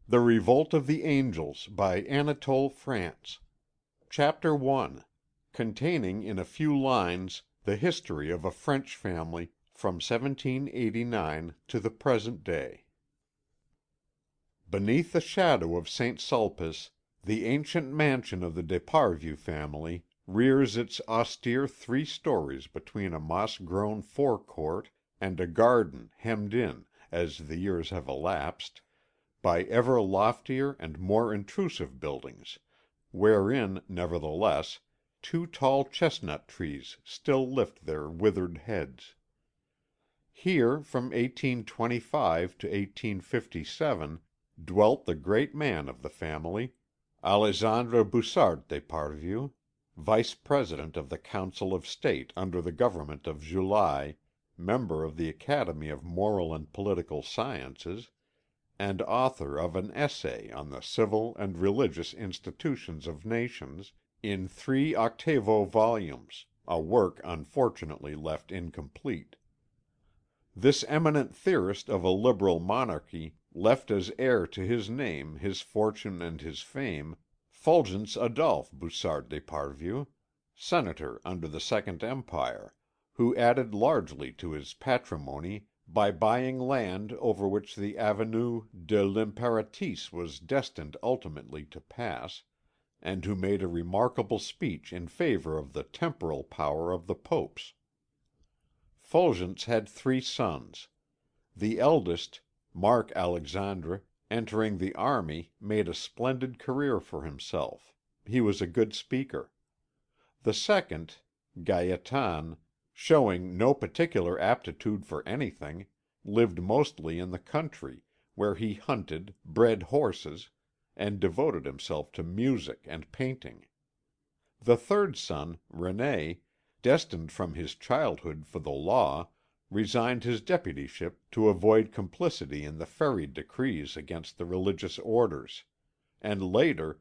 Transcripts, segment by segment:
The Revolt of the Angels by Anatole France. Chapter 1. Containing in a few lines the history of a French family from 1789 to the present day. Beneath the shadow of St. Sulpice, the ancient mansion of the D'Esparvieu family rears its austere 3 stories between a moss-grown forecourt and a garden hemmed in, as the years have elapsed, by ever loftier and more intrusive buildings, wherein, nevertheless, 2 tall chestnut trees still lift their withered heads. Here, from 1825 to 1857, dwelt the great man of the family, Alexandre Bussart d'Esparvieu, Vice-President of the Council of State under the government of July, member of the Academy of Moral and Political Sciences, and author of an essay on the civil and religious institutions of nations, in 3 octavo volumes, a work unfortunately left incomplete. This eminent theorist of a liberal monarchy left as heir to his name, his fortune, and his fame, Fulgence Adolphe Bussart d'Esparvieu, senator under the Second Empire, who added largely to his patrimony by buying land over which the Avenue de l'Impératrice was destined ultimately to pass, and who made a remarkable speech in favour of the temporal power of the popes. Fulgence had 3 sons. The eldest, Marc Alexandre, entering the army, made a splendid career for himself. He was a good speaker. The second, Gaétan, showing no particular aptitude for anything, lived mostly in the country, where he hunted, bred horses, and devoted himself to music and painting. The third son, René, destined from his childhood for the law, resigned his deputyship to avoid complicity in the ferried decrees against the religious orders, and later,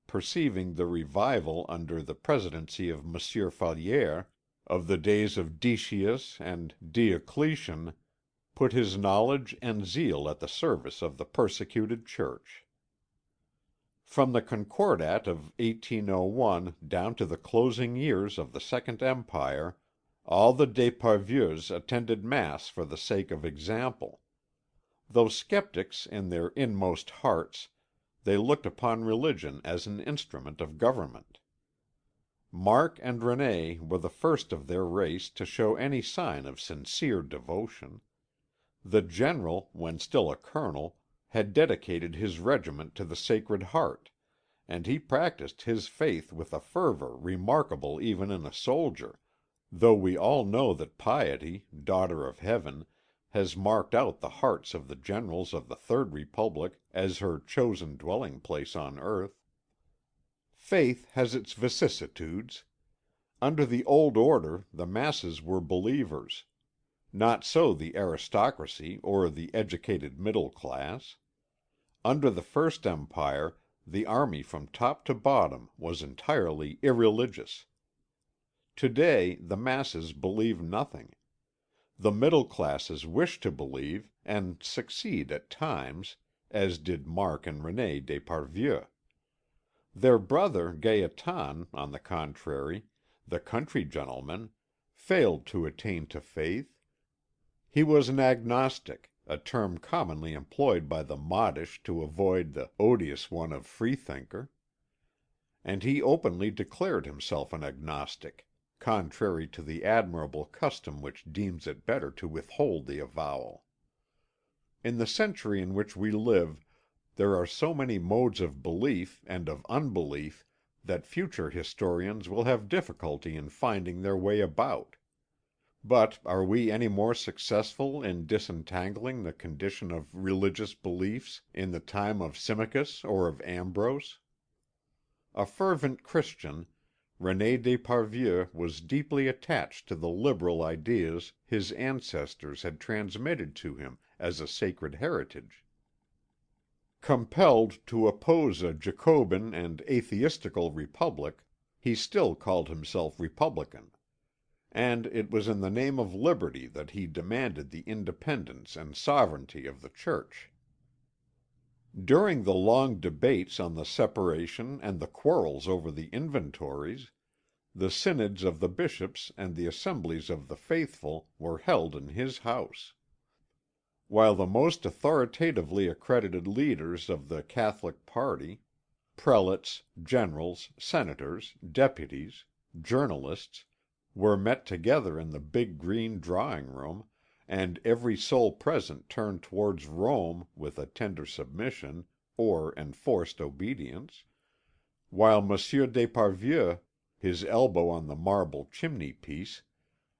perceiving the revival under the presidency of Monsieur Fallières of the days of Decius and Diocletian, put his knowledge and zeal at the service of the persecuted Church. From the Concordat of 1801 down to the closing years of the Second Empire, all the d'Esparvieus attended Mass for the sake of example. Though sceptics in their inmost hearts, they looked upon religion as an instrument of government. Marc and René were the first of their race to show any sign of sincere devotion. The general, when still a colonel, had dedicated his regiment to the Sacred Heart, and he practised his faith with a fervour remarkable even in a soldier, though we all know that piety, daughter of heaven, has marked out the hearts of the generals of the Third Republic as her chosen dwelling place on earth. Faith has its vicissitudes. Under the old order the masses were believers. Not so the aristocracy or the educated middle class. Under the First Empire the army from top to bottom was entirely irreligious. Today the masses believe nothing. The middle classes wish to believe, and succeed at times, as did Marc and René d'Esparvieu. Their brother Gaétan, on the contrary, the country gentleman, failed to attain to faith. He was an agnostic, a term commonly employed by the modish to avoid the odious one of freethinker. And he openly declared himself an agnostic, contrary to the admirable custom which deems it better to withhold the avowal. In the century in which we live there are so many modes of belief and of unbelief that future historians will have difficulty in finding their way about. But are we any more successful in disentangling the condition of religious beliefs in the time of Symmachus or of Ambrose? A fervent Christian, René d'Esparvieu was deeply attached to the liberal ideas his ancestors had transmitted to him as a sacred heritage. Compelled to oppose a Jacobin and atheistical republic, he still called himself Republican. And it was in the name of liberty that he demanded the independence and sovereignty of the Church. During the long debates on the separation and the quarrels over the inventories, the synods of the bishops and the assemblies of the faithful were held in his house. While the most authoritatively accredited leaders of the Catholic party, prelates, generals, senators, deputies, journalists, were met together in the big green drawing room, and every soul present turned towards Rome with a tender submission or enforced obedience, while Monsieur d'Esparvieu, his elbow on the marble chimney piece,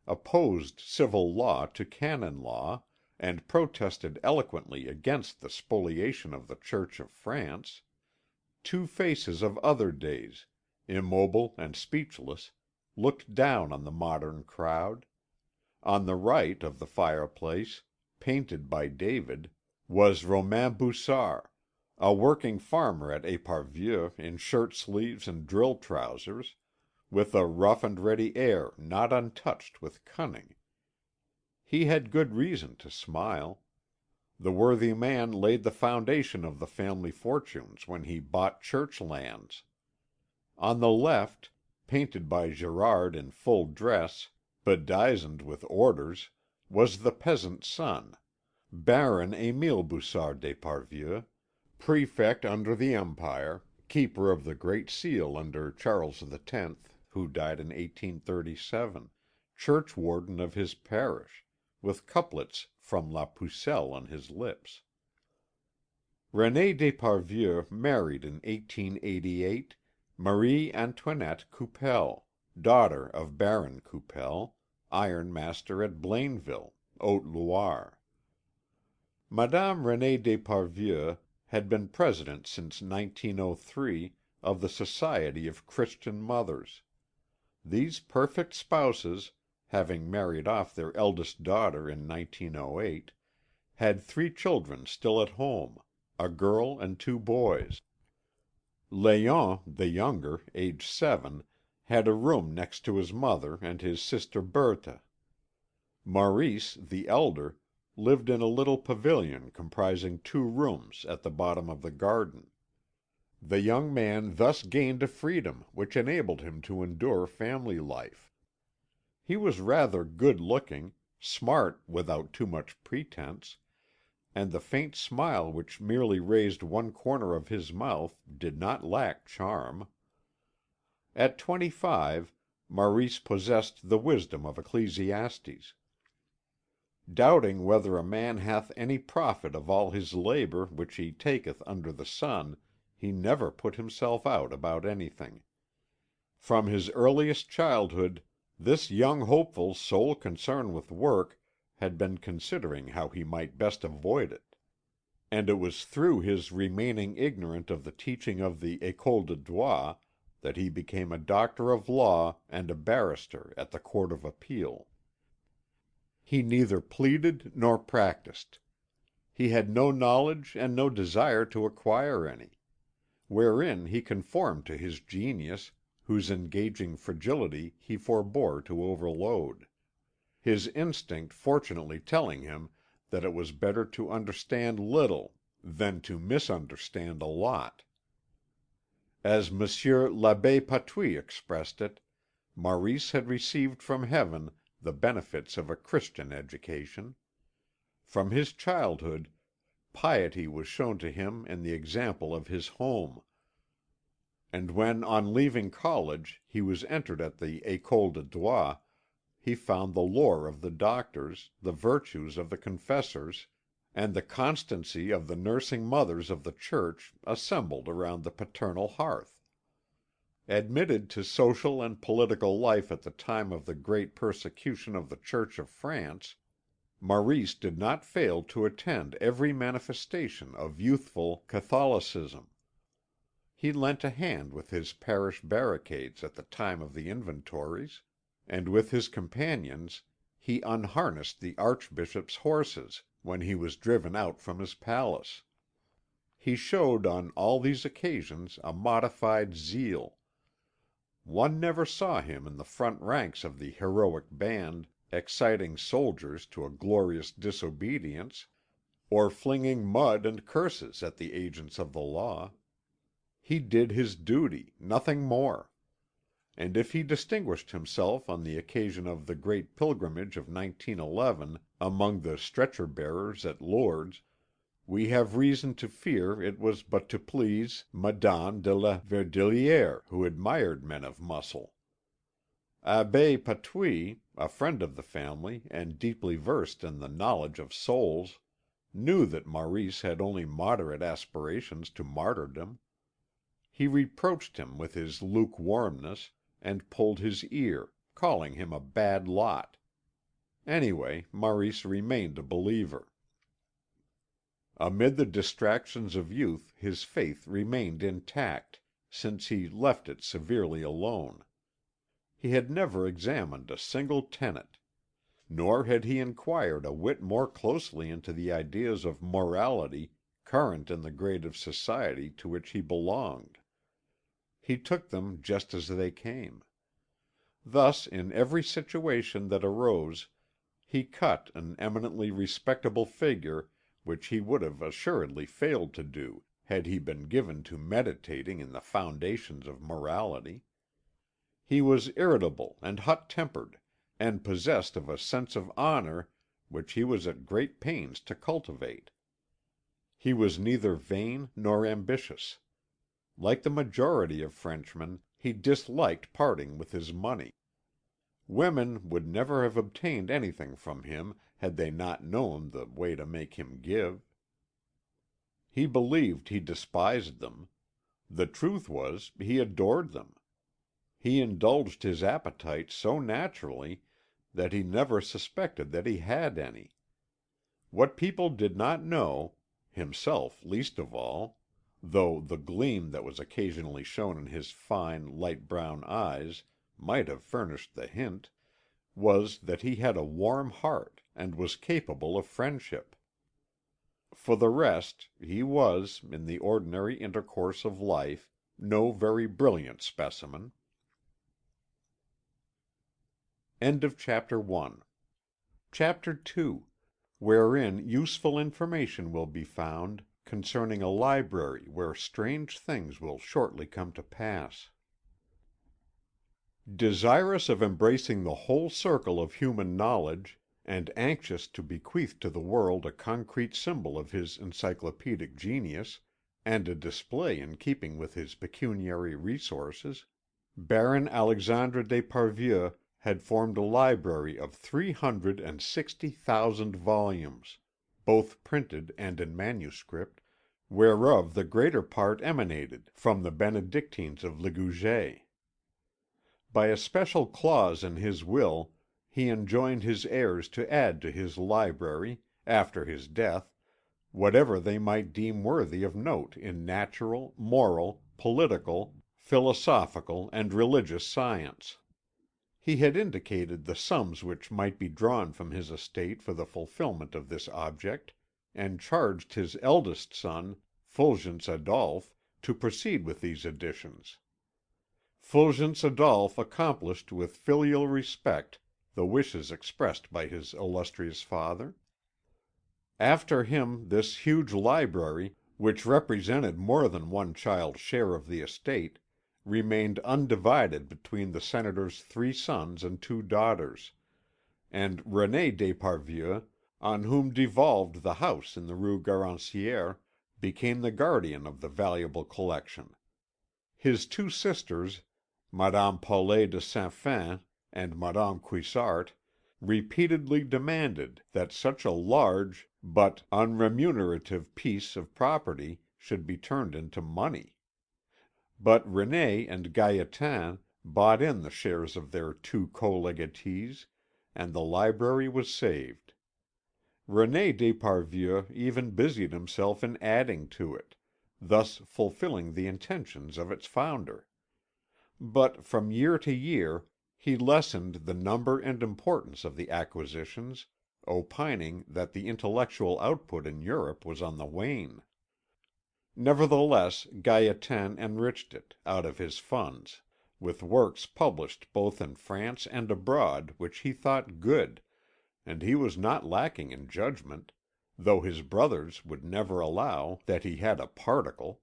opposed civil law to canon law, and protested eloquently against the spoliation of the Church of France, two faces of other days, immobile and speechless, looked down on the modern crowd. On the right of the fireplace, painted by David, was Romain Boussard, a working farmer at Esparvieu in shirt sleeves and drill trousers, with a rough and ready air not untouched with cunning. He had good reason to smile. The worthy man laid the foundation of the family fortunes when he bought church lands. On the left, painted by Gerard in full dress, bedizened with orders, was the peasant's son, Baron Émile Boussard d'Esparvieu, prefect under the Empire, keeper of the Great Seal under Charles X, who died in 1837, churchwarden of his parish, with couplets from La Pucelle on his lips. René d'Esparvieu married in 1888 Marie Antoinette Coupel, daughter of Baron Coupel, ironmaster at Blainville, Haute Loire. Madame René d'Esparvieu had been president since 1903 of the Society of Christian Mothers. These perfect spouses, having married off their eldest daughter in 1908, had 3 children still at home, a girl and 2 boys. Léon, the younger, aged 7, had a room next to his mother and his sister Berthe. Maurice, the elder, lived in a little pavilion comprising 2 rooms at the bottom of the garden. The young man thus gained a freedom which enabled him to endure family life. He was rather good looking, smart without too much pretence, and the faint smile which merely raised one corner of his mouth did not lack charm. At 25, Maurice possessed the wisdom of Ecclesiastes. Doubting whether a man hath any profit of all his labour which he taketh under the sun, he never put himself out about anything. From his earliest childhood this young hopeful's sole concern with work had been considering how he might best avoid it. And it was through his remaining ignorant of the teaching of the École de Droit that he became a doctor of law and a barrister at the Court of Appeal. He neither pleaded nor practised. He had no knowledge and no desire to acquire any; wherein he conformed to his genius, whose engaging fragility he forbore to overload, his instinct fortunately telling him that it was better to understand little than to misunderstand a lot. As Monsieur l'Abbé Patouille expressed it, Maurice had received from heaven the benefits of a Christian education. From his childhood, piety was shown to him in the example of his home, and when on leaving college he was entered at the École de Droit, he found the lore of the doctors, the virtues of the confessors, and the constancy of the nursing mothers of the Church assembled around the paternal hearth. Admitted to social and political life at the time of the great persecution of the Church of France, Maurice did not fail to attend every manifestation of youthful Catholicism. He lent a hand with his parish barricades at the time of the inventories, and with his companions he unharnessed the Archbishop's horses when he was driven out from his palace. He showed on all these occasions a modified zeal. One never saw him in the front ranks of the heroic band exciting soldiers to a glorious disobedience, or flinging mud and curses at the agents of the law. He did his duty, nothing more. And if he distinguished himself on the occasion of the great pilgrimage of 1911 among the stretcher bearers at Lourdes, we have reason to fear it was but to please Madame de la Verdelière, who admired men of muscle. Abbé Patouille, a friend of the family and deeply versed in the knowledge of souls, knew that Maurice had only moderate aspirations to martyrdom. He reproached him with his lukewarmness, and pulled his ear, calling him a bad lot. Anyway, Maurice remained a believer. Amid the distractions of youth his faith remained intact, since he left it severely alone. He had never examined a single tenet. Nor had he inquired a whit more closely into the ideas of morality current in the grade of society to which he belonged. He took them just as they came. Thus, in every situation that arose, he cut an eminently respectable figure which he would have assuredly failed to do had he been given to meditating in the foundations of morality. He was irritable and hot-tempered, and possessed of a sense of honour which he was at great pains to cultivate. He was neither vain nor ambitious. Like the majority of Frenchmen, he disliked parting with his money. Women would never have obtained anything from him had they not known the way to make him give. He believed he despised them. The truth was, he adored them. He indulged his appetite so naturally that he never suspected that he had any. What people did not know, himself least of all, though the gleam that was occasionally shown in his fine, light brown eyes might have furnished the hint, was that he had a warm heart and was capable of friendship. For the rest, he was, in the ordinary intercourse of life, no very brilliant specimen. End of Chapter 1. Chapter 2, wherein useful information will be found concerning a library where strange things will shortly come to pass. Desirous of embracing the whole circle of human knowledge, and anxious to bequeath to the world a concrete symbol of his encyclopedic genius, and a display in keeping with his pecuniary resources, Baron Alexandre d'Esparvieu had formed a library of 360,000 volumes, both printed and in manuscript, whereof the greater part emanated from the Benedictines of Le Gouget. By a special clause in his will he enjoined his heirs to add to his library, after his death, whatever they might deem worthy of note in natural, moral, political, philosophical, and religious science. He had indicated the sums which might be drawn from his estate for the fulfilment of this object, and charged his eldest son, Fulgence Adolphe, to proceed with these additions. Fulgence Adolphe accomplished with filial respect the wishes expressed by his illustrious father. After him this huge library, which represented more than one child's share of the estate, remained undivided between the senator's 3 sons and 2 daughters, and René d'Esparvieu, on whom devolved the house in the Rue Garancière, became the guardian of the valuable collection. His 2 sisters, Madame Paulet de Saint-Fin and Madame Cuissart, repeatedly demanded that such a large but unremunerative piece of property should be turned into money. But René and Gaétan bought in the shares of their 2 co-legatees, and the library was saved. René d'Esparvieu even busied himself in adding to it, thus fulfilling the intentions of its founder. But from year to year he lessened the number and importance of the acquisitions, opining that the intellectual output in Europe was on the wane. Nevertheless, Gaétan enriched it, out of his funds, with works published both in France and abroad which he thought good, and he was not lacking in judgment, though his brothers would never allow that he had a particle.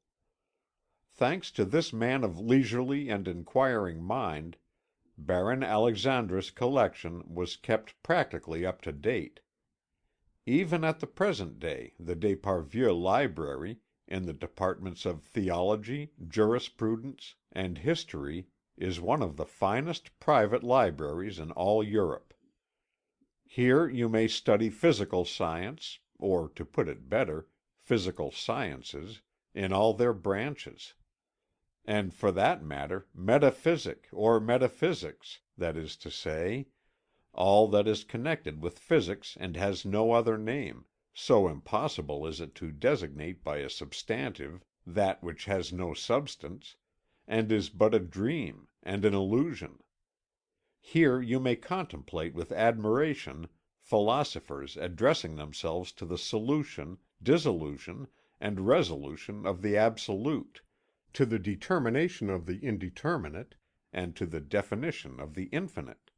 Thanks to this man of leisurely and inquiring mind, Baron Alexandre's collection was kept practically up to date. Even at the present day the d'Esparvieu library, in the departments of theology, jurisprudence, and history, is one of the finest private libraries in all Europe. Here you may study physical science, or, to put it better, physical sciences, in all their branches. And for that matter, metaphysic or metaphysics, that is to say, all that is connected with physics and has no other name, so impossible is it to designate by a substantive that which has no substance, and is but a dream and an illusion. Here you may contemplate with admiration philosophers addressing themselves to the solution, dissolution, and resolution of the Absolute, to the determination of the indeterminate, and to the definition of the infinite.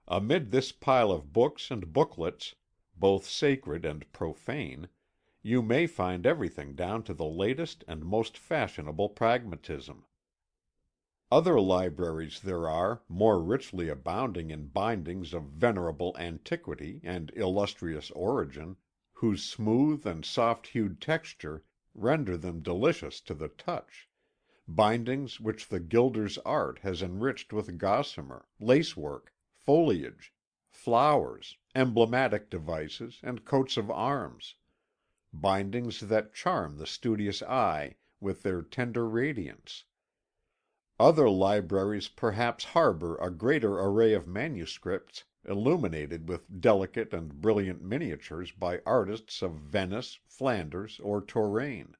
Amid this pile of books and booklets, both sacred and profane, you may find everything down to the latest and most fashionable pragmatism. Other libraries there are, more richly abounding in bindings of venerable antiquity and illustrious origin, whose smooth and soft-hued texture render them delicious to the touch, bindings which the gilder's art has enriched with gossamer, lacework, foliage, flowers, emblematic devices, and coats of arms, bindings that charm the studious eye with their tender radiance. Other libraries perhaps harbour a greater array of manuscripts illuminated with delicate and brilliant miniatures by artists of Venice, Flanders, or Touraine.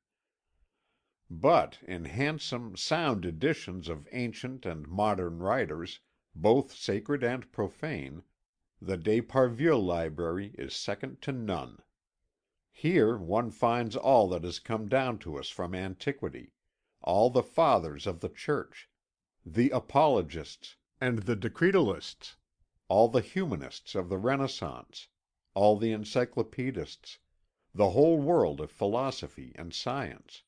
But in handsome, sound editions of ancient and modern writers, both sacred and profane, the d'Esparvieu library is second to none. Here one finds all that has come down to us from antiquity, all the Fathers of the Church, the Apologists and the Decretalists, all the Humanists of the Renaissance, all the Encyclopedists, the whole world of philosophy and science.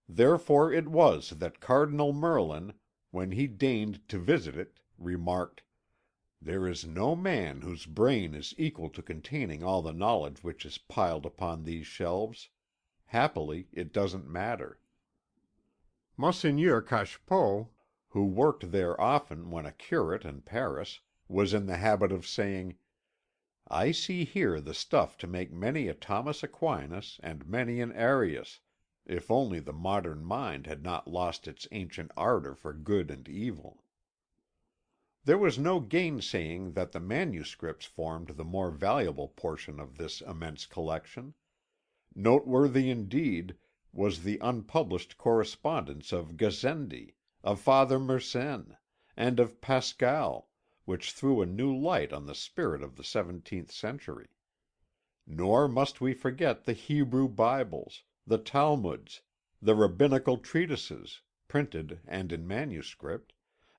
Therefore it was that Cardinal Merlin, when he deigned to visit it, remarked, "There is no man whose brain is equal to containing all the knowledge which is piled upon these shelves. Happily it doesn't matter." Monseigneur Cachepot, who worked there often when a curate in Paris, was in the habit of saying, "I see here the stuff to make many a Thomas Aquinas and many an Arius, if only the modern mind had not lost its ancient ardour for good and evil." There was no gainsaying that the manuscripts formed the more valuable portion of this immense collection. Noteworthy indeed was the unpublished correspondence of Gassendi, of Father Mersenne, and of Pascal, which threw a new light on the spirit of the 17th century. Nor must we forget the Hebrew Bibles, the Talmuds, the rabbinical treatises, printed and in manuscript,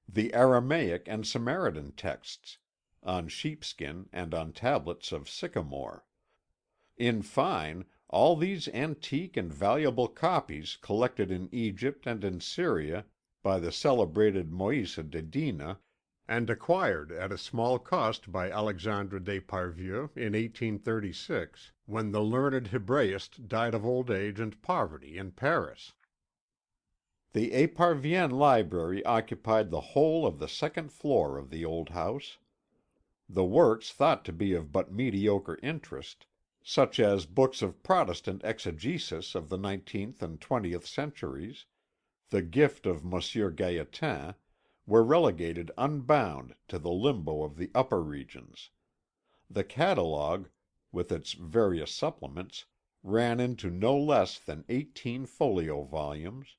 the Aramaic and Samaritan texts, on sheepskin and on tablets of sycamore. In fine, all these antique and valuable copies collected in Egypt and in Syria by the celebrated Moïse de Dina, and acquired at a small cost by Alexandre d'Esparvieu in 1836, when the learned Hebraist died of old age and poverty in Paris. The Esparvienne library occupied the whole of the second floor of the old house. The works thought to be of but mediocre interest, such as books of Protestant exegesis of the 19th and 20th centuries, the gift of Monsieur Gailletin, were relegated unbound to the limbo of the upper regions. The catalogue, with its various supplements, ran into no less than 18 folio volumes.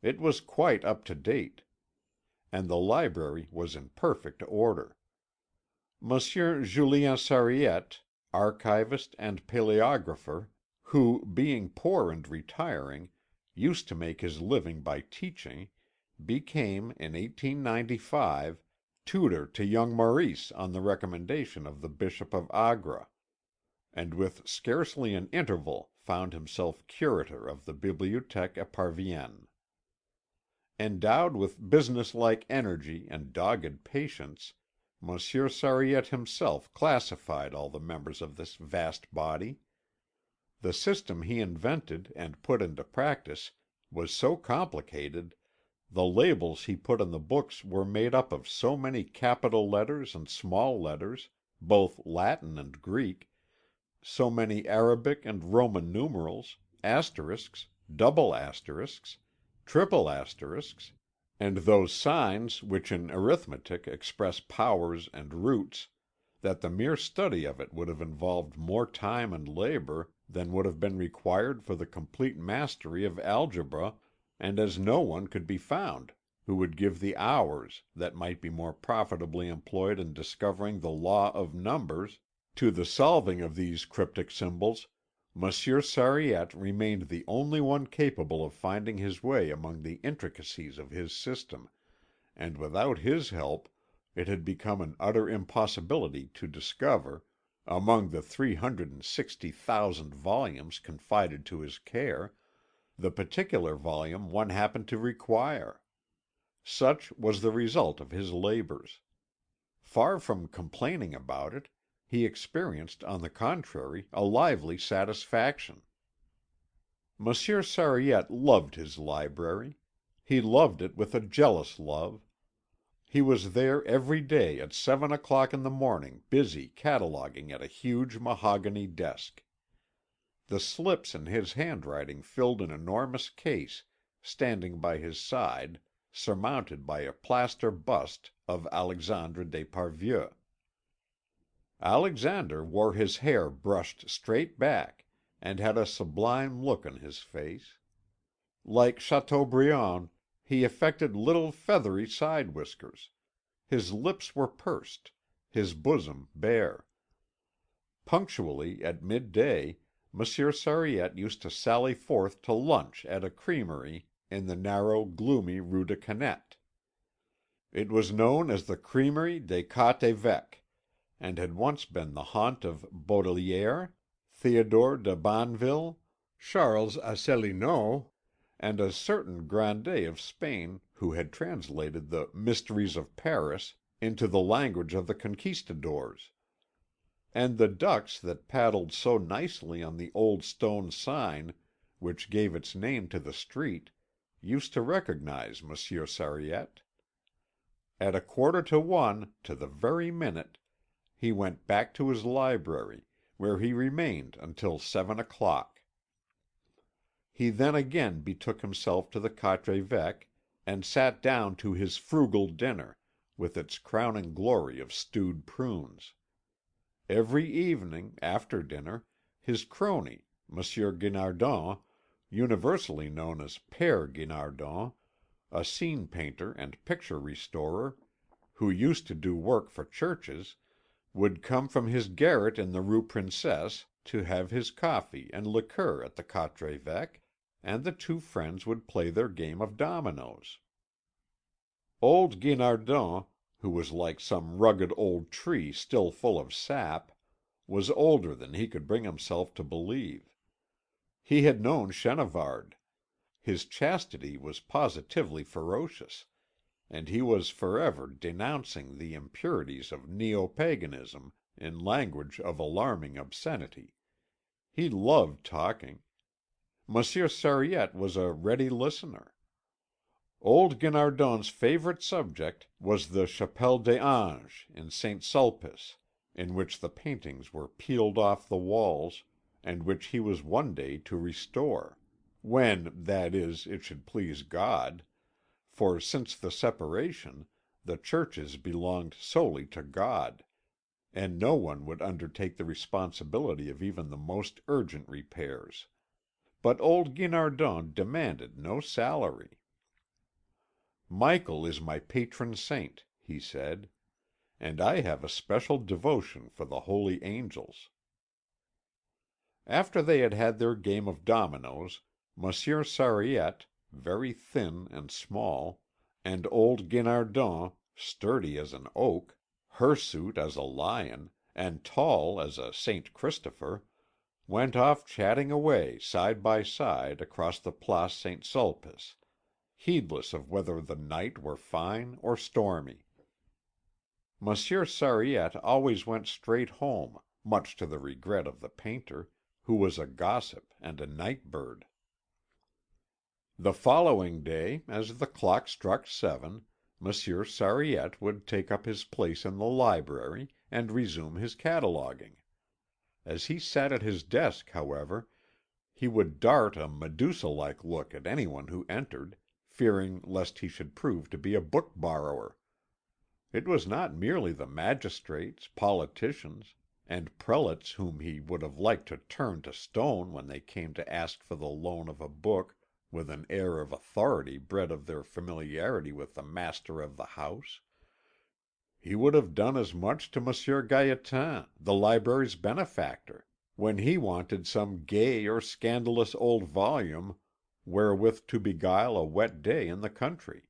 It was quite up to date, and the library was in perfect order. Monsieur Julien Sariette, archivist and paleographer, who, being poor and retiring, used to make his living by teaching, became, in 1895, tutor to young Maurice on the recommendation of the Bishop of Agra, and with scarcely an interval found himself curator of the Bibliothèque Éparvienne. Endowed with businesslike energy and dogged patience, Monsieur Sariette himself classified all the members of this vast body. The system he invented and put into practice was so complicated, the labels he put on the books were made up of so many capital letters and small letters, both Latin and Greek, so many Arabic and Roman numerals, asterisks, double asterisks, triple asterisks, and those signs which in arithmetic express powers and roots, that the mere study of it would have involved more time and labour than would have been required for the complete mastery of algebra, and as no one could be found who would give the hours that might be more profitably employed in discovering the law of numbers to the solving of these cryptic symbols, Monsieur Sariette remained the only one capable of finding his way among the intricacies of his system, and without his help it had become an utter impossibility to discover, among the 360,000 volumes confided to his care, the particular volume one happened to require. Such was the result of his labours. Far from complaining about it, he experienced, on the contrary, a lively satisfaction. Monsieur Sariette loved his library. He loved it with a jealous love. He was there every day at 7 o'clock in the morning busy cataloguing at a huge mahogany desk. The slips in his handwriting filled an enormous case, standing by his side, surmounted by a plaster bust of Alexandre d'Esparvieu. Alexander wore his hair brushed straight back, and had a sublime look on his face. Like Chateaubriand, he affected little feathery side whiskers. His lips were pursed, his bosom bare. Punctually at midday, Monsieur Sariette used to sally forth to lunch at a creamery in the narrow, gloomy Rue de Canette. It was known as the Creamerie des Quatre Évêques, and had once been the haunt of Baudelaire, Theodore de Banville, Charles Asselineau, and a certain Grandet of Spain who had translated the Mysteries of Paris into the language of the conquistadors. And the ducks that paddled so nicely on the old stone sign which gave its name to the street used to recognize Monsieur Sariette. At 1:45, to the very minute, he went back to his library, where he remained until 7 o'clock. He then again betook himself to the Quatre Évêques, and sat down to his frugal dinner, with its crowning glory of stewed prunes. Every evening, after dinner, his crony, Monsieur Guinardon, universally known as Père Guinardon, a scene painter and picture restorer, who used to do work for churches, would come from his garret in the Rue Princesse to have his coffee and liqueur at the Quatre Évêques, and the two friends would play their game of dominoes. Old Guinardon, who was like some rugged old tree still full of sap, was older than he could bring himself to believe. He had known Chenavard. His chastity was positively ferocious, and he was forever denouncing the impurities of neo-paganism in language of alarming obscenity. He loved talking. Monsieur Sariette was a ready listener. Old Guinardon's favourite subject was the Chapelle des Anges in St. Sulpice, in which the paintings were peeled off the walls, and which he was one day to restore, when, that is, it should please God, for since the separation the churches belonged solely to God, and no one would undertake the responsibility of even the most urgent repairs. But old Guinardon demanded no salary. "Michael is my patron saint," he said, "and I have a special devotion for the holy angels." After they had had their game of dominoes, Monsieur Sariette, very thin and small, and old Guinardon, sturdy as an oak, hirsute as a lion, and tall as a Saint Christopher, went off chatting away side by side across the Place Saint Sulpice, heedless of whether the night were fine or stormy. Monsieur Sariette always went straight home, much to the regret of the painter, who was a gossip and a night bird. The following day, as the clock struck 7, Monsieur Sariette would take up his place in the library, and resume his cataloguing. As he sat at his desk, however, he would dart a Medusa-like look at anyone who entered, fearing lest he should prove to be a book borrower. It was not merely the magistrates, politicians, and prelates whom he would have liked to turn to stone when they came to ask for the loan of a book with an air of authority bred of their familiarity with the master of the house. He would have done as much to Monsieur Gaétan, the library's benefactor, when he wanted some gay or scandalous old volume wherewith to beguile a wet day in the country.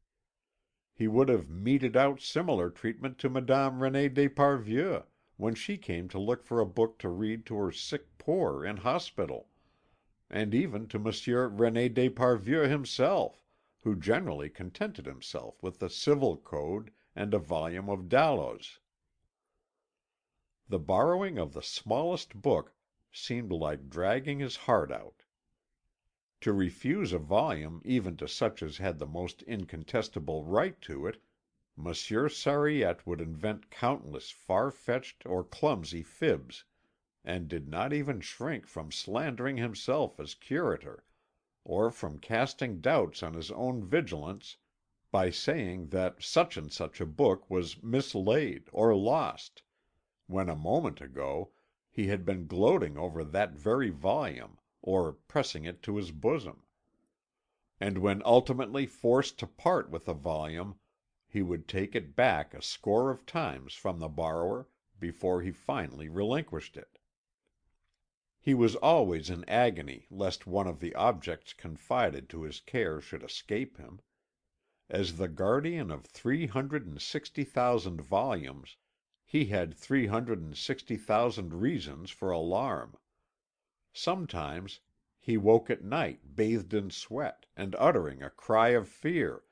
He would have meted out similar treatment to Madame René d'Esparvieu when she came to look for a book to read to her sick poor in hospital, and even to Monsieur René d'Esparvieu himself, who generally contented himself with the Civil Code and a volume of Dalloz. The borrowing of the smallest book seemed like dragging his heart out. To refuse a volume even to such as had the most incontestable right to it, Monsieur Sariette would invent countless far-fetched or clumsy fibs, and did not even shrink from slandering himself as curator, or from casting doubts on his own vigilance by saying that such and such a book was mislaid or lost, when a moment ago he had been gloating over that very volume, or pressing it to his bosom. And when ultimately forced to part with a volume, he would take it back a score of times from the borrower before he finally relinquished it. He was always in agony lest one of the objects confided to his care should escape him. As the guardian of 360,000 volumes, he had 360,000 reasons for alarm. Sometimes he woke at night bathed in sweat and uttering a cry of fear,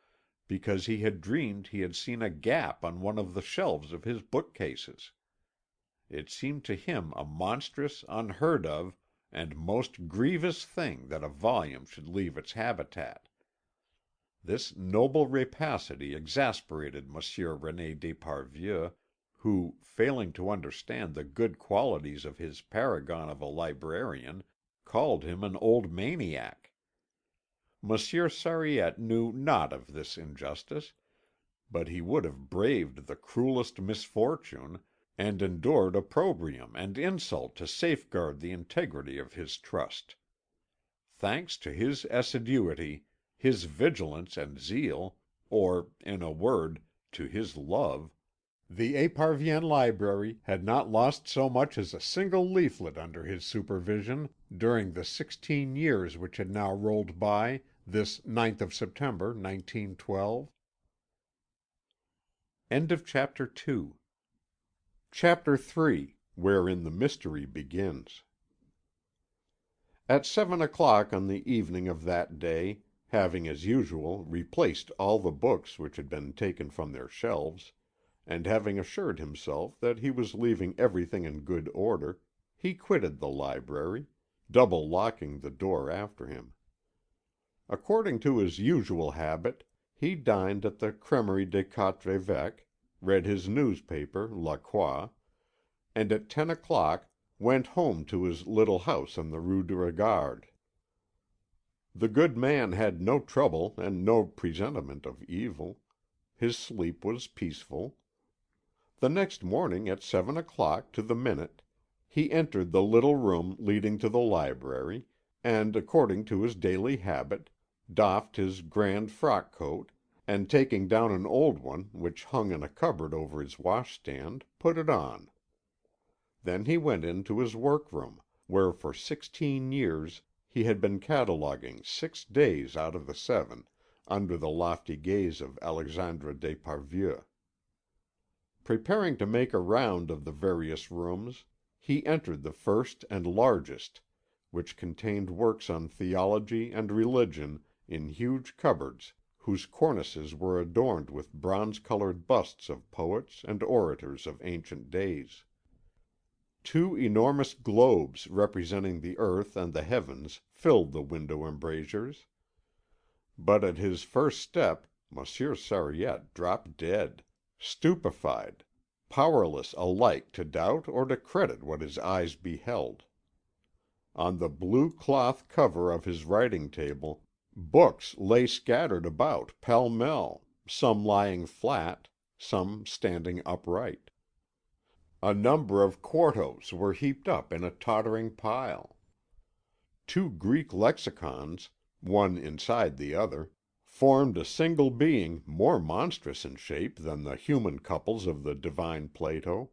because he had dreamed he had seen a gap on one of the shelves of his bookcases. It seemed to him a monstrous, unheard of, and most grievous thing that a volume should leave its habitat. This noble rapacity exasperated Monsieur René d'Esparvieu, who, failing to understand the good qualities of his paragon of a librarian, called him an old maniac. Monsieur Sariette knew not of this injustice, but he would have braved the cruellest misfortune, and endured opprobrium and insult to safeguard the integrity of his trust. Thanks to his assiduity, his vigilance and zeal, or, in a word, to his love, the Esparvienne library had not lost so much as a single leaflet under his supervision during the 16 years which had now rolled by, this 9th of September, 1912. End of Chapter 2. Chapter 3, wherein the mystery begins. At 7 o'clock on the evening of that day, having as usual replaced all the books which had been taken from their shelves, and having assured himself that he was leaving everything in good order, he quitted the library, double locking the door after him. According to his usual habit, he dined at the Crèmerie des Quatre Évêques, read his newspaper, La Croix, and at 10 o'clock went home to his little house on the Rue du Regard. The good man had no trouble and no presentiment of evil. His sleep was peaceful. The next morning at 7 o'clock to the minute, he entered the little room leading to the library, and, according to his daily habit, doffed his grand frock coat, and taking down an old one which hung in a cupboard over his washstand, put it on. Then he went into his workroom, where for 16 years he had been cataloguing 6 days out of the 7, under the lofty gaze of Alexandre d'Esparvieu. Preparing to make a round of the various rooms, he entered the first and largest, which contained works on theology and religion in huge cupboards whose cornices were adorned with bronze-coloured busts of poets and orators of ancient days. Two enormous globes representing the earth and the heavens filled the window embrasures. But at his first step Monsieur Sariette dropped dead, stupefied, powerless alike to doubt or to credit what his eyes beheld. On the blue cloth cover of his writing table books lay scattered about pell-mell, some lying flat, some standing upright. A number of quartos were heaped up in a tottering pile. Two Greek lexicons, one inside the other, formed a single being more monstrous in shape than the human couples of the divine Plato.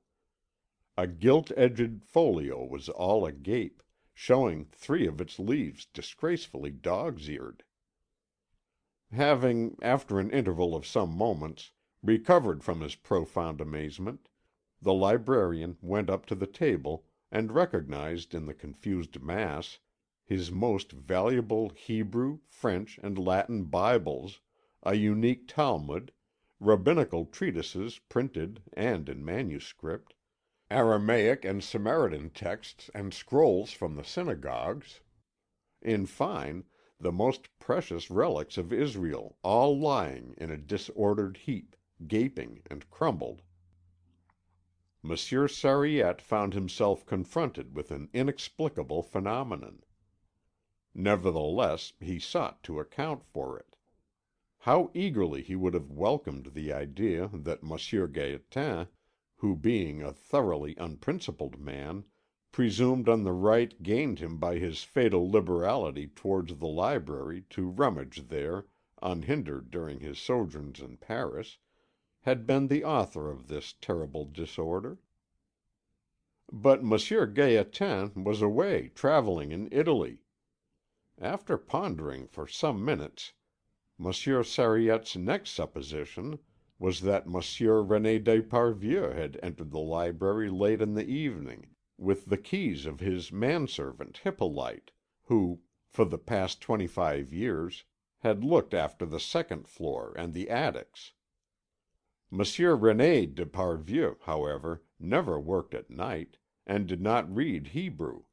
A gilt-edged folio was all agape, showing three of its leaves disgracefully dog's-eared. Having, after an interval of some moments, recovered from his profound amazement, the librarian went up to the table and recognized in the confused mass his most valuable Hebrew, French, and Latin Bibles, a unique Talmud, rabbinical treatises printed and in manuscript, Aramaic and Samaritan texts and scrolls from the synagogues, in fine, the most precious relics of Israel, all lying in a disordered heap, gaping and crumbled. Monsieur Sariette found himself confronted with an inexplicable phenomenon. Nevertheless, he sought to account for it. How eagerly he would have welcomed the idea that Monsieur Gaétan, who, being a thoroughly unprincipled man, presumed on the right gained him by his fatal liberality towards the library to rummage there, unhindered during his sojourns in Paris, had been the author of this terrible disorder. But Monsieur Gaétan was away travelling in Italy. After pondering for some minutes, Monsieur Sariette's next supposition was that Monsieur René d'Esparvieu had entered the library late in the evening, with the keys of his manservant Hippolyte, who, for the past 25 years, had looked after the second floor and the attics. Monsieur René d'Esparvieu, however, never worked at night, and did not read Hebrew.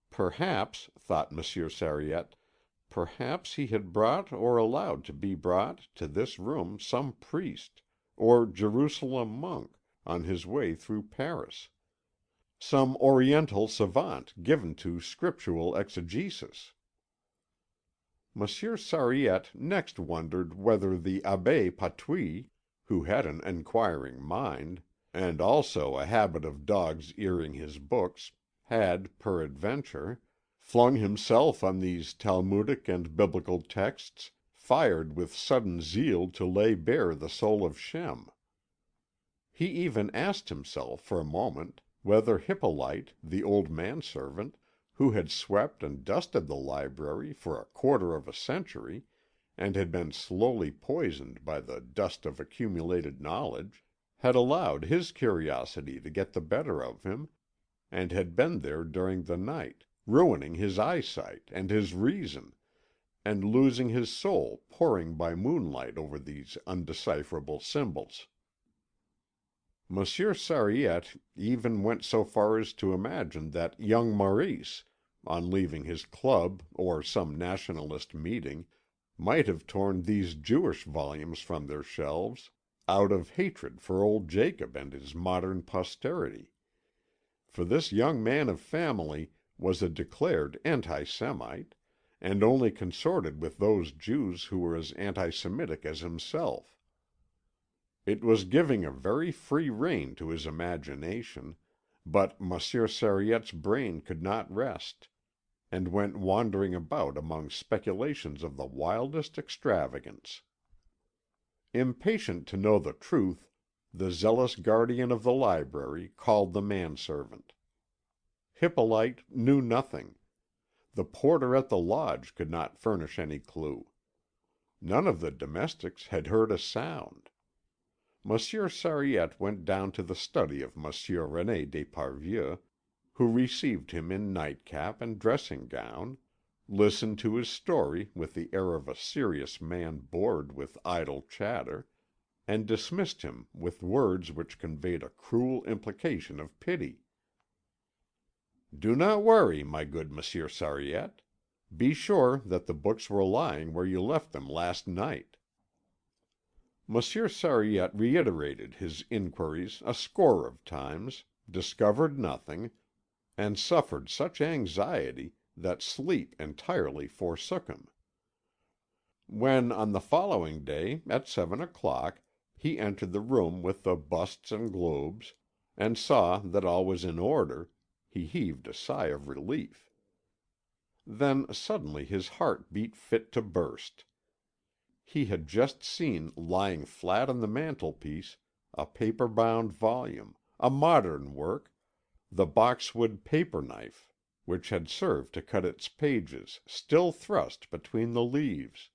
Perhaps, thought Monsieur Sariette, perhaps he had brought or allowed to be brought to this room some priest, or Jerusalem monk, on his way through Paris, some Oriental savant given to scriptural exegesis. Monsieur Sariette next wondered whether the Abbé Patouille, who had an enquiring mind, and also a habit of dog's earing his books, had, peradventure, flung himself on these Talmudic and Biblical texts, fired with sudden zeal to lay bare the soul of Shem. He even asked himself for a moment whether Hippolyte, the old manservant, who had swept and dusted the library for a quarter of a century, and had been slowly poisoned by the dust of accumulated knowledge, had allowed his curiosity to get the better of him, and had been there during the night, ruining his eyesight and his reason, and losing his soul poring by moonlight over these undecipherable symbols. Monsieur Sariette even went so far as to imagine that young Maurice, on leaving his club or some nationalist meeting, might have torn these Jewish volumes from their shelves, out of hatred for old Jacob and his modern posterity. For this young man of family was a declared anti Semite, and only consorted with those Jews who were as anti Semitic as himself. It was giving a very free rein to his imagination, but Monsieur Sariette's brain could not rest, and went wandering about among speculations of the wildest extravagance. Impatient to know the truth, the zealous guardian of the library called the manservant. Hippolyte knew nothing. The porter at the lodge could not furnish any clue. None of the domestics had heard a sound. Monsieur Sariette went down to the study of Monsieur René d'Esparvieu, who received him in nightcap and dressing gown, listened to his story with the air of a serious man bored with idle chatter, and dismissed him with words which conveyed a cruel implication of pity. "Do not worry, my good Monsieur Sariette. Be sure that the books were lying where you left them last night." Monsieur Sariette reiterated his inquiries a score of times, discovered nothing, and suffered such anxiety that sleep entirely forsook him. When, on the following day, at 7 o'clock, he entered the room with the busts and globes, and saw that all was in order, he heaved a sigh of relief. Then suddenly his heart beat fit to burst. He had just seen lying flat on the mantelpiece a paper-bound volume, a modern work, the boxwood paper knife which had served to cut its pages still thrust between the leaves.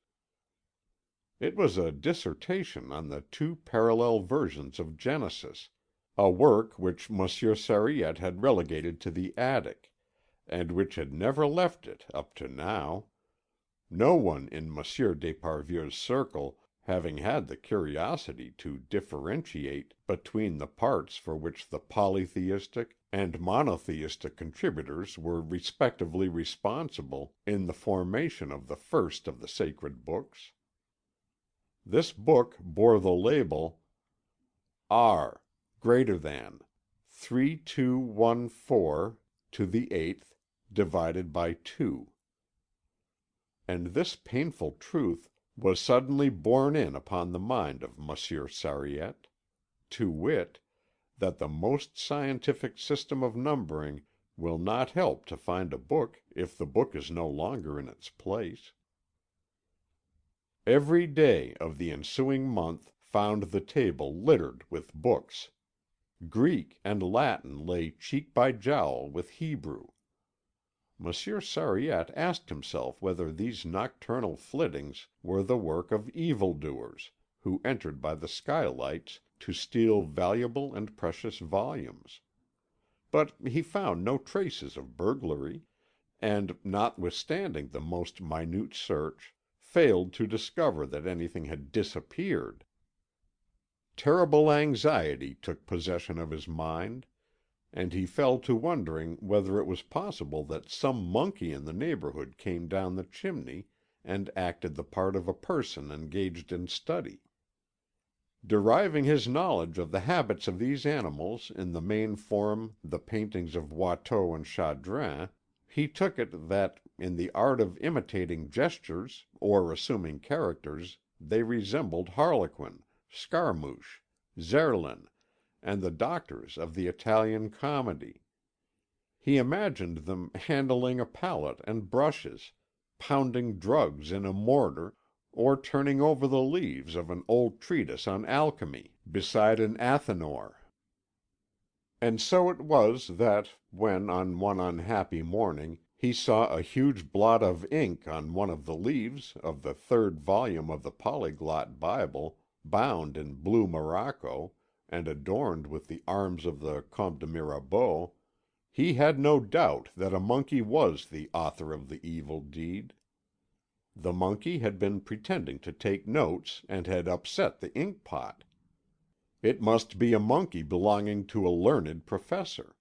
It was a dissertation on the two parallel versions of Genesis, a work which Monsieur Sariette had relegated to the attic, and which had never left it up to now, no one in Monsieur d'Esparvieu's circle having had the curiosity to differentiate between the parts for which the polytheistic and monotheistic contributors were respectively responsible in the formation of the first of the sacred books. This book bore the label R greater than 3214 to the eighth divided by 2. And this painful truth was suddenly borne in upon the mind of Monsieur Sariette, to wit, that the most scientific system of numbering will not help to find a book if the book is no longer in its place. Every day of the ensuing month found the table littered with books. Greek and Latin lay cheek by jowl with Hebrew. Monsieur Sariette asked himself whether these nocturnal flittings were the work of evildoers, who entered by the skylights to steal valuable and precious volumes. But he found no traces of burglary, and, notwithstanding the most minute search, failed to discover that anything had disappeared. Terrible anxiety took possession of his mind, and he fell to wondering whether it was possible that some monkey in the neighbourhood came down the chimney and acted the part of a person engaged in study. Deriving his knowledge of the habits of these animals in the main from the paintings of Watteau and Chardin, he took it that, in the art of imitating gestures or assuming characters, they resembled Harlequin, Scaramouche, Zerlin, and the doctors of the Italian comedy. He imagined them handling a palette and brushes, pounding drugs in a mortar, or turning over the leaves of an old treatise on alchemy beside an Athanor. And so it was that, when on one unhappy morning he saw a huge blot of ink on one of the leaves of the third volume of the Polyglot Bible, bound in blue morocco, and adorned with the arms of the Comte de Mirabeau, he had no doubt that a monkey was the author of the evil deed. The monkey had been pretending to take notes and had upset the ink pot. It must be a monkey belonging to a learned professor.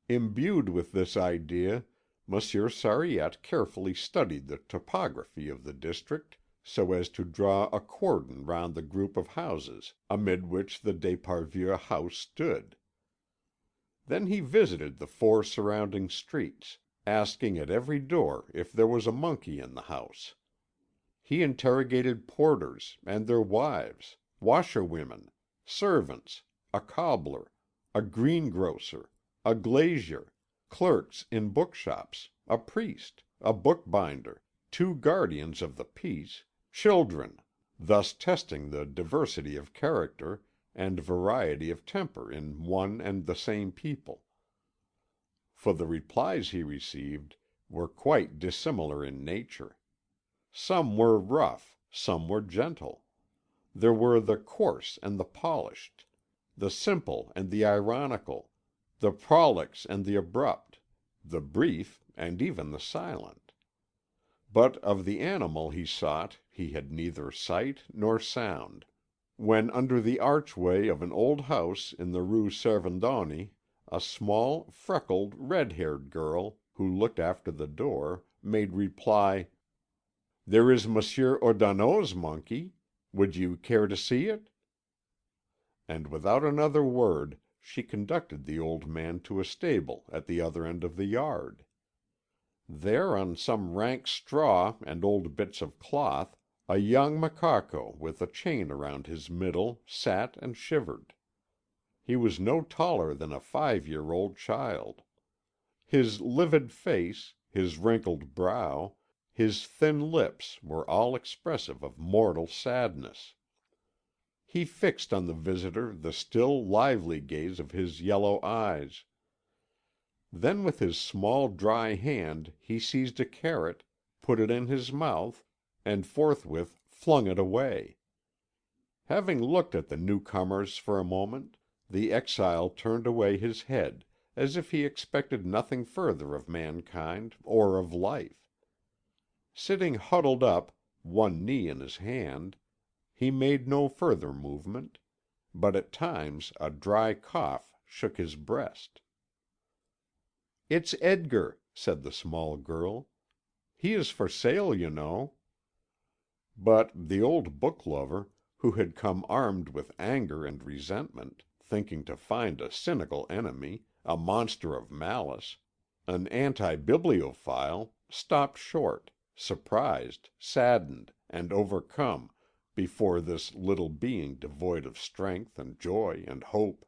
Imbued with this idea, Monsieur Sariette carefully studied the topography of the district, so as to draw a cordon round the group of houses amid which the d'Esparvieu house stood. Then he visited the 4 surrounding streets, asking at every door if there was a monkey in the house. He interrogated porters and their wives, washerwomen, servants, a cobbler, a greengrocer, a glazier, clerks in bookshops, a priest, a bookbinder, 2 guardians of the peace, children, thus testing the diversity of character and variety of temper in one and the same people. For the replies he received were quite dissimilar in nature. Some were rough, some were gentle. There were the coarse and the polished, the simple and the ironical, the prolix and the abrupt, the brief and even the silent. But of the animal he sought he had neither sight nor sound. When under the archway of an old house in the Rue Servandoni a small, freckled, red-haired girl, who looked after the door, made reply, "There is Monsieur Ordonneau's monkey. Would you care to see it?" And without another word she conducted the old man to a stable at the other end of the yard. There, on some rank straw and old bits of cloth, a young macaco with a chain around his middle sat and shivered. He was no taller than a 5-year-old child. His livid face, his wrinkled brow, his thin lips were all expressive of mortal sadness. He fixed on the visitor the still lively gaze of his yellow eyes. Then with his small dry hand he seized a carrot, put it in his mouth, and forthwith flung it away. Having looked at the newcomers for a moment, the exile turned away his head, as if he expected nothing further of mankind or of life. Sitting huddled up, one knee in his hand, he made no further movement, but at times a dry cough shook his breast. "It's Edgar," said the small girl. "He is for sale, you know." But the old book lover, who had come armed with anger and resentment, thinking to find a cynical enemy, a monster of malice, an anti-bibliophile, stopped short, surprised, saddened, and overcome before this little being devoid of strength and joy and hope.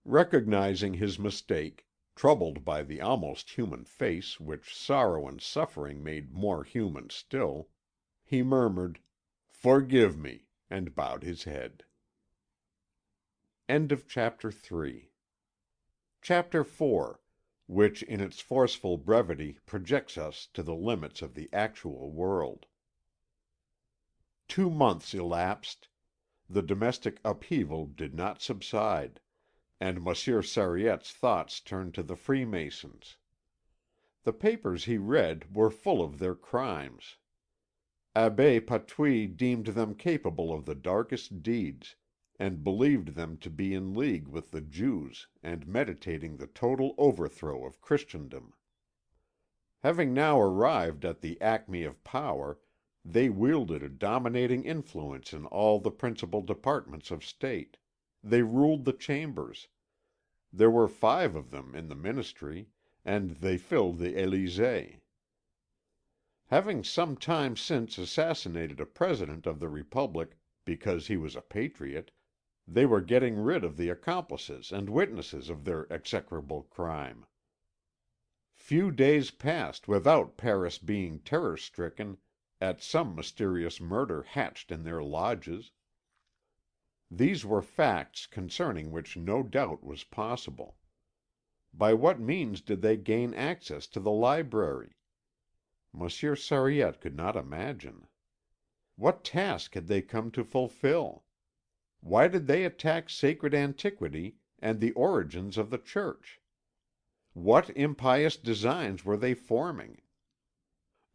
Recognizing his mistake, troubled by the almost human face which sorrow and suffering made more human still, he murmured, "Forgive me," and bowed his head. End of Chapter 3. Chapter 4, which in its forceful brevity projects us to the limits of the actual world. 2 months elapsed. The domestic upheaval did not subside, and Monsieur Sariette's thoughts turned to the Freemasons. The papers he read were full of their crimes. Abbé Patouille deemed them capable of the darkest deeds, and believed them to be in league with the Jews and meditating the total overthrow of Christendom. Having now arrived at the acme of power, they wielded a dominating influence in all the principal departments of state. They ruled the chambers. There were 5 of them in the ministry, and they filled the Élysée. Having some time since assassinated a president of the Republic because he was a patriot, they were getting rid of the accomplices and witnesses of their execrable crime. Few days passed without Paris being terror-stricken at some mysterious murder hatched in their lodges. These were facts concerning which no doubt was possible. By what means did they gain access to the library? Monsieur Sariette could not imagine. What task had they come to fulfil? Why did they attack sacred antiquity and the origins of the Church? What impious designs were they forming?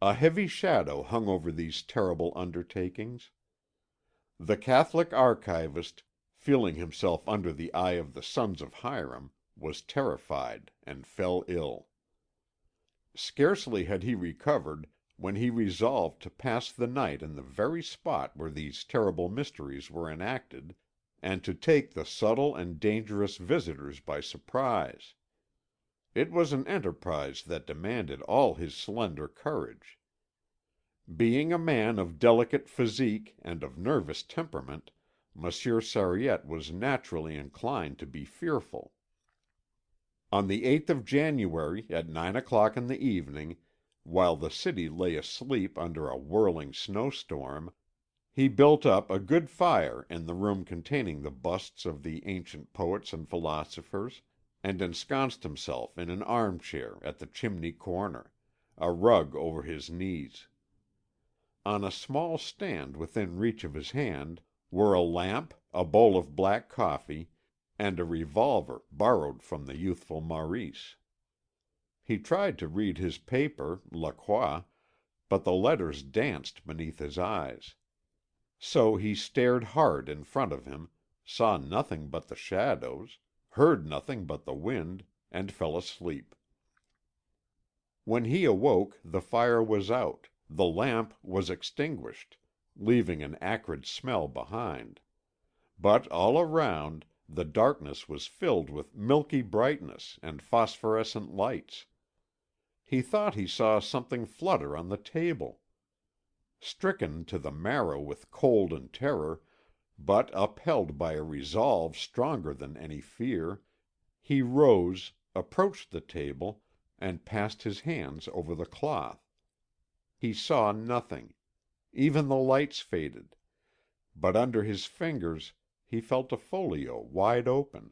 A heavy shadow hung over these terrible undertakings. The Catholic archivist, feeling himself under the eye of the sons of Hiram, was terrified and fell ill. Scarcely had he recovered when he resolved to pass the night in the very spot where these terrible mysteries were enacted, and to take the subtle and dangerous visitors by surprise. It was an enterprise that demanded all his slender courage. Being a man of delicate physique and of nervous temperament, Monsieur Sariette was naturally inclined to be fearful. On the 8th of January, at 9 o'clock in the evening, while the city lay asleep under a whirling snowstorm, he built up a good fire in the room containing the busts of the ancient poets and philosophers, and ensconced himself in an armchair at the chimney corner, a rug over his knees. On a small stand within reach of his hand were a lamp, a bowl of black coffee, and a revolver borrowed from the youthful Maurice. He tried to read his paper, La Croix, but the letters danced beneath his eyes. So he stared hard in front of him, saw nothing but the shadows, heard nothing but the wind, and fell asleep. When he awoke the fire was out, the lamp was extinguished, leaving an acrid smell behind. But all around, the darkness was filled with milky brightness and phosphorescent lights. He thought he saw something flutter on the table. Stricken to the marrow with cold and terror, but upheld by a resolve stronger than any fear, he rose, approached the table, and passed his hands over the cloth. He saw nothing. Even the lights faded. But under his fingers he felt a folio wide open.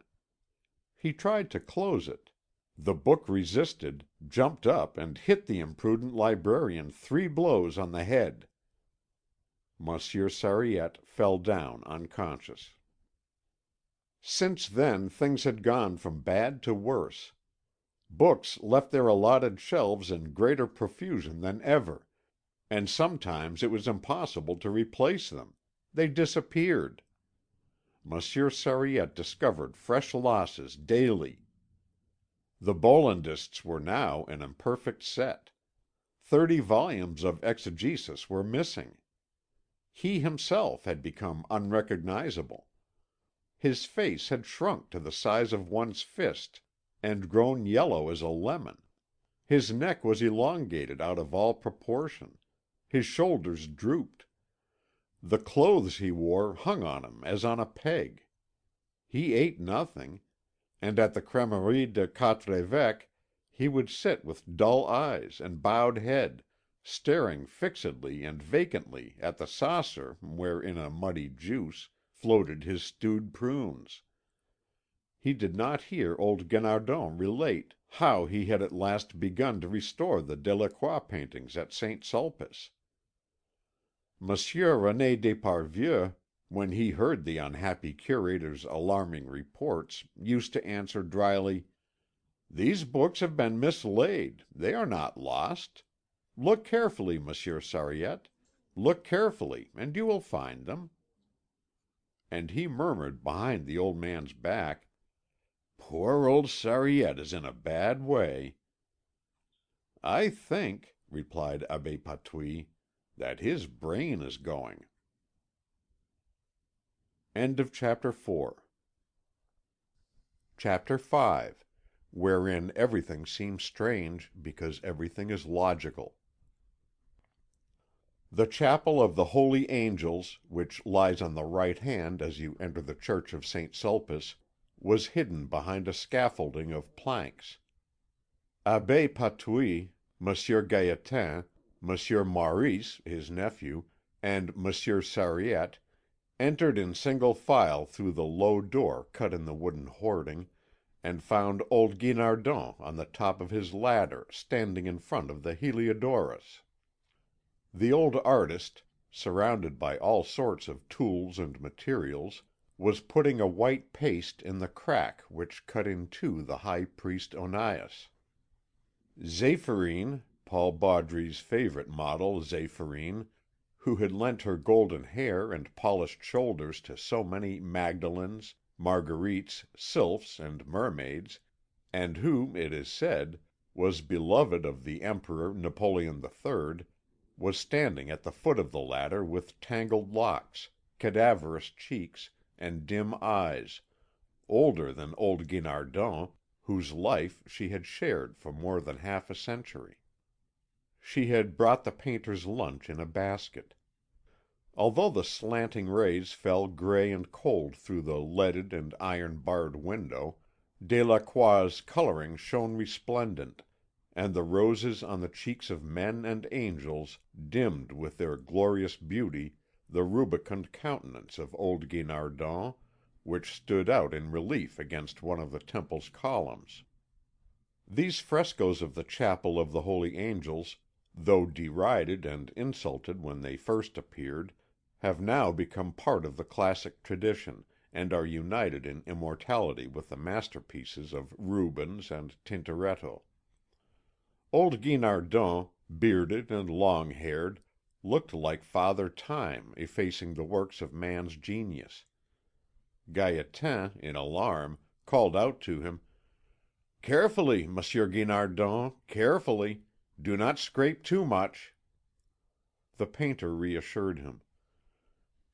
He tried to close it. The book resisted, jumped up and hit the imprudent librarian 3 blows on the head. Monsieur Sariette fell down unconscious. Since then things had gone from bad to worse. Books left their allotted shelves in greater profusion than ever, and sometimes it was impossible to replace them. They disappeared. Monsieur Sariette discovered fresh losses daily. The Bollandists were now an imperfect set. 30 volumes of exegesis were missing. He himself had become unrecognizable. His face had shrunk to the size of one's fist, and grown yellow as a lemon. His neck was elongated out of all proportion. His shoulders drooped. The clothes he wore hung on him as on a peg. He ate nothing, and at the Crèmerie des Quatre Évêques he would sit with dull eyes and bowed head, staring fixedly and vacantly at the saucer where in a muddy juice floated his stewed prunes. He did not hear old Guinardon relate how he had at last begun to restore the Delacroix paintings at St. Sulpice. Monsieur René d'Esparvieu, when he heard the unhappy curator's alarming reports, used to answer dryly: "These books have been mislaid, they are not lost. Look carefully, Monsieur Sariette, look carefully, and you will find them." And he murmured behind the old man's back: "Poor old Sariette is in a bad way." "I think," replied Abbé Patouille, "that his brain is going." Chapter 5, wherein everything seems strange because everything is logical. The chapel of the Holy Angels, which lies on the right hand as you enter the church of St. Sulpice, was hidden behind a scaffolding of planks. Abbé Patouille, Monsieur Gaétan, Monsieur Maurice, his nephew, and Monsieur Sariette entered in single file through the low door cut in the wooden hoarding, and found old Guinardon on the top of his ladder standing in front of the Heliodorus. The old artist, surrounded by all sorts of tools and materials, was putting a white paste in the crack which cut in two the high priest Onias. Zéphirine, Paul Baudry's favourite model Zéphirine, who had lent her golden hair and polished shoulders to so many Magdalens, Marguerites, sylphs, and mermaids, and who, it is said, was beloved of the Emperor Napoleon III, was standing at the foot of the ladder with tangled locks, cadaverous cheeks, and dim eyes, older than old Guinardon, whose life she had shared for more than half a century. She had brought the painter's lunch in a basket. Although the slanting rays fell grey and cold through the leaded and iron-barred window, Delacroix's colouring shone resplendent, and the roses on the cheeks of men and angels dimmed with their glorious beauty the rubicund countenance of old Guinardon, which stood out in relief against one of the temple's columns. These frescoes of the chapel of the Holy Angels, though derided and insulted when they first appeared, have now become part of the classic tradition, and are united in immortality with the masterpieces of Rubens and Tintoretto. Old Guinardon, bearded and long-haired, looked like Father Time effacing the works of man's genius. Gaétan, in alarm, called out to him: "Carefully, Monsieur Guinardon, carefully. Do not scrape too much." The painter reassured him.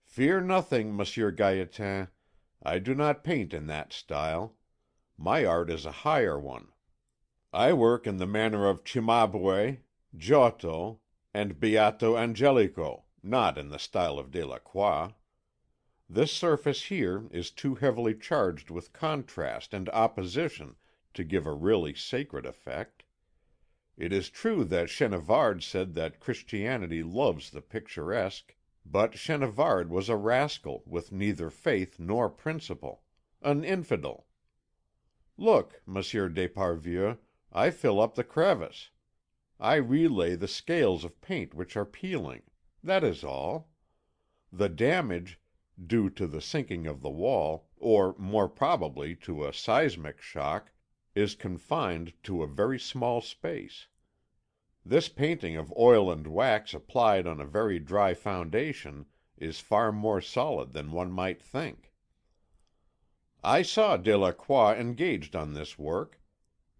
"Fear nothing, Monsieur Gaétan. I do not paint in that style. My art is a higher one. I work in the manner of Cimabue, Giotto, and Beato Angelico, not in the style of Delacroix. This surface here is too heavily charged with contrast and opposition to give a really sacred effect. It is true that Chenavard said that Christianity loves the picturesque, but Chenavard was a rascal with neither faith nor principle, an infidel. Look, Monsieur d'Esparvieu, I fill up the crevice. I relay the scales of paint which are peeling. That is all. The damage, due to the sinking of the wall, or more probably to a seismic shock, is confined to a very small space. This painting of oil and wax applied on a very dry foundation is far more solid than one might think. I saw Delacroix engaged on this work.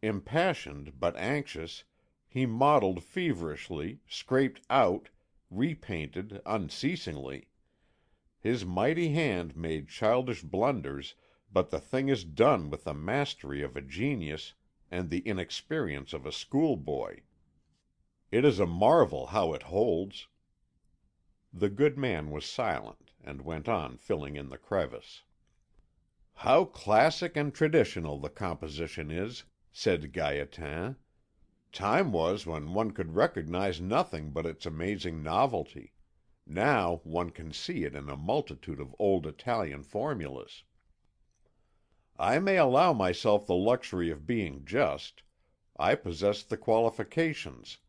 Impassioned but anxious, he modelled feverishly, scraped out, repainted unceasingly. His mighty hand made childish blunders, but the thing is done with the mastery of a genius and the inexperience of a schoolboy. It is a marvel how it holds." The good man was silent, and went on filling in the crevice. "How classic and traditional the composition is," said Gaétan. "Time was when one could recognize nothing but its amazing novelty. Now one can see it in a multitude of old Italian formulas." "I may allow myself the luxury of being just. I possess the qualifications,"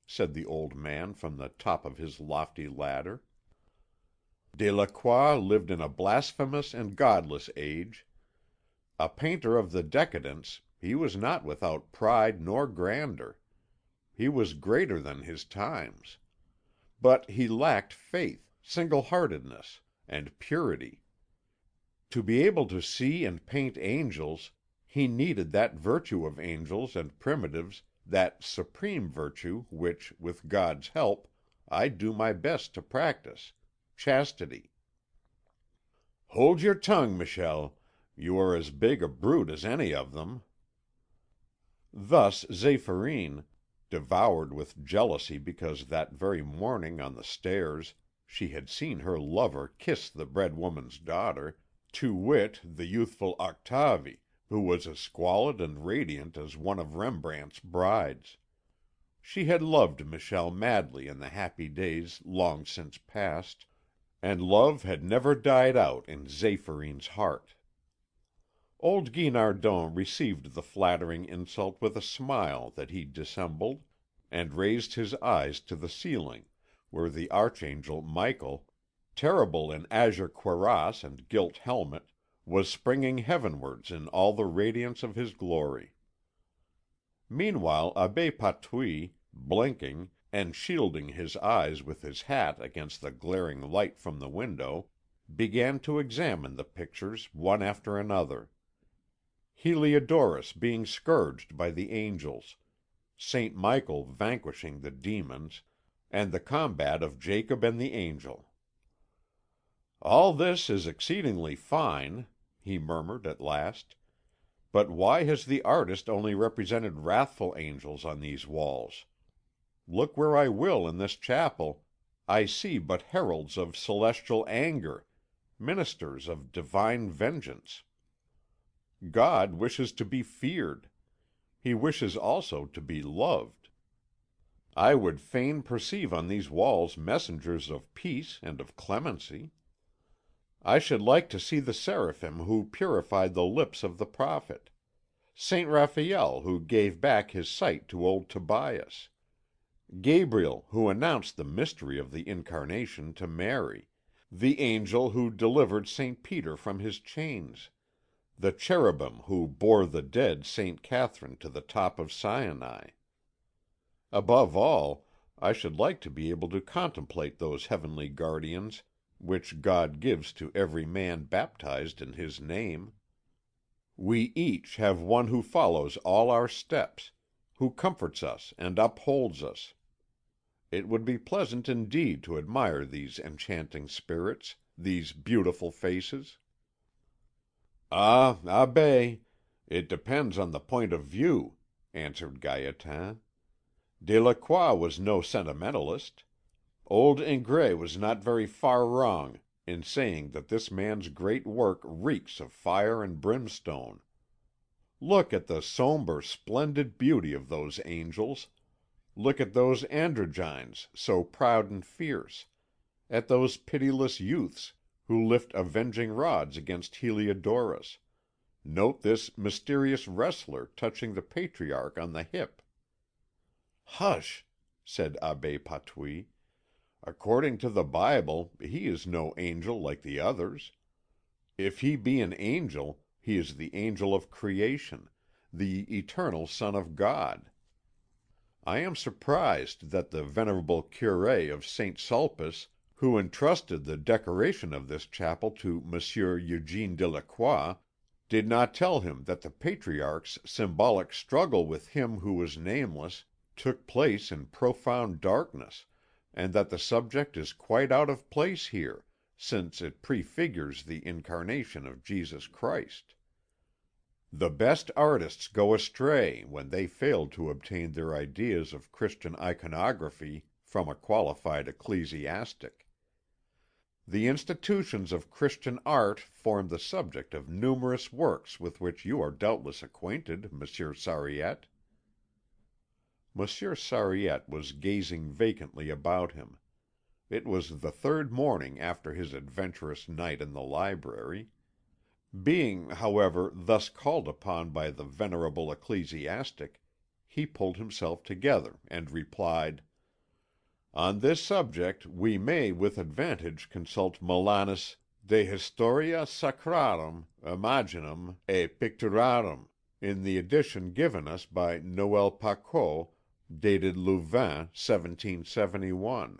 said the old man from the top of his lofty ladder. "Delacroix lived in a blasphemous and godless age. A painter of the decadence, he was not without pride nor grandeur. He was greater than his times. But he lacked faith, single-heartedness, and purity. To be able to see and paint angels, he needed that virtue of angels and primitives, that supreme virtue which, with God's help, I do my best to practise chastity." "Hold your tongue, Michel. You are as big a brute as any of them." Thus Zéphyrine, devoured with jealousy because that very morning on the stairs she had seen her lover kiss the bread woman's daughter, to wit, the youthful Octavie, who was as squalid and radiant as one of Rembrandt's brides. She had loved Michel madly in the happy days long since past, and love had never died out in Zéphyrine's heart. Old Guinardon received the flattering insult with a smile that he dissembled, and raised his eyes to the ceiling, where the archangel Michael, terrible in azure cuirass and gilt helmet, was springing heavenwards in all the radiance of his glory. Meanwhile Abbé Patouille, blinking, and shielding his eyes with his hat against the glaring light from the window, began to examine the pictures one after another. Heliodorus being scourged by the angels, Saint Michael vanquishing the demons, and the combat of Jacob and the angel. "All this is exceedingly fine," he murmured at last, "but why has the artist only represented wrathful angels on these walls? Look where I will in this chapel, I see but heralds of celestial anger, ministers of divine vengeance. God wishes to be feared. He wishes also to be loved. I would fain perceive on these walls messengers of peace and of clemency. I should like to see the seraphim who purified the lips of the prophet, Saint Raphael who gave back his sight to old Tobias, Gabriel who announced the mystery of the Incarnation to Mary, The angel who delivered St. Peter from his chains, the cherubim who bore the dead St. Catherine to the top of Sinai. Above all, I should like to be able to contemplate those heavenly guardians which God gives to every man baptized in His name. We each have one who follows all our steps, who comforts us and upholds us. It would be pleasant indeed to admire these enchanting spirits, these beautiful faces. "Ah, Abbé, it depends on the point of view," answered Gaétan. "Delacroix was no sentimentalist. Old Ingres was not very far wrong in saying that this man's great work reeks of fire and brimstone. Look at the sombre, splendid beauty of those angels. Look at those androgynes so proud and fierce, at those pitiless youths who lift avenging rods against Heliodorus. Note this mysterious wrestler touching the patriarch on the hip." "Hush!" said Abbé Patouille. "According to the Bible, he is no angel like the others. If he be an angel, he is the angel of creation, the eternal Son of God. I am surprised that the venerable Curé of St. Sulpice, who entrusted the decoration of this chapel to Monsieur Eugène Delacroix, did not tell him that the patriarch's symbolic struggle with Him who was nameless took place in profound darkness, and that the subject is quite out of place here, since it prefigures the incarnation of Jesus Christ. The best artists go astray when they fail to obtain their ideas of Christian iconography from a qualified ecclesiastic. The institutions of Christian art form the subject of numerous works with which you are doubtless acquainted, Monsieur Sariette." Monsieur Sariette was gazing vacantly about him. It was the third morning after his adventurous night in the library. Being, however, thus called upon by the venerable ecclesiastic, he pulled himself together and replied: "On this subject we may with advantage consult Molanus' De Historia Sacrarum, Imaginum et Picturarum, in the edition given us by Noël Pacot, dated Louvain, 1771,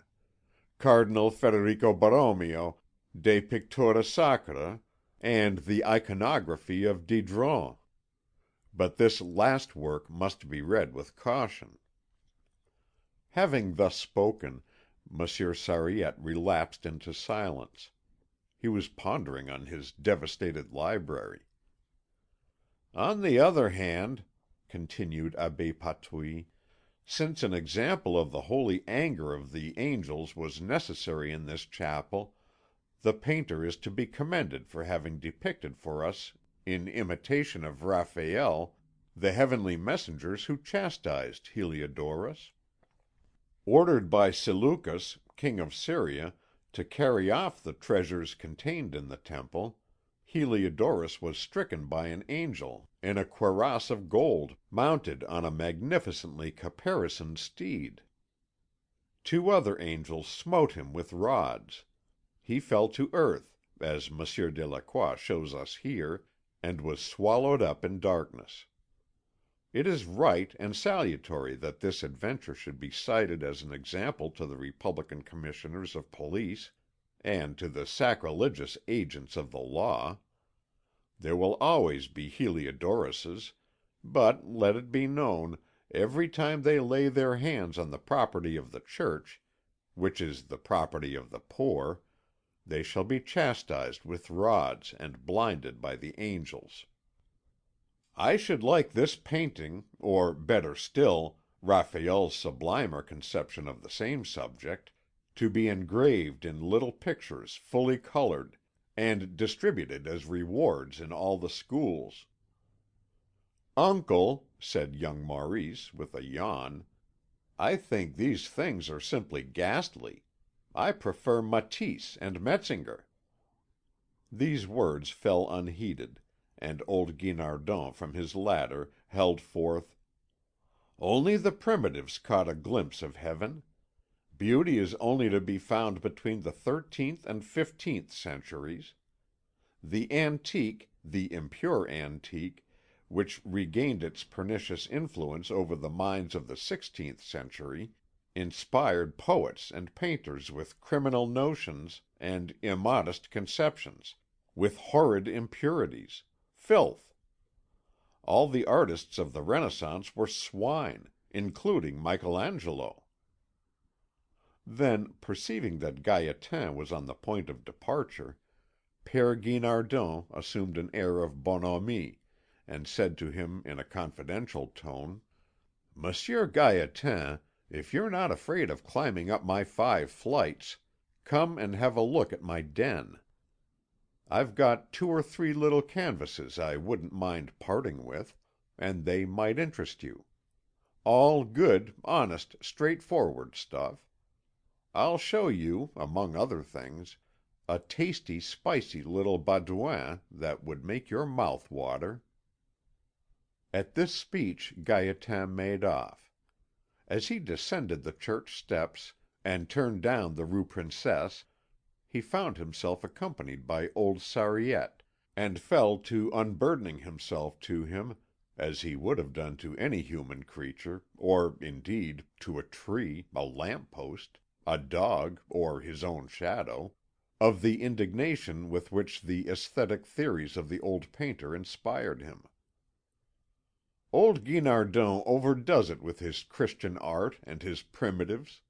Cardinal Federico Borromeo, De Pictura Sacra, and the Iconography of Didron. But this last work must be read with caution." Having thus spoken, Monsieur Sariette relapsed into silence. He was pondering on his devastated library. "On the other hand," continued Abbé Patouille, "since an example of the holy anger of the angels was necessary in this chapel, the painter is to be commended for having depicted for us, in imitation of Raphael, the heavenly messengers who chastised Heliodorus. Ordered by Seleucus, king of Syria, to carry off the treasures contained in the temple, Heliodorus was stricken by an angel in a cuirass of gold, mounted on a magnificently caparisoned steed. 2 other angels smote him with rods. He fell to earth, as Monsieur Delacroix shows us here, and was swallowed up in darkness. It is right and salutary that this adventure should be cited as an example to the Republican Commissioners of Police and to the sacrilegious agents of the law. There will always be Heliodoruses, but, let it be known, every time they lay their hands on the property of the Church, which is the property of the poor, they shall be chastised with rods and blinded by the angels. I should like this painting, or, better still, Raphael's sublimer conception of the same subject, to be engraved in little pictures fully coloured, and distributed as rewards in all the schools." "Uncle," said young Maurice, with a yawn, "I think these things are simply ghastly. I prefer Matisse and Metzinger." These words fell unheeded, and old Guinardon from his ladder held forth: "Only the primitives caught a glimpse of heaven. Beauty is only to be found between the 13th and 15th centuries. The antique, the impure antique, which regained its pernicious influence over the minds of the 16th century, inspired poets and painters with criminal notions and immodest conceptions, with horrid impurities, filth. All the artists of the Renaissance were swine, including Michelangelo. Then, perceiving that Gaétan was on the point of departure, Père Guinardon assumed an air of bonhomie, and said to him in a confidential tone: "Monsieur Gaétan, if you're not afraid of climbing up my 5 flights, come and have a look at my den. I've got 2 or 3 little canvases I wouldn't mind parting with, and they might interest you. All good, honest, straightforward stuff. I'll show you, among other things, a tasty, spicy little Baudouin that would make your mouth water." At this speech Gaétan made off. As he descended the church steps and turned down the Rue Princesse, he found himself accompanied by old Sariette, and fell to unburdening himself to him, as he would have done to any human creature, or, indeed, to a tree, a lamp post, a dog, or his own shadow, of the indignation with which the aesthetic theories of the old painter inspired him. "Old Guinardon overdoes it with his Christian art and his primitives.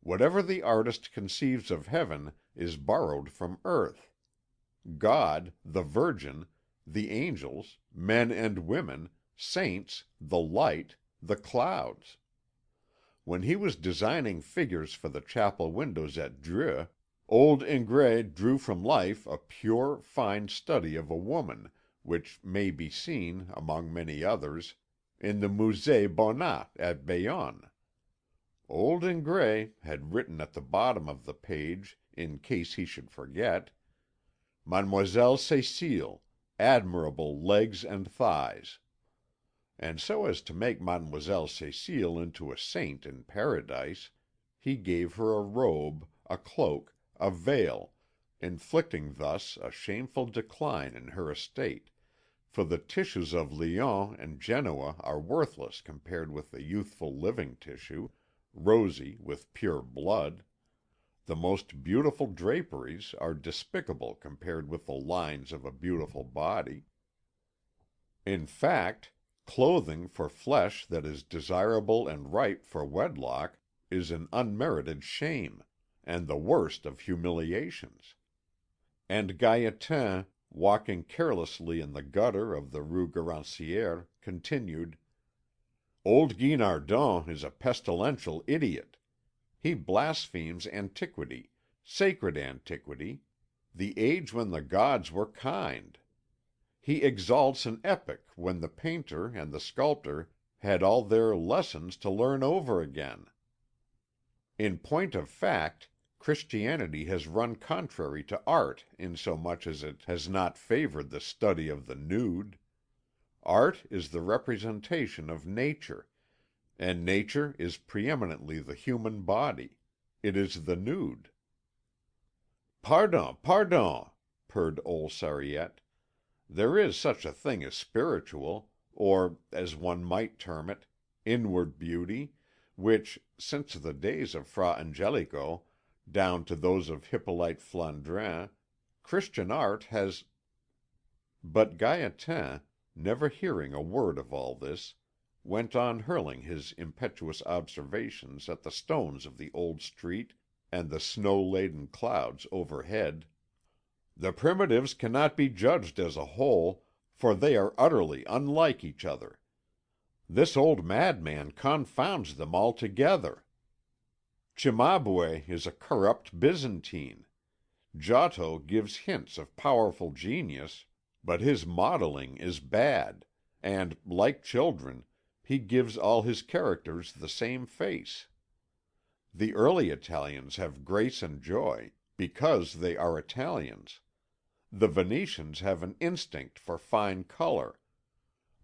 Whatever the artist conceives of heaven is borrowed from earth. God, the Virgin, the angels, men and women, saints, the light, the clouds. When he was designing figures for the chapel windows at Dreux, old Ingres drew from life a pure, fine study of a woman, which may be seen, among many others, in the Musée Bonnat at Bayonne. Old Ingres had written at the bottom of the page, in case he should forget, 'Mademoiselle Cécile, admirable legs and thighs.' And so as to make Mademoiselle Cécile into a saint in Paradise, he gave her a robe, a cloak, a veil, inflicting thus a shameful decline in her estate, for the tissues of Lyons and Genoa are worthless compared with the youthful living tissue, rosy with pure blood. The most beautiful draperies are despicable compared with the lines of a beautiful body. In fact, clothing for flesh that is desirable and ripe for wedlock is an unmerited shame, and the worst of humiliations. And Gaétan, walking carelessly in the gutter of the Rue Garancière, continued: "Old Guinardon is a pestilential idiot. He blasphemes antiquity, sacred antiquity, the age when the gods were kind. He exalts an epoch when the painter and the sculptor had all their lessons to learn over again. In point of fact, Christianity has run contrary to art insomuch as it has not favoured the study of the nude. Art is the representation of nature, and nature is preeminently the human body. It is the nude." "Pardon, pardon," purred old Sariette. "There is such a thing as spiritual, or, as one might term it, inward beauty, which, since the days of Fra Angelico down to those of Hippolyte Flandrin, Christian art has—" But Gaétan, never hearing a word of all this, went on hurling his impetuous observations at the stones of the old street and the snow laden clouds overhead. "The primitives cannot be judged as a whole, for they are utterly unlike each other. This old madman confounds them all together. Cimabue is a corrupt Byzantine. Giotto gives hints of powerful genius, but his modelling is bad, and, like children, he gives all his characters the same face. The early Italians have grace and joy, because they are Italians. The Venetians have an instinct for fine colour.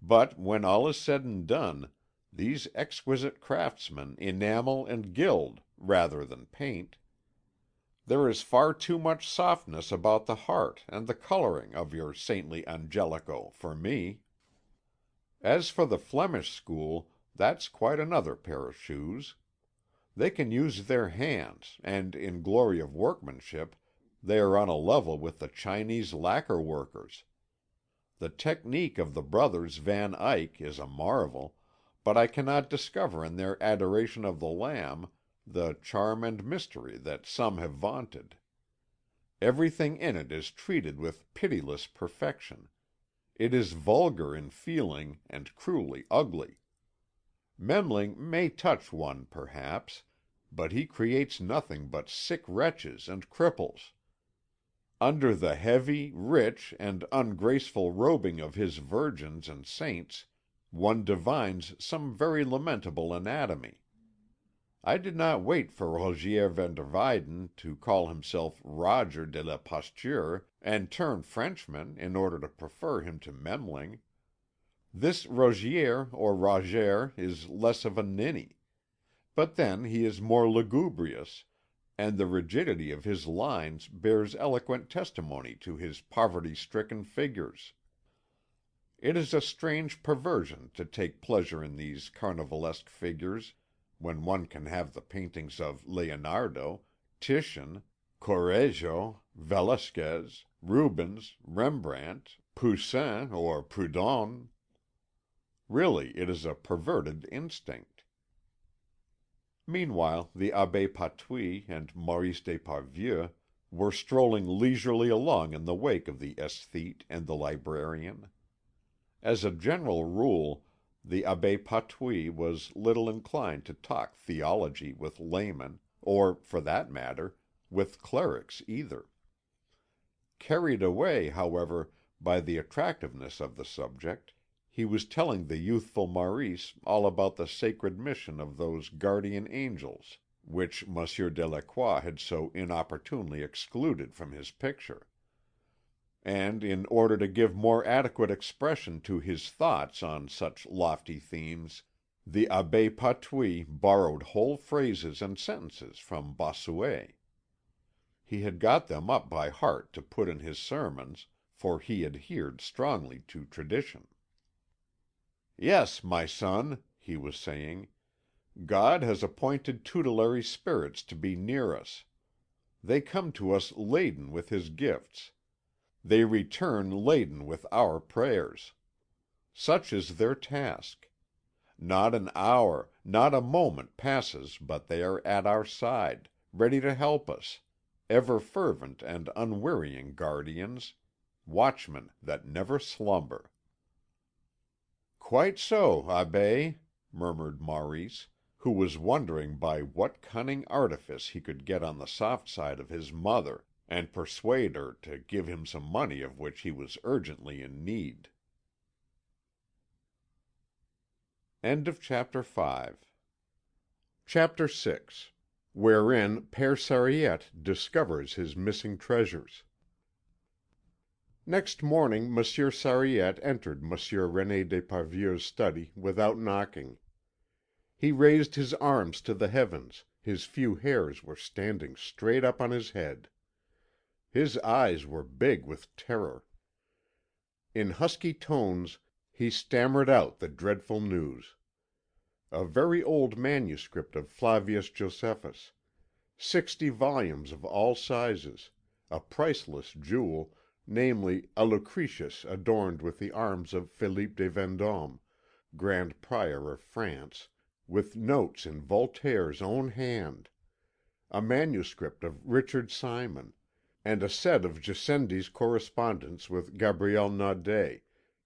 But when all is said and done, these exquisite craftsmen enamel and gild rather than paint. There is far too much softness about the heart and the colouring of your saintly Angelico for me. As for the Flemish school, that's quite another pair of shoes. They can use their hands, and in glory of workmanship they are on a level with the Chinese lacquer workers. The technique of the brothers Van Eyck is a marvel, but I cannot discover in their adoration of the Lamb the charm and mystery that some have vaunted. Everything in it is treated with pitiless perfection. It is vulgar in feeling and cruelly ugly. Memling may touch one, perhaps, but he creates nothing but sick wretches and cripples. Under the heavy, rich, and ungraceful robing of his virgins and saints one divines some very lamentable anatomy. I did not wait for Rogier van der Weyden to call himself Roger de la Pasture and turn Frenchman in order to prefer him to Memling. This Rogier or Roger is less of a ninny. But then he is more lugubrious, and the rigidity of his lines bears eloquent testimony to his poverty-stricken figures. It is a strange perversion to take pleasure in these carnivalesque figures when one can have the paintings of Leonardo, Titian, Correggio, Velasquez, Rubens, Rembrandt, Poussin, or Prudhon. Really, it is a perverted instinct. Meanwhile, the Abbé Patouille and Maurice d'Esparvieu were strolling leisurely along in the wake of the aesthete and the librarian. As a general rule, the Abbé Patouille was little inclined to talk theology with laymen, or, for that matter, with clerics either. Carried away, however, by the attractiveness of the subject, he was telling the youthful Maurice all about the sacred mission of those guardian angels which Monsieur Delacroix had so inopportunely excluded from his picture. And in order to give more adequate expression to his thoughts on such lofty themes, the Abbé Patouille borrowed whole phrases and sentences from Bossuet. He had got them up by heart to put in his sermons, for he adhered strongly to tradition. "Yes, my son," he was saying, "God has appointed tutelary spirits to be near us. They come to us laden with His gifts. They return laden with our prayers. Such is their task. Not an hour, not a moment passes but they are at our side, ready to help us, ever fervent and unwearying guardians, watchmen that never slumber." "Quite so, Abbé," murmured Maurice, who was wondering by what cunning artifice he could get on the soft side of his mother, and persuade her to give him some money of which he was urgently in need. Chapter 6, wherein Père Sariette discovers his missing treasures. Next morning Monsieur Sariette entered Monsieur René d'Esparvieu's study without knocking. He raised his arms to the heavens, his few hairs were standing straight up on his head. His eyes were big with terror. In husky tones he stammered out the dreadful news. A very old manuscript of Flavius Josephus, 60 volumes of all sizes, a priceless jewel, namely a Lucretius adorned with the arms of Philippe de Vendôme, Grand Prior of France, with notes in Voltaire's own hand, a manuscript of Richard Simon, and a set of Gassendi's correspondence with Gabriel Naudé,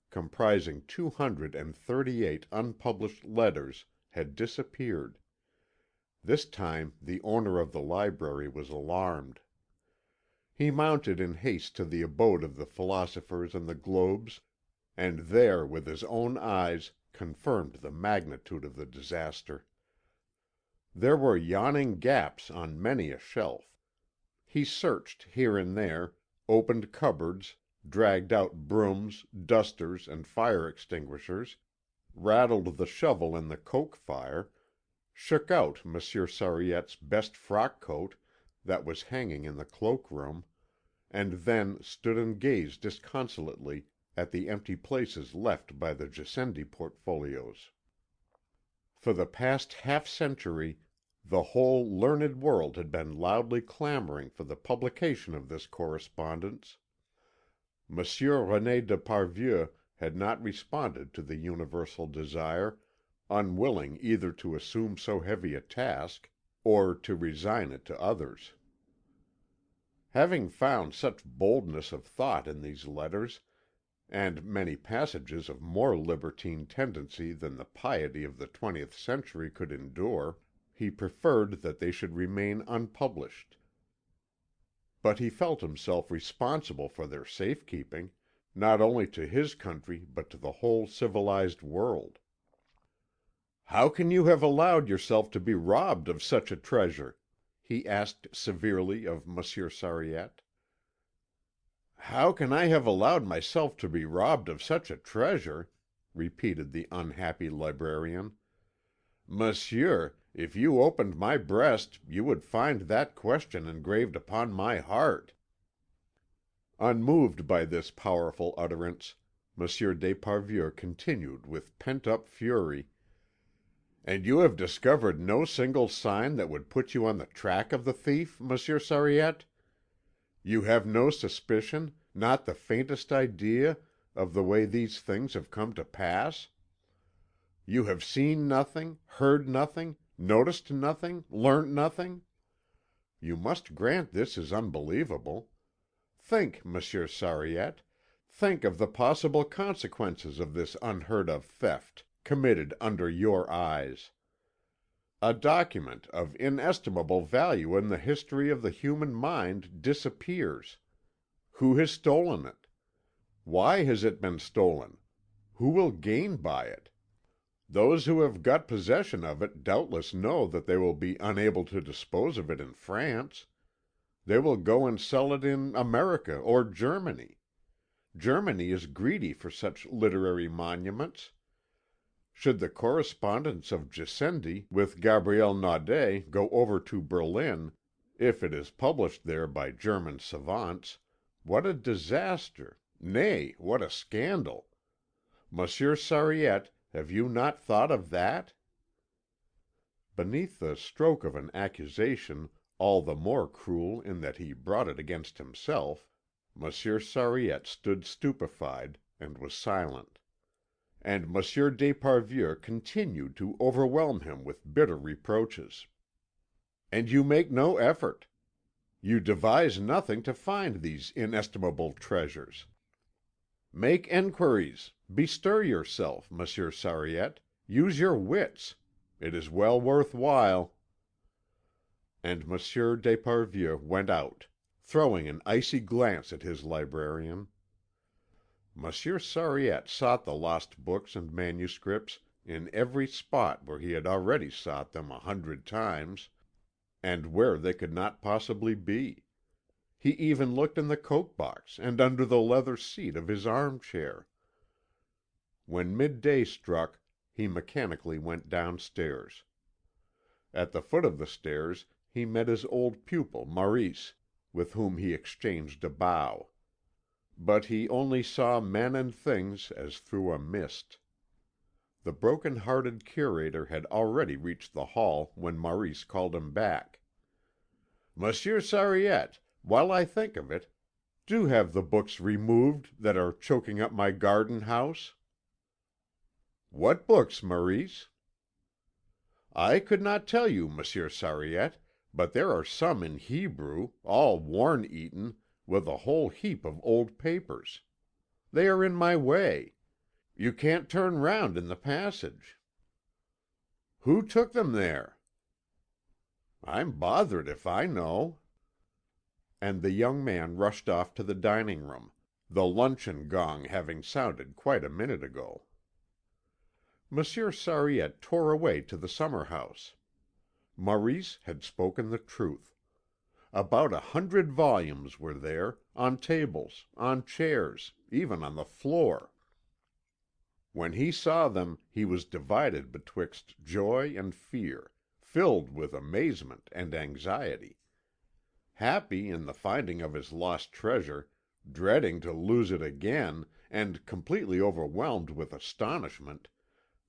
comprising 238 unpublished letters, had disappeared. This time the owner of the library was alarmed. He mounted in haste to the abode of the philosophers and the globes, and there with his own eyes confirmed the magnitude of the disaster. There were yawning gaps on many a shelf. He searched here and there, opened cupboards, dragged out brooms, dusters, and fire extinguishers, rattled the shovel in the coke fire, shook out Monsieur Sariette's best frock coat that was hanging in the cloak room, and then stood and gazed disconsolately at the empty places left by the Gassendi portfolios. For the past half century the whole learned world had been loudly clamouring for the publication of this correspondence. Monsieur René de Parvieu had not responded to the universal desire, unwilling either to assume so heavy a task or to resign it to others. Having found such boldness of thought in these letters, and many passages of more libertine tendency than the piety of the 20th century could endure, he preferred that they should remain unpublished. But he felt himself responsible for their safekeeping, not only to his country but to the whole civilized world. "How can you have allowed yourself to be robbed of such a treasure?" he asked severely of Monsieur Sariette. "How can I have allowed myself to be robbed of such a treasure?" repeated the unhappy librarian. "Monsieur, if you opened my breast you would find that question engraved upon my heart." Unmoved by this powerful utterance, Monsieur d'Esparvieu continued with pent-up fury: "And you have discovered no single sign that would put you on the track of the thief, Monsieur Sariette? You have no suspicion, not the faintest idea, of the way these things have come to pass? You have seen nothing, heard nothing, noticed nothing, learnt nothing? You must grant this is unbelievable. Think, Monsieur Sariette, think of the possible consequences of this unheard of theft, committed under your eyes. A document of inestimable value in the history of the human mind disappears. Who has stolen it? Why has it been stolen? Who will gain by it? Those who have got possession of it doubtless know that they will be unable to dispose of it in France. They will go and sell it in America or Germany. Germany is greedy for such literary monuments. Should the correspondence of Gassendi with Gabriel Naudé go over to Berlin, if it is published there by German savants, what a disaster, nay, what a scandal! Monsieur Sariette, have you not thought of that?" Beneath the stroke of an accusation all the more cruel in that he brought it against himself, Monsieur Sariette stood stupefied, and was silent. And Monsieur d'Esparvieu continued to overwhelm him with bitter reproaches. "And you make no effort. You devise nothing to find these inestimable treasures. Make enquiries, bestir yourself, Monsieur Sariette, use your wits. It is well worth while." And Monsieur d'Esparvieu went out, throwing an icy glance at his librarian. Monsieur Sariette sought the lost books and manuscripts in every spot where he had already sought them 100 times, and where they could not possibly be. He even looked in the coat box and under the leather seat of his armchair. When midday struck, he mechanically went downstairs. At the foot of the stairs he met his old pupil Maurice, with whom he exchanged a bow. But he only saw men and things as through a mist. The broken-hearted curator had already reached the hall when Maurice called him back. "Monsieur Sariette, while I think of it, do have the books removed that are choking up my garden house." "What books, Maurice?" "I could not tell you, Monsieur Sariette, but there are some in Hebrew, all worm-eaten, with a whole heap of old papers. They are in my way. You can't turn round in the passage." "Who took them there?" "I'm bothered if I know." And the young man rushed off to the dining room, the luncheon gong having sounded quite a minute ago. Monsieur Sariette tore away to the summer house. Maurice had spoken the truth. About 100 volumes were there, on tables, on chairs, even on the floor. When he saw them he was divided betwixt joy and fear, filled with amazement and anxiety. Happy in the finding of his lost treasure, dreading to lose it again, and completely overwhelmed with astonishment,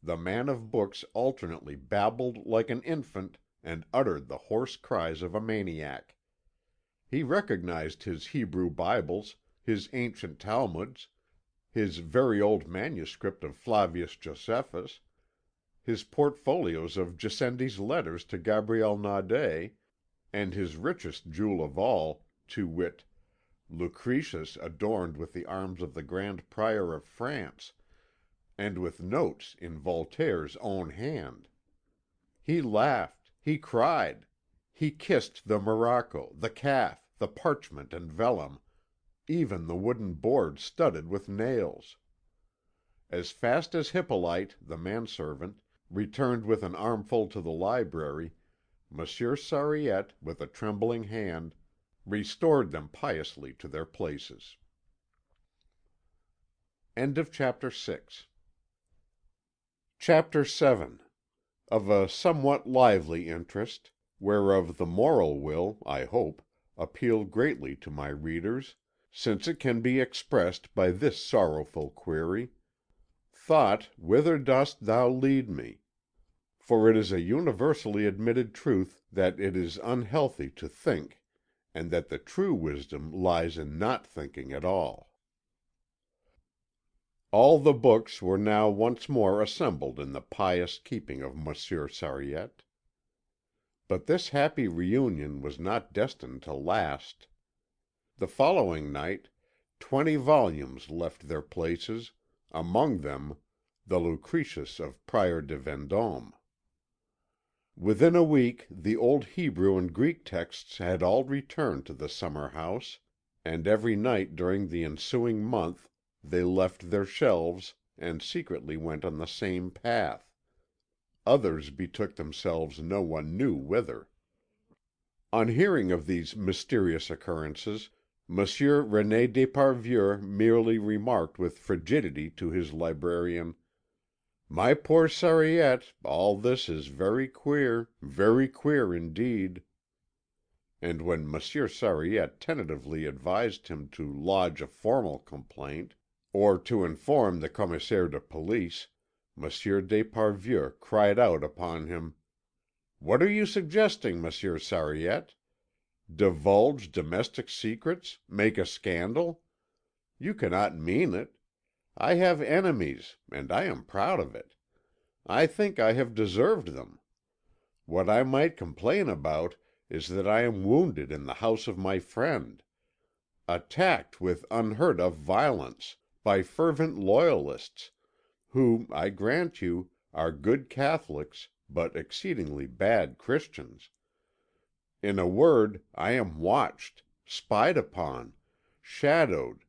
the man of books alternately babbled like an infant and uttered the hoarse cries of a maniac. He recognized his Hebrew Bibles, his ancient Talmuds, his very old manuscript of Flavius Josephus, his portfolios of Gassendi's letters to Gabriel Naudé, and his richest jewel of all, to wit, Lucretius adorned with the arms of the Grand Prior of France, and with notes in Voltaire's own hand. He laughed, he cried, he kissed the morocco, the calf, the parchment and vellum, even the wooden board studded with nails. As fast as Hippolyte, the manservant, returned with an armful to the library, Monsieur Sariette, with a trembling hand, restored them piously to their places. Chapter 7. Of a somewhat lively interest, whereof the moral will, I hope, appeal greatly to my readers, since it can be expressed by this sorrowful query: Thought, whither dost thou lead me? For it is a universally admitted truth that it is unhealthy to think, and that the true wisdom lies in not thinking at all. All the books were now once more assembled in the pious keeping of Monsieur Sariette. But this happy reunion was not destined to last. The following night 20 volumes left their places, among them the Lucretius of Prior de Vendôme. Within a week the old Hebrew and Greek texts had all returned to the summer house, and every night during the ensuing month they left their shelves and secretly went on the same path. Others betook themselves no one knew whither. On hearing of these mysterious occurrences, Monsieur René d'Esparvieu merely remarked with frigidity to his librarian: "My poor Sariette, all this is very queer indeed." And when Monsieur Sariette tentatively advised him to lodge a formal complaint, or to inform the Commissaire de Police, Monsieur d'Esparvieu cried out upon him: "What are you suggesting, Monsieur Sariette? Divulge domestic secrets? Make a scandal? You cannot mean it. I have enemies, and I am proud of it. I think I have deserved them. What I might complain about is that I am wounded in the house of my friend, attacked with unheard of violence, by fervent Loyalists, who, I grant you, are good Catholics, but exceedingly bad Christians. In a word, I am watched, spied upon, shadowed,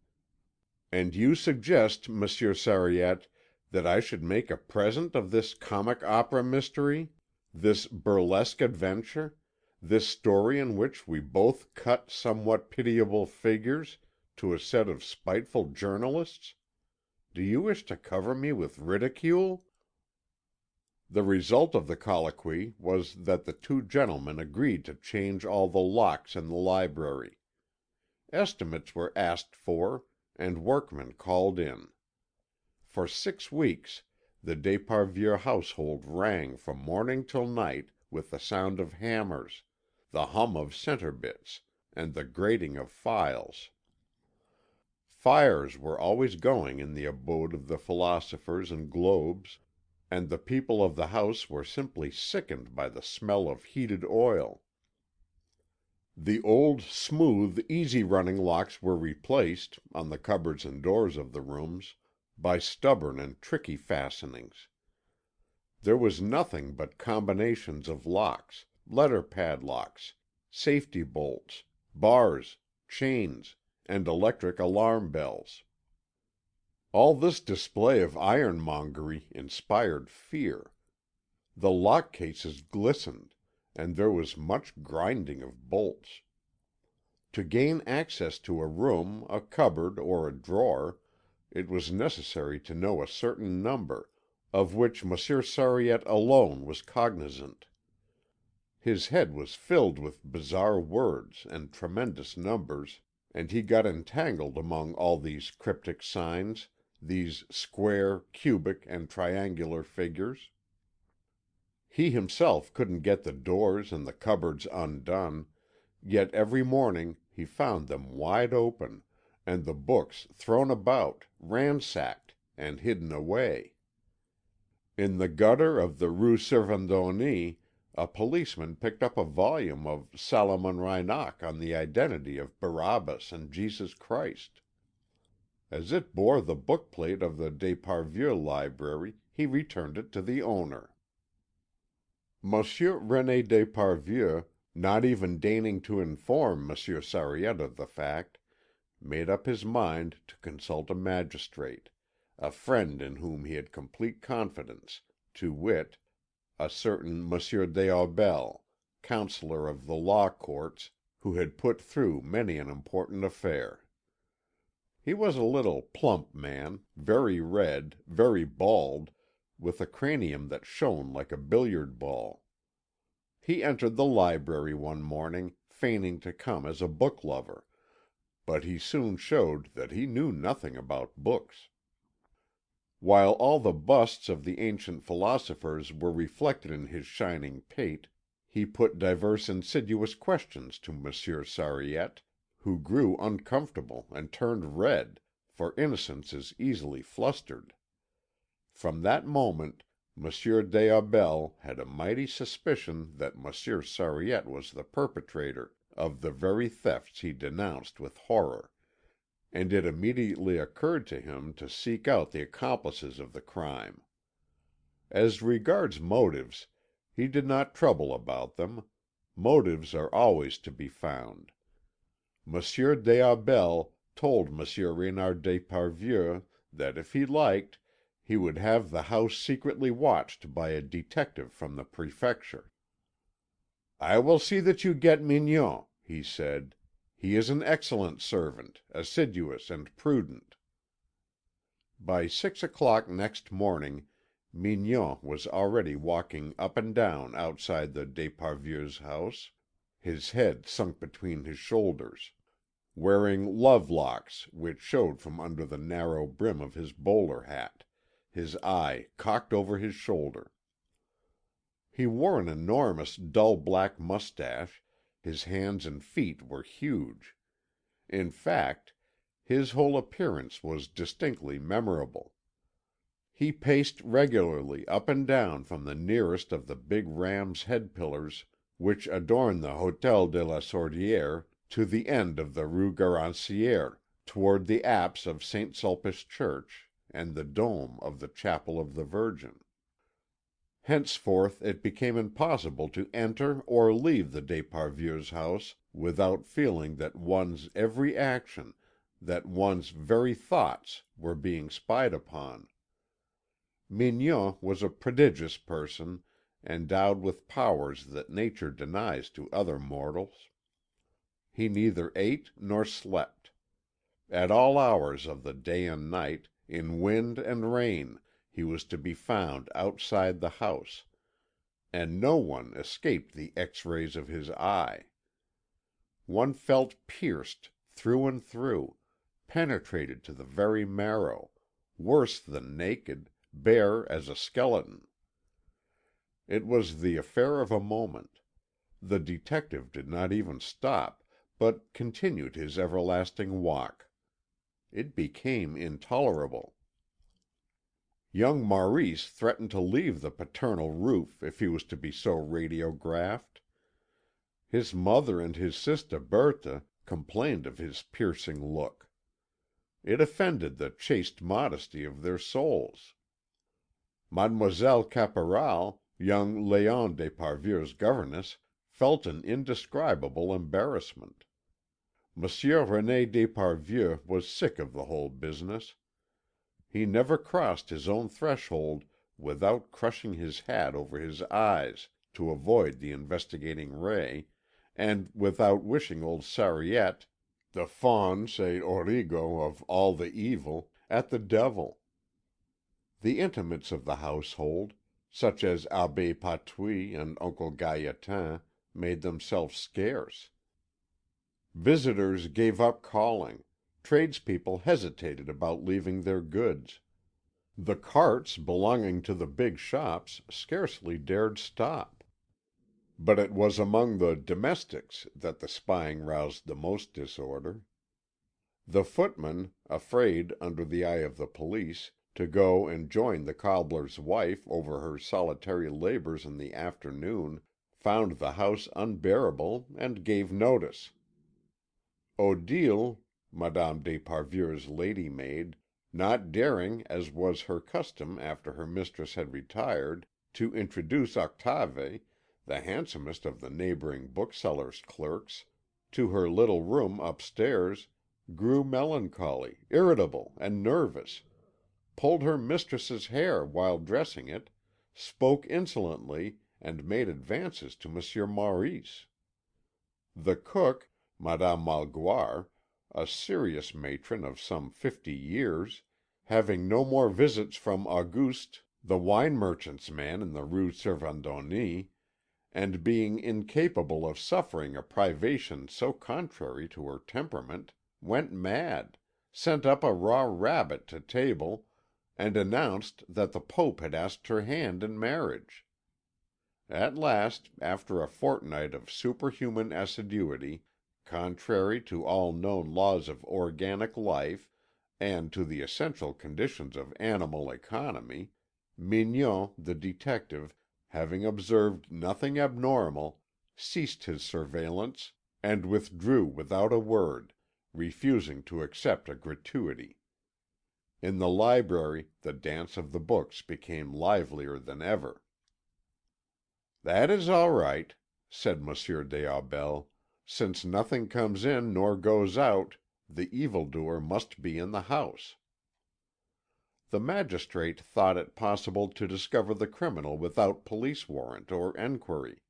and you suggest, Monsieur Sariette, that I should make a present of this comic opera mystery, this burlesque adventure, this story in which we both cut somewhat pitiable figures, to a set of spiteful journalists? Do you wish to cover me with ridicule?" The result of the colloquy was that the two gentlemen agreed to change all the locks in the library. Estimates were asked for, and workmen called in. For 6 weeks the d'Esparvieu household rang from morning till night with the sound of hammers, the hum of centre bits, and the grating of files. Fires were always going in the abode of the philosophers and globes, and the people of the house were simply sickened by the smell of heated oil. The old, smooth, easy running locks were replaced, on the cupboards and doors of the rooms, by stubborn and tricky fastenings. There was nothing but combinations of locks, letter padlocks, safety bolts, bars, chains, and electric alarm bells. All this display of ironmongery inspired fear. The lock cases glistened, and there was much grinding of bolts. To gain access to a room, a cupboard, or a drawer, it was necessary to know a certain number, of which Monsieur Sariette alone was cognizant. His head was filled with bizarre words and tremendous numbers, and he got entangled among all these cryptic signs, these square, cubic, and triangular figures. He himself couldn't get the doors and the cupboards undone, yet every morning he found them wide open, and the books thrown about, ransacked, and hidden away. In the gutter of the Rue Servandoni a policeman picked up a volume of Salomon Reinach on the identity of Barabbas and Jesus Christ. As it bore the bookplate of the d'Esparvieu library, he returned it to the owner. Monsieur René d'Esparvieu, not even deigning to inform Monsieur Sariette of the fact, made up his mind to consult a magistrate, a friend in whom he had complete confidence, to wit, a certain Monsieur des Aubels, counsellor of the law courts, who had put through many an important affair. He was a little plump man, very red, very bald, with a cranium that shone like a billiard ball. He entered the library one morning, feigning to come as a book lover, but he soon showed that he knew nothing about books. While all the busts of the ancient philosophers were reflected in his shining pate, he put divers insidious questions to Monsieur Sariette, who grew uncomfortable and turned red, for innocence is easily flustered. From that moment Monsieur des Aubels had a mighty suspicion that Monsieur Sariette was the perpetrator of the very thefts he denounced with horror, and it immediately occurred to him to seek out the accomplices of the crime. As regards motives, he did not trouble about them. Motives are always to be found. Monsieur des Aubels told Monsieur René d'Esparvieu that, if he liked, he would have the house secretly watched by a detective from the Prefecture. "I will see that you get Mignon," he said. "He is an excellent servant, assiduous and prudent." By 6 o'clock next morning Mignon was already walking up and down outside the d'Esparvieu's house, his head sunk between his shoulders, wearing love locks which showed from under the narrow brim of his bowler hat, his eye cocked over his shoulder. He wore an enormous dull black moustache, his hands and feet were huge. In fact, his whole appearance was distinctly memorable. He paced regularly up and down from the nearest of the big ram's head pillars which adorn the Hôtel de la Sordière to the end of the Rue Garancière, toward the apse of St. Sulpice Church and the dome of the Chapel of the Virgin. Henceforth it became impossible to enter or leave the d'Esparvieu's house without feeling that one's every action, that one's very thoughts, were being spied upon. Mignon was a prodigious person, endowed with powers that nature denies to other mortals. He neither ate nor slept. At all hours of the day and night, in wind and rain, he was to be found outside the house, and no one escaped the X-rays of his eye. One felt pierced through and through, penetrated to the very marrow, worse than naked, bare as a skeleton. It was the affair of a moment. The detective did not even stop, but continued his everlasting walk. It became intolerable. Young Maurice threatened to leave the paternal roof if he was to be so radiographed. His mother and his sister Berthe complained of his piercing look. It offended the chaste modesty of their souls. Mademoiselle Caporal, young Léon d'Esparvieu's governess, felt an indescribable embarrassment. Monsieur René d'Esparvieu was sick of the whole business. He never crossed his own threshold without crushing his hat over his eyes to avoid the investigating ray, and without wishing old Sariette, the fons et origo of all the evil, at the devil. The intimates of the household, such as Abbé Patouille and Uncle Gaétan, made themselves scarce. Visitors gave up calling, tradespeople hesitated about leaving their goods. The carts belonging to the big shops scarcely dared stop. But it was among the domestics that the spying roused the most disorder. The footman, afraid, under the eye of the police, to go and join the cobbler's wife over her solitary labours in the afternoon, found the house unbearable and gave notice. Odile, Madame d'Esparvieu's lady maid, not daring, as was her custom after her mistress had retired, to introduce Octave, the handsomest of the neighbouring booksellers' clerks, to her little room upstairs, grew melancholy, irritable, and nervous, pulled her mistress's hair while dressing it, spoke insolently, and made advances to Monsieur Maurice. The cook, Madame Malgoire, a serious matron of some 50 years, having no more visits from Auguste, the wine merchant's man in the Rue Servandoni, and being incapable of suffering a privation so contrary to her temperament, went mad, sent up a raw rabbit to table, and announced that the Pope had asked her hand in marriage. At last, after a fortnight of superhuman assiduity, contrary to all known laws of organic life and to the essential conditions of animal economy, Mignon, the detective, having observed nothing abnormal, ceased his surveillance and withdrew without a word, refusing to accept a gratuity. In the library the dance of the books became livelier than ever. "That is all right," said Monsieur des Aubels. "Since nothing comes in nor goes out, the evildoer must be in the house." The magistrate thought it possible to discover the criminal without police warrant or enquiry.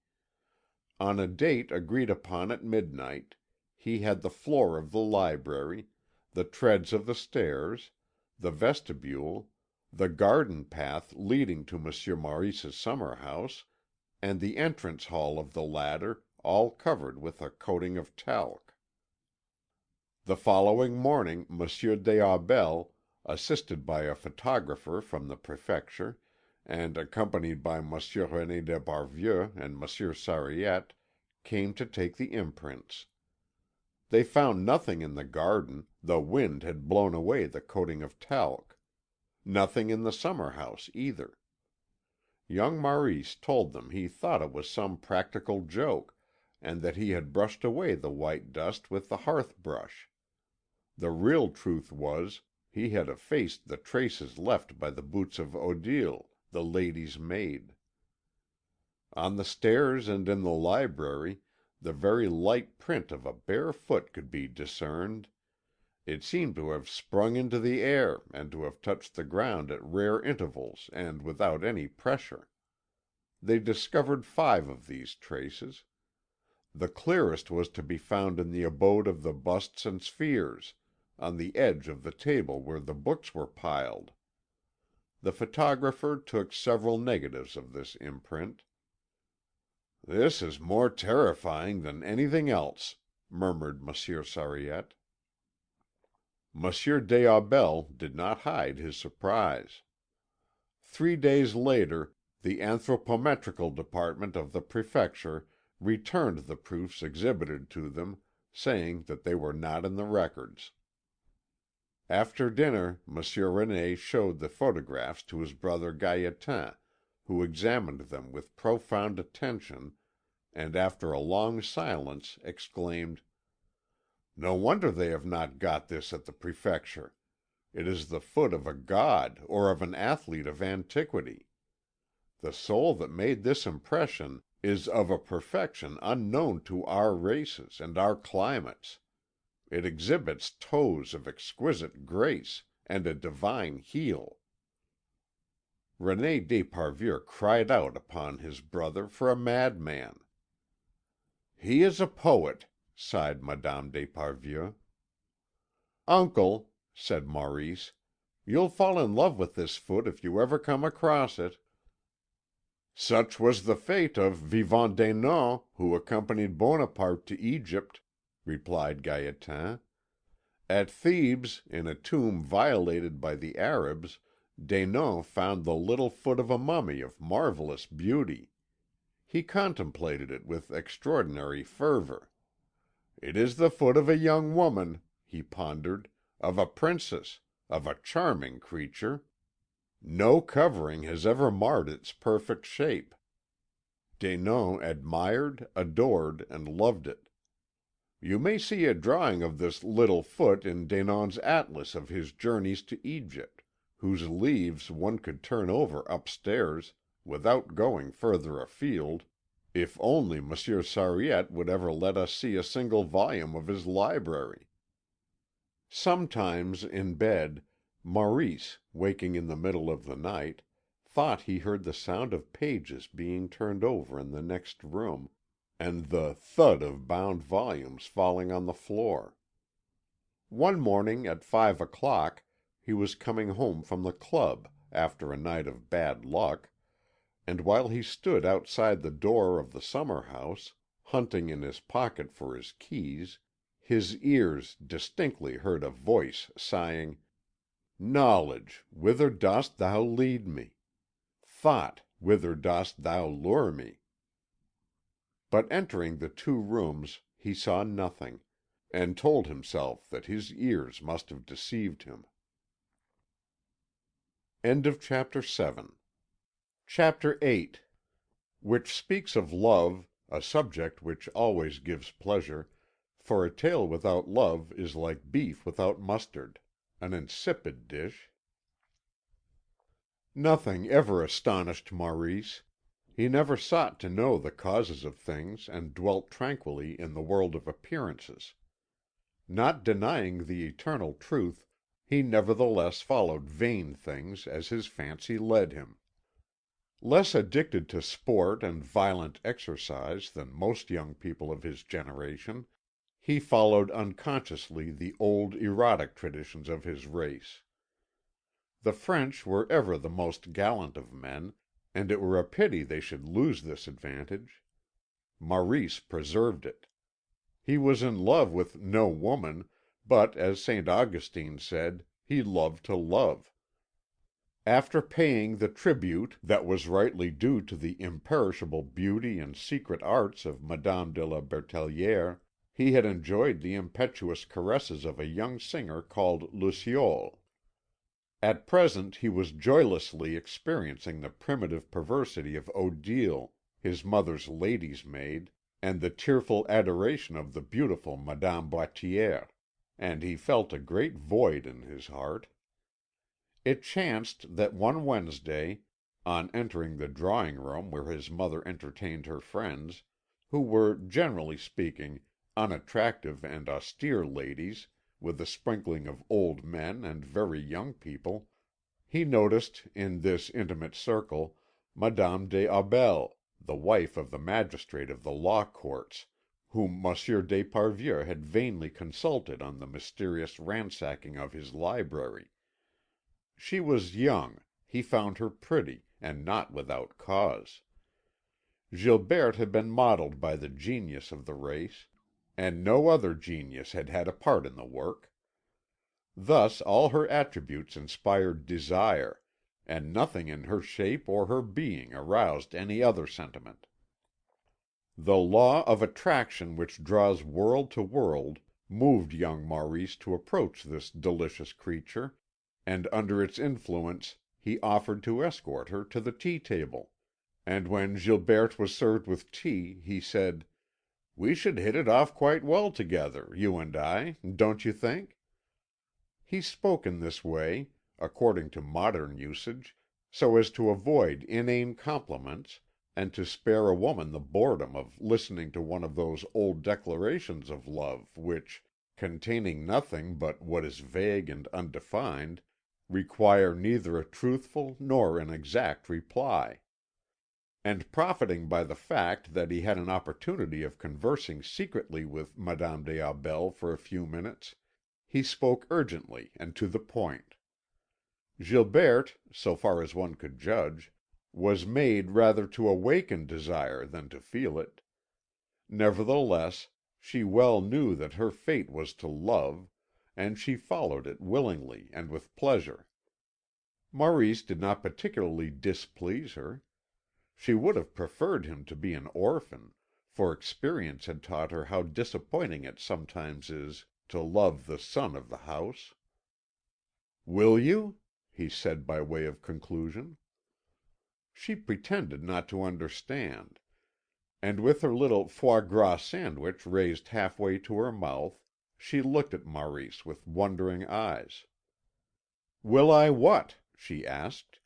On a date agreed upon at midnight, he had the floor of the library, the treads of the stairs, the vestibule, the garden path leading to Monsieur Maurice's summer house, and the entrance hall of the latter, all covered with a coating of talc. The following morning Monsieur des Aubels, assisted by a photographer from the Prefecture, and accompanied by Monsieur René d'Esparvieu and Monsieur Sariette, came to take the imprints. They found nothing in the garden, the wind had blown away the coating of talc. Nothing in the summer house either. Young Maurice told them he thought it was some practical joke, and that he had brushed away the white dust with the hearth brush. The real truth was, he had effaced the traces left by the boots of Odile, the lady's maid. On the stairs and in the library the very light print of a bare foot could be discerned. It seemed to have sprung into the air and to have touched the ground at rare intervals and without any pressure. They discovered 5 of these traces. The clearest was to be found in the abode of the busts and spheres, on the edge of the table where the books were piled. The photographer took several negatives of this imprint. "This is more terrifying than anything else," murmured Monsieur Sariette. Monsieur des Aubels did not hide his surprise. 3 days later the anthropometrical department of the Prefecture returned the proofs exhibited to them, saying that they were not in the records. After dinner Monsieur René showed the photographs to his brother Gaétan, who examined them with profound attention, and after a long silence exclaimed: "No wonder they have not got this at the Prefecture. It is the foot of a god or of an athlete of antiquity. The sole that made this impression is of a perfection unknown to our races and our climates. It exhibits toes of exquisite grace and a divine heel." René d'Esparvieu cried out upon his brother for a madman. "He is a poet," sighed Madame d'Esparvieu. "Uncle," said Maurice, "you'll fall in love with this foot if you ever come across it." Such was the fate of Vivant Denon, who accompanied Bonaparte to Egypt," replied Gaétan. "At Thebes, in a tomb violated by the Arabs, Denon found the little foot of a mummy of marvellous beauty. He contemplated it with extraordinary fervour. 'It is the foot of a young woman,' he pondered, 'of a princess, of a charming creature. No covering has ever marred its perfect shape.' Denon admired, adored, and loved it. You may see a drawing of this little foot in Denon's atlas of his journeys to Egypt, whose leaves one could turn over upstairs, without going further afield, if only Monsieur Sariette would ever let us see a single volume of his library. Sometimes, in bed, Maurice, waking in the middle of the night, thought he heard the sound of pages being turned over in the next room, and the thud of bound volumes falling on the floor. One morning at 5 o'clock he was coming home from the club, after a night of bad luck, and while he stood outside the door of the summer house, hunting in his pocket for his keys, his ears distinctly heard a voice sighing, "Knowledge, whither dost thou lead me? Thought, whither dost thou lure me?" But entering the two rooms he saw nothing, and told himself that his ears must have deceived him. Chapter 8, which speaks of love, a subject which always gives pleasure, for a tale without love is like beef without mustard, an insipid dish. Nothing ever astonished Maurice. He never sought to know the causes of things and dwelt tranquilly in the world of appearances. Not denying the eternal truth, he nevertheless followed vain things as his fancy led him. Less addicted to sport and violent exercise than most young people of his generation, he followed unconsciously the old erotic traditions of his race. The French were ever the most gallant of men, and it were a pity they should lose this advantage. Maurice preserved it. He was in love with no woman, but, as St. Augustine said, he loved to love. After paying the tribute that was rightly due to the imperishable beauty and secret arts of Madame de la Bertellière, he had enjoyed the impetuous caresses of a young singer called Luciole. At present he was joylessly experiencing the primitive perversity of Odile, his mother's lady's maid, and the tearful adoration of the beautiful Madame Boittière, and he felt a great void in his heart. It chanced that one Wednesday, on entering the drawing room where his mother entertained her friends, who were, generally speaking, unattractive and austere ladies, with a sprinkling of old men and very young people, he noticed in this intimate circle Madame des Aubels, the wife of the magistrate of the law courts, whom Monsieur d'Esparvieu had vainly consulted on the mysterious ransacking of his library. She was young, he found her pretty, and not without cause. Gilberte had been modelled by the genius of the race, and no other genius had had a part in the work. Thus all her attributes inspired desire, and nothing in her shape or her being aroused any other sentiment. The law of attraction which draws world to world moved young Maurice to approach this delicious creature, and under its influence he offered to escort her to the tea table, and when Gilberte was served with tea, he said: "We should hit it off quite well together, you and I, don't you think?" He spoke in this way, according to modern usage, so as to avoid inane compliments, and to spare a woman the boredom of listening to one of those old declarations of love which, containing nothing but what is vague and undefined, require neither a truthful nor an exact reply. And profiting by the fact that he had an opportunity of conversing secretly with Madame des Aubels for a few minutes, he spoke urgently and to the point. Gilberte, so far as one could judge, was made rather to awaken desire than to feel it. Nevertheless, she well knew that her fate was to love, and she followed it willingly and with pleasure. Maurice did not particularly displease her. She would have preferred him to be an orphan, for experience had taught her how disappointing it sometimes is to love the son of the house. "Will you?" he said by way of conclusion. She pretended not to understand, and with her little foie gras sandwich raised half way to her mouth, she looked at Maurice with wondering eyes. "Will I what?" she asked.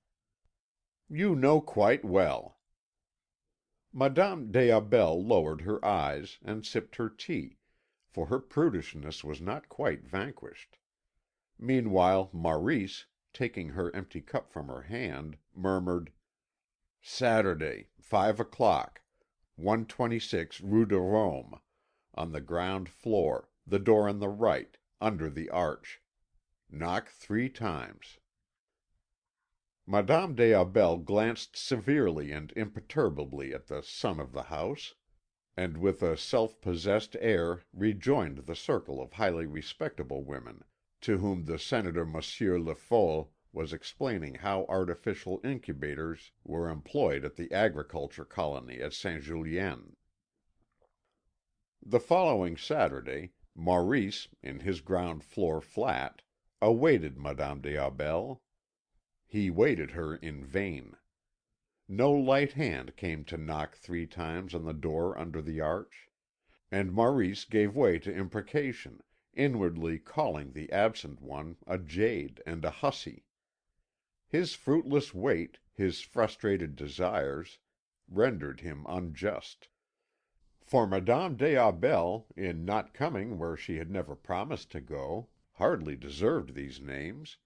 "You know quite well." Madame des Aubels lowered her eyes and sipped her tea, for her prudishness was not quite vanquished. Meanwhile Maurice, taking her empty cup from her hand, murmured: "Saturday, 5 o'clock, 126 Rue de Rome, on the ground floor, the door on the right, under the arch. Knock 3 times." Madame des Aubels glanced severely and imperturbably at the son of the house, and with a self-possessed air rejoined the circle of highly respectable women, to whom the Senator Monsieur Le Fol was explaining how artificial incubators were employed at the agriculture colony at St. Julien. The following Saturday, Maurice, in his ground floor flat, awaited Madame des Aubels. He waited her in vain. No light hand came to knock 3 times on the door under the arch, and Maurice gave way to imprecation, inwardly calling the absent one a jade and a hussy. His fruitless wait, his frustrated desires, rendered him unjust. For Madame des Aubels, in not coming where she had never promised to go, hardly deserved these names.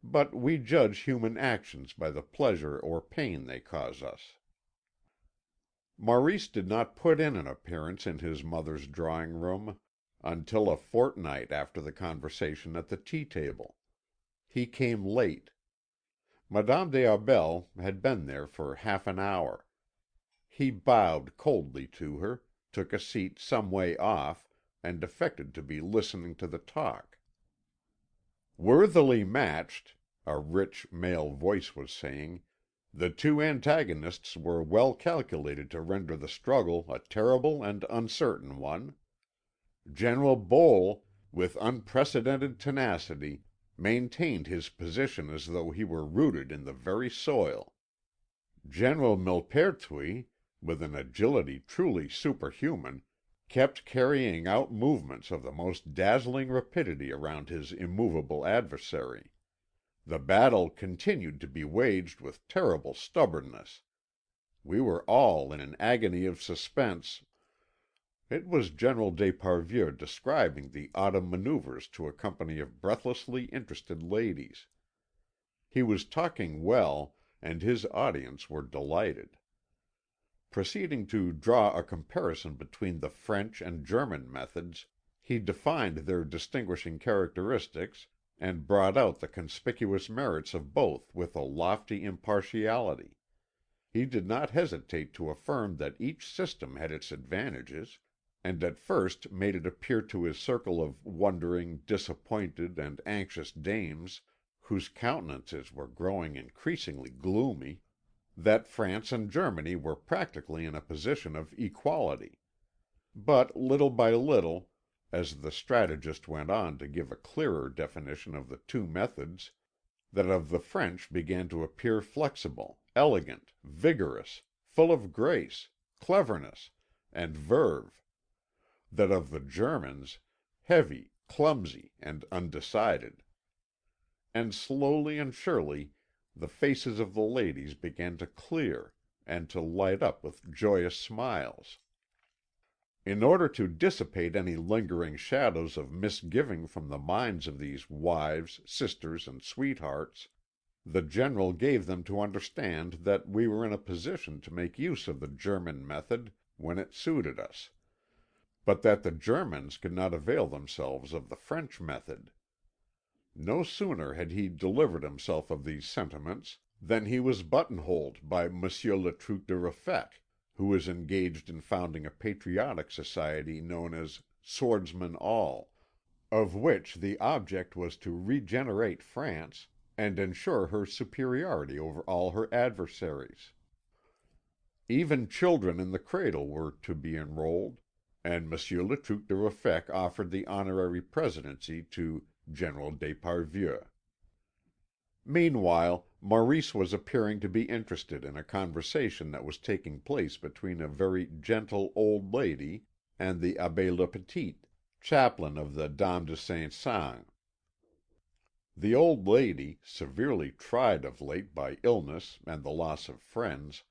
But we judge human actions by the pleasure or pain they cause us. Maurice did not put in an appearance in his mother's drawing room until a fortnight after the conversation at the tea table. He came late. Madame des Aubels had been there for half an hour. He bowed coldly to her, took a seat some way off, and affected to be listening to the talk. "Worthily matched," a rich male voice was saying, "the two antagonists were well calculated to render the struggle a terrible and uncertain one. General Bol, with unprecedented tenacity, maintained his position as though he were rooted in the very soil. General Maupertuis, with an agility truly superhuman, kept carrying out movements of the most dazzling rapidity around his immovable adversary. The battle continued to be waged with terrible stubbornness. We were all in an agony of suspense." It was General d'Esparvieu describing the autumn manoeuvres to a company of breathlessly interested ladies. He was talking well, and his audience were delighted. Proceeding to draw a comparison between the French and German methods, he defined their distinguishing characteristics, and brought out the conspicuous merits of both with a lofty impartiality. He did not hesitate to affirm that each system had its advantages, and at first made it appear to his circle of wondering, disappointed, and anxious dames, whose countenances were growing increasingly gloomy, that France and Germany were practically in a position of equality. But little by little, as the strategist went on to give a clearer definition of the two methods, that of the French began to appear flexible, elegant, vigorous, full of grace, cleverness, and verve; that of the Germans, heavy, clumsy, and undecided. And slowly and surely the faces of the ladies began to clear, and to light up with joyous smiles. In order to dissipate any lingering shadows of misgiving from the minds of these wives, sisters, and sweethearts, the General gave them to understand that we were in a position to make use of the German method when it suited us, but that the Germans could not avail themselves of the French method. No sooner had he delivered himself of these sentiments Then he was buttonholed by Monsieur Le Truc de Ruffec, who was engaged in founding a patriotic society known as Swordsmen All, of which the object was to regenerate France and ensure her superiority over all her adversaries. Even children in the cradle were to be enrolled, and Monsieur Le Truc de Ruffec offered the honorary presidency to General d'Esparvieu. Meanwhile, Maurice was appearing to be interested in a conversation that was taking place between a very gentle old lady and the Abbé Le Petit, chaplain of the Dames de Saint-Sang. The old lady, severely tried of late by illness and the loss of friends,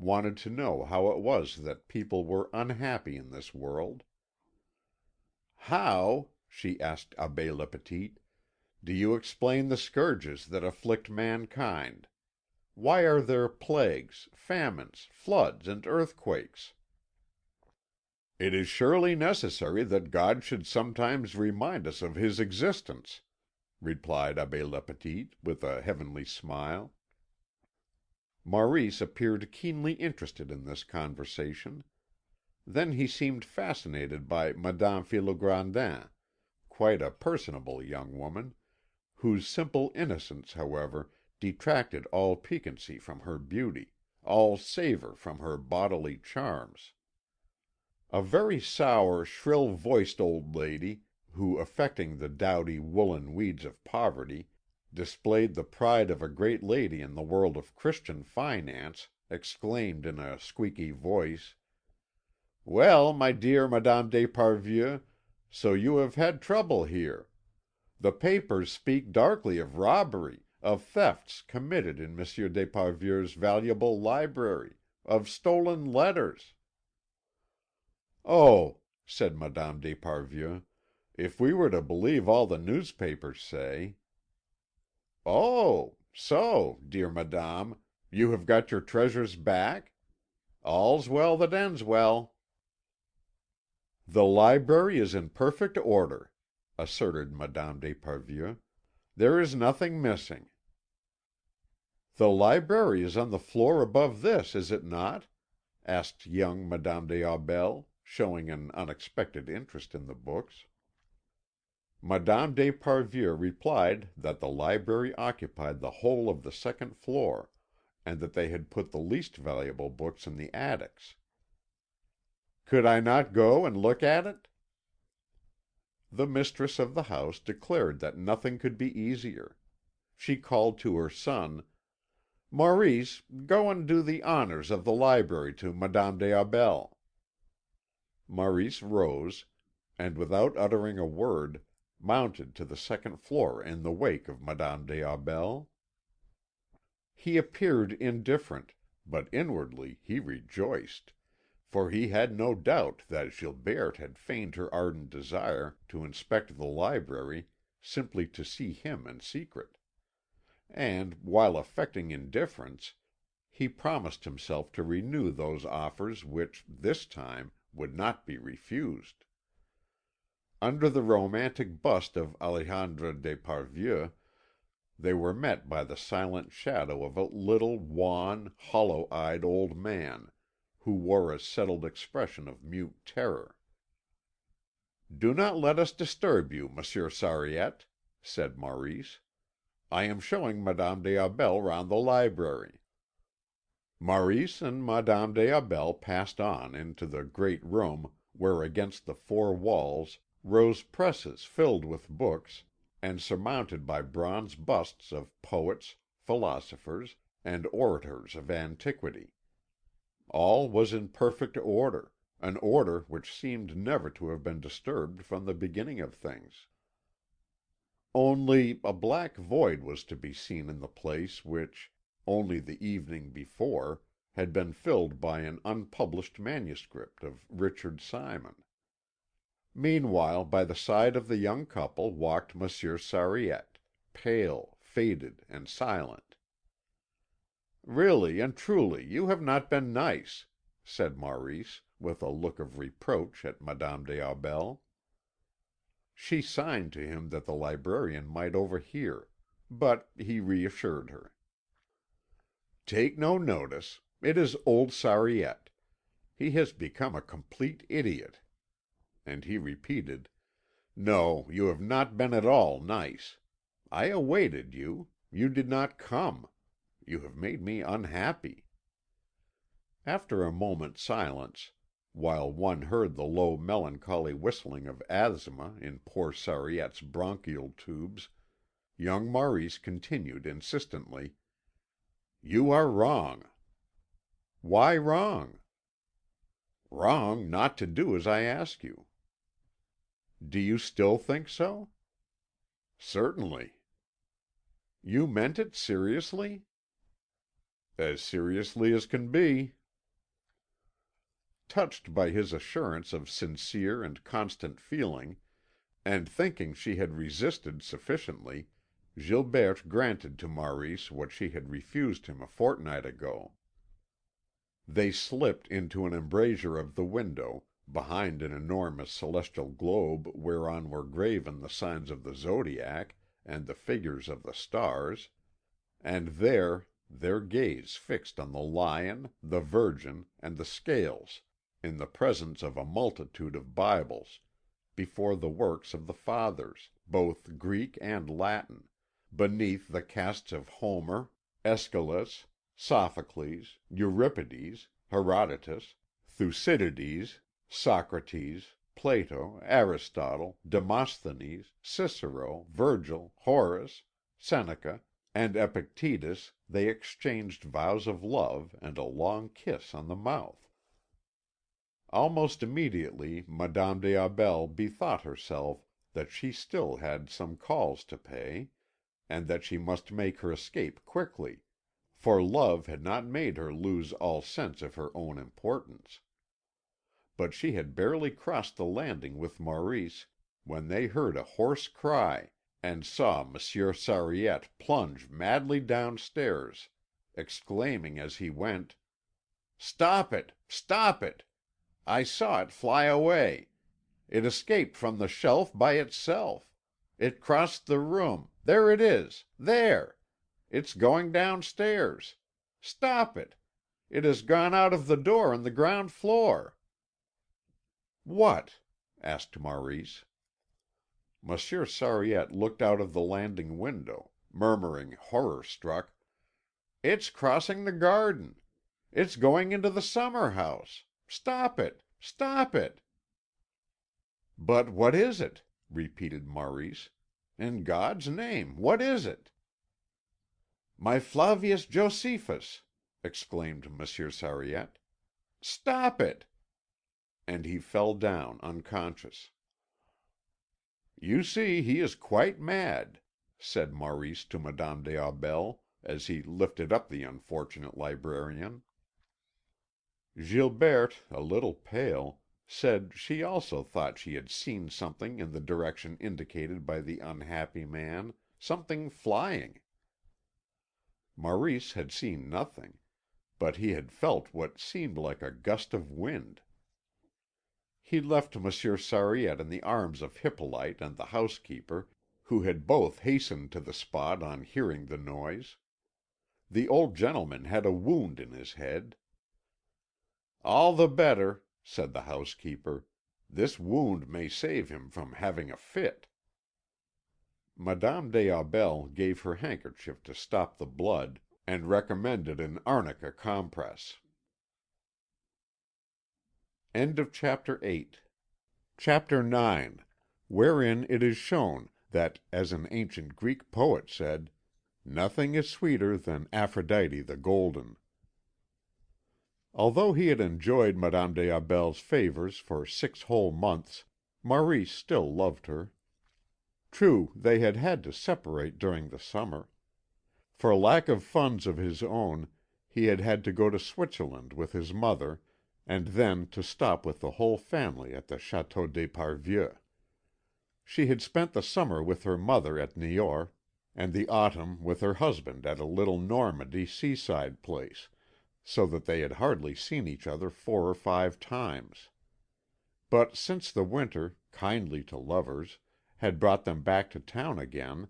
wanted to know how it was that people were unhappy in this world. "How," she asked Abbé Le Petit, "do you explain the scourges that afflict mankind? Why are there plagues, famines, floods, and earthquakes?" "It is surely necessary that God should sometimes remind us of His existence," replied Abbé Le Petit, with a heavenly smile. Maurice appeared keenly interested in this conversation. Then he seemed fascinated by Madame Philograndin, quite a personable young woman, whose simple innocence, however, detracted all piquancy from her beauty, all savour from her bodily charms. A very sour, shrill voiced old lady, who, affecting the dowdy woollen weeds of poverty, displayed the pride of a great lady in the world of Christian finance, exclaimed in a squeaky voice: "Well, my dear Madame d'Esparvieu, so you have had trouble here. The papers speak darkly of robbery, of thefts committed in Monsieur d'Esparvieu's valuable library, of stolen letters." "Oh," said Madame d'Esparvieu, "if we were to believe all the newspapers say." "Oh, so, dear Madame, you have got your treasures back? All's well that ends well." "The library is in perfect order," asserted Madame d'Esparvieu. "There is nothing missing." "The library is on the floor above this, is it not?" asked young Madame des Aubels, showing an unexpected interest in the books. Madame d'Esparvieu replied that the library occupied the whole of the second floor, and that they had put the least valuable books in the attics. "Could I not go and look at it?" The mistress of the house declared that nothing could be easier. She called to her son: "Maurice, go and do the honours of the library to Madame des Aubels." Maurice rose, and without uttering a word, mounted to the second floor in the wake of Madame des Aubels. He appeared indifferent, but inwardly he rejoiced, for he had no doubt that Gilberte had feigned her ardent desire to inspect the library simply to see him in secret; and, while affecting indifference, he promised himself to renew those offers which, this time, would not be refused. Under the romantic bust of Alexandre d'Esparvieu, they were met by the silent shadow of a little wan, hollow eyed old man, who wore a settled expression of mute terror. "Do not let us disturb you, Monsieur Sariette," said Maurice. "I am showing Madame des Aubels round the library." Maurice and Madame des Aubels passed on into the great room where against the four walls rose presses filled with books, and surmounted by bronze busts of poets, philosophers, and orators of antiquity. All was in perfect order, an order which seemed never to have been disturbed from the beginning of things. Only a black void was to be seen in the place which, only the evening before, had been filled by an unpublished manuscript of Richard Simon. Meanwhile, by the side of the young couple walked Monsieur Sariette, pale, faded, and silent. "Really and truly, you have not been nice," said Maurice, with a look of reproach at Madame des Aubels. She signed to him that the librarian might overhear, but he reassured her. Take no notice. It is old Sariette. He has become a complete idiot." And he repeated: "No, you have not been at all nice. I awaited you. You did not come. You have made me unhappy." After a moment's silence, while one heard the low melancholy whistling of asthma in poor Sariette's bronchial tubes, young Maurice continued insistently: "You are wrong." "Why wrong?" "Wrong not to do as I ask you." "Do you still think so?" "Certainly." "You meant it seriously?" "As seriously as can be." Touched by his assurance of sincere and constant feeling, and thinking she had resisted sufficiently, Gilberte granted to Maurice what she had refused him a fortnight ago. They slipped into an embrasure of the window, behind an enormous celestial globe whereon were graven the signs of the zodiac and the figures of the stars, and there their gaze fixed on the Lion, the Virgin, and the Scales, in the presence of a multitude of Bibles, before the works of the Fathers, both Greek and Latin, beneath the casts of Homer, Aeschylus, Sophocles, Euripides, Herodotus, Thucydides, Socrates, Plato, Aristotle, Demosthenes, Cicero, Virgil, Horace, Seneca, and Epictetus. They exchanged vows of love and a long kiss on the mouth. Almost immediately Madame des Aubels bethought herself that she still had some calls to pay, and that she must make her escape quickly, for love had not made her lose all sense of her own importance. But she had barely crossed the landing with Maurice when they heard a hoarse cry, and saw Monsieur Sariette plunge madly downstairs, exclaiming as he went: "Stop it! Stop it! I saw it fly away. It escaped from the shelf by itself. It crossed the room. There it is! There! It's going downstairs. Stop it! It has gone out of the door on the ground floor." "What?" asked Maurice. Monsieur Sariette looked out of the landing window, murmuring horror struck: "It's crossing the garden. It's going into the summer house. Stop it! Stop it!" "But what is it?" repeated Maurice. "In God's name, what is it?" "My Flavius Josephus!" exclaimed Monsieur Sariette. "Stop it!" And he fell down unconscious. "You see he is quite mad," said Maurice to Madame des Aubels, as he lifted up the unfortunate librarian. Gilberte, a little pale, said she also thought she had seen something in the direction indicated by the unhappy man, something flying. Maurice had seen nothing, but he had felt what seemed like a gust of wind. He left Monsieur Sariette in the arms of Hippolyte and the housekeeper, who had both hastened to the spot on hearing the noise. The old gentleman had a wound in his head. "All the better," said the housekeeper. "This wound may save him from having a fit." Madame des Aubels gave her handkerchief to stop the blood, and recommended an arnica compress. Chapter 9, wherein it is shown that, as an ancient Greek poet said, "Nothing is sweeter than Aphrodite the Golden." Although he had enjoyed Madame des Aubels' favours for 6 whole months, Maurice still loved her. True, they had had to separate during the summer. For lack of funds of his own, he had had to go to Switzerland with his mother, and then to stop with the whole family at the Château d'Esparvieu. She had spent the summer with her mother at Niort, and the autumn with her husband at a little Normandy seaside place, so that they had hardly seen each other 4 or 5 times. But since the winter, kindly to lovers, had brought them back to town again,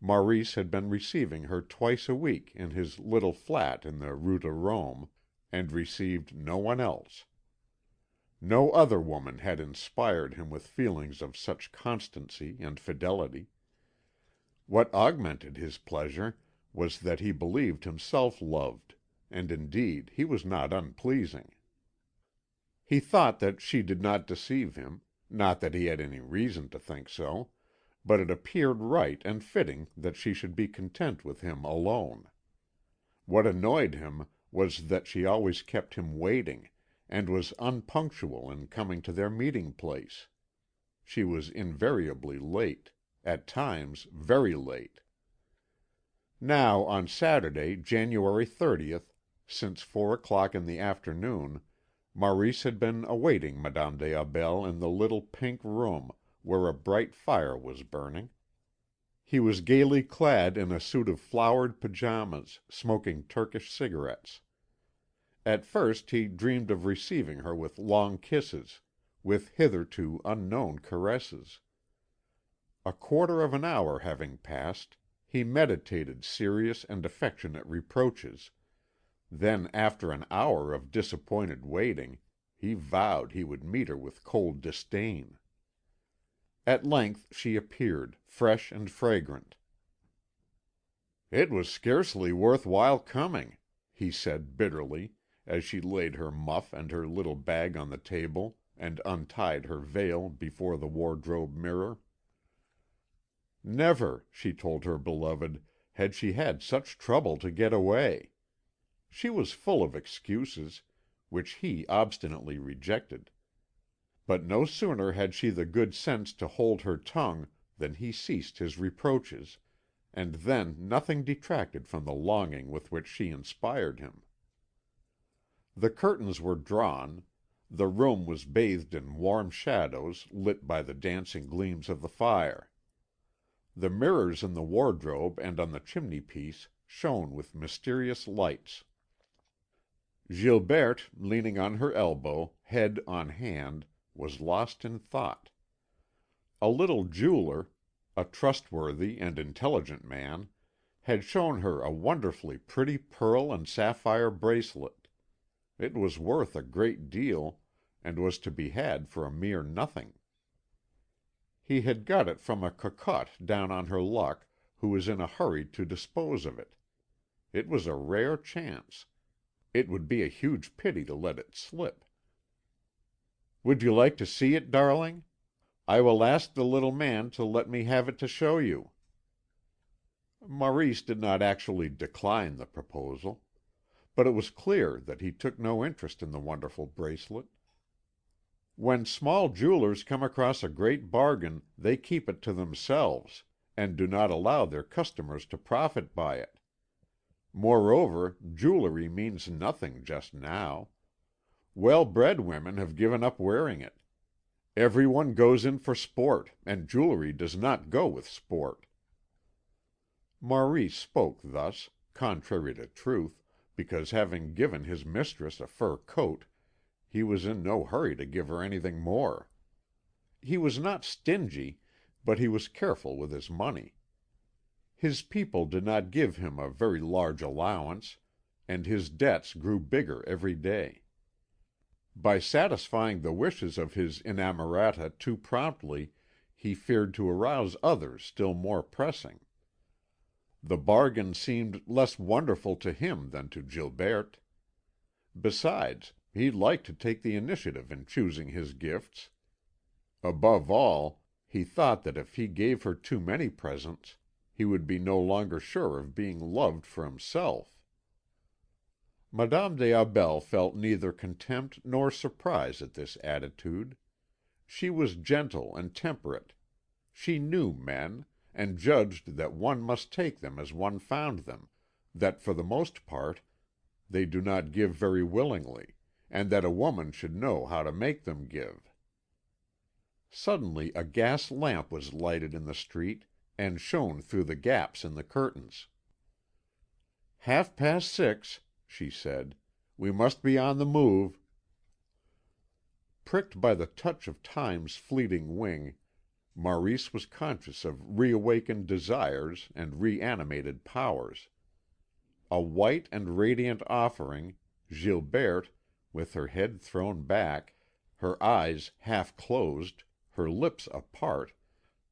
Maurice had been receiving her twice a week in his little flat in the Rue de Rome, and received no one else. No other woman had inspired him with feelings of such constancy and fidelity. What augmented his pleasure was that he believed himself loved, and indeed he was not unpleasing. He thought that she did not deceive him, not that he had any reason to think so, but it appeared right and fitting that she should be content with him alone. What annoyed him was that she always kept him waiting, and was unpunctual in coming to their meeting place. She was invariably late, at times very late. Now, on Saturday, January 30th, since 4 o'clock in the afternoon, Maurice had been awaiting Madame des Aubels in the little pink room, where a bright fire was burning. He was gaily clad in a suit of flowered pyjamas, smoking Turkish cigarettes. At first he dreamed of receiving her with long kisses, with hitherto unknown caresses. A quarter of an hour having passed, he meditated serious and affectionate reproaches. Then, after an hour of disappointed waiting, he vowed he would meet her with cold disdain. At length she appeared, fresh and fragrant. "It was scarcely worth while coming," he said bitterly, as she laid her muff and her little bag on the table and untied her veil before the wardrobe mirror. Never, she told her beloved, had she had such trouble to get away. She was full of excuses, which he obstinately rejected. But no sooner had she the good sense to hold her tongue than he ceased his reproaches, and then nothing detracted from the longing with which she inspired him. The curtains were drawn, the room was bathed in warm shadows lit by the dancing gleams of the fire. The mirrors in the wardrobe and on the chimney piece shone with mysterious lights. Gilberte, leaning on her elbow, head on hand, was lost in thought. A little jeweller, a trustworthy and intelligent man, had shown her a wonderfully pretty pearl and sapphire bracelet. It was worth a great deal, and was to be had for a mere nothing. He had got it from a cocotte down on her luck, who was in a hurry to dispose of it. It was a rare chance. It would be a huge pity to let it slip. "Would you like to see it, darling? I will ask the little man to let me have it to show you." Maurice did not actually decline the proposal, but it was clear that he took no interest in the wonderful bracelet. When small jewellers come across a great bargain they keep it to themselves, and do not allow their customers to profit by it. Moreover, jewellery means nothing just now. Well-bred women have given up wearing it. Every one goes in for sport, and jewellery does not go with sport. Maurice spoke thus, contrary to truth, because having given his mistress a fur coat, he was in no hurry to give her anything more. He was not stingy, but he was careful with his money. His people did not give him a very large allowance, and his debts grew bigger every day. By satisfying the wishes of his inamorata too promptly, he feared to arouse others still more pressing. The bargain seemed less wonderful to him than to Gilberte. Besides, he liked to take the initiative in choosing his gifts. Above all, he thought that if he gave her too many presents, he would be no longer sure of being loved for himself. Madame des Aubels felt neither contempt nor surprise at this attitude. She was gentle and temperate. She knew men, and judged that one must take them as one found them, that for the most part they do not give very willingly, and that a woman should know how to make them give. Suddenly a gas lamp was lighted in the street, and shone through the gaps in the curtains. "6:30," she said. "We must be on the move." Pricked by the touch of Time's fleeting wing, Maurice was conscious of reawakened desires and reanimated powers. A white and radiant offering, Gilberte, with her head thrown back, her eyes half closed, her lips apart,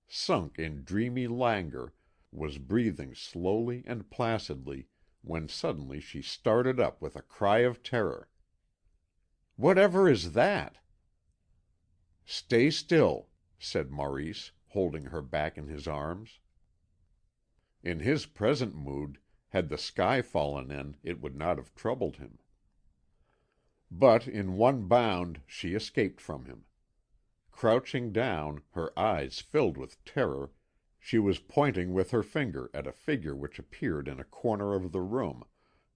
sunk in dreamy languor, was breathing slowly and placidly, when suddenly she started up with a cry of terror. "Whatever is that?" "Stay still," said Maurice, holding her back in his arms. In his present mood, had the sky fallen in, it would not have troubled him. But in one bound she escaped from him. Crouching down, her eyes filled with terror, she was pointing with her finger at a figure which appeared in a corner of the room,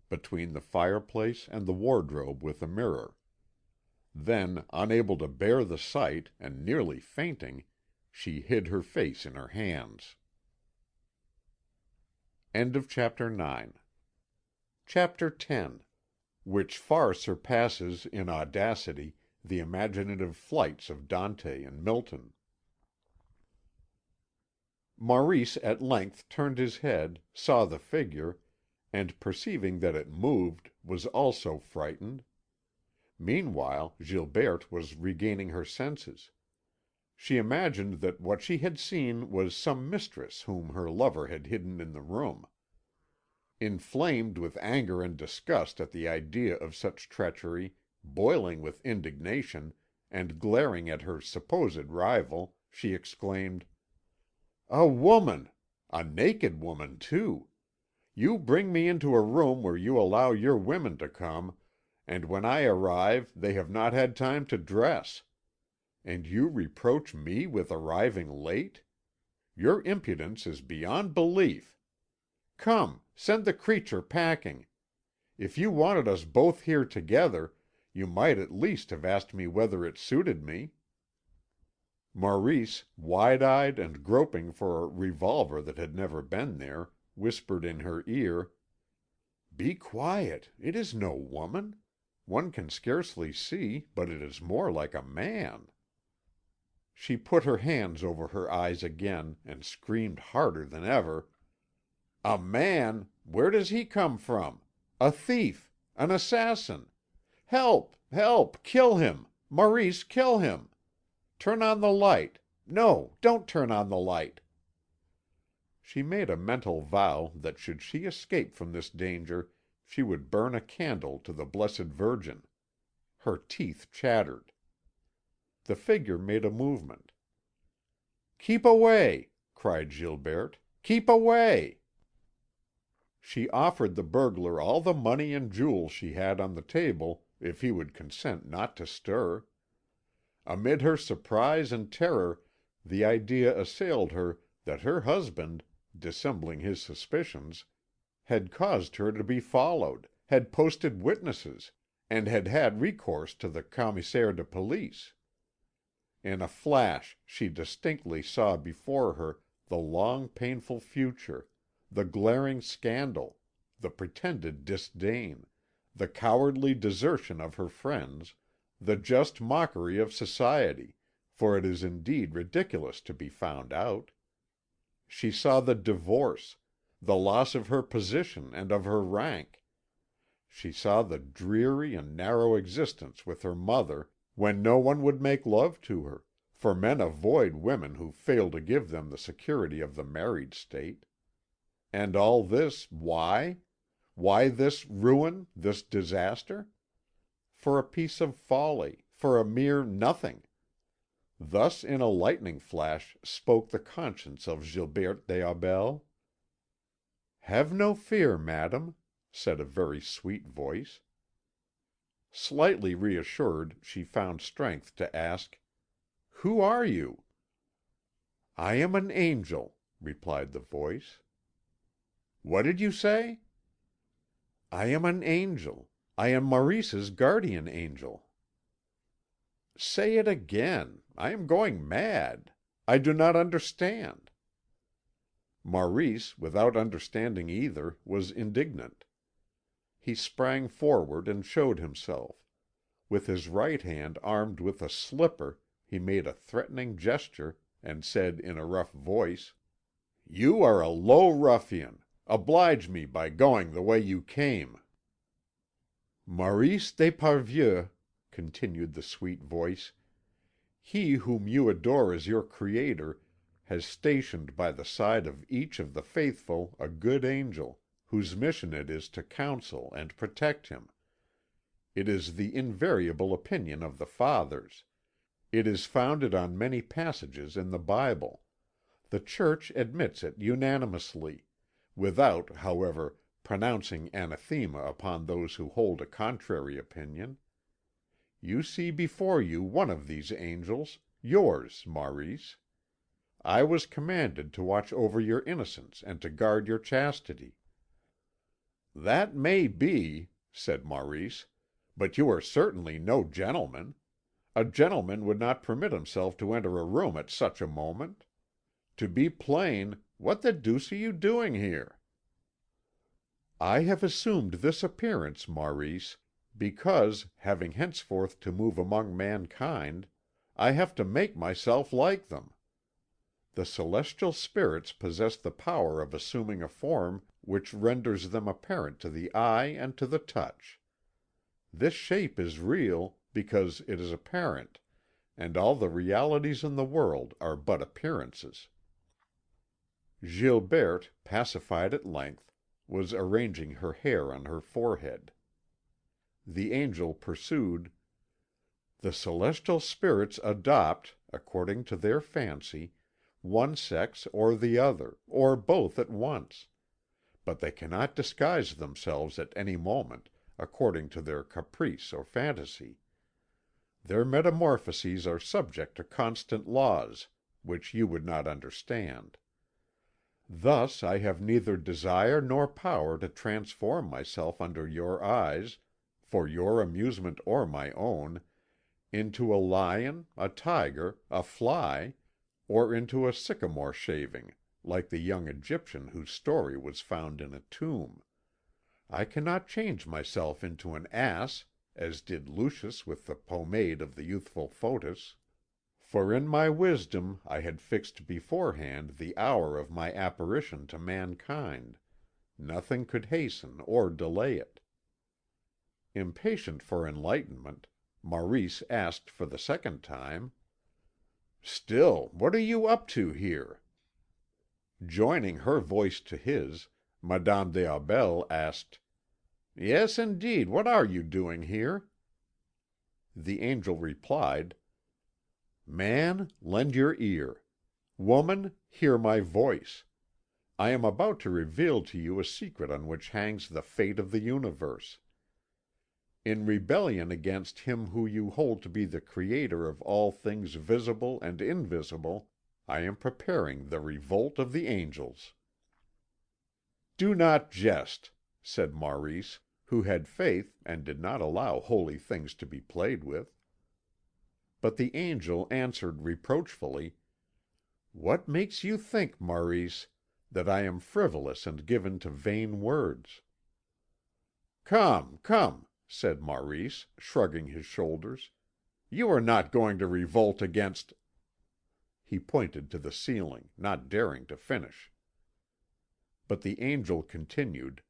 between the fireplace and the wardrobe with a mirror. Then, unable to bear the sight, and nearly fainting, she hid her face in her hands. Chapter 10, which far surpasses in audacity the imaginative flights of Dante and Milton. Maurice at length turned his head, saw the figure, and perceiving that it moved, was also frightened. Meanwhile Gilberte was regaining her senses. She imagined that what she had seen was some mistress whom her lover had hidden in the room. Inflamed with anger and disgust at the idea of such treachery, boiling with indignation, and glaring at her supposed rival, she exclaimed: "A woman! A naked woman, too! You bring me into a room where you allow your women to come, and when I arrive they have not had time to dress. And you reproach me with arriving late! Your impudence is beyond belief. Come, send the creature packing. If you wanted us both here together, you might at least have asked me whether it suited me." Maurice, wide-eyed and groping for a revolver that had never been there, whispered in her ear: "Be quiet, it is no woman. One can scarcely see, but it is more like a man." She put her hands over her eyes again, and screamed harder than ever: "A man! Where does he come from? A thief! An assassin! Help! Help! Kill him! Maurice, kill him! Turn on the light! No, don't turn on the light!" She made a mental vow that should she escape from this danger she would burn a candle to the Blessed Virgin. Her teeth chattered. The figure made a movement. "Keep away!" cried Gilberte. "Keep away!" She offered the burglar all the money and jewels she had on the table if he would consent not to stir. Amid her surprise and terror the idea assailed her that her husband, dissembling his suspicions, had caused her to be followed, had posted witnesses, and had had recourse to the commissaire de police. In a flash she distinctly saw before her the long painful future, the glaring scandal, the pretended disdain, the cowardly desertion of her friends, the just mockery of society, for it is indeed ridiculous to be found out. She saw the divorce, the loss of her position and of her rank. She saw the dreary and narrow existence with her mother, when no one would make love to her, for men avoid women who fail to give them the security of the married state. And all this, why? Why this ruin, this disaster? For a piece of folly, for a mere nothing. Thus in a lightning flash spoke the conscience of Gilberte des Aubels. "Have no fear, madame," said a very sweet voice. Slightly reassured, she found strength to ask: "Who are you?" "I am an angel," replied the voice. "What did you say?" "I am an angel. I am Maurice's guardian angel." "Say it again. I am going mad. I do not understand." Maurice, without understanding either, was indignant. He sprang forward and showed himself. With his right hand armed with a slipper he made a threatening gesture, and said in a rough voice: "You are a low ruffian. Oblige me by going the way you came." "Maurice d'Esparvieu," continued the sweet voice, "he whom you adore as your creator has stationed by the side of each of the faithful a good angel, whose mission it is to counsel and protect him. It is the invariable opinion of the Fathers. It is founded on many passages in the Bible. The Church admits it unanimously, without, however, pronouncing anathema upon those who hold a contrary opinion. You see before you one of these angels, yours, Maurice. I was commanded to watch over your innocence and to guard your chastity." "That may be," said Maurice, "but you are certainly no gentleman. A gentleman would not permit himself to enter a room at such a moment. To be plain, what the deuce are you doing here?" "I have assumed this appearance, Maurice, because, having henceforth to move among mankind, I have to make myself like them. The celestial spirits possess the power of assuming a form which renders them apparent to the eye and to the touch. This shape is real, because it is apparent, and all the realities in the world are but appearances." Gilberte, pacified at length, was arranging her hair on her forehead. The angel pursued: "The celestial spirits adopt, according to their fancy, one sex or the other, or both at once; but they cannot disguise themselves at any moment, according to their caprice or fantasy. Their metamorphoses are subject to constant laws, which you would not understand. Thus I have neither desire nor power to transform myself under your eyes, for your amusement or my own, into a lion, a tiger, a fly, or into a sycamore shaving, like the young Egyptian whose story was found in a tomb. I cannot change myself into an ass, as did Lucius with the pomade of the youthful Photis. For in my wisdom I had fixed beforehand the hour of my apparition to mankind. Nothing could hasten or delay it." Impatient for enlightenment, Maurice asked for the second time: "Still, what are you up to here?" Joining her voice to his, Madame des Aubels asked: "Yes, indeed, what are you doing here?" The angel replied: "Man, lend your ear. Woman, hear my voice. I am about to reveal to you a secret on which hangs the fate of the universe. In rebellion against him whom you hold to be the creator of all things visible and invisible, I am preparing the revolt of the angels." "Do not jest," said Maurice, who had faith and did not allow holy things to be played with. But the angel answered reproachfully: "What makes you think, Maurice, that I am frivolous and given to vain words?" "Come, come," said Maurice, shrugging his shoulders, "you are not going to revolt against—" He pointed to the ceiling, not daring to finish. But the angel continued: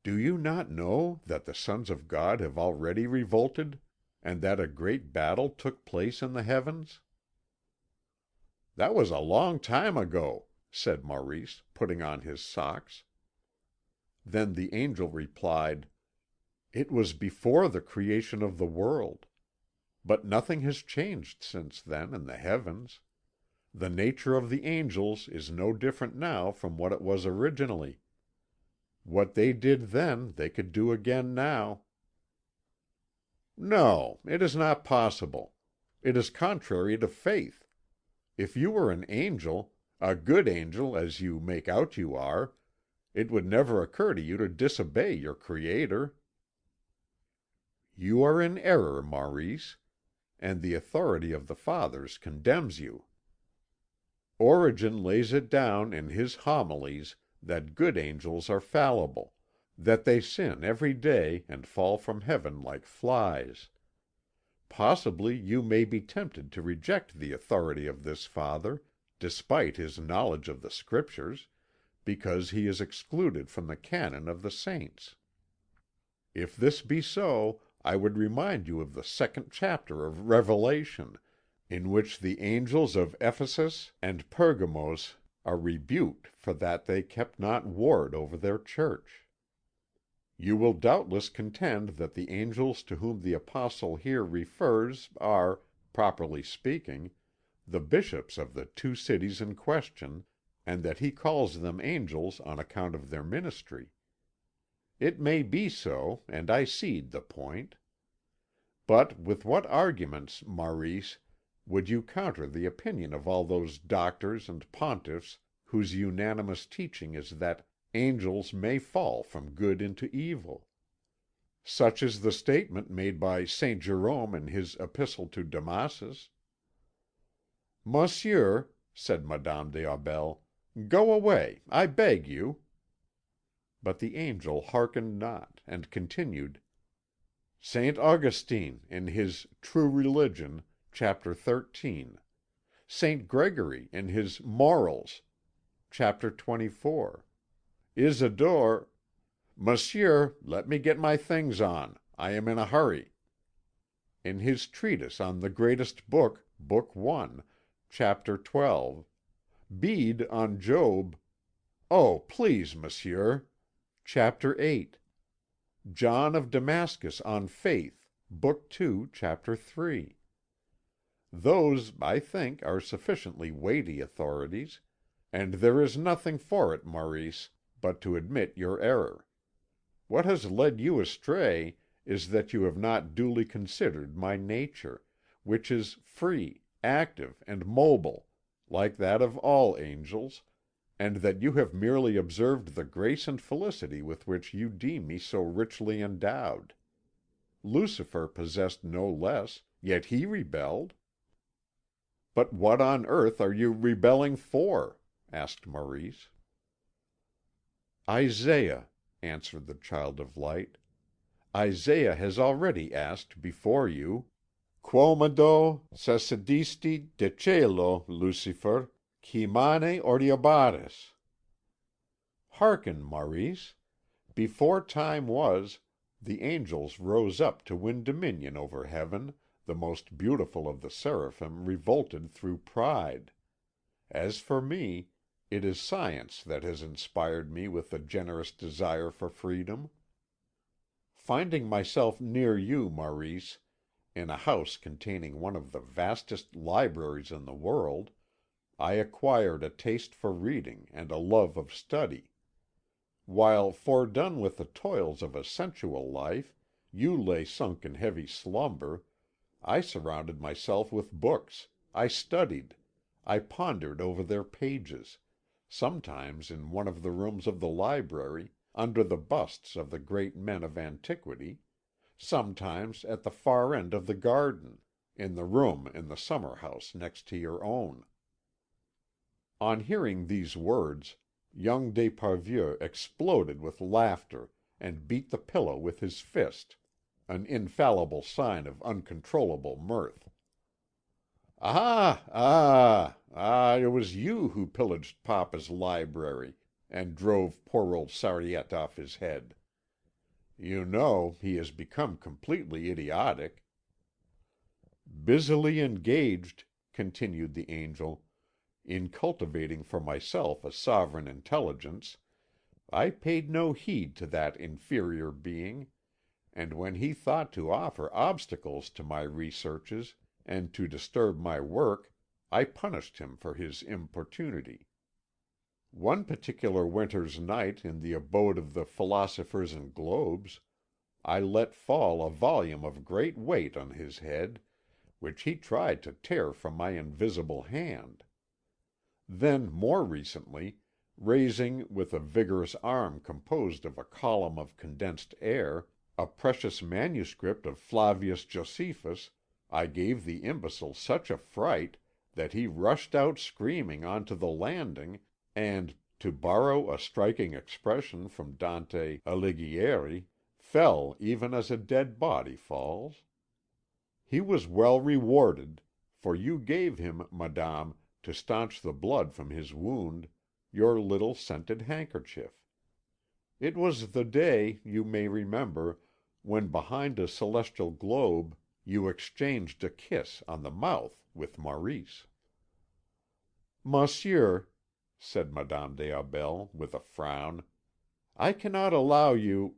"Do you not know that the sons of God have already revolted, and that a great battle took place in the heavens?" "That was a long time ago," said Maurice, putting on his socks. Then the angel replied: "It was before the creation of the world. But nothing has changed since then in the heavens. The nature of the angels is no different now from what it was originally. What they did then they could do again now." "No, it is not possible. It is contrary to faith. If you were an angel, a good angel as you make out you are, it would never occur to you to disobey your Creator." "You are in error, Maurice, and the authority of the Fathers condemns you. Origen lays it down in his homilies that good angels are fallible, that they sin every day and fall from heaven like flies. Possibly you may be tempted to reject the authority of this Father, despite his knowledge of the Scriptures, because he is excluded from the canon of the saints. If this be so, I would remind you of the second chapter of Revelation, in which the angels of Ephesus and Pergamos are rebuked for that they kept not ward over their church. You will doubtless contend that the angels to whom the Apostle here refers are, properly speaking, the bishops of the two cities in question, and that he calls them angels on account of their ministry. It may be so, and I cede the point. But with what arguments, Maurice, would you counter the opinion of all those doctors and pontiffs whose unanimous teaching is that angels may fall from good into evil? Such is the statement made by Saint Jerome in his Epistle to Damasus. "Monsieur," said Madame des Aubels, "go away, I beg you." But the angel hearkened not, and continued: "Saint Augustine, in his True Religion, chapter 13. Saint Gregory, in his Morals, chapter 24. Isidore Monsieur, let me get my things on. I am in a hurry. In his treatise on the greatest book, Book 1, chapter 12. Bede on Job Oh, please, monsieur. Chapter 8. John of Damascus on Faith, Book 2, chapter 3. Those, I think, are sufficiently weighty authorities, and there is nothing for it, Maurice, but to admit your error. What has led you astray is that you have not duly considered my nature, which is free, active, and mobile, like that of all angels, and that you have merely observed the grace and felicity with which you deem me so richly endowed. Lucifer possessed no less, yet he rebelled." "But what on earth are you rebelling for?" asked Maurice. "Isaiah," answered the child of light. "Isaiah has already asked before you, Quomodo cessedisti de caelo, Lucifer, qui mane audiobaris?" Hearken, Maurice. Before time was, the angels rose up to win dominion over heaven, the most beautiful of the seraphim revolted through pride. As for me, it is science that has inspired me with a generous desire for freedom. Finding myself near you, Maurice, in a house containing one of the vastest libraries in the world, I acquired a taste for reading and a love of study. While fordone with the toils of a sensual life, you lay sunk in heavy slumber, I surrounded myself with books, I studied, I pondered over their pages, sometimes in one of the rooms of the library, under the busts of the great men of antiquity, sometimes at the far end of the garden, in the room in the summer house next to your own." On hearing these words, young d'Esparvieu exploded with laughter and beat the pillow with his fist, an infallible sign of uncontrollable mirth. Ah! It was you who pillaged Papa's library and drove poor old Sariette off his head. You know he has become completely idiotic." "Busily engaged," continued the angel, "in cultivating for myself a sovereign intelligence, I paid no heed to that inferior being, and when he thought to offer obstacles to my researches and to disturb my work, I punished him for his importunity. One particular winter's night in the abode of the philosophers and globes, I let fall a volume of great weight on his head, which he tried to tear from my invisible hand. Then, more recently, raising, with a vigorous arm composed of a column of condensed air, a precious manuscript of Flavius Josephus, I gave the imbecile such a fright that he rushed out screaming on to the landing, and, to borrow a striking expression from Dante Alighieri, fell even as a dead body falls. He was well rewarded, for you gave him, madame, to staunch the blood from his wound, your little scented handkerchief. It was the day, you may remember, when behind a celestial globe you exchanged a kiss on the mouth with Maurice." "Monsieur," said Madame des Aubels, with a frown, "I cannot allow you—"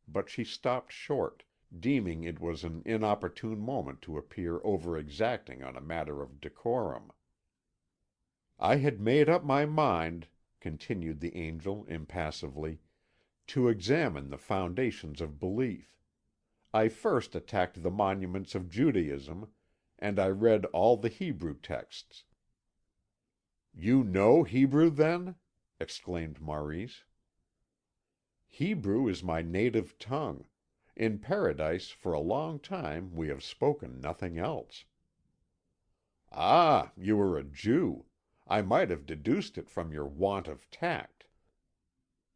But she stopped short, deeming it was an inopportune moment to appear over exacting on a matter of decorum. "I had made up my mind," continued the angel impassively, "to examine the foundations of belief. I first attacked the monuments of Judaism, and I read all the Hebrew texts." "You know Hebrew, then?" exclaimed Maurice. "Hebrew is my native tongue. In Paradise for a long time we have spoken nothing else." "Ah, you are a Jew. I might have deduced it from your want of tact."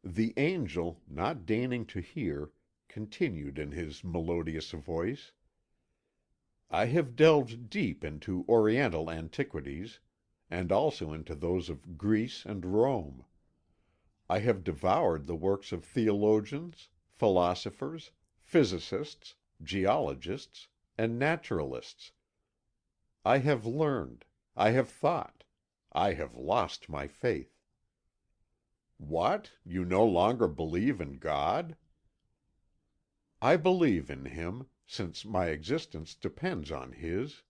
The angel, not deigning to hear, continued in his melodious voice: "I have delved deep into Oriental antiquities, and also into those of Greece and Rome. I have devoured the works of theologians, philosophers, physicists, geologists, and naturalists. I have learned, I have thought, I have lost my faith." "What? You no longer believe in God?" "I believe in Him, since my existence depends on His,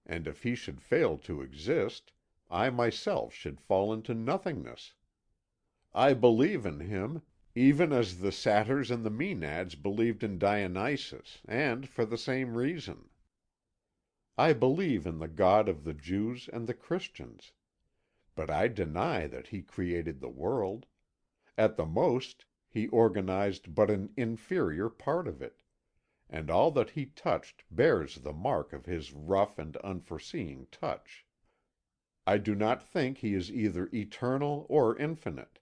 and if He should fail to exist, I myself should fall into nothingness. I believe in Him, even as the satyrs and the Maenads believed in Dionysus, and for the same reason. I believe in the God of the Jews and the Christians. But I deny that He created the world. At the most, He organised but an inferior part of it, and all that He touched bears the mark of His rough and unforeseeing touch. I do not think He is either eternal or infinite,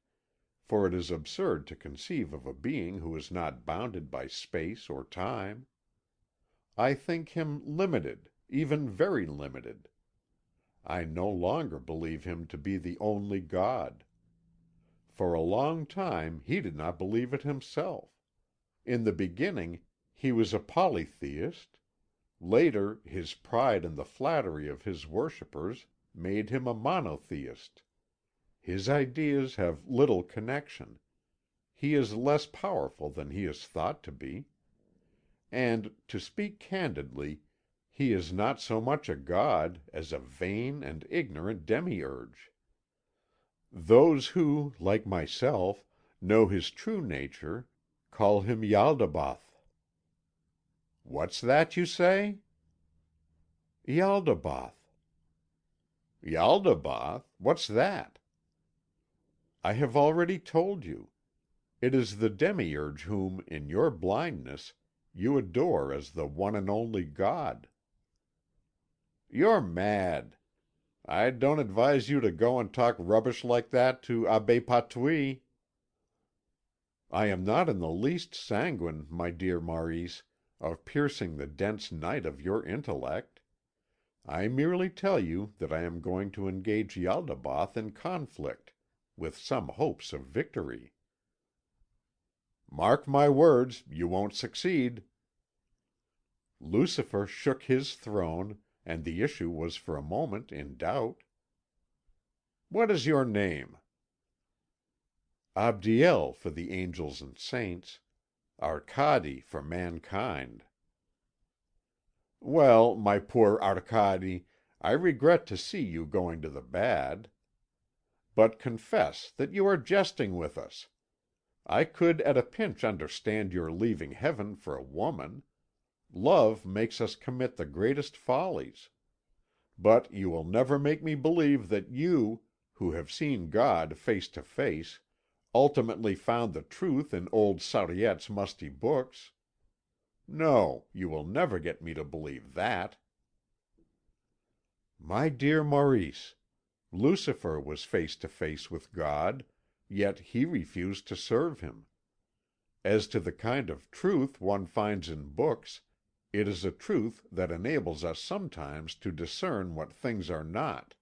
for it is absurd to conceive of a being who is not bounded by space or time. I think Him limited, even very limited. I no longer believe Him to be the only God. For a long time He did not believe it Himself. In the beginning He was a polytheist. Later His pride and the flattery of His worshippers made Him a monotheist. His ideas have little connection. He is less powerful than He is thought to be. And, to speak candidly, He is not so much a god as a vain and ignorant demiurge. Those who, like myself, know His true nature call Him Yaldabaoth." "What's that you say?" "Yaldabaoth." "Yaldabaoth? What's that?" "I have already told you. It is the demiurge whom, in your blindness, you adore as the one and only God." "You're mad. I don't advise you to go and talk rubbish like that to Abbé Patouille." "I am not in the least sanguine, my dear Maurice, of piercing the dense night of your intellect. I merely tell you that I am going to engage Yaldabaoth in conflict, with some hopes of victory." "Mark my words, you won't succeed." "Lucifer shook his throne, and the issue was for a moment in doubt." "What is your name?" "Abdiel for the angels and saints, Arcade for mankind." "Well, my poor Arcade, I regret to see you going to the bad. But confess that you are jesting with us. I could at a pinch understand your leaving Heaven for a woman. Love makes us commit the greatest follies. But you will never make me believe that you, who have seen God face to face, ultimately found the truth in old Sariette's musty books. No, you will never get me to believe that." "My dear Maurice, Lucifer was face to face with God, yet he refused to serve Him. As to the kind of truth one finds in books, It is a truth that enables us sometimes to discern what things are not,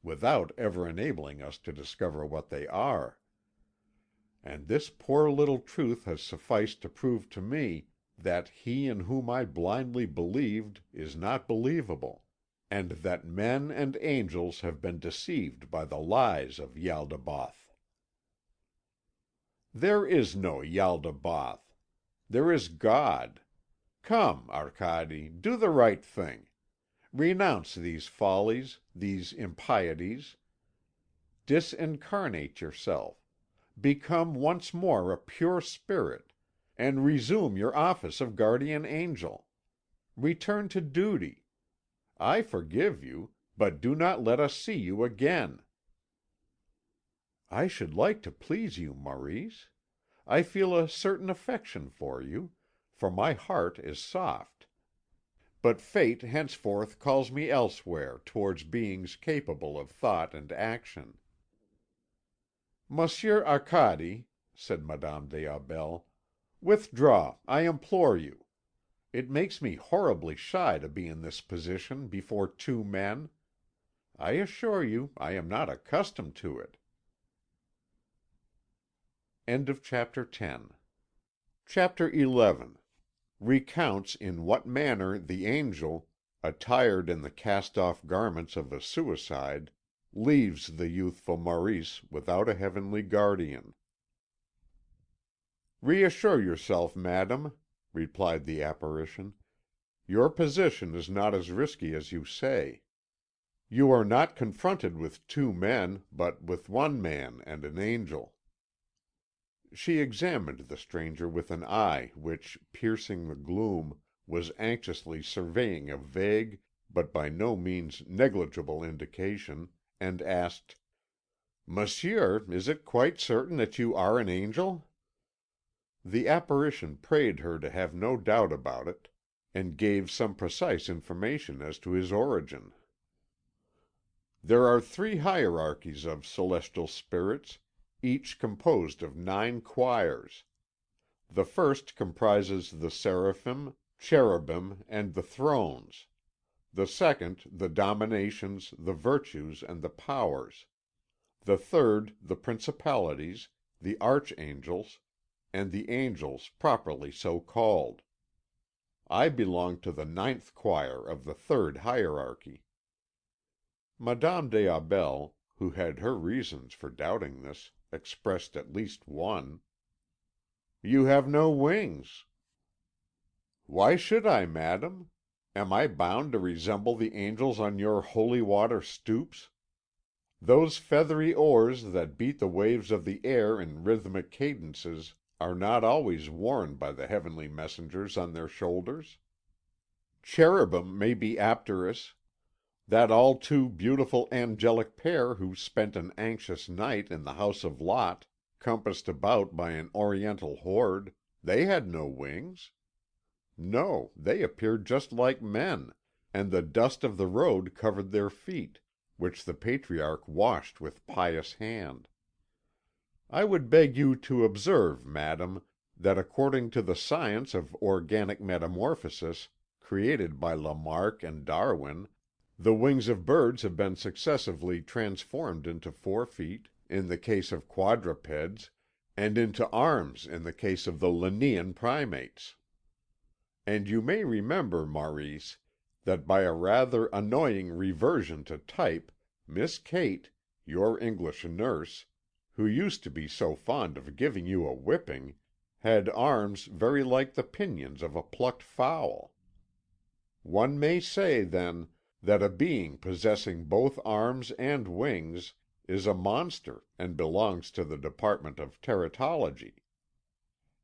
without ever enabling us to discover what they are. And this poor little truth has sufficed to prove to me that he in whom I blindly believed is not believable, and that men and angels have been deceived by the lies of Yaldabaoth. There is no Yaldabaoth. There is God. Come, Arcade, do the right thing. Renounce these follies, these impieties. Disincarnate yourself. Become once more a pure spirit, and resume your office of guardian angel. Return to duty. I forgive you, but do not let us see you again." "I should like to please you, Maurice. I feel a certain affection for you, for my heart is soft. But fate henceforth calls me elsewhere towards beings capable of thought and action." "Monsieur Arcade," said Madame des Aubels, "withdraw, I implore you. It makes me horribly shy to be in this position before two men. I assure you I am not accustomed to it." Chapter 11. Recounts in what manner the angel, attired in the cast-off garments of a suicide, leaves the youthful Maurice without a heavenly guardian. "Reassure yourself, madam," replied the apparition. "Your position is not as risky as you say. You are not confronted with two men, but with one man and an angel." She examined the stranger with an eye which, piercing the gloom, was anxiously surveying a vague but by no means negligible indication, and asked: "Monsieur, is it quite certain that you are an angel?" The apparition prayed her to have no doubt about it, and gave some precise information as to his origin. "There are 3 hierarchies of celestial spirits, each composed of 9 choirs. The first comprises the seraphim, cherubim, and the thrones; the second, the dominations, the virtues, and the powers; the third, the principalities, the archangels, and the angels properly so called. I belong to the 9th choir of the 3rd hierarchy." Madame des Aubels, who had her reasons for doubting this, expressed at least one. "You have no wings." "Why should I, madam? Am I bound to resemble the angels on your holy water stoups? Those feathery oars that beat the waves of the air in rhythmic cadences are not always worn by the heavenly messengers on their shoulders. Cherubim may be Apteris, that all too beautiful angelic pair who spent an anxious night in the house of Lot, compassed about by an oriental horde, they had no wings. No, they appeared just like men, and the dust of the road covered their feet, which the patriarch washed with pious hand. I would beg you to observe, madam, that according to the science of organic metamorphosis, created by Lamarck and Darwin, the wings of birds have been successively transformed into 4 feet, in the case of quadrupeds, and into arms in the case of the Linnean primates. And you may remember, Maurice, that by a rather annoying reversion to type, Miss Kate, your English nurse, who used to be so fond of giving you a whipping, had arms very like the pinions of a plucked fowl. One may say, then, that a being possessing both arms and wings is a monster and belongs to the department of teratology.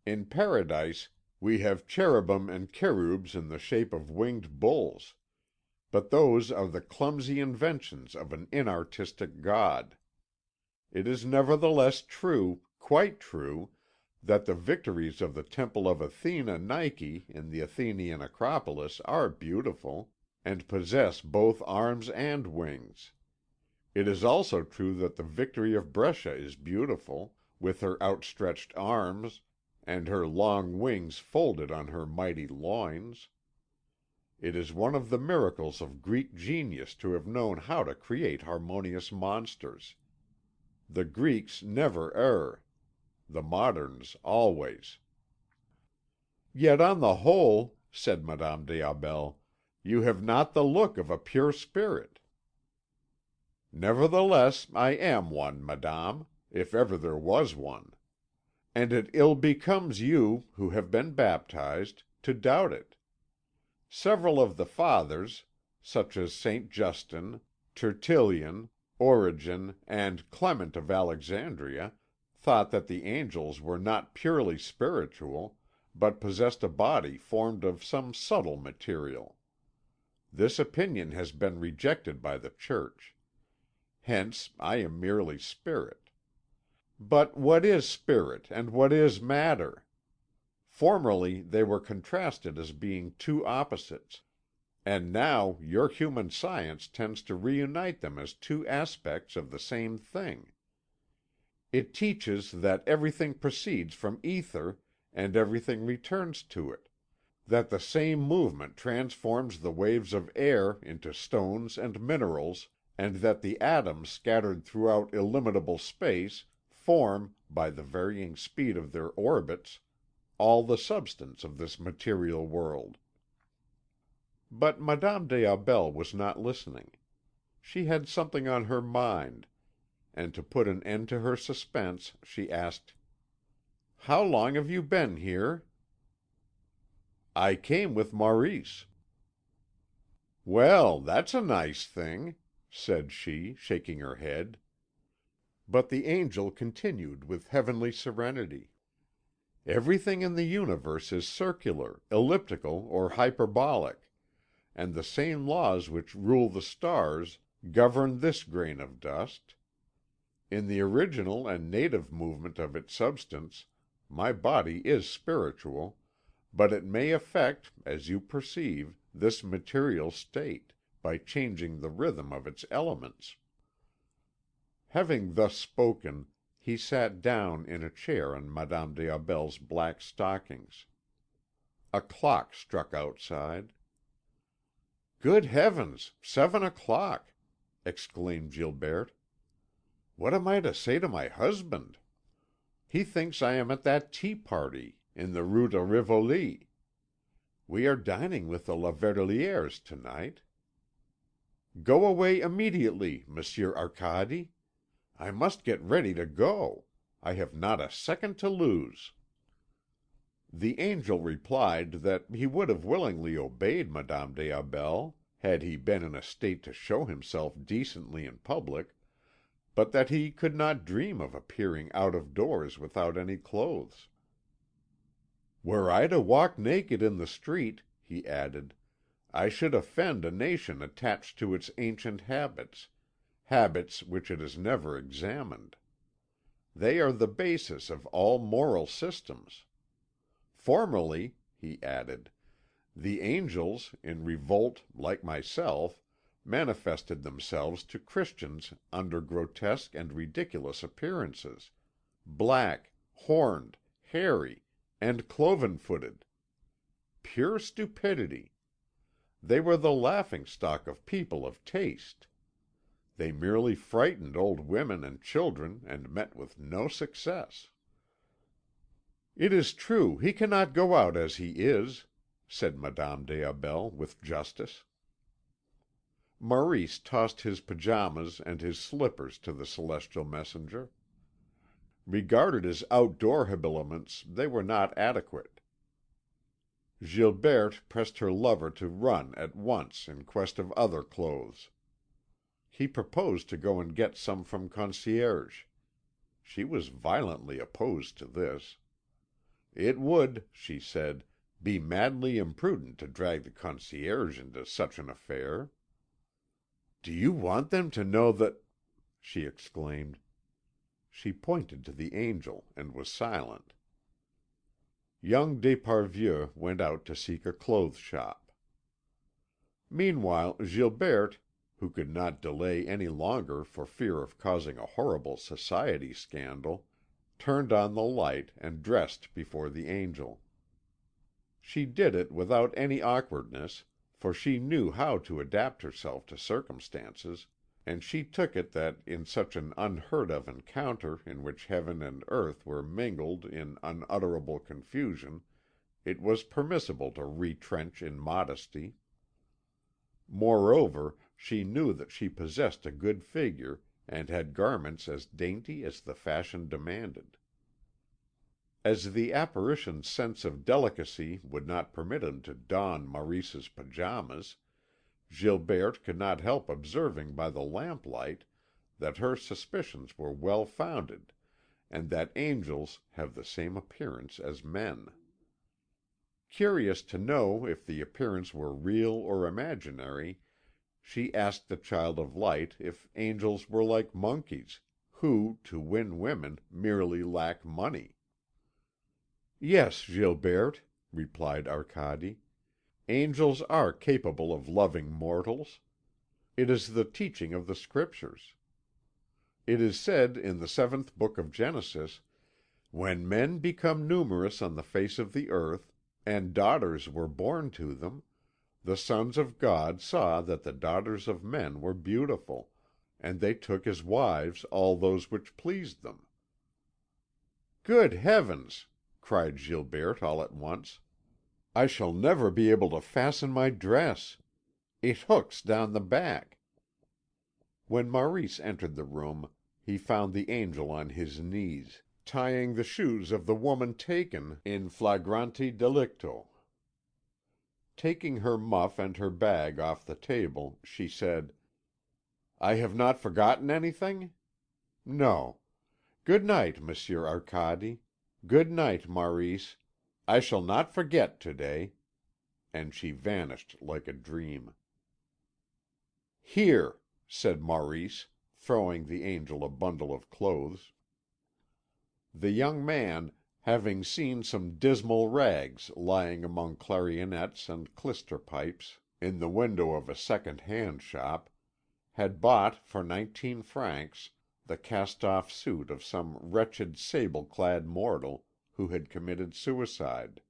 In Paradise we have cherubim and cherubs in the shape of winged bulls, but those are the clumsy inventions of an inartistic god. It is nevertheless true, quite true, that the victories of the Temple of Athena Nike in the Athenian Acropolis are beautiful, and possess both arms and wings. It is also true that the victory of Brescia is beautiful, with her outstretched arms, and her long wings folded on her mighty loins. It is one of the miracles of Greek genius to have known how to create harmonious monsters. The Greeks never err, the moderns always." "Yet on the whole," said Madame des Aubels, "you have not the look of a pure spirit." "Nevertheless I am one, madame, if ever there was one. And it ill becomes you, who have been baptized, to doubt it. Several of the Fathers, such as Saint Justin, Tertullian, Origen, and Clement of Alexandria, thought that the angels were not purely spiritual, but possessed a body formed of some subtle material. This opinion has been rejected by the Church. Hence I am merely spirit. But what is spirit and what is matter? Formerly they were contrasted as being two opposites, and now your human science tends to reunite them as two aspects of the same thing. It teaches that everything proceeds from ether and everything returns to it, that the same movement transforms the waves of air into stones and minerals, and that the atoms scattered throughout illimitable space form, by the varying speed of their orbits, all the substance of this material world." But Madame des Aubels was not listening. She had something on her mind, and to put an end to her suspense she asked: "How long have you been here?" "I came with Maurice." "Well, that's a nice thing," said she, shaking her head. But the angel continued with heavenly serenity: "Everything in the universe is circular, elliptical, or hyperbolic, and the same laws which rule the stars govern this grain of dust. In the original and native movement of its substance my body is spiritual, but it may affect, as you perceive, this material state, by changing the rhythm of its elements." Having thus spoken, he sat down in a chair on Madame des Aubels's black stockings. A clock struck outside. "Good heavens, 7 o'clock!" exclaimed Gilberte. "What am I to say to my husband? He thinks I am at that tea party in the Rue de Rivoli. We are dining with the La Verdelières to night. Go away immediately, Monsieur Arcade. I must get ready to go. I have not a second to lose." The angel replied that he would have willingly obeyed Madame des Aubels, had he been in a state to show himself decently in public, but that he could not dream of appearing out of doors without any clothes. "Were I to walk naked in the street," he added, "I should offend a nation attached to its ancient habits, habits which it has never examined. They are the basis of all moral systems. Formerly," he added, "the angels, in revolt like myself, manifested themselves to Christians under grotesque and ridiculous appearances, black, horned, hairy, and cloven-footed. Pure stupidity! They were the laughing stock of people of taste. They merely frightened old women and children and met with no success." "It is true he cannot go out as he is," said Madame des Aubels with justice. Maurice tossed his pyjamas and his slippers to the celestial messenger. Regarded as outdoor habiliments, they were not adequate. Gilberte pressed her lover to run at once in quest of other clothes. He proposed to go and get some from concierge. She was violently opposed to this. It would, she said, be madly imprudent to drag the concierge into such an affair. "Do you want them to know that—" she exclaimed. She pointed to the angel and was silent. Young d'Esparvieu went out to seek a clothes shop. Meanwhile Gilberte, who could not delay any longer for fear of causing a horrible society scandal, turned on the light and dressed before the angel. She did it without any awkwardness, for she knew how to adapt herself to circumstances, and she took it that in such an unheard of encounter in which heaven and earth were mingled in unutterable confusion, it was permissible to retrench in modesty. Moreover, she knew that she possessed a good figure, and had garments as dainty as the fashion demanded. As the apparition's sense of delicacy would not permit him to don Maurice's pyjamas, Gilberte could not help observing by the lamplight that her suspicions were well founded, and that angels have the same appearance as men. Curious to know if the appearance were real or imaginary, she asked the child of light if angels were like monkeys, who, to win women, merely lack money. "Yes, Gilberte," replied Arcade. "Angels are capable of loving mortals. It is the teaching of the Scriptures. It is said in the 7th book of Genesis, 'When men become numerous on the face of the earth, and daughters were born to them, the sons of God saw that the daughters of men were beautiful, and they took as wives all those which pleased them.'" "Good heavens!" cried Gilberte all at once. "I shall never be able to fasten my dress. It hooks down the back." When Maurice entered the room, he found the angel on his knees, tying the shoes of the woman taken in flagrante delicto. Taking her muff and her bag off the table, she said: "I have not forgotten anything? No. Good night, Monsieur Arcade. Good night, Maurice. I shall not forget to day." And she vanished like a dream. "Here," said Maurice, throwing the angel a bundle of clothes. The young man, having seen some dismal rags lying among clarionets and clyster pipes in the window of a second hand shop, had bought for 19 francs the cast off suit of some wretched sable clad mortal who had committed suicide.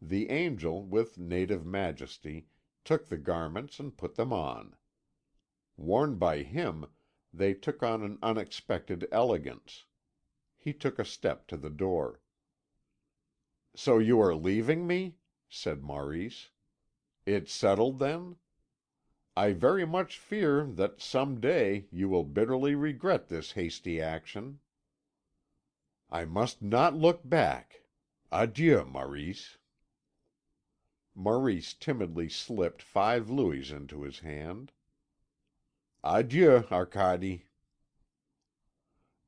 The angel, with native majesty, took the garments and put them on. Worn by him, they took on an unexpected elegance. He took a step to the door. "So you are leaving me?" said Maurice. "It's settled, then? I very much fear that some day you will bitterly regret this hasty action." "I must not look back. Adieu, Maurice." Maurice timidly slipped 5 louis into his hand. "Adieu, Arcade."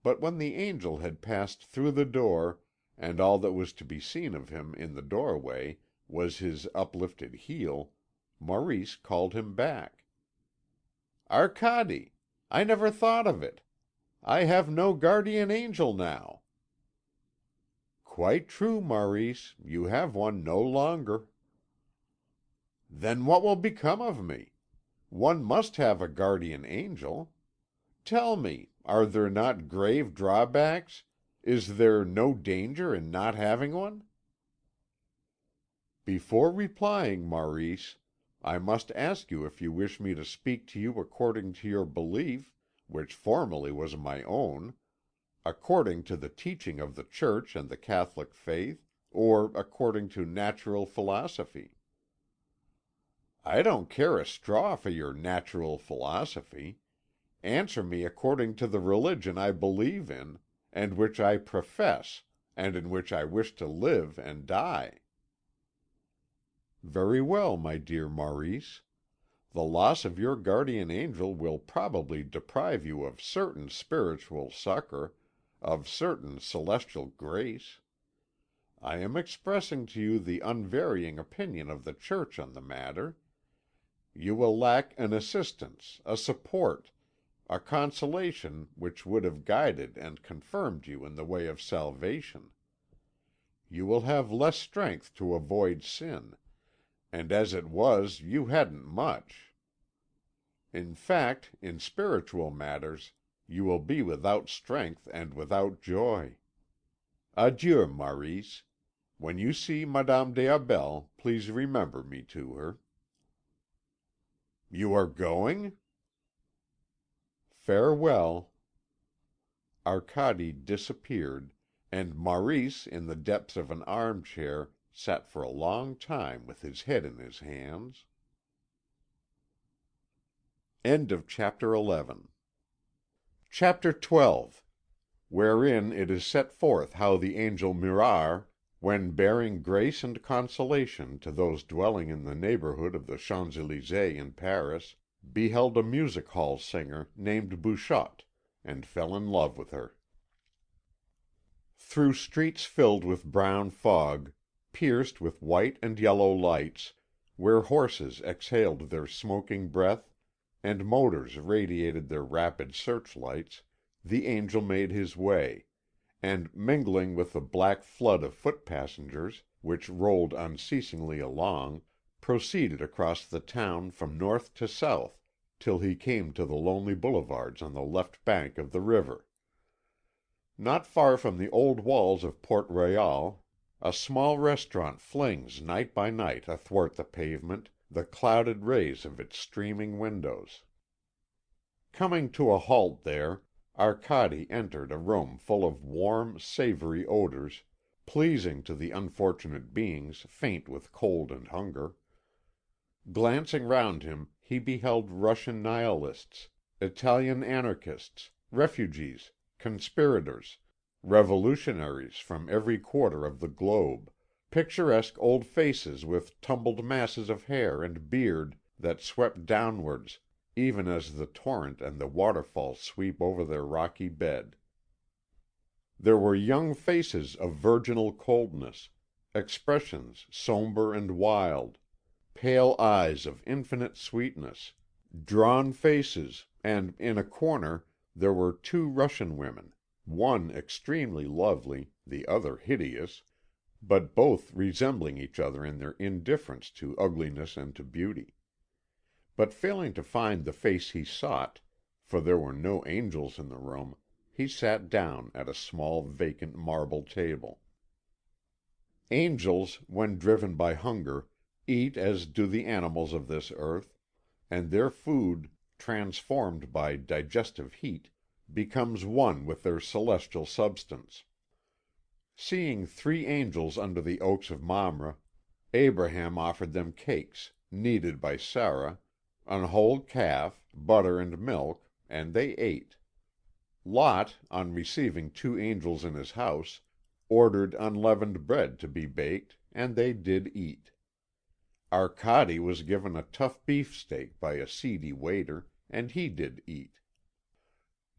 But when the angel had passed through the door, and all that was to be seen of him in the doorway was his uplifted heel, Maurice called him back. "Arcade! I never thought of it. I have no guardian angel now." "Quite true, Maurice, you have one no longer." "Then what will become of me? One must have a guardian angel. Tell me, are there not grave drawbacks? Is there no danger in not having one?" "Before replying, Maurice, I must ask you if you wish me to speak to you according to your belief, which formerly was my own, according to the teaching of the Church and the Catholic faith, or according to natural philosophy." "I don't care a straw for your natural philosophy. Answer me according to the religion I believe in, and which I profess, and in which I wish to live and die." "Very well, my dear Maurice. The loss of your guardian angel will probably deprive you of certain spiritual succour, of certain celestial grace. I am expressing to you the unvarying opinion of the Church on the matter. You will lack an assistance, a support, a consolation which would have guided and confirmed you in the way of salvation. You will have less strength to avoid sin, and as it was you hadn't much. In fact, in spiritual matters, you will be without strength and without joy. Adieu, Maurice. When you see Madame des Aubels, please remember me to her." You are going?" "Farewell." Arcade disappeared, and Maurice in the depths of an armchair sat for a long time with his head in his hands. Chapter 12, wherein it is set forth how the angel Mirar, when bearing grace and consolation to those dwelling in the neighbourhood of the Champs Elysées in Paris, beheld a music hall singer named Bouchotte, and fell in love with her. Through streets filled with brown fog, pierced with white and yellow lights, where horses exhaled their smoking breath, and motors radiated their rapid searchlights, the angel made his way, and mingling with the black flood of foot passengers, which rolled unceasingly along, proceeded across the town from north to south, till he came to the lonely boulevards on the left bank of the river. Not far from the old walls of Port Royal, a small restaurant flings night by night athwart the pavement the clouded rays of its streaming windows. Coming to a halt there, Arcade entered a room full of warm, savoury odours, pleasing to the unfortunate beings faint with cold and hunger. Glancing round him, he beheld Russian Nihilists, Italian anarchists, refugees, conspirators, revolutionaries from every quarter of the globe, picturesque old faces with tumbled masses of hair and beard that swept downwards, even as the torrent and the waterfall sweep over their rocky bed. There were young faces of virginal coldness, expressions sombre and wild, pale eyes of infinite sweetness, drawn faces, and in a corner there were two Russian women, one extremely lovely, the other hideous, but both resembling each other in their indifference to ugliness and to beauty. But failing to find the face he sought, for there were no angels in the room, he sat down at a small vacant marble table. Angels, when driven by hunger, eat as do the animals of this earth, and their food, transformed by digestive heat, becomes one with their celestial substance. Seeing three angels under the oaks of Mamre, Abraham offered them cakes, kneaded by Sarah, an whole calf, butter and milk, and they ate. Lot, on receiving two angels in his house, ordered unleavened bread to be baked, and they did eat. Arcade was given a tough beefsteak by a seedy waiter, and he did eat.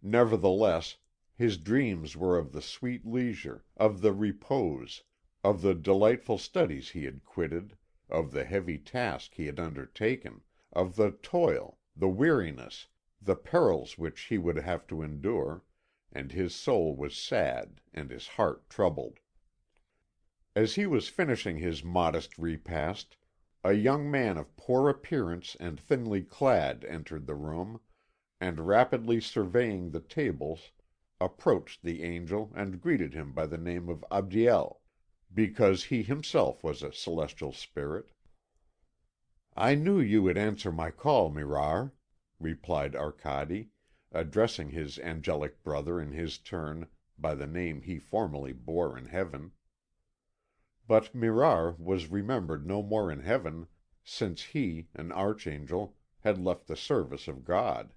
Nevertheless, his dreams were of the sweet leisure, of the repose, of the delightful studies he had quitted, of the heavy task he had undertaken, of the toil, the weariness, the perils which he would have to endure, and his soul was sad and his heart troubled. As he was finishing his modest repast, a young man of poor appearance and thinly clad entered the room, and rapidly surveying the tables, approached the angel and greeted him by the name of Abdiel, because he himself was a celestial spirit. "I knew you would answer my call, Mirar," replied Arcade, addressing his angelic brother in his turn by the name he formerly bore in heaven. But Mirar was remembered no more in heaven since he, an archangel, had left the service of God.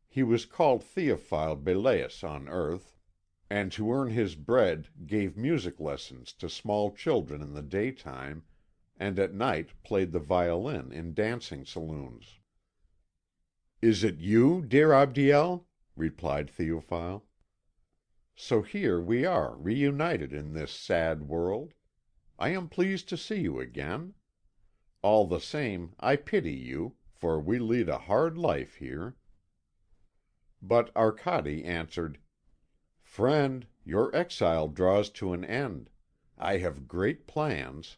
He was called Théophile Belais on earth, and to earn his bread gave music lessons to small children in the daytime, and at night played the violin in dancing saloons. "Is it you, dear Abdiel?" replied Théophile. "So here we are reunited in this sad world. I am pleased to see you again. All the same, I pity you, for we lead a hard life here." But Arcade answered: "Friend, your exile draws to an end. I have great plans.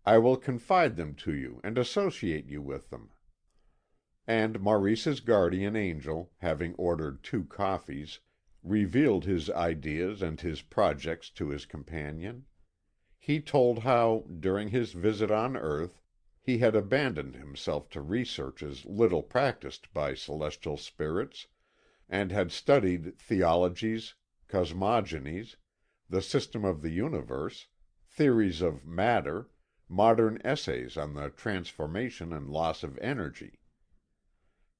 I will confide them to you and associate you with them." And Maurice's guardian angel, having ordered 2 coffees, revealed his ideas and his projects to his companion. He told how, during his visit on earth, he had abandoned himself to researches little practised by celestial spirits, and had studied theologies, cosmogonies, the system of the universe, theories of matter, modern essays on the transformation and loss of energy.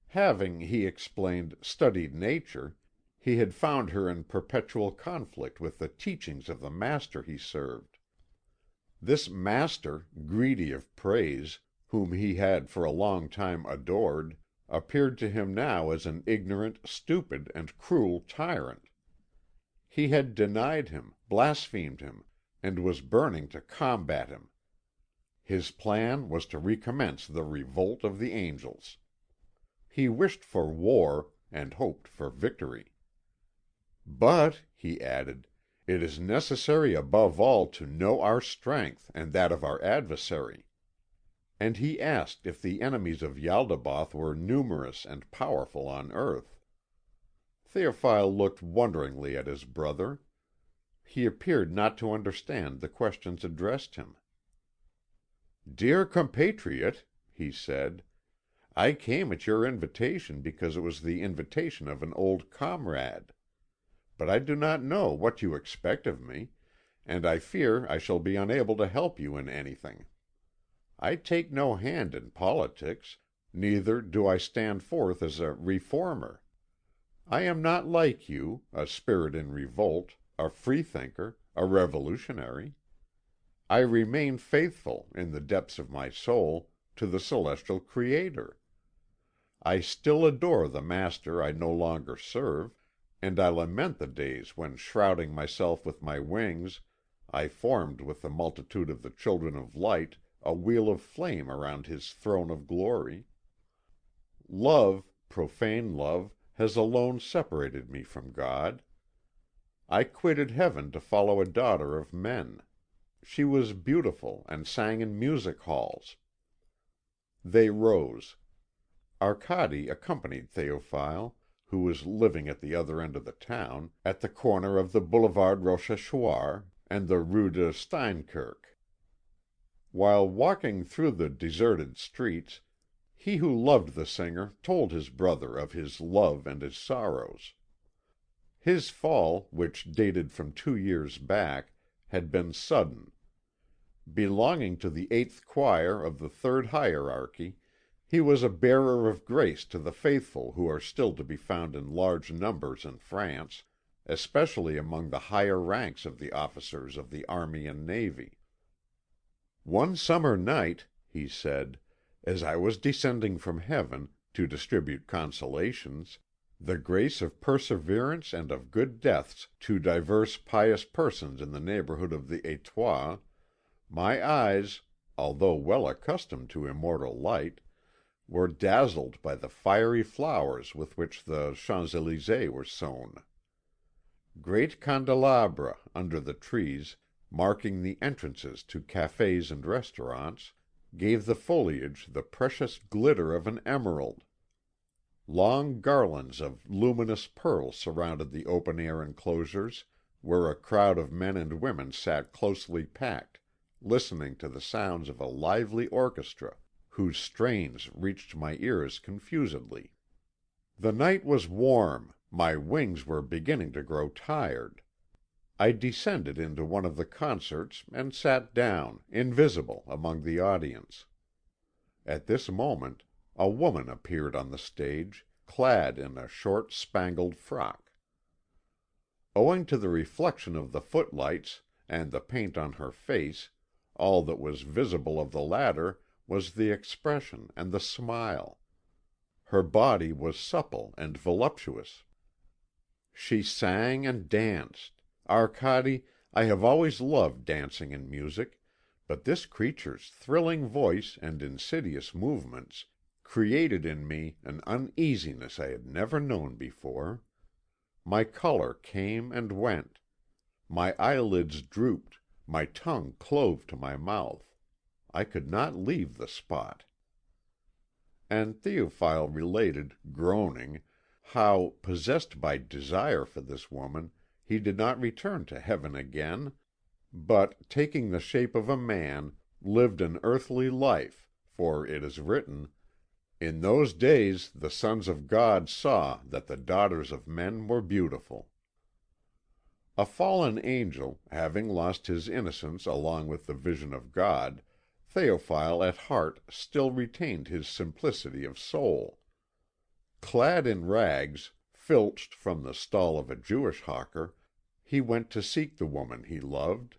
Having, he explained, studied nature, he had found her in perpetual conflict with the teachings of the master he served. This master, greedy of praise, whom he had for a long time adored, appeared to him now as an ignorant, stupid, and cruel tyrant. He had denied him, blasphemed him, and was burning to combat him. His plan was to recommence the revolt of the angels. He wished for war, and hoped for victory. "But," he added, "it is necessary above all to know our strength and that of our adversary." And he asked if the enemies of Yaldabaoth were numerous and powerful on earth. Théophile looked wonderingly at his brother. He appeared not to understand the questions addressed him. "Dear compatriot," he said, "I came at your invitation because it was the invitation of an old comrade. But I do not know what you expect of me, and I fear I shall be unable to help you in anything. I take no hand in politics, neither do I stand forth as a reformer. I am not like you, a spirit in revolt, a freethinker, a revolutionary. I remain faithful, in the depths of my soul, to the celestial Creator. I still adore the Master I no longer serve, and I lament the days when shrouding myself with my wings I formed with the multitude of the children of light a wheel of flame around His throne of glory. Love, profane love, has alone separated me from God. I quitted heaven to follow a daughter of men. She was beautiful and sang in music halls." They rose. Arcade accompanied Théophile, who was living at the other end of the town, at the corner of the Boulevard Rochechouart and the Rue de Steinkerk. While walking through the deserted streets, he who loved the singer told his brother of his love and his sorrows. His fall, which dated from 2 years back, had been sudden. Belonging to the 8th choir of the 3rd hierarchy, he was a bearer of grace to the faithful who are still to be found in large numbers in France, especially among the higher ranks of the officers of the army and navy. "One summer night," he said, "as I was descending from heaven, to distribute consolations, the grace of perseverance and of good deaths to divers pious persons in the neighbourhood of the Étoile, my eyes, although well accustomed to immortal light, were dazzled by the fiery flowers with which the Champs Elysées were sown. Great candelabra, under the trees, marking the entrances to cafés and restaurants, gave the foliage the precious glitter of an emerald. Long garlands of luminous pearl surrounded the open-air enclosures, where a crowd of men and women sat closely packed, listening to the sounds of a lively orchestra, whose strains reached my ears confusedly. The night was warm, my wings were beginning to grow tired. I descended into one of the concerts and sat down, invisible, among the audience. At this moment a woman appeared on the stage, clad in a short spangled frock. Owing to the reflection of the footlights and the paint on her face, all that was visible of the latter was the expression and the smile. Her body was supple and voluptuous. She sang and danced. Arcade, I have always loved dancing and music, but this creature's thrilling voice and insidious movements created in me an uneasiness I had never known before. My colour came and went. My eyelids drooped, my tongue clove to my mouth. I could not leave the spot." And Théophile related, groaning, how, possessed by desire for this woman, he did not return to heaven again, but, taking the shape of a man, lived an earthly life, for it is written, "In those days the sons of God saw that the daughters of men were beautiful." A fallen angel, having lost his innocence along with the vision of God, Théophile at heart still retained his simplicity of soul. Clad in rags, filched from the stall of a Jewish hawker, he went to seek the woman he loved.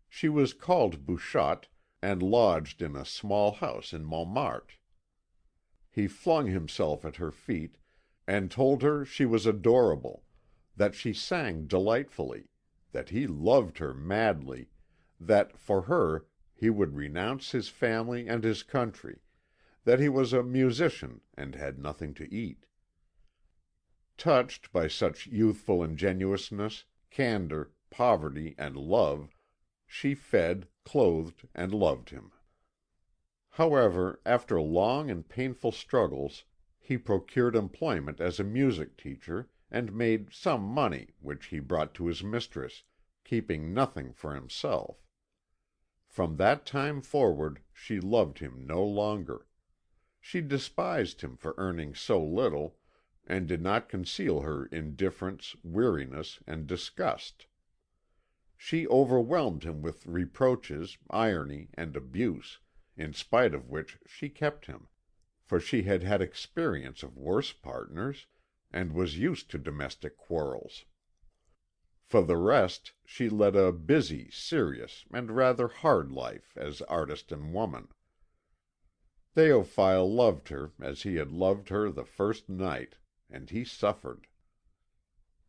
She was called Bouchotte, and lodged in a small house in Montmartre. He flung himself at her feet, and told her she was adorable, that she sang delightfully, that he loved her madly, that, for her, he would renounce his family and his country, that he was a musician and had nothing to eat. Touched by such youthful ingenuousness, candour, poverty, and love, she fed, clothed, and loved him. However, after long and painful struggles, he procured employment as a music teacher, and made some money, which he brought to his mistress, keeping nothing for himself. From that time forward she loved him no longer. She despised him for earning so little, and did not conceal her indifference, weariness, and disgust. She overwhelmed him with reproaches, irony, and abuse, in spite of which she kept him, for she had had experience of worse partners, and was used to domestic quarrels. For the rest, she led a busy, serious, and rather hard life as artist and woman. Théophile loved her as he had loved her the first night, and he suffered.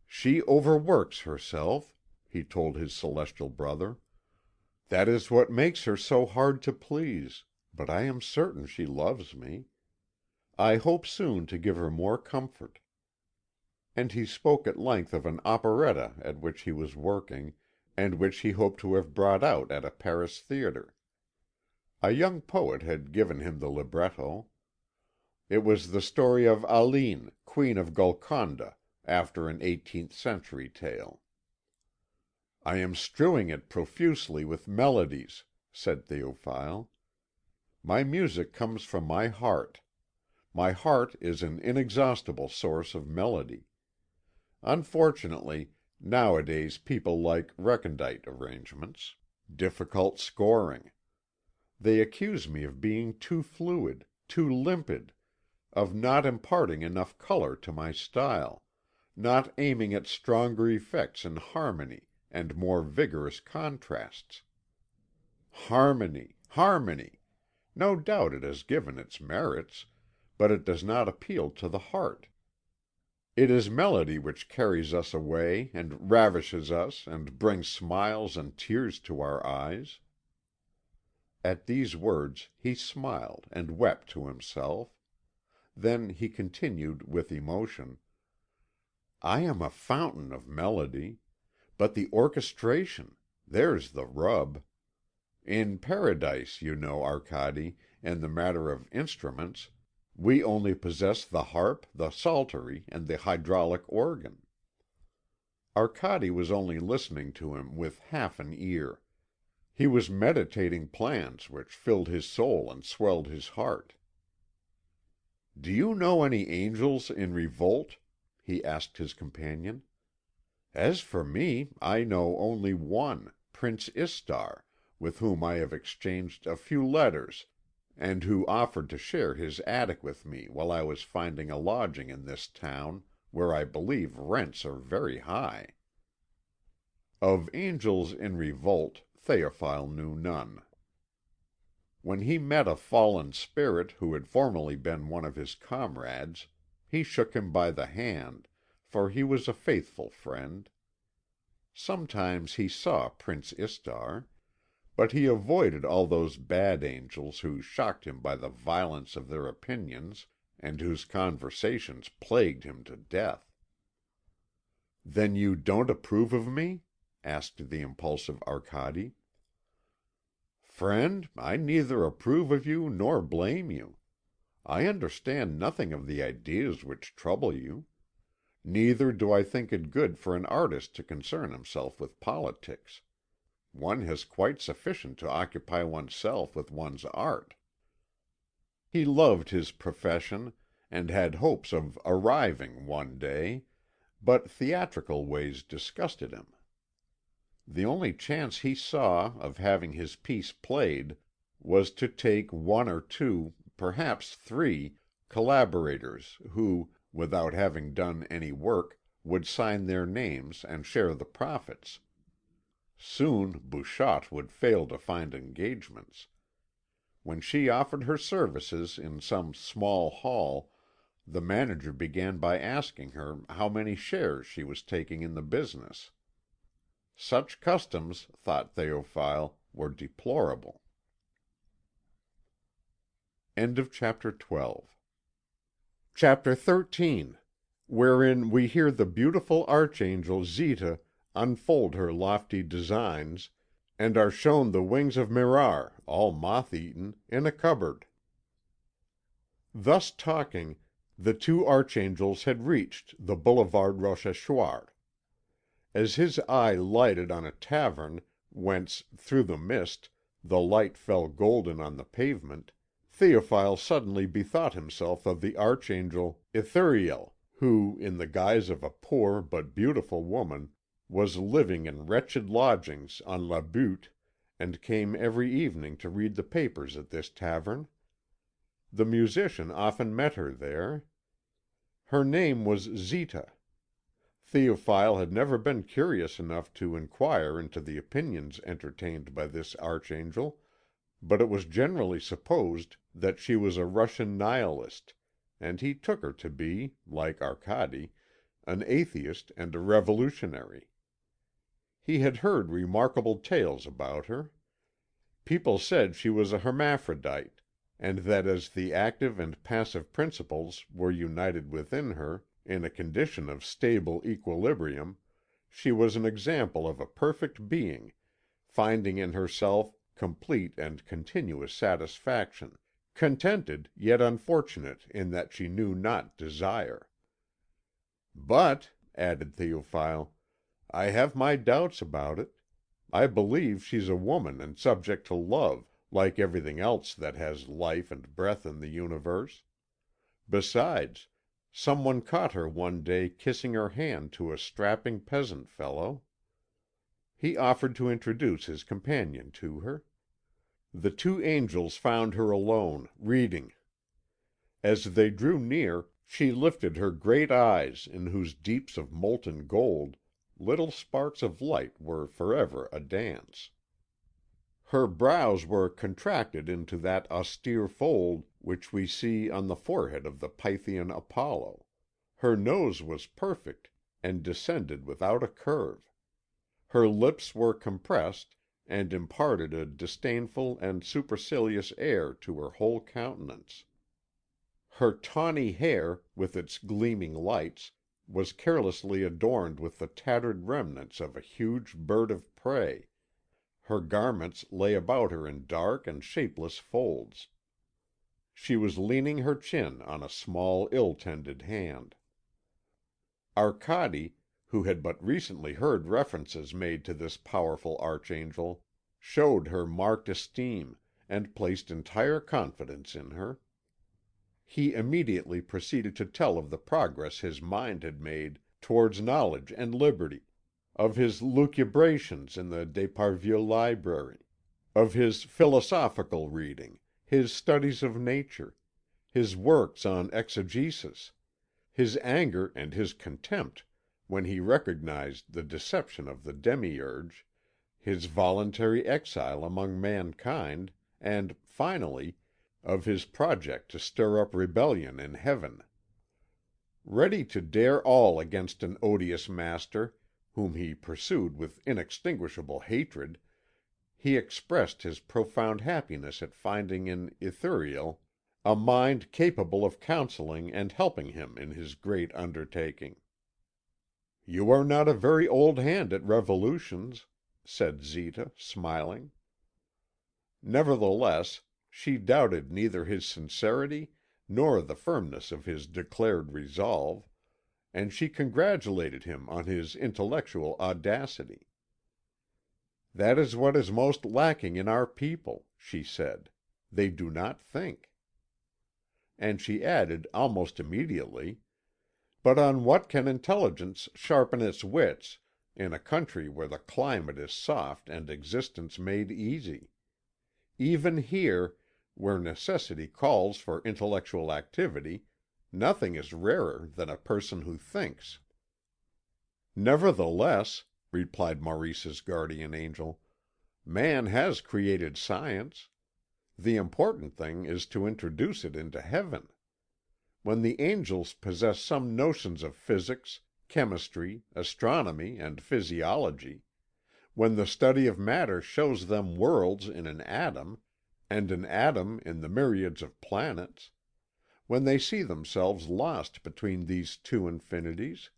"She overworks herself," he told his celestial brother. "That is what makes her so hard to please, but I am certain she loves me. I hope soon to give her more comfort." And he spoke at length of an operetta at which he was working, and which he hoped to have brought out at a Paris theatre. A young poet had given him the libretto. It was the story of Aline, Queen of Golconda, after an 18th century tale. "I am strewing it profusely with melodies," said Théophile. "My music comes from my heart. My heart is an inexhaustible source of melody. Unfortunately, nowadays people like recondite arrangements, difficult scoring. They accuse me of being too fluid, too limpid, of not imparting enough colour to my style, not aiming at stronger effects in harmony and more vigorous contrasts. Harmony, harmony! No doubt it has given its merits, but it does not appeal to the heart. It is melody which carries us away and ravishes us and brings smiles and tears to our eyes." At these words he smiled and wept to himself. Then he continued with emotion: "I am a fountain of melody. But the orchestration, there's the rub. In Paradise, you know, Arcade, in the matter of instruments, we only possess the harp, the psaltery, and the hydraulic organ." Arcade was only listening to him with half an ear. He was meditating plans which filled his soul and swelled his heart. "Do you know any angels in revolt?" he asked his companion. "As for me, I know only one, Prince Istar, with whom I have exchanged a few letters, and who offered to share his attic with me while I was finding a lodging in this town, where I believe rents are very high." Of angels in revolt Théophile knew none. When he met a fallen spirit who had formerly been one of his comrades, he shook him by the hand, for he was a faithful friend. Sometimes he saw Prince Istar, but he avoided all those bad angels who shocked him by the violence of their opinions and whose conversations plagued him to death. "Then you don't approve of me?" asked the impulsive Arcade. "Friend, I neither approve of you nor blame you. I understand nothing of the ideas which trouble you. Neither do I think it good for an artist to concern himself with politics. One has quite sufficient to occupy oneself with one's art." He loved his profession, and had hopes of arriving one day, but theatrical ways disgusted him. The only chance he saw of having his piece played was to take one or two, perhaps three, collaborators who, without having done any work, would sign their names and share the profits. Soon Bouchotte would fail to find engagements. When she offered her services in some small hall, the manager began by asking her how many shares she was taking in the business. Such customs, thought Théophile, were deplorable. End of chapter 12. Chapter 13, wherein we hear the beautiful archangel Zita unfold her lofty designs, and are shown the wings of Mirar, all moth-eaten, in a cupboard. Thus talking, the two archangels had reached the Boulevard Rochechouart. As his eye lighted on a tavern whence, through the mist, the light fell golden on the pavement, Théophile suddenly bethought himself of the archangel Ithuriel, who, in the guise of a poor but beautiful woman, was living in wretched lodgings on La Butte, and came every evening to read the papers at this tavern. The musician often met her there. Her name was Zita. Théophile had never been curious enough to inquire into the opinions entertained by this archangel, but it was generally supposed that she was a Russian nihilist, and he took her to be, like Arcady, an atheist and a revolutionary. He had heard remarkable tales about her. People said she was a hermaphrodite, and that as the active and passive principles were united within her in a condition of stable equilibrium, she was an example of a perfect being, finding in herself complete and continuous satisfaction, contented yet unfortunate in that she knew not desire. "But," added Théophile, "I have my doubts about it. I believe she's a woman and subject to love, like everything else that has life and breath in the universe. Besides, some one caught her one day kissing her hand to a strapping peasant fellow. He offered to introduce his companion to her. The two angels found her alone, reading. As they drew near, she lifted her great eyes, in whose deeps of molten gold little sparks of light were forever a dance. Her brows were contracted into that austere fold which we see on the forehead of the Pythian Apollo. Her nose was perfect, and descended without a curve. Her lips were compressed, and imparted a disdainful and supercilious air to her whole countenance. Her tawny hair, with its gleaming lights, was carelessly adorned with the tattered remnants of a huge bird of prey. Her garments lay about her in dark and shapeless folds. She was leaning her chin on a small ill-tended hand. Arcade, who had but recently heard references made to this powerful archangel, showed her marked esteem, and placed entire confidence in her. He immediately proceeded to tell of the progress his mind had made towards knowledge and liberty, of his lucubrations in the d'Esparvieu library, of his philosophical reading, his studies of nature, his works on exegesis, his anger and his contempt when he recognised the deception of the demiurge, his voluntary exile among mankind, and, finally, of his project to stir up rebellion in heaven. Ready to dare all against an odious master, whom he pursued with inextinguishable hatred, he expressed his profound happiness at finding in Ithuriel a mind capable of counselling and helping him in his great undertaking. "You are not a very old hand at revolutions," said Zita, smiling. Nevertheless, she doubted neither his sincerity nor the firmness of his declared resolve, and she congratulated him on his intellectual audacity. "That is what is most lacking in our people," she said. "They do not think." and she added almost immediately, "But on what can intelligence sharpen its wits in a country where the climate is soft and existence made easy? Even here, where necessity calls for intellectual activity, nothing is rarer than a person who thinks." "Nevertheless," replied Maurice's guardian angel, "man has created science. The important thing is to introduce it into heaven. When the angels possess some notions of physics, chemistry, astronomy, and physiology, when the study of matter shows them worlds in an atom, and an atom in the myriads of planets, when they see themselves lost between these two infinities,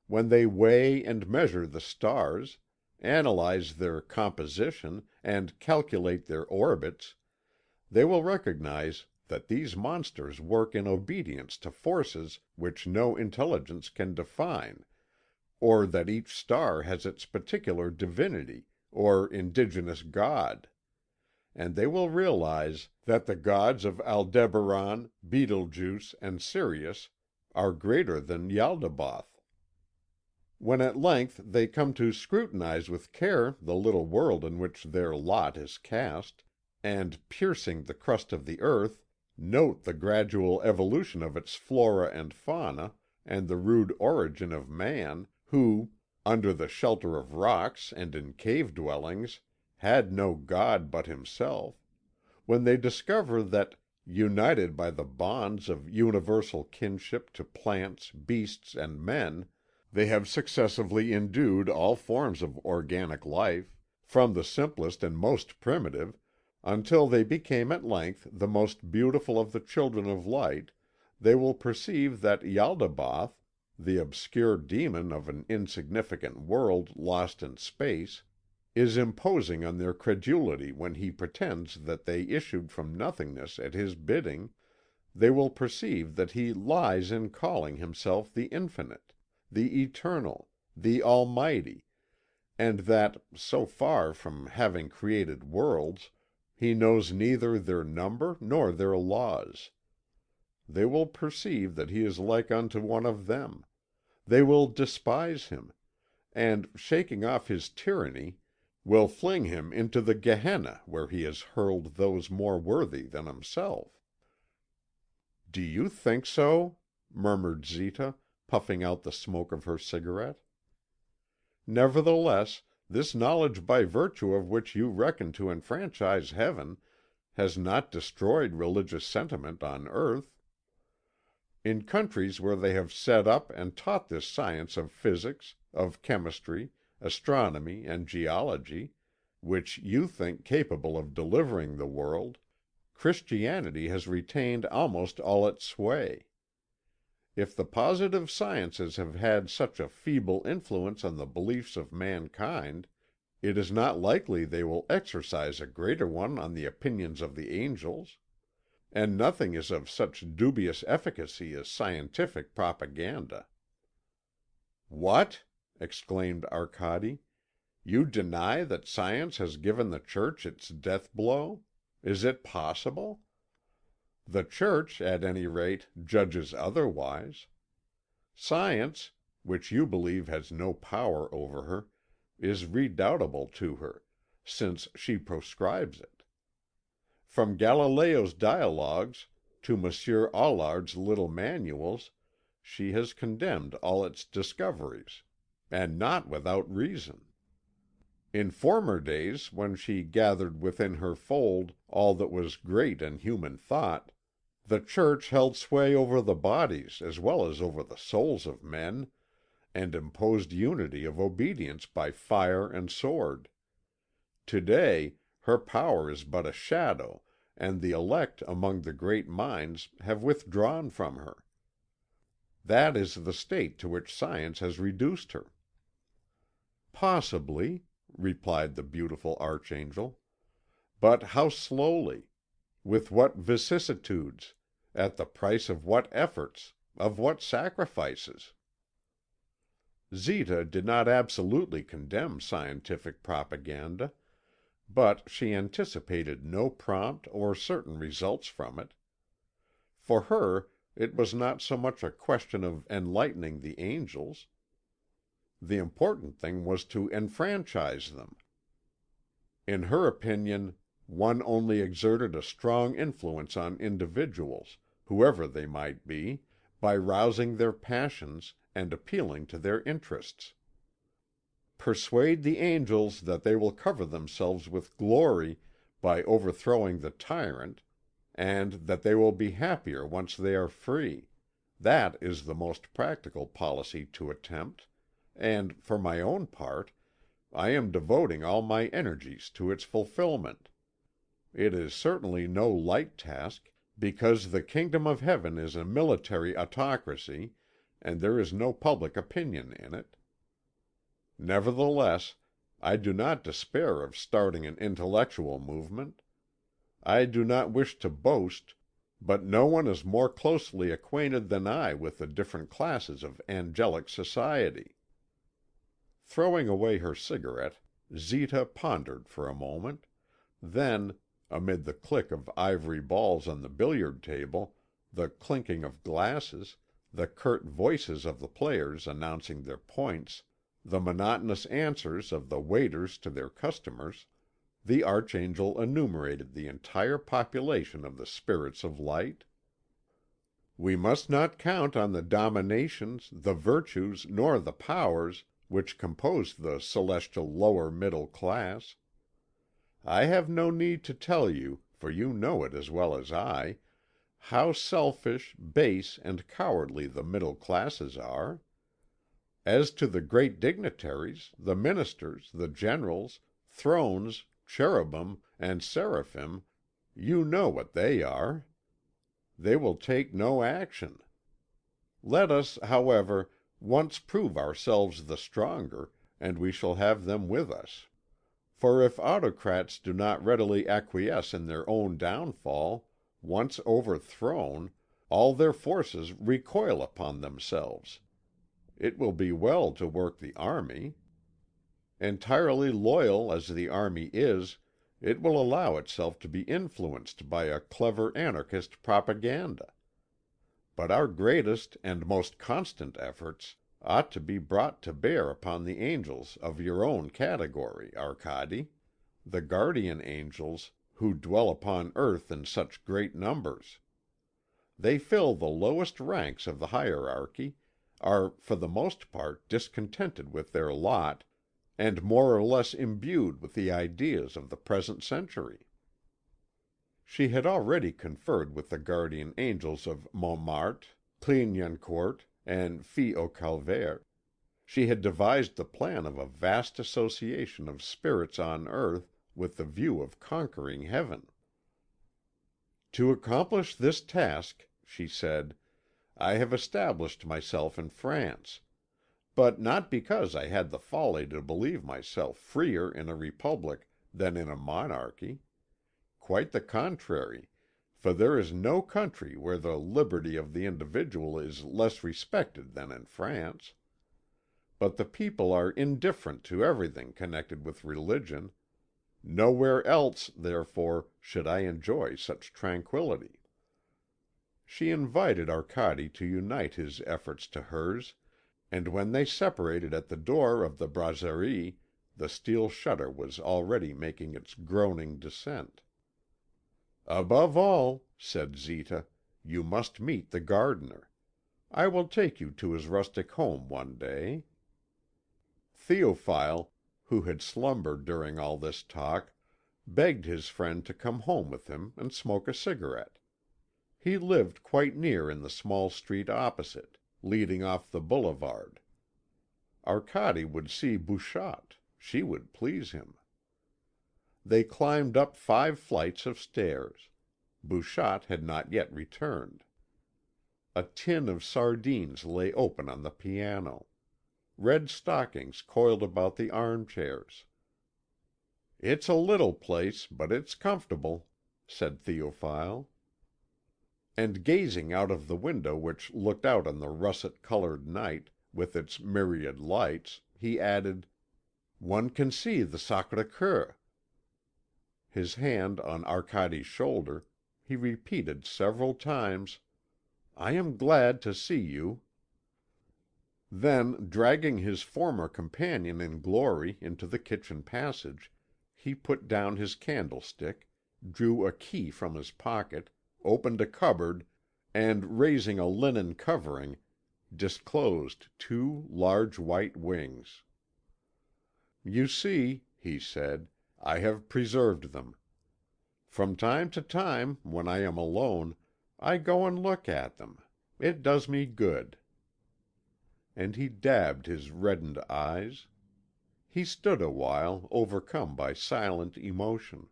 when they weigh and measure the stars, analyze their composition, and calculate their orbits, they will recognize that these monsters work in obedience to forces which no intelligence can define, or that each star has its particular divinity, or indigenous god; and they will realize that the gods of Aldebaran, Betelgeuse, and Sirius are greater than Yaldabaoth. When at length they come to scrutinize with care the little world in which their lot is cast, and, piercing the crust of the earth, note the gradual evolution of its flora and fauna, and the rude origin of man, who, under the shelter of rocks and in cave dwellings, had no god but himself; when they discover that, united by the bonds of universal kinship to plants, beasts, and men, they have successively endued all forms of organic life, from the simplest and most primitive, until they became at length the most beautiful of the children of light, they will perceive that Yaldabaoth, the obscure demon of an insignificant world lost in space, is imposing on their credulity when he pretends that they issued from nothingness at his bidding; they will perceive that he lies in calling himself the Infinite, the Eternal, the Almighty, and that, so far from having created worlds, he knows neither their number nor their laws. They will perceive that he is like unto one of them; they will despise him, and, shaking off his tyranny, will fling him into the Gehenna where he has hurled those more worthy than himself." "Do you think so?" murmured Zita, puffing out the smoke of her cigarette. "Nevertheless, this knowledge by virtue of which you reckon to enfranchise heaven has not destroyed religious sentiment on earth. In countries where they have set up and taught this science of physics, of chemistry, astronomy, and geology, which you think capable of delivering the world, Christianity has retained almost all its sway. If the positive sciences have had such a feeble influence on the beliefs of mankind, it is not likely they will exercise a greater one on the opinions of the angels. And nothing is of such dubious efficacy as scientific propaganda." "What!" exclaimed Arcade, "you deny that science has given the Church its death blow? Is it possible? The Church, at any rate, judges otherwise. Science, which you believe has no power over her, is redoubtable to her, since she proscribes it. From Galileo's dialogues to Monsieur Aulard's little manuals, she has condemned all its discoveries, and not without reason. In former days, when she gathered within her fold all that was great in human thought, the Church held sway over the bodies as well as over the souls of men, and imposed unity of obedience by fire and sword. To day her power is but a shadow, and the elect among the great minds have withdrawn from her. That is the state to which science has reduced her." "Possibly," replied the beautiful archangel. "But how slowly? With what vicissitudes? At the price of what efforts? Of what sacrifices?" Zita did not absolutely condemn scientific propaganda, but she anticipated no prompt or certain results from it. For her it was not so much a question of enlightening the angels. The important thing was to enfranchise them. In her opinion, one only exerted a strong influence on individuals, whoever they might be, by rousing their passions and appealing to their interests. Persuade the angels that they will cover themselves with glory by overthrowing the tyrant, and that they will be happier once they are free. That is the most practical policy to attempt, and, for my own part, I am devoting all my energies to its fulfilment. It is certainly no light task, because the kingdom of heaven is a military autocracy, and there is no public opinion in it. Nevertheless, I do not despair of starting an intellectual movement. I do not wish to boast, but no one is more closely acquainted than I with the different classes of angelic society." Throwing away her cigarette, Zita pondered for a moment. Then, amid the click of ivory balls on the billiard table, the clinking of glasses, the curt voices of the players announcing their points, the monotonous answers of the waiters to their customers, the Archangel enumerated the entire population of the spirits of light. "We must not count on the dominations, the virtues, nor the powers which compose the celestial lower middle class. I have no need to tell you, for you know it as well as I, how selfish, base, and cowardly the middle classes are. As to the great dignitaries, the ministers, the generals, thrones, cherubim, and seraphim, you know what they are. They will take no action. Let us, however, once prove ourselves the stronger, and we shall have them with us. For if autocrats do not readily acquiesce in their own downfall, once overthrown, all their forces recoil upon themselves. It will be well to work the army. Entirely loyal as the army is, it will allow itself to be influenced by a clever anarchist propaganda. But our greatest and most constant efforts ought to be brought to bear upon the angels of your own category, Arcade, the guardian angels who dwell upon earth in such great numbers. They fill the lowest ranks of the hierarchy, are for the most part discontented with their lot, and more or less imbued with the ideas of the present century. She had already conferred with the guardian angels of Montmartre, Clignancourt, and Filles au Calvaire. She had devised the plan of a vast association of spirits on earth with the view of conquering heaven. "To accomplish this task," she said, "I have established myself in France, but not because I had the folly to believe myself freer in a republic than in a monarchy. Quite the contrary, for there is no country where the liberty of the individual is less respected than in France. But the people are indifferent to everything connected with religion. Nowhere else, therefore, should I enjoy such tranquillity." She invited Arcade to unite his efforts to hers, and when they separated at the door of the brasserie, the steel shutter was already making its groaning descent. "Above all," said Zita, "you must meet the gardener. I will take you to his rustic home one day." Théophile, who had slumbered during all this talk, begged his friend to come home with him and smoke a cigarette. He lived quite near in the small street opposite, leading off the boulevard. Arcade would see Bouchotte; she would please him. They climbed up 5 flights of stairs. Bouchotte had not yet returned. A tin of sardines lay open on the piano. Red stockings coiled about the armchairs. "It's a little place, but it's comfortable," said Théophile. And gazing out of the window which looked out on the russet coloured night, with its myriad lights, he added, "One can see the Sacré Coeur." His hand on Arcade's shoulder, he repeated several times, I am glad to see you." Then, dragging his former companion in glory into the kitchen passage, he put down his candlestick, drew a key from his pocket, opened a cupboard, and raising a linen covering, disclosed two large white wings. "You see," he said, "I have preserved them. From time to time, when I am alone, I go and look at them. It does me good." And he dabbed his reddened eyes. He stood a while, overcome by silent emotion.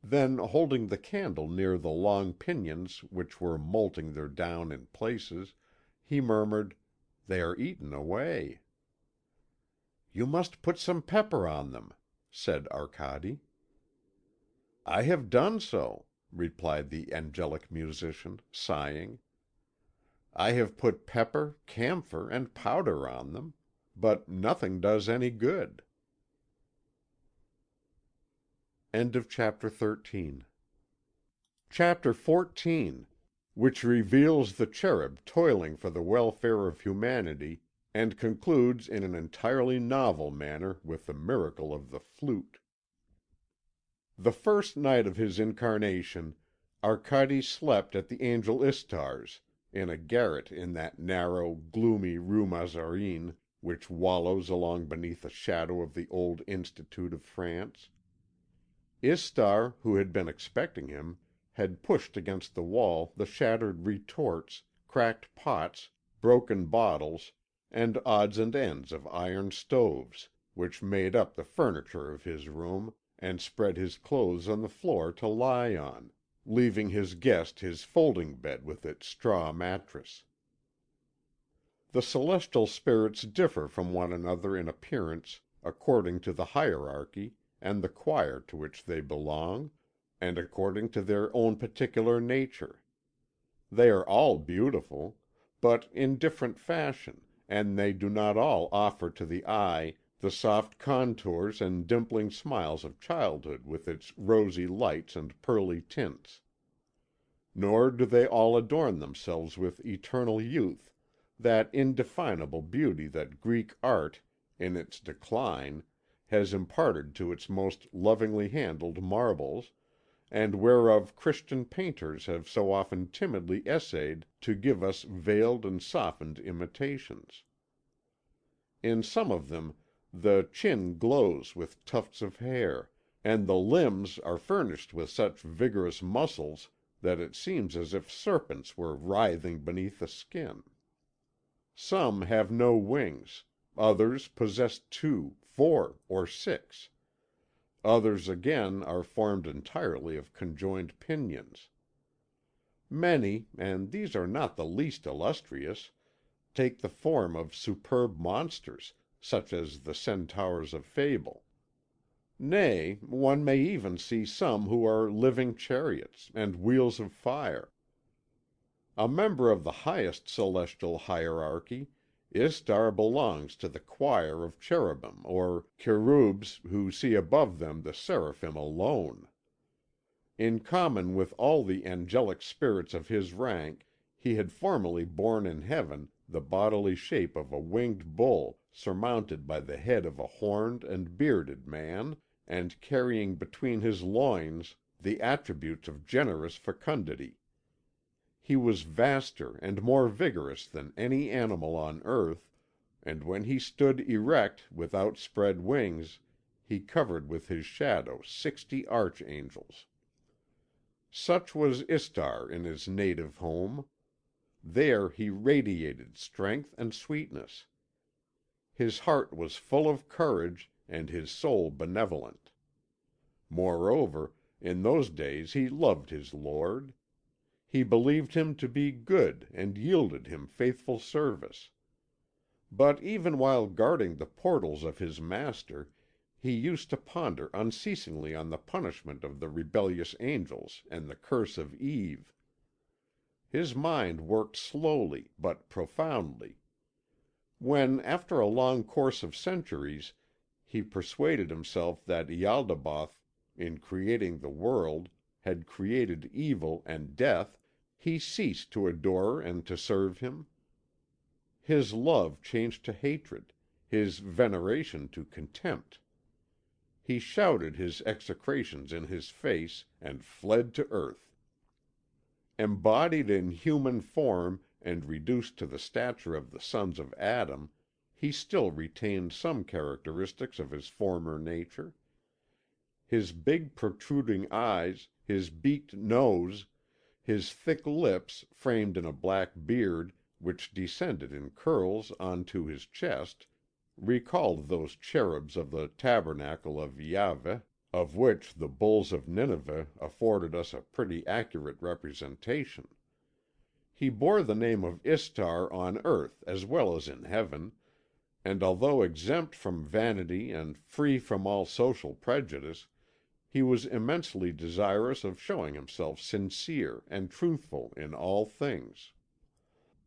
Then, holding the candle near the long pinions which were moulting their down in places, he murmured, "They are eaten away." "You must put some pepper on them," said Arcade. "I have done so," replied the angelic musician, sighing. "I have put pepper, camphor, and powder on them, but nothing does any good." Chapter 14, which reveals the cherub toiling for the welfare of humanity, and concludes in an entirely novel manner with the miracle of the flute. The first night of his incarnation, Arcade slept at the angel Istar's, in a garret in that narrow, gloomy Rue Mazarine which wallows along beneath the shadow of the old Institute of France. Istar, who had been expecting him, had pushed against the wall the shattered retorts, cracked pots, broken bottles, and odds and ends of iron stoves, which made up the furniture of his room, and spread his clothes on the floor to lie on, leaving his guest his folding bed with its straw mattress. The celestial spirits differ from one another in appearance according to the hierarchy and the choir to which they belong, and according to their own particular nature. They are all beautiful, but in different fashion, and they do not all offer to the eye the soft contours and dimpling smiles of childhood with its rosy lights and pearly tints. Nor do they all adorn themselves with eternal youth, that indefinable beauty that Greek art, in its decline, has imparted to its most lovingly handled marbles, and whereof Christian painters have so often timidly essayed to give us veiled and softened imitations. In some of them the chin glows with tufts of hair, and the limbs are furnished with such vigorous muscles that it seems as if serpents were writhing beneath the skin. Some have no wings, others possess 2, 4, or 6. Others again are formed entirely of conjoined pinions. Many, and these are not the least illustrious, take the form of superb monsters, such as the centaurs of fable. Nay, one may even see some who are living chariots, and wheels of fire. A member of the highest celestial hierarchy, Istar belongs to the choir of cherubim or cherubs who see above them the seraphim alone. In common with all the angelic spirits of his rank, he had formerly borne in heaven the bodily shape of a winged bull surmounted by the head of a horned and bearded man, and carrying between his loins the attributes of generous fecundity. He was vaster and more vigorous than any animal on earth, and when he stood erect with outspread wings he covered with his shadow 60 archangels. Such was Istar in his native home. There he radiated strength and sweetness. His heart was full of courage and his soul benevolent. Moreover, in those days he loved his lord. He believed him to be good and yielded him faithful service. But even while guarding the portals of his master, he used to ponder unceasingly on the punishment of the rebellious angels and the curse of Eve. His mind worked slowly but profoundly. When, after a long course of centuries, he persuaded himself that Ialdabaoth, in creating the world, had created evil and death, he ceased to adore and to serve him. His love changed to hatred, his veneration to contempt. He shouted his execrations in his face, and fled to earth. Embodied in human form and reduced to the stature of the sons of Adam, he still retained some characteristics of his former nature. His big protruding eyes, his beaked nose, his thick lips framed in a black beard which descended in curls on to his chest, recalled those cherubs of the tabernacle of Yahveh, of which the bulls of Nineveh afforded us a pretty accurate representation. He bore the name of Istar on earth as well as in heaven, and although exempt from vanity and free from all social prejudice, he was immensely desirous of showing himself sincere and truthful in all things.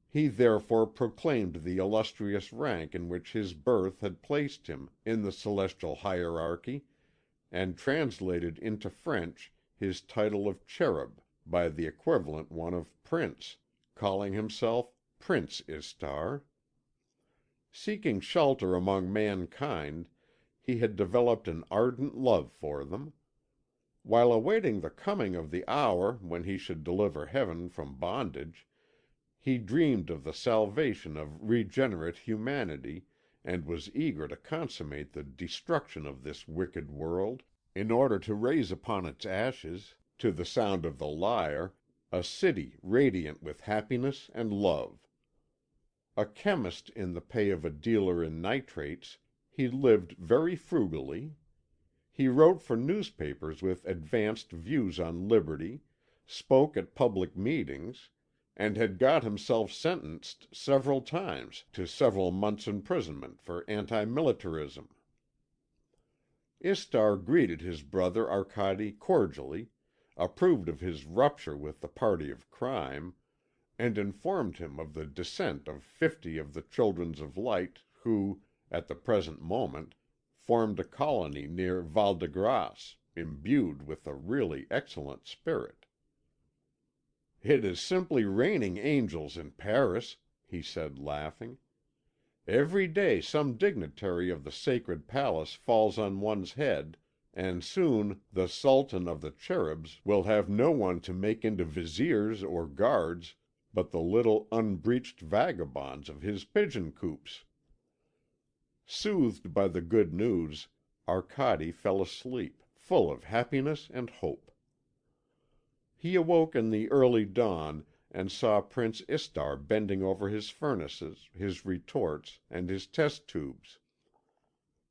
He therefore proclaimed the illustrious rank in which his birth had placed him in the celestial hierarchy, and translated into French his title of cherub by the equivalent one of prince, calling himself Prince Istar. Seeking shelter among mankind, he had developed an ardent love for them. While awaiting the coming of the hour when he should deliver heaven from bondage, he dreamed of the salvation of regenerate humanity, and was eager to consummate the destruction of this wicked world, in order to raise upon its ashes, to the sound of the lyre, a city radiant with happiness and love. A chemist in the pay of a dealer in nitrates, he lived very frugally. He wrote for newspapers with advanced views on liberty, spoke at public meetings, and had got himself sentenced several times to several months' imprisonment for anti-militarism. Istar greeted his brother Arcade cordially, approved of his rupture with the party of crime, and informed him of the descent of 50 of the Children of Light who, at the present moment, formed a colony near Val de Grace, imbued with a really excellent spirit. "It is simply raining angels in Paris," he said, laughing. "Every day some dignitary of the sacred palace falls on one's head, and soon the Sultan of the Cherubs will have no one to make into viziers or guards but the little unbreeched vagabonds of his pigeon coops." Soothed by the good news, Arcade fell asleep, full of happiness and hope. He awoke in the early dawn and saw Prince Istar bending over his furnaces, his retorts, and his test tubes.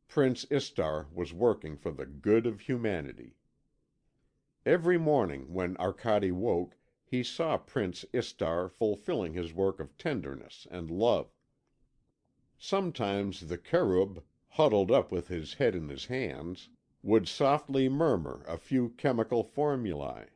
Prince Istar was working for the good of humanity. Every morning when Arcade woke he saw Prince Istar fulfilling his work of tenderness and love. Sometimes the cherub, huddled up with his head in his hands, would softly murmur a few chemical formulae.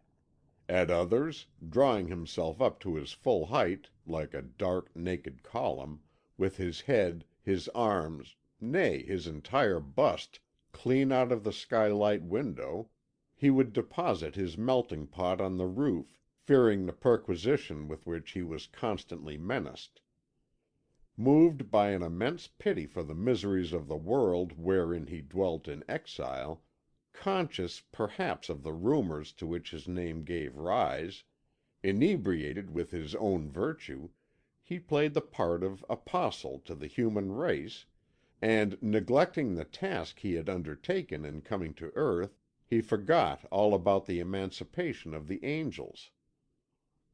At others, drawing himself up to his full height, like a dark, naked column, with his head, his arms, nay, his entire bust, clean out of the skylight window, he would deposit his melting pot on the roof, fearing the perquisition with which he was constantly menaced. Moved by an immense pity for the miseries of the world wherein he dwelt in exile, conscious perhaps of the rumours to which his name gave rise, inebriated with his own virtue, he played the part of apostle to the human race, and, neglecting the task he had undertaken in coming to earth, he forgot all about the emancipation of the angels.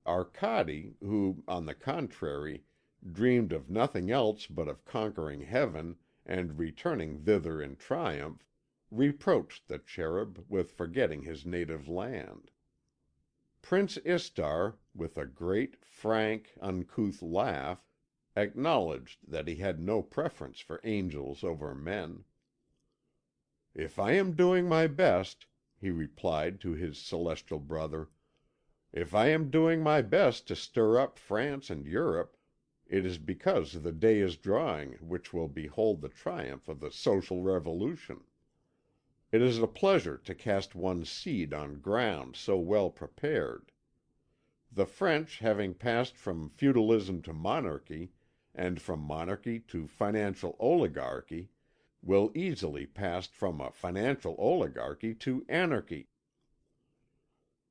Arcade, who, on the contrary, dreamed of nothing else but of conquering heaven and returning thither in triumph, reproached the cherub with forgetting his native land. Prince Istar, with a great, frank, uncouth laugh, acknowledged that he had no preference for angels over men. "If I am doing my best," he replied to his celestial brother, "if I am doing my best to stir up France and Europe, it is because the day is drawing which will behold the triumph of the social revolution. It is a pleasure to cast one's seed on ground so well prepared. The French having passed from feudalism to monarchy, and from monarchy to financial oligarchy, will easily pass from a financial oligarchy to anarchy."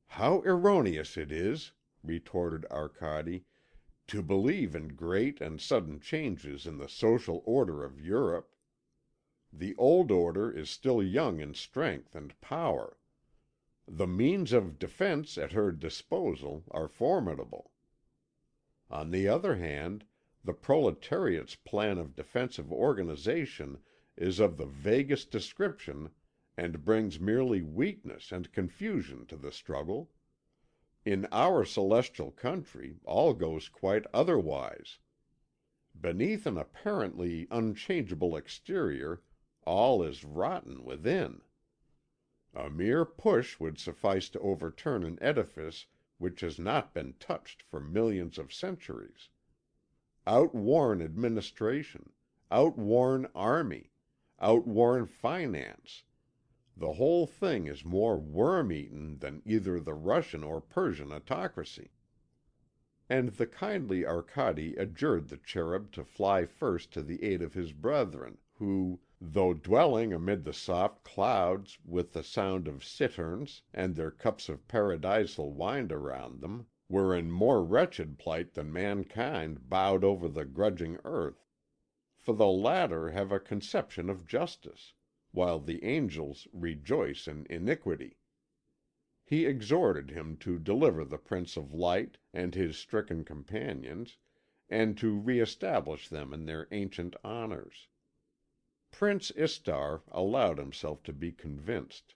"How erroneous it is," retorted Arcade, "to believe in great and sudden changes in the social order of Europe. The old order is still young in strength and power. The means of defence at her disposal are formidable. On the other hand, the proletariat's plan of defensive organisation is of the vaguest description and brings merely weakness and confusion to the struggle. In our celestial country all goes quite otherwise. Beneath an apparently unchangeable exterior all is rotten within. A mere push would suffice to overturn an edifice which has not been touched for millions of centuries. Outworn administration, outworn army, outworn finance, the whole thing is more worm-eaten than either the Russian or Persian autocracy." And the kindly Arcade adjured the cherub to fly first to the aid of his brethren, who, though dwelling amid the soft clouds with the sound of citterns and their cups of paradisal wine around them, were in more wretched plight than mankind bowed over the grudging earth. For the latter have a conception of justice, while the angels rejoice in iniquity. He exhorted him to deliver the Prince of Light and his stricken companions, and to re establish them in their ancient honours. Prince Istar allowed himself to be convinced.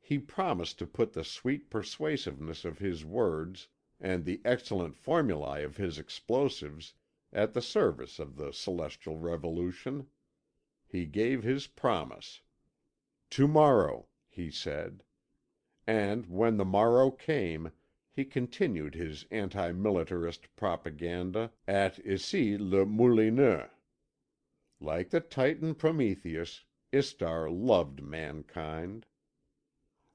He promised to put the sweet persuasiveness of his words and the excellent formulae of his explosives at the service of the celestial revolution. He gave his promise. "To morrow," he said. And when the morrow came, he continued his anti militarist propaganda at Issy le Moulineux. Like the Titan Prometheus, Istar loved mankind.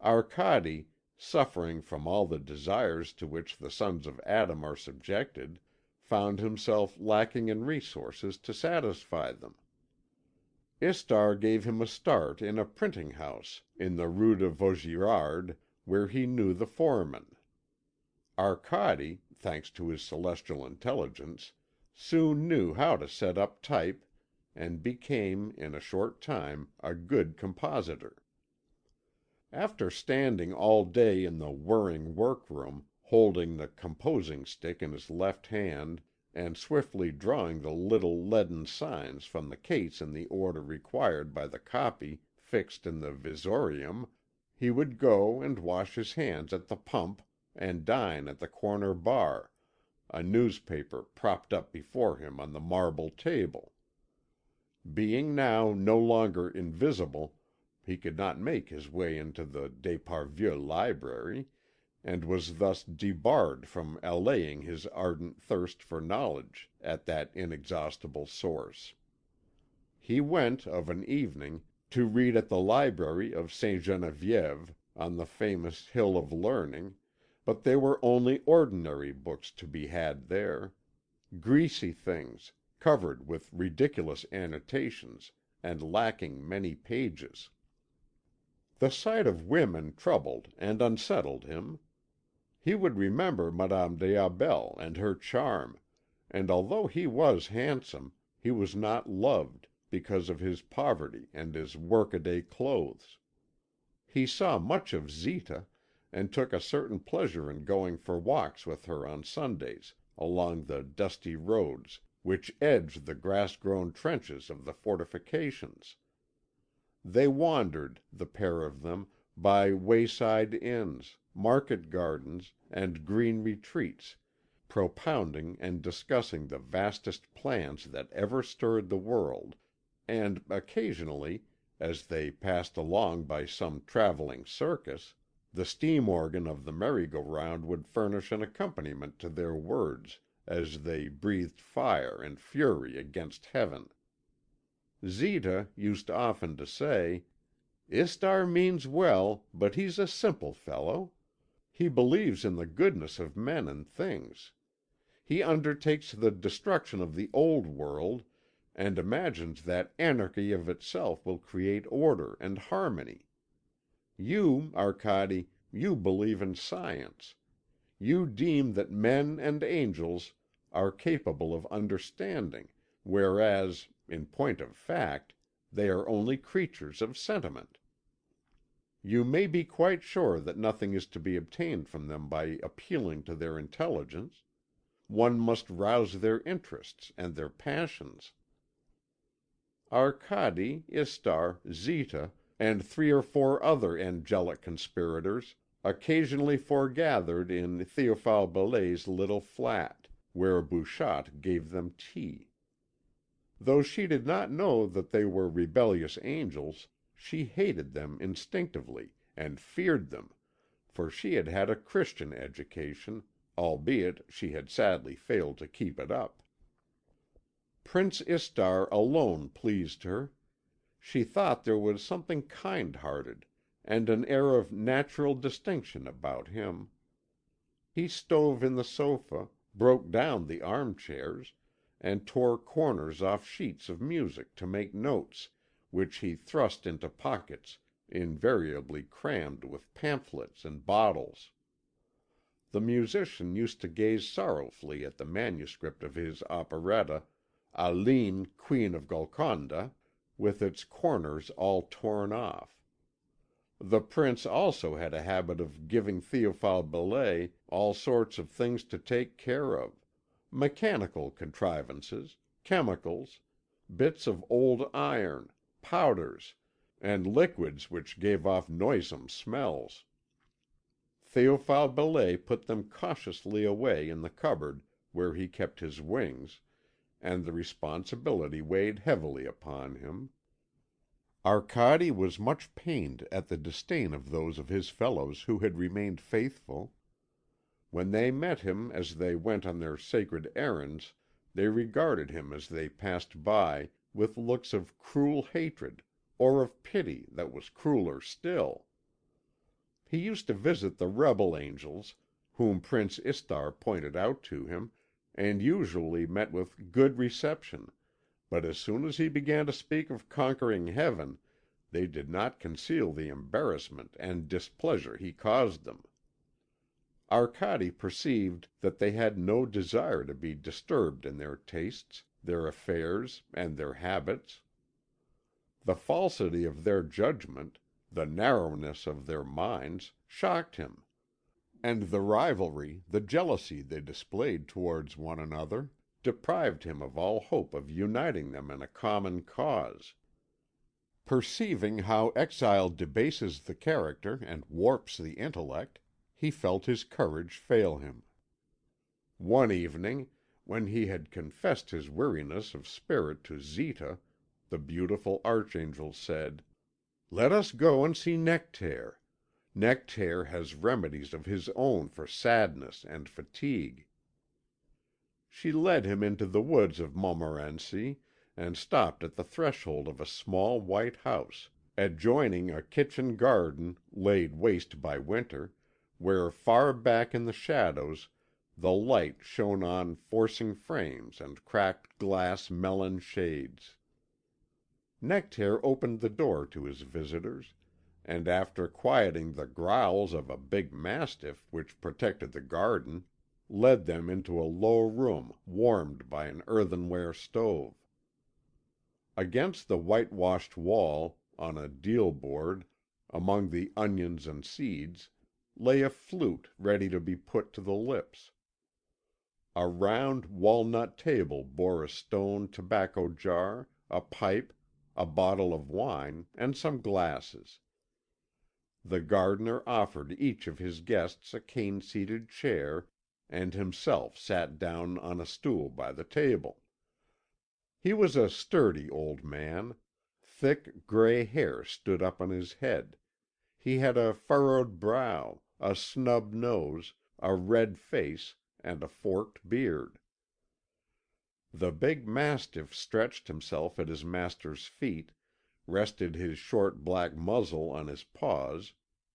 Arcade, suffering from all the desires to which the sons of Adam are subjected, found himself lacking in resources to satisfy them. Istar gave him a start in a printing house in the Rue de Vaugirard, where he knew the foreman. Arcade, thanks to his celestial intelligence, soon knew how to set up type, and became, in a short time, a good compositor. After standing all day in the whirring workroom, holding the composing stick in his left hand, and swiftly drawing the little leaden signs from the case in the order required by the copy fixed in the visorium, he would go and wash his hands at the pump and dine at the corner bar, a newspaper propped up before him on the marble table. Being now no longer invisible, he could not make his way into the d'Esparvieu library, and was thus debarred from allaying his ardent thirst for knowledge at that inexhaustible source. He went, of an evening, to read at the library of Sainte Geneviève, on the famous Hill of Learning, but they were only ordinary books to be had there, greasy things, covered with ridiculous annotations and lacking many pages. The sight of women troubled and unsettled him. He would remember Madame des Aubels and her charm, and although he was handsome, he was not loved, because of his poverty and his workaday clothes. He saw much of Zita, and took a certain pleasure in going for walks with her on Sundays along the dusty roads which edged the grass-grown trenches of the fortifications. They wandered, the pair of them, by wayside inns, market gardens, and green retreats, propounding and discussing the vastest plans that ever stirred the world, and occasionally, as they passed along by some travelling circus, the steam organ of the merry-go-round would furnish an accompaniment to their words as they breathed fire and fury against heaven. Zita used often to say, "Istar means well, but he's a simple fellow. He believes in the goodness of men and things. He undertakes the destruction of the old world, and imagines that anarchy of itself will create order and harmony. You, Arcade, you believe in science. You deem that men and angels are capable of understanding, whereas, in point of fact, they are only creatures of sentiment. You may be quite sure that nothing is to be obtained from them by appealing to their intelligence. One must rouse their interests and their passions. Arcade, Istar, Zita, and 3 or 4 other angelic conspirators occasionally foregathered in Théophile Belay's little flat, where Bouchotte gave them tea. Though she did not know that they were rebellious angels, she hated them instinctively, and feared them, for she had had a Christian education, albeit she had sadly failed to keep it up. Prince Istar alone pleased her. She thought there was something kind-hearted, and an air of natural distinction about him. He stove in the sofa, broke down the armchairs, and tore corners off sheets of music to make notes, which he thrust into pockets invariably crammed with pamphlets and bottles. The musician used to gaze sorrowfully at the manuscript of his operetta, Aline, Queen of Golconda, with its corners all torn off. The Prince also had a habit of giving Théophile Belay all sorts of things to take care of, mechanical contrivances, chemicals, bits of old iron, powders, and liquids which gave off noisome smells. Théophile Belay put them cautiously away in the cupboard where he kept his wings, and the responsibility weighed heavily upon him. Arcade was much pained at the disdain of those of his fellows who had remained faithful. When they met him as they went on their sacred errands, they regarded him as they passed by with looks of cruel hatred, or of pity that was crueler still. He used to visit the rebel angels, whom Prince Istar pointed out to him, and usually met with good reception, but as soon as he began to speak of conquering heaven, they did not conceal the embarrassment and displeasure he caused them. Arcade perceived that they had no desire to be disturbed in their tastes, their affairs, and their habits. The falsity of their judgment, the narrowness of their minds, shocked him, and the rivalry, the jealousy they displayed towards one another, deprived him of all hope of uniting them in a common cause. Perceiving how exile debases the character and warps the intellect, he felt his courage fail him. One evening, when he had confessed his weariness of spirit to Zita, the beautiful archangel said: "Let us go and see Nectaire. Nectaire has remedies of his own for sadness and fatigue." She led him into the woods of Montmorency, and stopped at the threshold of a small white house, adjoining a kitchen garden laid waste by winter, where far back in the shadows the light shone on forcing frames and cracked glass melon shades. Nectaire opened the door to his visitors, and after quieting the growls of a big mastiff which protected the garden, led them into a low room warmed by an earthenware stove. Against the whitewashed wall, on a deal board, among the onions and seeds, lay a flute ready to be put to the lips. A round walnut table bore a stone tobacco jar, a pipe, a bottle of wine, and some glasses. The gardener offered each of his guests a cane-seated chair, and himself sat down on a stool by the table. He was a sturdy old man. Thick grey hair stood up on his head. He had a furrowed brow, a snub nose, a red face, and a forked beard. The big mastiff stretched himself at his master's feet, rested his short black muzzle on his paws,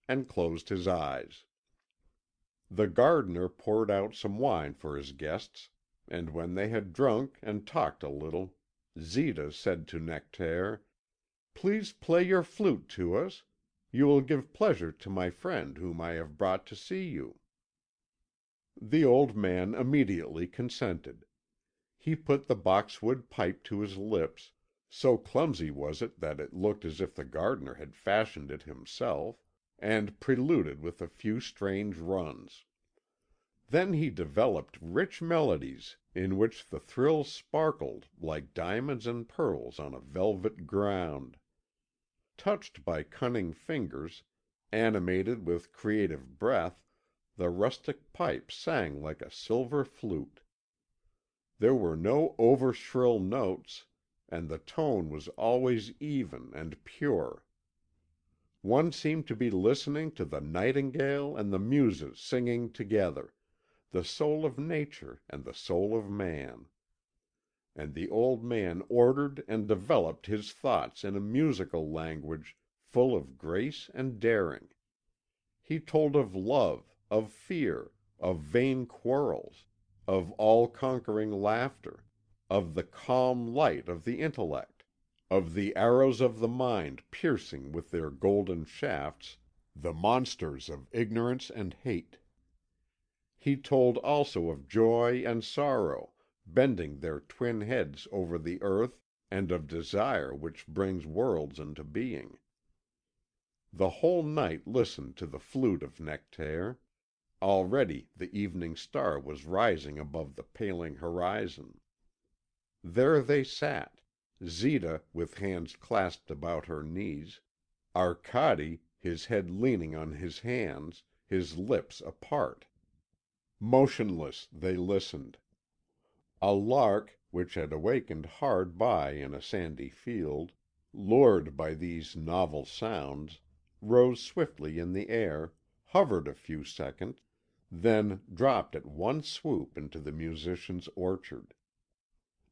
and closed his eyes. The gardener poured out some wine for his guests, and when they had drunk and talked a little, Zita said to Nectaire: "Please play your flute to us. You will give pleasure to my friend whom I have brought to see you." The old man immediately consented. He put the boxwood pipe to his lips, so clumsy was it that it looked as if the gardener had fashioned it himself, and preluded with a few strange runs. Then he developed rich melodies in which the thrills sparkled like diamonds and pearls on a velvet ground. Touched by cunning fingers, animated with creative breath, the rustic pipe sang like a silver flute. There were no over shrill notes, and the tone was always even and pure. One seemed to be listening to the nightingale and the muses singing together, the soul of nature and the soul of man. And the old man ordered and developed his thoughts in a musical language full of grace and daring. He told of love, of fear, of vain quarrels, of all-conquering laughter, of the calm light of the intellect, of the arrows of the mind piercing with their golden shafts the monsters of ignorance and hate. He told also of joy and sorrow, bending their twin heads over the earth, and of desire which brings worlds into being. The whole night listened to the flute of Nectaire. Already the evening star was rising above the paling horizon. There they sat, Zita with hands clasped about her knees, Arcade, his head leaning on his hands, his lips apart. Motionless they listened. A lark, which had awakened hard by in a sandy field, lured by these novel sounds, rose swiftly in the air, hovered a few seconds, then dropped at one swoop into the musician's orchard.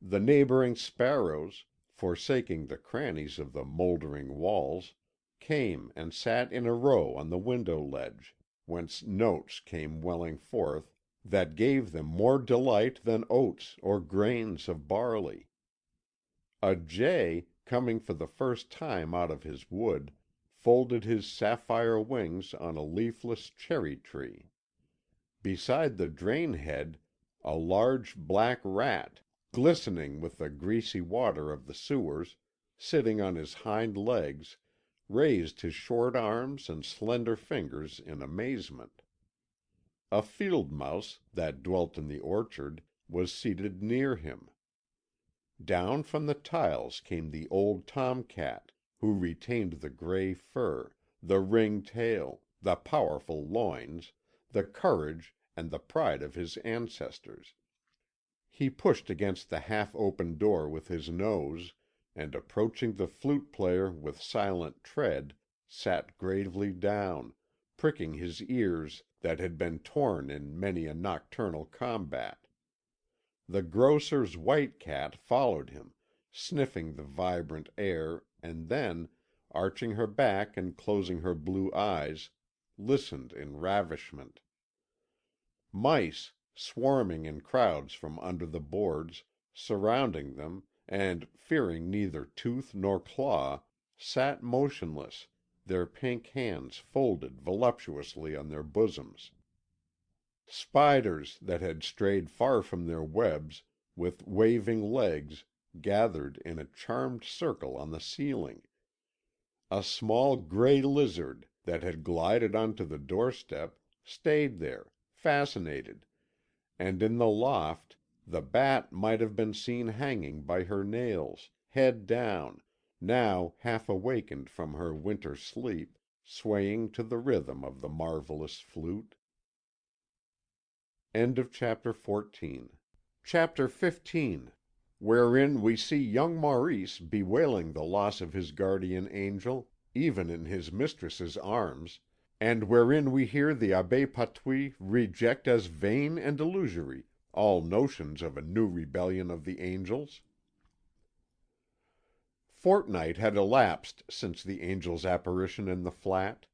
The neighbouring sparrows, forsaking the crannies of the mouldering walls, came and sat in a row on the window ledge, whence notes came welling forth that gave them more delight than oats or grains of barley. A jay, coming for the first time out of his wood, folded his sapphire wings on a leafless cherry tree. Beside the drain head a large black rat, glistening with the greasy water of the sewers, sitting on his hind legs, raised his short arms and slender fingers in amazement. A field mouse, that dwelt in the orchard, was seated near him. Down from the tiles came the old tom cat, who retained the grey fur, the ringed tail, the powerful loins, the courage and the pride of his ancestors. He pushed against the half-open door with his nose, and approaching the flute player with silent tread, sat gravely down, pricking his ears that had been torn in many a nocturnal combat. The grocer's white cat followed him, sniffing the vibrant air, and then, arching her back and closing her blue eyes, listened in ravishment. Mice, swarming in crowds from under the boards, surrounding them, and, fearing neither tooth nor claw, sat motionless, their pink hands folded voluptuously on their bosoms. Spiders that had strayed far from their webs, with waving legs, gathered in a charmed circle on the ceiling. A small grey lizard, that had glided onto the doorstep, stayed there, fascinated, and in the loft the bat might have been seen hanging by her nails, head down, now half awakened from her winter sleep, swaying to the rhythm of the marvellous flute. Chapter 15, wherein we see young Maurice bewailing the loss of his guardian angel, even in his mistress's arms, and wherein we hear the Abbé Patouille reject as vain and illusory all notions of a new rebellion of the angels. Fortnight had elapsed since the angel's apparition in the flat.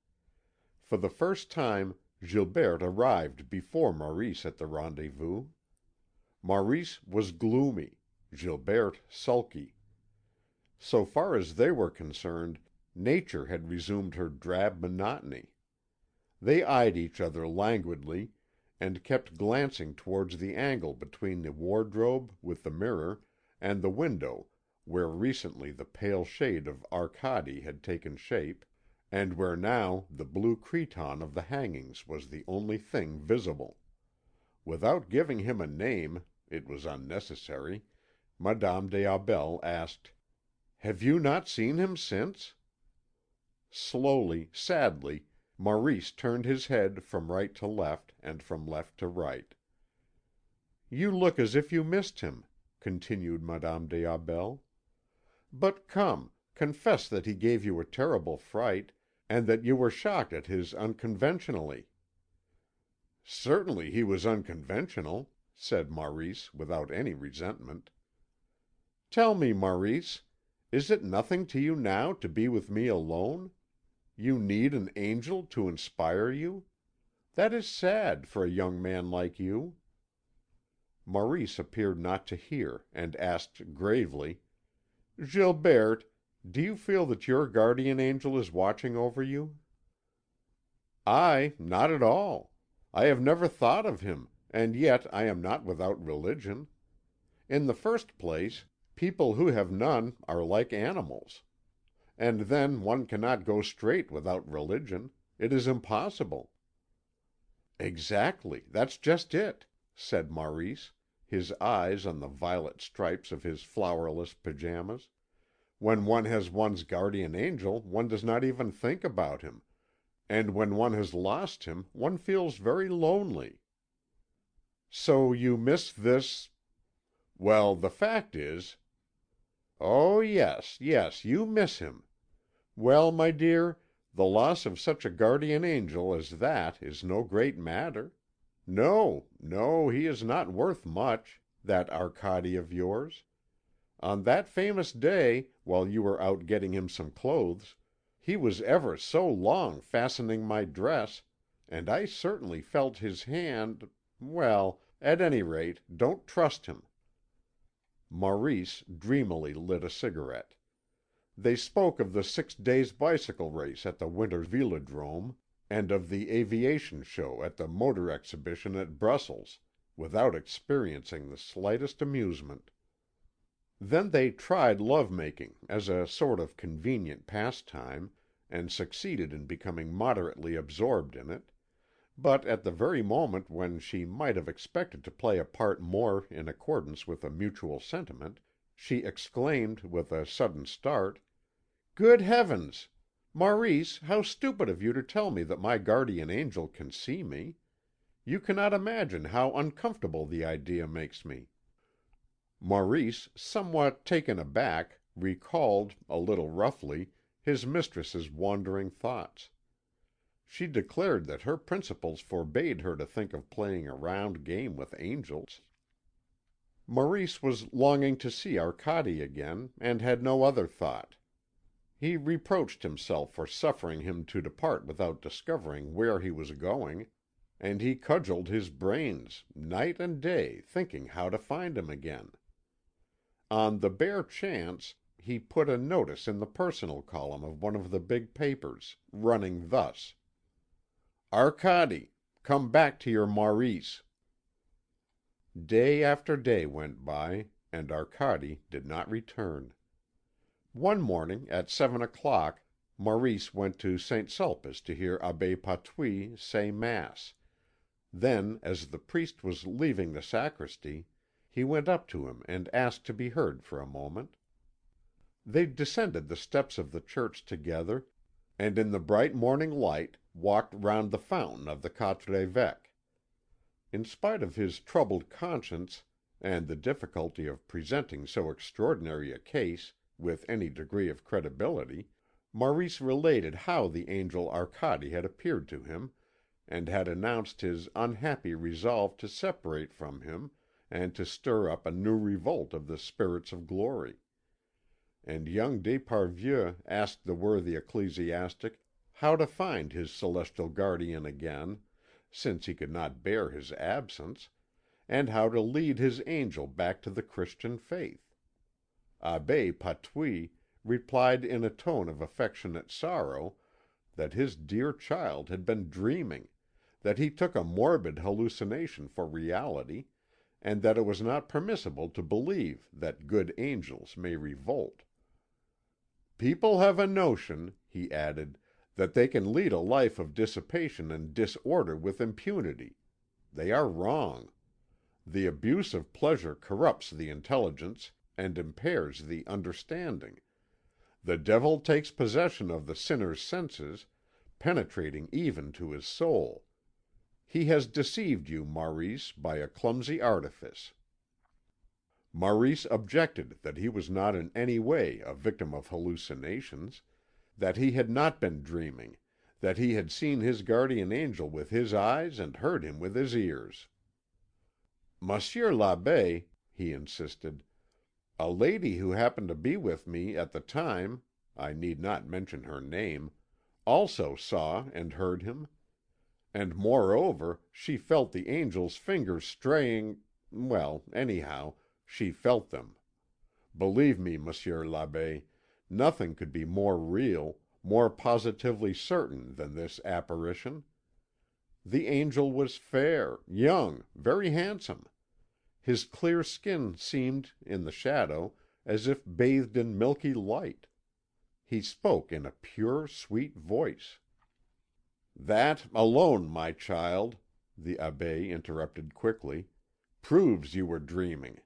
For the first time Gilberte arrived before Maurice at the rendezvous. Maurice was gloomy, Gilberte sulky. So far as they were concerned, nature had resumed her drab monotony. They eyed each other languidly, and kept glancing towards the angle between the wardrobe with the mirror and the window where recently the pale shade of Arcady had taken shape, and where now the blue cretonne of the hangings was the only thing visible. Without giving him a name, it was unnecessary, Madame des Aubels asked: "Have you not seen him since?" Slowly, sadly, Maurice turned his head from right to left and from left to right. "You look as if you missed him," continued Madame des Aubels. "But come, confess that he gave you a terrible fright, and that you were shocked at his unconventionally." "Certainly he was unconventional," said Maurice without any resentment. "Tell me, Maurice, is it nothing to you now to be with me alone? You need an angel to inspire you? That is sad for a young man like you." Maurice appeared not to hear, and asked gravely: "Gilberte, do you feel that your guardian angel is watching over you?" "I? Not at all. I have never thought of him, and yet I am not without religion. In the first place, people who have none are like animals. And then one cannot go straight without religion. It is impossible." "Exactly, that's just it," said Maurice, his eyes on the violet stripes of his flowerless pyjamas. "When one has one's guardian angel one does not even think about him, and when one has lost him one feels very lonely." "So you miss this—" "Well, the fact is—" "Oh yes, yes, you miss him. Well, my dear, the loss of such a guardian angel as that is no great matter. No, no, he is not worth much, that Arcady of yours. On that famous day, while you were out getting him some clothes, he was ever so long fastening my dress, and I certainly felt his hand—well, at any rate, don't trust him." Maurice dreamily lit a cigarette. They spoke of the 6 days' bicycle race at the winter Vélodrome, and of the aviation show at the motor exhibition at Brussels, without experiencing the slightest amusement. Then they tried love making as a sort of convenient pastime, and succeeded in becoming moderately absorbed in it, but at the very moment when she might have expected to play a part more in accordance with a mutual sentiment, she exclaimed with a sudden start: "Good heavens! Maurice, how stupid of you to tell me that my guardian angel can see me. You cannot imagine how uncomfortable the idea makes me." Maurice, somewhat taken aback, recalled, a little roughly, his mistress's wandering thoughts. She declared that her principles forbade her to think of playing a round game with angels. Maurice was longing to see Arcady again, and had no other thought. He reproached himself for suffering him to depart without discovering where he was going, and he cudgelled his brains, night and day, thinking how to find him again. On the bare chance, he put a notice in the personal column of one of the big papers, running thus: "Arcady, come back to your Maurice." Day after day went by, and Arcady did not return. One morning at 7 o'clock Maurice went to St. Sulpice to hear Abbé Patouille say Mass. Then, as the priest was leaving the sacristy, he went up to him and asked to be heard for a moment. They descended the steps of the church together, and in the bright morning light walked round the fountain of the Quatre Évêques. In spite of his troubled conscience and the difficulty of presenting so extraordinary a case with any degree of credibility, Maurice related how the angel Arcady had appeared to him, and had announced his unhappy resolve to separate from him and to stir up a new revolt of the spirits of glory. And young d'Esparvieu asked the worthy ecclesiastic how to find his celestial guardian again, since he could not bear his absence, and how to lead his angel back to the Christian faith. Abbé Patouille replied in a tone of affectionate sorrow that his dear child had been dreaming, that he took a morbid hallucination for reality, and that it was not permissible to believe that good angels may revolt. "People have a notion," he added, "that they can lead a life of dissipation and disorder with impunity. They are wrong. The abuse of pleasure corrupts the intelligence and impairs the understanding. The devil takes possession of the sinner's senses, penetrating even to his soul. He has deceived you, Maurice, by a clumsy artifice." Maurice objected that he was not in any way a victim of hallucinations, that he had not been dreaming, that he had seen his guardian angel with his eyes and heard him with his ears. "Monsieur l'Abbé," he insisted, "a lady who happened to be with me at the time, I need not mention her name, also saw and heard him. And moreover, she felt the angel's fingers straying well, anyhow, she felt them. Believe me, Monsieur l'Abbé, nothing could be more real, more positively certain than this apparition. The angel was fair, young, very handsome. His clear skin seemed, in the shadow, as if bathed in milky light. He spoke in a pure, sweet voice." "That alone, my child," the Abbé interrupted quickly, "proves you were dreaming.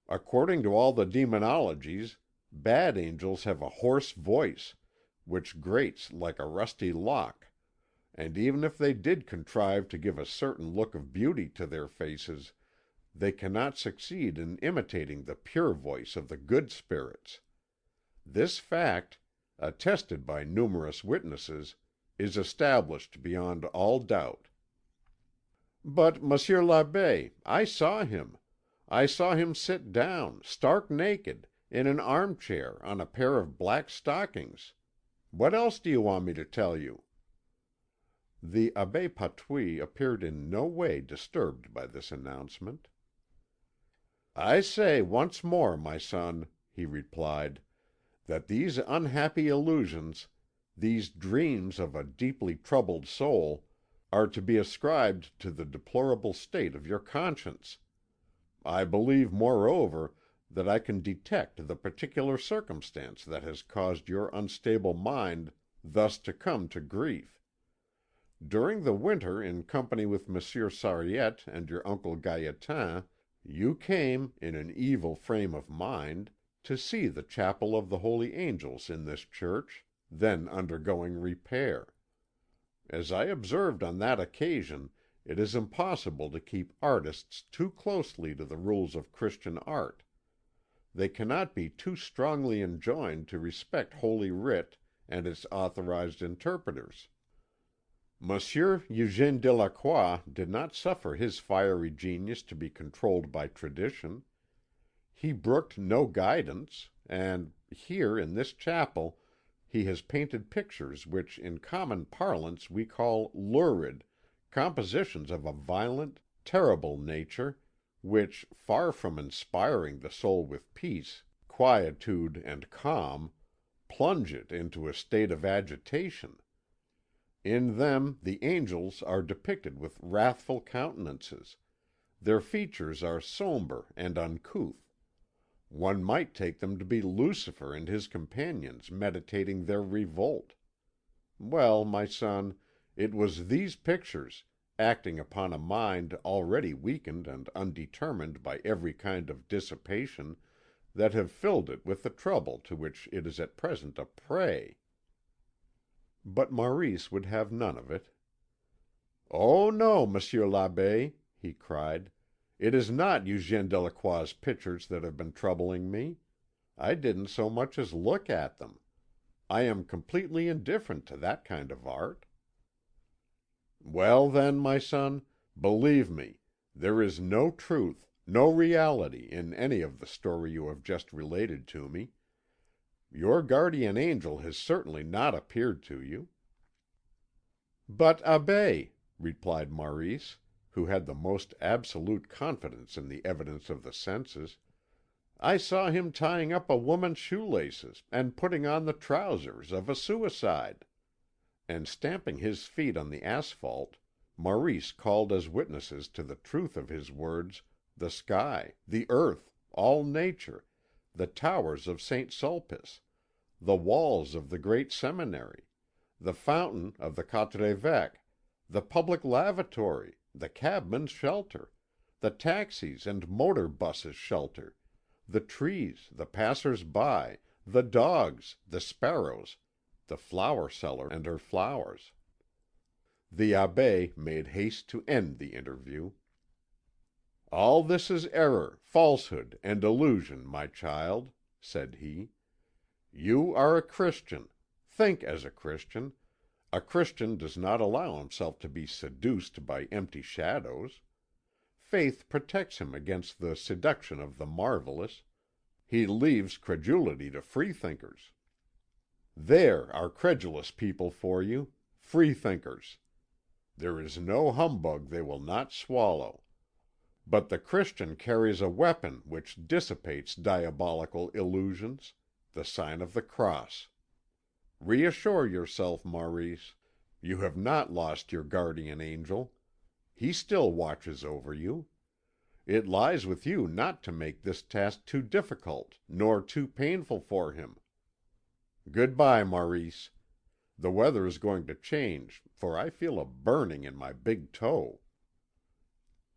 According to all the demonologies, bad angels have a hoarse voice, which grates like a rusty lock, and even if they did contrive to give a certain look of beauty to their faces, they cannot succeed in imitating the pure voice of the good spirits. This fact, attested by numerous witnesses, is established beyond all doubt." "But, Monsieur l'Abbé, I saw him. I saw him sit down, stark naked, in an armchair on a pair of black stockings. What else do you want me to tell you?" The Abbé Patouille appeared in no way disturbed by this announcement. "I say once more, my son," he replied, "that these unhappy illusions, these dreams of a deeply troubled soul, are to be ascribed to the deplorable state of your conscience. I believe, moreover, that I can detect the particular circumstance that has caused your unstable mind thus to come to grief. During the winter, in company with Monsieur Sariette and your uncle Gaétan, you came, in an evil frame of mind, to see the chapel of the Holy Angels in this church, then undergoing repair. As I observed on that occasion, it is impossible to keep artists too closely to the rules of Christian art. They cannot be too strongly enjoined to respect Holy Writ and its authorized interpreters. Monsieur Eugène Delacroix did not suffer his fiery genius to be controlled by tradition. He brooked no guidance, and here, in this chapel, he has painted pictures which in common parlance we call lurid, compositions of a violent, terrible nature, which, far from inspiring the soul with peace, quietude, and calm, plunge it into a state of agitation. In them the angels are depicted with wrathful countenances. Their features are sombre and uncouth. One might take them to be Lucifer and his companions meditating their revolt. Well, my son, it was these pictures, acting upon a mind already weakened and undetermined by every kind of dissipation, that have filled it with the trouble to which it is at present a prey." But Maurice would have none of it. "Oh no, Monsieur l'Abbé," he cried. "It is not Eugène Delacroix's pictures that have been troubling me. I didn't so much as look at them. I am completely indifferent to that kind of art." "Well then, my son, believe me, there is no truth, no reality in any of the story you have just related to me. Your guardian angel has certainly not appeared to you." "But, Abbé," replied Maurice, who had the most absolute confidence in the evidence of the senses. "I saw him tying up a woman's shoelaces and putting on the trousers of a suicide." And stamping his feet on the asphalt, Maurice called as witnesses to the truth of his words the sky, the earth, all nature, the towers of St. Sulpice, the walls of the great seminary, the fountain of the Quatre Évêques, the public lavatory, the cabman's shelter, the taxis and motor buses' shelter, the trees, the passers by, the dogs, the sparrows, the flower seller and her flowers. The Abbé made haste to end the interview. "All this is error, falsehood, and illusion, my child," said he. "You are a Christian. Think as a Christian. A Christian does not allow himself to be seduced by empty shadows. Faith protects him against the seduction of the marvellous. He leaves credulity to freethinkers. There are credulous people for you, freethinkers. There is no humbug they will not swallow. But the Christian carries a weapon which dissipates diabolical illusions, the sign of the cross. Reassure yourself, Maurice. You have not lost your guardian angel. He still watches over you. It lies with you not to make this task too difficult nor too painful for him. Good bye, Maurice. The weather is going to change, for I feel a burning in my big toe."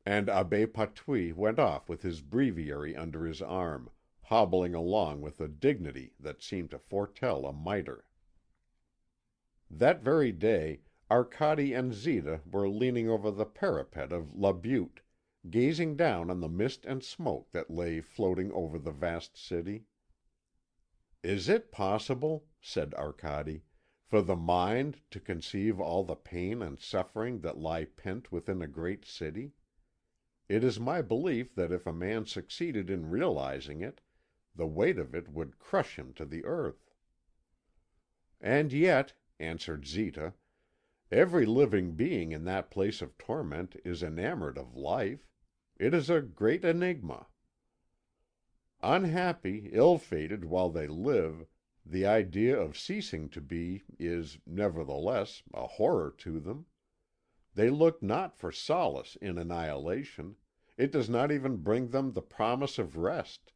And Abbé Patouille went off with his breviary under his arm, hobbling along with a dignity that seemed to foretell a mitre. That very day Arcade and Zita were leaning over the parapet of La Butte, gazing down on the mist and smoke that lay floating over the vast city. "Is it possible," said Arcade, "for the mind to conceive all the pain and suffering that lie pent within a great city? It is my belief that if a man succeeded in realizing it, the weight of it would crush him to the earth." "And yet," answered Zita, "every living being in that place of torment is enamoured of life. It is a great enigma. Unhappy, ill-fated while they live, the idea of ceasing to be is, nevertheless, a horror to them. They look not for solace in annihilation; it does not even bring them the promise of rest.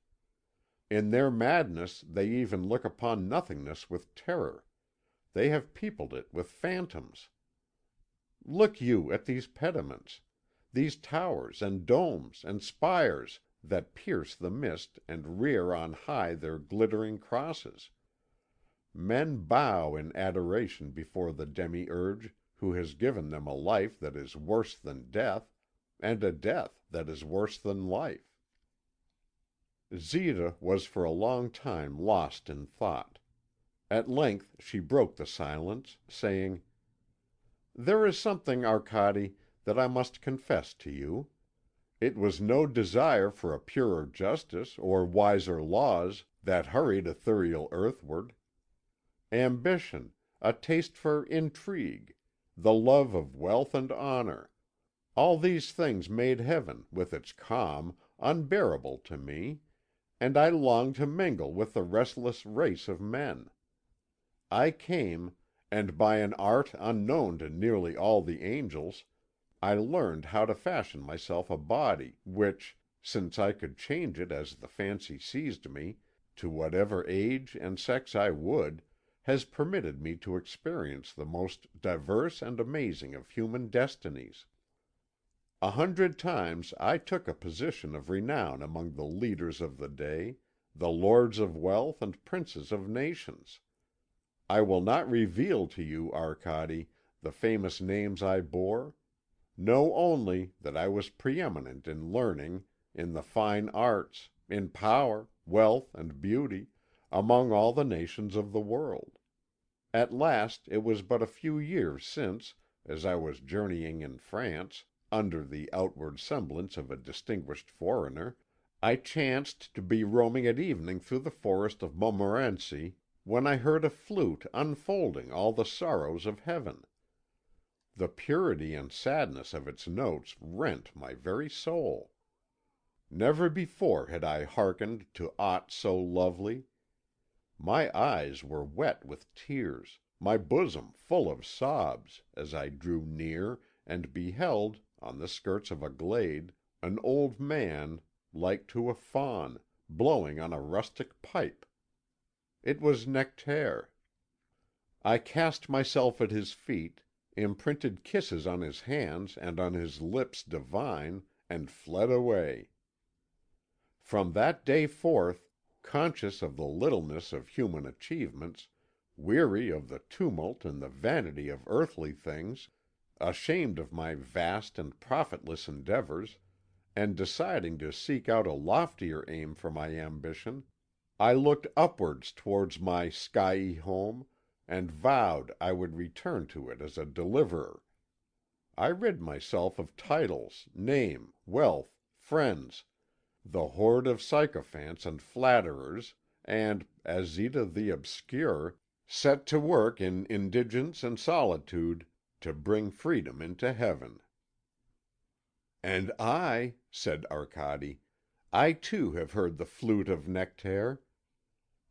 In their madness they even look upon nothingness with terror; they have peopled it with phantoms. Look you at these pediments, these towers and domes and spires that pierce the mist and rear on high their glittering crosses. Men bow in adoration before the demiurge who has given them a life that is worse than death, and a death that is worse than life." Zita was for a long time lost in thought. At length she broke the silence, saying: "There is something, Arcade, that I must confess to you. It was no desire for a purer justice or wiser laws that hurried Ithuriel earthward. Ambition, a taste for intrigue, the love of wealth and honour, all these things made heaven, with its calm, unbearable to me, and I longed to mingle with the restless race of men. I came, and by an art unknown to nearly all the angels, I learned how to fashion myself a body which, since I could change it as the fancy seized me, to whatever age and sex I would, has permitted me to experience the most diverse and amazing of human destinies. 100 times I took a position of renown among the leaders of the day, the lords of wealth and princes of nations. I will not reveal to you, Arcade, the famous names I bore. Know only that I was preeminent in learning, in the fine arts, in power, wealth, and beauty, among all the nations of the world. At last, it was but a few years since, as I was journeying in France, under the outward semblance of a distinguished foreigner, I chanced to be roaming at evening through the forest of Montmorency, when I heard a flute unfolding all the sorrows of heaven. The purity and sadness of its notes rent my very soul. Never before had I hearkened to aught so lovely. My eyes were wet with tears, my bosom full of sobs, as I drew near and beheld, on the skirts of a glade, an old man, like to a faun, blowing on a rustic pipe. It was Nectaire. I cast myself at his feet, imprinted kisses on his hands and on his lips divine, and fled away. From that day forth, conscious of the littleness of human achievements, weary of the tumult and the vanity of earthly things, ashamed of my vast and profitless endeavours, and deciding to seek out a loftier aim for my ambition, I looked upwards towards my skyey home, and vowed I would return to it as a deliverer. I rid myself of titles, name, wealth, friends, the horde of sycophants and flatterers, and, as Zita the Obscure, set to work in indigence and solitude to bring freedom into heaven." "And I," said Arcade, "I too have heard the flute of Nectaire.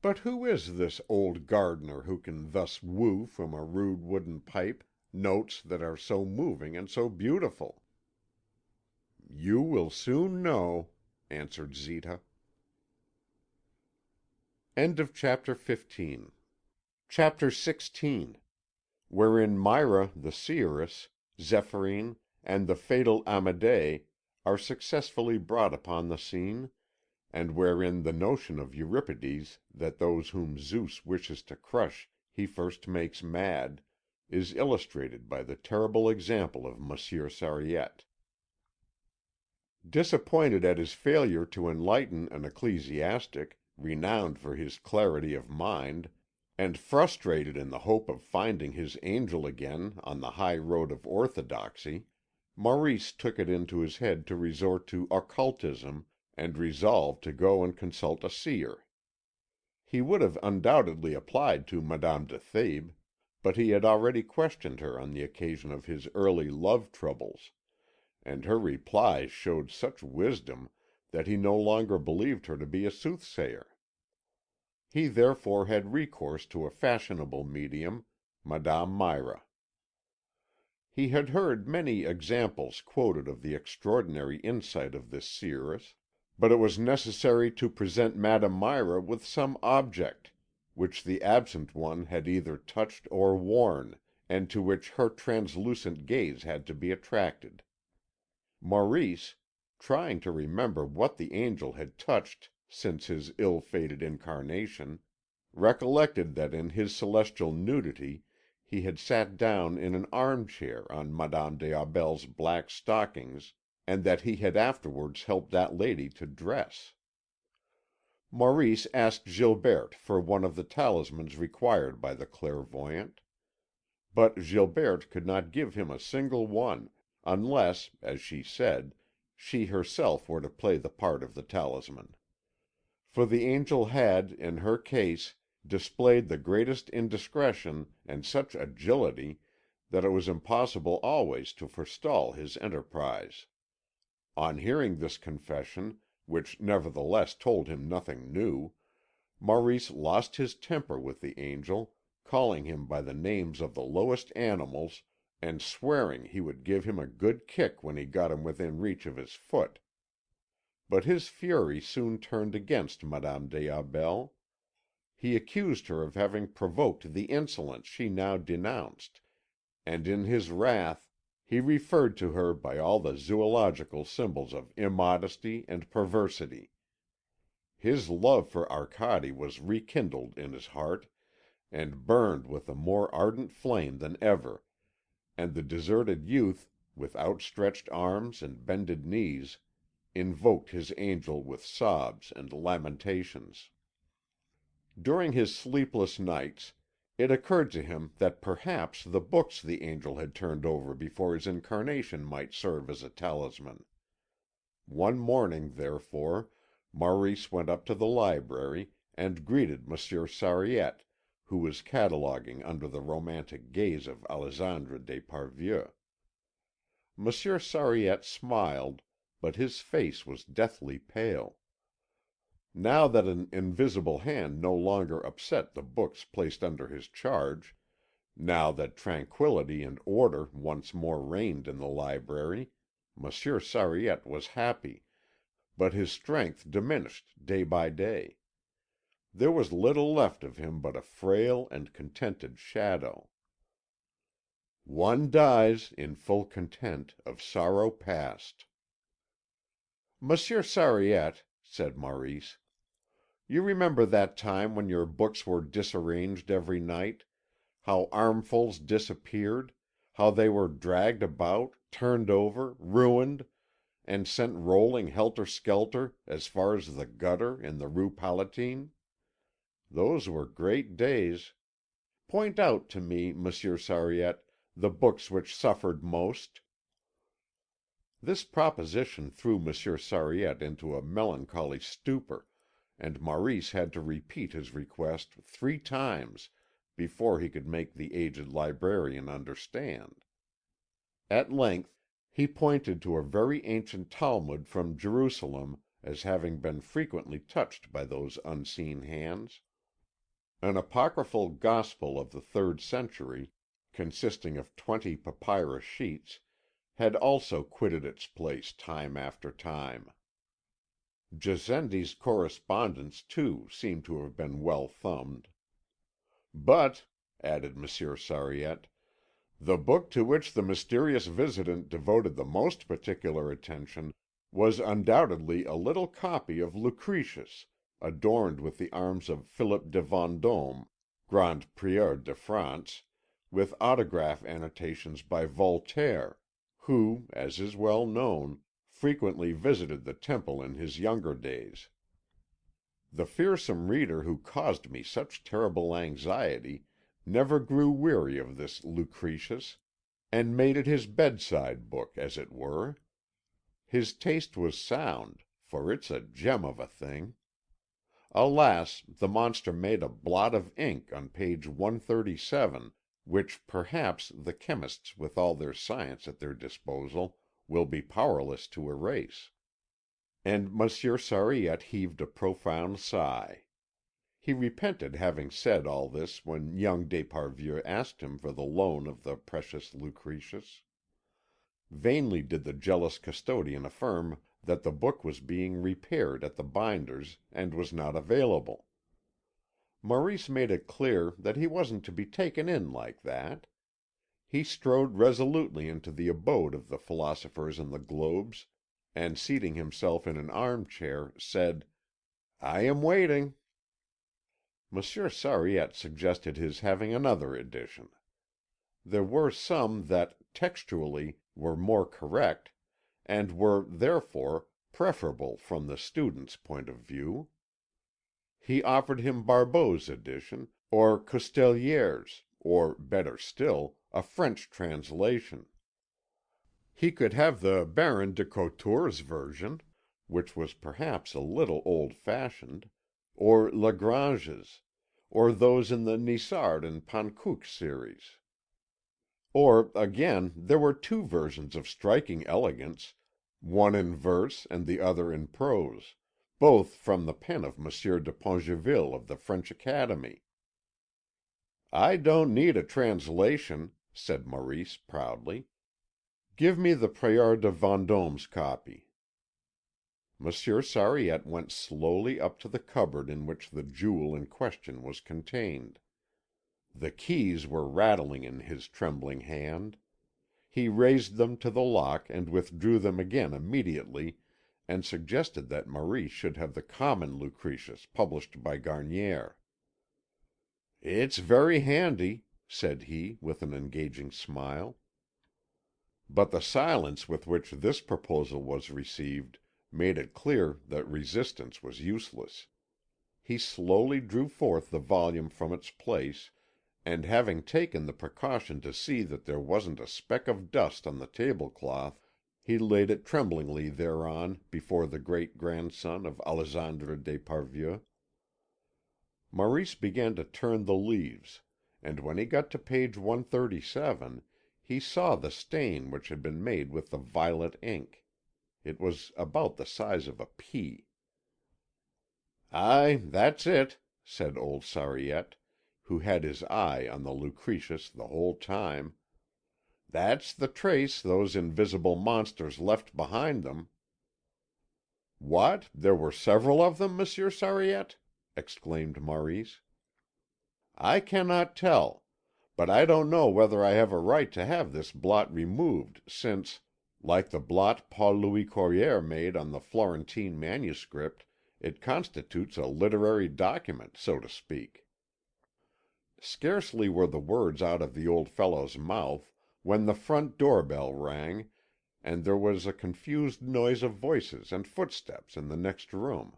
But who is this old gardener who can thus woo from a rude wooden pipe notes that are so moving and so beautiful?" "You will soon know," answered Zita. Chapter 16, wherein Myra the seeress, Zéphyrine, and the fatal Amédée are successfully brought upon the scene, and wherein the notion of Euripides that those whom Zeus wishes to crush he first makes mad, is illustrated by the terrible example of Monsieur Sariette. Disappointed at his failure to enlighten an ecclesiastic, renowned for his clarity of mind, and frustrated in the hope of finding his angel again on the high road of orthodoxy, Maurice took it into his head to resort to occultism, and resolved to go and consult a seer. He would have undoubtedly applied to Madame de Thèbes, but he had already questioned her on the occasion of his early love troubles, and her replies showed such wisdom that he no longer believed her to be a soothsayer. He therefore had recourse to a fashionable medium, Madame Myra. He had heard many examples quoted of the extraordinary insight of this seeress, but it was necessary to present Madame Myra with some object, which the absent one had either touched or worn, and to which her translucent gaze had to be attracted. Maurice, trying to remember what the angel had touched since his ill-fated incarnation, recollected that in his celestial nudity he had sat down in an armchair on Madame des Aubels' black stockings, and that he had afterwards helped that lady to dress. Maurice asked Gilberte for one of the talismans required by the clairvoyant. But Gilberte could not give him a single one, unless, as she said, she herself were to play the part of the talisman. For the angel had, in her case, displayed the greatest indiscretion and such agility that it was impossible always to forestall his enterprise. On hearing this confession, which nevertheless told him nothing new, Maurice lost his temper with the angel, calling him by the names of the lowest animals, and swearing he would give him a good kick when he got him within reach of his foot. But his fury soon turned against Madame des Aubels. He accused her of having provoked the insolence she now denounced, and in his wrath he referred to her by all the zoological symbols of immodesty and perversity. His love for Arcade was rekindled in his heart, and burned with a more ardent flame than ever, and the deserted youth, with outstretched arms and bended knees, invoked his angel with sobs and lamentations. During his sleepless nights it occurred to him that perhaps the books the angel had turned over before his incarnation might serve as a talisman. One morning, therefore, Maurice went up to the library and greeted Monsieur Sariette, who was cataloguing under the romantic gaze of Alexandre d'Esparvieu. Monsieur Sariette smiled, but his face was deathly pale. Now that an invisible hand no longer upset the books placed under his charge, now that tranquillity and order once more reigned in the library, Monsieur Sariette was happy, but his strength diminished day by day. There was little left of him but a frail and contented shadow. One dies, in full content, of sorrow past. "Monsieur Sariette," said Maurice, "you remember that time when your books were disarranged every night, how armfuls disappeared, how they were dragged about, turned over, ruined, and sent rolling helter-skelter as far as the gutter in the Rue Palatine? Those were great days. Point out to me, Monsieur Sariette, the books which suffered most." This proposition threw Monsieur Sariette into a melancholy stupor, and Maurice had to repeat his request 3 times before he could make the aged librarian understand. At length he pointed to a very ancient Talmud from Jerusalem as having been frequently touched by those unseen hands. An apocryphal Gospel of the 3rd century, consisting of 20 papyrus sheets, had also quitted its place time after time. Gazende's correspondence, too, seemed to have been well thumbed. "But," added Monsieur Sariette, "the book to which the mysterious visitant devoted the most particular attention was undoubtedly a little copy of Lucretius, adorned with the arms of Philippe de Vendôme, Grand Prieur de France, with autograph annotations by Voltaire, who, as is well known, frequently visited the temple in his younger days. The fearsome reader who caused me such terrible anxiety never grew weary of this Lucretius, and made it his bedside book, as it were. His taste was sound, for it's a gem of a thing. Alas, the monster made a blot of ink on page 137, which perhaps the chemists, with all their science at their disposal, will be powerless to erase." And Monsieur Sariette heaved a profound sigh. He repented having said all this when young d'Esparvieu asked him for the loan of the precious Lucretius. Vainly did the jealous custodian affirm that the book was being repaired at the binder's and was not available. Maurice made it clear that he wasn't to be taken in like that. He strode resolutely into the abode of the philosophers and the globes, and seating himself in an armchair, said, "I am waiting." Monsieur Sariette suggested his having another edition. There were some that, textually, were more correct, and were, therefore, preferable from the student's point of view. He offered him Barbot's edition, or Costellier's, or, better still, a French translation. He could have the Baron de Couture's version, which was perhaps a little old-fashioned, or Lagrange's, or those in the Nisard and Panckouke series. Or, again, there were 2 versions of striking elegance, one in verse and the other in prose, both from the pen of Monsieur de Pongeville of the French Academy. "I don't need a translation," said Maurice proudly. "Give me the Prieur de Vendôme's copy." Monsieur Sariette went slowly up to the cupboard in which the jewel in question was contained. The keys were rattling in his trembling hand. He raised them to the lock and withdrew them again immediately, and suggested that Maurice should have the common Lucretius published by Garnier. "It's very handy," said he, with an engaging smile. But the silence with which this proposal was received made it clear that resistance was useless. He slowly drew forth the volume from its place, and having taken the precaution to see that there wasn't a speck of dust on the tablecloth, he laid it tremblingly thereon before the great grandson of Alexandre d'Esparvieu. Maurice began to turn the leaves, and when he got to page 137 he saw the stain which had been made with the violet ink. It was about the size of a pea. "Aye, that's it," said old Sariette, who had his eye on the Lucretius the whole time. "That's the trace those invisible monsters left behind them." "What, there were several of them, Monsieur Sariette?" exclaimed Maurice. "I cannot tell, but I don't know whether I have a right to have this blot removed since, like the blot Paul Louis Courier made on the Florentine manuscript, it constitutes a literary document, so to speak." Scarcely were the words out of the old fellow's mouth when the front door bell rang, and there was a confused noise of voices and footsteps in the next room.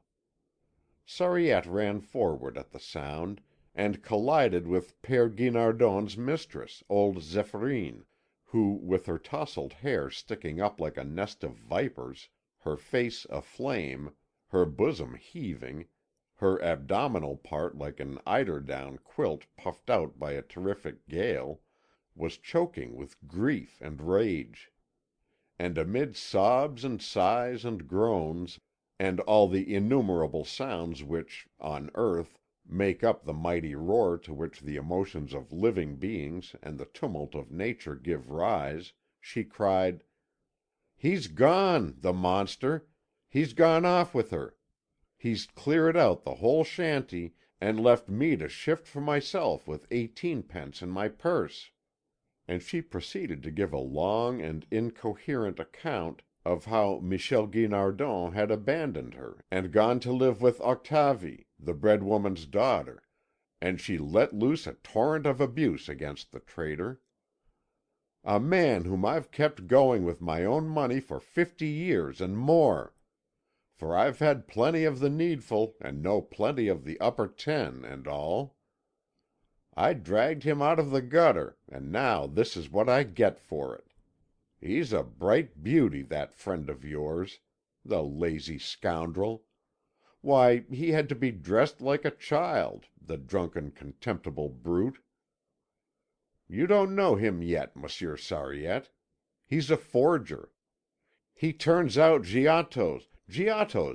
Sariette ran forward at the sound, and collided with Père Guinardon's mistress, old Zéphyrine, who, with her tousled hair sticking up like a nest of vipers, her face aflame, her bosom heaving, her abdominal part like an eiderdown quilt puffed out by a terrific gale, was choking with grief and rage. And amid sobs and sighs and groans, and all the innumerable sounds which, on earth, make up the mighty roar to which the emotions of living beings and the tumult of nature give rise, she cried: "He's gone, the monster! He's gone off with her! He's cleared out the whole shanty, and left me to shift for myself with 18 pence in my purse." And she proceeded to give a long and incoherent account of how Michel Guinardon had abandoned her and gone to live with Octavie, the bread woman's daughter, and she let loose a torrent of abuse against the traitor. "A man whom I've kept going with my own money for 50 years and more, for I've had plenty of the needful and know plenty of the upper 10 and all. I dragged him out of the gutter, and now this is what I get for it. He's a bright beauty, that friend of yours. The lazy scoundrel! Why, he had to be dressed like a child, the drunken, contemptible brute. You don't know him yet, Monsieur Sariette. He's a forger. He turns out Giottos,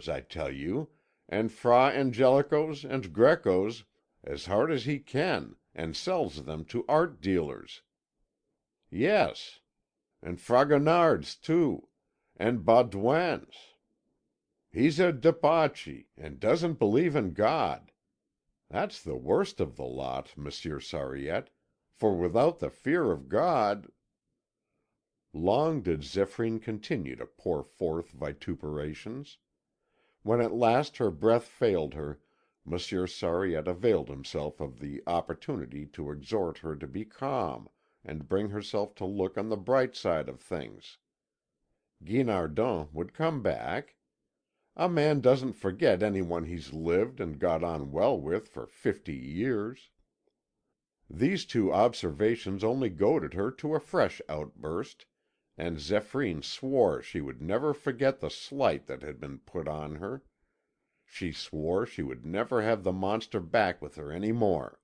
I tell you, and Fra Angelicos and Grecos as hard as he can, and sells them to art dealers. Yes, and Fragonards too, and Baudouins. He's a debauchee, and doesn't believe in God. That's the worst of the lot, Monsieur Sariette, for without the fear of God—" Long did Zéphyrine continue to pour forth vituperations. When at last her breath failed her, Monsieur Sariette availed himself of the opportunity to exhort her to be calm, and bring herself to look on the bright side of things. Guinardon would come back. A man doesn't forget anyone he's lived and got on well with for 50 years. These two observations only goaded her to a fresh outburst, and Zéphyrine swore she would never forget the slight that had been put on her. She swore she would never have the monster back with her any more.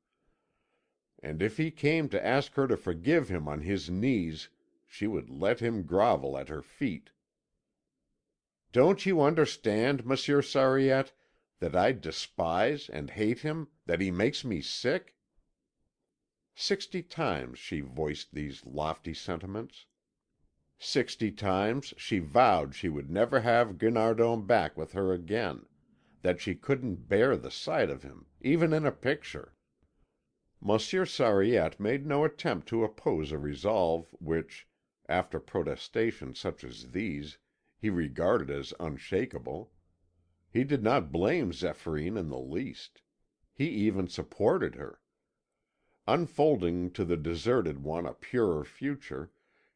And if he came to ask her to forgive him on his knees, she would let him grovel at her feet. "Don't you understand, Monsieur Sariette, that I despise and hate him, that he makes me sick?" 60 times she voiced these lofty sentiments. 60 times she vowed she would never have Guinardon back with her again, that she couldn't bear the sight of him, even in a picture. Monsieur Sariette made no attempt to oppose a resolve which, after protestations such as these, he regarded as unshakable. He did not blame Zéphyrine in the least. He even supported her. Unfolding to the deserted one a purer future,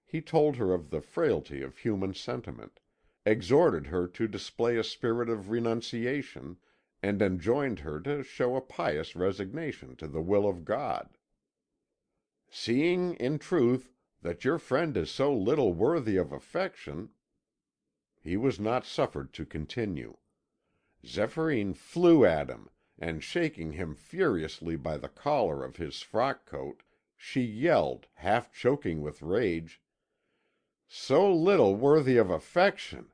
he told her of the frailty of human sentiment, exhorted her to display a spirit of renunciation, and enjoined her to show a pious resignation to the will of God. "Seeing, in truth, that your friend is so little worthy of affection—" He was not suffered to continue. Zéphyrine flew at him, and shaking him furiously by the collar of his frock coat, she yelled, half choking with rage: "So little worthy of affection!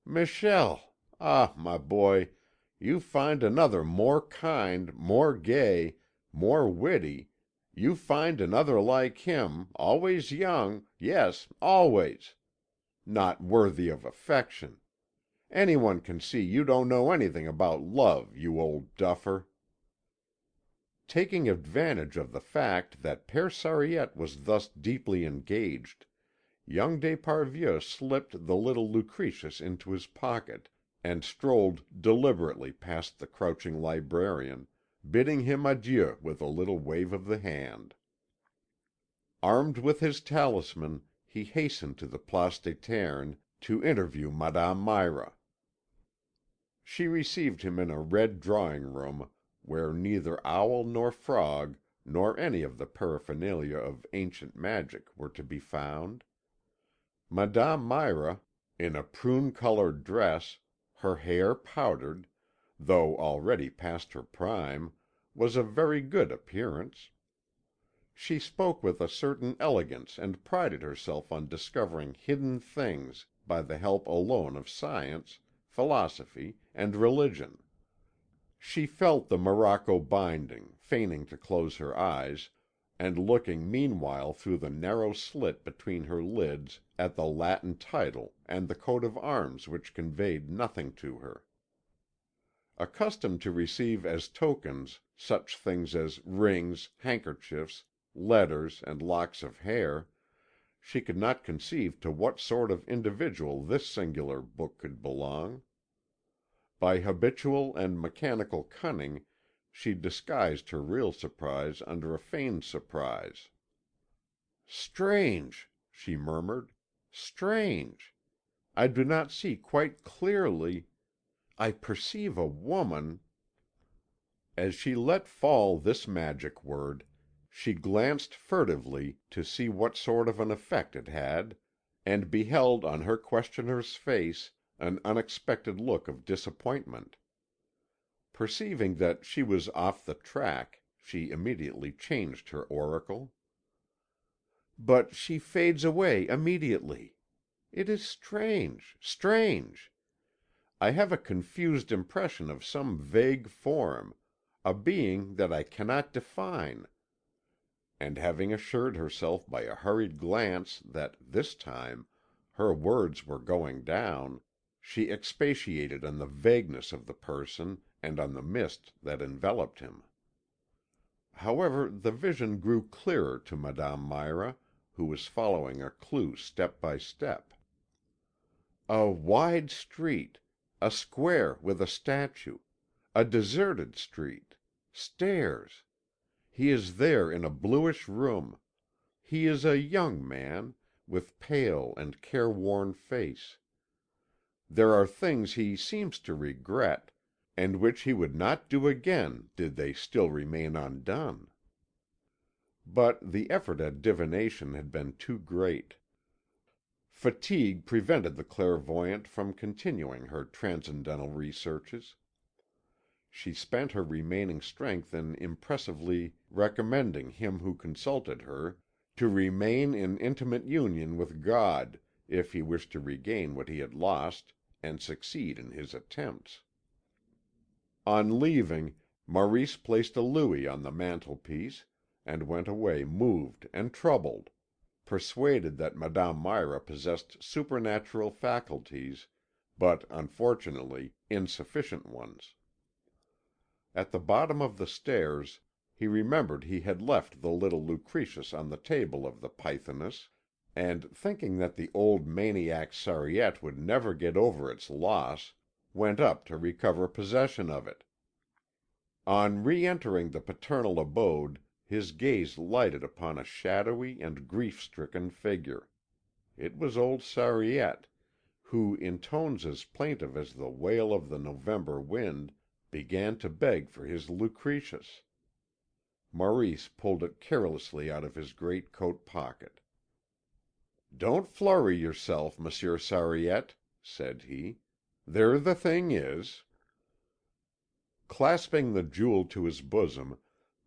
Michel! Ah, my boy, you find another more kind, more gay, more witty, you find another like him, always young, yes, always. Not worthy of affection! Anyone can see you don't know anything about love, you old duffer." Taking advantage of the fact that Père Sariette was thus deeply engaged, young d'Esparvieu slipped the little Lucretius into his pocket, and strolled deliberately past the crouching librarian, bidding him adieu with a little wave of the hand. Armed with his talisman, he hastened to the Place des Ternes to interview Madame Mira. She received him in a red drawing room, where neither owl nor frog, nor any of the paraphernalia of ancient magic, were to be found. Madame Mira, in a prune coloured dress, her hair powdered, though already past her prime, was of very good appearance. She spoke with a certain elegance and prided herself on discovering hidden things by the help alone of science, philosophy, and religion. She felt the morocco binding, feigning to close her eyes, and looking meanwhile through the narrow slit between her lids at the Latin title and the coat of arms which conveyed nothing to her. Accustomed to receive as tokens such things as rings, handkerchiefs, letters, and locks of hair, she could not conceive to what sort of individual this singular book could belong. By habitual and mechanical cunning she disguised her real surprise under a feigned surprise. "Strange," she murmured, "strange! I do not see quite clearly. I perceive a woman." As she let fall this magic word, she glanced furtively to see what sort of an effect it had, and beheld on her questioner's face an unexpected look of disappointment. Perceiving that she was off the track, she immediately changed her oracle. "But she fades away immediately. It is strange, strange! I have a confused impression of some vague form, a being that I cannot define." And having assured herself by a hurried glance that, this time, her words were going down, she expatiated on the vagueness of the person and on the mist that enveloped him. However, the vision grew clearer to Madame Mira, who was following a clue step by step. "A wide street, a square with a statue, a deserted street, stairs. He is there in a bluish room. He is a young man, with pale and careworn face. There are things he seems to regret, and which he would not do again did they still remain undone." But the effort at divination had been too great. Fatigue prevented the clairvoyante from continuing her transcendental researches. She spent her remaining strength in impressively recommending him who consulted her to remain in intimate union with God if he wished to regain what he had lost and succeed in his attempts. On leaving, Maurice placed a louis on the mantelpiece, and went away moved and troubled, persuaded that Madame Mira possessed supernatural faculties, but, unfortunately, insufficient ones. At the bottom of the stairs he remembered he had left the little Lucretius on the table of the Pythoness, and, thinking that the old maniac Sariette would never get over its loss, went up to recover possession of it. On re entering the paternal abode his gaze lighted upon a shadowy and grief-stricken figure. It was old Sariette, who, in tones as plaintive as the wail of the November wind, began to beg for his Lucretius. Maurice pulled it carelessly out of his great coat pocket. "Don't flurry yourself, Monsieur Sariette," said he. "There the thing is." Clasping the jewel to his bosom,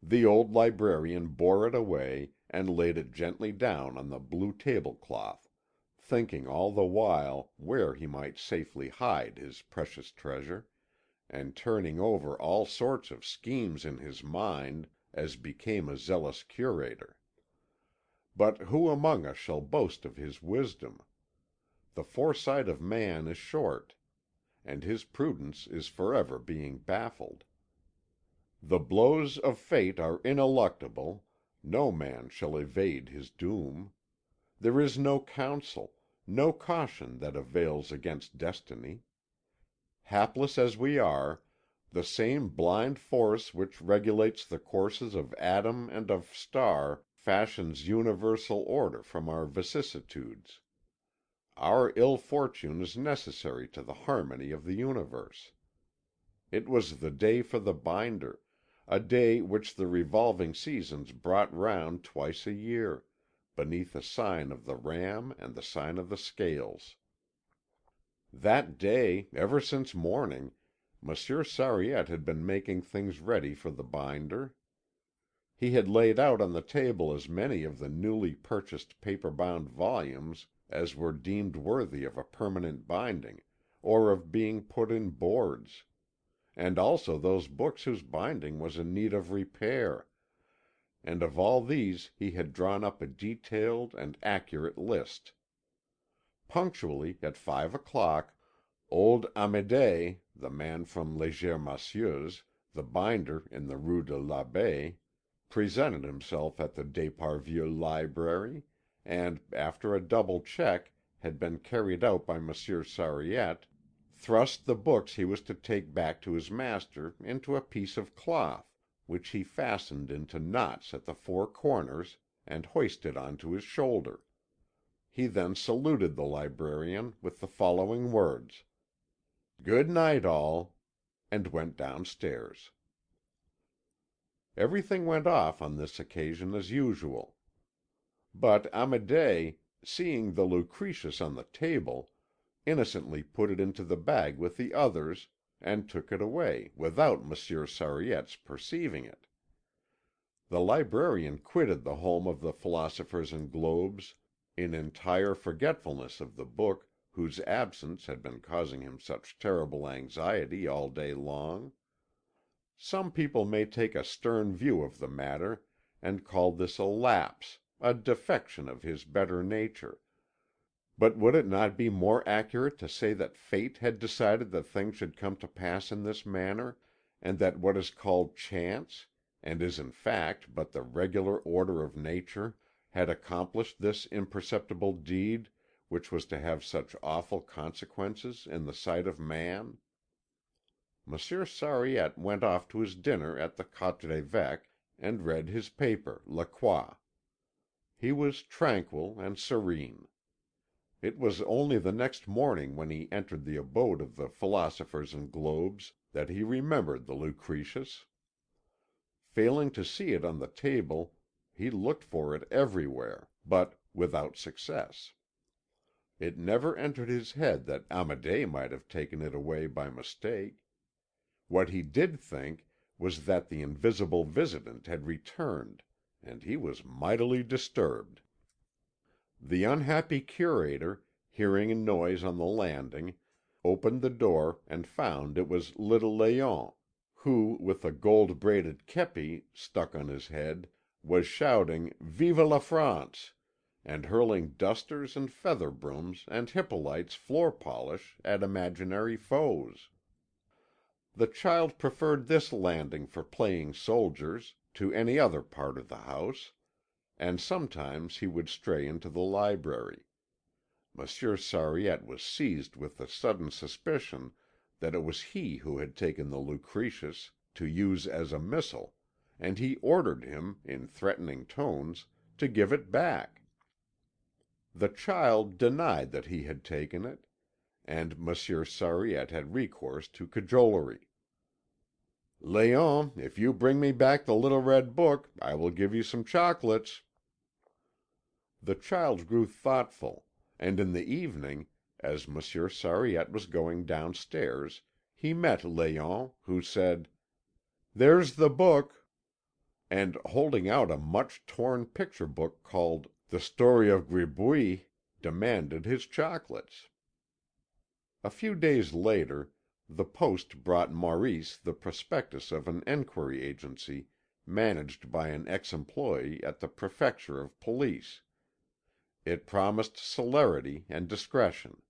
the old librarian bore it away and laid it gently down on the blue tablecloth, thinking all the while where he might safely hide his precious treasure, and turning over all sorts of schemes in his mind, as became a zealous curator. But who among us shall boast of his wisdom? The foresight of man is short, and his prudence is forever being baffled. The blows of fate are ineluctable, no man shall evade his doom. There is no counsel, no caution that avails against destiny. Hapless as we are, the same blind force which regulates the courses of atom and of star fashions universal order from our vicissitudes. Our ill fortune is necessary to the harmony of the universe. It was the day for the binder, a day which the revolving seasons brought round twice a year, beneath the sign of the ram and the sign of the scales. That day, ever since morning, Monsieur Sariette had been making things ready for the binder. He had laid out on the table as many of the newly purchased paper-bound volumes as were deemed worthy of a permanent binding, or of being put in boards, and also those books whose binding was in need of repair, and of all these he had drawn up a detailed and accurate list. Punctually at 5 o'clock, old Amédée, the man from Léger Massieu's, the binder in the Rue de l'Abbaye, presented himself at the d'Esparvieu library, and, after a double check had been carried out by Monsieur Sariette, thrust the books he was to take back to his master into a piece of cloth, which he fastened into knots at the four corners, and hoisted on to his shoulder. He then saluted the librarian with the following words: "Good night, all," and went downstairs. Everything went off on this occasion as usual. But Amédée, seeing the Lucretius on the table, innocently put it into the bag with the others, and took it away without Monsieur Sariette's perceiving it. The librarian quitted the home of the Philosophers and Globes in entire forgetfulness of the book whose absence had been causing him such terrible anxiety all day long. Some people may take a stern view of the matter, and call this a lapse, a defection of his better nature. But would it not be more accurate to say that fate had decided that things should come to pass in this manner, and that what is called chance, and is in fact but the regular order of nature, had accomplished this imperceptible deed which was to have such awful consequences in the sight of man? Monsieur Sariette went off to his dinner at the Quatre Évêques, and read his paper, La Croix. He was tranquil and serene. It was only the next morning when he entered the abode of the Philosophers and Globes that he remembered the Lucretius. Failing to see it on the table, he looked for it everywhere, but without success. It never entered his head that Amédée might have taken it away by mistake. What he did think was that the invisible visitant had returned, and he was mightily disturbed. The unhappy curator, hearing a noise on the landing, opened the door and found it was little Léon, who, with a gold-braided képi stuck on his head, was shouting "Vive la France!" and hurling dusters and feather brooms and Hippolyte's floor polish at imaginary foes. The child preferred this landing for playing soldiers to any other part of the house, and sometimes he would stray into the library. Monsieur Sariette was seized with the sudden suspicion that it was he who had taken the Lucretius to use as a missile, and he ordered him, in threatening tones, to give it back. The child denied that he had taken it, and Monsieur Sariette had recourse to cajolery. "Léon, if you bring me back the little red book, I will give you some chocolates." The child grew thoughtful, and in the evening, as Monsieur Sariette was going downstairs, he met Léon, who said There's the book," and holding out a much torn picture book called The Story of Gribouille, demanded his chocolates. A few days later, the post brought Maurice the prospectus of an enquiry agency managed by an ex employee at the Prefecture of Police. It promised celerity and discretion.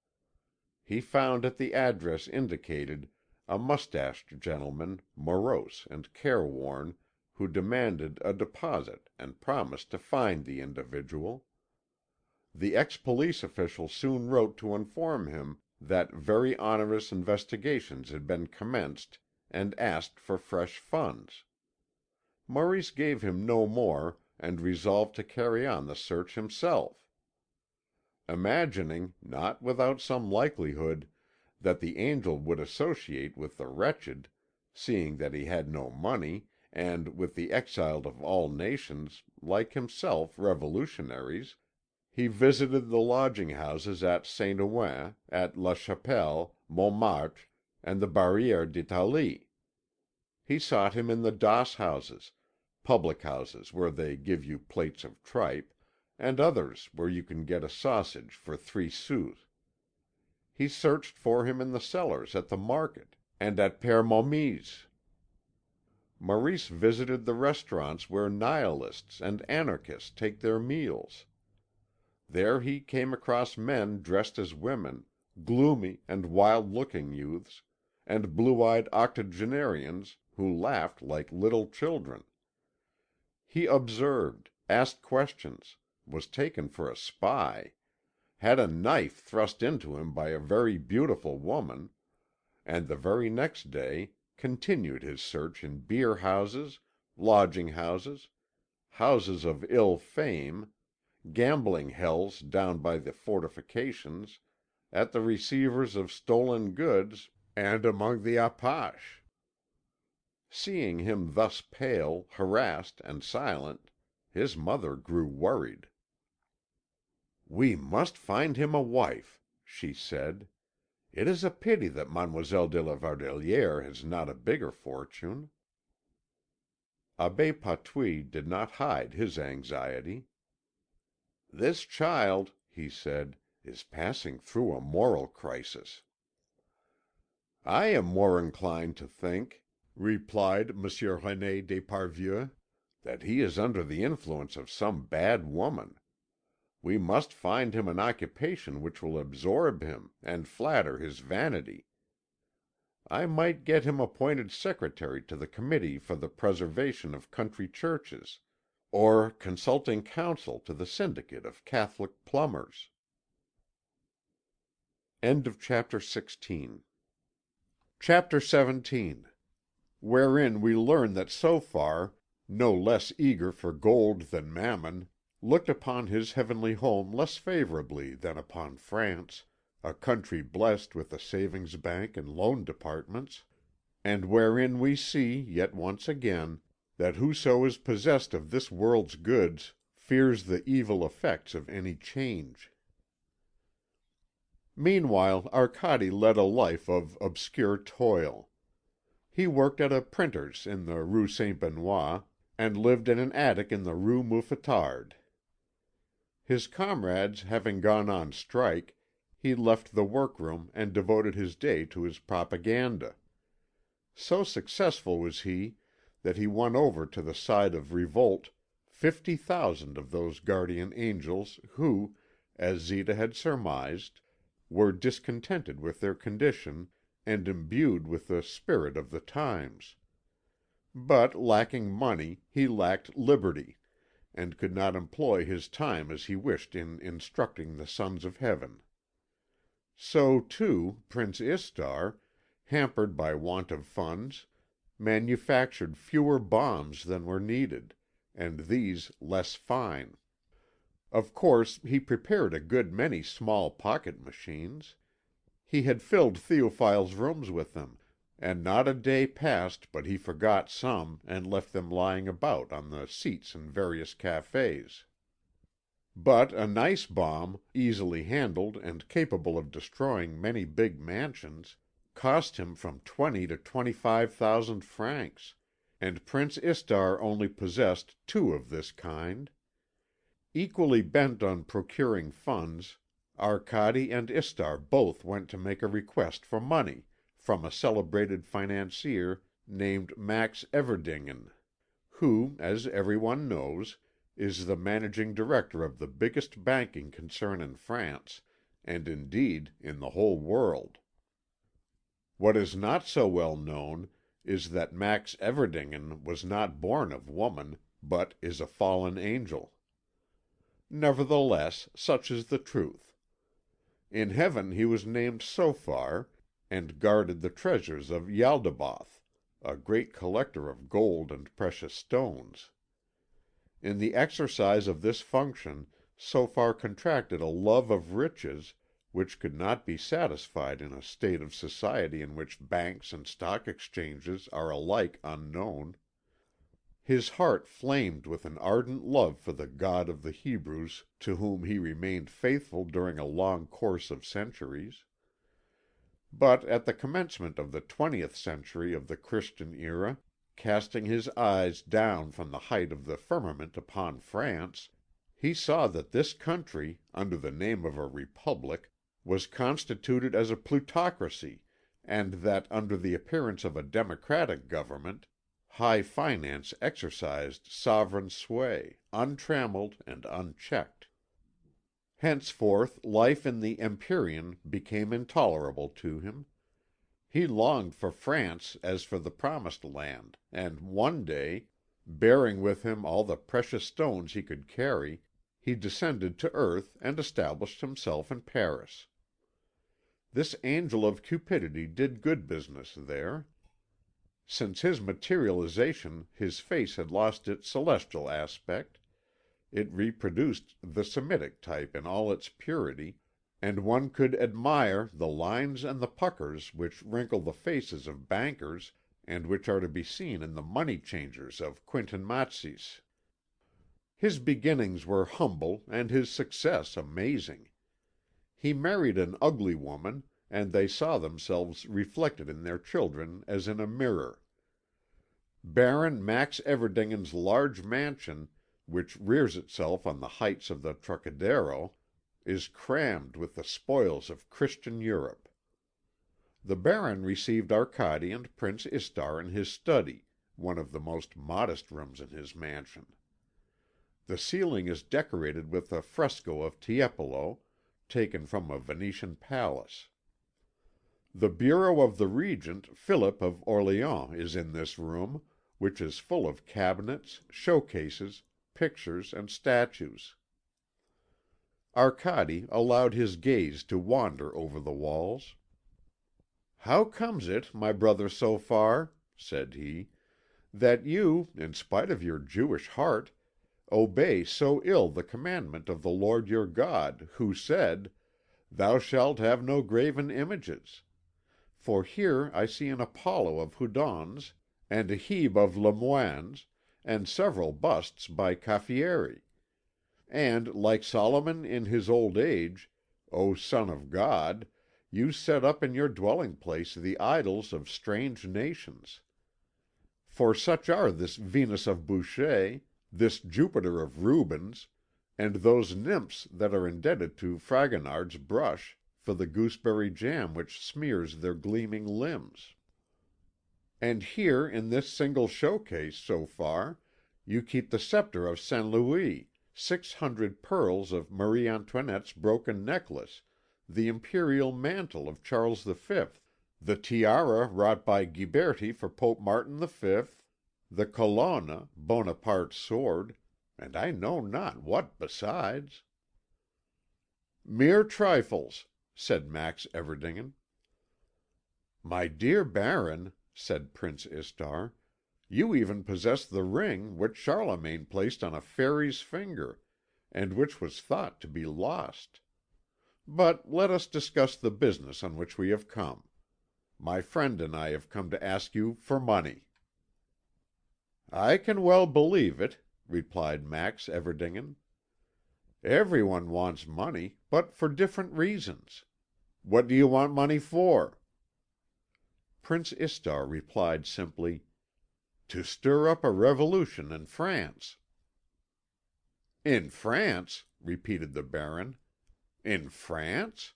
He found at the address indicated a moustached gentleman, morose and careworn, who demanded a deposit and promised to find the individual. The ex-police official soon wrote to inform him that very onerous investigations had been commenced and asked for fresh funds. Maurice gave him no more and resolved to carry on the search himself. Imagining, not without some likelihood, that the angel would associate with the wretched, seeing that he had no money, and with the exiled of all nations, like himself revolutionaries, he visited the lodging houses at St. Ouen, at La Chapelle, Montmartre, and the Barrière d'Italie. He sought him in the doss houses, public houses where they give you plates of tripe, and others where you can get a sausage for 3 sous. He searched for him in the cellars at the market, and at Père Momy's. Maurice visited the restaurants where Nihilists and Anarchists take their meals. There he came across men dressed as women, gloomy and wild-looking youths, and blue-eyed octogenarians who laughed like little children. He observed, asked questions, was taken for a spy, had a knife thrust into him by a very beautiful woman, and the very next day continued his search in beer houses, lodging houses, houses of ill fame, gambling hells down by the fortifications, at the receivers of stolen goods, and among the Apaches. Seeing him thus pale, harassed, and silent, his mother grew worried. "We must find him a wife," she said. "It is a pity that Mademoiselle de la Verdelière has not a bigger fortune." Abbé Patouille did not hide his anxiety. "This child," he said, "is passing through a moral crisis." "I am more inclined to think," replied Monsieur René d'Esparvieu, "that he is under the influence of some bad woman. We must find him an occupation which will absorb him and flatter his vanity. I might get him appointed secretary to the Committee for the Preservation of Country Churches, or consulting counsel to the Syndicate of Catholic Plumbers. Chapter 17, wherein we learn that Sophar, no less eager for gold than Mammon, looked upon his heavenly home less favourably than upon France, a country blessed with a savings bank and loan departments, and wherein we see, yet once again, that whoso is possessed of this world's goods fears the evil effects of any change. Meanwhile Arcade led a life of obscure toil. He worked at a printer's in the Rue St. Benoît, and lived in an attic in the Rue Mouffetard. His comrades having gone on strike, he left the workroom and devoted his day to his propaganda. So successful was he that he won over to the side of Revolt 50,000 of those guardian angels who, as Zita had surmised, were discontented with their condition and imbued with the spirit of the times. But lacking money, he lacked liberty, and could not employ his time as he wished in instructing the sons of heaven. So, too, Prince Istar, hampered by want of funds, manufactured fewer bombs than were needed, and these less fine. Of course, he prepared a good many small pocket machines. He had filled Théophile's rooms with them, and not a day passed but he forgot some and left them lying about on the seats in various cafés. But a nice bomb, easily handled and capable of destroying many big mansions, cost him from 20 to 25,000 francs, and Prince Istar only possessed 2 of this kind. Equally bent on procuring funds, Arcade and Istar both went to make a request for money from a celebrated financier named Max Everdingen, who, as everyone knows, is the managing director of the biggest banking concern in France, and indeed in the whole world. What is not so well known is that Max Everdingen was not born of woman, but is a fallen angel. Nevertheless, such is the truth. In heaven he was named Sophar, and guarded the treasures of Yaldabaoth, a great collector of gold and precious stones. In the exercise of this function Sophar contracted a love of riches which could not be satisfied in a state of society in which banks and stock exchanges are alike unknown. His heart flamed with an ardent love for the God of the Hebrews, to whom he remained faithful during a long course of centuries. But at the commencement of the 20th century of the Christian era, casting his eyes down from the height of the firmament upon France, he saw that this country, under the name of a republic, was constituted as a plutocracy, and that under the appearance of a democratic government, high finance exercised sovereign sway, untrammelled and unchecked. Henceforth life in the Empyrean became intolerable to him. He longed for France as for the Promised Land, and one day, bearing with him all the precious stones he could carry, he descended to earth and established himself in Paris. This angel of cupidity did good business there. Since his materialization his face had lost its celestial aspect. It reproduced the Semitic type in all its purity, and one could admire the lines and the puckers which wrinkle the faces of bankers and which are to be seen in the money changers of Quintin Matsys. His beginnings were humble and his success amazing. He married an ugly woman, and they saw themselves reflected in their children as in a mirror. Baron Max Everdingen's large mansion, which rears itself on the heights of the Trocadero, is crammed with the spoils of Christian Europe. The Baron received Arcade and Prince Istar in his study, one of the most modest rooms in his mansion. The ceiling is decorated with a fresco of Tiepolo, taken from a Venetian palace. The bureau of the Regent, Philip of Orléans, is in this room, which is full of cabinets, showcases, pictures, and statues. Arcade allowed his gaze to wander over the walls. "How comes it, my brother Sophar," said he, "that you, in spite of your Jewish heart, obey so ill the commandment of the Lord your God, who said, 'Thou shalt have no graven images'? For here I see an Apollo of Houdon's, and a Hebe of Lemoine's, and several busts by Caffieri. And, like Solomon in his old age, O Son of God, you set up in your dwelling place the idols of strange nations. For such are this Venus of Boucher, this Jupiter of Rubens, and those nymphs that are indebted to Fragonard's brush for the gooseberry jam which smears their gleaming limbs. And here in this single showcase, so far, you keep the sceptre of Saint Louis, 600 pearls of Marie Antoinette's broken necklace, the imperial mantle of Charles V, the tiara wrought by Ghiberti for Pope Martin V, the Colonna, Bonaparte's sword, and I know not what besides." "Mere trifles," said Max Everdingen. "My dear Baron," said Prince Istar, "you even possess the ring which Charlemagne placed on a fairy's finger, and which was thought to be lost. But let us discuss the business on which we have come. My friend and I have come to ask you for money." "I can well believe it," replied Max Everdingen. "Everyone wants money, but for different reasons. What do you want money for?" Prince Istar replied simply, To stir up a revolution in France." "In France?" repeated the Baron. "In France?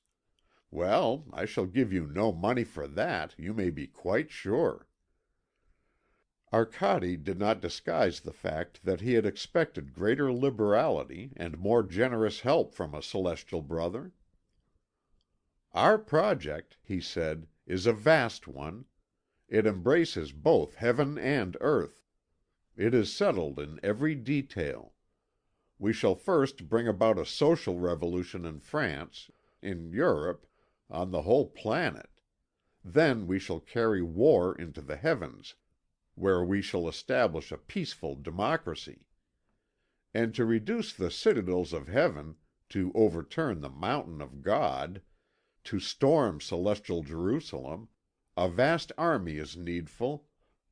Well, I shall give you no money for that, you may be quite sure." Arcade did not disguise the fact that he had expected greater liberality and more generous help from a celestial brother. "Our project," he said, "is a vast one. It embraces both heaven and earth. It is settled in every detail. We shall first bring about a social revolution in France, in Europe, on the whole planet. Then we shall carry war into the heavens, where we shall establish a peaceful democracy. And to reduce the citadels of heaven, to overturn the mountain of God, to storm celestial Jerusalem, a vast army is needful,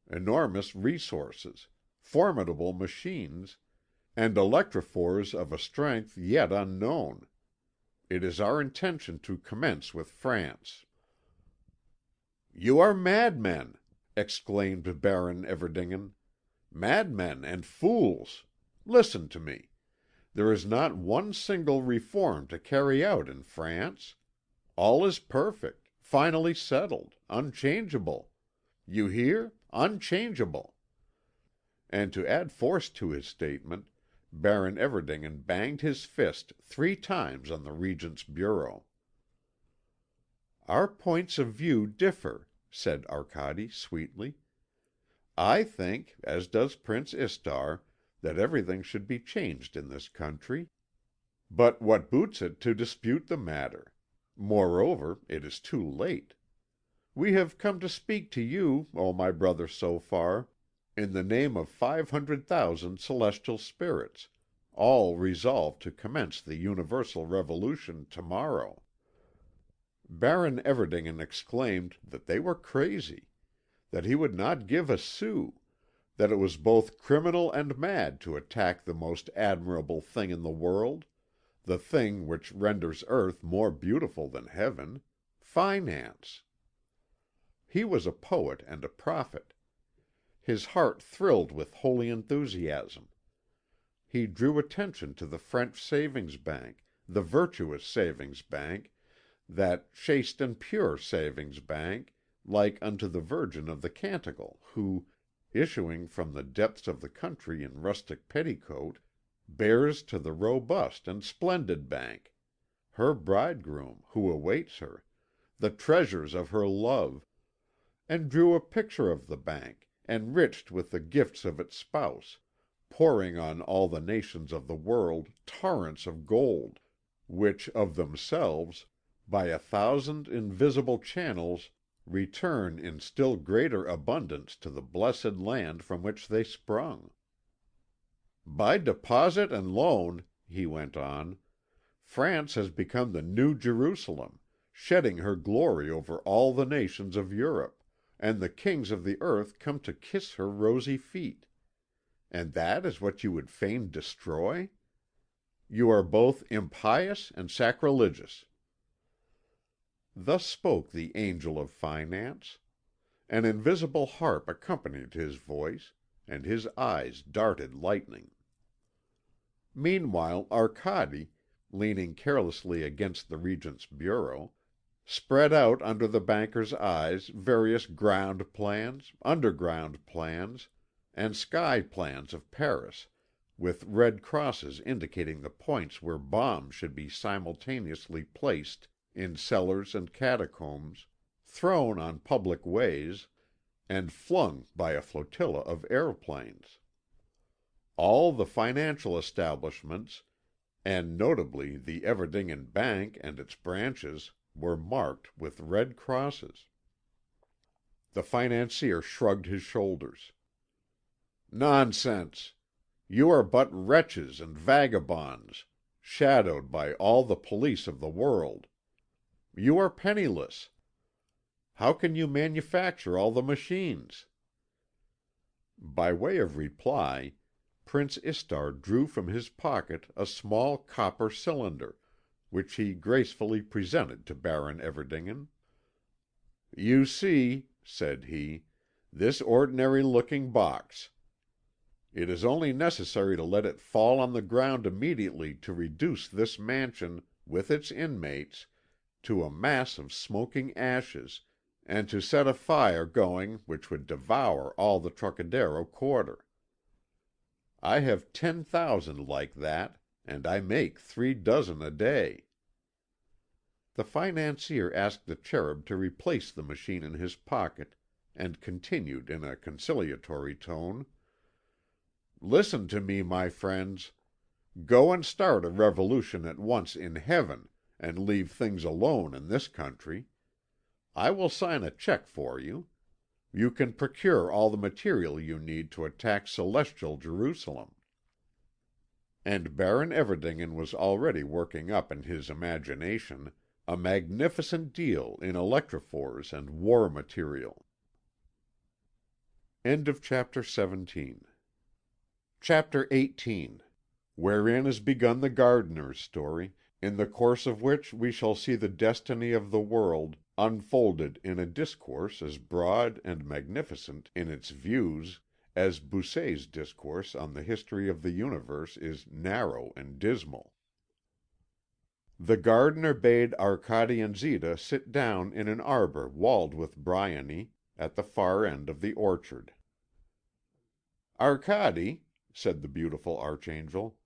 enormous resources, formidable machines, and electrophores of a strength yet unknown. It is our intention to commence with France." "You are madmen!" exclaimed Baron Everdingen. "Madmen and fools! Listen to me. There is not one single reform to carry out in France. All is perfect, finally settled, unchangeable. You hear? Unchangeable." And to add force to his statement, Baron Everdingen banged his fist 3 times on the Regent's bureau. "Our points of view differ," said Arcade sweetly. "I think, as does Prince Istar, that everything should be changed in this country. But what boots it to dispute the matter? Moreover, it is too late. We have come to speak to you, O my brother Sophar, in the name of 500,000 celestial spirits, all resolved to commence the universal revolution to morrow." Baron Everdingen exclaimed that they were crazy, that he would not give a sou, that it was both criminal and mad to attack the most admirable thing in the world, the thing which renders earth more beautiful than heaven finance. He was a poet and a prophet. His heart thrilled with holy enthusiasm. He drew attention to the French Savings Bank, the virtuous Savings Bank, that chaste and pure Savings Bank, like unto the Virgin of the Canticle, who, issuing from the depths of the country in rustic petticoat, bears to the robust and splendid bank, her bridegroom who awaits her, the treasures of her love, and drew a picture of the bank, enriched with the gifts of its spouse, pouring on all the nations of the world torrents of gold, which of themselves, by 1,000 invisible channels, return in still greater abundance to the blessed land from which they sprung. "By deposit and loan," he went on, "France has become the New Jerusalem, shedding her glory over all the nations of Europe, and the kings of the earth come to kiss her rosy feet. And that is what you would fain destroy? You are both impious and sacrilegious." Thus spoke the Angel of Finance. An invisible harp accompanied his voice, and his eyes darted lightning. Meanwhile Arcade, leaning carelessly against the Regent's bureau, spread out under the banker's eyes various ground plans, underground plans, and sky plans of Paris, with red crosses indicating the points where bombs should be simultaneously placed in cellars and catacombs, thrown on public ways, and flung by a flotilla of aeroplanes. All the financial establishments, and notably the Everdingen Bank and its branches, were marked with red crosses. The financier shrugged his shoulders. "Nonsense! You are but wretches and vagabonds, shadowed by all the police of the world. You are penniless. How can you manufacture all the machines?" By way of reply, Prince Istar drew from his pocket a small copper cylinder, which he gracefully presented to Baron Everdingen. "You see," said he, This ordinary looking box. It is only necessary to let it fall on the ground immediately to reduce this mansion, with its inmates, to a mass of smoking ashes, and to set a fire going which would devour all the Trocadero quarter. I have 10,000 like that, and I make 3 dozen a day." The financier asked the Cherub to replace the machine in his pocket, and continued in a conciliatory tone: "Listen to me, my friends. Go and start a revolution at once in Heaven, and leave things alone in this country. I will sign a cheque for you. You can procure all the material you need to attack celestial Jerusalem." And Baron Everdingen was already working up in his imagination a magnificent deal in electrophores and war material. Chapter 18, wherein is begun the gardener's story, in the course of which we shall see the destiny of the world unfolded in a discourse as broad and magnificent in its views as Bousset's discourse on the history of the universe is narrow and dismal. The gardener bade Arcade and Zita sit down in an arbour walled with bryony, at the far end of the orchard. "Arcade," said the beautiful archangel,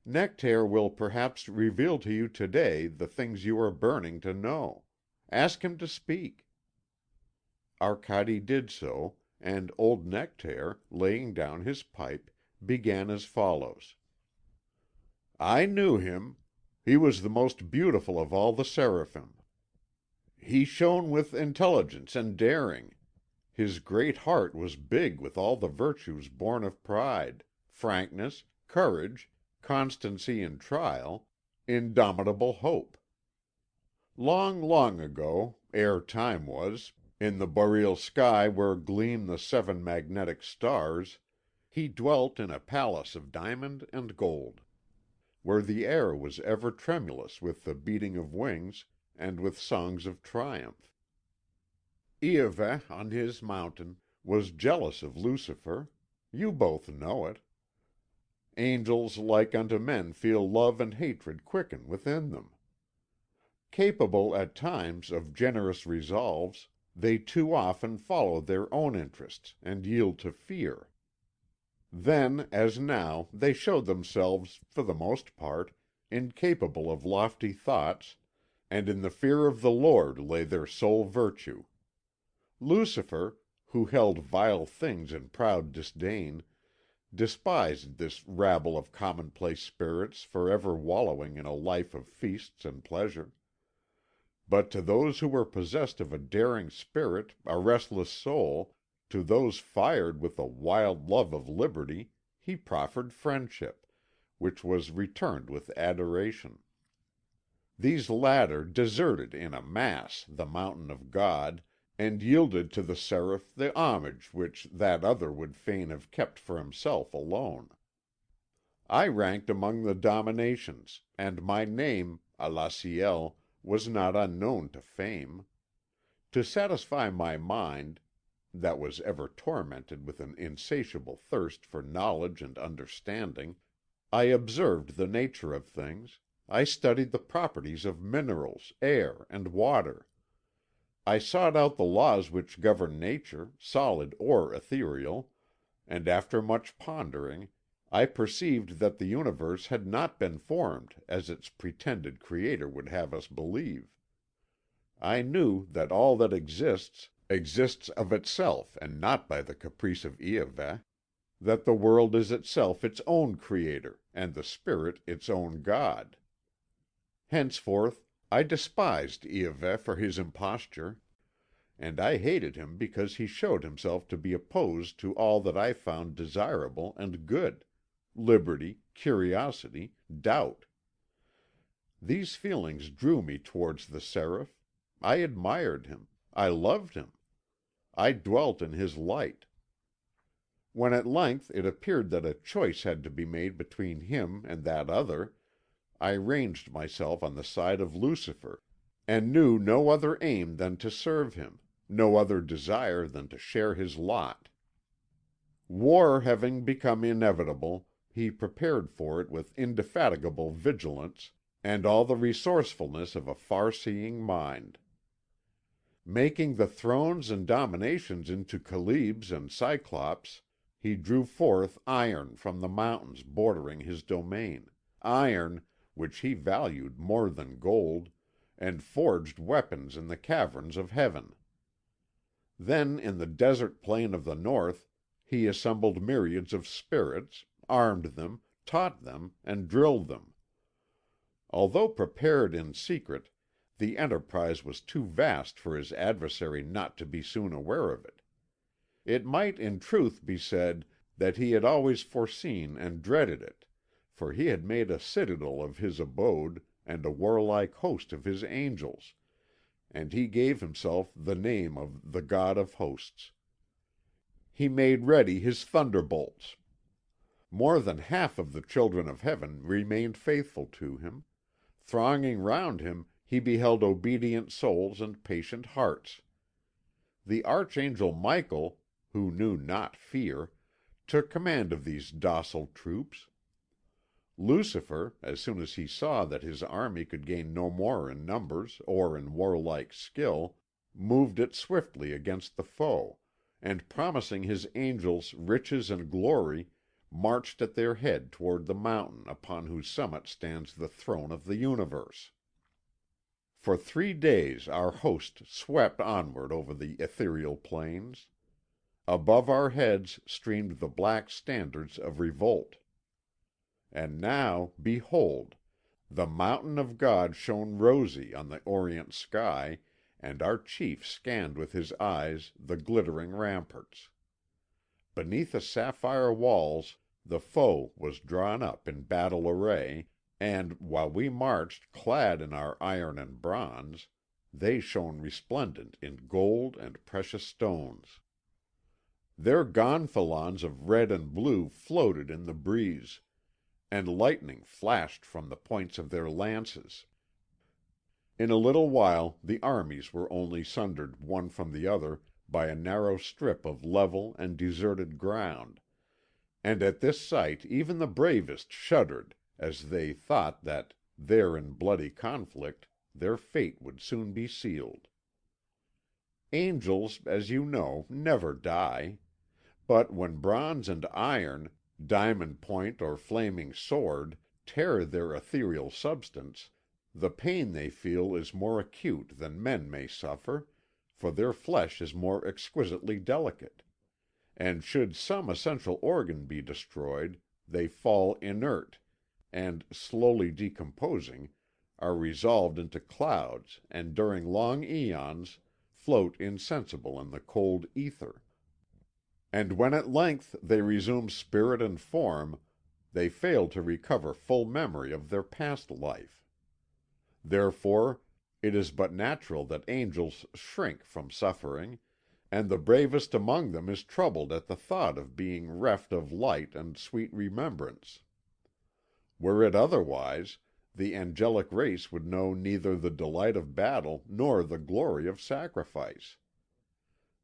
"Nectaire will perhaps reveal to you to day the things you are burning to know. Ask him to speak." Arcade did so, and old Nectaire, laying down his pipe, began as follows: "I knew him. He was the most beautiful of all the seraphim. He shone with intelligence and daring. His great heart was big with all the virtues born of pride, frankness, courage, constancy in trial, indomitable hope. Long, long ago, ere time was, in the boreal sky where gleam the 7 magnetic stars, he dwelt in a palace of diamond and gold, where the air was ever tremulous with the beating of wings and with songs of triumph. Iahveh, on his mountain, was jealous of Lucifer. You both know it. Angels like unto men feel love and hatred quicken within them. Capable at times of generous resolves, they too often follow their own interests and yield to fear. Then, as now, they showed themselves, for the most part, incapable of lofty thoughts, and in the fear of the Lord lay their sole virtue. Lucifer, who held vile things in proud disdain, despised this rabble of commonplace spirits for ever wallowing in a life of feasts and pleasure. But to those who were possessed of a daring spirit, a restless soul, to those fired with a wild love of liberty, he proffered friendship, which was returned with adoration. These latter deserted in a mass the mountain of God, and yielded to the seraph the homage which that other would fain have kept for himself alone. I ranked among the dominations, and my name, à la ciel, was not unknown to fame. To satisfy my mind, that was ever tormented with an insatiable thirst for knowledge and understanding, I observed the nature of things, I studied the properties of minerals, air, and water. I sought out the laws which govern nature, solid or ethereal, and after much pondering, I perceived that the universe had not been formed as its pretended creator would have us believe. I knew that all that exists, exists of itself and not by the caprice of Iahveh, that the world is itself its own creator, and the spirit its own god. Henceforth I despised Iahveh for his imposture, and I hated him because he showed himself to be opposed to all that I found desirable and good: liberty, curiosity, doubt. These feelings drew me towards the seraph. I admired him. I loved him. I dwelt in his light. When at length it appeared that a choice had to be made between him and that other, I ranged myself on the side of Lucifer, and knew no other aim than to serve him, no other desire than to share his lot. War having become inevitable, he prepared for it with indefatigable vigilance, and all the resourcefulness of a far-seeing mind. Making the thrones and dominations into Chalybes and Cyclops, he drew forth iron from the mountains bordering his domain, iron which he valued more than gold, and forged weapons in the caverns of heaven. Then in the desert plain of the north he assembled myriads of spirits, armed them, taught them, and drilled them. Although prepared in secret, the enterprise was too vast for his adversary not to be soon aware of it. It might in truth be said that he had always foreseen and dreaded it, for he had made a citadel of his abode and a warlike host of his angels, and he gave himself the name of the God of Hosts. He made ready his thunderbolts. More than half of the children of heaven remained faithful to him. Thronging round him, he beheld obedient souls and patient hearts. The Archangel Michael, who knew not fear, took command of these docile troops. Lucifer, as soon as he saw that his army could gain no more in numbers or in warlike skill, moved it swiftly against the foe, and promising his angels riches and glory, marched at their head toward the mountain upon whose summit stands the throne of the universe. For 3 days our host swept onward over the ethereal plains. Above our heads streamed the black standards of Revolt. And now, behold, the mountain of God shone rosy on the orient sky, and our chief scanned with his eyes the glittering ramparts. Beneath the sapphire walls the foe was drawn up in battle array, and, while we marched clad in our iron and bronze, they shone resplendent in gold and precious stones. Their gonfalons of red and blue floated in the breeze, and lightning flashed from the points of their lances. In a little while the armies were only sundered one from the other by a narrow strip of level and deserted ground, and at this sight even the bravest shuddered, as they thought that there in bloody conflict their fate would soon be sealed. Angels, as you know, never die. But when bronze and iron, diamond point or flaming sword, tear their ethereal substance, the pain they feel is more acute than men may suffer, for their flesh is more exquisitely delicate; and should some essential organ be destroyed, they fall inert, and, slowly decomposing, are resolved into clouds and during long aeons float insensible in the cold ether. And when at length they resume spirit and form, they fail to recover full memory of their past life. Therefore it is but natural that angels shrink from suffering, and the bravest among them is troubled at the thought of being reft of light and sweet remembrance. Were it otherwise, the angelic race would know neither the delight of battle nor the glory of sacrifice.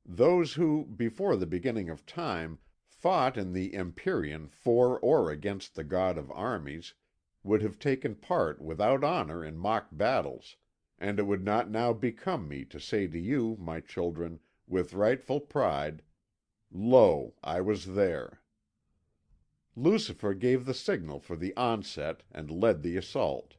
Those who, before the beginning of time, fought in the Empyrean for or against the God of armies, would have taken part without honour in mock battles, and it would not now become me to say to you, my children, with rightful pride, "Lo, I was there." Lucifer gave the signal for the onset and led the assault.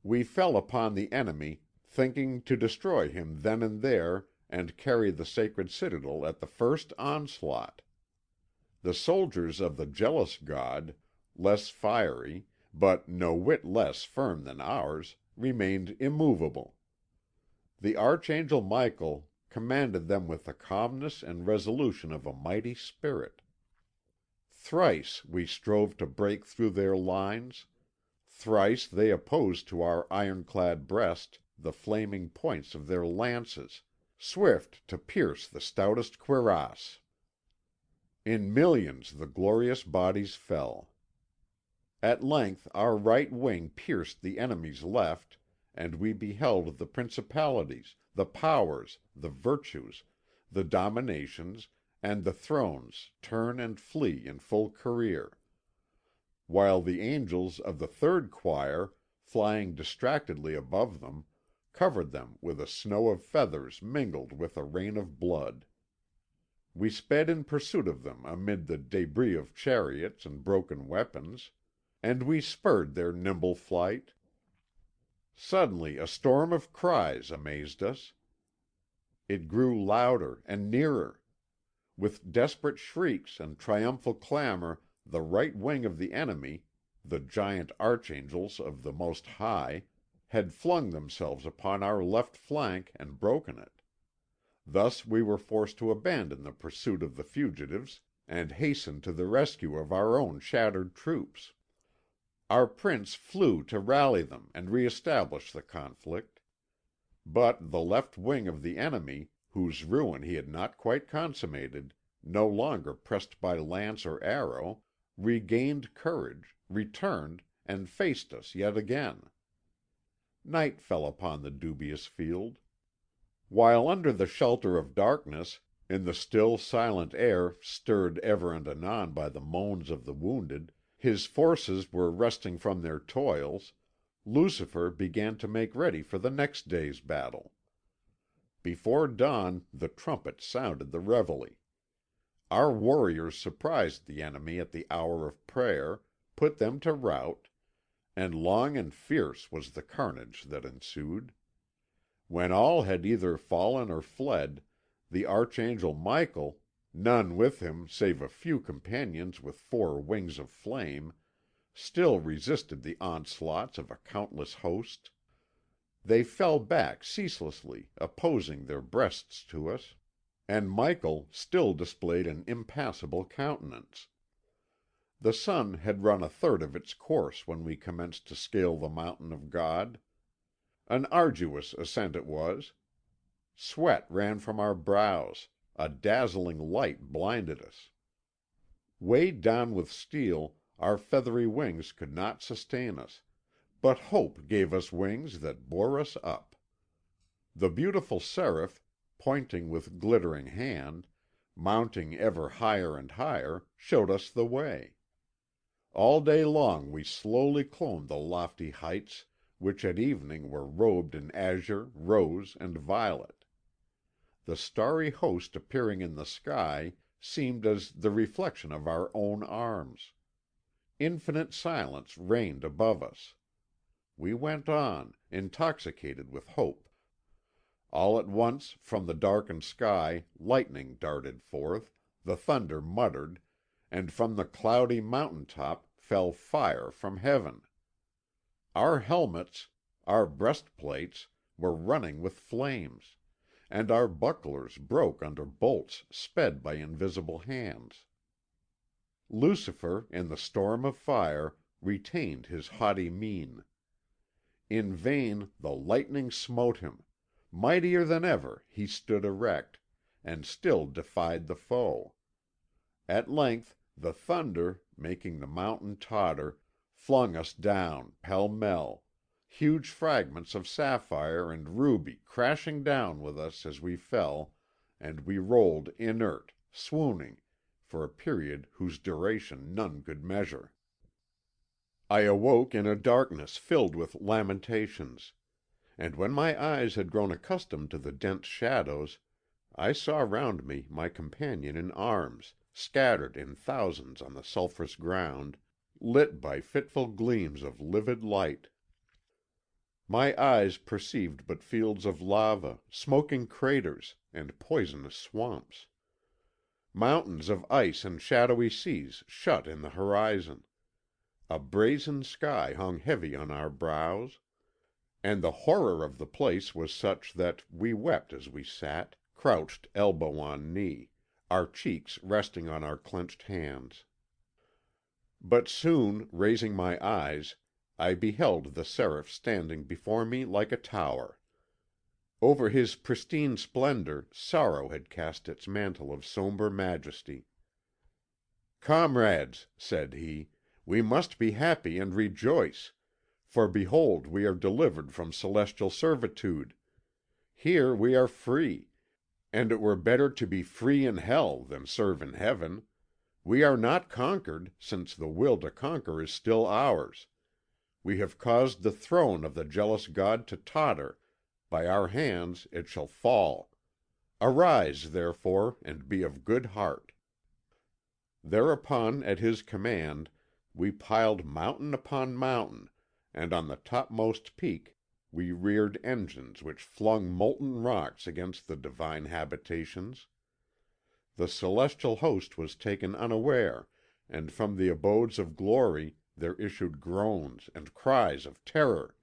We fell upon the enemy, thinking to destroy him then and there and carry the sacred citadel at the first onslaught. The soldiers of the jealous god, less fiery, but no whit less firm than ours, remained immovable. The Archangel Michael commanded them with the calmness and resolution of a mighty spirit. Thrice we strove to break through their lines. Thrice they opposed to our ironclad breast the flaming points of their lances, swift to pierce the stoutest cuirass. In millions the glorious bodies fell. At length our right wing pierced the enemy's left, and we beheld the principalities, the powers, the virtues, the dominations, and the thrones turn and flee in full career; while the angels of the third choir, flying distractedly above them, covered them with a snow of feathers mingled with a rain of blood. We sped in pursuit of them amid the débris of chariots and broken weapons, and we spurred their nimble flight. Suddenly a storm of cries amazed us. It grew louder and nearer. With desperate shrieks and triumphal clamour the right wing of the enemy, the giant archangels of the Most High, had flung themselves upon our left flank and broken it. Thus we were forced to abandon the pursuit of the fugitives, and hasten to the rescue of our own shattered troops. Our prince flew to rally them and re-establish the conflict. But the left wing of the enemy, whose ruin he had not quite consummated, no longer pressed by lance or arrow, regained courage, returned, and faced us yet again. Night fell upon the dubious field. While under the shelter of darkness, in the still silent air stirred ever and anon by the moans of the wounded, his forces were resting from their toils, Lucifer began to make ready for the next day's battle. Before dawn the trumpets sounded the reveille. Our warriors surprised the enemy at the hour of prayer, put them to rout, and long and fierce was the carnage that ensued. When all had either fallen or fled, the Archangel Michael, none with him save a few companions with 4 wings of flame, still resisted the onslaughts of a countless host. They fell back ceaselessly, opposing their breasts to us, and Michael still displayed an impassible countenance. The sun had run a third of its course when we commenced to scale the mountain of God. An arduous ascent it was. Sweat ran from our brows, a dazzling light blinded us. Weighed down with steel, our feathery wings could not sustain us, but hope gave us wings that bore us up. The beautiful seraph, pointing with glittering hand, mounting ever higher and higher, showed us the way. All day long we slowly clomb the lofty heights which at evening were robed in azure, rose, and violet. The starry host appearing in the sky seemed as the reflection of our own arms. Infinite silence reigned above us. We went on, intoxicated with hope. All at once from the darkened sky lightning darted forth, the thunder muttered, and from the cloudy mountain top fell fire from heaven. Our helmets, our breastplates, were running with flames, and our bucklers broke under bolts sped by invisible hands. Lucifer, in the storm of fire, retained his haughty mien. In vain the lightning smote him; mightier than ever he stood erect, and still defied the foe. At length the thunder, making the mountain totter, flung us down pell mell, huge fragments of sapphire and ruby crashing down with us as we fell, and we rolled inert, swooning, for a period whose duration none could measure. I awoke in a darkness filled with lamentations, and when my eyes had grown accustomed to the dense shadows, I saw round me my companion in arms, scattered in thousands on the sulphurous ground, lit by fitful gleams of livid light. My eyes perceived but fields of lava, smoking craters, and poisonous swamps. Mountains of ice and shadowy seas shut in the horizon. A brazen sky hung heavy on our brows. And the horror of the place was such that we wept as we sat, crouched elbow on knee, our cheeks resting on our clenched hands. But soon, raising my eyes, I beheld the Seraph standing before me like a tower. Over his pristine splendor sorrow had cast its mantle of sombre majesty. "Comrades," said he, "we must be happy and rejoice, For behold, we are delivered from celestial servitude. Here we are free, and it were better to be free in hell than serve in heaven. We are not conquered, since the will to conquer is still ours. We have caused the throne of the jealous God to totter. By our hands it shall fall. Arise, therefore, and be of good heart." Thereupon, at his command, we piled mountain upon mountain, and on the topmost peak we reared engines which flung molten rocks against the divine habitations. The celestial host was taken unaware, and from the abodes of glory there issued groans and cries of terror.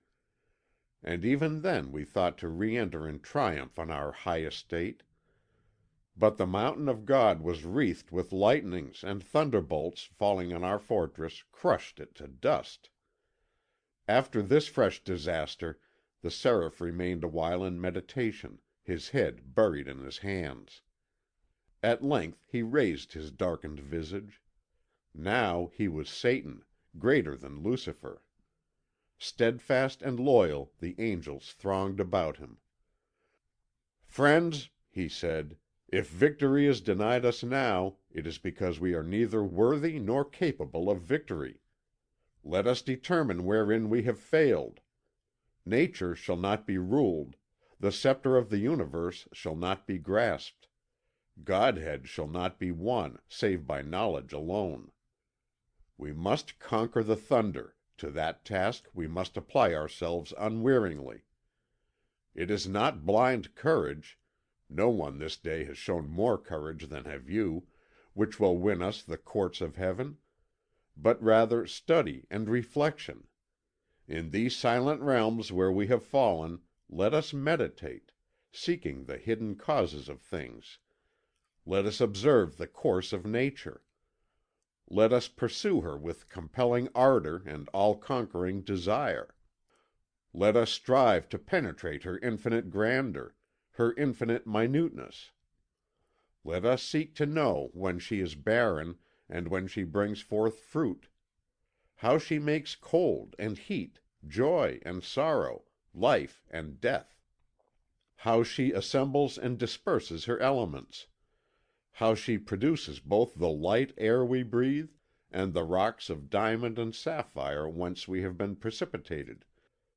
And even then we thought to re-enter in triumph on our high estate. But the mountain of God was wreathed with lightnings, and thunderbolts, falling on our fortress, crushed it to dust. After this fresh disaster, the seraph remained awhile in meditation, his head buried in his hands. At length he raised his darkened visage. Now he was Satan, greater than Lucifer. Steadfast and loyal, the angels thronged about him. "Friends," he said, "if victory is denied us now, it is because we are neither worthy nor capable of victory. Let us determine wherein we have failed. Nature shall not be ruled, the sceptre of the universe shall not be grasped, Godhead shall not be won, save by knowledge alone. We must conquer the thunder, to that task we must apply ourselves unwearingly. It is not blind courage, no one this day has shown more courage than have you, which will win us the courts of heaven, but rather study and reflection. In these silent realms where we have fallen, let us meditate, seeking the hidden causes of things. Let us observe the course of nature. Let us pursue her with compelling ardour and all-conquering desire. Let us strive to penetrate her infinite grandeur, her infinite minuteness. Let us seek to know when she is barren and when she brings forth fruit; how she makes cold and heat, joy and sorrow, life and death; how she assembles and disperses her elements; how she produces both the light air we breathe and the rocks of diamond and sapphire whence we have been precipitated,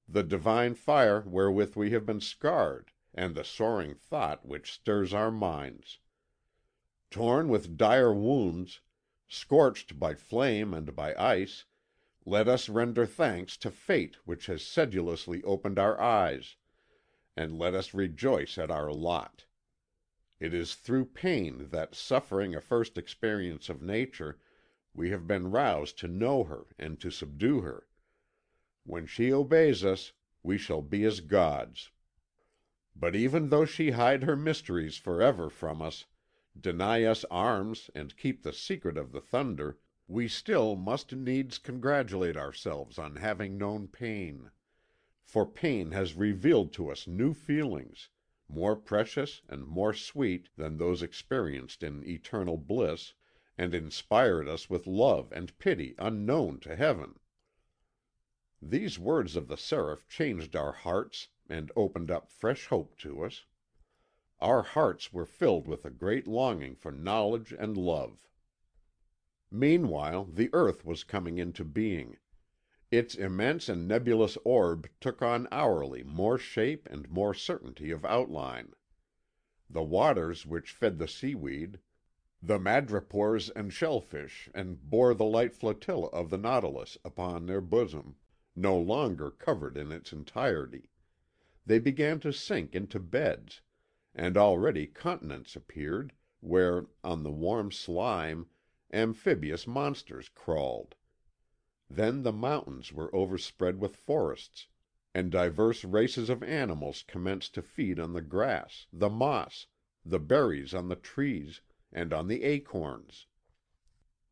the divine fire wherewith we have been scarred, and the soaring thought which stirs our minds. Torn with dire wounds, scorched by flame and by ice, let us render thanks to Fate which has sedulously opened our eyes, and let us rejoice at our lot. It is through pain that, suffering a first experience of nature, we have been roused to know her and to subdue her. When she obeys us, we shall be as gods. But even though she hide her mysteries forever from us, deny us arms and keep the secret of the thunder, we still must needs congratulate ourselves on having known pain. For pain has revealed to us new feelings, more precious and more sweet than those experienced in eternal bliss, and inspired us with love and pity unknown to heaven." These words of the seraph changed our hearts and opened up fresh hope to us. Our hearts were filled with a great longing for knowledge and love. Meanwhile the earth was coming into being. Its immense and nebulous orb took on hourly more shape and more certainty of outline. The waters which fed the seaweed, the madrepores and shellfish, and bore the light flotilla of the Nautilus upon their bosom, no longer covered in its entirety. They began to sink into beds, and already continents appeared, where, on the warm slime, amphibious monsters crawled. Then the mountains were overspread with forests, and diverse races of animals commenced to feed on the grass, the moss, the berries on the trees, and on the acorns.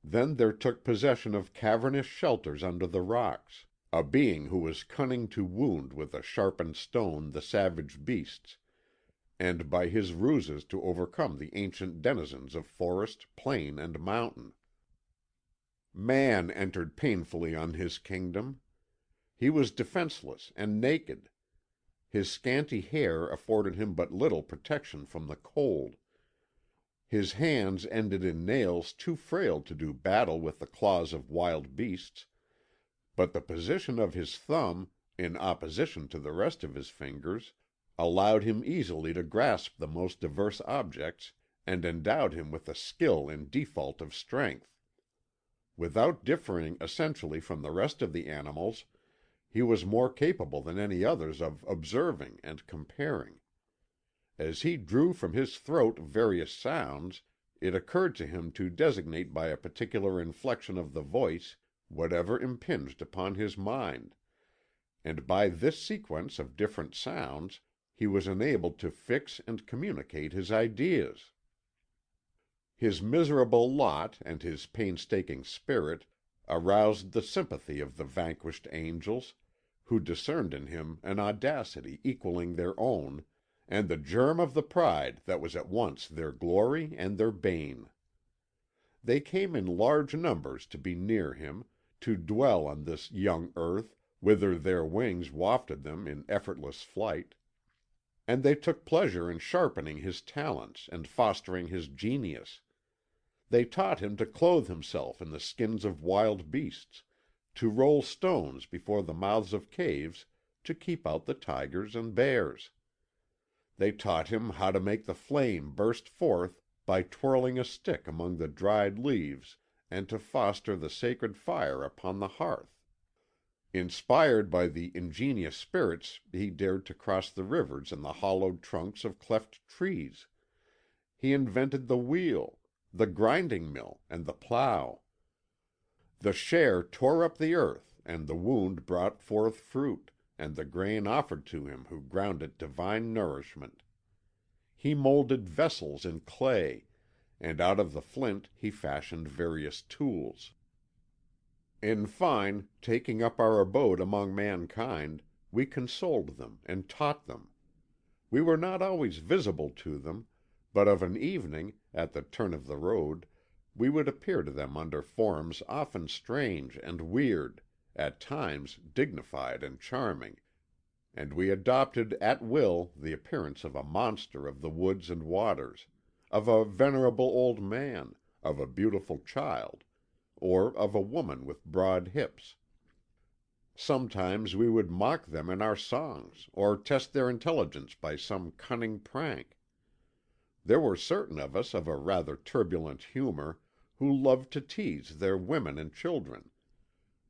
Then there took possession of cavernous shelters under the rocks a being who was cunning to wound with a sharpened stone the savage beasts, and by his ruses to overcome the ancient denizens of forest, plain, and mountain. Man entered painfully on his kingdom. He was defenseless and naked. His scanty hair afforded him but little protection from the cold. His hands ended in nails too frail to do battle with the claws of wild beasts, but the position of his thumb, in opposition to the rest of his fingers, allowed him easily to grasp the most diverse objects, and endowed him with a skill in default of strength. Without differing essentially from the rest of the animals, he was more capable than any others of observing and comparing. As he drew from his throat various sounds, it occurred to him to designate by a particular inflection of the voice whatever impinged upon his mind, and by this sequence of different sounds he was enabled to fix and communicate his ideas. His miserable lot and his painstaking spirit aroused the sympathy of the vanquished angels, who discerned in him an audacity equalling their own, and the germ of the pride that was at once their glory and their bane. They came in large numbers to be near him, to dwell on this young earth, whither their wings wafted them in effortless flight. And they took pleasure in sharpening his talents and fostering his genius. They taught him to clothe himself in the skins of wild beasts, to roll stones before the mouths of caves to keep out the tigers and bears. They taught him how to make the flame burst forth by twirling a stick among the dried leaves and to foster the sacred fire upon the hearth. Inspired by the ingenious spirits he dared to cross the rivers in the hollowed trunks of cleft trees. He invented the wheel, the grinding mill, and the plough. The share tore up the earth, and the wound brought forth fruit, and the grain offered to him who ground it divine nourishment. He moulded vessels in clay, and out of the flint he fashioned various tools. In fine, taking up our abode among mankind, we consoled them and taught them. We were not always visible to them, but of an evening, at the turn of the road, we would appear to them under forms often strange and weird, at times dignified and charming, and we adopted at will the appearance of a monster of the woods and waters, of a venerable old man, of a beautiful child, or of a woman with broad hips. Sometimes we would mock them in our songs, or test their intelligence by some cunning prank. There were certain of us of a rather turbulent humour who loved to tease their women and children.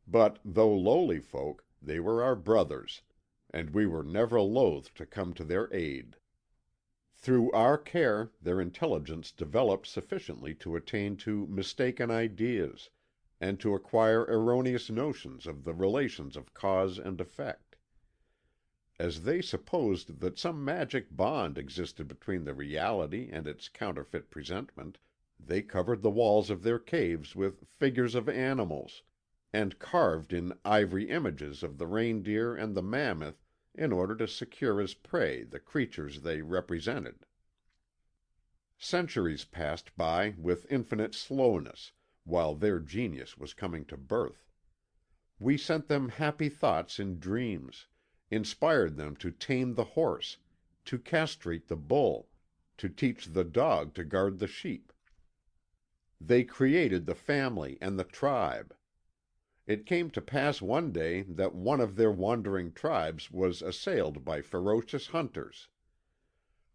But though lowly folk, they were our brothers, and we were never loath to come to their aid. Through our care their intelligence developed sufficiently to attain to mistaken ideas, and to acquire erroneous notions of the relations of cause and effect. As they supposed that some magic bond existed between the reality and its counterfeit presentment, they covered the walls of their caves with figures of animals, and carved in ivory images of the reindeer and the mammoth in order to secure as prey the creatures they represented. Centuries passed by with infinite slowness, while their genius was coming to birth. We sent them happy thoughts in dreams, inspired them to tame the horse, to castrate the bull, to teach the dog to guard the sheep. They created the family and the tribe. It came to pass one day that one of their wandering tribes was assailed by ferocious hunters.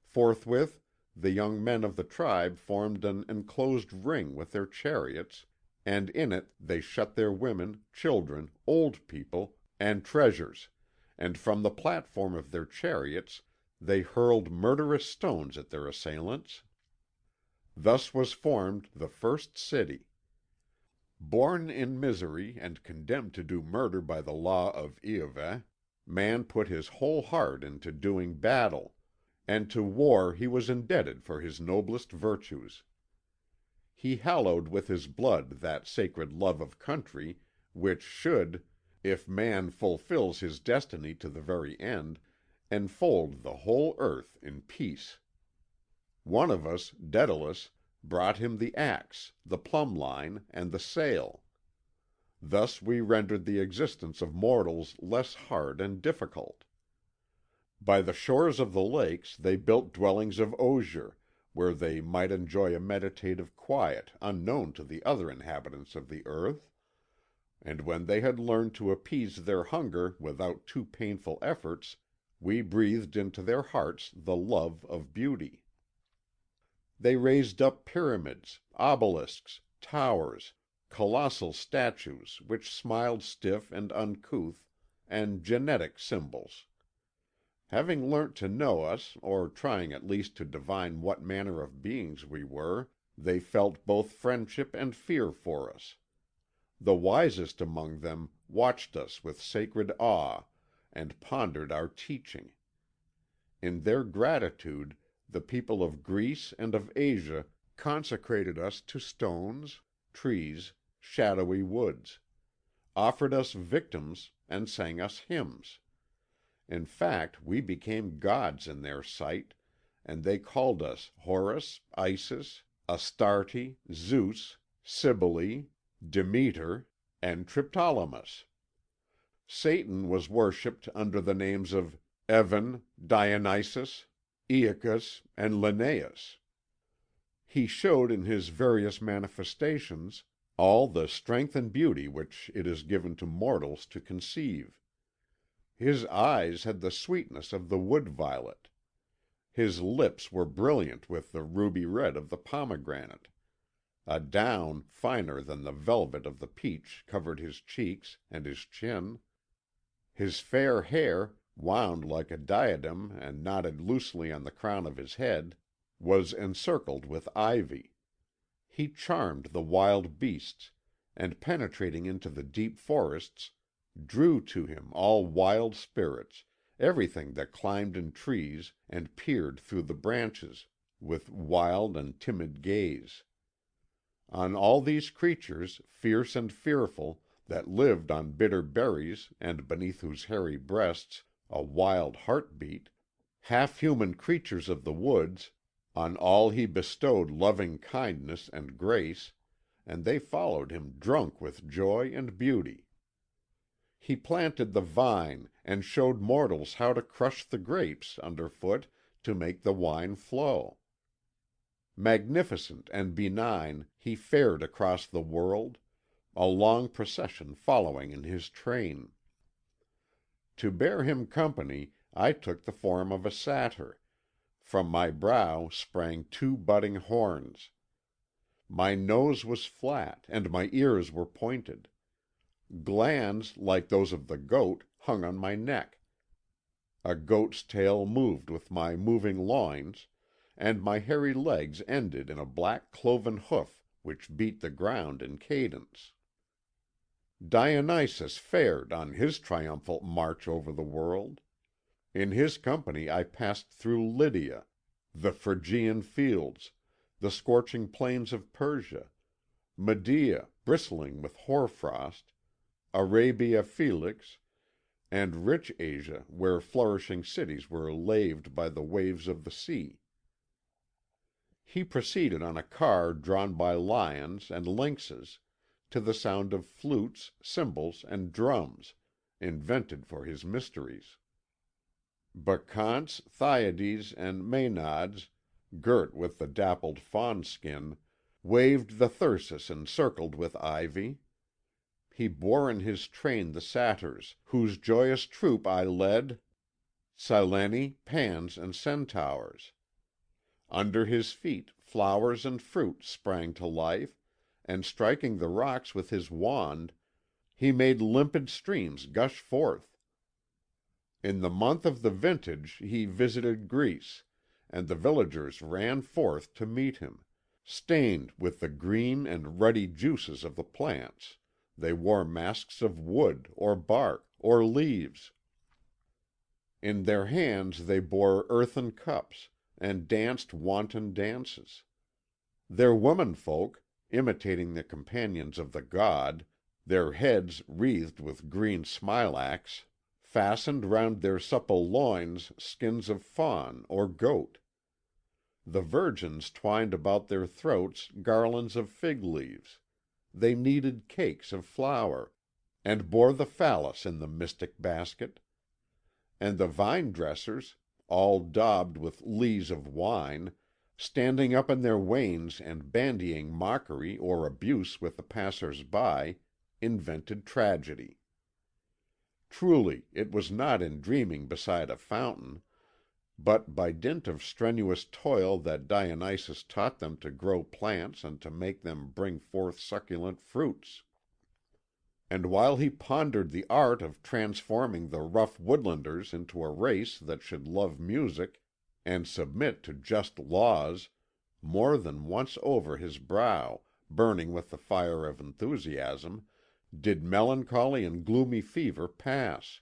Forthwith the young men of the tribe formed an enclosed ring with their chariots, and in it they shut their women, children, old people, and treasures, and from the platform of their chariots they hurled murderous stones at their assailants. Thus was formed the first city. Born in misery and condemned to do murder by the law of Iahveh, man put his whole heart into doing battle, and to war he was indebted for his noblest virtues. He hallowed with his blood that sacred love of country which should, if man fulfills his destiny to the very end, enfold the whole earth in peace. One of us, Daedalus, brought him the axe, the plumb line, and the sail. Thus we rendered the existence of mortals less hard and difficult. By the shores of the lakes they built dwellings of osier, where they might enjoy a meditative quiet unknown to the other inhabitants of the earth, and when they had learned to appease their hunger without too painful efforts, we breathed into their hearts the love of beauty. They raised up pyramids, obelisks, towers, colossal statues which smiled stiff and uncouth, and genetic symbols. Having learnt to know us, or trying at least to divine what manner of beings we were, they felt both friendship and fear for us. The wisest among them watched us with sacred awe, and pondered our teaching. In their gratitude, the people of Greece and of Asia consecrated us to stones, trees, shadowy woods, offered us victims, and sang us hymns. In fact, we became gods in their sight, and they called us Horus, Isis, Astarte, Zeus, Cybele, Demeter, and Triptolemus. Satan was worshipped under the names of Evan, Dionysus, Aeacus, and Linnaeus. He showed in his various manifestations all the strength and beauty which it is given to mortals to conceive. His eyes had the sweetness of the wood violet. His lips were brilliant with the ruby red of the pomegranate. A down finer than the velvet of the peach covered his cheeks and his chin. His fair hair, wound like a diadem and knotted loosely on the crown of his head, was encircled with ivy. He charmed the wild beasts, and penetrating into the deep forests, drew to him all wild spirits, everything that climbed in trees and peered through the branches, with wild and timid gaze. On all these creatures, fierce and fearful, that lived on bitter berries and beneath whose hairy breasts a wild heart beat, half-human creatures of the woods, on all he bestowed loving kindness and grace, and they followed him drunk with joy and beauty. He planted the vine and showed mortals how to crush the grapes underfoot to make the wine flow. Magnificent and benign, he fared across the world, a long procession following in his train. To bear him company I took the form of a satyr. From my brow sprang two budding horns. My nose was flat, and my ears were pointed. Glands, like those of the goat, hung on my neck. A goat's tail moved with my moving loins, and my hairy legs ended in a black cloven hoof which beat the ground in cadence. Dionysus fared on his triumphal march over the world. In his company I passed through Lydia, the Phrygian fields, the scorching plains of Persia, Medea, bristling with hoar-frost, Arabia Felix, and rich Asia, where flourishing cities were laved by the waves of the sea. He proceeded on a car drawn by lions and lynxes, to the sound of flutes, cymbals, and drums, invented for his mysteries. Bacchantes, Thyades, and Maenades, girt with the dappled fawn skin, waved the thyrsus encircled with ivy. He bore in his train the satyrs, whose joyous troop I led, Sileni, Pans, and Centaurs. Under his feet flowers and fruit sprang to life, and striking the rocks with his wand, he made limpid streams gush forth. In the month of the vintage he visited Greece, and the villagers ran forth to meet him. Stained with the green and ruddy juices of the plants, they wore masks of wood, or bark, or leaves. In their hands they bore earthen cups, and danced wanton dances. Their womenfolk, imitating the companions of the god, their heads wreathed with green smilax, fastened round their supple loins skins of fawn or goat. The virgins twined about their throats garlands of fig leaves. they kneaded cakes of flour, and bore the phallus in the mystic basket. And the vine dressers, all daubed with lees of wine, standing up in their wains and bandying mockery or abuse with the passers by, invented tragedy. Truly, it was not in dreaming beside a fountain, but by dint of strenuous toil that Dionysus taught them to grow plants and to make them bring forth succulent fruits. And while he pondered the art of transforming the rough woodlanders into a race that should love music and submit to just laws, more than once over his brow, burning with the fire of enthusiasm, did melancholy and gloomy fever pass.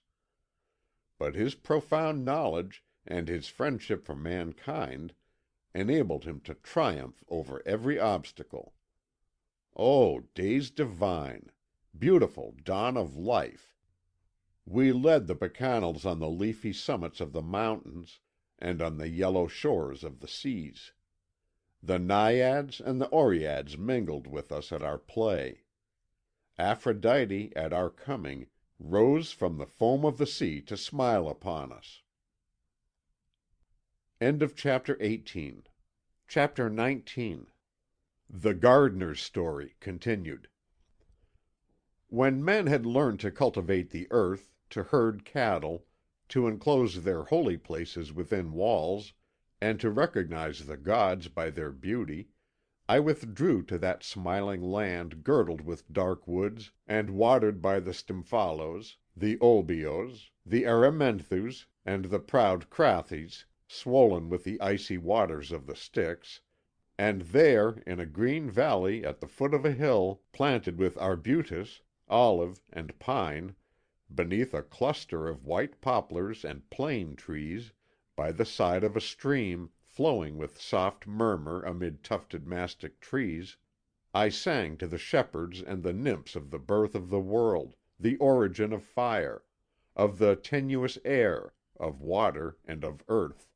But his profound knowledge and his friendship for mankind enabled him to triumph over every obstacle. O days divine! Beautiful dawn of life! We led the Bacchanals on the leafy summits of the mountains, and on the yellow shores of the seas. The Naiads and the Oreads mingled with us at our play. Aphrodite, at our coming, rose from the foam of the sea to smile upon us. End of chapter 18. Chapter 19. The Gardener's Story, continued. When men had learned to cultivate the earth, to herd cattle, to enclose their holy places within walls, and to recognize the gods by their beauty, I withdrew to that smiling land girdled with dark woods, and watered by the Stymphalos, the Olbios, the Erymanthus, and the proud Crathes, swollen with the icy waters of the Styx, and there, in a green valley at the foot of a hill, planted with arbutus, olive, and pine, beneath a cluster of white poplars and plane trees, by the side of a stream, flowing with soft murmur amid tufted mastic trees, I sang to the shepherds and the nymphs of the birth of the world, the origin of fire, of the tenuous air, of water, and of earth.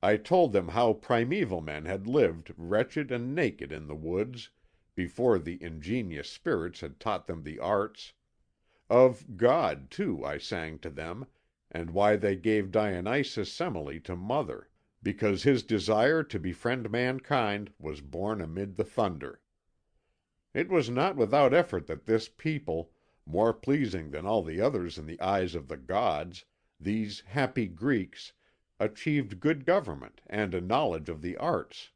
I told them how primeval men had lived wretched and naked in the woods, before the ingenious spirits had taught them the arts. Of God, too, I sang to them, and why they gave Dionysus Semele to mother, because his desire to befriend mankind was born amid the thunder. It was not without effort that this people, more pleasing than all the others in the eyes of the gods, these happy Greeks, achieved good government and a knowledge of the arts.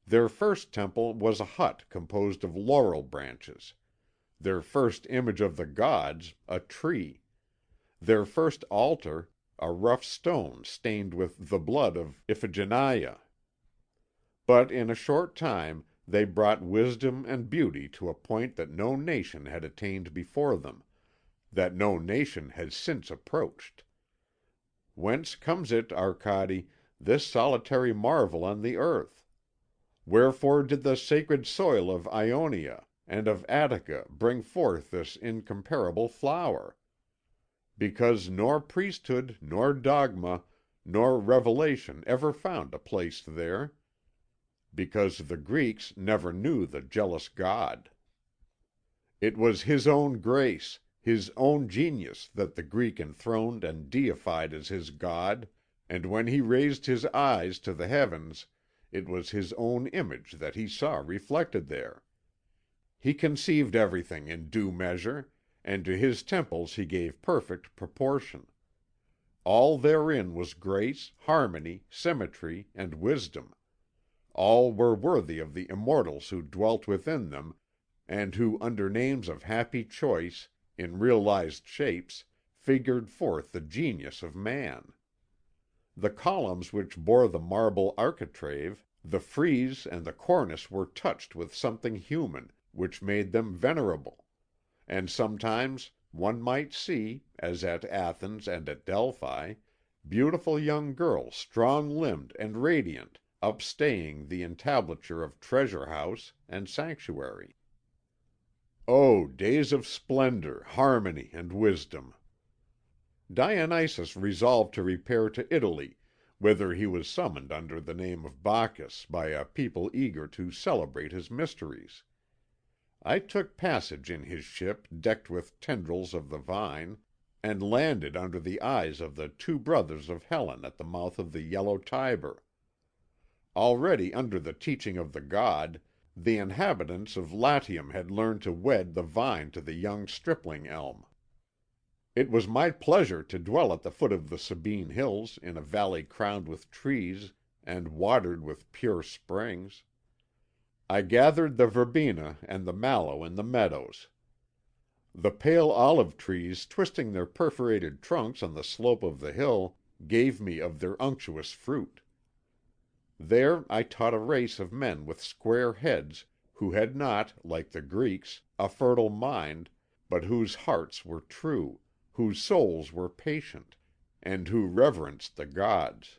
Their first temple was a hut composed of laurel branches; their first image of the gods, a tree; their first altar, a rough stone stained with the blood of Iphigenia. But in a short time they brought wisdom and beauty to a point that no nation had attained before them, that no nation has since approached. Whence comes it, Arcade, this solitary marvel on the earth? Wherefore did the sacred soil of Ionia and of Attica bring forth this incomparable flower? Because nor priesthood, nor dogma, nor revelation ever found a place there. Because the Greeks never knew the jealous God. It was his own grace, his own genius that the Greek enthroned and deified as his God, and when he raised his eyes to the heavens it was his own image that he saw reflected there. He conceived everything in due measure, and to his temples he gave perfect proportion. All therein was grace, harmony, symmetry, and wisdom. All were worthy of the immortals who dwelt within them, and who under names of happy choice, in realized shapes, figured forth the genius of man. The columns which bore the marble architrave, the frieze and the cornice were touched with something human, which made them venerable; and sometimes one might see, as at Athens and at Delphi, beautiful young girls strong limbed and radiant upstaying the entablature of treasure house and sanctuary. O days of splendour, harmony, and wisdom! Dionysus resolved to repair to Italy, whither he was summoned under the name of Bacchus by a people eager to celebrate his mysteries. I took passage in his ship decked with tendrils of the vine, and landed under the eyes of the two brothers of Helen at the mouth of the yellow Tiber. Already under the teaching of the god, the inhabitants of Latium had learned to wed the vine to the young stripling elm. It was my pleasure to dwell at the foot of the Sabine hills in a valley crowned with trees and watered with pure springs. I gathered the verbena and the mallow in the meadows. The pale olive trees twisting their perforated trunks on the slope of the hill gave me of their unctuous fruit. There I taught a race of men with square heads who had not, like the Greeks, a fertile mind, but whose hearts were true, whose souls were patient, and who reverenced the gods.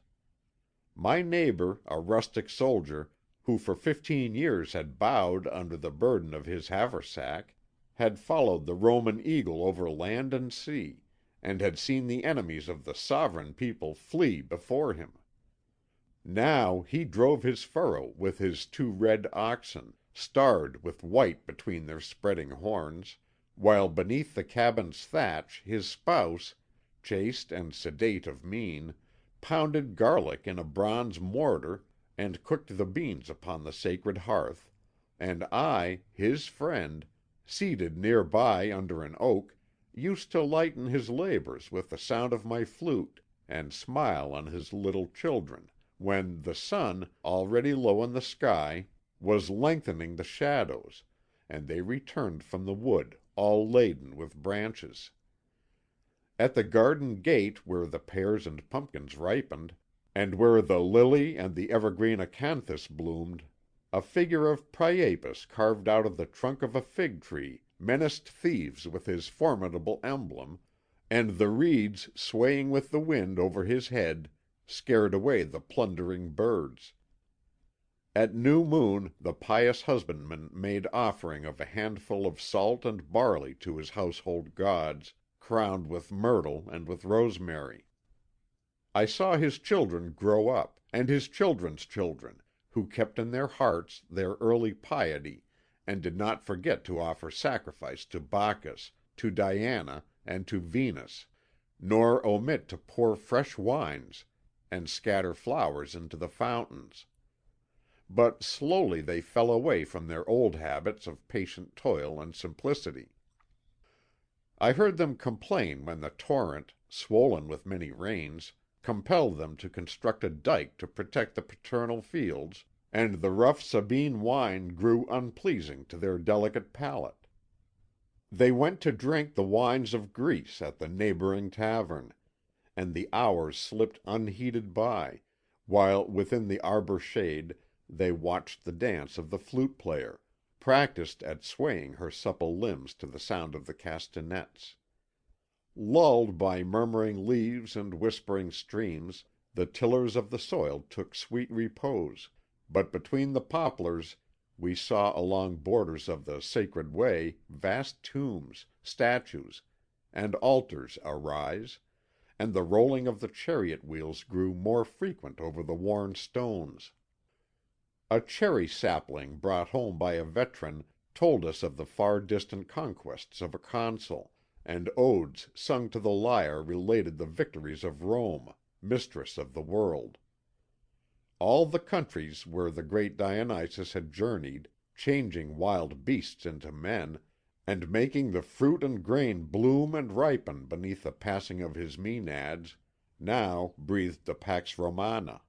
My neighbour, a rustic soldier, who for 15 years had bowed under the burden of his haversack, had followed the Roman eagle over land and sea, and had seen the enemies of the sovereign people flee before him. Now he drove his furrow with his 2 red oxen, starred with white between their spreading horns, while beneath the cabin's thatch his spouse, chaste and sedate of mien, pounded garlic in a bronze mortar and cooked the beans upon the sacred hearth, and I, his friend, seated near by under an oak, used to lighten his labours with the sound of my flute, and smile on his little children, when the sun, already low in the sky, was lengthening the shadows, and they returned from the wood all laden with branches. At the garden gate where the pears and pumpkins ripened, and where the lily and the evergreen acanthus bloomed, a figure of Priapus carved out of the trunk of a fig tree menaced thieves with his formidable emblem, and the reeds swaying with the wind over his head scared away the plundering birds. At new moon the pious husbandman made offering of a handful of salt and barley to his household gods, crowned with myrtle and with rosemary. I saw his children grow up, and his children's children, who kept in their hearts their early piety, and did not forget to offer sacrifice to Bacchus, to Diana, and to Venus, nor omit to pour fresh wines and scatter flowers into the fountains. But slowly they fell away from their old habits of patient toil and simplicity. I heard them complain when the torrent, swollen with many rains, compelled them to construct a dike to protect the paternal fields, and the rough Sabine wine grew unpleasing to their delicate palate. They went to drink the wines of Greece at the neighbouring tavern, and the hours slipped unheeded by, while within the arbour shade they watched the dance of the flute player, practised at swaying her supple limbs to the sound of the castanets. Lulled by murmuring leaves and whispering streams, the tillers of the soil took sweet repose, but between the poplars we saw along borders of the sacred way vast tombs, statues, and altars arise, and the rolling of the chariot wheels grew more frequent over the worn stones. A cherry sapling brought home by a veteran told us of the far distant conquests of a consul, and odes sung to the lyre related the victories of Rome, mistress of the world. All the countries where the great Dionysus had journeyed, changing wild beasts into men, and making the fruit and grain bloom and ripen beneath the passing of his Maenads, now breathed the Pax Romana.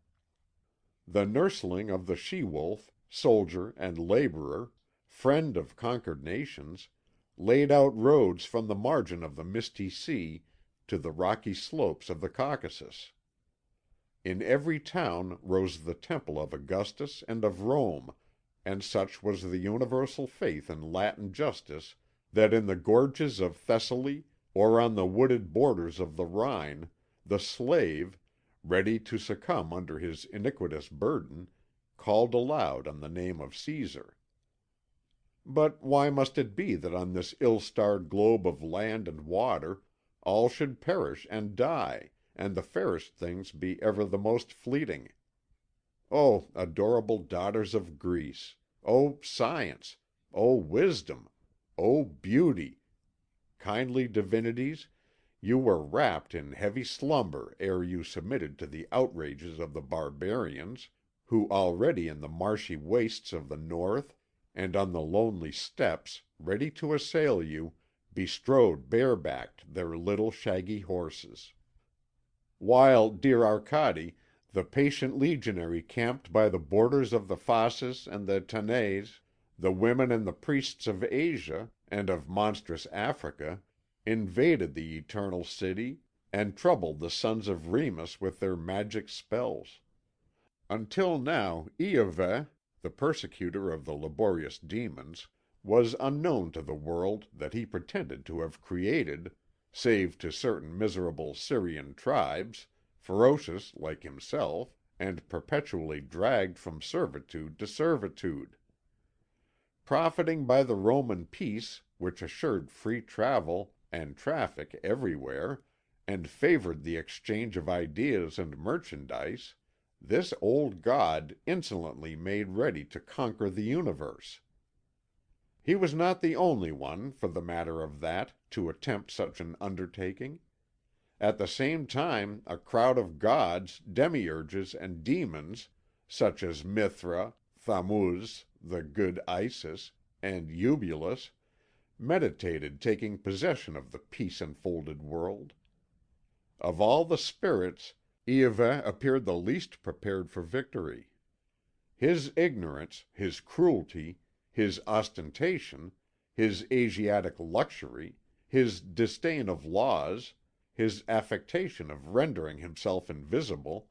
The nursling of the she-wolf, soldier and labourer, friend of conquered nations, laid out roads from the margin of the misty sea to the rocky slopes of the Caucasus. In every town rose the temple of Augustus and of Rome, and such was the universal faith in Latin justice that in the gorges of Thessaly or on the wooded borders of the Rhine the slave, ready to succumb under his iniquitous burden, called aloud on the name of Caesar. But why must it be that on this ill-starred globe of land and water all should perish and die, and the fairest things be ever the most fleeting? O adorable daughters of Greece! O science! O wisdom! O beauty! Kindly divinities, you were wrapped in heavy slumber ere you submitted to the outrages of the barbarians, who already in the marshy wastes of the north, and on the lonely steppes, ready to assail you, bestrode barebacked their little shaggy horses. While, dear Arcade, the patient legionary camped by the borders of the Phasis and the Tanais, the women and the priests of Asia and of monstrous Africa, invaded the Eternal City and troubled the sons of Remus with their magic spells. Until now Iahveh, the persecutor of the laborious demons, was unknown to the world that he pretended to have created, save to certain miserable Syrian tribes, ferocious like himself, and perpetually dragged from servitude to servitude. Profiting by the Roman peace, which assured free travel and traffic everywhere, and favoured the exchange of ideas and merchandise, this old god insolently made ready to conquer the universe. He was not the only one, for the matter of that, to attempt such an undertaking. At the same time a crowd of gods, demiurges, and demons, such as Mithra, Thammuz, the good Isis, and Eubulus, meditated taking possession of the peace enfolded world. Of all the spirits, Iahveh appeared the least prepared for victory. His ignorance, his cruelty, his ostentation, his Asiatic luxury, his disdain of laws, his affectation of rendering himself invisible,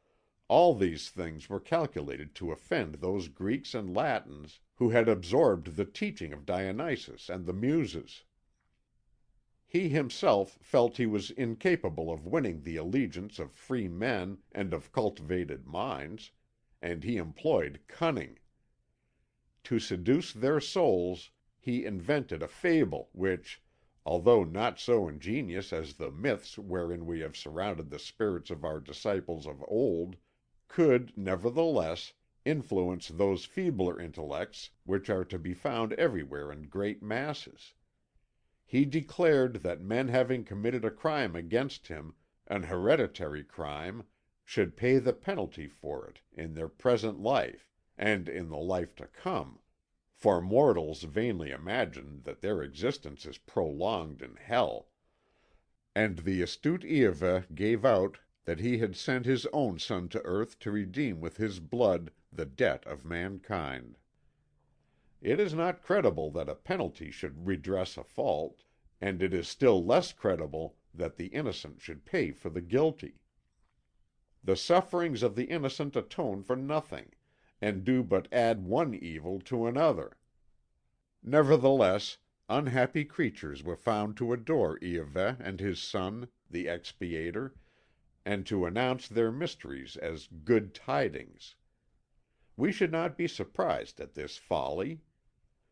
all these things were calculated to offend those Greeks and Latins who had absorbed the teaching of Dionysus and the Muses. He himself felt he was incapable of winning the allegiance of free men and of cultivated minds, and he employed cunning. To seduce their souls he invented a fable which, although not so ingenious as the myths wherein we have surrounded the spirits of our disciples of old, could, nevertheless, influence those feebler intellects which are to be found everywhere in great masses. He declared that men having committed a crime against him, an hereditary crime, should pay the penalty for it in their present life, and in the life to come, for mortals vainly imagine that their existence is prolonged in hell. And the astute Iahveh gave out that he had sent his own son to earth to redeem with his blood the debt of mankind. It is not credible that a penalty should redress a fault, and it is still less credible that the innocent should pay for the guilty. The sufferings of the innocent atone for nothing, and do but add one evil to another. Nevertheless, unhappy creatures were found to adore Iahveh and his son, the expiator, and to announce their mysteries as good tidings. We should not be surprised at this folly.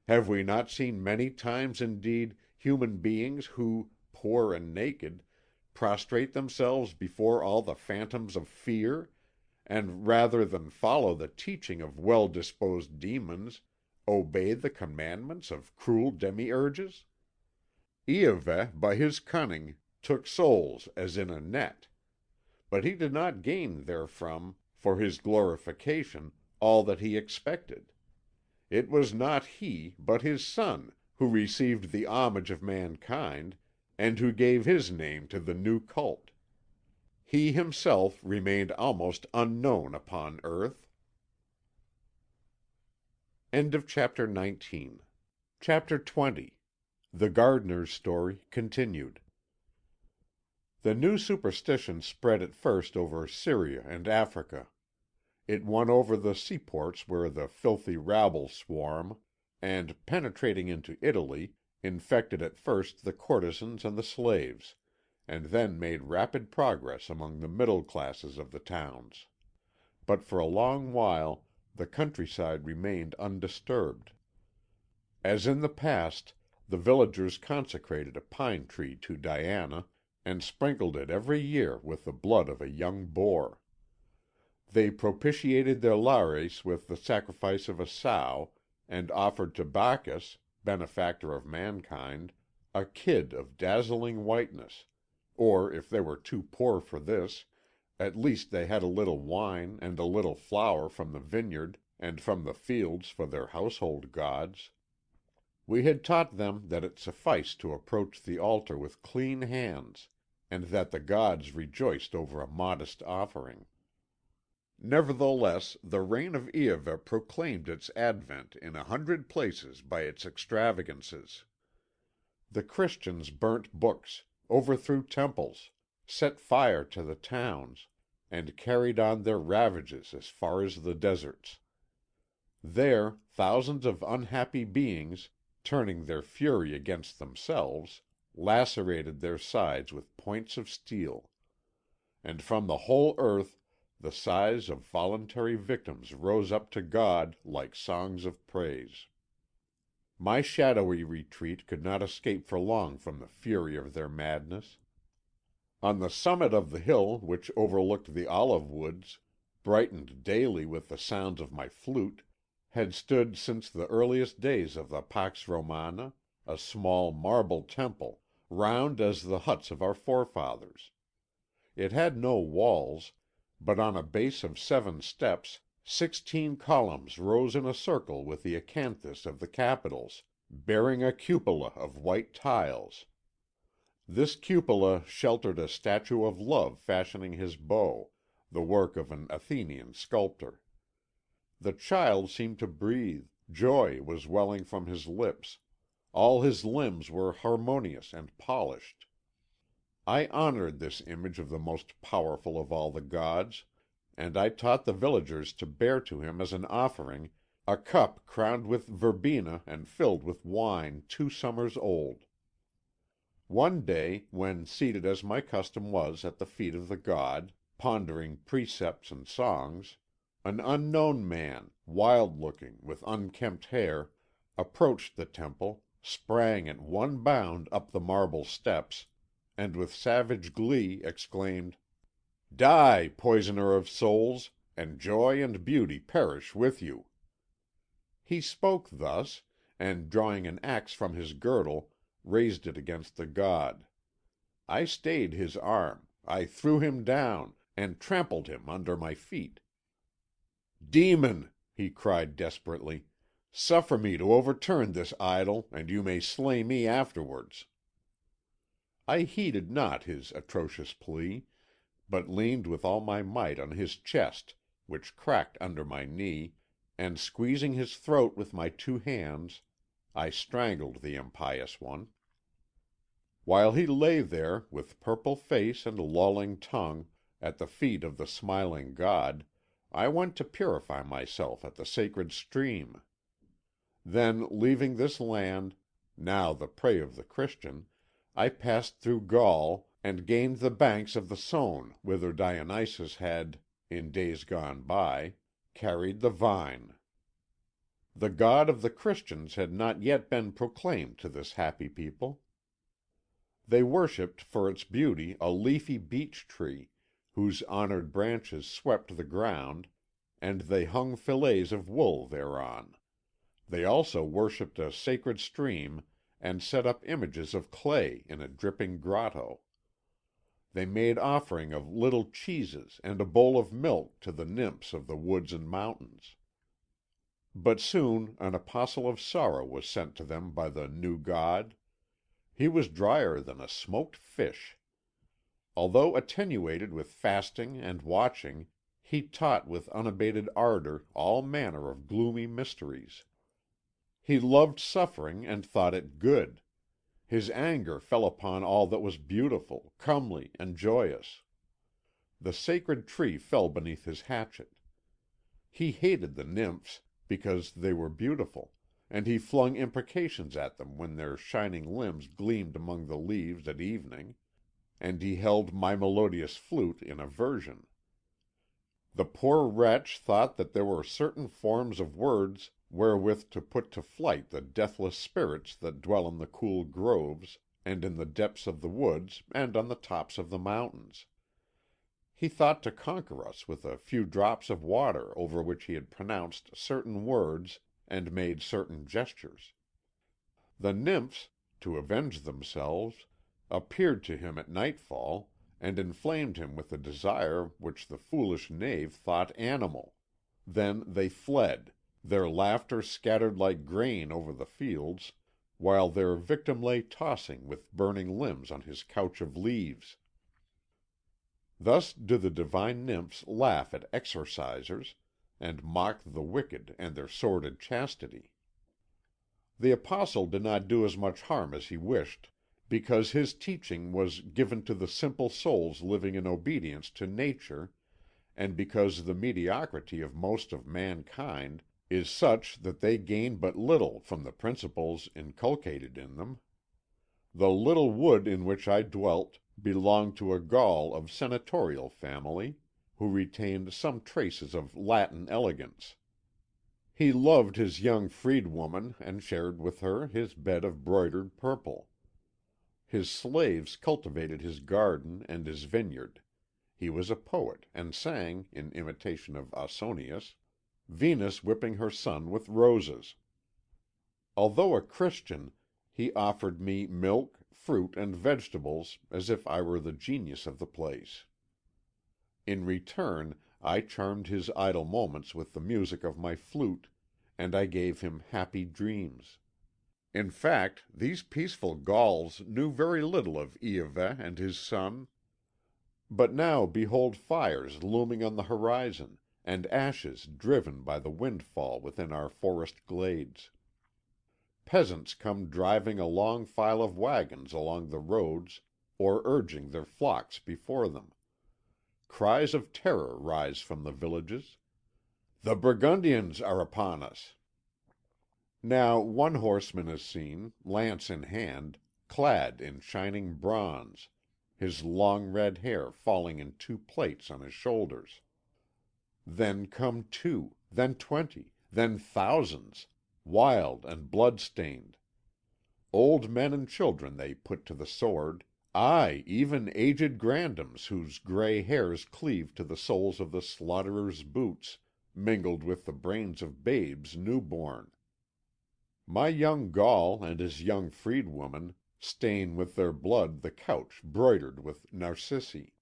Have we not seen many times indeed human beings who, poor and naked, prostrate themselves before all the phantoms of fear, and rather than follow the teaching of well-disposed demons, obey the commandments of cruel demiurges? Iahveh, by his cunning, took souls as in a net. But he did not gain therefrom, for his glorification, all that he expected. It was not he, but his son, who received the homage of mankind, and who gave his name to the new cult. He himself remained almost unknown upon earth. End of chapter 19. Chapter 20. The Gardener's Story continued. The new superstition spread at first over Syria and Africa. It won over the seaports where the filthy rabble swarm, and, penetrating into Italy, infected at first the courtesans and the slaves, and then made rapid progress among the middle classes of the towns. But for a long while the countryside remained undisturbed. As in the past, the villagers consecrated a pine tree to Diana, and sprinkled it every year with the blood of a young boar. They propitiated their Lares with the sacrifice of a sow, and offered to Bacchus, benefactor of mankind, a kid of dazzling whiteness, or if they were too poor for this, at least they had a little wine and a little flour from the vineyard and from the fields for their household gods. We had taught them that it sufficed to approach the altar with clean hands, and that the gods rejoiced over a modest offering. Nevertheless, the reign of Iahveh proclaimed its advent in 100 places by its extravagances. The Christians burnt books, overthrew temples, set fire to the towns, and carried on their ravages as far as the deserts. There thousands of unhappy beings, turning their fury against themselves, lacerated their sides with points of steel. And from the whole earth the sighs of voluntary victims rose up to God like songs of praise. My shadowy retreat could not escape for long from the fury of their madness. On the summit of the hill which overlooked the olive woods, brightened daily with the sounds of my flute, had stood since the earliest days of the Pax Romana a small marble temple, round as the huts of our forefathers. It had no walls, but on a base of 7 steps 16 columns rose in a circle with the acanthus of the capitals, bearing a cupola of white tiles. This cupola sheltered a statue of Love fashioning his bow, the work of an Athenian sculptor. The child seemed to breathe, joy was welling from his lips, all his limbs were harmonious and polished. I honoured this image of the most powerful of all the gods, and I taught the villagers to bear to him as an offering a cup crowned with verbena and filled with wine 2 summers old. One day, when seated as my custom was at the feet of the god, pondering precepts and songs, an unknown man, wild-looking, with unkempt hair, approached the temple, sprang at one bound up the marble steps, and with savage glee exclaimed, "Die, poisoner of souls, and joy and beauty perish with you!" He spoke thus, and drawing an axe from his girdle, raised it against the god. I stayed his arm, I threw him down, and trampled him under my feet. "Demon!" he cried desperately, "suffer me to overturn this idol, and you may slay me afterwards." I heeded not his atrocious plea, but leaned with all my might on his chest, which cracked under my knee, and squeezing his throat with my 2 hands, I strangled the impious one. While he lay there, with purple face and lolling tongue, at the feet of the smiling god, I went to purify myself at the sacred stream. Then, leaving this land, now the prey of the Christian, I passed through Gaul, and gained the banks of the Saône, whither Dionysus had, in days gone by, carried the vine. The God of the Christians had not yet been proclaimed to this happy people. They worshipped for its beauty a leafy beech tree, whose honoured branches swept the ground, and they hung fillets of wool thereon. They also worshipped a sacred stream, and set up images of clay in a dripping grotto. They made offering of little cheeses and a bowl of milk to the nymphs of the woods and mountains. But soon an apostle of sorrow was sent to them by the new god. He was drier than a smoked fish. Although attenuated with fasting and watching, he taught with unabated ardour all manner of gloomy mysteries. He loved suffering and thought it good. His anger fell upon all that was beautiful, comely, and joyous. The sacred tree fell beneath his hatchet. He hated the nymphs because they were beautiful, and he flung imprecations at them when their shining limbs gleamed among the leaves at evening, and he held my melodious flute in aversion. The poor wretch thought that there were certain forms of words wherewith to put to flight the deathless spirits that dwell in the cool groves, and in the depths of the woods, and on the tops of the mountains. He thought to conquer us with a few drops of water over which he had pronounced certain words and made certain gestures. The nymphs, to avenge themselves, appeared to him at nightfall, and inflamed him with a desire which the foolish knave thought animal. Then they fled, their laughter scattered like grain over the fields, while their victim lay tossing with burning limbs on his couch of leaves. Thus do the divine nymphs laugh at exorcisers, and mock the wicked and their sordid chastity. The apostle did not do as much harm as he wished, because his teaching was given to the simple souls living in obedience to nature, and because the mediocrity of most of mankind is such that they gain but little from the principles inculcated in them. The little wood in which I dwelt belonged to a Gaul of senatorial family, who retained some traces of Latin elegance. He loved his young freedwoman and shared with her his bed of broidered purple. His slaves cultivated his garden and his vineyard. He was a poet, and sang, in imitation of Ausonius, Venus whipping her son with roses. Although a Christian, he offered me milk, fruit, and vegetables as if I were the genius of the place. In return, I charmed his idle moments with the music of my flute, and I gave him happy dreams. In fact, these peaceful Gauls knew very little of Iahveh and his son. But now behold fires looming on the horizon, and ashes driven by the windfall within our forest glades. Peasants come driving a long file of wagons along the roads or urging their flocks before them. Cries of terror rise from the villages. "The Burgundians are upon us!" Now one horseman is seen, lance in hand, clad in shining bronze, his long red hair falling in two plaits on his shoulders. Then come 2, then 20, then thousands, wild and blood-stained. Old men and children they put to the sword, aye, even aged grandams whose grey hairs cleave to the soles of the slaughterers' boots, mingled with the brains of babes new-born. My young Gaul and his young freedwoman stain with their blood the couch broidered with narcissi.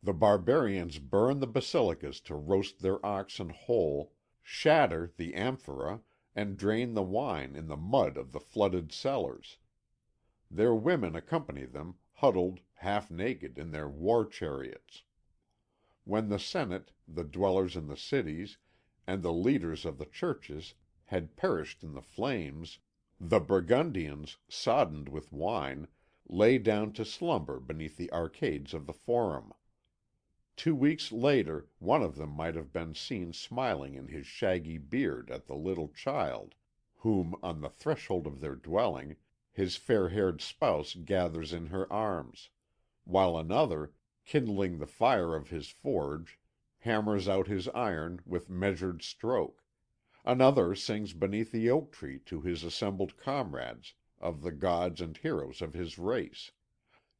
The barbarians burn the basilicas to roast their oxen whole, shatter the amphora, and drain the wine in the mud of the flooded cellars. Their women accompany them, huddled, half naked, in their war chariots. When the Senate, the dwellers in the cities, and the leaders of the churches had perished in the flames, the Burgundians, soddened with wine, lay down to slumber beneath the arcades of the Forum. 2 weeks later one of them might have been seen smiling in his shaggy beard at the little child, whom, on the threshold of their dwelling, his fair-haired spouse gathers in her arms, while another, kindling the fire of his forge, hammers out his iron with measured stroke. Another sings beneath the oak tree to his assembled comrades of the gods and heroes of his race.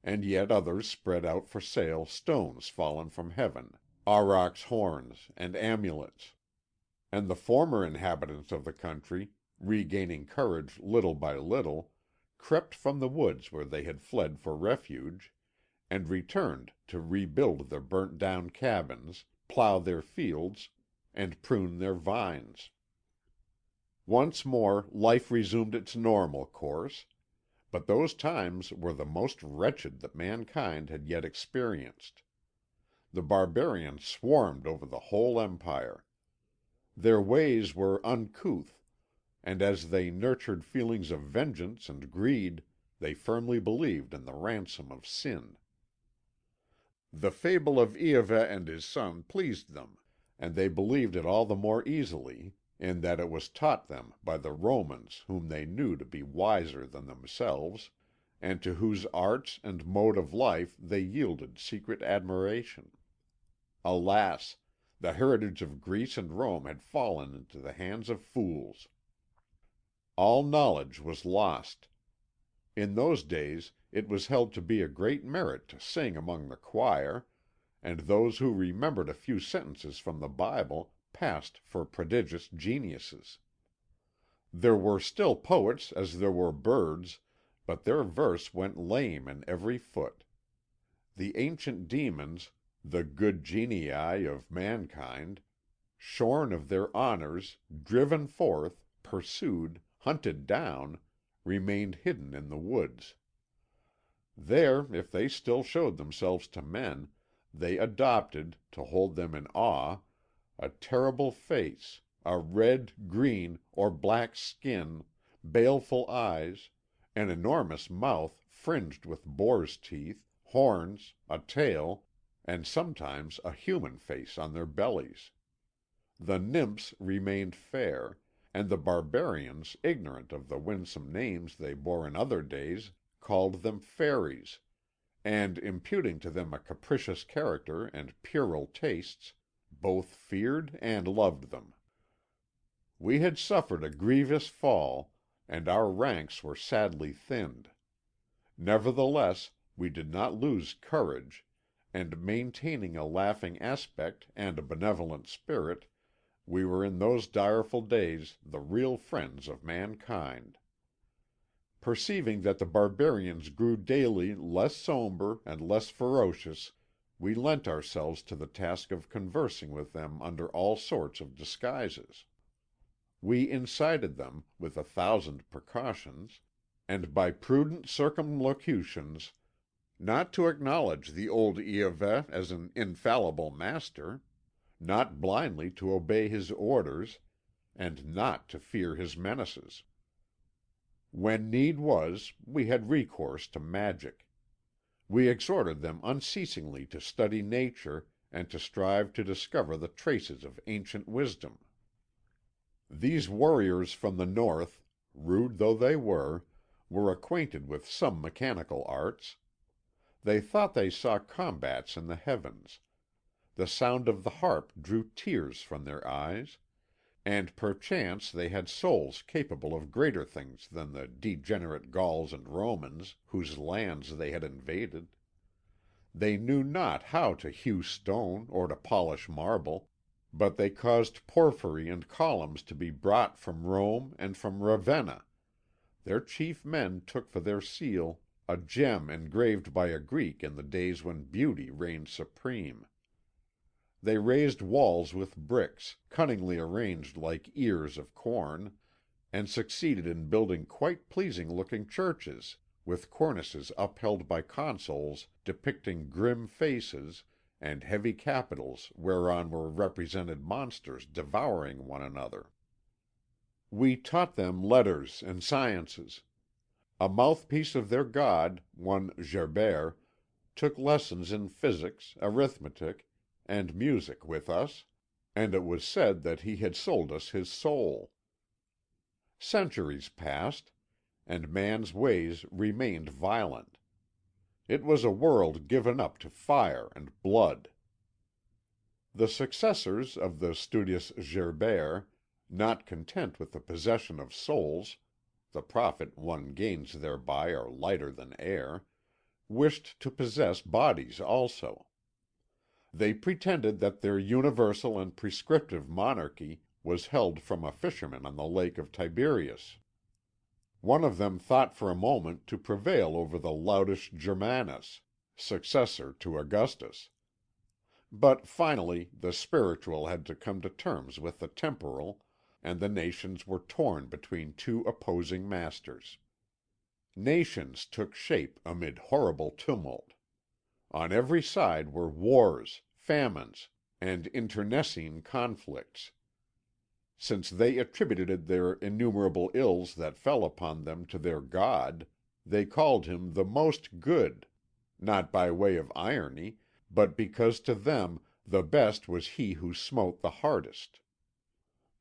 And yet others spread out for sale stones fallen from heaven, aurochs' horns, and amulets. And the former inhabitants of the country, regaining courage little by little, crept from the woods where they had fled for refuge, and returned to rebuild their burnt-down cabins, plough their fields, and prune their vines. Once more life resumed its normal course. But those times were the most wretched that mankind had yet experienced. The barbarians swarmed over the whole empire. Their ways were uncouth, and as they nurtured feelings of vengeance and greed, they firmly believed in the ransom of sin. The fable of Iahveh and his son pleased them, and they believed it all the more easily, in that it was taught them by the Romans whom they knew to be wiser than themselves, and to whose arts and mode of life they yielded secret admiration. Alas! the heritage of Greece and Rome had fallen into the hands of fools. All knowledge was lost. In those days it was held to be a great merit to sing among the choir, and those who remembered a few sentences from the Bible passed for prodigious geniuses. There were still poets as there were birds, but their verse went lame in every foot. The ancient demons, the good genii of mankind, shorn of their honours, driven forth, pursued, hunted down, remained hidden in the woods. There, if they still showed themselves to men, they adopted, to hold them in awe, a terrible face, a red, green, or black skin, baleful eyes, an enormous mouth fringed with boar's teeth, horns, a tail, and sometimes a human face on their bellies. The nymphs remained fair, and the barbarians, ignorant of the winsome names they bore in other days, called them fairies, and, imputing to them a capricious character and puerile tastes, both feared and loved them. We had suffered a grievous fall, and our ranks were sadly thinned. Nevertheless, we did not lose courage, and maintaining a laughing aspect and a benevolent spirit, we were in those direful days the real friends of mankind. Perceiving that the barbarians grew daily less sombre and less ferocious, we lent ourselves to the task of conversing with them under all sorts of disguises. We incited them, with 1,000 precautions, and by prudent circumlocutions, not to acknowledge the old Iahveh as an infallible master, not blindly to obey his orders, and not to fear his menaces. When need was, we had recourse to magic. We exhorted them unceasingly to study nature, and to strive to discover the traces of ancient wisdom. These warriors from the north, rude though they were acquainted with some mechanical arts. They thought they saw combats in the heavens. The sound of the harp drew tears from their eyes, and perchance they had souls capable of greater things than the degenerate Gauls and Romans, whose lands they had invaded. They knew not how to hew stone or to polish marble, but they caused porphyry and columns to be brought from Rome and from Ravenna. Their chief men took for their seal a gem engraved by a Greek in the days when beauty reigned supreme. They raised walls with bricks, cunningly arranged like ears of corn, and succeeded in building quite pleasing-looking churches, with cornices upheld by consoles depicting grim faces, and heavy capitals whereon were represented monsters devouring one another. We taught them letters and sciences. A mouthpiece of their god, one Gerbert, took lessons in physics, arithmetic, and music with us, and it was said that he had sold us his soul. Centuries passed, and man's ways remained violent. It was a world given up to fire and blood. The successors of the studious Gerbert, not content with the possession of souls, the profit one gains thereby are lighter than air, wished to possess bodies also. They pretended that their universal and prescriptive monarchy was held from a fisherman on the lake of Tiberias. One of them thought for a moment to prevail over the loutish Germanus, successor to Augustus. But finally the spiritual had to come to terms with the temporal, and the nations were torn between two opposing masters. Nations took shape amid horrible tumult. On every side were wars, famines, and internecine conflicts. Since they attributed their innumerable ills that fell upon them to their God, they called him the Most Good, not by way of irony, but because to them the best was he who smote the hardest.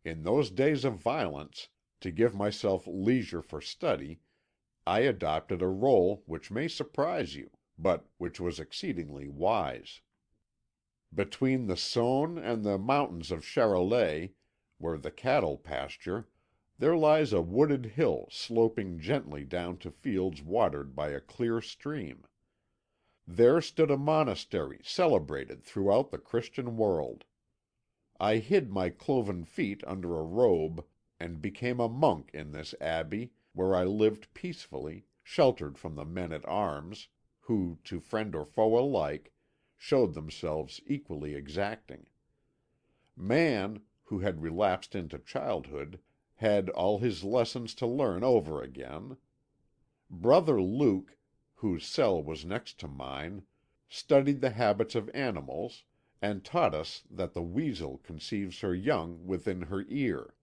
In those days of violence, to give myself leisure for study, I adopted a rôle which may surprise you, but which was exceedingly wise. Between the Saône and the mountains of Charolais, where the cattle pasture, there lies a wooded hill sloping gently down to fields watered by a clear stream. There stood a monastery celebrated throughout the Christian world. I hid my cloven feet under a robe, and became a monk in this abbey, where I lived peacefully, sheltered from the men at arms, who, to friend or foe alike, showed themselves equally exacting. Man, who had relapsed into childhood, had all his lessons to learn over again. Brother Luke, whose cell was next to mine, studied the habits of animals, and taught us that the weasel conceives her young within her ear.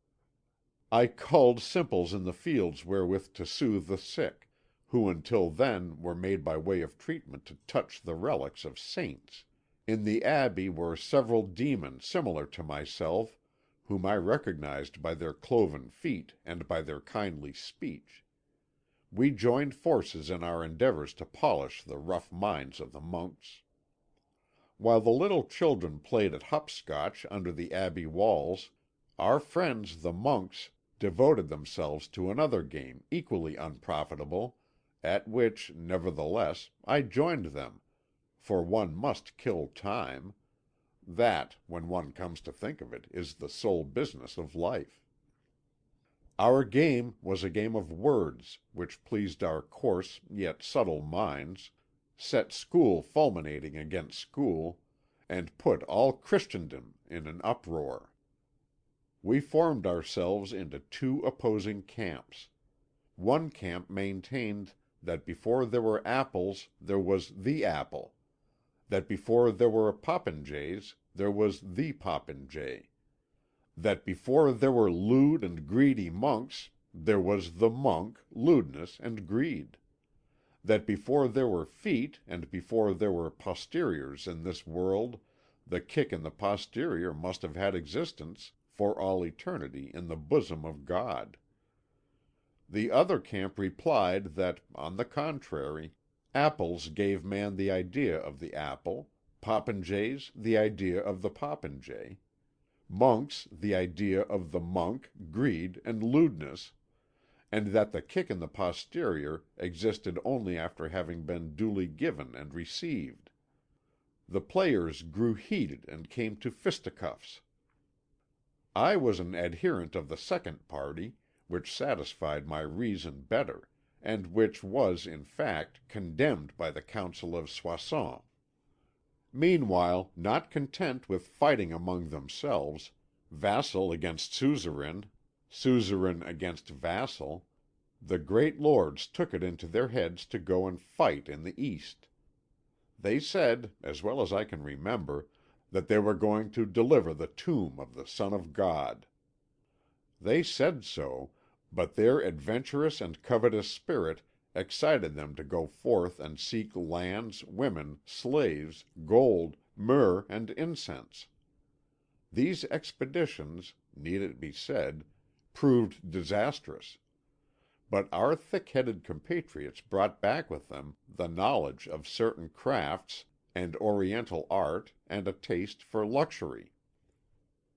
I culled simples in the fields wherewith to soothe the sick, who until then were made by way of treatment to touch the relics of saints. In the abbey were several demons similar to myself, whom I recognized by their cloven feet and by their kindly speech. We joined forces in our endeavours to polish the rough minds of the monks. While the little children played at hopscotch under the abbey walls, our friends the monks devoted themselves to another game equally unprofitable, at which, nevertheless, I joined them, for one must kill time. That, when one comes to think of it, is the sole business of life. Our game was a game of words, which pleased our coarse yet subtle minds, set school fulminating against school, and put all Christendom in an uproar. We formed ourselves into two opposing camps. One camp maintained that before there were apples there was the apple, that before there were popinjays there was the popinjay, that before there were lewd and greedy monks there was the monk, lewdness and greed, that before there were feet and before there were posteriors in this world the kick in the posterior must have had existence for all eternity in the bosom of God. The other camp replied that, on the contrary, apples gave man the idea of the apple, popinjays the idea of the popinjay, monks the idea of the monk, greed, and lewdness, and that the kick in the posterior existed only after having been duly given and received. The players grew heated and came to fisticuffs. I was an adherent of the second party, which satisfied my reason better, and which was, in fact, condemned by the Council of Soissons. Meanwhile, not content with fighting among themselves, vassal against suzerain, suzerain against vassal, the great lords took it into their heads to go and fight in the East. They said, as well as I can remember, that they were going to deliver the tomb of the Son of God. They said so, but their adventurous and covetous spirit excited them to go forth and seek lands, women, slaves, gold, myrrh, and incense. These expeditions, need it be said, proved disastrous. But our thick-headed compatriots brought back with them the knowledge of certain crafts and Oriental art and a taste for luxury.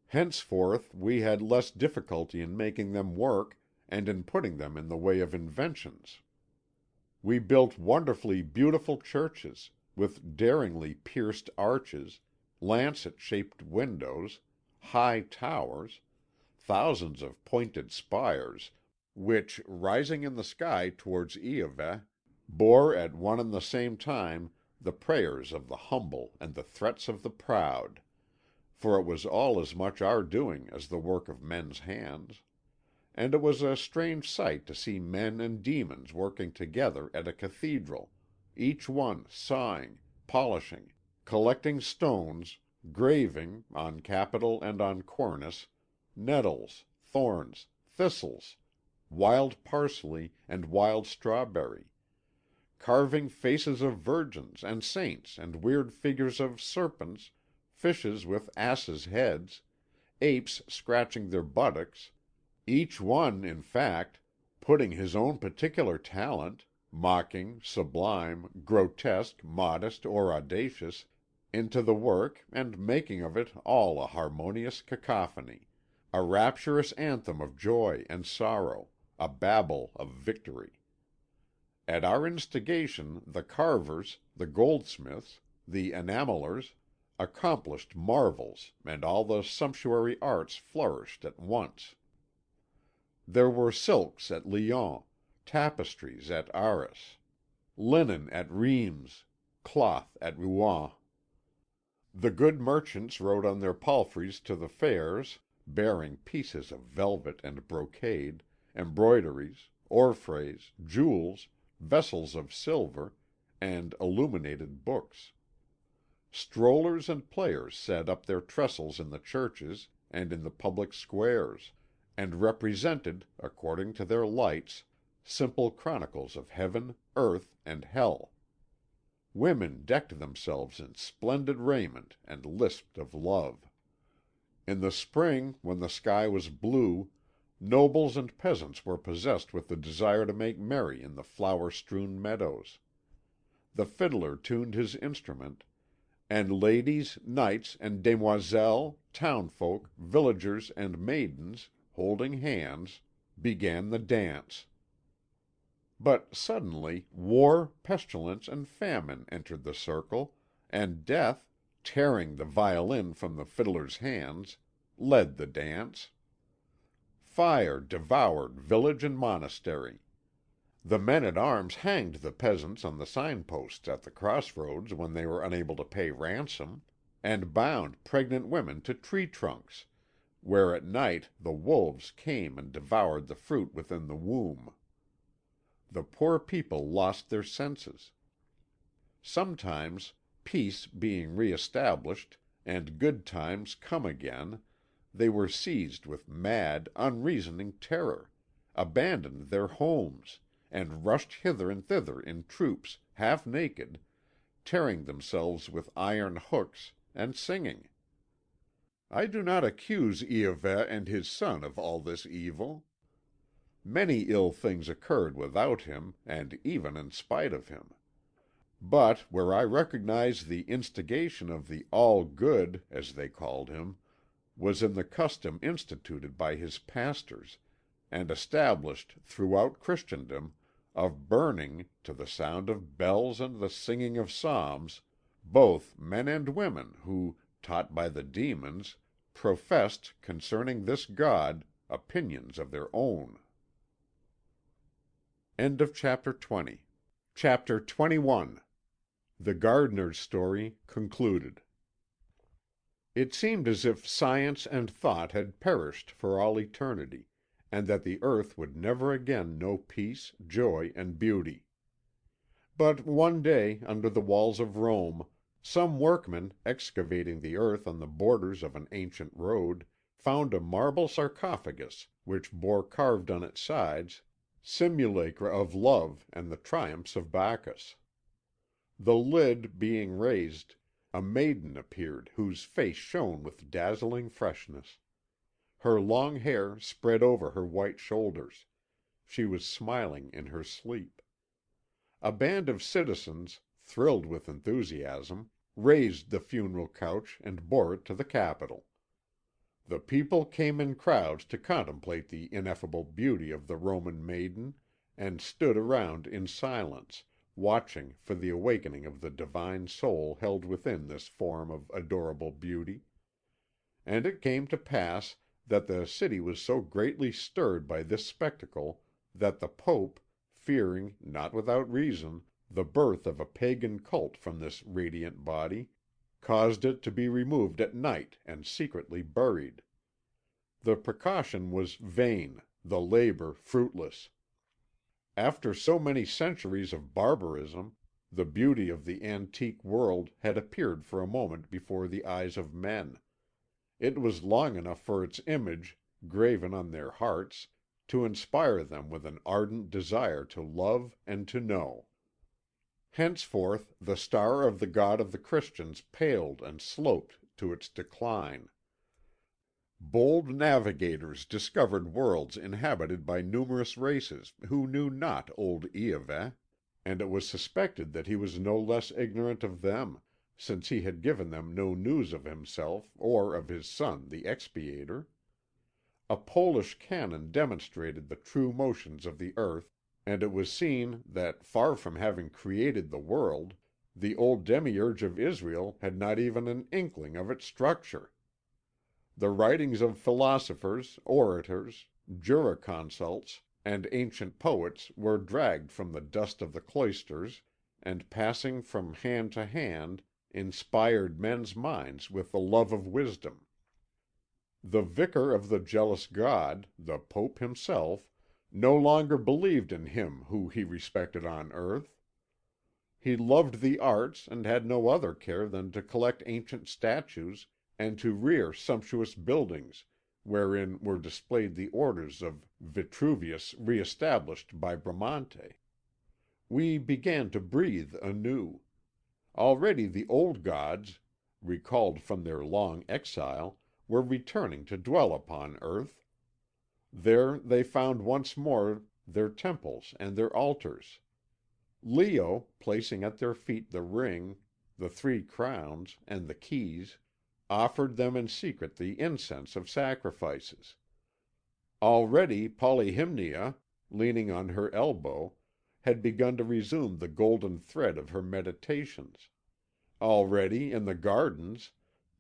Henceforth we had less difficulty in making them work and in putting them in the way of inventions. We built wonderfully beautiful churches, with daringly pierced arches, lancet-shaped windows, high towers, thousands of pointed spires, which, rising in the sky towards Iévè, bore at one and the same time the prayers of the humble and the threats of the proud, for it was all as much our doing as the work of men's hands. And it was a strange sight to see men and demons working together at a cathedral, each one sawing, polishing, collecting stones, graving, on capital and on cornice, nettles, thorns, thistles, wild parsley, and wild strawberry, carving faces of virgins and saints and weird figures of serpents, fishes with asses' heads, apes scratching their buttocks, each one, in fact, putting his own particular talent, mocking, sublime, grotesque, modest, or audacious, into the work and making of it all a harmonious cacophony, a rapturous anthem of joy and sorrow, a babel of victory. At our instigation the carvers, the goldsmiths, the enamellers, accomplished marvels and all the sumptuary arts flourished at once. There were silks at Lyons, tapestries at Arras, linen at Rheims, cloth at Rouen. The good merchants rode on their palfreys to the fairs, bearing pieces of velvet and brocade, embroideries, orfraies, jewels, vessels of silver, and illuminated books. Strollers and players set up their trestles in the churches and in the public squares, and represented, according to their lights, simple chronicles of heaven, earth, and hell. Women decked themselves in splendid raiment and lisped of love. In the spring, when the sky was blue, nobles and peasants were possessed with the desire to make merry in the flower-strewn meadows. The fiddler tuned his instrument, and ladies, knights, and demoiselles, townfolk, villagers, and maidens, holding hands, began the dance. But suddenly war, pestilence, and famine entered the circle, and death, tearing the violin from the fiddler's hands, led the dance. Fire devoured village and monastery. The men at arms hanged the peasants on the signposts at the crossroads when they were unable to pay ransom, and bound pregnant women to tree trunks, where at night the wolves came and devoured the fruit within the womb. The poor people lost their senses. Sometimes, peace being re-established, and good times come again, they were seized with mad, unreasoning terror, abandoned their homes, and rushed hither and thither in troops, half naked, tearing themselves with iron hooks, and singing. I do not accuse Iahveh and his son of all this evil. Many ill things occurred without him, and even in spite of him. But where I recognize the instigation of the All Good, as they called him, was in the custom instituted by his pastors, and established throughout Christendom, of burning, to the sound of bells and the singing of psalms, both men and women who, taught by the demons, professed, concerning this God, opinions of their own. Chapter 21. The Gardener's Story concluded. It seemed as if science and thought had perished for all eternity, and that the earth would never again know peace, joy, and beauty. But one day, under the walls of Rome, some workmen, excavating the earth on the borders of an ancient road, found a marble sarcophagus which bore carved on its sides simulacra of love and the triumphs of Bacchus. The lid being raised, a maiden appeared whose face shone with dazzling freshness. Her long hair spread over her white shoulders. She was smiling in her sleep. A band of citizens, thrilled with enthusiasm, raised the funeral couch and bore it to the Capitol. The people came in crowds to contemplate the ineffable beauty of the Roman maiden, and stood around in silence, watching for the awakening of the divine soul held within this form of adorable beauty. And it came to pass that the city was so greatly stirred by this spectacle that the Pope, fearing, not without reason, the birth of a pagan cult from this radiant body, caused it to be removed at night and secretly buried. The precaution was vain, the labour fruitless. After so many centuries of barbarism, the beauty of the antique world had appeared for a moment before the eyes of men. It was long enough for its image, graven on their hearts, to inspire them with an ardent desire to love and to know. Henceforth the star of the God of the Christians paled and sloped to its decline. Bold navigators discovered worlds inhabited by numerous races who knew not old Iahveh, and it was suspected that he was no less ignorant of them, since he had given them no news of himself or of his son the Expiator. A Polish cannon demonstrated the true motions of the earth, and it was seen that, far from having created the world, the old demiurge of Israel had not even an inkling of its structure. The writings of philosophers, orators, jurisconsults, and ancient poets were dragged from the dust of the cloisters, and passing from hand to hand inspired men's minds with the love of wisdom. The vicar of the jealous God, the Pope himself, no longer believed in him who he respected on earth. He loved the arts and had no other care than to collect ancient statues and to rear sumptuous buildings wherein were displayed the orders of Vitruvius re established by Bramante. We began to breathe anew. Already the old gods, recalled from their long exile, were returning to dwell upon earth. There they found once more their temples and their altars. Leo, placing at their feet the ring, the 3 crowns, and the keys, offered them in secret the incense of sacrifices. Already Polyhymnia, leaning on her elbow, had begun to resume the golden thread of her meditations. Already in the gardens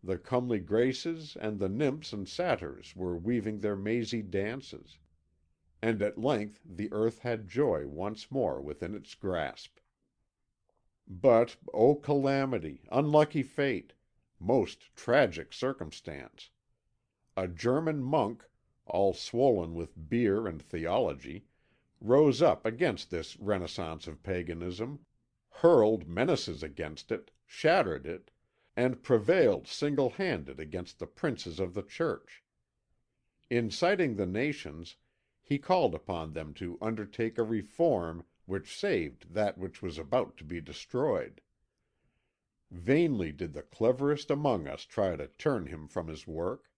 the comely Graces and the nymphs and satyrs were weaving their mazy dances. And at length the earth had joy once more within its grasp. But, O calamity, unlucky fate, most tragic circumstance! A German monk, all swollen with beer and theology, rose up against this renaissance of paganism, hurled menaces against it, shattered it, and prevailed single-handed against the princes of the Church. Inciting the nations, he called upon them to undertake a reform which saved that which was about to be destroyed. Vainly did the cleverest among us try to turn him from his work.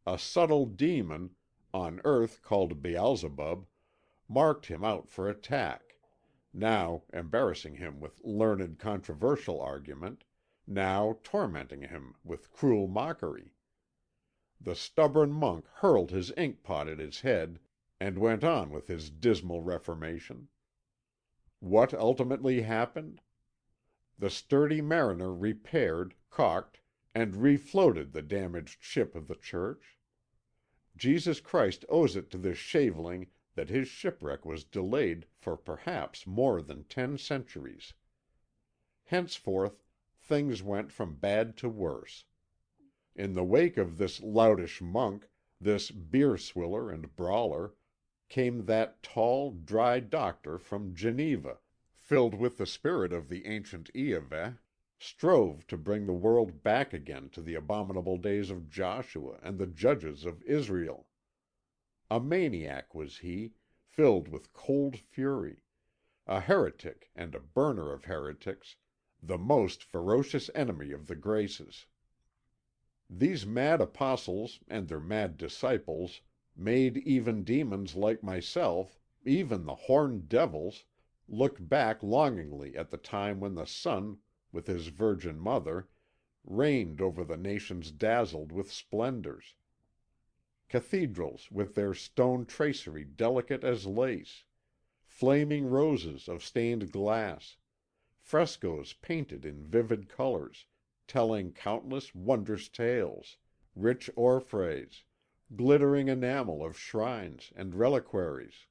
A subtle demon, on earth called Beelzebub, marked him out for attack, now embarrassing him with learned controversial argument, now tormenting him with cruel mockery. The stubborn monk hurled his inkpot at his head, and went on with his dismal reformation. What ultimately happened? The sturdy mariner repaired, caulked, and refloated the damaged ship of the Church. Jesus Christ owes it to this shaveling that his shipwreck was delayed for perhaps more than 10 centuries. Henceforth things went from bad to worse. In the wake of this loutish monk, this beer swiller and brawler, came that tall, dry doctor from Geneva, filled with the spirit of the ancient Iahveh, strove to bring the world back again to the abominable days of Joshua and the judges of Israel. A maniac was he, filled with cold fury, a heretic and a burner of heretics, the most ferocious enemy of the Graces. These mad apostles and their mad disciples made even demons like myself, even the horned devils, look back longingly at the time when the Son, with his Virgin Mother, reigned over the nations dazzled with splendours. Cathedrals with their stone tracery delicate as lace, flaming roses of stained glass, frescoes painted in vivid colours, telling countless wondrous tales, rich orphreys, glittering enamel of shrines and reliquaries,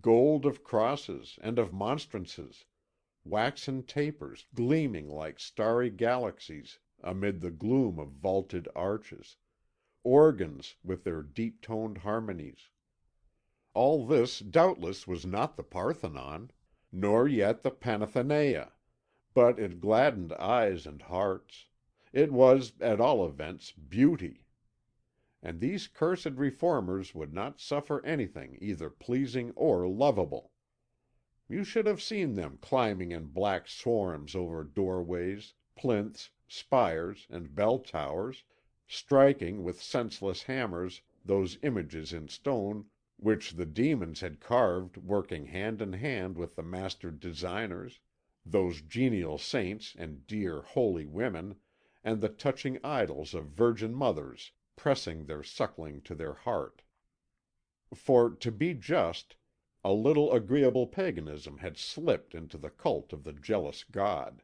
gold of crosses and of monstrances, waxen tapers gleaming like starry galaxies amid the gloom of vaulted arches, organs with their deep-toned harmonies. All this doubtless was not the Parthenon, nor yet the Panathenaea, but it gladdened eyes and hearts. It was, at all events, beauty. And these cursed reformers would not suffer anything either pleasing or lovable. You should have seen them climbing in black swarms over doorways, plinths, spires, and bell towers, striking with senseless hammers those images in stone which the demons had carved working hand in hand with the master designers, those genial saints and dear holy women, and the touching idols of virgin mothers pressing their suckling to their heart. For, to be just, a little agreeable paganism had slipped into the cult of the jealous God.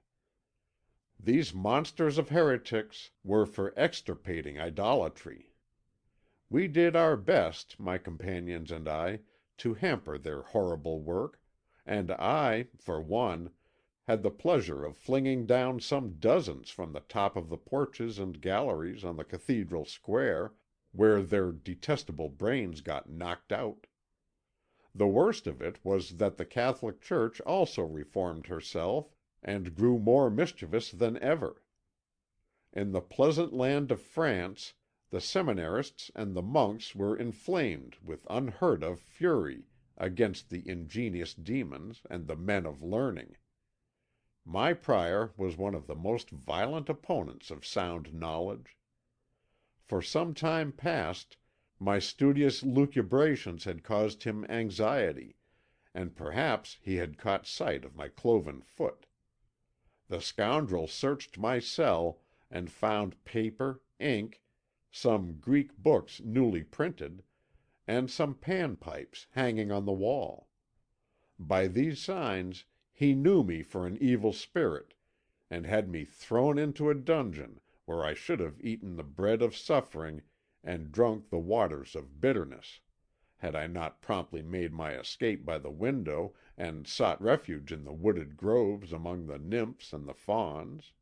These monsters of heretics were for extirpating idolatry. We did our best, my companions and I, to hamper their horrible work, and I, for one, had the pleasure of flinging down some dozens from the top of the porches and galleries on the Cathedral Square, where their detestable brains got knocked out. The worst of it was that the Catholic Church also reformed herself and grew more mischievous than ever. In the pleasant land of France the seminarists and the monks were inflamed with unheard of fury against the ingenious demons and the men of learning. My prior was one of the most violent opponents of sound knowledge. For some time past my studious lucubrations had caused him anxiety, and perhaps he had caught sight of my cloven foot. The scoundrel searched my cell and found paper, ink, some Greek books newly printed, and some panpipes hanging on the wall. By these signs he knew me for an evil spirit, and had me thrown into a dungeon where I should have eaten the bread of suffering and drunk the waters of bitterness, had I not promptly made my escape by the window and sought refuge in the wooded groves among the nymphs and the fauns.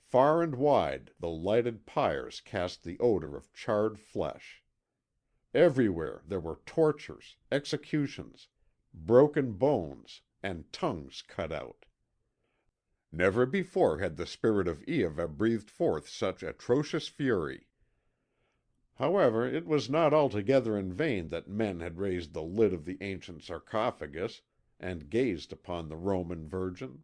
Far and wide the lighted pyres cast the odour of charred flesh. Everywhere there were tortures, executions, broken bones, and tongues cut out. Never before had the spirit of Iahveh breathed forth such atrocious fury. However, it was not altogether in vain that men had raised the lid of the ancient sarcophagus and gazed upon the Roman Virgin.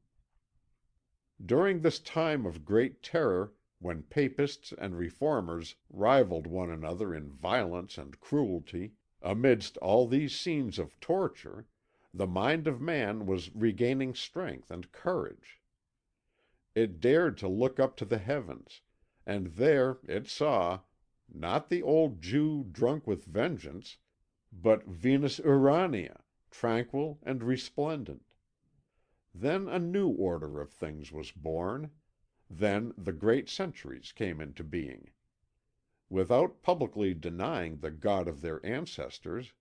During this time of great terror, when Papists and Reformers rivalled one another in violence and cruelty, amidst all these scenes of torture, the mind of man was regaining strength and courage. It dared to look up to the heavens, and there it saw, not the old Jew drunk with vengeance, but Venus Urania, tranquil and resplendent. Then a new order of things was born. Then the great centuries came into being. Without publicly denying the God of their ancestors,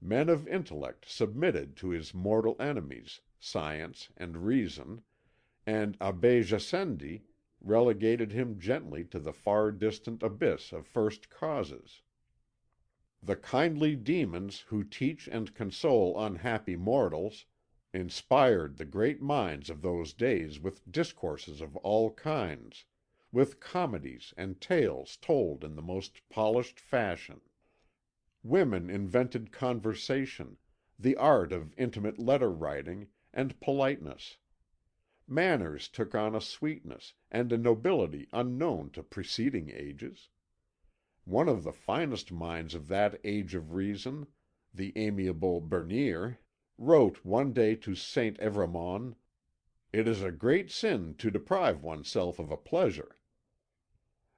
men of intellect submitted to his mortal enemies, science and reason, and Abbé Gassendi relegated him gently to the far distant abyss of first causes. The kindly demons who teach and console unhappy mortals inspired the great minds of those days with discourses of all kinds, with comedies and tales told in the most polished fashion. Women invented conversation, the art of intimate letter writing, and politeness. Manners took on a sweetness and a nobility unknown to preceding ages. One of the finest minds of that age of reason, the amiable Bernier, wrote one day to Saint Evremond, "It is a great sin to deprive oneself of a pleasure."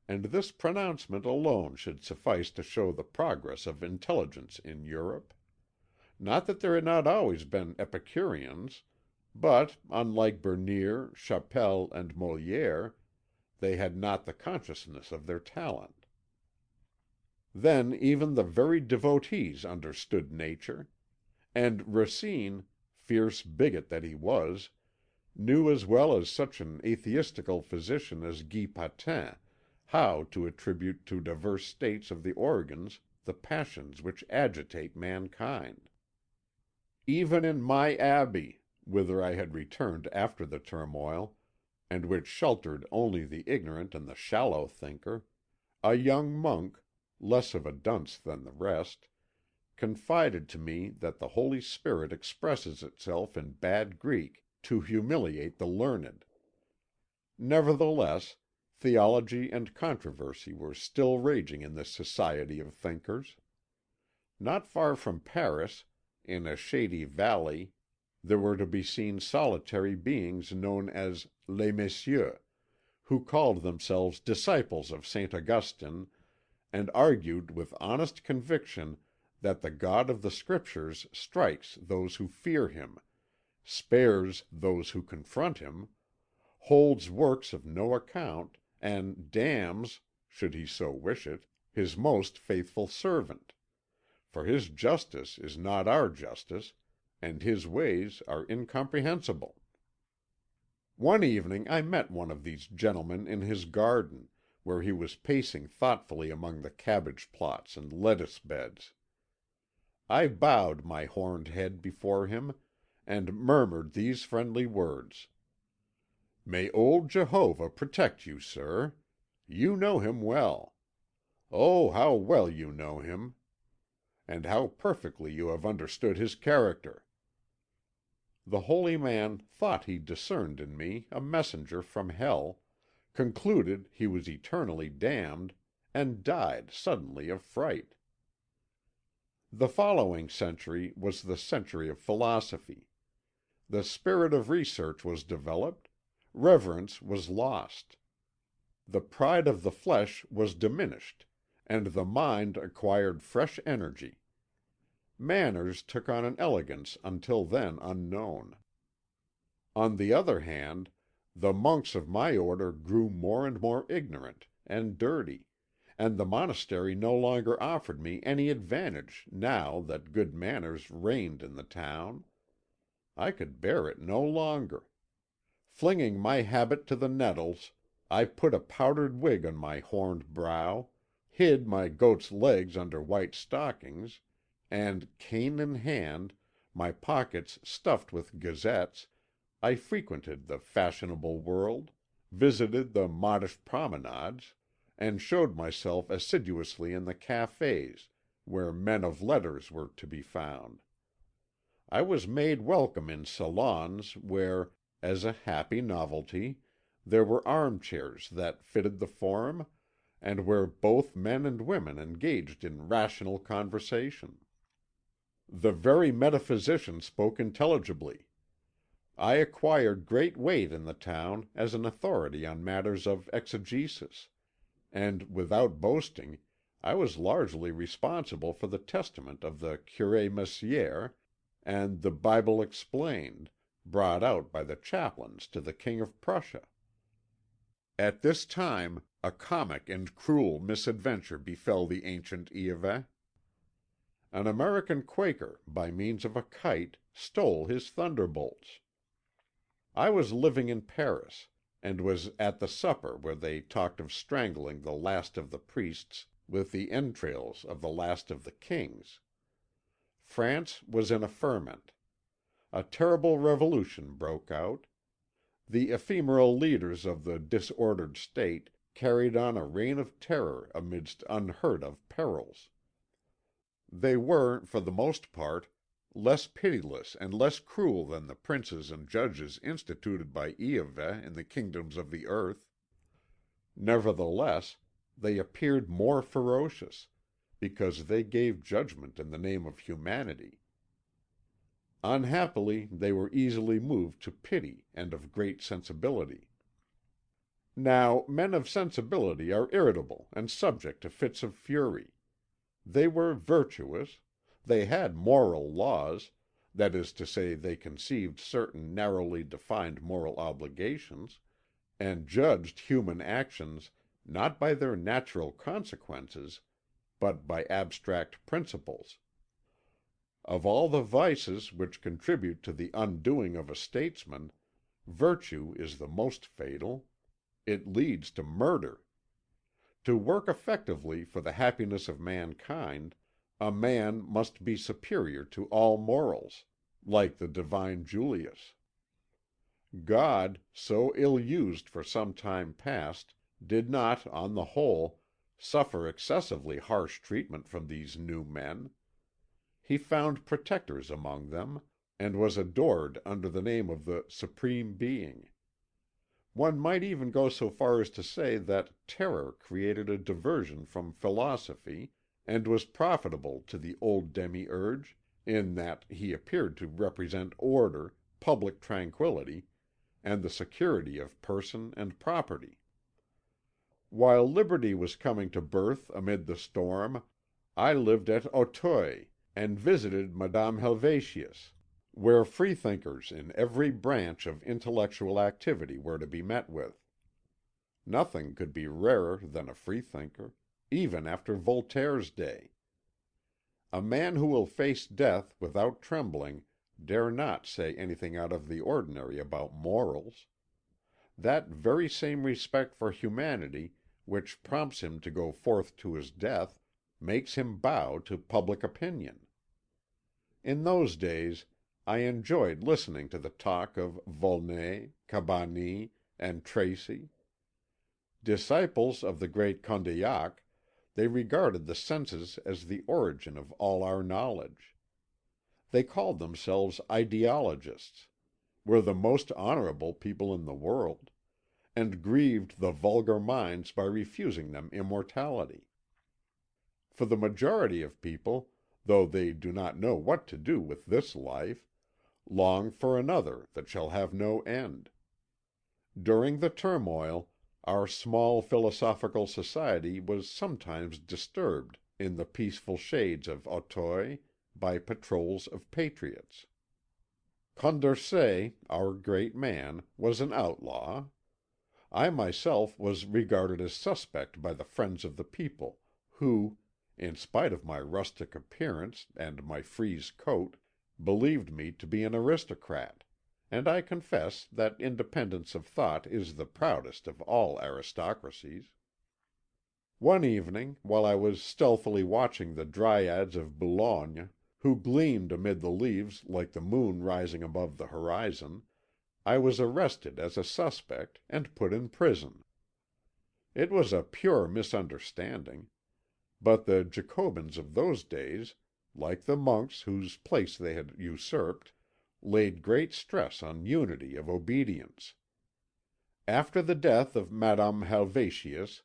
And this pronouncement alone should suffice to show the progress of intelligence in Europe. Not that there had not always been Epicureans, but, unlike Bernier, Chapelle, and Molière, they had not the consciousness of their talent. Then even the very devotees understood nature. And Racine, fierce bigot that he was, knew as well as such an atheistical physician as Guy Patin how to attribute to diverse states of the organs the passions which agitate mankind. Even in my abbey, whither I had returned after the turmoil, and which sheltered only the ignorant and the shallow thinker, a young monk, less of a dunce than the rest, confided to me that the Holy Spirit expresses itself in bad Greek to humiliate the learned. Nevertheless, theology and controversy were still raging in this society of thinkers. Not far from Paris, in a shady valley, there were to be seen solitary beings known as les Messieurs, who called themselves disciples of St. Augustine, and argued with honest conviction that the God of the Scriptures strikes those who fear him, spares those who confront him, holds works of no account, and damns, should he so wish it, his most faithful servant. For his justice is not our justice, and his ways are incomprehensible. One evening I met one of these gentlemen in his garden, where he was pacing thoughtfully among the cabbage plots and lettuce beds. I bowed my horned head before him, and murmured these friendly words: "May old Jehovah protect you, sir. You know him well. Oh, how well you know him, and how perfectly you have understood his character." The holy man thought he discerned in me a messenger from hell, concluded he was eternally damned, and died suddenly of fright. The following century was the century of philosophy. The spirit of research was developed, reverence was lost. The pride of the flesh was diminished, and the mind acquired fresh energy. Manners took on an elegance until then unknown. On the other hand, the monks of my order grew more and more ignorant and dirty, and the monastery no longer offered me any advantage now that good manners reigned in the town. I could bear it no longer. Flinging my habit to the nettles, I put a powdered wig on my horned brow, hid my goat's legs under white stockings, and, cane in hand, my pockets stuffed with gazettes, I frequented the fashionable world, visited the modish promenades, and showed myself assiduously in the cafés, where men of letters were to be found. I was made welcome in salons where, as a happy novelty, there were armchairs that fitted the form, and where both men and women engaged in rational conversation. The very metaphysicians spoke intelligibly. I acquired great weight in the town as an authority on matters of exegesis, and, without boasting, I was largely responsible for the Testament of the Curé Messier and the Bible Explained, brought out by the chaplains to the King of Prussia. At this time a comic and cruel misadventure befell the ancient Iahveh. An American Quaker, by means of a kite, stole his thunderbolts. I was living in Paris, and was at the supper where they talked of strangling the last of the priests with the entrails of the last of the kings. France was in a ferment. A terrible revolution broke out. The ephemeral leaders of the disordered state carried on a reign of terror amidst unheard of perils. They were, for the most part, less pitiless and less cruel than the princes and judges instituted by Iahveh in the kingdoms of the earth. Nevertheless, they appeared more ferocious, because they gave judgment in the name of humanity. Unhappily, they were easily moved to pity and of great sensibility. Now, men of sensibility are irritable and subject to fits of fury. They were virtuous. They had moral laws, that is to say, they conceived certain narrowly defined moral obligations, and judged human actions not by their natural consequences, but by abstract principles. Of all the vices which contribute to the undoing of a statesman, virtue is the most fatal. It leads to murder. To work effectively for the happiness of mankind, a man must be superior to all morals, like the divine Julius. God, so ill used for some time past, did not, on the whole, suffer excessively harsh treatment from these new men. He found protectors among them, and was adored under the name of the Supreme Being. One might even go so far as to say that terror created a diversion from philosophy, and was profitable to the old demiurge, in that he appeared to represent order, public tranquillity, and the security of person and property. While liberty was coming to birth amid the storm, I lived at Auteuil, and visited Madame Helvetius, where freethinkers in every branch of intellectual activity were to be met with. Nothing could be rarer than a freethinker, even after Voltaire's day. A man who will face death without trembling dare not say anything out of the ordinary about morals. That very same respect for humanity which prompts him to go forth to his death makes him bow to public opinion. In those days I enjoyed listening to the talk of Volney, Cabanis, and Tracy. Disciples of the great Condillac, they regarded the senses as the origin of all our knowledge. They called themselves ideologists, were the most honourable people in the world, and grieved the vulgar minds by refusing them immortality. For the majority of people, though they do not know what to do with this life, long for another that shall have no end. During the turmoil, our small philosophical society was sometimes disturbed in the peaceful shades of Auteuil by patrols of patriots. Condorcet, our great man, was an outlaw. I myself was regarded as suspect by the friends of the people, who, in spite of my rustic appearance and my frieze coat, believed me to be an aristocrat, and I confess that independence of thought is the proudest of all aristocracies. One evening, while I was stealthily watching the dryads of Boulogne, who gleamed amid the leaves like the moon rising above the horizon, I was arrested as a suspect and put in prison. It was a pure misunderstanding, but the Jacobins of those days, like the monks whose place they had usurped, laid great stress on unity of obedience. After the death of Madame Helvetius,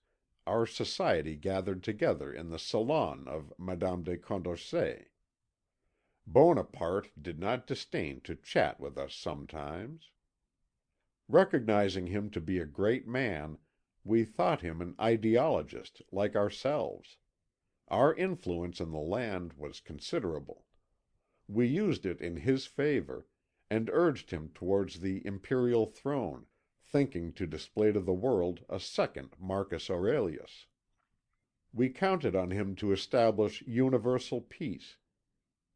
our society gathered together in the salon of Madame de Condorcet. Bonaparte did not disdain to chat with us sometimes. Recognizing him to be a great man, we thought him an ideologist like ourselves. Our influence in the land was considerable. We used it in his favour, and urged him towards the imperial throne, thinking to display to the world a second Marcus Aurelius. We counted on him to establish universal peace.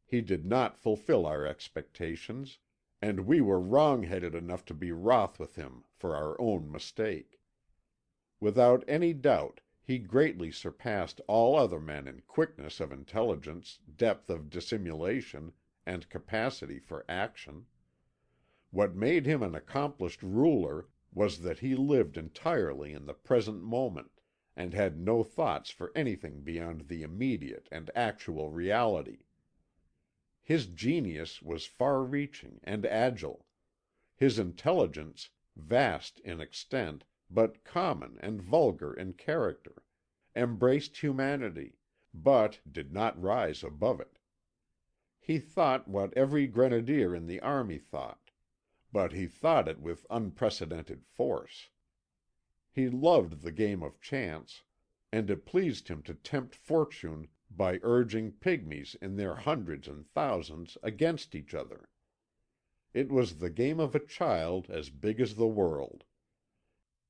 He did not fulfil our expectations, and we were wrong-headed enough to be wroth with him for our own mistake. Without any doubt, he greatly surpassed all other men in quickness of intelligence, depth of dissimulation, and capacity for action. What made him an accomplished ruler was that he lived entirely in the present moment, and had no thoughts for anything beyond the immediate and actual reality. His genius was far-reaching and agile; his intelligence, vast in extent, but common and vulgar in character, embraced humanity, but did not rise above it. He thought what every grenadier in the army thought, but he thought it with unprecedented force. He loved the game of chance, and it pleased him to tempt fortune by urging pygmies in their hundreds and thousands against each other. It was the game of a child as big as the world.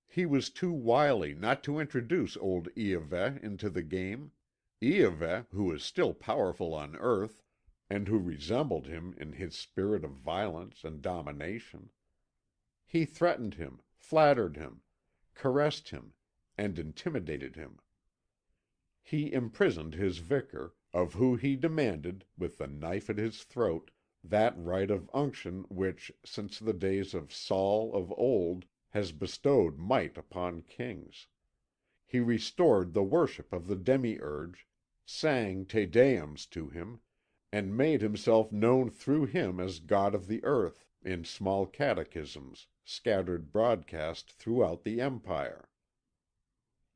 He was too wily not to introduce old Iahveh into the game, Iahveh, who was still powerful on earth, and who resembled him in his spirit of violence and domination. He threatened him, flattered him, caressed him, and intimidated him. He imprisoned his vicar, of whom he demanded, with the knife at his throat, that right of unction which, since the days of Saul of old, has bestowed might upon kings. He restored the worship of the demiurge, sang Te Deums to him, and made himself known through him as God of the earth, in small catechisms scattered broadcast throughout the Empire.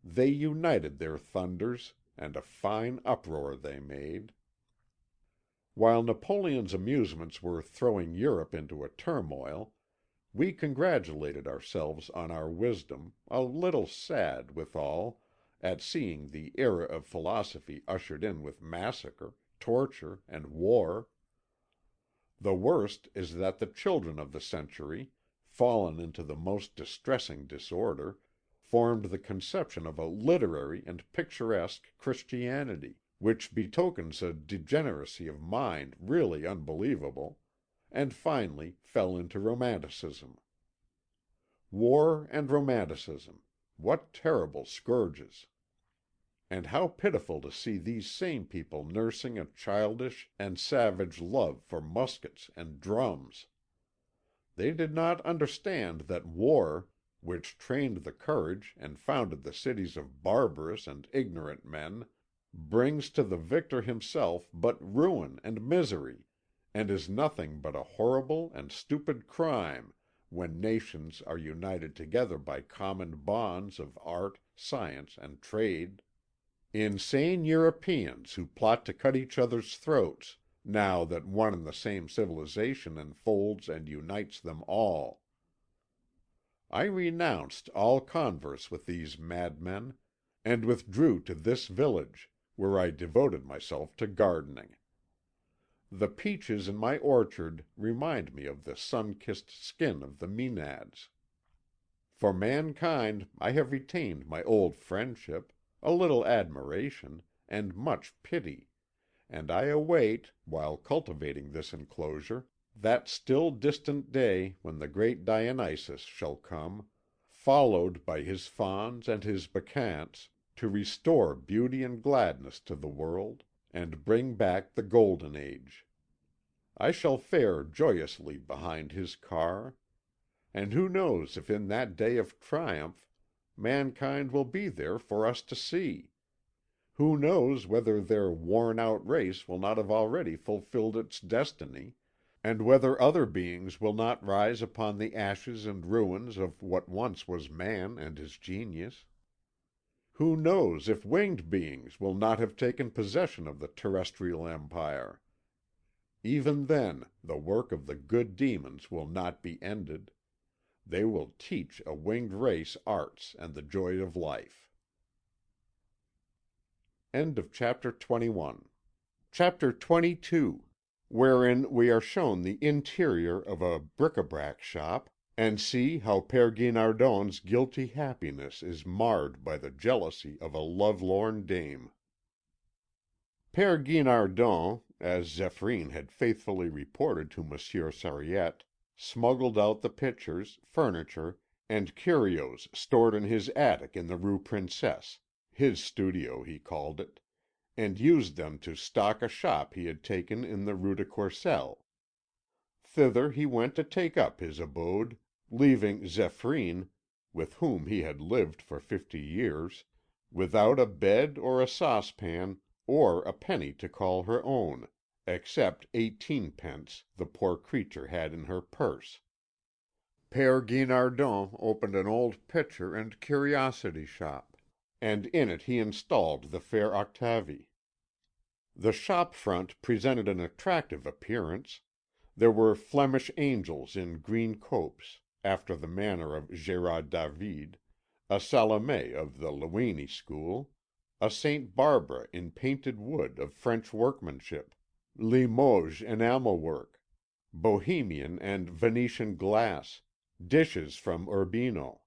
They united their thunders, and a fine uproar they made. While Napoleon's amusements were throwing Europe into a turmoil, we congratulated ourselves on our wisdom, a little sad, withal, at seeing the era of philosophy ushered in with massacre, torture, and war. The worst is that the children of the century, fallen into the most distressing disorder, formed the conception of a literary and picturesque Christianity, which betokens a degeneracy of mind really unbelievable, and finally fell into Romanticism. War and Romanticism, what terrible scourges! And how pitiful to see these same people nursing a childish and savage love for muskets and drums! They did not understand that war, which trained the courage and founded the cities of barbarous and ignorant men, brings to the victor himself but ruin and misery, and is nothing but a horrible and stupid crime when nations are united together by common bonds of art, science, and trade. Insane Europeans who plot to cut each other's throats, now that one and the same civilization enfolds and unites them all. I renounced all converse with these madmen, and withdrew to this village, where I devoted myself to gardening. The peaches in my orchard remind me of the sun-kissed skin of the Maenads. For mankind I have retained my old friendship, a little admiration, and much pity, and I await, while cultivating this enclosure, that still distant day when the great Dionysus shall come, followed by his fauns and his bacchantes, to restore beauty and gladness to the world, and bring back the Golden Age. I shall fare joyously behind his car, and who knows if in that day of triumph mankind will be there for us to see? Who knows whether their worn-out race will not have already fulfilled its destiny, and whether other beings will not rise upon the ashes and ruins of what once was man and his genius? Who knows if winged beings will not have taken possession of the terrestrial empire? Even then the work of the good demons will not be ended. They will teach a winged race arts and the joy of life. End of chapter 21. Chapter 22, wherein we are shown the interior of a bric-a-brac shop, and see how Père Guinardon's guilty happiness is marred by the jealousy of a lovelorn dame. Père Guinardon, as Zéphyrine had faithfully reported to Monsieur Sariette, smuggled out the pictures, furniture, and curios stored in his attic in the Rue Princesse, his studio he called it, and used them to stock a shop he had taken in the Rue de Courcelles. Thither he went to take up his abode, leaving Zéphyrine, with whom he had lived for 50 years, without a bed or a saucepan or a penny to call her own, except 18 pence the poor creature had in her purse. Père Guinardon opened an old picture and curiosity shop, and in it he installed the fair Octavie. The shop front presented an attractive appearance. There were Flemish angels in green copes, after the manner of Gérard David, a Salomé of the Luini school, a Saint Barbara in painted wood of French workmanship, Limoges enamel work, Bohemian and Venetian glass, dishes from Urbino.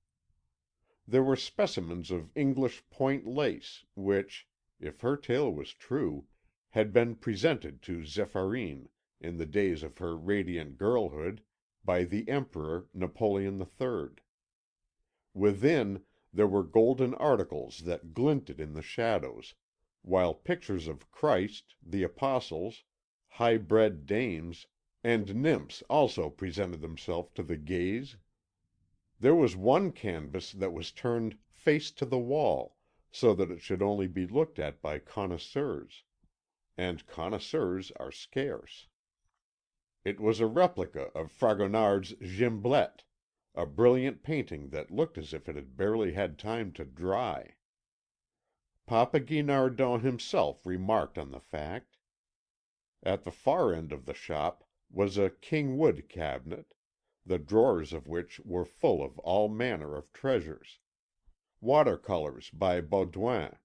There were specimens of English point lace, which, if her tale was true, had been presented to Zéphyrine, in the days of her radiant girlhood, by the Emperor Napoleon III. Within there were golden articles that glinted in the shadows, while pictures of Christ, the Apostles, high-bred dames, and nymphs also presented themselves to the gaze. There was one canvas that was turned face to the wall, so that it should only be looked at by connoisseurs, and connoisseurs are scarce. It was a replica of Fragonard's Gimblette, a brilliant painting that looked as if it had barely had time to dry. Papa Guinardon himself remarked on the fact. At the far end of the shop was a king wood cabinet, the drawers of which were full of all manner of treasures: water-colours by Baudouin,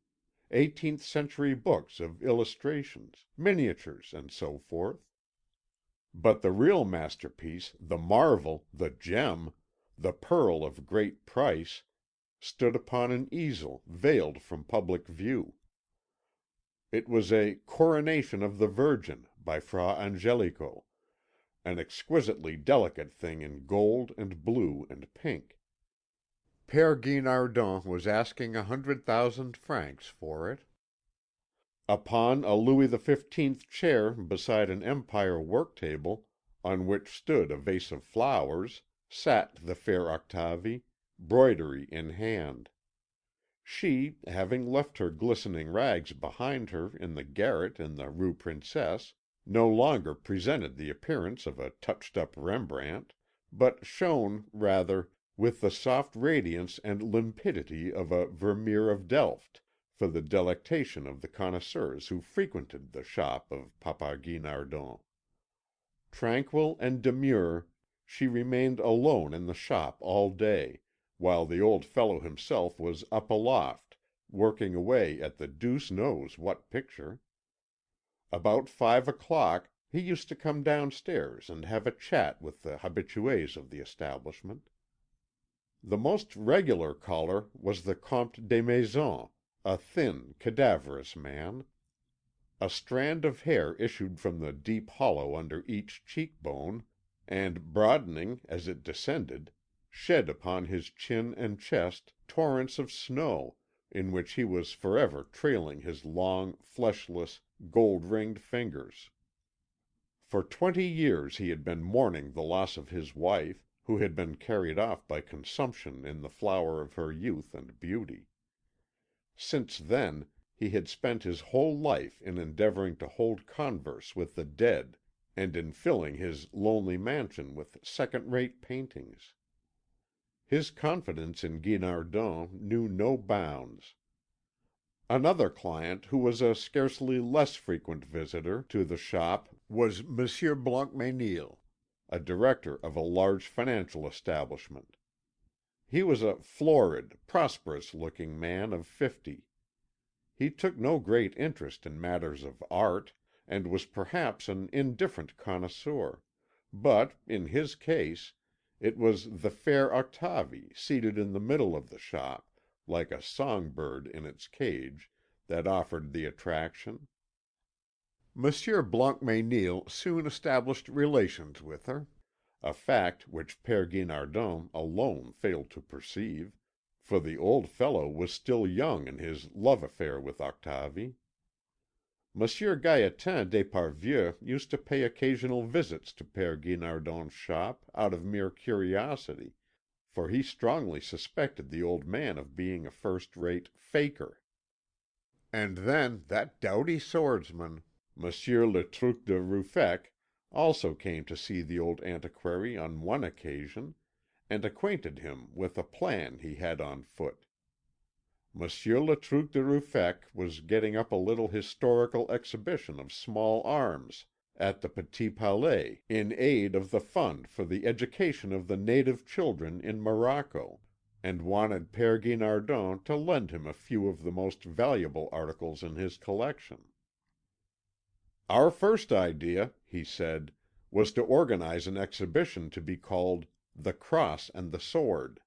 18th-century books of illustrations, miniatures, and so forth. But the real masterpiece, the marvel, the gem, the pearl of great price, stood upon an easel veiled from public view. It was a Coronation of the Virgin by Fra Angelico, an exquisitely delicate thing in gold and blue and pink. Père Guinardon was asking 100,000 francs for it. Upon a Louis XV chair beside an Empire work table, on which stood a vase of flowers, sat the fair Octavie, broidery in hand. She, having left her glistening rags behind her in the garret in the Rue Princesse, no longer presented the appearance of a touched-up Rembrandt, but shone, rather, with the soft radiance and limpidity of a Vermeer of Delft, for the delectation of the connoisseurs who frequented the shop of Papa Guinardon. Tranquil and demure, she remained alone in the shop all day, while the old fellow himself was up aloft, working away at the deuce knows what picture. About 5 o'clock he used to come downstairs and have a chat with the habitués of the establishment. The most regular caller was the Comte des Maisons, a thin, cadaverous man. A strand of hair issued from the deep hollow under each cheek bone, and, broadening as it descended, shed upon his chin and chest torrents of snow, in which he was forever trailing his long, fleshless, gold-ringed fingers. For 20 years he had been mourning the loss of his wife, who had been carried off by consumption in the flower of her youth and beauty. Since then he had spent his whole life in endeavouring to hold converse with the dead, and in filling his lonely mansion with second-rate paintings. His confidence in Guinardon knew no bounds. Another client who was a scarcely less frequent visitor to the shop was Monsieur Blancmesnil, a director of a large financial establishment. He was a florid, prosperous-looking man of 50. He took no great interest in matters of art, and was perhaps an indifferent connoisseur, but, in his case, it was the fair Octavie seated in the middle of the shop, like a song bird in its cage, that offered the attraction. Monsieur Blancmesnil soon established relations with her, a fact which Père Guinardon alone failed to perceive, for the old fellow was still young in his love affair with Octavie. Monsieur Gaétan d'Esparvieu used to pay occasional visits to Père Guinardon's shop out of mere curiosity, for he strongly suspected the old man of being a first-rate faker. And then that doughty swordsman, Monsieur Le Truc de Ruffec, also came to see the old antiquary on one occasion, and acquainted him with a plan he had on foot. Monsieur Le Truc de Ruffec was getting up a little historical exhibition of small arms at the Petit Palais in aid of the fund for the education of the native children in Morocco, and wanted Père Guinardon to lend him a few of the most valuable articles in his collection. "Our first idea," he said, "was to organize an exhibition to be called 'The Cross and the Sword.'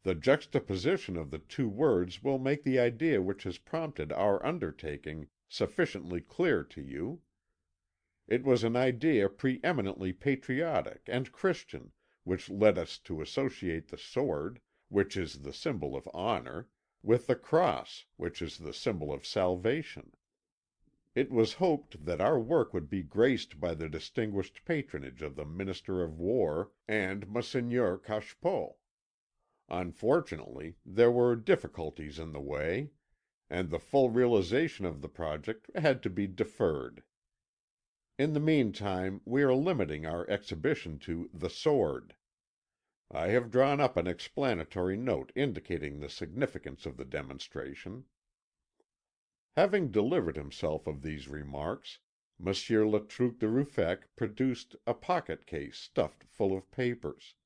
The juxtaposition of the two words will make the idea which has prompted our undertaking sufficiently clear to you. It was an idea pre eminently patriotic and Christian which led us to associate the sword, which is the symbol of honour, with the cross, which is the symbol of salvation. It was hoped that our work would be graced by the distinguished patronage of the Minister of War and Monseigneur Cachepot. Unfortunately, there were difficulties in the way, and the full realization of the project had to be deferred. In the meantime we are limiting our exhibition to the sword. I have drawn up an explanatory note indicating the significance of the demonstration." Having delivered himself of these remarks, Monsieur Le Truc de Ruffec produced a pocket case stuffed full of papers.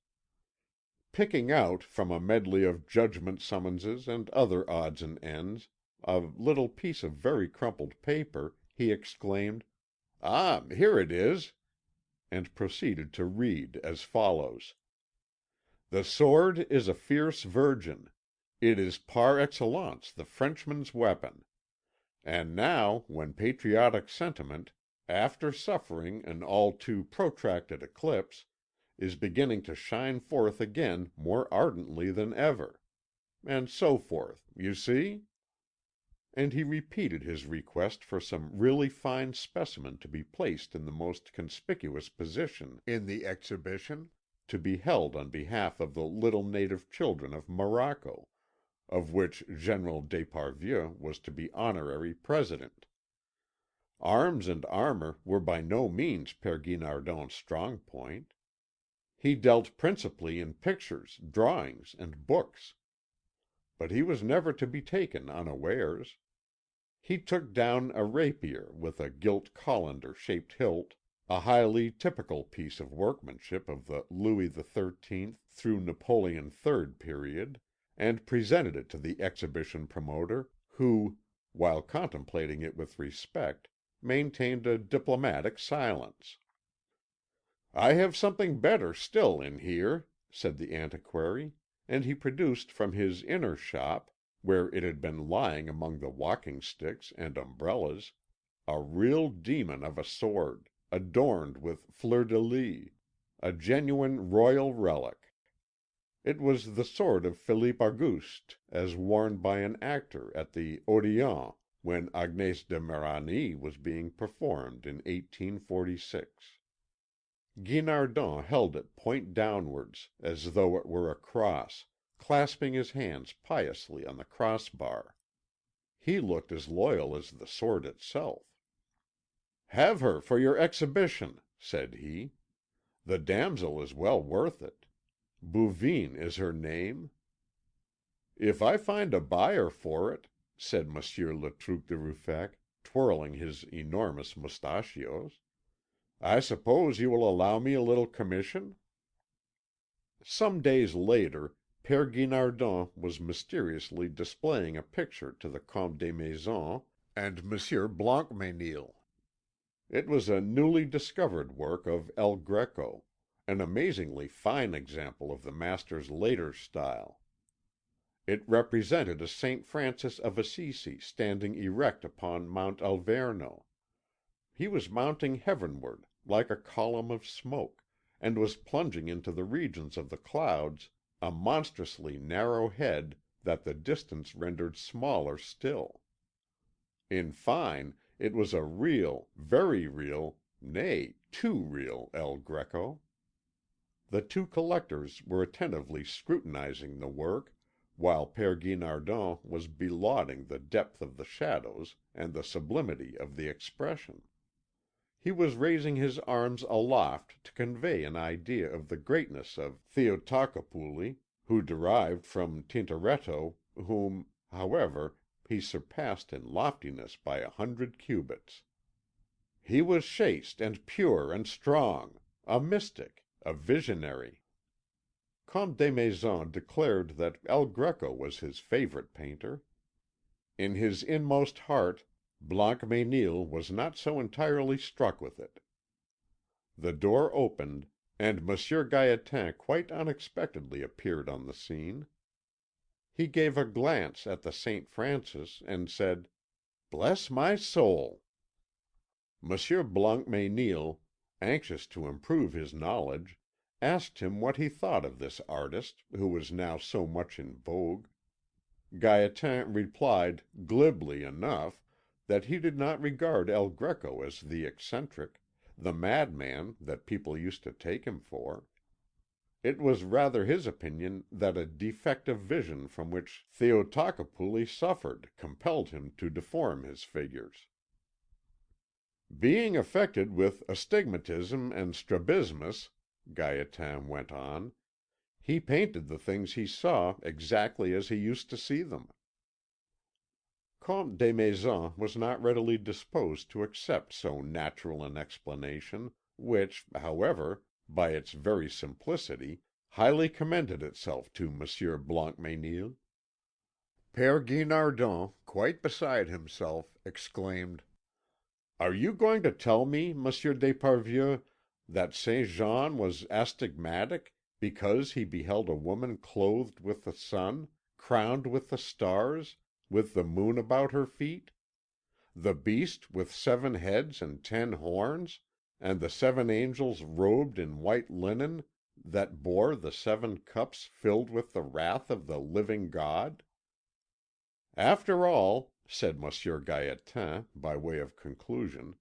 Picking out, from a medley of judgment summonses and other odds and ends, a little piece of very crumpled paper, he exclaimed, "Ah, here it is!" and proceeded to read as follows: "The sword is a fierce virgin. It is par excellence the Frenchman's weapon. And now, when patriotic sentiment, after suffering an all too protracted eclipse, is beginning to shine forth again more ardently than ever. And so forth, you see?" And he repeated his request for some really fine specimen to be placed in the most conspicuous position in the exhibition, to be held on behalf of the little native children of Morocco, of which General d'Esparvieu was to be honorary president. Arms and armour were by no means Père Guinardon's strong point. He dealt principally in pictures, drawings, and books. But he was never to be taken unawares. He took down a rapier with a gilt colander shaped hilt, a highly typical piece of workmanship of the Louis XIII through Napoleon III period, and presented it to the exhibition promoter, who, while contemplating it with respect, maintained a diplomatic silence. "I have something better still in here," said the antiquary, and he produced from his inner shop, where it had been lying among the walking sticks and umbrellas, a real demon of a sword, adorned with fleurs de lis, a genuine royal relic. It was the sword of Philippe Auguste, as worn by an actor at the Odéon, when Agnès de Méranie was being performed in 1846. Guinardon held it point downwards, as though it were a cross, clasping his hands piously on the crossbar. He looked as loyal as the sword itself. "Have her for your exhibition," said he. "The damsel is well worth it. Bouvines is her name." "If I find a buyer for it," said Monsieur Le Truc de Ruffec, twirling his enormous moustachios, "I suppose you will allow me a little commission?" Some days later, Père Guinardon was mysteriously displaying a picture to the Comte Desmaisons and Monsieur Blancmesnil. It was a newly discovered work of El Greco, an amazingly fine example of the master's later style. It represented a St. Francis of Assisi standing erect upon Mount Alverno. He was mounting heavenward, like a column of smoke, and was plunging into the regions of the clouds a monstrously narrow head that the distance rendered smaller still. In fine, it was a real, very real, nay, too real El Greco. The two collectors were attentively scrutinizing the work, while Père Guinardon was belauding the depth of the shadows and the sublimity of the expression. He was raising his arms aloft to convey an idea of the greatness of Theotocopuli, who derived from Tintoretto, whom, however, he surpassed in loftiness by 100 cubits. He was chaste and pure and strong, a mystic, a visionary. Comte Desmaisons declared that El Greco was his favourite painter. In his inmost heart Blancmesnil was not so entirely struck with it. The door opened, and Monsieur Gaétan quite unexpectedly appeared on the scene. He gave a glance at the St. Francis and said, "Bless my soul!" Monsieur Blancmesnil, anxious to improve his knowledge, asked him what he thought of this artist, who was now so much in vogue. Gaétan replied, glibly enough, that he did not regard El Greco as the eccentric, the madman that people used to take him for. It was rather his opinion that a defective vision from which Theotocopuli suffered compelled him to deform his figures. "Being affected with astigmatism and strabismus," Gaétan went on, "he painted the things he saw exactly as he used to see them." Comte Desmaisons was not readily disposed to accept so natural an explanation, which, however, by its very simplicity, highly commended itself to Monsieur Blancmesnil. Père Guinardon, quite beside himself, exclaimed: "Are you going to tell me, Monsieur d'Esparvieu, that Saint Jean was astigmatic because he beheld a woman clothed with the sun, crowned with the stars, with the moon about her feet? The beast with 7 heads and 10 horns, and the 7 angels robed in white linen that bore the 7 cups filled with the wrath of the living God? After all, said Monsieur Gaétan, by way of conclusion,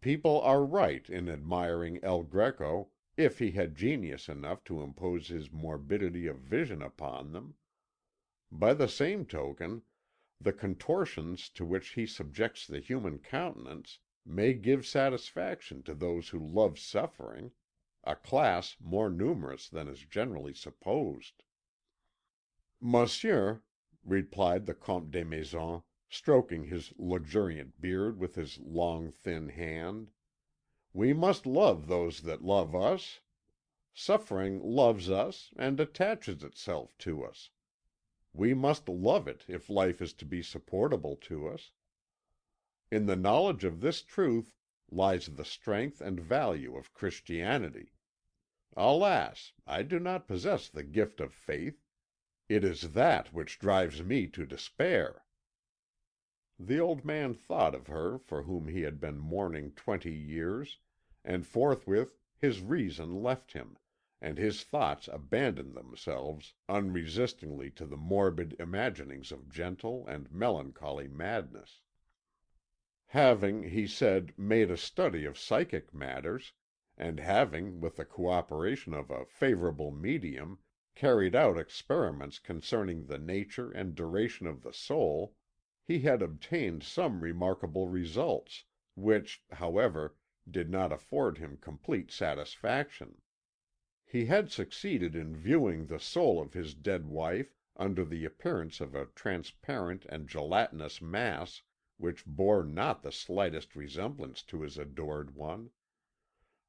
people are right in admiring El Greco if he had genius enough to impose his morbidity of vision upon them. By the same token, the contortions to which he subjects the human countenance may give satisfaction to those who love suffering, a class more numerous than is generally supposed. Monsieur, replied the Comte des Maisons, stroking his luxuriant beard with his long thin hand, we must love those that love us. Suffering loves us and attaches itself to us. We must love it if life is to be supportable to us. In the knowledge of this truth lies the strength and value of Christianity. Alas, I do not possess the gift of faith. It is that which drives me to despair." The old man thought of her for whom he had been mourning 20 years, and forthwith his reason left him, and his thoughts abandoned themselves unresistingly to the morbid imaginings of gentle and melancholy madness. Having, he said, made a study of psychic matters, and having, with the cooperation of a favourable medium, carried out experiments concerning the nature and duration of the soul, he had obtained some remarkable results, which, however, did not afford him complete satisfaction. He had succeeded in viewing the soul of his dead wife under the appearance of a transparent and gelatinous mass, which bore not the slightest resemblance to his adored one.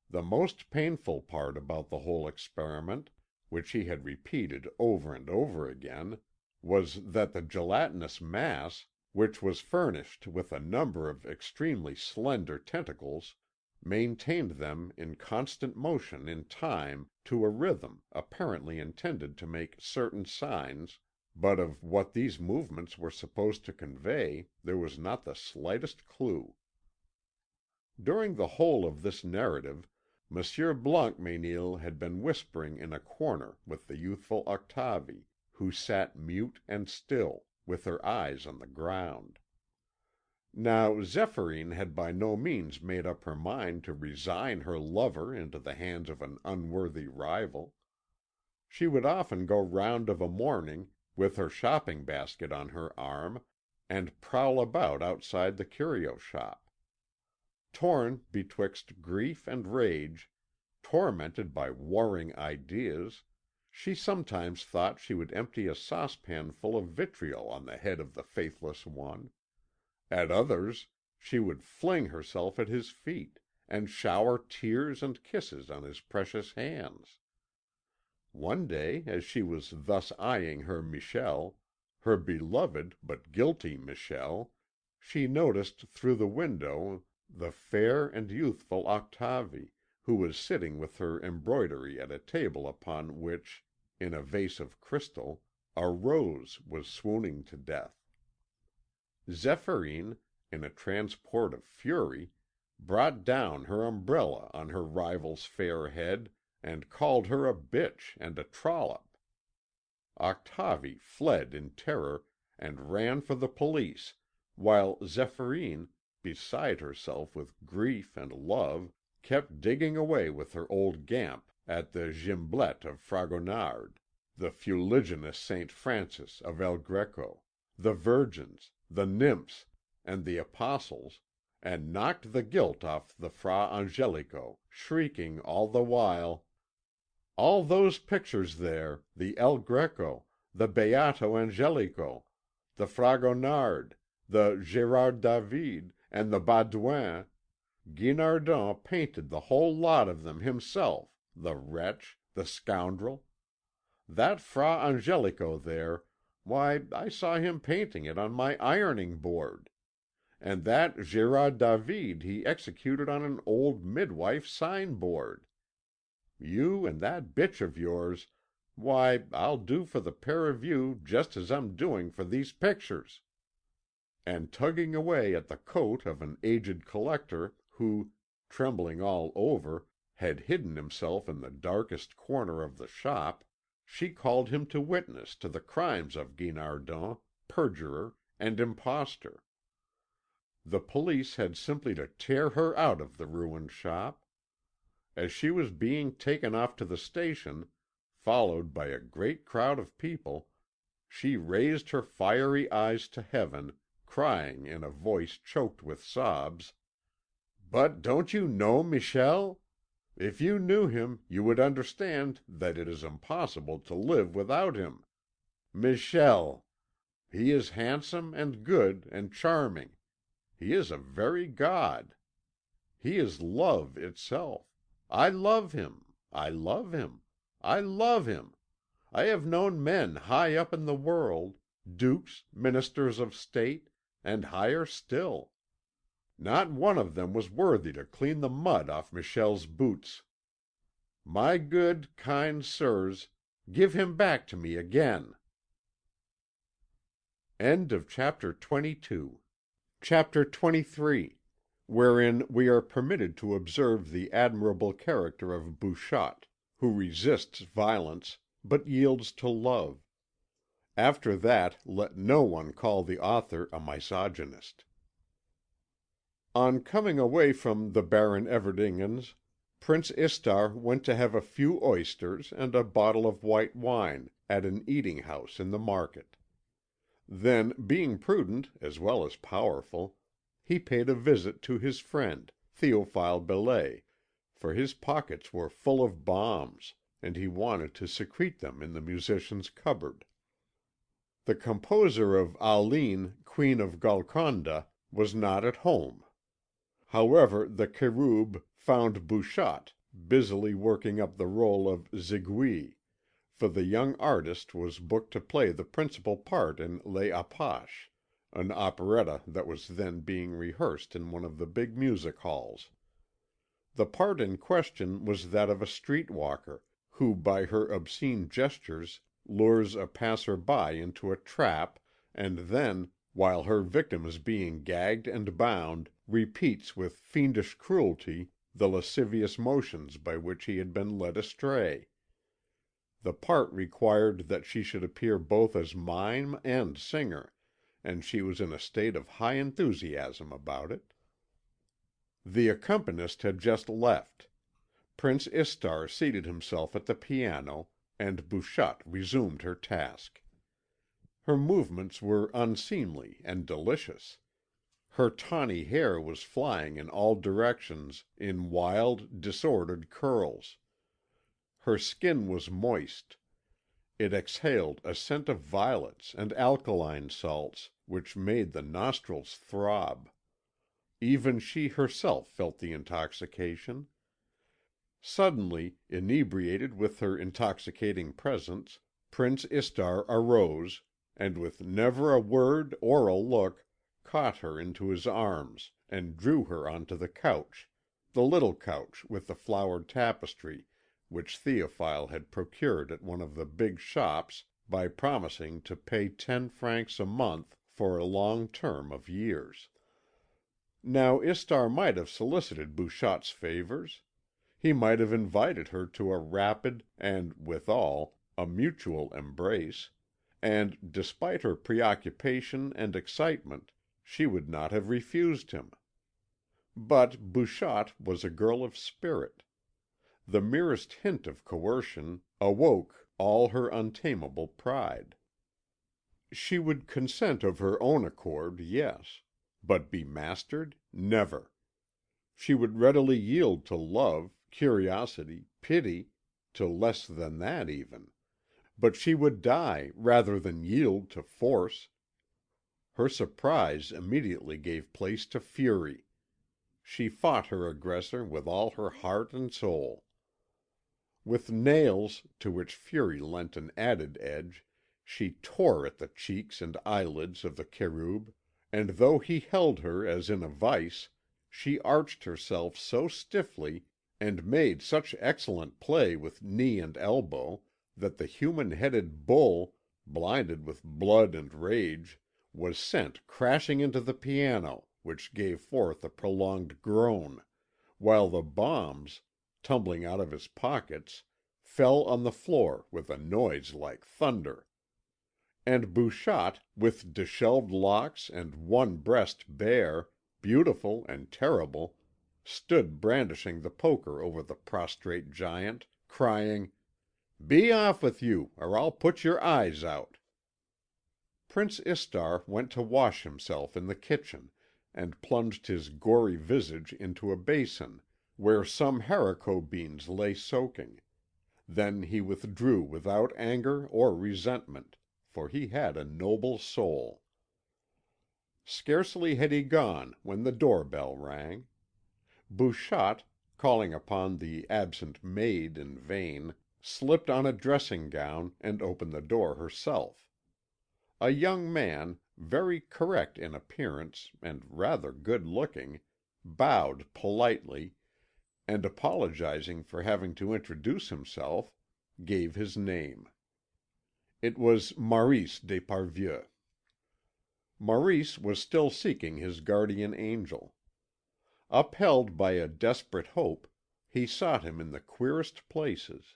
The most painful part about the whole experiment, which he had repeated over and over again, was that the gelatinous mass, which was furnished with a number of extremely slender tentacles, maintained them in constant motion in time to a rhythm apparently intended to make certain signs, but of what these movements were supposed to convey there was not the slightest clue. During the whole of this narrative, Monsieur Blancmesnil had been whispering in a corner with the youthful Octavie, who sat mute and still, with her eyes on the ground. Now Zéphyrine had by no means made up her mind to resign her lover into the hands of an unworthy rival. She would often go round of a morning, with her shopping basket on her arm, and prowl about outside the curio shop. Torn betwixt grief and rage, tormented by warring ideas, she sometimes thought she would empty a saucepan full of vitriol on the head of the faithless one. At others she would fling herself at his feet, and shower tears and kisses on his precious hands. One day, as she was thus eyeing her Michel, her beloved but guilty Michel, she noticed through the window the fair and youthful Octavie, who was sitting with her embroidery at a table upon which, in a vase of crystal, a rose was swooning to death. Zéphyrine, in a transport of fury, brought down her umbrella on her rival's fair head, and called her a bitch and a trollop. Octavie fled in terror and ran for the police, while Zéphyrine, beside herself with grief and love, kept digging away with her old gamp at the gimblette of Fragonard, the fuliginous Saint Francis of El Greco, the Virgins, the Nymphs, and the Apostles, and knocked the gilt off the Fra Angelico, shrieking all the while: "All those pictures there, the El Greco, the Beato Angelico, the Fragonard, the Gérard David, and the Baudouin, Guinardon painted the whole lot of them himself, the wretch, the scoundrel. That Fra Angelico there, why, I saw him painting it on my ironing board. And that Gérard David he executed on an old midwife's sign board. You and that bitch of yours, Why, I'll do for the pair of you just as I'm doing for these pictures." And tugging away at the coat of an aged collector who, trembling all over, had hidden himself in the darkest corner of the shop, she called him to witness to the crimes of Guinardon, perjurer and impostor. The police had simply to tear her out of the ruined shop. As she was being taken off to the station, followed by a great crowd of people, she raised her fiery eyes to heaven, crying in a voice choked with sobs: "But don't you know Michel? If you knew him, you would understand that it is impossible to live without him. Michel! He is handsome and good and charming. He is a very god. He is love itself. I love him. I love him. I love him. I have known men high up in the world, dukes, ministers of state, and higher still. Not one of them was worthy to clean the mud off Michel's boots. My good, kind sirs, give him back to me again." End of chapter 22. Chapter 23, wherein we are permitted to observe the admirable character of Bouchotte, who resists violence, but yields to love. After that, let no one call the author a misogynist. On coming away from the Baron Everdingen's, Prince Istar went to have a few oysters and a bottle of white wine at an eating house in the market. Then, being prudent as well as powerful, he paid a visit to his friend, Théophile Belais, for his pockets were full of bombs, and he wanted to secrete them in the musician's cupboard. The composer of Aline, Queen of Golconda, was not at home. However, the Cherub found Bouchotte busily working up the rôle of Zigouille, for the young artist was booked to play the principal part in Les Apaches, an operetta that was then being rehearsed in one of the big music halls. The part in question was that of a street walker, who by her obscene gestures lures a passer by into a trap, and then, while her victim is being gagged and bound, repeats with fiendish cruelty the lascivious motions by which he had been led astray. The part required that she should appear both as mime and singer, and she was in a state of high enthusiasm about it. The accompanist had just left. Prince Istar seated himself at the piano, and Bouchotte resumed her task. Her movements were unseemly and delicious. Her tawny hair was flying in all directions in wild, disordered curls. Her skin was moist. It exhaled a scent of violets and alkaline salts which made the nostrils throb. Even she herself felt the intoxication. Suddenly, inebriated with her intoxicating presence, Prince Istar arose, and with never a word or a look caught her into his arms and drew her onto the couch, the little couch with the flowered tapestry which Théophile had procured at one of the big shops by promising to pay 10 francs a month for a long term of years. Now Istar might have solicited Bouchotte's favours. He might have invited her to a rapid and, withal, a mutual embrace, and, despite her preoccupation and excitement, she would not have refused him. But Bouchotte was a girl of spirit. The merest hint of coercion awoke all her untamable pride. She would consent of her own accord, yes, but be mastered, never. She would readily yield to love, curiosity, pity, to less than that even, but she would die rather than yield to force. Her surprise immediately gave place to fury. She fought her aggressor with all her heart and soul. With nails, to which fury lent an added edge, she tore at the cheeks and eyelids of the Cherub, and though he held her as in a vice, she arched herself so stiffly, and made such excellent play with knee and elbow, that the human-headed bull, blinded with blood and rage, was sent crashing into the piano, which gave forth a prolonged groan, while the bombs, tumbling out of his pockets, fell on the floor with a noise like thunder. And Bouchotte, with dishevelled locks and one breast bare, beautiful and terrible, stood brandishing the poker over the prostrate giant, crying: "Be off with you, or I'll put your eyes out." Prince Istar went to wash himself in the kitchen, and plunged his gory visage into a basin, where some haricot beans lay soaking. Then he withdrew without anger or resentment, for he had a noble soul. Scarcely had he gone when the door bell rang. Bouchotte, calling upon the absent maid in vain, slipped on a dressing gown and opened the door herself. A young man, very correct in appearance and rather good looking, bowed politely, and apologising for having to introduce himself, gave his name. It was Maurice d'Esparvieu. Maurice was still seeking his guardian angel. Upheld by a desperate hope, he sought him in the queerest places.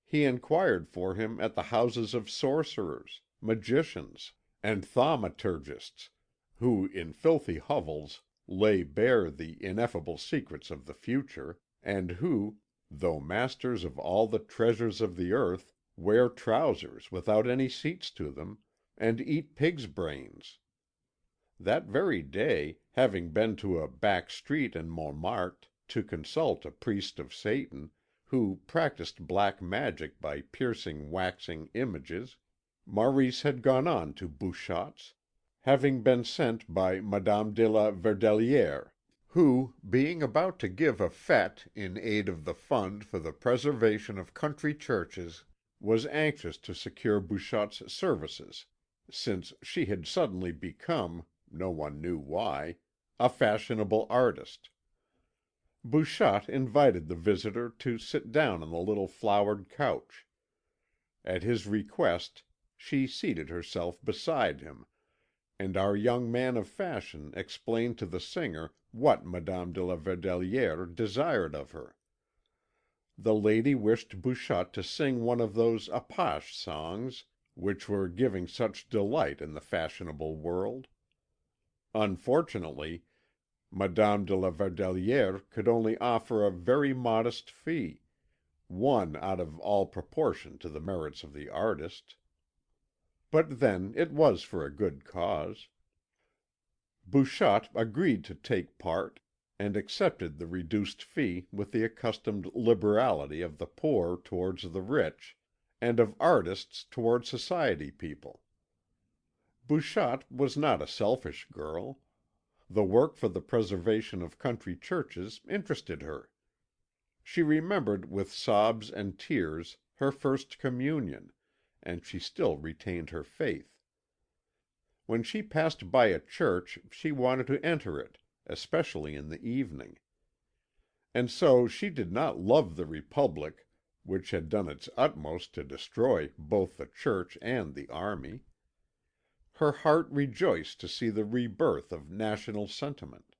He inquired for him at the houses of sorcerers, magicians, and thaumaturgists, who, in filthy hovels, lay bare the ineffable secrets of the future, and who, though masters of all the treasures of the earth, wear trousers without any seats to them, and eat pigs' brains. That very day, having been to a back street in Montmartre to consult a priest of Satan, who practised black magic by piercing waxen images, Maurice had gone on to Bouchotte's, having been sent by Madame de la Verdelière, who, being about to give a fête in aid of the Fund for the Preservation of Country Churches, was anxious to secure Bouchotte's services, since she had suddenly become, no one knew why, a fashionable artist. Bouchotte invited the visitor to sit down on the little flowered couch. At his request she seated herself beside him, and our young man of fashion explained to the singer what Madame de la Verdelière desired of her. The lady wished Bouchotte to sing one of those apache songs which were giving such delight in the fashionable world. Unfortunately, Madame de la Verdelière could only offer a very modest fee, one out of all proportion to the merits of the artist. But then it was for a good cause. Bouchotte agreed to take part, and accepted the reduced fee with the accustomed liberality of the poor towards the rich, and of artists towards society people. Bouchotte was not a selfish girl. The work for the preservation of country churches interested her. She remembered with sobs and tears her first communion, and she still retained her faith. When she passed by a church she wanted to enter it, especially in the evening. And so she did not love the Republic, which had done its utmost to destroy both the Church and the army. Her heart rejoiced to see the rebirth of national sentiment.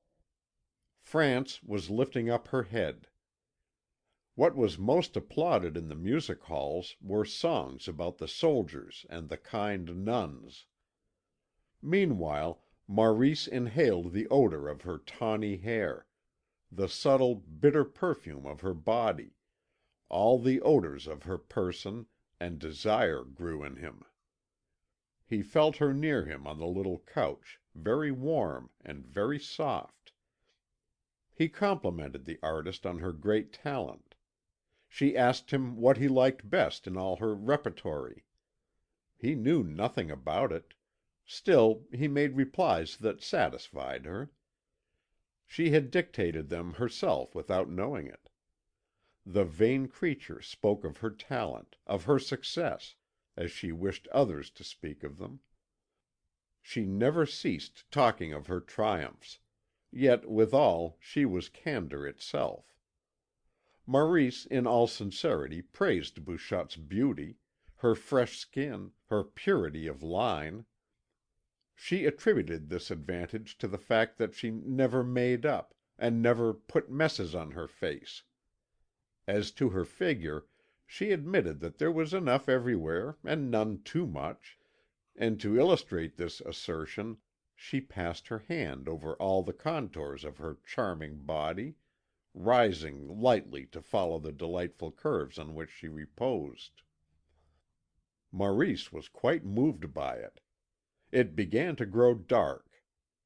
France was lifting up her head. What was most applauded in the music halls were songs about the soldiers and the kind nuns. Meanwhile, Maurice inhaled the odour of her tawny hair, the subtle, bitter perfume of her body, all the odours of her person, and desire grew in him. He felt her near him on the little couch, very warm and very soft. He complimented the artist on her great talent. She asked him what he liked best in all her repertory. He knew nothing about it; still he made replies that satisfied her. She had dictated them herself without knowing it. The vain creature spoke of her talent, of her success, as she wished others to speak of them. She never ceased talking of her triumphs, yet withal she was candour itself. Maurice in all sincerity praised Bouchotte's beauty, her fresh skin, her purity of line. She attributed this advantage to the fact that she never made up, and never put messes on her face. As to her figure, she admitted that there was enough everywhere and none too much, and to illustrate this assertion she passed her hand over all the contours of her charming body, rising lightly to follow the delightful curves on which she reposed. Maurice was quite moved by it. It began to grow dark.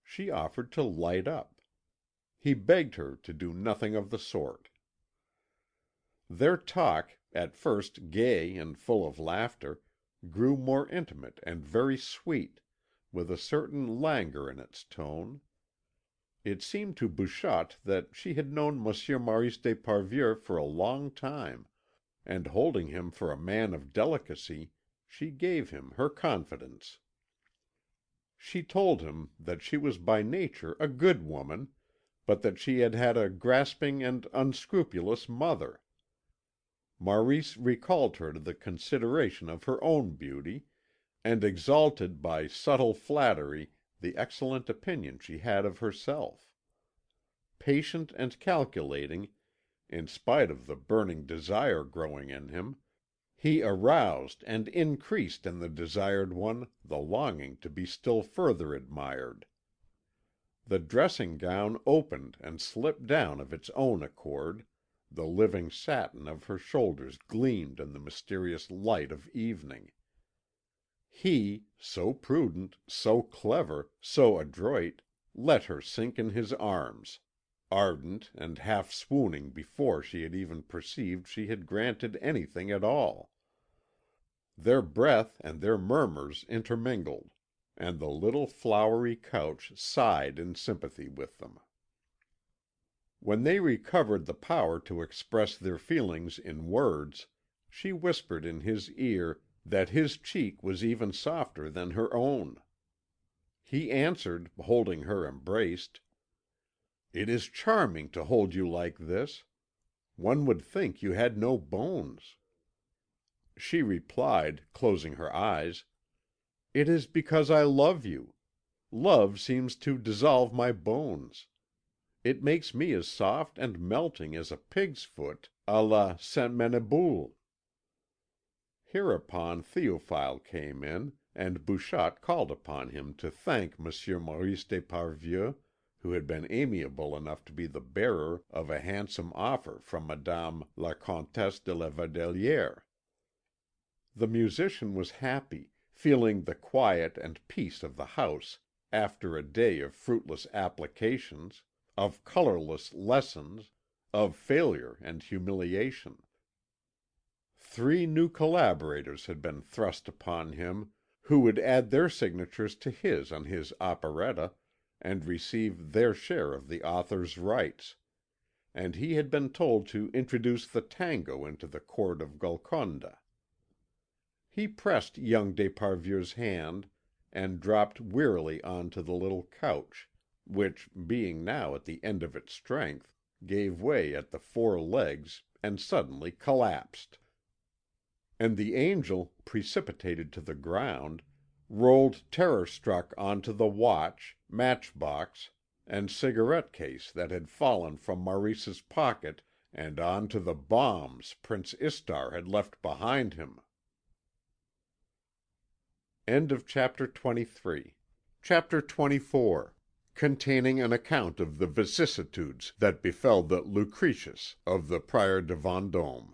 She offered to light up. He begged her to do nothing of the sort. Their talk, at first gay and full of laughter, grew more intimate and very sweet, with a certain languor in its tone. It seemed to Bouchotte that she had known Monsieur Maurice d'Esparvieu for a long time, and holding him for a man of delicacy, she gave him her confidence. She told him that she was by nature a good woman, but that she had had a grasping and unscrupulous mother. Maurice recalled her to the consideration of her own beauty, and exalted by subtle flattery the excellent opinion she had of herself. Patient and calculating, in spite of the burning desire growing in him, he aroused and increased in the desired one the longing to be still further admired. The dressing gown opened and slipped down of its own accord, the living satin of her shoulders gleamed in the mysterious light of evening. He, so prudent, so clever, so adroit, let her sink in his arms, ardent and half swooning before she had even perceived she had granted anything at all. Their breath and their murmurs intermingled, and the little flowery couch sighed in sympathy with them. When they recovered the power to express their feelings in words, she whispered in his ear that his cheek was even softer than her own. He answered, holding her embraced: "It is charming to hold you like this. One would think you had no bones." She replied, closing her eyes: "It is because I love you. Love seems to dissolve my bones. It makes me as soft and melting as a pig's foot à la Sainte Meneboul." Hereupon Théophile came in, and Bouchotte called upon him to thank Monsieur Maurice d'Esparvieu, who had been amiable enough to be the bearer of a handsome offer from Madame la Comtesse de la Verdelière. The musician was happy, feeling the quiet and peace of the house after a day of fruitless applications, of colourless lessons, of failure and humiliation. 3 new collaborators had been thrust upon him who would add their signatures to his on his operetta, and receive their share of the author's rights, and he had been told to introduce the tango into the court of Golconda. He pressed young d'Esparvieu's hand and dropped wearily on to the little couch, which, being now at the end of its strength, gave way at the 4 legs and suddenly collapsed. And the angel, precipitated to the ground, rolled terror-struck on to the watch, matchbox, and cigarette case that had fallen from Maurice's pocket, and on to the bombs Prince Istar had left behind him. End of chapter 23. Chapter 24. Containing an account of the vicissitudes that befell the Lucretius of the Prior de Vendôme.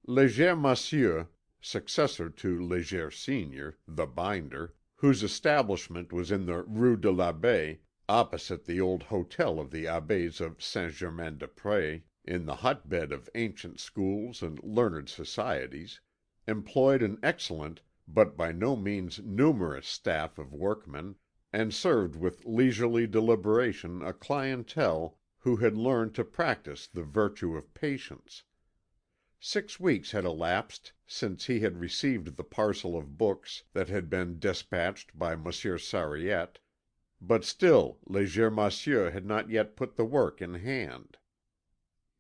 Léger Massieu, successor to Léger senior, the binder, whose establishment was in the Rue de l'Abbaye, opposite the old hotel of the Abbés of Saint Germain des Prés, in the hotbed of ancient schools and learned societies, employed an excellent but by no means numerous staff of workmen, and served with leisurely deliberation a clientele who had learned to practise the virtue of patience. 6 weeks had elapsed since he had received the parcel of books that had been despatched by Monsieur Sariette, but still Léger Massieu had not yet put the work in hand.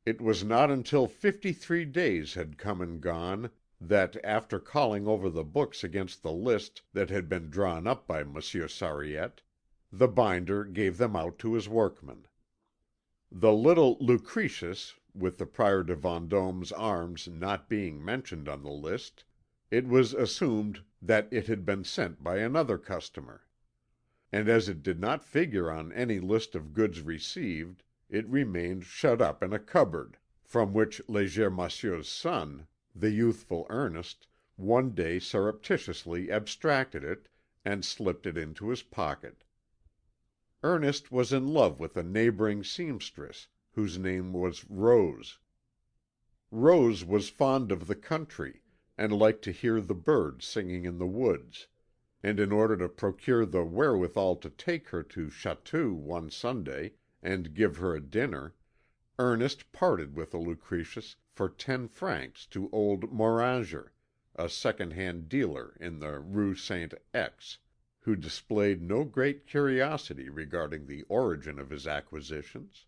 It was not until 53 days had come and gone that, after calling over the books against the list that had been drawn up by Monsieur Sariette, the binder gave them out to his workmen. The little Lucretius, with the Prior de Vendôme's arms not being mentioned on the list, it was assumed that it had been sent by another customer. And as it did not figure on any list of goods received, it remained shut up in a cupboard, from which Léger Monsieur's son, the youthful Ernest, one day surreptitiously abstracted it and slipped it into his pocket. Ernest was in love with a neighbouring seamstress, whose name was Rose. Rose was fond of the country, and liked to hear the birds singing in the woods, and in order to procure the wherewithal to take her to Chatou one Sunday and give her a dinner, Ernest parted with the Lucretius for 10 francs to old Moranger, a second-hand dealer in the Rue St. X, who displayed no great curiosity regarding the origin of his acquisitions.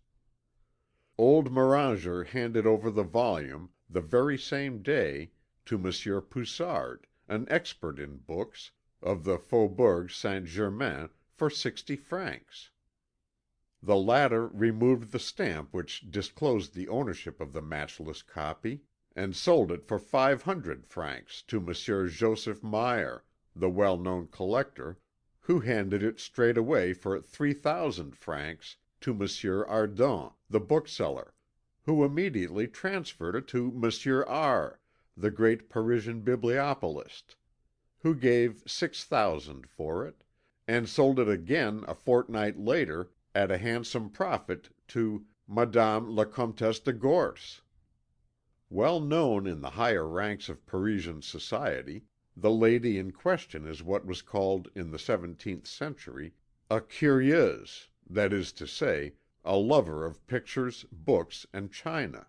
Old Moranger handed over the volume, the very same day, to Monsieur Poussard, an expert in books, of the Faubourg Saint Germain, for 60 francs. The latter removed the stamp which disclosed the ownership of the matchless copy, and sold it for 500 francs to Monsieur Joseph Meyer, the well-known collector, who handed it straightway for 3,000 francs to Monsieur Ardon, the bookseller, who immediately transferred it to Monsieur R., the great Parisian bibliopolist, who gave 6,000 for it, and sold it again a fortnight later at a handsome profit to Madame la Comtesse de Gorce. Well known in the higher ranks of Parisian society, the lady in question is what was called in the 17th century a curieuse, that is to say, a lover of pictures, books, and china.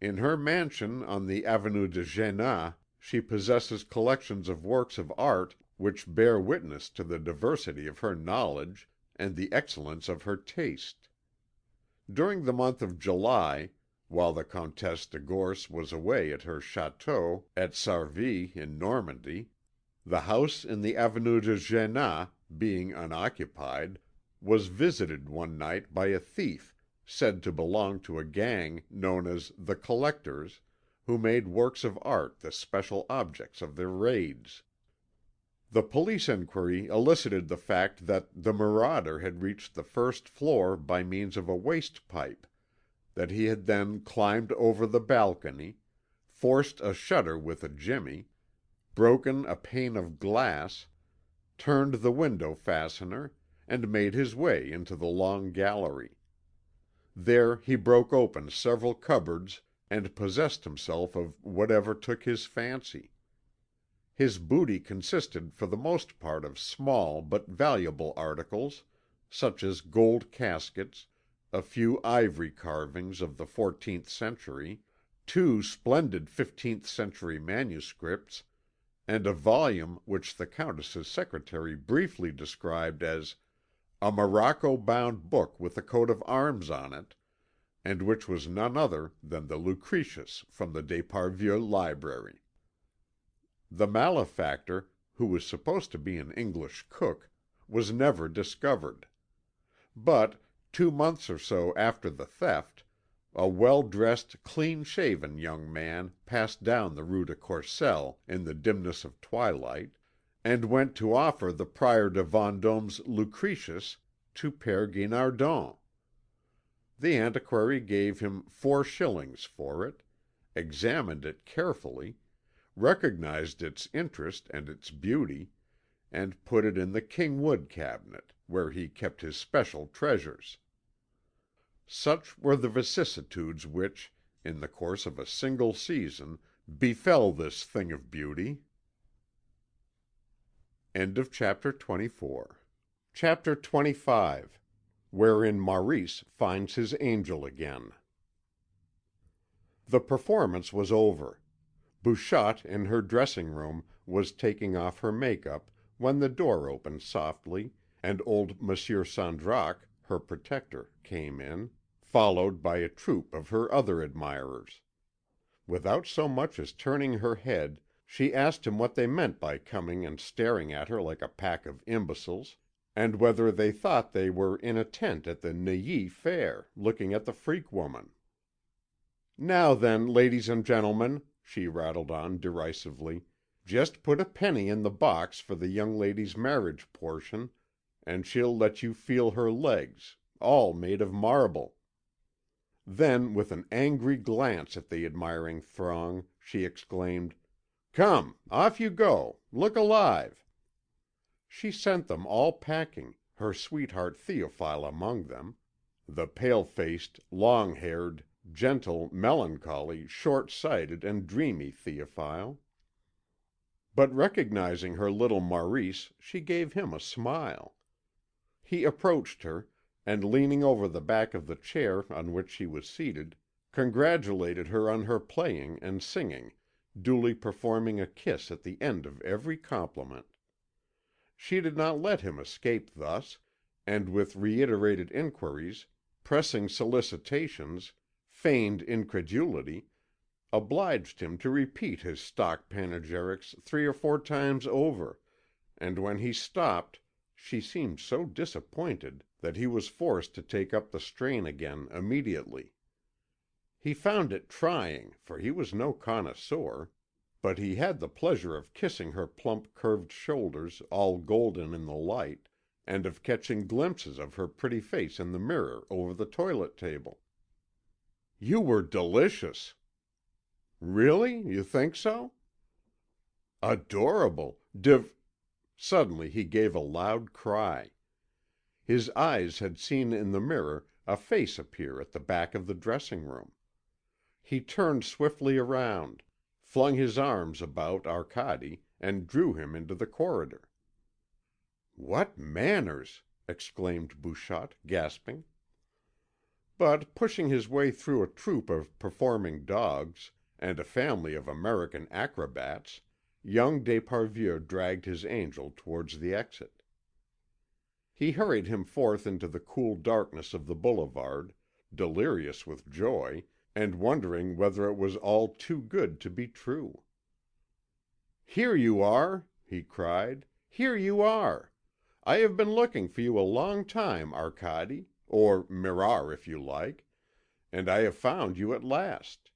In her mansion on the Avenue de Jéna she possesses collections of works of art which bear witness to the diversity of her knowledge and the excellence of her taste. During the month of July, while the Comtesse de Gorce was away at her château at Sarville in Normandy, the house in the Avenue de Jéna, being unoccupied, was visited one night by a thief said to belong to a gang known as the Collectors, who made works of art the special objects of their raids. The police enquiry elicited the fact that the marauder had reached the first floor by means of a waste pipe, that he had then climbed over the balcony, forced a shutter with a jimmy, broken a pane of glass, turned the window fastener, and made his way into the long gallery. There he broke open several cupboards and possessed himself of whatever took his fancy. His booty consisted for the most part of small but valuable articles, such as gold caskets, a few ivory carvings of the 14th century, 2 splendid 15th century manuscripts, and a volume which the Countess's secretary briefly described as "a morocco-bound book with a coat of arms on it," and which was none other than the Lucretius from the d'Esparvieu library. The malefactor, who was supposed to be an English cook, was never discovered. But, 2 months or so after the theft, a well-dressed, clean-shaven young man passed down the Rue de Courcelles in the dimness of twilight, and went to offer the Prior de Vendôme's Lucretius to Père Guinardon. The antiquary gave him 4 shillings for it, examined it carefully, recognized its interest and its beauty, and put it in the Kingwood cabinet, where he kept his special treasures. Such were the vicissitudes which, in the course of a single season, befell this thing of beauty. Chapter 25, wherein Maurice finds his angel again. The performance was over. Bouchotte in her dressing room was taking off her make-up when the door opened softly, and old Monsieur Sandraque, her protector, came in, followed by a troop of her other admirers. Without so much as turning her head, she asked him what they meant by coming and staring at her like a pack of imbeciles, and whether they thought they were in a tent at the Neuilly fair, looking at the freak woman. "Now then, ladies and gentlemen," she rattled on derisively, "just put a penny in the box for the young lady's marriage portion, and she'll let you feel her legs, all made of marble." Then, with an angry glance at the admiring throng, she exclaimed, "Come, off you go! Look alive!" She sent them all packing, her sweetheart Théophile among them, the pale-faced, long-haired, gentle, melancholy, short-sighted, and dreamy Théophile. But recognizing her little Maurice, she gave him a smile. He approached her, and leaning over the back of the chair on which she was seated, congratulated her on her playing and singing, duly performing a kiss at the end of every compliment. She did not let him escape thus, and with reiterated inquiries, pressing solicitations, feigned incredulity, obliged him to repeat his stock panegyrics 3 or 4 times over, and when he stopped she seemed so disappointed that he was forced to take up the strain again immediately. He found it trying, for he was no connoisseur, but he had the pleasure of kissing her plump curved shoulders all golden in the light, and of catching glimpses of her pretty face in the mirror over the toilet table. "You were delicious." "Really? You think so?" "Adorable! Suddenly he gave a loud cry. His eyes had seen in the mirror a face appear at the back of the dressing room. He turned swiftly around, flung his arms about Arcade, and drew him into the corridor. "What manners!" exclaimed Bouchotte, gasping. But pushing his way through a troop of performing dogs, and a family of American acrobats, young d'Esparvieu dragged his angel towards the exit. He hurried him forth into the cool darkness of the boulevard, delirious with joy, and wondering whether it was all too good to be true. "Here you are!" he cried. "Here you are! I have been looking for you a long time, Arcade, or Mirar if you like, and I have found you at last.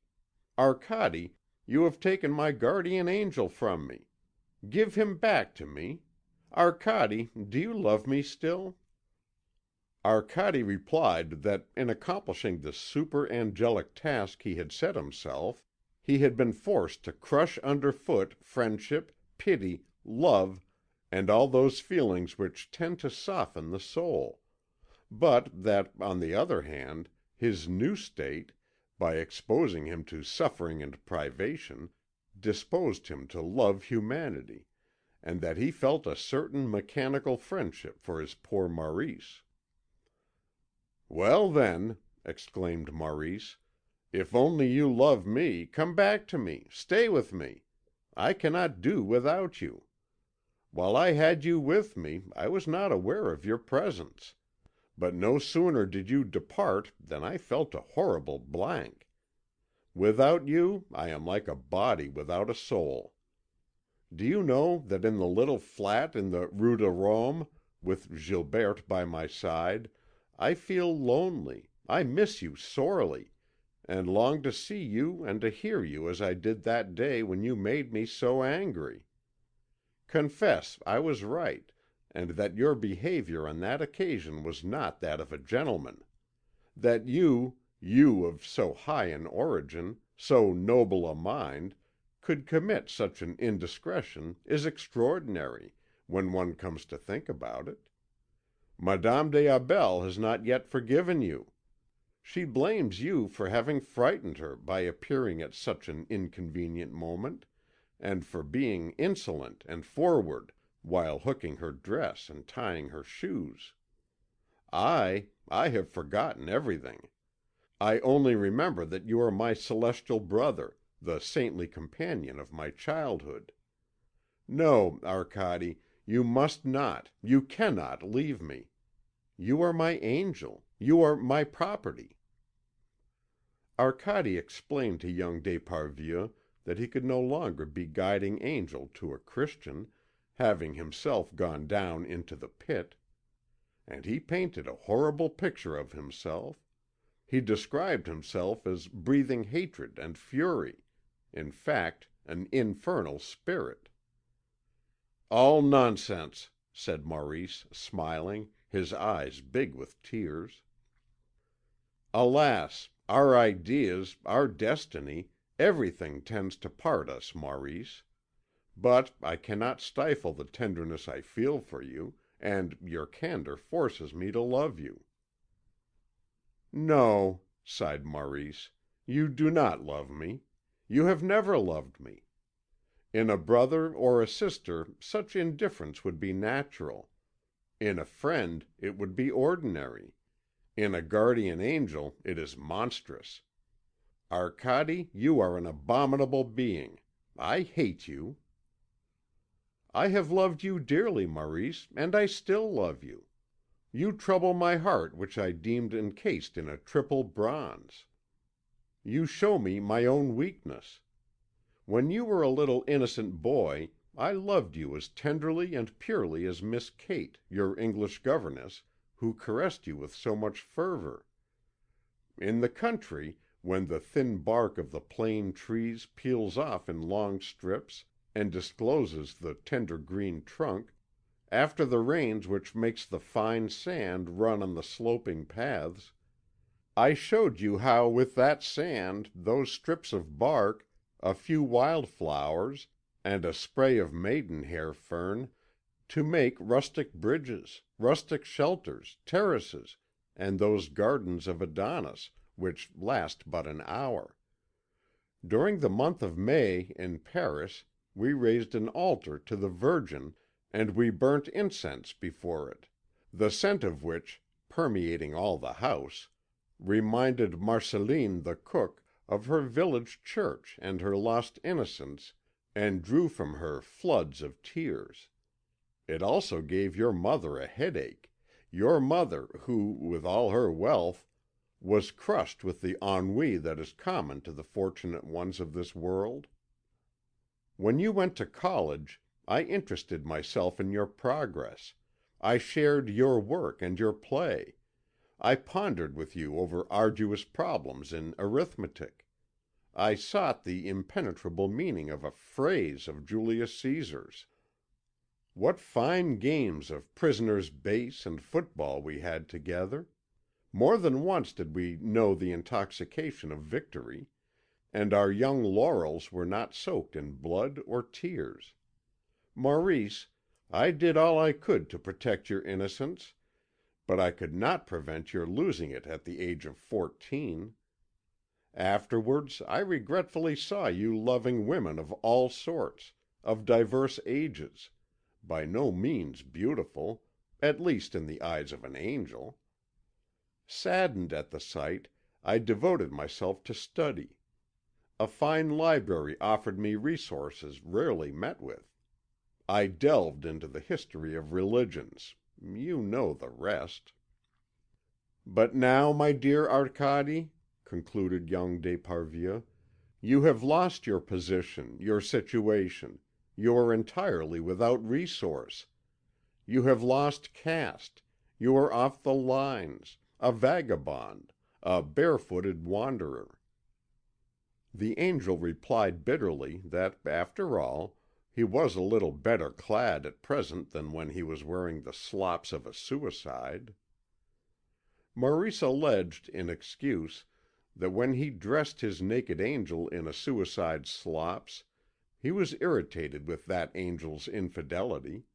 Arcade, you have taken my guardian angel from me. Give him back to me. Arcade, do you love me still?" Arcade replied that in accomplishing the super angelic task he had set himself, he had been forced to crush underfoot friendship, pity, love, and all those feelings which tend to soften the soul, but that, on the other hand, his new state, by exposing him to suffering and privation, disposed him to love humanity, and that he felt a certain mechanical friendship for his poor Maurice. "Well, then," exclaimed Maurice, "if only you love me, come back to me, stay with me. I cannot do without you. While I had you with me I was not aware of your presence, but no sooner did you depart than I felt a horrible blank. Without you I am like a body without a soul. Do you know that in the little flat in the Rue de Rome, with Gilberte by my side, I feel lonely, I miss you sorely, and long to see you and to hear you as I did that day when you made me so angry. Confess I was right, and that your behaviour on that occasion was not that of a gentleman. That you of so high an origin, so noble a mind, could commit such an indiscretion is extraordinary, when one comes to think about it. Madame des Aubels has not yet forgiven you. She blames you for having frightened her by appearing at such an inconvenient moment, and for being insolent and forward while hooking her dress and tying her shoes. I have forgotten everything. I only remember that you are my celestial brother, the saintly companion of my childhood. No, Arcade, you must not, you cannot leave me. You are my angel, you are my property. Arcade explained to young d'Esparvieu that he could no longer be guiding angel to a Christian, having himself gone down into the pit. And he painted a horrible picture of himself. He described himself as breathing hatred and fury, in fact, an infernal spirit. "All nonsense," said Maurice, smiling, his eyes big with tears. "Alas! Our ideas, our destiny, everything tends to part us, Maurice. But I cannot stifle the tenderness I feel for you, and your candour forces me to love you." "No," sighed Maurice, "you do not love me. You have never loved me. In a brother or a sister such indifference would be natural. In a friend it would be ordinary. In a guardian angel it is monstrous. Arcade, you are an abominable being. I hate you." "I have loved you dearly, Maurice, and I still love you. You trouble my heart which I deemed encased in a triple bronze. You show me my own weakness. When you were a little innocent boy, I loved you as tenderly and purely as Miss Kate, your English governess, who caressed you with so much fervour. In the country, when the thin bark of the plane trees peels off in long strips and discloses the tender green trunk, after the rains which makes the fine sand run on the sloping paths, I showed you how with that sand, those strips of bark, a few wild flowers, and a spray of maidenhair fern, to make rustic bridges, rustic shelters, terraces, and those gardens of Adonis, which last but an hour. During the month of May, in Paris, we raised an altar to the Virgin, and we burnt incense before it, the scent of which, permeating all the house, reminded Marceline the cook of her village church and her lost innocence, and drew from her floods of tears. It also gave your mother a headache, your mother who, with all her wealth, was crushed with the ennui that is common to the fortunate ones of this world. When you went to college, I interested myself in your progress, I shared your work and your play, I pondered with you over arduous problems in arithmetic, I sought the impenetrable meaning of a phrase of Julius Caesar's. What fine games of prisoner's base and football we had together! More than once did we know the intoxication of victory, and our young laurels were not soaked in blood or tears. Maurice, I did all I could to protect your innocence, but I could not prevent your losing it at the age of 14. Afterwards I regretfully saw you loving women of all sorts, of diverse ages, by no means beautiful, at least in the eyes of an angel. Saddened at the sight, I devoted myself to study. A fine library offered me resources rarely met with. I delved into the history of religions. You know the rest. "But now, my dear Arcade," concluded young d'Esparvieu, "you have lost your position, your situation, you are entirely without resource. You have lost caste, you are off the lines, a vagabond, a barefooted wanderer." The angel replied bitterly that, after all, he was a little better clad at present than when he was wearing the slops of a suicide. Maurice alleged, in excuse, that when he dressed his naked angel in a suicide's slops, he was irritated with that angel's infidelity.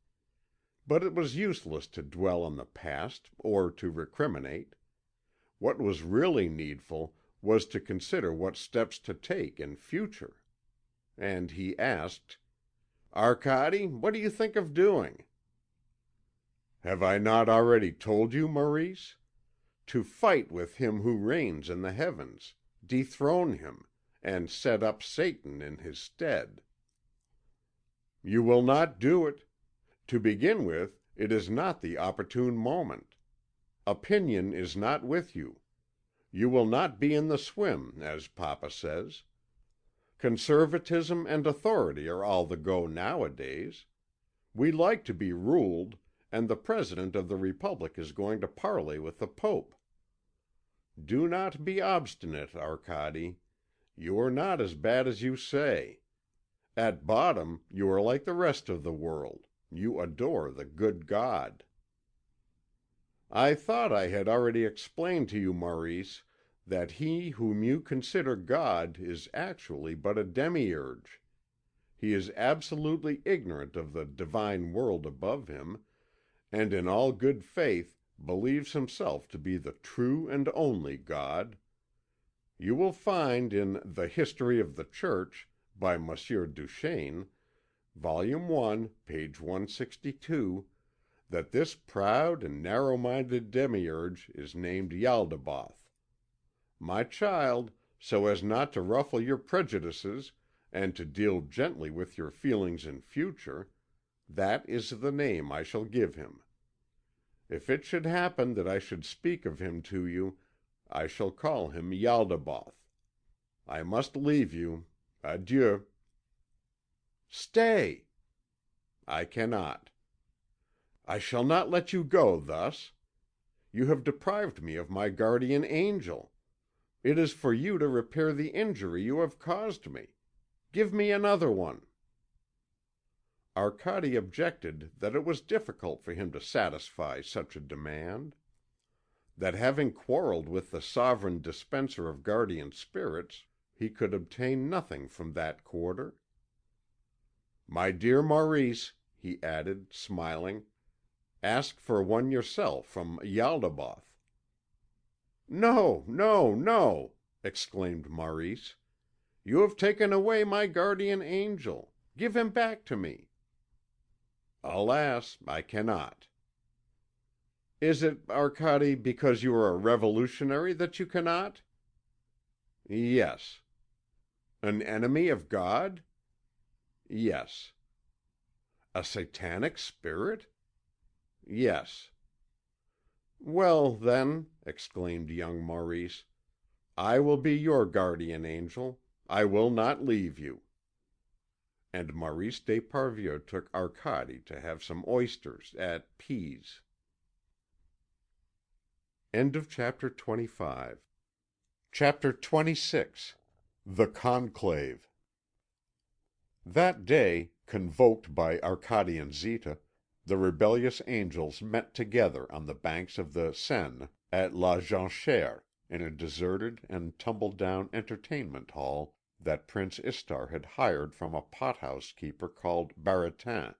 But it was useless to dwell on the past or to recriminate. What was really needful was to consider what steps to take in future. And he asked, "Arcade, what do you think of doing?" "Have I not already told you, Maurice? To fight with him who reigns in the heavens, dethrone him, and set up Satan in his stead." "You will not do it. To begin with, it is not the opportune moment. Opinion is not with you. You will not be in the swim, as Papa says. Conservatism and authority are all the go nowadays. We like to be ruled, and the President of the Republic is going to parley with the Pope. Do not be obstinate, Arcade. You are not as bad as you say. At bottom, you are like the rest of the world. You adore the good God. I thought I had already explained to you, Maurice, that he whom you consider God is actually but a demiurge. He is absolutely ignorant of the divine world above him, and in all good faith believes himself to be the true and only God. You will find in The History of the Church, by Monsieur Duchesne, Volume 1, page 162, that this proud and narrow-minded demiurge is named Yaldabaoth. My child, so as not to ruffle your prejudices and to deal gently with your feelings in future, that is the name I shall give him. If it should happen that I should speak of him to you, I shall call him Yaldabaoth. I must leave you. Adieu." "Stay." "I cannot. I shall not let you go thus. You have deprived me of my guardian angel. It is for you to repair the injury you have caused me. Give me another one." Arcade objected that it was difficult for him to satisfy such a demand. That having quarrelled with the sovereign dispenser of guardian spirits, he could obtain nothing from that quarter. "My dear Maurice," he added, smiling, "ask for one yourself from Yaldabaoth." "No, no, no!" exclaimed Maurice. "You have taken away my guardian angel. Give him back to me." "Alas, I cannot." "Is it, Arcade, because you are a revolutionary that you cannot?" "Yes." "An enemy of God?" "Yes." "A satanic spirit?" "Yes." "Well, then," exclaimed young Maurice, "I will be your guardian angel. I will not leave you." And Maurice d'Esparvieu took Arcade to have some oysters at Pise. Chapter 26. The Conclave. That day, convoked by Arcade and Zita, the rebellious angels met together on the banks of the Seine at La Jonchère, in a deserted and tumble-down entertainment hall that Prince Istar had hired from a pothouse keeper called Baratin.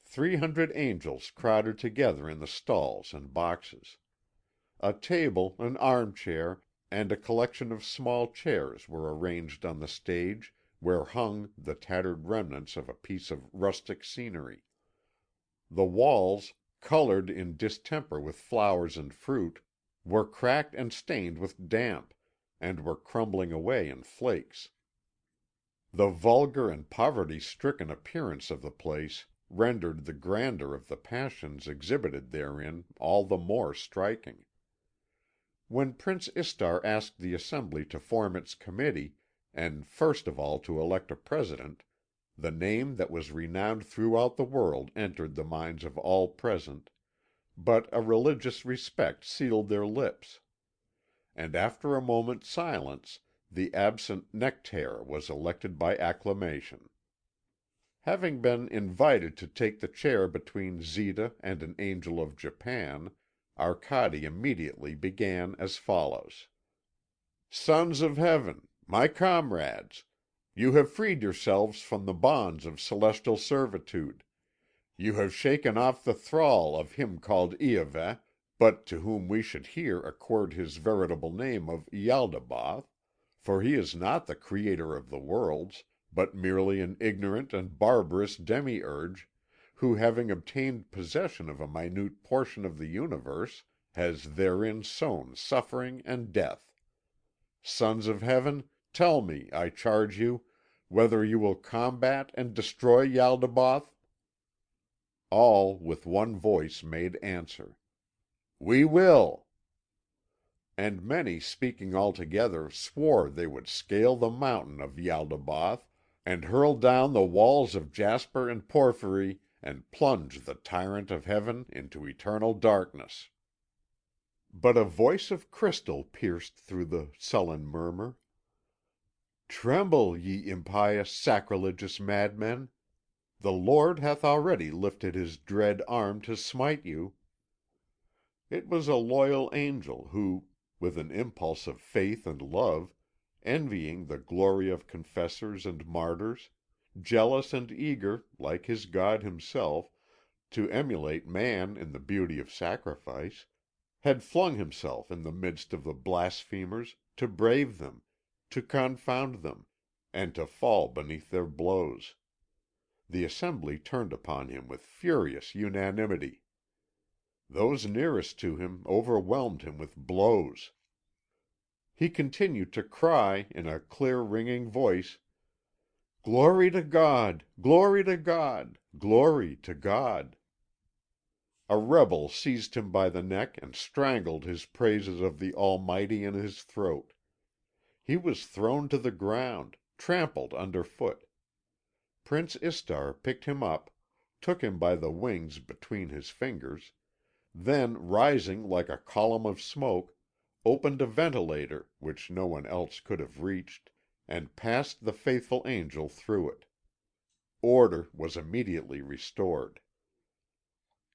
300 angels crowded together in the stalls and boxes. A table, an armchair, and a collection of small chairs were arranged on the stage, where hung the tattered remnants of a piece of rustic scenery. The walls, coloured in distemper with flowers and fruit, were cracked and stained with damp, and were crumbling away in flakes. The vulgar and poverty-stricken appearance of the place rendered the grandeur of the passions exhibited therein all the more striking. When Prince Istar asked the assembly to form its committee, and first of all to elect a president, the name that was renowned throughout the world entered the minds of all present, but a religious respect sealed their lips. And after a moment's silence, the absent Nectaire was elected by acclamation. Having been invited to take the chair between Zita and an angel of Japan, Arcade immediately began as follows: "Sons of Heaven, my comrades, you have freed yourselves from the bonds of celestial servitude. You have shaken off the thrall of him called Iahveh, but to whom we should here accord his veritable name of Yaldabaoth, for he is not the creator of the worlds, but merely an ignorant and barbarous demiurge, who, having obtained possession of a minute portion of the universe, has therein sown suffering and death. Sons of Heaven, tell me, I charge you, whether you will combat and destroy Yaldabaoth?" All with one voice made answer: "We will." and many speaking all together swore they would scale the mountain of Yaldabaoth, and hurl down the walls of jasper and porphyry, and plunge the tyrant of heaven into eternal darkness. But a voice of crystal pierced through the sullen murmur. "Tremble, ye impious, sacrilegious madmen! The Lord hath already lifted his dread arm to smite you." It was a loyal angel who, with an impulse of faith and love, envying the glory of confessors and martyrs, jealous and eager, like his God himself, to emulate man in the beauty of sacrifice, had flung himself in the midst of the blasphemers to brave them, to confound them, and to fall beneath their blows. The assembly turned upon him with furious unanimity. Those nearest to him overwhelmed him with blows. He continued to cry in a clear ringing voice, "Glory to God! Glory to God! Glory to God!" A rebel seized him by the neck and strangled his praises of the Almighty in his throat. He was thrown to the ground, trampled underfoot. Prince Istar picked him up, took him by the wings between his fingers, then, rising like a column of smoke, opened a ventilator which no one else could have reached, and passed the faithful angel through it. Order was immediately restored.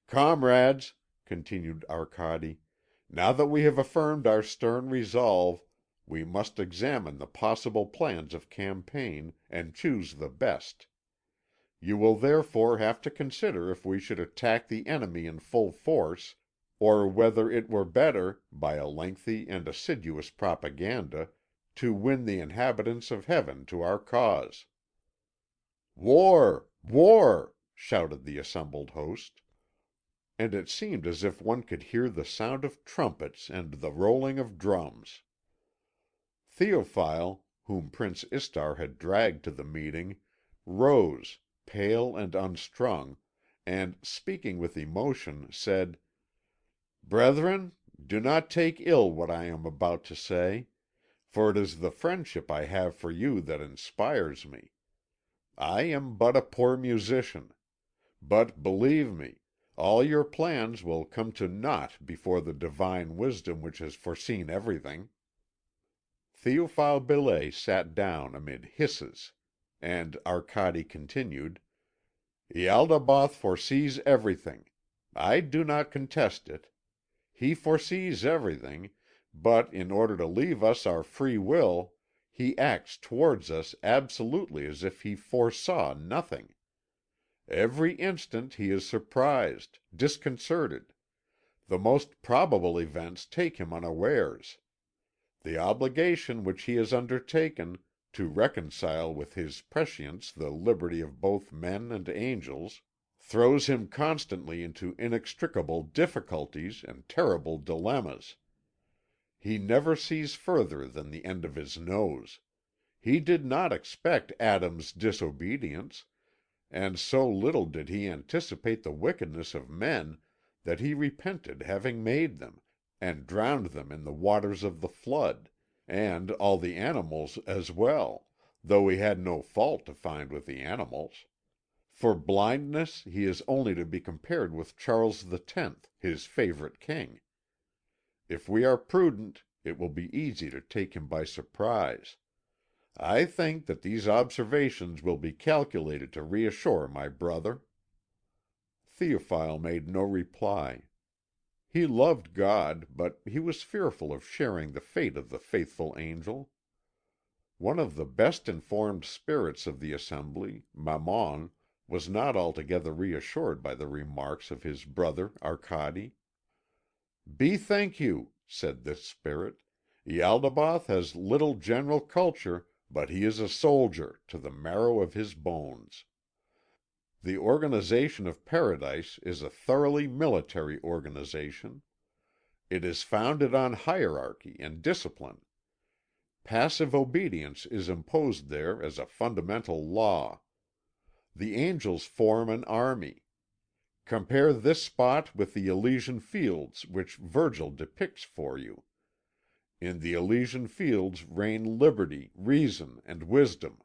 "Comrades," continued Arcade, "now that we have affirmed our stern resolve, we must examine the possible plans of campaign, and choose the best. You will therefore have to consider if we should attack the enemy in full force, or whether it were better, by a lengthy and assiduous propaganda, to win the inhabitants of heaven to our cause." "War! War!" shouted the assembled host. And it seemed as if one could hear the sound of trumpets and the rolling of drums. Théophile, whom Prince Istar had dragged to the meeting, rose, pale and unstrung, and, speaking with emotion, said, "Brethren, do not take ill what I am about to say, for it is the friendship I have for you that inspires me. I am but a poor musician. But, believe me, all your plans will come to naught before the divine wisdom which has foreseen everything." Théophile Belais sat down amid hisses, and Arcade continued, "Ialdabaoth foresees everything. I do not contest it. He foresees everything, but in order to leave us our free will, he acts towards us absolutely as if he foresaw nothing. Every instant he is surprised, disconcerted. The most probable events take him unawares. The obligation which he has undertaken, to reconcile with his prescience the liberty of both men and angels, throws him constantly into inextricable difficulties and terrible dilemmas. He never sees further than the end of his nose. He did not expect Adam's disobedience, and so little did he anticipate the wickedness of men that he repented having made them, and drowned them in the waters of the flood, and all the animals as well, though he had no fault to find with the animals. For blindness he is only to be compared with Charles X, his favourite king. If we are prudent, it will be easy to take him by surprise. I think that these observations will be calculated to reassure my brother." Théophile made no reply. He loved God, but he was fearful of sharing the fate of the faithful angel. One of the best informed spirits of the assembly, Mammon, was not altogether reassured by the remarks of his brother Arcade. "Bethink you," said this spirit, "Ialdabaoth has little general culture, but he is a soldier to the marrow of his bones. The organisation of Paradise is a thoroughly military organisation. It is founded on hierarchy and discipline. Passive obedience is imposed there as a fundamental law. The angels form an army. Compare this spot with the Elysian fields which Virgil depicts for you. In the Elysian fields reign liberty, reason, and wisdom.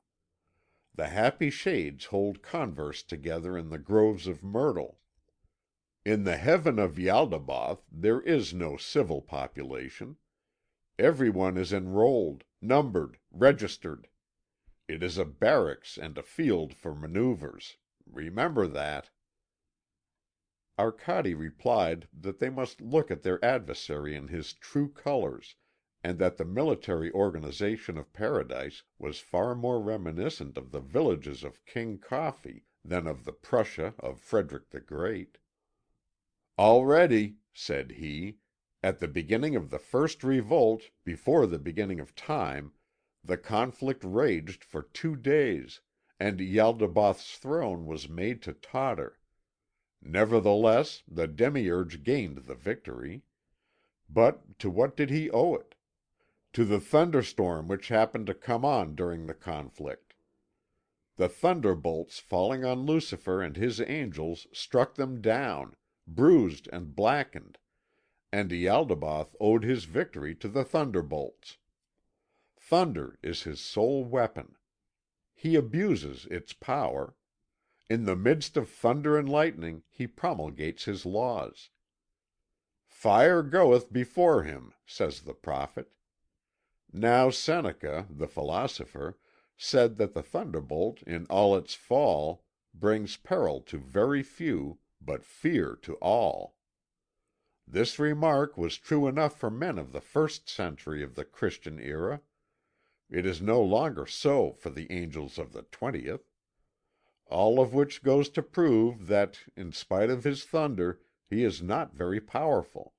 The happy shades hold converse together in the groves of myrtle. In the heaven of Yaldabaoth there is no civil population. Everyone is enrolled, numbered, registered. It is a barracks and a field for manoeuvres. Remember that." Arcade replied that they must look at their adversary in his true colours, and that the military organisation of Paradise was far more reminiscent of the villages of King Coffee than of the Prussia of Frederick the Great. "Already," said he, "at the beginning of the first revolt, before the beginning of time, the conflict raged for 2 days, and Yaldabaoth's throne was made to totter. Nevertheless, the demiurge gained the victory. But to what did he owe it? To the thunderstorm which happened to come on during the conflict. The thunderbolts falling on Lucifer and his angels struck them down, bruised and blackened, and Yaldabaoth owed his victory to the thunderbolts. Thunder is his sole weapon. He abuses its power. In the midst of thunder and lightning he promulgates his laws. 'Fire goeth before him,' says the prophet. Now Seneca, the philosopher, said that the thunderbolt in all its fall brings peril to very few, but fear to all. This remark was true enough for men of the first century of the Christian era. It is no longer so for the angels of the 20th. All of which goes to prove that, in spite of his thunder, he is not very powerful.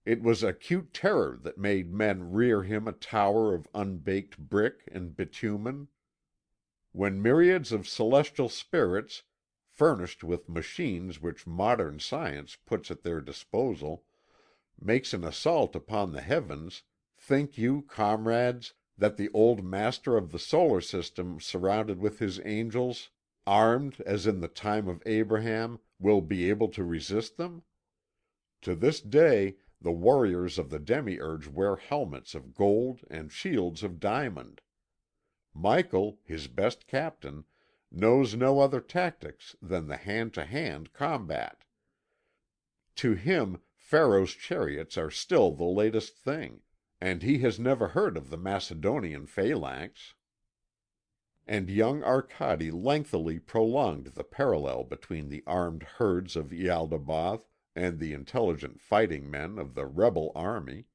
It was acute terror that made men rear him a tower of unbaked brick and bitumen. When myriads of celestial spirits, furnished with machines which modern science puts at their disposal, makes an assault upon the heavens, think you, comrades, that the old master of the solar system surrounded with his angels, armed as in the time of Abraham, will be able to resist them? To this day the warriors of the demiurge wear helmets of gold and shields of diamond. Michael, his best captain, knows no other tactics than the hand-to-hand combat. To him Pharaoh's chariots are still the latest thing, and he has never heard of the Macedonian phalanx." And young Arcade lengthily prolonged the parallel between the armed herds of Yaldabaoth and the intelligent fighting men of the rebel army.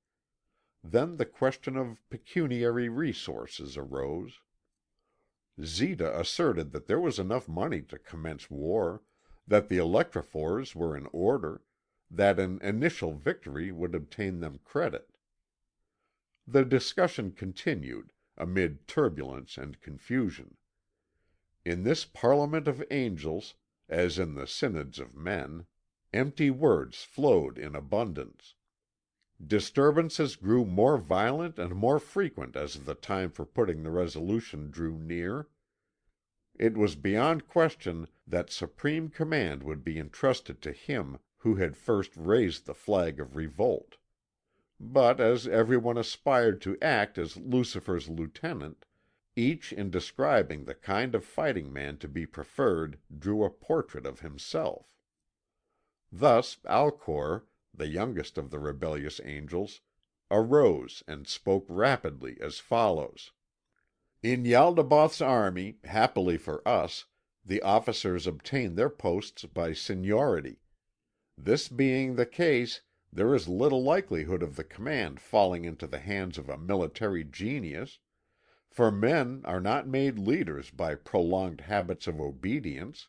Then the question of pecuniary resources arose. Zita asserted that there was enough money to commence war, that the electrophores were in order, that an initial victory would obtain them credit. The discussion continued, amid turbulence and confusion. In this parliament of angels, as in the synods of men, empty words flowed in abundance. Disturbances grew more violent and more frequent as the time for putting the resolution drew near. It was beyond question that supreme command would be entrusted to him who had first raised the flag of revolt. But as everyone aspired to act as Lucifer's lieutenant, each in describing the kind of fighting man to be preferred drew a portrait of himself. Thus Alcor, the youngest of the rebellious angels, arose and spoke rapidly as follows: "In Yaldabaoth's army, happily for us, the officers obtain their posts by seniority. This being the case, there is little likelihood of the command falling into the hands of a military genius, for men are not made leaders by prolonged habits of obedience,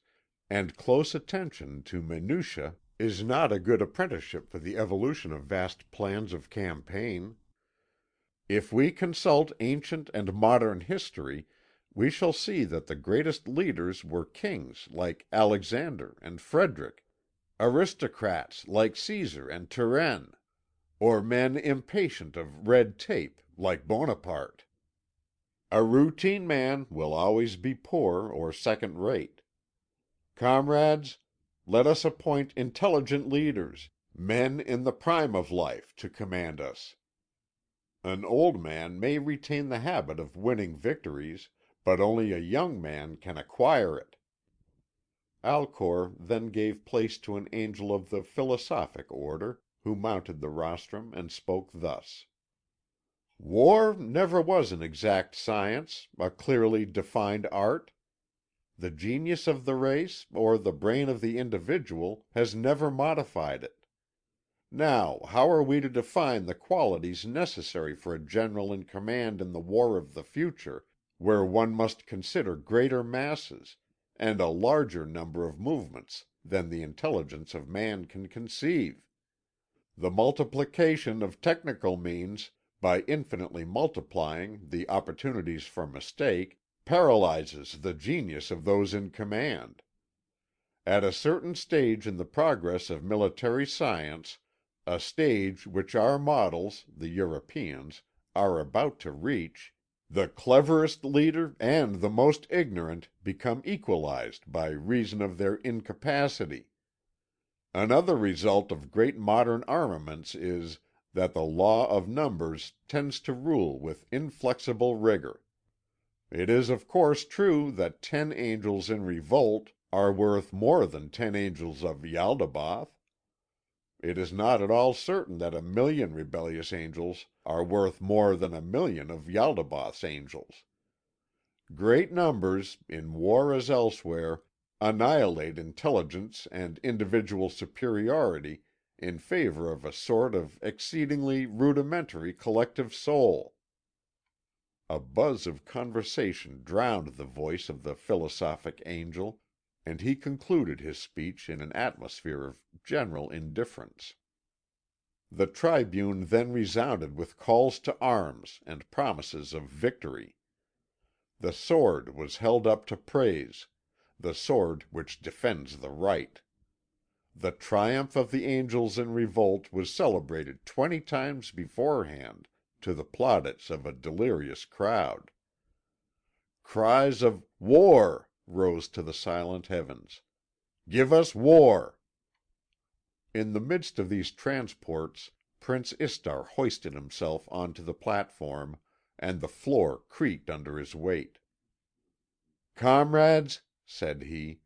and close attention to minutiae is not a good apprenticeship for the evolution of vast plans of campaign. If we consult ancient and modern history, we shall see that the greatest leaders were kings like Alexander and Frederick, aristocrats like Caesar and Turenne, or men impatient of red tape like Bonaparte. A routine man will always be poor or second rate. Comrades, let us appoint intelligent leaders, men in the prime of life, to command us. An old man may retain the habit of winning victories, but only a young man can acquire it." Alcor then gave place to an angel of the philosophic order, who mounted the rostrum and spoke thus: "War never was an exact science, a clearly defined art. The genius of the race, or the brain of the individual, has never modified it. Now, how are we to define the qualities necessary for a general in command in the war of the future, where one must consider greater masses, and a larger number of movements than the intelligence of man can conceive? The multiplication of technical means, by infinitely multiplying the opportunities for mistake, paralyzes the genius of those in command. At a certain stage in the progress of military science, a stage which our models, the Europeans, are about to reach, the cleverest leader and the most ignorant become equalized by reason of their incapacity. Another result of great modern armaments is, that the law of numbers tends to rule with inflexible rigour. It is of course true that 10 angels in revolt are worth more than 10 angels of Yaldabaoth. It is not at all certain that 1,000,000 rebellious angels are worth more than 1,000,000 of Yaldabaoth's angels. Great numbers, in war as elsewhere, annihilate intelligence and individual superiority in favour of a sort of exceedingly rudimentary collective soul." A buzz of conversation drowned the voice of the philosophic angel, and he concluded his speech in an atmosphere of general indifference. The tribune then resounded with calls to arms and promises of victory. The sword was held up to praise, the sword which defends the right. The triumph of the angels in revolt was celebrated 20 times beforehand to the plaudits of a delirious crowd. Cries of "War!" rose to the silent heavens. "Give us war!" In the midst of these transports Prince Istar hoisted himself on to the platform, and the floor creaked under his weight. "Comrades," said he,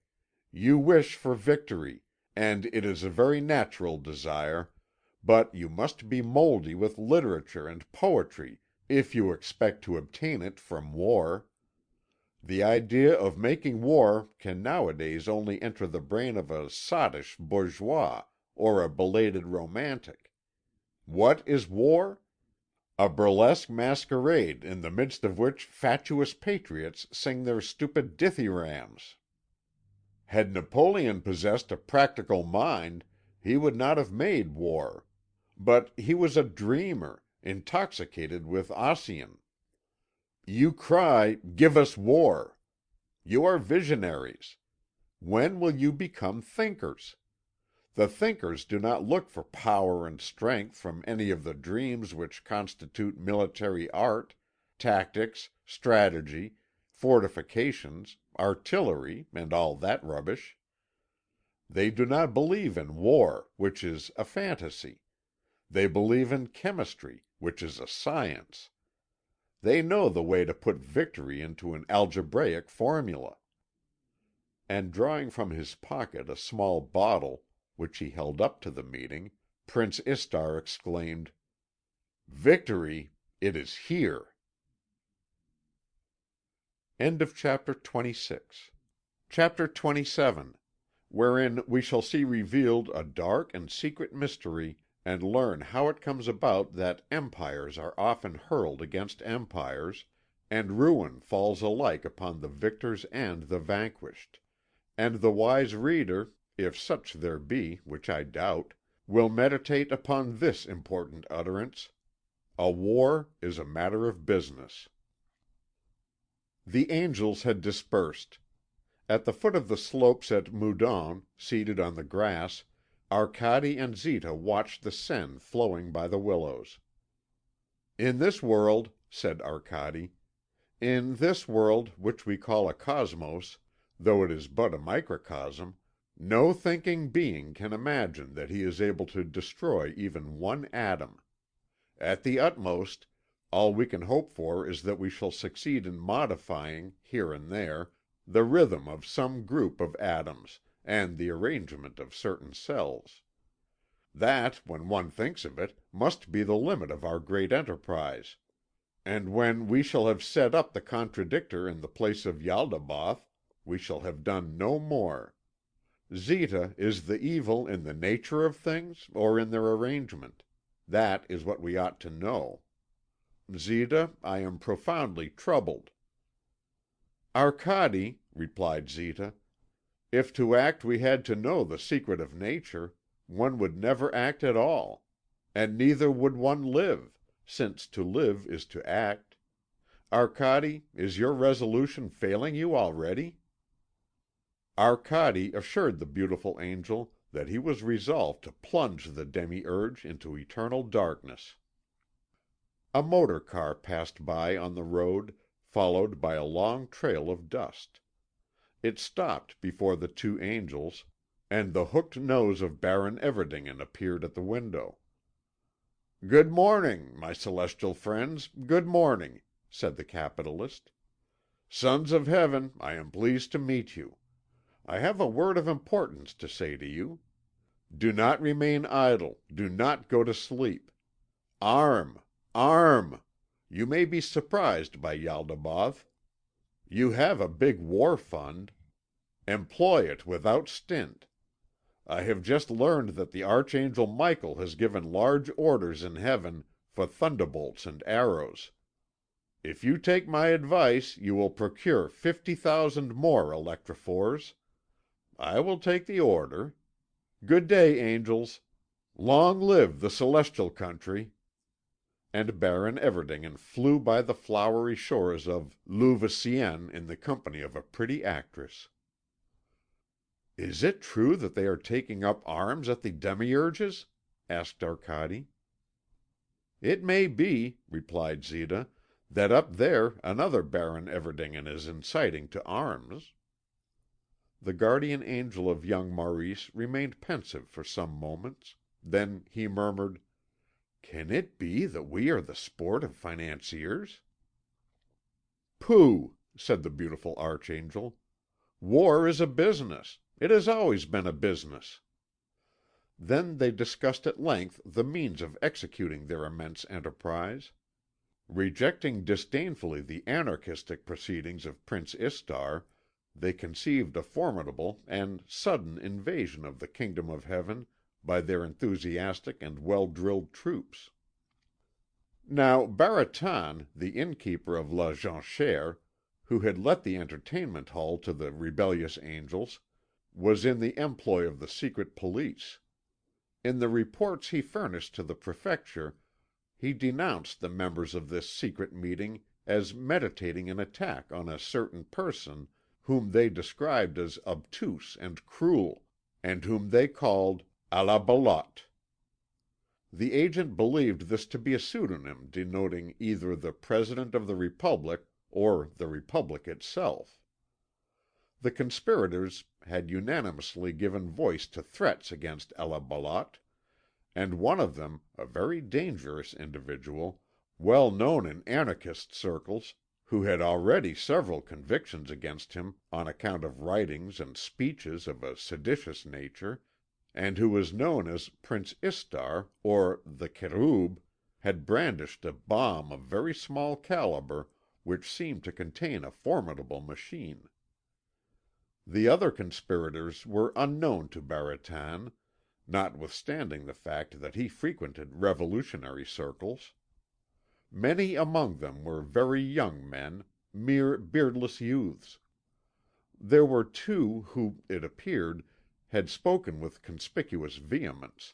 "you wish for victory, and it is a very natural desire, but you must be mouldy with literature and poetry if you expect to obtain it from war. The idea of making war can nowadays only enter the brain of a sottish bourgeois or a belated romantic. What is war? A burlesque masquerade in the midst of which fatuous patriots sing their stupid dithyrambs. Had Napoleon possessed a practical mind, he would not have made war. But he was a dreamer, intoxicated with Ossian. You cry, 'Give us war!' You are visionaries. When will you become thinkers? The thinkers do not look for power and strength from any of the dreams which constitute military art, tactics, strategy, fortifications, artillery, and all that rubbish. They do not believe in war, which is a fantasy. They believe in chemistry, which is a science. They know the way to put victory into an algebraic formula." And drawing from his pocket a small bottle, which he held up to the meeting, Prince Istar exclaimed: "Victory! It is here!" Chapter 27, wherein we shall see revealed a dark and secret mystery, and learn how it comes about that empires are often hurled against empires, and ruin falls alike upon the victors and the vanquished; and the wise reader, if such there be, which I doubt, will meditate upon this important utterance: a war is a matter of business. The angels had dispersed. At the foot of the slopes at Moudon, seated on the grass, Arcade and Zita watched the Seine flowing by the willows. "In this world," said Arcade, "in this world, which we call a cosmos, though it is but a microcosm, no thinking being can imagine that he is able to destroy even one atom. At the utmost, All we can hope for is that we shall succeed in modifying, here and there, the rhythm of some group of atoms and the arrangement of certain cells. That, when one thinks of it, must be the limit of our great enterprise. And when we shall have set up the contradictor in the place of Yaldabaoth, we shall have done no more. Zita, is the evil in the nature of things or in their arrangement? That is what we ought to know. Zita, I am profoundly troubled." "Arcade," replied Zita, "if to act we had to know the secret of nature, one would never act at all, and neither would one live, since to live is to act. Arcade, is your resolution failing you already?" Arcade assured the beautiful angel that he was resolved to plunge the demiurge into eternal darkness. A motor car passed by on the road, followed by a long trail of dust. It stopped before the two angels, and the hooked nose of Baron Everdingen appeared at the window. "Good morning, my celestial friends, good morning," said the capitalist. "Sons of Heaven, I am pleased to meet you. I have a word of importance to say to you. Do not remain idle, do not go to sleep. Arm! Arm! You may be surprised by Yaldabaoth. You have a big war fund. Employ it without stint. I have just learned that the Archangel Michael has given large orders in heaven for thunderbolts and arrows. If you take my advice you will procure 50,000 more electrophores. I will take the order. Good day, angels. Long live the celestial country!" And Baron Everdingen flew by the flowery shores of Louveciennes in the company of a pretty actress. "Is it true that they are taking up arms at the demiurge's?" asked Arcade. "It may be," replied Zita, "that up there another Baron Everdingen is inciting to arms." The guardian angel of young Maurice remained pensive for some moments. Then he murmured, "Can it be that we are the sport of financiers?" "Pooh!" said the beautiful archangel. "War is a business. It has always been a business." Then they discussed at length the means of executing their immense enterprise. Rejecting disdainfully the anarchistic proceedings of Prince Istar, they conceived a formidable and sudden invasion of the Kingdom of Heaven by their enthusiastic and well-drilled troops. Now Baratan, the innkeeper of La Jonchère, who had let the entertainment hall to the rebellious angels, was in the employ of the secret police. In the reports he furnished to the Prefecture, he denounced the members of this secret meeting as meditating an attack on a certain person whom they described as obtuse and cruel, and whom they called à la Belote. The agent believed this to be a pseudonym denoting either the President of the Republic or the Republic itself. The conspirators had unanimously given voice to threats against à la Belote, and one of them, a very dangerous individual, well known in anarchist circles, who had already several convictions against him on account of writings and speeches of a seditious nature, and who was known as Prince Istar, or the Kerûb, had brandished a bomb of very small calibre which seemed to contain a formidable machine. The other conspirators were unknown to Baratan, notwithstanding the fact that he frequented revolutionary circles. Many among them were very young men, mere beardless youths. There were two who, it appeared, had spoken with conspicuous vehemence: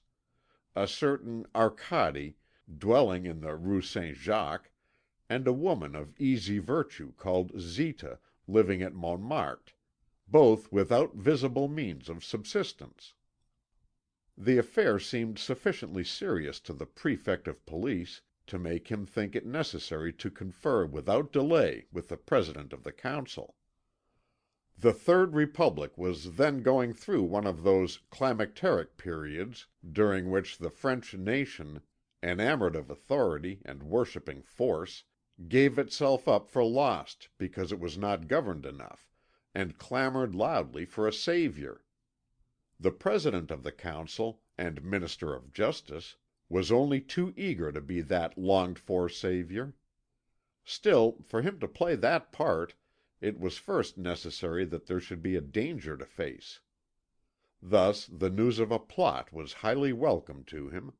a certain Arcade, dwelling in the Rue Saint Jacques, and a woman of easy virtue called Zita, living at Montmartre, both without visible means of subsistence. The affair seemed sufficiently serious to the Prefect of Police to make him think it necessary to confer without delay with the President of the Council. The Third Republic was then going through one of those climacteric periods during which the French nation, enamoured of authority and worshipping force, gave itself up for lost because it was not governed enough, and clamoured loudly for a saviour. The President of the Council, and Minister of Justice, was only too eager to be that longed for saviour. Still, for him to play that part, it was first necessary that there should be a danger to face. Thus the news of a plot was highly welcome to him.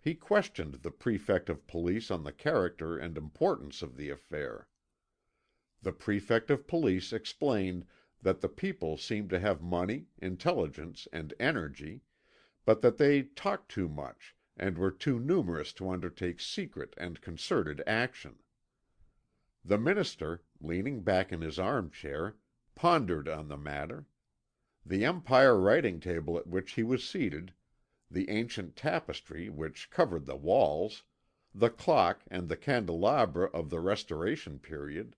He questioned the Prefect of Police on the character and importance of the affair. The Prefect of Police explained that the people seemed to have money, intelligence, and energy, but that they talked too much and were too numerous to undertake secret and concerted action. The Minister, leaning back in his armchair, pondered on the matter. The Empire writing table at which he was seated, the ancient tapestry which covered the walls, the clock and the candelabra of the Restoration period,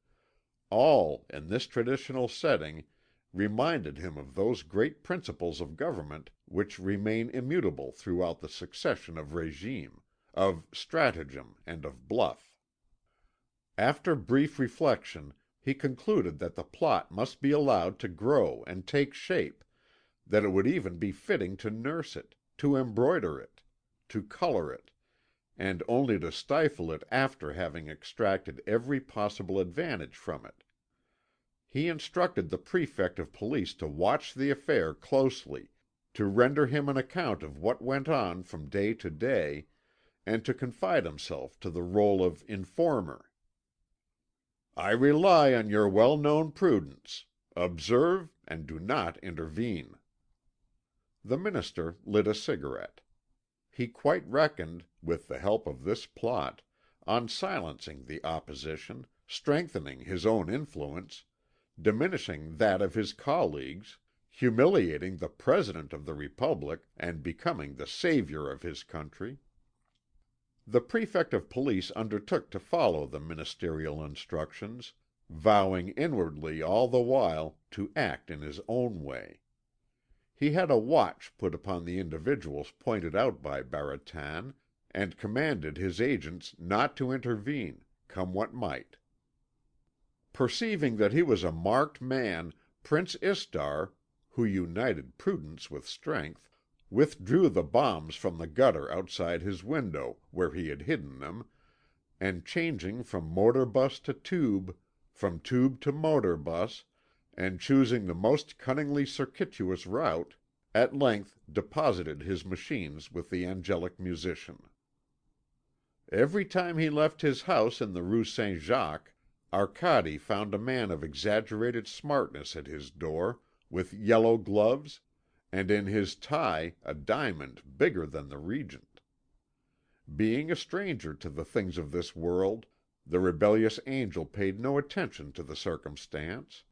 all, in this traditional setting, reminded him of those great principles of government which remain immutable throughout the succession of régime, of stratagem and of bluff. After brief reflection, he concluded that the plot must be allowed to grow and take shape, that it would even be fitting to nurse it, to embroider it, to colour it, and only to stifle it after having extracted every possible advantage from it. He instructed the Prefect of Police to watch the affair closely, to render him an account of what went on from day to day, and to confide himself to the rôle of informer. "I rely on your well known prudence. Observe and do not intervene." The Minister lit a cigarette. He quite reckoned, with the help of this plot, on silencing the opposition, strengthening his own influence, diminishing that of his colleagues, humiliating the President of the Republic, and becoming the saviour of his country. The Prefect of Police undertook to follow the ministerial instructions, vowing inwardly all the while to act in his own way. He had a watch put upon the individuals pointed out by Baratin, and commanded his agents not to intervene, come what might. Perceiving that he was a marked man, Prince Istar, who united prudence with strength, withdrew the bombs from the gutter outside his window, where he had hidden them, and changing from motor bus to tube, from tube to motor bus, and choosing the most cunningly circuitous route, at length deposited his machines with the angelic musician. Every time he left his house in the Rue Saint Jacques, Arcade found a man of exaggerated smartness at his door, with yellow gloves, and in his tie a diamond bigger than the Regent. Being a stranger to the things of this world, the rebellious angel paid no attention to the circumstance.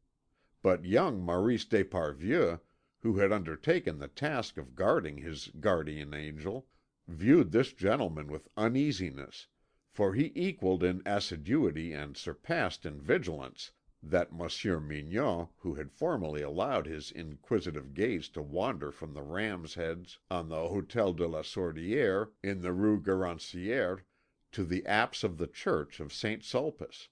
But young Maurice d'Esparvieu, who had undertaken the task of guarding his guardian angel, viewed this gentleman with uneasiness, for he equalled in assiduity and surpassed in vigilance that Monsieur Mignon, who had formerly allowed his inquisitive gaze to wander from the ram's heads on the Hôtel de la Sordière in the Rue Garancière to the apse of the church of St. Sulpice.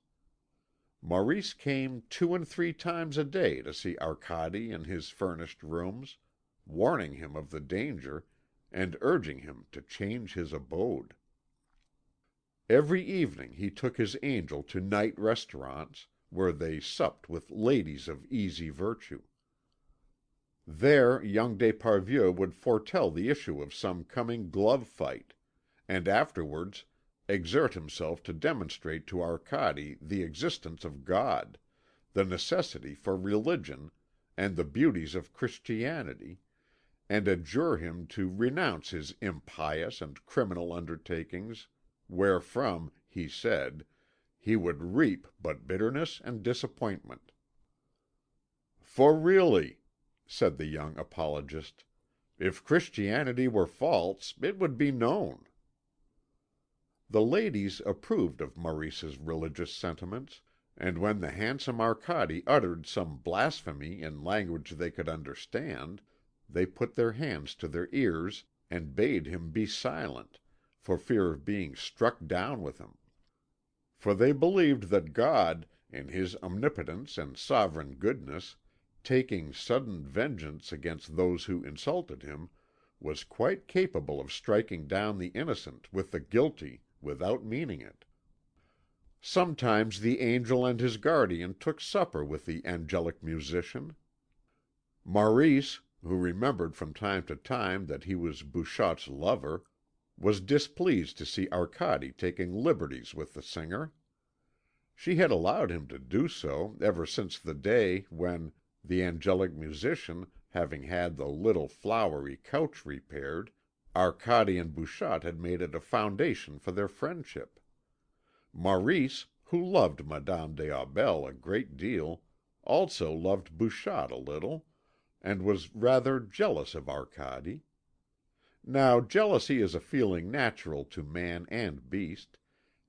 Maurice came 2 and 3 times a day to see Arcade in his furnished rooms, warning him of the danger and urging him to change his abode. Every evening he took his angel to night restaurants, where they supped with ladies of easy virtue. There young d'Esparvieu would foretell the issue of some coming glove fight, and afterwards exert himself to demonstrate to Arcade the existence of God, the necessity for religion, and the beauties of Christianity, and adjure him to renounce his impious and criminal undertakings, wherefrom, he said, he would reap but bitterness and disappointment. "For really," said the young apologist, "if Christianity were false, it would be known." The ladies approved of Maurice's religious sentiments, and when the handsome Arcade uttered some blasphemy in language they could understand, they put their hands to their ears and bade him be silent, for fear of being struck down with him. For they believed that God, in His omnipotence and sovereign goodness, taking sudden vengeance against those who insulted Him, was quite capable of striking down the innocent with the guilty without meaning it. Sometimes the angel and his guardian took supper with the angelic musician. Maurice, who remembered from time to time that he was Bouchotte's lover, was displeased to see Arcade taking liberties with the singer. She had allowed him to do so ever since the day when, the angelic musician having had the little flowery couch repaired, Arcade and Bouchotte had made it a foundation for their friendship. Maurice, who loved Madame des Aubels a great deal, also loved Bouchotte a little, and was rather jealous of Arcade. Now jealousy is a feeling natural to man and beast,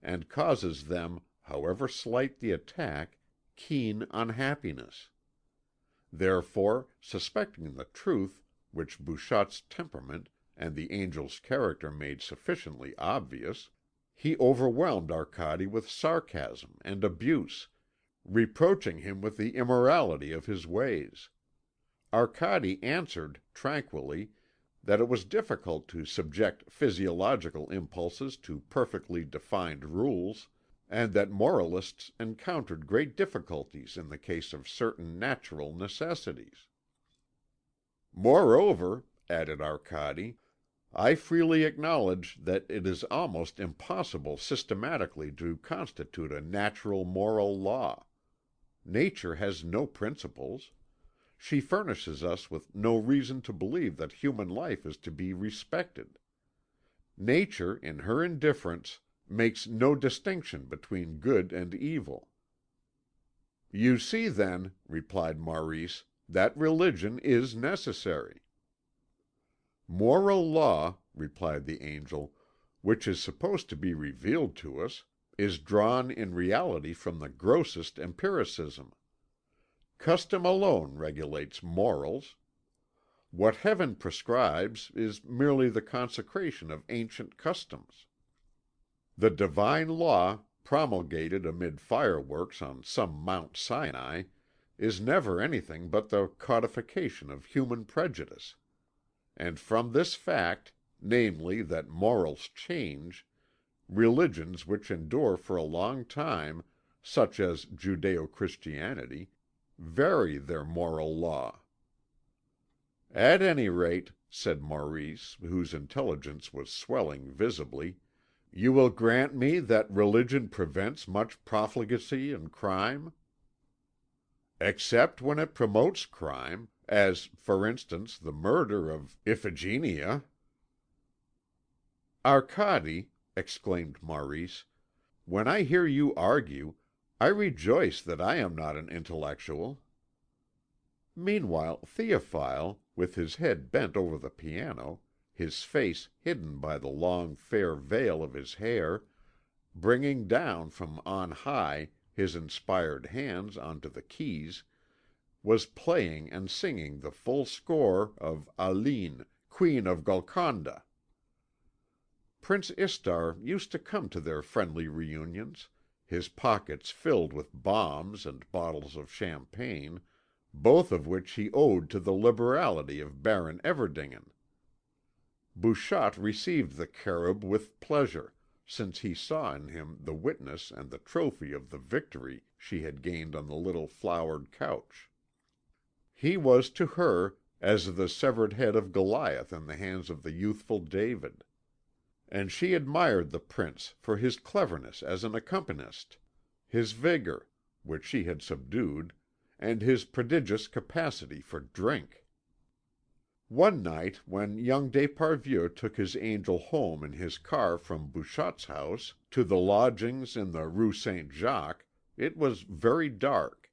and causes them, however slight the attack, keen unhappiness. Therefore, suspecting the truth, which Bouchotte's temperament and the angel's character made sufficiently obvious, he overwhelmed Arcade with sarcasm and abuse, reproaching him with the immorality of his ways. Arcade answered tranquilly that it was difficult to subject physiological impulses to perfectly defined rules, and that moralists encountered great difficulties in the case of certain natural necessities. "Moreover," added Arcade, "I freely acknowledge that it is almost impossible systematically to constitute a natural moral law. Nature has no principles. She furnishes us with no reason to believe that human life is to be respected. Nature, in her indifference, makes no distinction between good and evil." "You see, then," replied Maurice, "that religion is necessary." "Moral law," replied the angel, "which is supposed to be revealed to us, is drawn in reality from the grossest empiricism. Custom alone regulates morals. What Heaven prescribes is merely the consecration of ancient customs. The divine law, promulgated amid fireworks on some Mount Sinai, is never anything but the codification of human prejudice. And from this fact, namely that morals change, religions which endure for a long time, such as Judeo Christianity, vary their moral law." "At any rate," said Maurice, whose intelligence was swelling visibly, "you will grant me that religion prevents much profligacy and crime?" "Except when it promotes crime, as, for instance, the murder of Iphigenia." "Arcade," exclaimed Maurice, "when I hear you argue, I rejoice that I am not an intellectual." Meanwhile Théophile, with his head bent over the piano, his face hidden by the long fair veil of his hair, bringing down from on high his inspired hands onto the keys, was playing and singing the full score of Aline, Queen of Golconda. Prince Istar used to come to their friendly reunions, his pockets filled with bombs and bottles of champagne, both of which he owed to the liberality of Baron Everdingen. Bouchotte received the Cherub with pleasure, since he saw in him the witness and the trophy of the victory she had gained on the little flowered couch. He was to her as the severed head of Goliath in the hands of the youthful David. And she admired the Prince for his cleverness as an accompanist, his vigour, which she had subdued, and his prodigious capacity for drink. One night, when young d'Esparvieu took his angel home in his car from Bouchotte's house to the lodgings in the Rue Saint Jacques, it was very dark.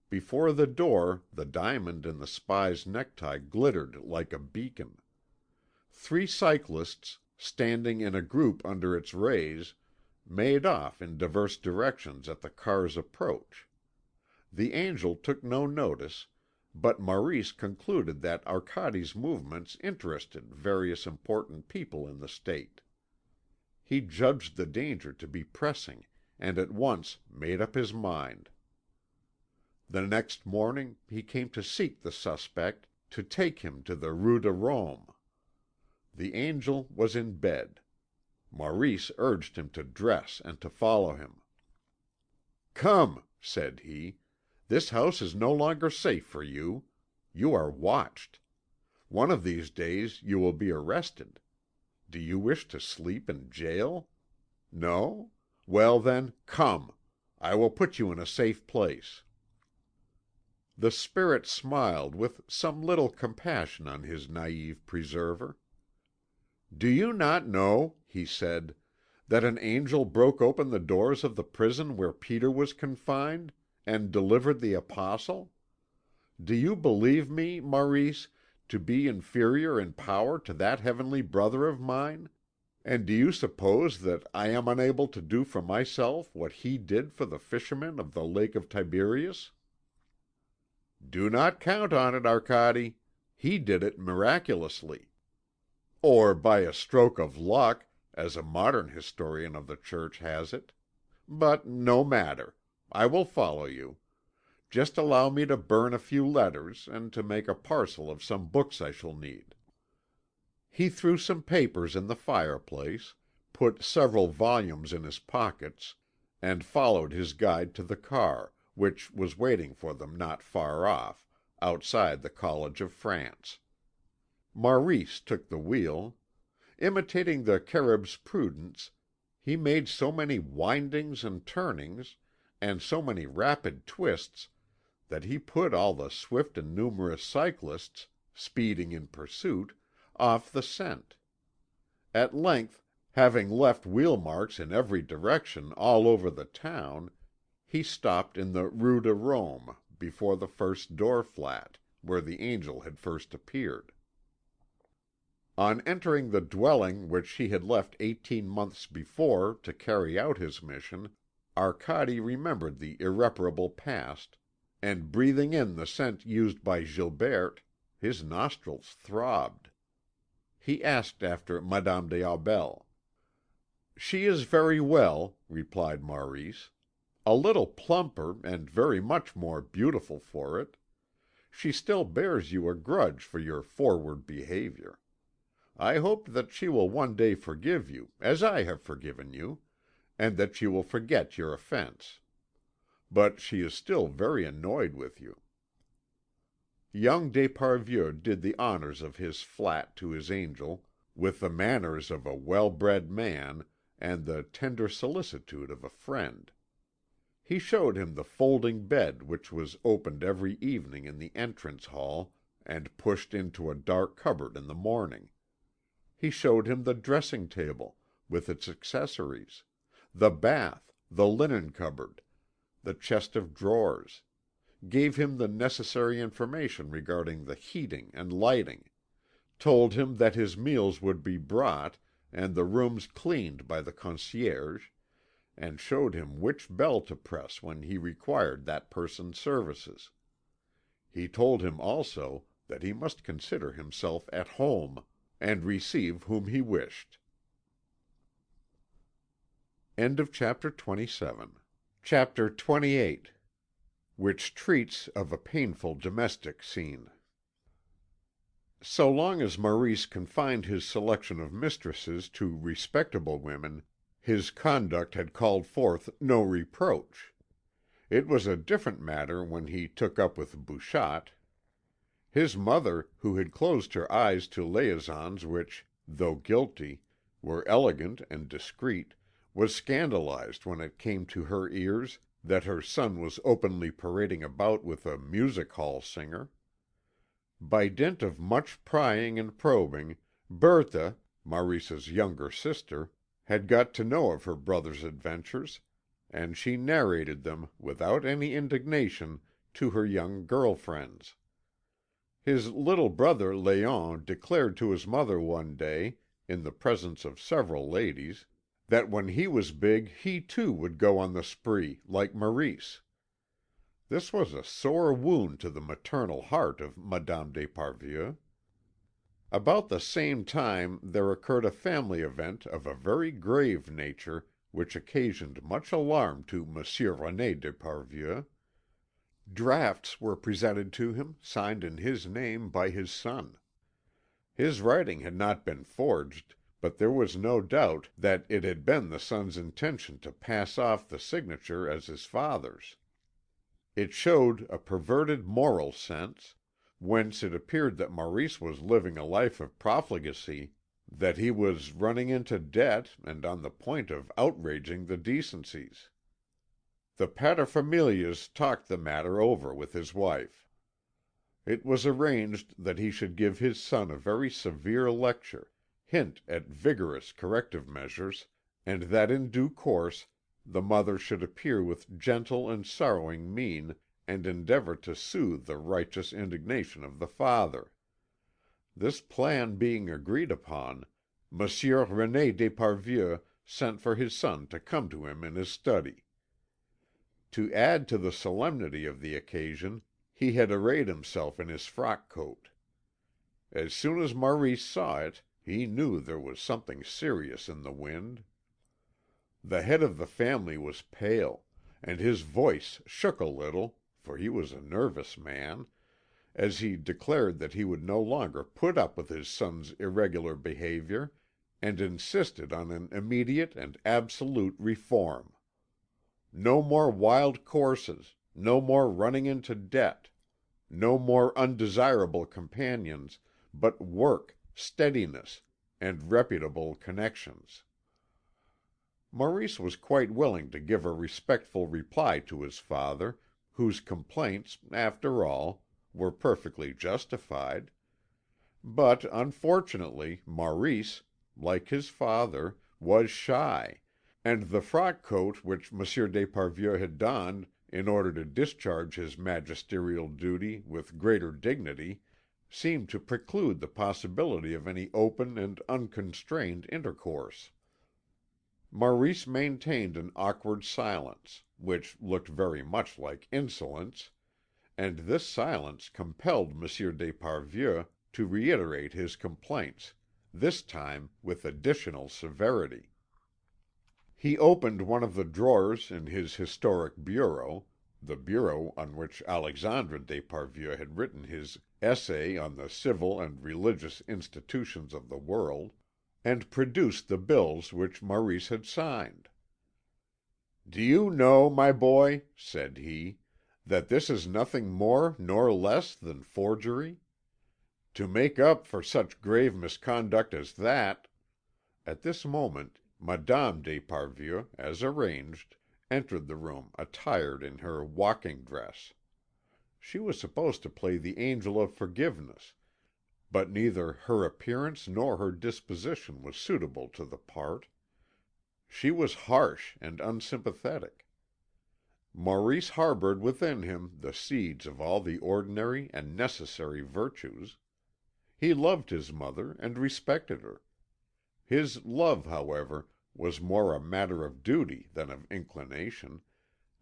Before the door the diamond in the spy's necktie glittered like a beacon. 3 cyclists, standing in a group under its rays, made off in diverse directions at the car's approach. The angel took no notice, but Maurice concluded that Arcade's movements interested various important people in the State. he judged the danger to be pressing, and at once made up his mind. The next morning he came to seek the suspect, to take him to the Rue de Rome. The angel was in bed. Maurice urged him to dress and to follow him. "Come," said he, "this house is no longer safe for you. You are watched. One of these days you will be arrested. Do you wish to sleep in jail? No? Well then, come. I will put you in a safe place." The Spirit smiled with some little compassion on his naïve preserver. "Do you not know," he said, "that an angel broke open the doors of the prison where Peter was confined, and delivered the Apostle? Do you believe me, Maurice, to be inferior in power to that heavenly brother of mine? And do you suppose that I am unable to do for myself what he did for the fishermen of the Lake of Tiberias?" "Do not count on it, Arcade. He did it miraculously. Or by a stroke of luck, as a modern historian of the Church has it. But no matter. I will follow you. Just allow me to burn a few letters, and to make a parcel of some books I shall need." He threw some papers in the fireplace, put several volumes in his pockets, and followed his guide to the car, which was waiting for them not far off, outside the College of France. Maurice took the wheel. Imitating the Carib's prudence, he made so many windings and turnings, and so many rapid twists, that he put all the swift and numerous cyclists, speeding in pursuit, off the scent. At length, having left wheel marks in every direction all over the town, he stopped in the Rue de Rome before the first door flat, where the angel had first appeared. On entering the dwelling which he had left 18 months before to carry out his mission, Arcade remembered the irreparable past, and breathing in the scent used by Gilberte, his nostrils throbbed. He asked after Madame des Aubels. "She is very well," replied Maurice. "A little plumper, and very much more beautiful for it. She still bears you a grudge for your forward behaviour. I hope that she will one day forgive you, as I have forgiven you, and that you will forget your offence. But she is still very annoyed with you." Young d'Esparvieu did the honours of his flat to his angel with the manners of a well bred man and the tender solicitude of a friend. He showed him the folding bed which was opened every evening in the entrance hall and pushed into a dark cupboard in the morning. He showed him the dressing table, with its accessories, the bath, the linen cupboard, the chest of drawers, gave him the necessary information regarding the heating and lighting, told him that his meals would be brought and the rooms cleaned by the concierge, and showed him which bell to press when he required that person's services. He told him also that he must consider himself at home, and receive whom he wished. Chapter 28, which treats of a painful domestic scene. So long as Maurice confined his selection of mistresses to respectable women, his conduct had called forth no reproach. It was a different matter when he took up with Bouchotte. His mother, who had closed her eyes to liaisons which, though guilty, were elegant and discreet, was scandalised when it came to her ears that her son was openly parading about with a music hall singer. By dint of much prying and probing, Berthe, Maurice's younger sister, had got to know of her brother's adventures, and she narrated them, without any indignation, to her young girl friends. His little brother Léon declared to his mother one day, in the presence of several ladies, that when he was big he too would go on the spree, like Maurice. This was a sore wound to the maternal heart of Madame d'Esparvieu. About the same time there occurred a family event of a very grave nature which occasioned much alarm to Monsieur René d'Esparvieu. Drafts were presented to him, signed in his name by his son. His writing had not been forged, but there was no doubt that it had been the son's intention to pass off the signature as his father's. It showed a perverted moral sense, whence it appeared that Maurice was living a life of profligacy, that he was running into debt and on the point of outraging the decencies. The paterfamilias talked the matter over with his wife. It was arranged that he should give his son a very severe lecture, hint at vigorous corrective measures, and that in due course the mother should appear with gentle and sorrowing mien and endeavour to soothe the righteous indignation of the father. This plan being agreed upon, Monsieur René d'Esparvieu sent for his son to come to him in his study. To add to the solemnity of the occasion, he had arrayed himself in his frock coat. As soon as Maurice saw it, he knew there was something serious in the wind. The head of the family was pale, and his voice shook a little, for he was a nervous man, as he declared that he would no longer put up with his son's irregular behaviour, and insisted on an immediate and absolute reform. No more wild courses, no more running into debt, no more undesirable companions, but work, steadiness, and reputable connections. Maurice was quite willing to give a respectful reply to his father, whose complaints, after all, were perfectly justified. But, unfortunately, Maurice, like his father, was shy, and the frock coat which Monsieur d'Esparvieu had donned in order to discharge his magisterial duty with greater dignity seemed to preclude the possibility of any open and unconstrained intercourse. Maurice maintained an awkward silence, which looked very much like insolence, and this silence compelled Monsieur d'Esparvieu to reiterate his complaints, this time with additional severity. He opened one of the drawers in his historic bureau, the bureau on which Alexandre d'Esparvieu had written his essay on the civil and religious institutions of the world, and produced the bills which Maurice had signed. "Do you know, my boy," said he, "that this is nothing more nor less than forgery? To make up for such grave misconduct as that—" At this moment Madame d'Esparvieu, as arranged, entered the room attired in her walking dress. She was supposed to play the angel of forgiveness, but neither her appearance nor her disposition was suitable to the part. She was harsh and unsympathetic. Maurice harboured within him the seeds of all the ordinary and necessary virtues. He loved his mother and respected her. His love, however, was more a matter of duty than of inclination,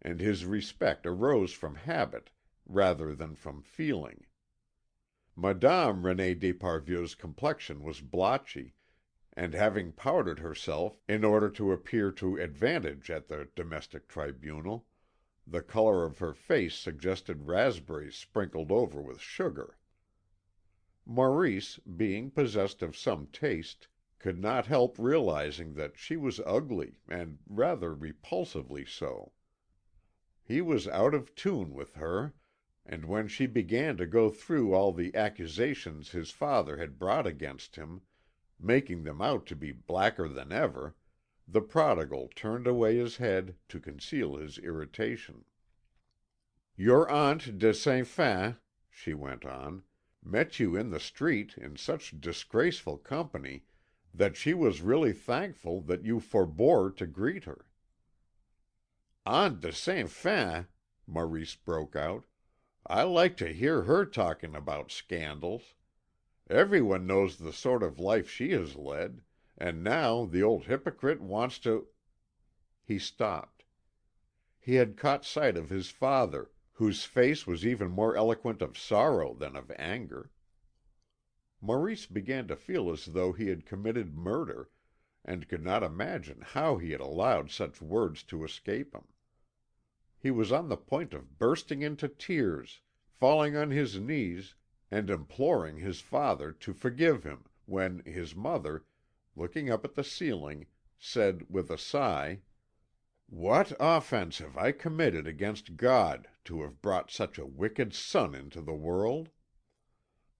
and his respect arose from habit rather than from feeling. Madame René d'Esparvieu's complexion was blotchy, and having powdered herself in order to appear to advantage at the domestic tribunal, the colour of her face suggested raspberries sprinkled over with sugar. Maurice, being possessed of some taste, could not help realizing that she was ugly, and rather repulsively so. He was out of tune with her, and when she began to go through all the accusations his father had brought against him, making them out to be blacker than ever, the prodigal turned away his head to conceal his irritation. "Your aunt de Saint Fain," she went on, "met you in the street in such disgraceful company that she was really thankful that you forbore to greet her." "Aunt de Saint Fain!" Maurice broke out. "I like to hear her talking about scandals. Everyone knows the sort of life she has led, and now the old hypocrite wants to—" He stopped. He had caught sight of his father, whose face was even more eloquent of sorrow than of anger. Maurice began to feel as though he had committed murder, and could not imagine how he had allowed such words to escape him. He was on the point of bursting into tears, falling on his knees, and imploring his father to forgive him, when his mother, looking up at the ceiling, said with a sigh: "What offence have I committed against God to have brought such a wicked son into the world?"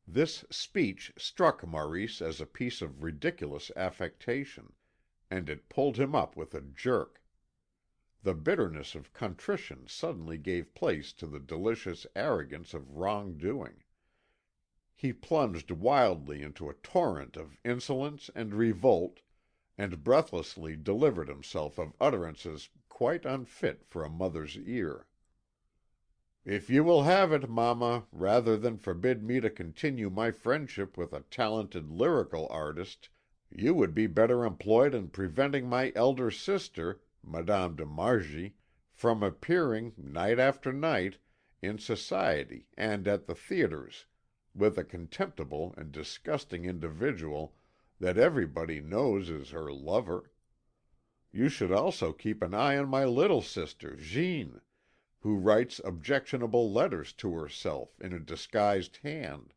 This speech struck Maurice as a piece of ridiculous affectation, and it pulled him up with a jerk. The bitterness of contrition suddenly gave place to the delicious arrogance of wrong doing. He plunged wildly into a torrent of insolence and revolt, and breathlessly delivered himself of utterances quite unfit for a mother's ear. "If you will have it, mamma, rather than forbid me to continue my friendship with a talented lyrical artist, you would be better employed in preventing my elder sister, Madame de Margy, from appearing, night after night, in society and at the theatres, with a contemptible and disgusting individual that everybody knows is her lover. You should also keep an eye on my little sister, Jeanne, who writes objectionable letters to herself in a disguised hand,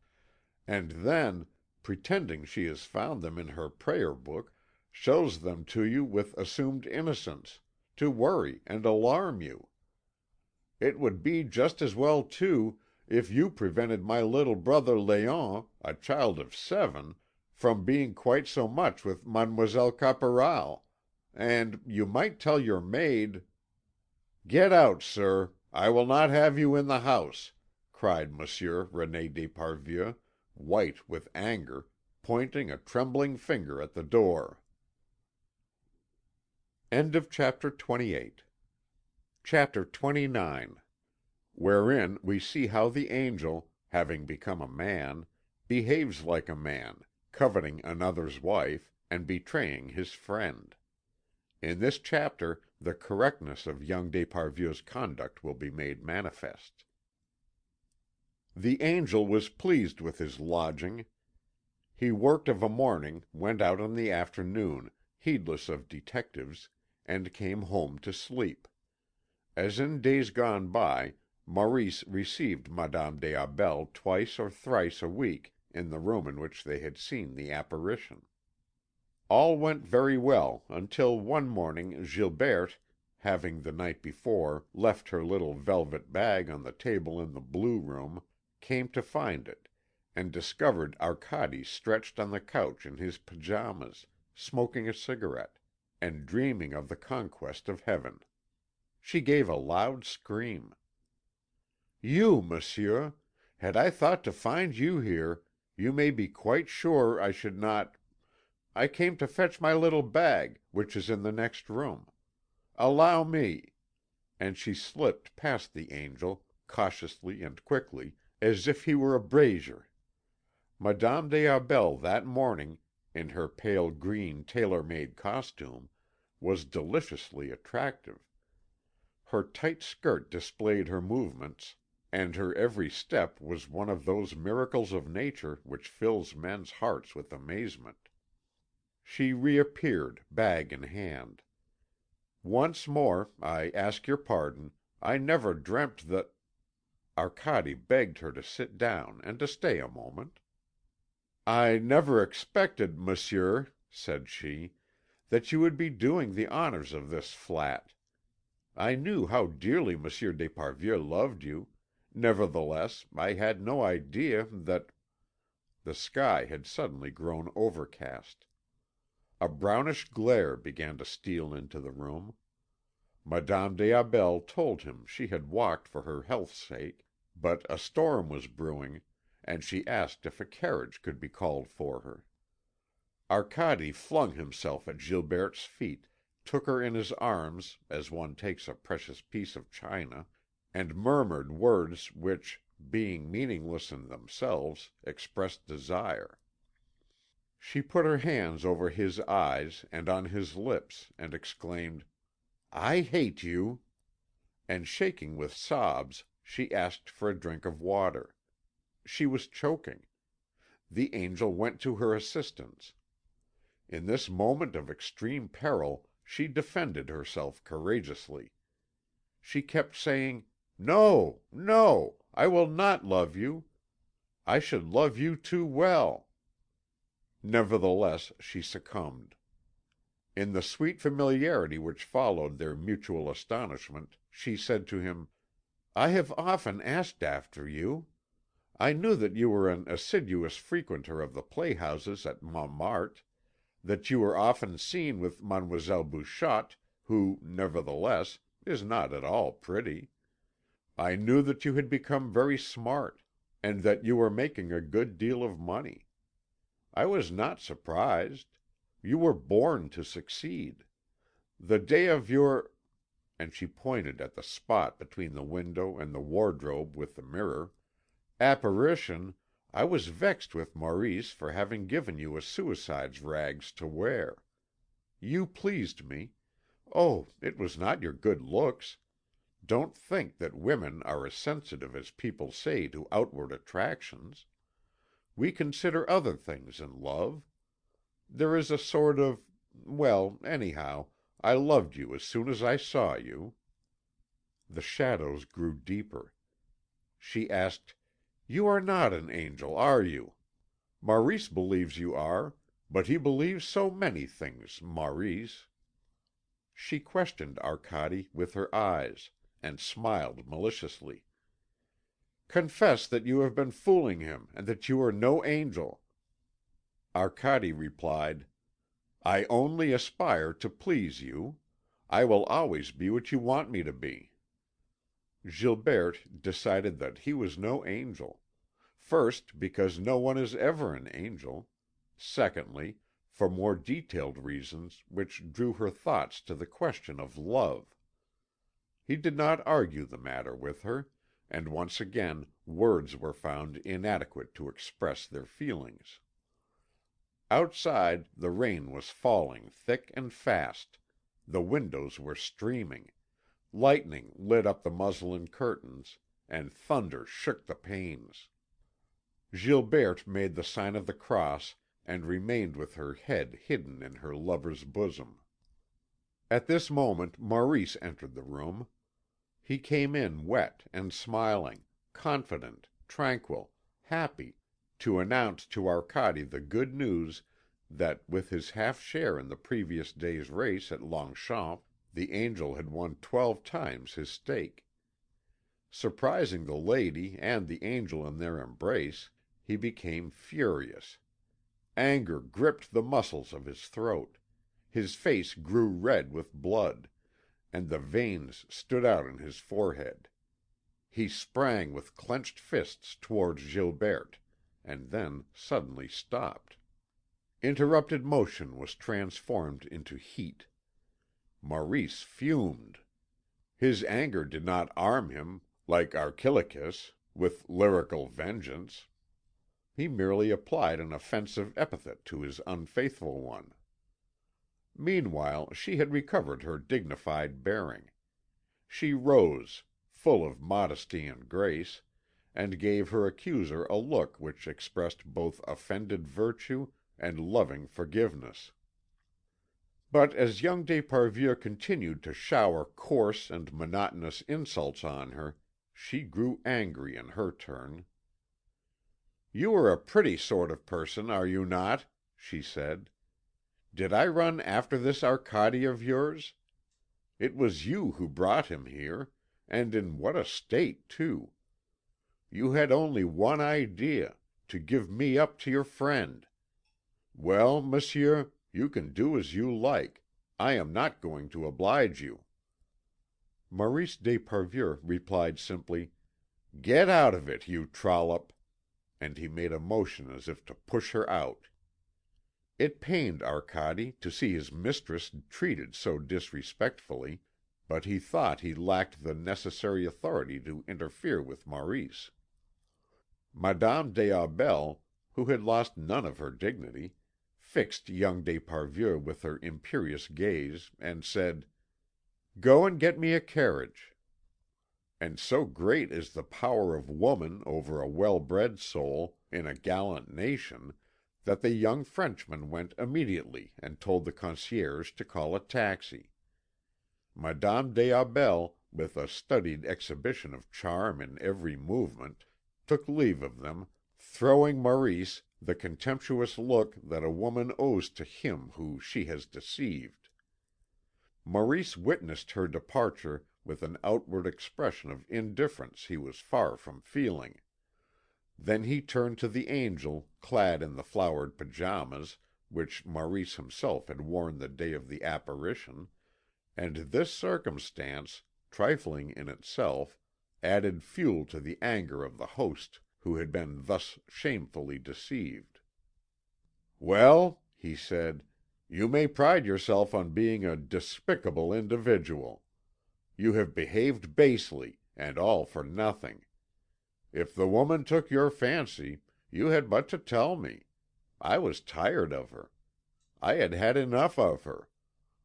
and then, pretending she has found them in her prayer book, shows them to you with assumed innocence, to worry and alarm you. It would be just as well, too, if you prevented my little brother Léon, a child of 7, from being quite so much with Mademoiselle Caporal, and you might tell your maid—" "Get out, sir. I will not have you in the house," cried Monsieur René d'Esparvieu, white with anger, pointing a trembling finger at the door. CHAPTER XXIX. Wherein we see how the angel, having become a man, behaves like a man, coveting another's wife, and betraying his friend. In this chapter the correctness of young d'Esparvieu's conduct will be made manifest. The angel was pleased with his lodging. He worked of a morning, went out in the afternoon, heedless of detectives, and came home to sleep. As in days gone by, Maurice received Madame des Aubels twice or thrice a week in the room in which they had seen the apparition. All went very well until one morning Gilberte, having the night before left her little velvet bag on the table in the blue room, came to find it, and discovered Arcade stretched on the couch in his pyjamas, smoking a cigarette, and dreaming of the conquest of heaven. She gave a loud scream. "You, monsieur! Had I thought to find you here, you may be quite sure I should not... I came to fetch my little bag, which is in the next room. Allow me," and she slipped past the angel, cautiously and quickly, as if he were a brazier. Madame des Aubels that morning, in her pale green tailor made costume, was deliciously attractive. Her tight skirt displayed her movements, and her every step was one of those miracles of nature which fills men's hearts with amazement. She reappeared, bag in hand. "Once more, I ask your pardon. I never dreamt that..." Arcade begged her to sit down and to stay a moment. "I never expected, monsieur," said she, "that you would be doing the honours of this flat. I knew how dearly Monsieur d'Esparvieu loved you; nevertheless, I had no idea that..." The sky had suddenly grown overcast. A brownish glare began to steal into the room. Madame des Aubels told him she had walked for her health's sake, but a storm was brewing, and she asked if a carriage could be called for her. Arcade flung himself at Gilberte's feet, took her in his arms as one takes a precious piece of china, and murmured words which, being meaningless in themselves, expressed desire. She put her hands over his eyes and on his lips, and exclaimed, "I hate you!" And shaking with sobs, she asked for a drink of water. She was choking. the angel went to her assistance. In this moment of extreme peril she defended herself courageously. She kept saying, "No, no, I will not love you. I should love you too well." Nevertheless she succumbed. In the sweet familiarity which followed their mutual astonishment, she said to him: "I have often asked after you. I knew that you were an assiduous frequenter of the playhouses at Montmartre, that you were often seen with Mademoiselle Bouchotte, who, nevertheless, is not at all pretty. I knew that you had become very smart, and that you were making a good deal of money. I was not surprised. You were born to succeed. The day of your," and she pointed at the spot between the window and the wardrobe with the mirror, "apparition, I was vexed with Maurice for having given you a suicide's rags to wear. You pleased me. Oh, it was not your good looks. Don't think that women are as sensitive as people say to outward attractions. We consider other things in love. There is a sort of well, anyhow, I loved you as soon as I saw you." The shadows grew deeper. She asked: "You are not an angel, are you? Maurice believes you are, but he believes so many things, Maurice." She questioned Arcade with her eyes, and smiled maliciously. "Confess that you have been fooling him, and that you are no angel." Arcade replied: "I only aspire to please you. I will always be what you want me to be." Gilberte decided that he was no angel. First, because no one is ever an angel. Secondly, for more detailed reasons which drew her thoughts to the question of love. He did not argue the matter with her, and once again words were found inadequate to express their feelings. Outside the rain was falling thick and fast, the windows were streaming, lightning lit up the muslin curtains, and thunder shook the panes. Gilberte made the sign of the cross, and remained with her head hidden in her lover's bosom. At this moment Maurice entered the room. He came in wet and smiling, confident, tranquil, happy, to announce to Arcade the good news that, with his half share in the previous day's race at Longchamp, the angel had won 12 times his stake. Surprising the lady and the angel in their embrace, he became furious. Anger gripped the muscles of his throat. His face grew red with blood, and the veins stood out on his forehead. He sprang with clenched fists towards Gilberte, and then suddenly stopped. Interrupted motion was transformed into heat. Maurice fumed. His anger did not arm him, like Archilochus, with lyrical vengeance. He merely applied an offensive epithet to his unfaithful one. Meanwhile she had recovered her dignified bearing. She rose, full of modesty and grace, and gave her accuser a look which expressed both offended virtue and loving forgiveness. But as young d'Esparvieu continued to shower coarse and monotonous insults on her, she grew angry in her turn. "You are a pretty sort of person, are you not?" she said. "Did I run after this Arcade of yours? It was you who brought him here, and in what a state, too! You had only one idea, to give me up to your friend. Well, monsieur, you can do as you like. I am not going to oblige you." Maurice d'Esparvieu replied simply, "Get out of it, you trollop," and he made a motion as if to push her out. It pained Arcade to see his mistress treated so disrespectfully, but he thought he lacked the necessary authority to interfere with Maurice. Madame des Aubels, who had lost none of her dignity, fixed young d'Esparvieu with her imperious gaze, and said: "Go and get me a carriage." and so great is the power of woman over a well bred soul in a gallant nation that the young Frenchman went immediately and told the concierge to call a taxi. Madame des Aubels, with a studied exhibition of charm in every movement, took leave of them, throwing Maurice the contemptuous look that a woman owes to him whom she has deceived. Maurice witnessed her departure with an outward expression of indifference he was far from feeling. Then he turned to the angel, clad in the flowered pyjamas which Maurice himself had worn the day of the apparition, and this circumstance, trifling in itself, added fuel to the anger of the host who had been thus shamefully deceived. "Well," he said, "you may pride yourself on being a despicable individual. You have behaved basely, and all for nothing. If the woman took your fancy, you had but to tell me. I was tired of her. I had had enough of her.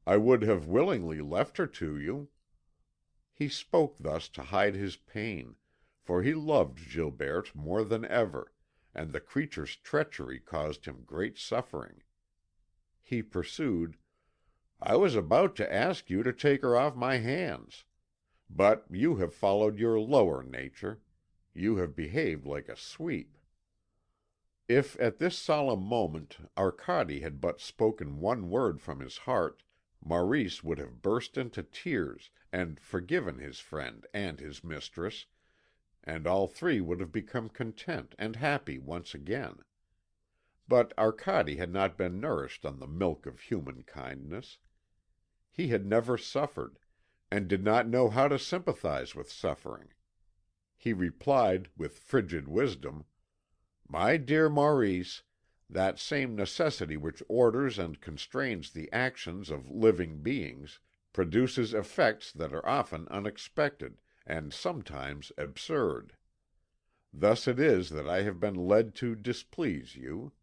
I would have willingly left her to you." He spoke thus to hide his pain, for he loved Gilberte more than ever, and the creature's treachery caused him great suffering. He pursued: "I was about to ask you to take her off my hands. But you have followed your lower nature. You have behaved like a sweep." If at this solemn moment Arcade had but spoken one word from his heart, Maurice would have burst into tears and forgiven his friend and his mistress, and all three would have become content and happy once again. But Arcade had not been nourished on the milk of human kindness. He had never suffered, and did not know how to sympathise with suffering. He replied with frigid wisdom: "My dear Maurice, that same necessity which orders and constrains the actions of living beings produces effects that are often unexpected, and sometimes absurd. Thus it is that I have been led to displease you.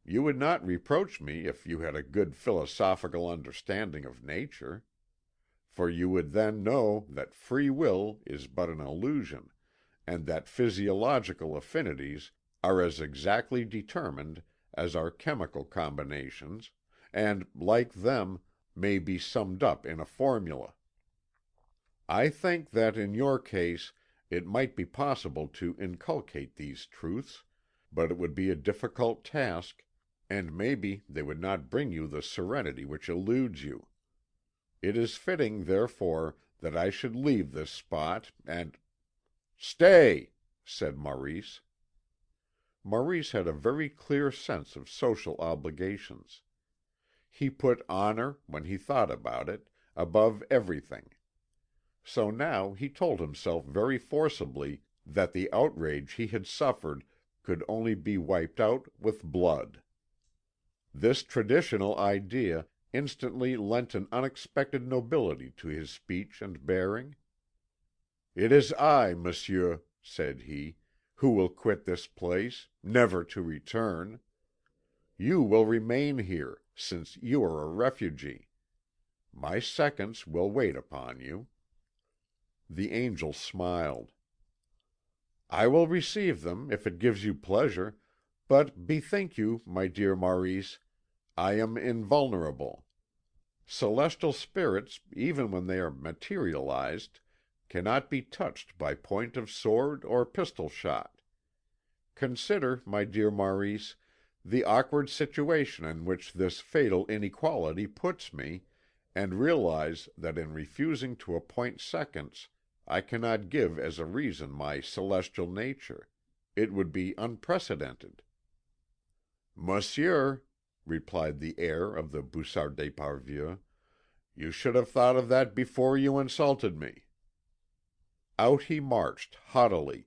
You would not reproach me if you had a good philosophical understanding of nature, for you would then know that free will is but an illusion, and that physiological affinities are as exactly determined as are chemical combinations, and, like them, may be summed up in a formula. I think that in your case it might be possible to inculcate these truths, but it would be a difficult task, and maybe they would not bring you the serenity which eludes you. It is fitting, therefore, that I should leave this spot, and—" "Stay!" said Maurice. Maurice had a very clear sense of social obligations. He put honour, when he thought about it, above everything. So now he told himself very forcibly that the outrage he had suffered could only be wiped out with blood. This traditional idea instantly lent an unexpected nobility to his speech and bearing. "It is I, monsieur," said he, "who will quit this place, never to return. You will remain here, since you are a refugee. My seconds will wait upon you." The angel smiled. "I will receive them, if it gives you pleasure, but bethink you, my dear Maurice, I am invulnerable. Celestial spirits, even when they are materialised, cannot be touched by point of sword or pistol shot. Consider, my dear Maurice, the awkward situation in which this fatal inequality puts me, and realise that in refusing to appoint seconds I cannot give as a reason my celestial nature. It would be unprecedented." "Monsieur," replied the heir of the Bussart d'Esparvieu, "you should have thought of that before you insulted me." Out he marched haughtily,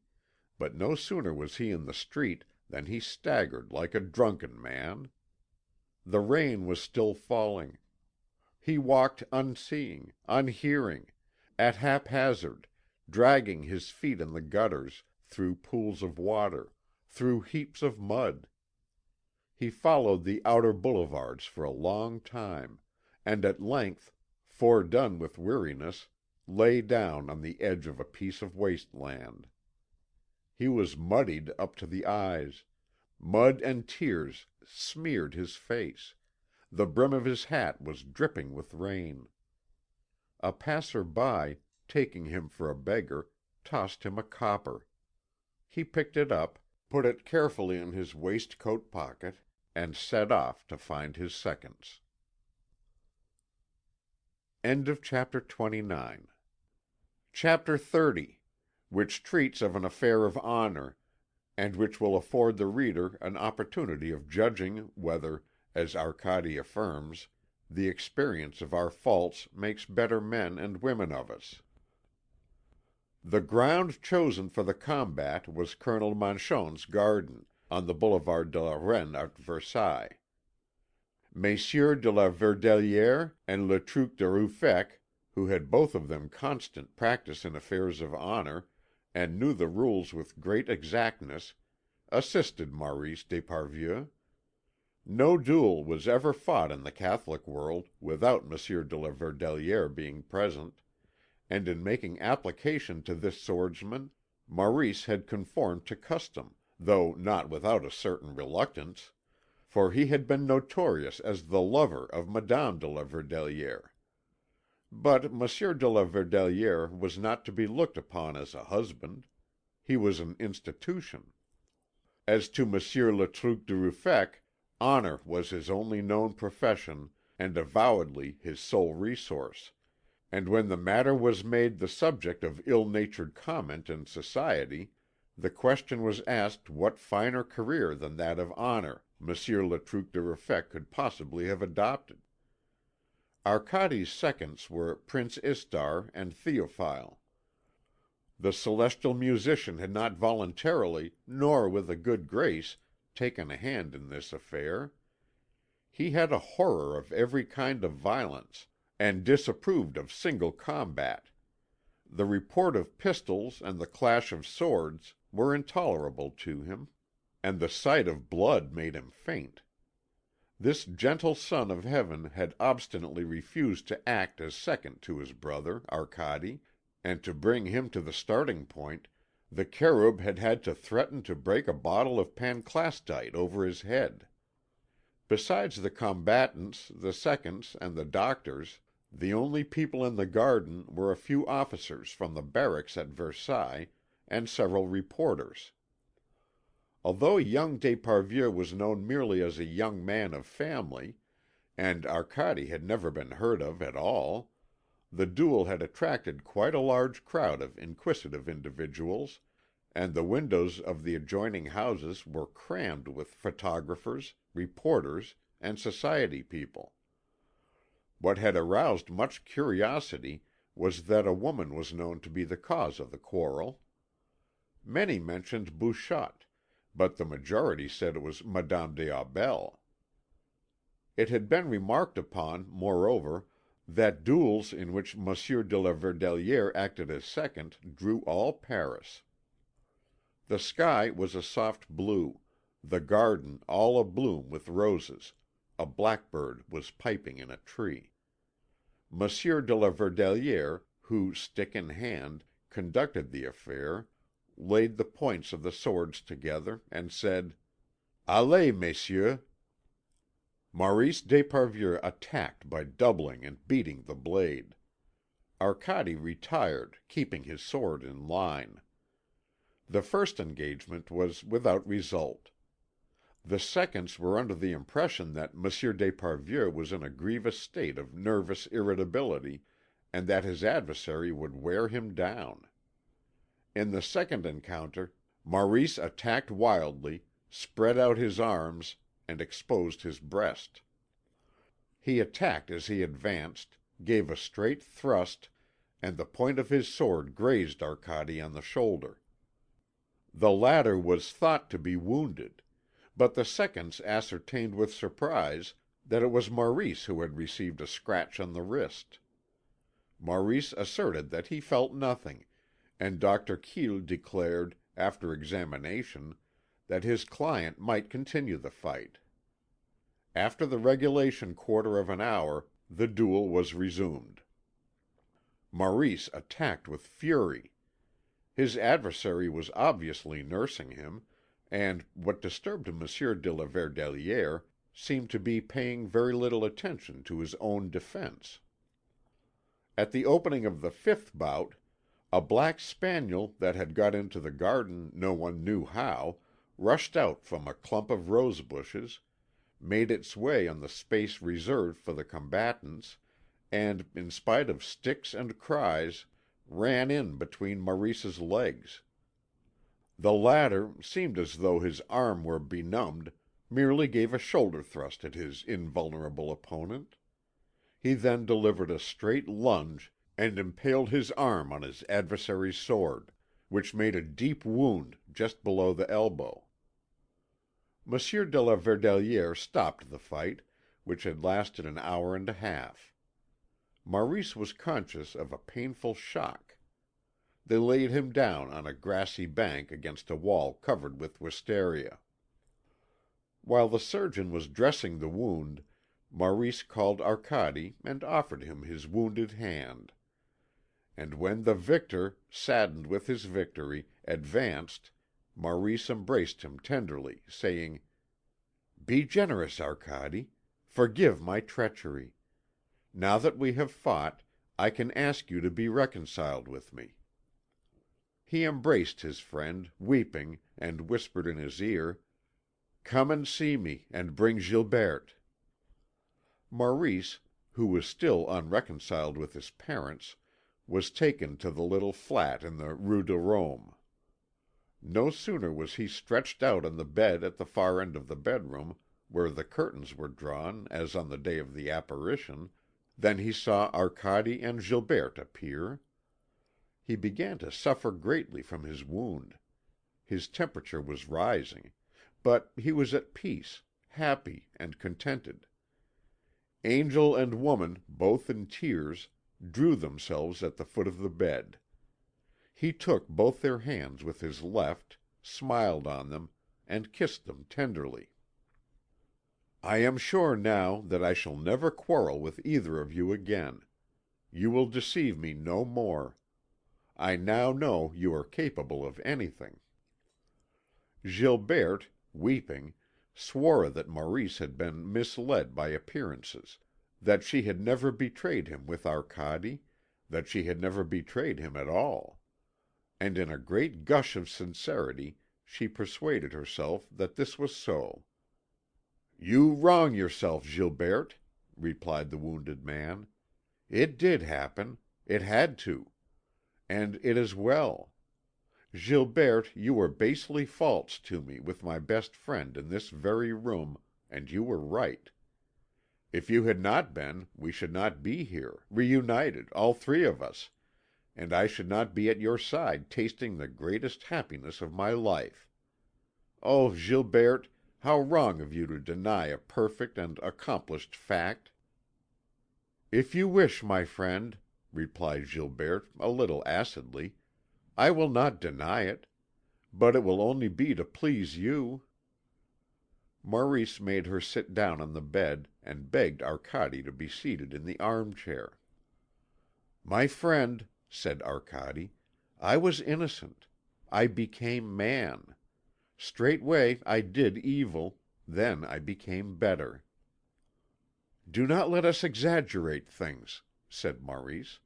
but no sooner was he in the street than he staggered like a drunken man. The rain was still falling. He walked unseeing, unhearing, at haphazard, dragging his feet in the gutters, through pools of water, through heaps of mud. He followed the outer boulevards for a long time, and at length, foredone with weariness, lay down on the edge of a piece of waste land. He was muddied up to the eyes. Mud and tears smeared his face. The brim of his hat was dripping with rain. A passer by, taking him for a beggar, tossed him a copper. He picked it up, put it carefully in his waistcoat pocket, and set off to find his seconds. Chapter 30, which treats of an affair of honour, and which will afford the reader an opportunity of judging whether, as Arcady affirms, the experience of our faults makes better men and women of us. The ground chosen for the combat was Colonel Manchon's garden, on the Boulevard de la Reine at Versailles. Messieurs de la Verdelière and Le Truc de Ruffec, who had both of them constant practice in affairs of honour, and knew the rules with great exactness, assisted Maurice d'Esparvieu. No duel was ever fought in the Catholic world without Monsieur de la Verdelière being present, and in making application to this swordsman, Maurice had conformed to custom, though not without a certain reluctance, for he had been notorious as the lover of Madame de la Verdelière. But Monsieur de la Verdelière was not to be looked upon as a husband. He was an institution. As to Monsieur Le Truc de Ruffec, honour was his only known profession, and avowedly his sole resource, and when the matter was made the subject of ill-natured comment in society, the question was asked what finer career than that of honour Monsieur Le Truc de Ruffec could possibly have adopted. Arcady's seconds were Prince Istar and Théophile. The celestial musician had not voluntarily, nor with a good grace, taken a hand in this affair. He had a horror of every kind of violence, and disapproved of single combat. The report of pistols and the clash of swords were intolerable to him, and the sight of blood made him faint. This gentle son of heaven had obstinately refused to act as second to his brother, Arcady, and to bring him to the starting point, the cherub had had to threaten to break a bottle of panclastite over his head. Besides the combatants, the seconds, and the doctors, the only people in the garden were a few officers from the barracks at Versailles, and several reporters. Although young d'Esparvieu was known merely as a young man of family, and Arcady had never been heard of at all, the duel had attracted quite a large crowd of inquisitive individuals, and the windows of the adjoining houses were crammed with photographers, reporters, and society people. What had aroused much curiosity was that a woman was known to be the cause of the quarrel. Many mentioned Bouchotte, but the majority said it was Madame des Aubels. It had been remarked upon, moreover, that duels in which Monsieur de la Verdelière acted as second drew all Paris. The sky was a soft blue, the garden all abloom with roses, a blackbird was piping in a tree. Monsieur de la Verdelière, who, stick in hand, conducted the affair, laid the points of the swords together, and said, "Allez, messieurs." Maurice d'Esparvieu attacked by doubling and beating the blade. Arcady retired, keeping his sword in line. The first engagement was without result. The seconds were under the impression that Monsieur d'Esparvieu was in a grievous state of nervous irritability, and that his adversary would wear him down. In the second encounter, Maurice attacked wildly, spread out his arms, and exposed his breast. He attacked as he advanced, gave a straight thrust, and the point of his sword grazed Arcady on the shoulder. The latter was thought to be wounded, but the seconds ascertained with surprise that it was Maurice who had received a scratch on the wrist. Maurice asserted that he felt nothing, and Dr. Kiel declared, after examination, that his client might continue the fight. After the regulation quarter of an hour, the duel was resumed. Maurice attacked with fury. His adversary was obviously nursing him, and, what disturbed Monsieur de la Verdelière, seemed to be paying very little attention to his own defence. At the opening of the fifth bout, a black spaniel that had got into the garden no one knew how, rushed out from a clump of rose bushes, made its way on the space reserved for the combatants, and, in spite of sticks and cries, ran in between Maurice's legs. The latter seemed as though his arm were benumbed, merely gave a shoulder thrust at his invulnerable opponent. He then delivered a straight lunge and impaled his arm on his adversary's sword, which made a deep wound just below the elbow. Monsieur de la Verdelière stopped the fight, which had lasted an hour and a half. Maurice was conscious of a painful shock. They laid him down on a grassy bank against a wall covered with wisteria. While the surgeon was dressing the wound, Maurice called Arcade and offered him his wounded hand. And when the victor, saddened with his victory, advanced, Maurice embraced him tenderly, saying, "Be generous, Arcade. Forgive my treachery. Now that we have fought, I can ask you to be reconciled with me." He embraced his friend, weeping, and whispered in his ear, "Come and see me, and bring Gilberte." Maurice, who was still unreconciled with his parents, was taken to the little flat in the Rue de Rome. No sooner was he stretched out on the bed at the far end of the bedroom, where the curtains were drawn as on the day of the apparition, than he saw Arcade and Gilberte appear. He began to suffer greatly from his wound. His temperature was rising, but he was at peace, happy and contented. Angel and woman, both in tears, drew themselves at the foot of the bed. He took both their hands with his left, smiled on them, and kissed them tenderly. "I am sure now that I shall never quarrel with either of you again. You will deceive me no more. I now know you are capable of anything." Gilberte, weeping, swore that Maurice had been misled by appearances, that she had never betrayed him with Arcade, that she had never betrayed him at all. And in a great gush of sincerity she persuaded herself that this was so. "You wrong yourself, Gilberte," replied the wounded man. "It did happen. It had to. And it is well. Gilberte, you were basely false to me with my best friend in this very room, and you were right. If you had not been, we should not be here, reunited, all three of us, and I should not be at your side tasting the greatest happiness of my life. Oh, Gilberte, how wrong of you to deny a perfect and accomplished fact!" "If you wish, my friend," replied Gilberte a little acidly, "I will not deny it. But it will only be to please you." Maurice made her sit down on the bed, and begged Arcade to be seated in the armchair. "My friend," said Arcade, "I was innocent. I became man. Straightway I did evil, then I became better." "Do not let us exaggerate things," said Maurice.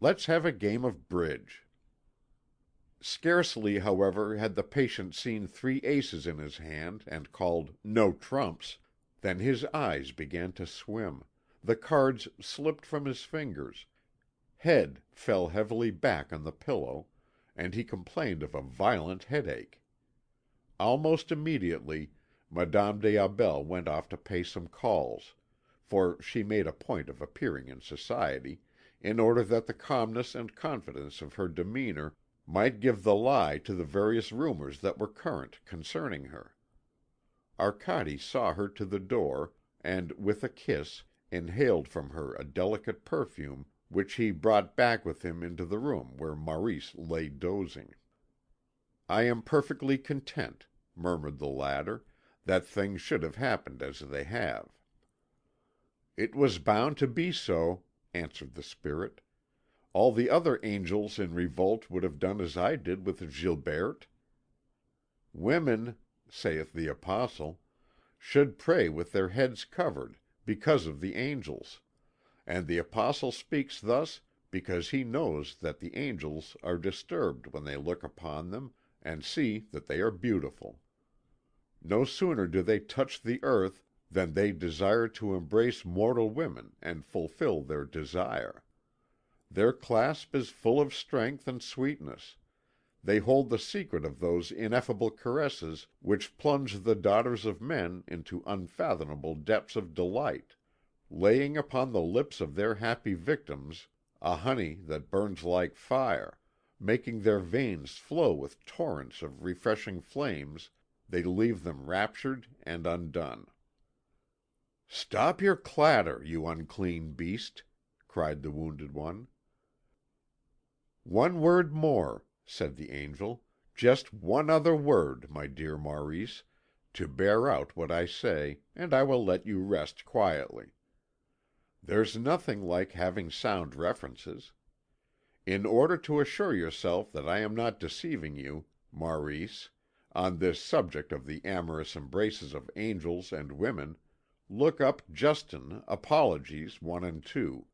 "Let's have a game of bridge." Scarcely, however, had the patient seen 3 aces in his hand and called "no trumps," than his eyes began to swim, the cards slipped from his fingers, head fell heavily back on the pillow, and he complained of a violent headache. Almost immediately Madame des Aubels went off to pay some calls, for she made a point of appearing in society, in order that the calmness and confidence of her demeanour might give the lie to the various rumours that were current concerning her. Arcade saw her to the door, and, with a kiss, inhaled from her a delicate perfume which he brought back with him into the room where Maurice lay dozing. "I am perfectly content," murmured the latter, "that things should have happened as they have." "It was bound to be so," answered the spirit. All the other angels in Revolt would have done as I did with Gilberte. Women, saith the Apostle, should pray with their heads covered, because of the angels. And the Apostle speaks thus because he knows that the angels are disturbed when they look upon them and see that they are beautiful. No sooner do they touch the earth than they desire to embrace mortal women and fulfil their desire. Their clasp is full of strength and sweetness. They hold the secret of those ineffable caresses which plunge the daughters of men into unfathomable depths of delight, laying upon the lips of their happy victims a honey that burns like fire, making their veins flow with torrents of refreshing flames. They leave them raptured and undone. "Stop your clatter, you unclean beast!" cried the wounded one. "One word more," said the angel, "just one other word, my dear Maurice, to bear out what I say, and I will let you rest quietly. There's nothing like having sound references. In order to assure yourself that I am not deceiving you, Maurice, on this subject of the amorous embraces of angels and women, look up Justin, Apologies 1 and 2,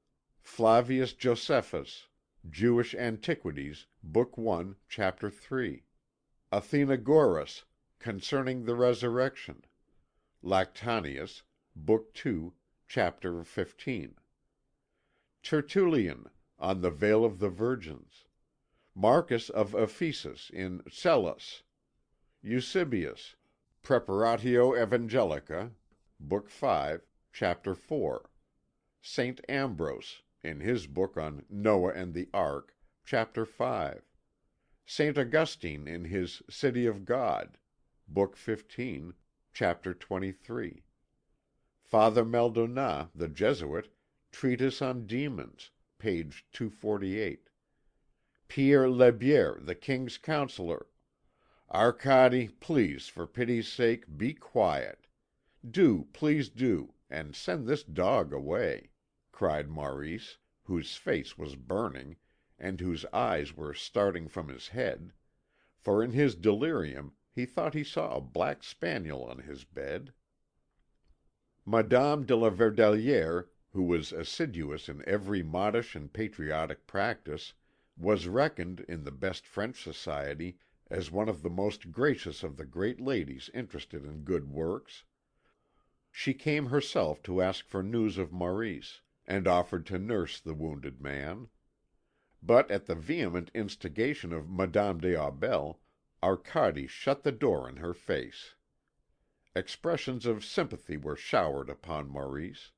Flavius Josephus, Jewish Antiquities, Book 1, Chapter 3, Athenagoras, Concerning the Resurrection, Lactantius, Book 2, Chapter 15, Tertullian, on the Veil of the Virgins, Marcus of Ephesus in Cellus, Eusebius, Preparatio Evangelica, Book 5, Chapter 4, St. Ambrose, in his book on Noah and the Ark, Chapter 5, St. Augustine in his City of God, Book 15, Chapter 23, Father Maldonat, the Jesuit, Treatise on Demons, page 248, Pierre Lebier, the King's Counsellor. Arcade, please, for pity's sake, be quiet. Do, please do, and send this dog away," cried Maurice, whose face was burning, and whose eyes were starting from his head, for in his delirium he thought he saw a black spaniel on his bed. Madame de la Verdelière, who was assiduous in every modish and patriotic practice, was reckoned, in the best French society, as one of the most gracious of the great ladies interested in good works. She came herself to ask for news of Maurice, and offered to nurse the wounded man. But at the vehement instigation of Madame des Aubels, Arcade shut the door in her face. Expressions of sympathy were showered upon Maurice.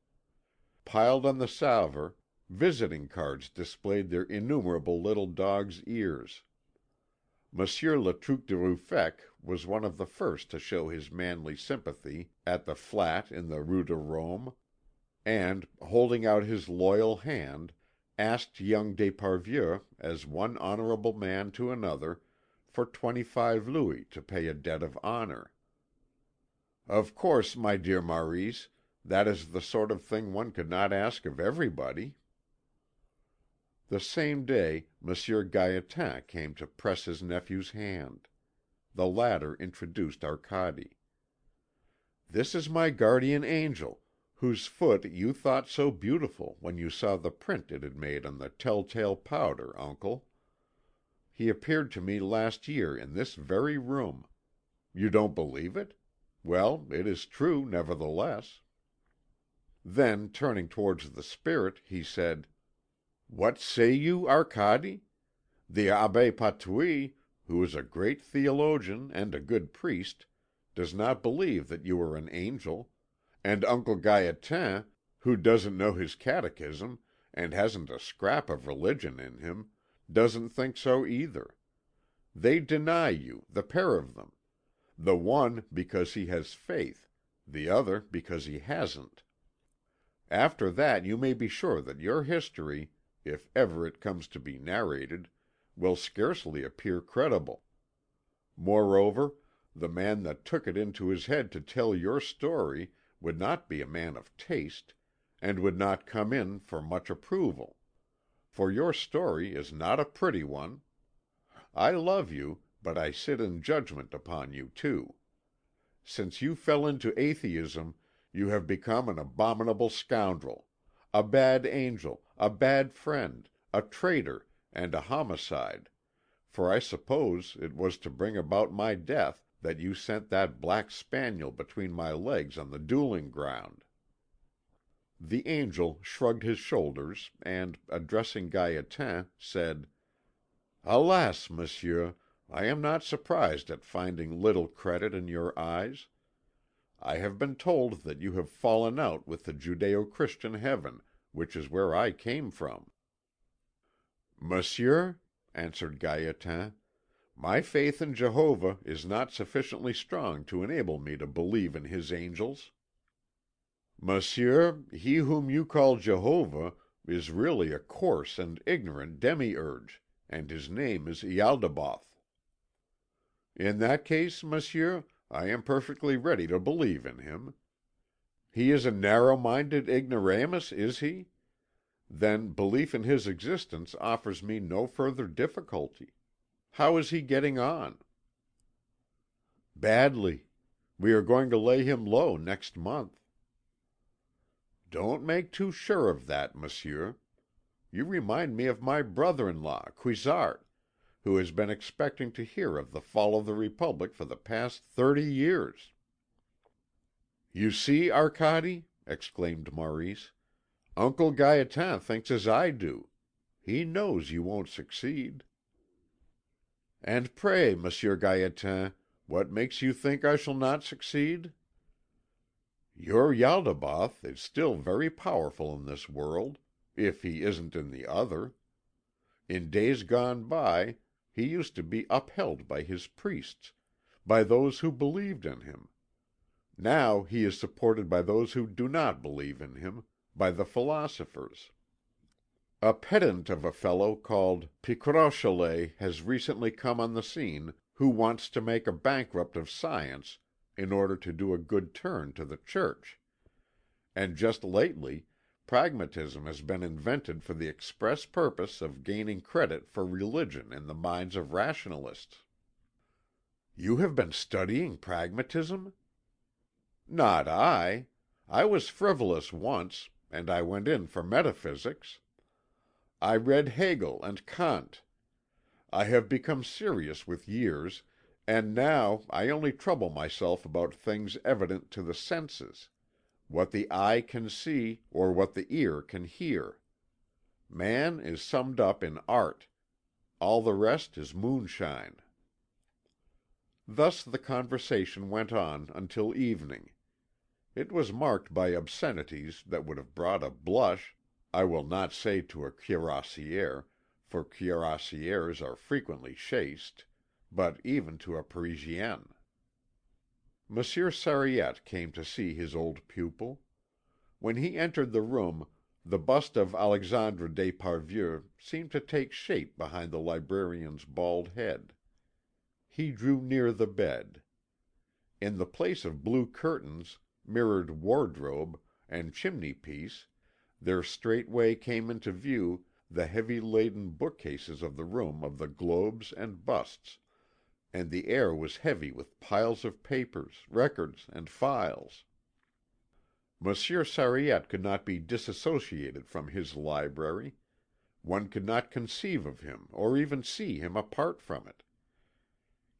Piled on the salver, visiting cards displayed their innumerable little dog's ears. Monsieur Le Truc de Ruffec was one of the first to show his manly sympathy at the flat in the Rue de Rome, and, holding out his loyal hand, asked young d'Esparvieu, as one honourable man to another, for 25 louis to pay a debt of honour. "Of course, my dear Maurice, that is the sort of thing one could not ask of everybody." The same day Monsieur Gaétan came to press his nephew's hand. The latter introduced Arcade. "This is my guardian angel, whose foot you thought so beautiful when you saw the print it had made on the tell tale powder, uncle. He appeared to me last year in this very room. You don't believe it? Well, it is true, nevertheless." Then, turning towards the spirit, he said, "What say you, Arcade? The Abbé Patouille, who is a great theologian and a good priest, does not believe that you are an angel, and Uncle Gaétan, who doesn't know his catechism and hasn't a scrap of religion in him, doesn't think so either. They deny you, the pair of them, the one because he has faith, the other because he hasn't. After that you may be sure that your history, if ever it comes to be narrated, will scarcely appear credible. Moreover, the man that took it into his head to tell your story would not be a man of taste, and would not come in for much approval. for your story is not a pretty one. I love you, but I sit in judgment upon you too. Since you fell into atheism, you have become an abominable scoundrel, a bad angel, a bad friend, a traitor, and a homicide, for I suppose it was to bring about my death that you sent that black spaniel between my legs on the duelling ground." The angel shrugged his shoulders, and, addressing Gaétan, said: "Alas, monsieur, I am not surprised at finding little credit in your eyes. I have been told that you have fallen out with the Judeo Christian heaven, which is where I came from." "Monsieur," answered Gaétan, "my faith in Jehovah is not sufficiently strong to enable me to believe in his angels." "Monsieur, he whom you call Jehovah is really a coarse and ignorant demiurge, and his name is Ialdabaoth." "In that case, monsieur, I am perfectly ready to believe in him. He is a narrow minded ignoramus, is he? Then belief in his existence offers me no further difficulty. How is he getting on?" "Badly. We are going to lay him low next month." "Don't make too sure of that, monsieur. You remind me of my brother in law, Cuissart, who has been expecting to hear of the fall of the Republic for the past 30 years." "You see, Arcade," exclaimed Maurice, "Uncle Gaétan thinks as I do. He knows you won't succeed." "And pray, Monsieur Gaétan, what makes you think I shall not succeed?" "Your Ialdabaoth is still very powerful in this world, if he isn't in the other. In days gone by he used to be upheld by his priests, by those who believed in him. Now he is supported by those who do not believe in him, by the philosophers. A pedant of a fellow called Picrochole has recently come on the scene, who wants to make a bankrupt of science in order to do a good turn to the Church. And just lately, pragmatism has been invented for the express purpose of gaining credit for religion in the minds of rationalists." "You have been studying pragmatism?" "Not I. I was frivolous once, and I went in for metaphysics. I read Hegel and Kant. I have become serious with years, and now I only trouble myself about things evident to the senses, what the eye can see or what the ear can hear. Man is summed up in art. All the rest is moonshine." Thus the conversation went on until evening. It was marked by obscenities that would have brought a blush, I will not say to a cuirassier, for cuirassiers are frequently chaste, but even to a Parisienne. Monsieur Sariette came to see his old pupil. When he entered the room, the bust of Alexandre d'Esparvieu seemed to take shape behind the librarian's bald head. He drew near the bed. In the place of blue curtains, mirrored wardrobe, and chimney piece, there straightway came into view the heavy laden bookcases of the room of the globes and busts, and the air was heavy with piles of papers, records, and files. Monsieur Sariette could not be disassociated from his library. One could not conceive of him or even see him apart from it.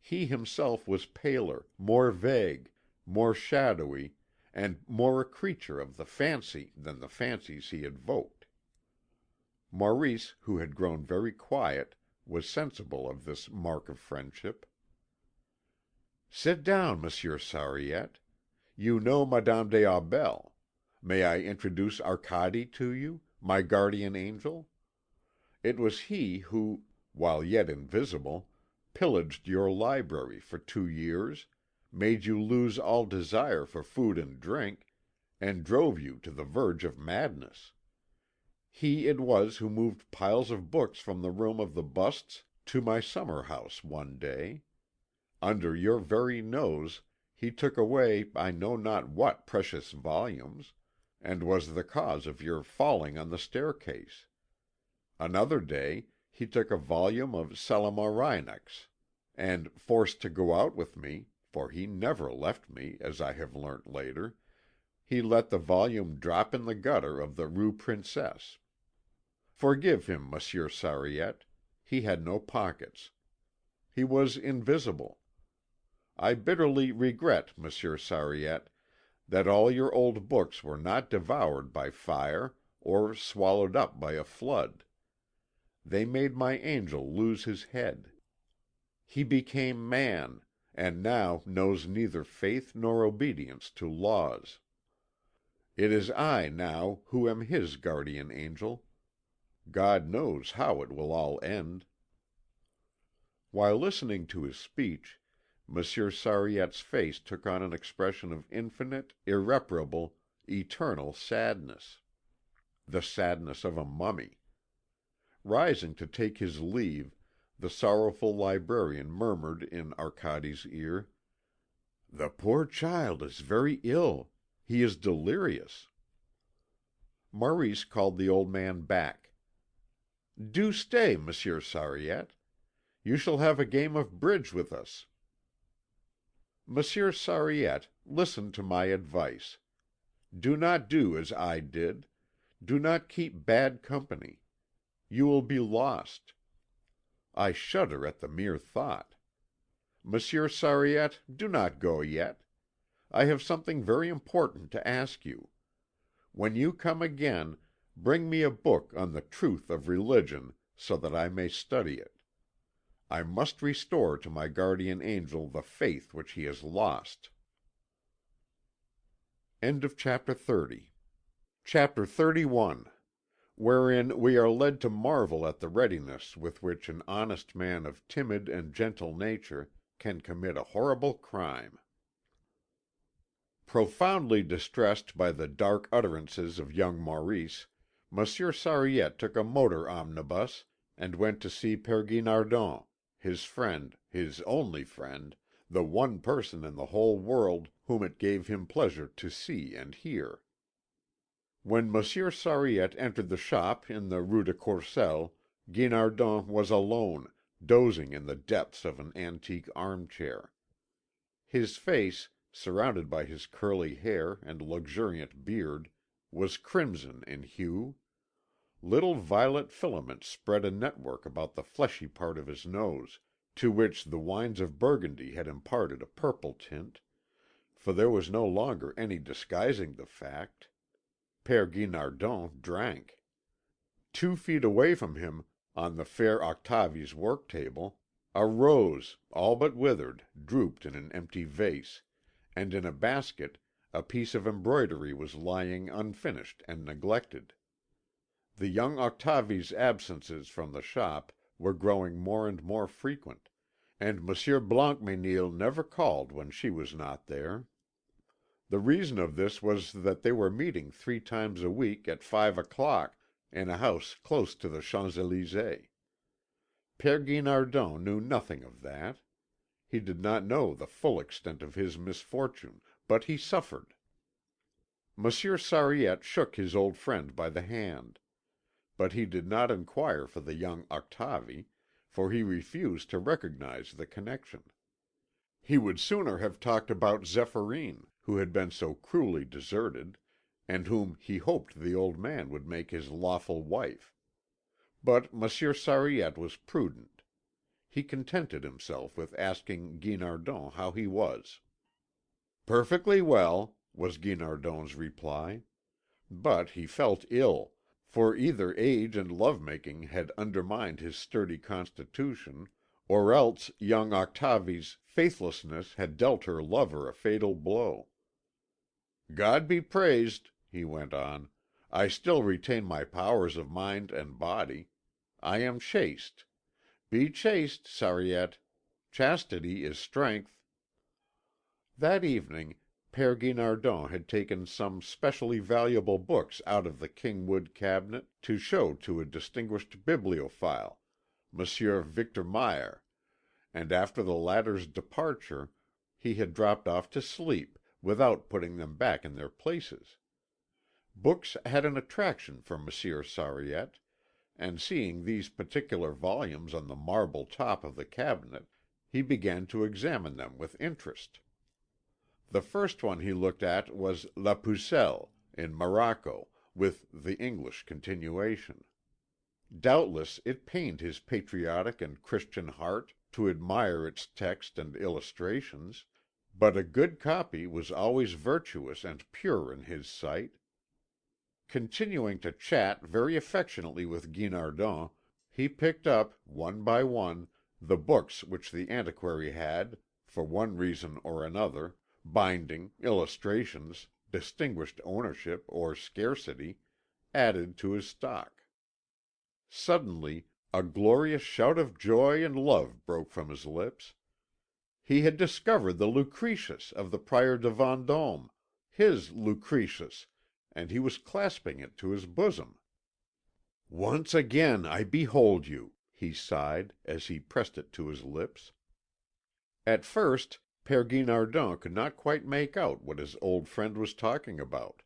He himself was paler, more vague, more shadowy, and more a creature of the fancy than the fancies he evoked. Maurice, who had grown very quiet, was sensible of this mark of friendship. "Sit down, Monsieur Sariette. You know Madame des Aubels. May I introduce Arcade to you, my guardian angel? It was he who, while yet invisible, pillaged your library for 2 years, made you lose all desire for food and drink, and drove you to the verge of madness. He it was who moved piles of books from the room of the busts to my summer house one day. Under your very nose he took away I know not what precious volumes, and was the cause of your falling on the staircase. Another day he took a volume of Salomoreinix, and, forced to go out with me, for he never left me, as I have learnt later, he let the volume drop in the gutter of the Rue Princesse. Forgive him, Monsieur Sariette. He had no pockets. He was invisible. I bitterly regret, Monsieur Sariette, that all your old books were not devoured by fire or swallowed up by a flood. They made my angel lose his head. He became man, and now knows neither faith nor obedience to laws. It is I now who am his guardian angel. God knows how it will all end." While listening to his speech, Monsieur Sariette's face took on an expression of infinite, irreparable, eternal sadness. The sadness of a mummy. Rising to take his leave, the sorrowful librarian murmured in Arcade's ear: "The poor child is very ill. He is delirious." Maurice called the old man back. "Do stay, Monsieur Sariette. You shall have a game of bridge with us." "Monsieur Sariette, listen to my advice. Do not do as I did. Do not keep bad company. You will be lost. I shudder at the mere thought. Monsieur Sariette, do not go yet. I have something very important to ask you. When you come again, bring me a book on the truth of religion, so that I may study it. I must restore to my guardian angel the faith which he has lost." Chapter 31, wherein we are led to marvel at the readiness with which an honest man of timid and gentle nature can commit a horrible crime. Profoundly distressed by the dark utterances of young Maurice, Monsieur Sariette took a motor omnibus and went to see Père Guinardon, his friend, his only friend, the one person in the whole world whom it gave him pleasure to see and hear. When Monsieur Sariette entered the shop in the Rue de Courcelles, Guinardon was alone, dozing in the depths of an antique armchair. His face, surrounded by his curly hair and luxuriant beard, was crimson in hue. Little violet filaments spread a network about the fleshy part of his nose, to which the wines of Burgundy had imparted a purple tint, for there was no longer any disguising the fact. Père Guinardon drank. 2 feet away from him, on the fair Octavie's work table, a rose, all but withered, drooped in an empty vase, and in a basket a piece of embroidery was lying unfinished and neglected. The young Octavie's absences from the shop were growing more and more frequent, and Monsieur Blancmesnil never called when she was not there. The reason of this was that they were meeting 3 times a week at 5 o'clock in a house close to the Champs Elysées. Père Guinardon knew nothing of that. He did not know the full extent of his misfortune, but he suffered. Monsieur Sariette shook his old friend by the hand. But he did not inquire for the young Octavie, for he refused to recognize the connection. He would sooner have talked about Zéphyrine, who had been so cruelly deserted, and whom he hoped the old man would make his lawful wife. But Monsieur Sariette was prudent. He contented himself with asking Guinardon how he was. "Perfectly well," was Guinardon's reply. But he felt ill, for either age and love making had undermined his sturdy constitution, or else young Octavie's faithlessness had dealt her lover a fatal blow. "God be praised," he went on, "I still retain my powers of mind and body. I am chaste. Be chaste, Sariette. Chastity is strength." That evening Père Guinardon had taken some specially valuable books out of the Kingwood cabinet to show to a distinguished bibliophile, Monsieur Victor Meyer, and after the latter's departure he had dropped off to sleep, without putting them back in their places. Books had an attraction for Monsieur Sariette, and seeing these particular volumes on the marble top of the cabinet, he began to examine them with interest. The first one he looked at was La Pucelle, in Morocco, with the English continuation. Doubtless it pained his patriotic and Christian heart to admire its text and illustrations, but a good copy was always virtuous and pure in his sight. Continuing to chat very affectionately with Guinardon, he picked up, one by one, the books which the antiquary had, for one reason or another, binding, illustrations, distinguished ownership, or scarcity, added to his stock. Suddenly a glorious shout of joy and love broke from his lips. He had discovered the Lucretius of the Prior de Vendôme, his Lucretius, and he was clasping it to his bosom. "Once again I behold you," he sighed, as he pressed it to his lips. At first Père Guinardon could not quite make out what his old friend was talking about.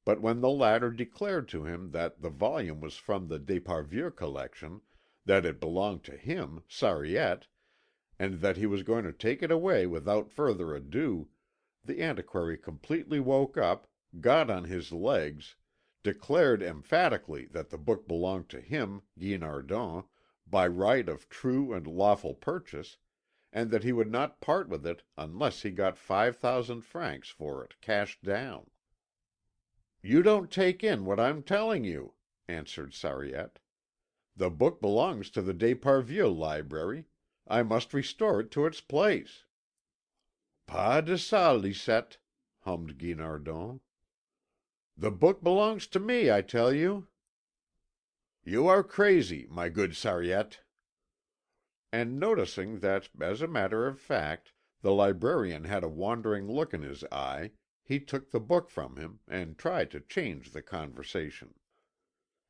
But when the latter declared to him that the volume was from the d'Esparvieu collection, that it belonged to him, Sariette, and that he was going to take it away without further ado, the antiquary completely woke up, got on his legs, declared emphatically that the book belonged to him, Guinardon, by right of true and lawful purchase, and that he would not part with it unless he got 5,000 francs for it, cash down. "You don't take in what I'm telling you," answered Sariette. "The book belongs to the d'Esparvieu library. I must restore it to its place." "Pas de ça, Lisette," hummed Guinardon. "The book belongs to me, I tell you." "You are crazy, my good Sariette." And noticing that, as a matter of fact, the librarian had a wandering look in his eye, he took the book from him and tried to change the conversation.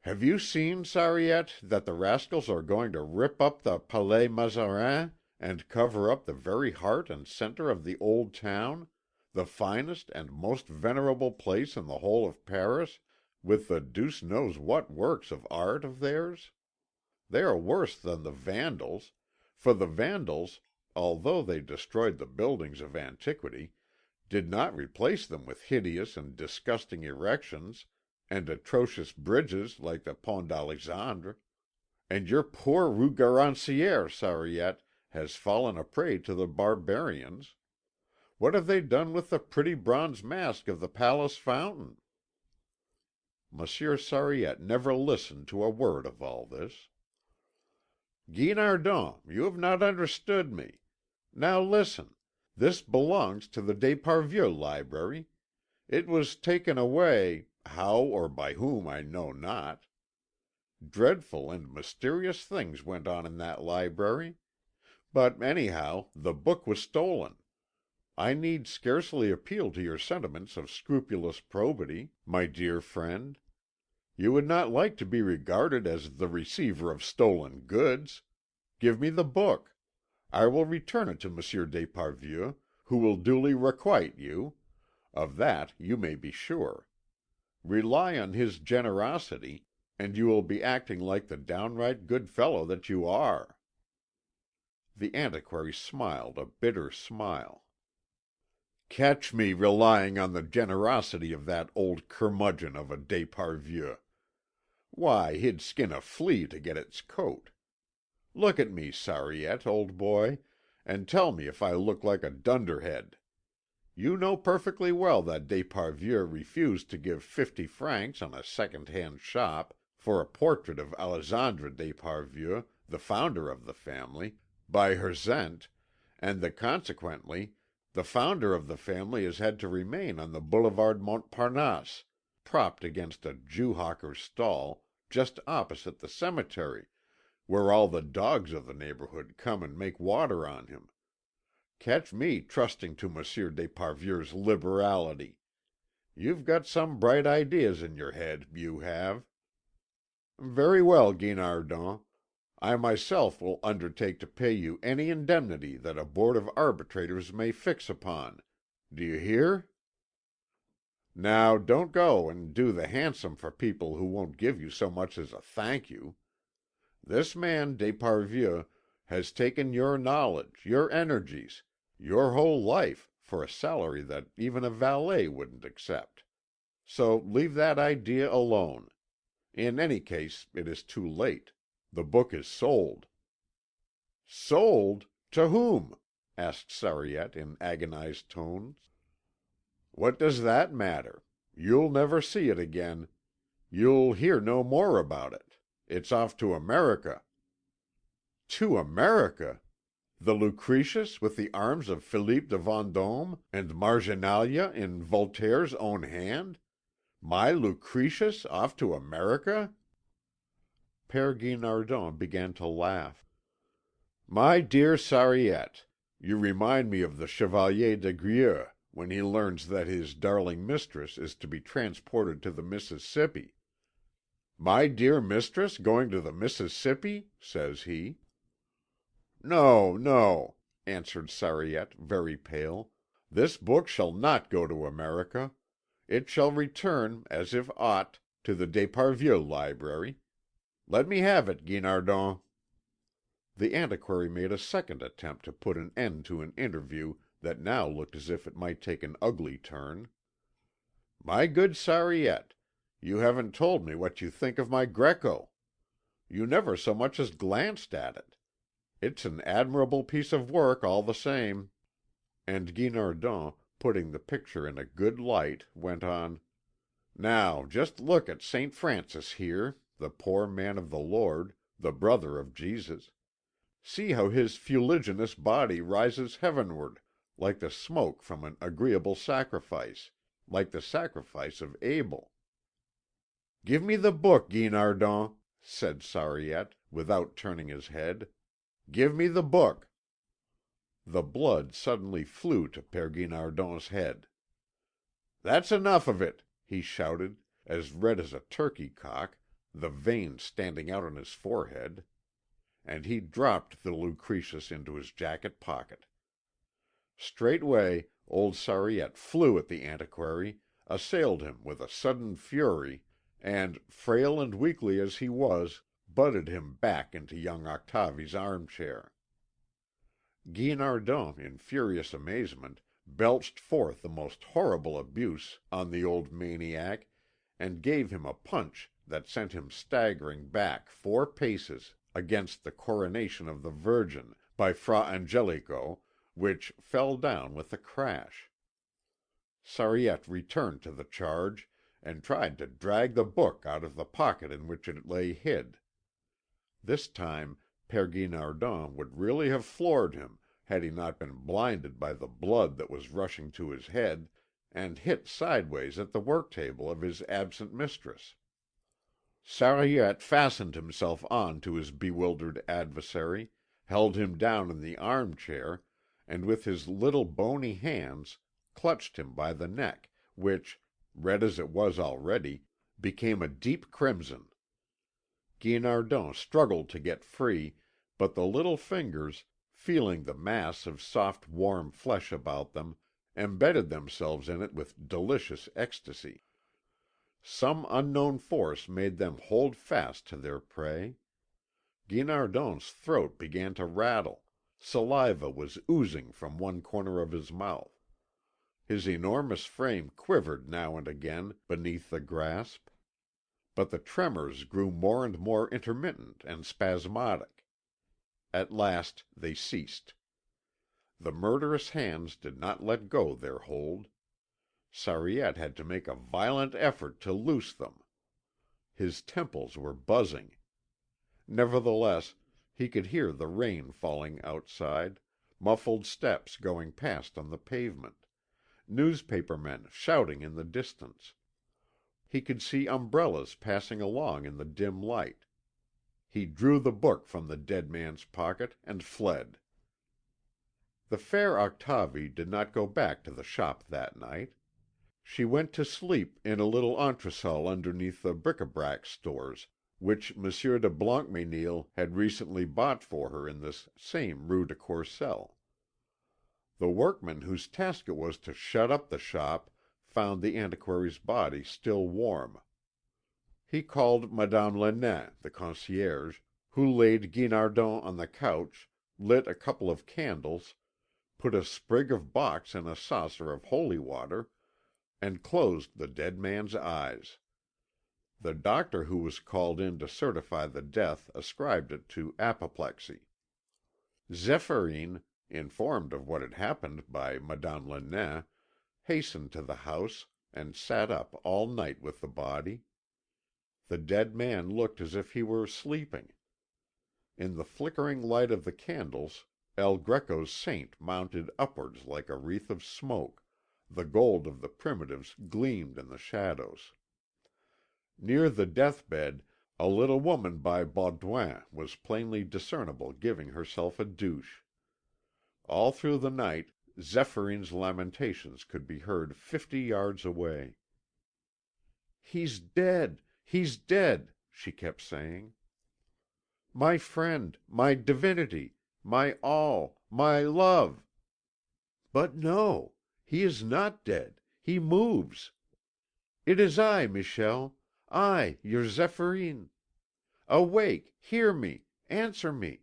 "Have you seen, Sariette, that the rascals are going to rip up the Palais Mazarin and cover up the very heart and centre of the old town, the finest and most venerable place in the whole of Paris, with the deuce knows what works of art of theirs? They are worse than the Vandals, for the Vandals, although they destroyed the buildings of antiquity, did not replace them with hideous and disgusting erections and atrocious bridges like the Pont d'Alexandre. And your poor Rue Garancière, Sariette, has fallen a prey to the barbarians. What have they done with the pretty bronze mask of the Palace fountain?" Monsieur Sariette never listened to a word of all this. "Guinardon, you have not understood me. Now listen. This belongs to the d'Esparvieu library. It was taken away, how or by whom I know not. Dreadful and mysterious things went on in that library. But anyhow, the book was stolen. I need scarcely appeal to your sentiments of scrupulous probity, my dear friend. You would not like to be regarded as the receiver of stolen goods. Give me the book. I will return it to Monsieur d'Esparvieu, who will duly requite you. Of that you may be sure. Rely on his generosity, and you will be acting like the downright good fellow that you are." The antiquary smiled a bitter smile. "Catch me relying on the generosity of that old curmudgeon of a d'Esparvieu! Why, he'd skin a flea to get its coat. Look at me, Sariette, old boy, and tell me if I look like a dunderhead. You know perfectly well that d'Esparvieu refused to give 50 francs on a second-hand shop for a portrait of Alexandre d'Esparvieu, the founder of the family, by Hersent, and that consequently the founder of the family has had to remain on the Boulevard Montparnasse, propped against a Jew hawker's stall, just opposite the cemetery, where all the dogs of the neighbourhood come and make water on him. Catch me trusting to Monsieur d'Esparvieu's liberality. You've got some bright ideas in your head, you have. Very well, Guinardon. I myself will undertake to pay you any indemnity that a board of arbitrators may fix upon. Do you hear? Now don't go and do the handsome for people who won't give you so much as a thank you. This man, d'Esparvieu, has taken your knowledge, your energies, your whole life, for a salary that even a valet wouldn't accept. So leave that idea alone. In any case, it is too late. The book is sold." "Sold? To whom?" asked Sariette in agonized tones. "What does that matter? You'll never see it again. You'll hear no more about it. It's off to America." "To America? The Lucretius with the arms of Philippe de Vendôme and Marginalia in Voltaire's own hand? My Lucretius off to America?" Père Guinardon began to laugh. "My dear Sariette, you remind me of the Chevalier de Grieux when he learns that his darling mistress is to be transported to the Mississippi. 'My dear mistress going to the Mississippi?' says he. 'No, no,' answered Sariette, very pale. 'This book shall not go to America. It shall return, as if ought, to the d'Esparvieu library. Let me have it, Guinardon.' The antiquary made a second attempt to put an end to an interview that now looked as if it might take an ugly turn. 'My good Sariette, you haven't told me what you think of my Greco. You never so much as glanced at it. It's an admirable piece of work all the same.' And Guinardon, putting the picture in a good light, went on: 'Now just look at Saint Francis here, the poor man of the Lord, the brother of Jesus. See how his fuliginous body rises heavenward, like the smoke from an agreeable sacrifice, like the sacrifice of Abel.' 'Give me the book, Guinardon,' said Sariette, without turning his head. 'Give me the book.' The blood suddenly flew to Père Guinardon's head. 'That's enough of it,' he shouted, as red as a turkey cock, the veins standing out on his forehead. And he dropped the Lucretius into his jacket pocket. Straightway old Sariette flew at the antiquary, assailed him with a sudden fury, and, frail and weakly as he was, butted him back into young Octavie's armchair. Guinardon, in furious amazement, belched forth the most horrible abuse on the old maniac, and gave him a punch that sent him staggering back 4 paces against the Coronation of the Virgin by Fra Angelico, which fell down with a crash. Sariette returned to the charge, and tried to drag the book out of the pocket in which it lay hid. This time Père Guinardon would really have floored him had he not been blinded by the blood that was rushing to his head, and hit sideways at the work table of his absent mistress. Sariette fastened himself on to his bewildered adversary, held him down in the armchair, and with his little bony hands clutched him by the neck, which, red as it was already, became a deep crimson. Guinardon struggled to get free, but the little fingers, feeling the mass of soft warm flesh about them, embedded themselves in it with delicious ecstasy. Some unknown force made them hold fast to their prey. Guinardon's throat began to rattle, saliva was oozing from one corner of his mouth. His enormous frame quivered now and again beneath the grasp. But the tremors grew more and more intermittent and spasmodic. At last they ceased. The murderous hands did not let go their hold. Sariette had to make a violent effort to loose them. His temples were buzzing. Nevertheless, he could hear the rain falling outside, muffled steps going past on the pavement, newspapermen shouting in the distance. He could see umbrellas passing along in the dim light. He drew the book from the dead man's pocket and fled. The fair Octavie did not go back to the shop that night. She went to sleep in a little entresol underneath the bric à brac stores which Monsieur de Blancmesnil had recently bought for her in this same Rue de Courcelles. The workman whose task it was to shut up the shop found the antiquary's body still warm. He called Madame Lenain, the concierge, who laid Guinardon on the couch, lit a couple of candles, put a sprig of box in a saucer of holy water, and closed the dead man's eyes. The doctor who was called in to certify the death ascribed it to apoplexy. Zéphyrine, informed of what had happened by Madame Le Nain, hastened to the house and sat up all night with the body. The dead man looked as if he were sleeping. In the flickering light of the candles, El Greco's saint mounted upwards like a wreath of smoke, the gold of the primitives gleamed in the shadows. Near the death-bed, a little woman by Baudouin was plainly discernible giving herself a douche. All through the night Zéphyrine's lamentations could be heard 50 yards away. "He's dead! He's dead!" she kept saying. "My friend, my divinity, my all, my love! But no, he is not dead, he moves. It is I, Michel, I, your Zéphyrine. Awake, hear me, answer me.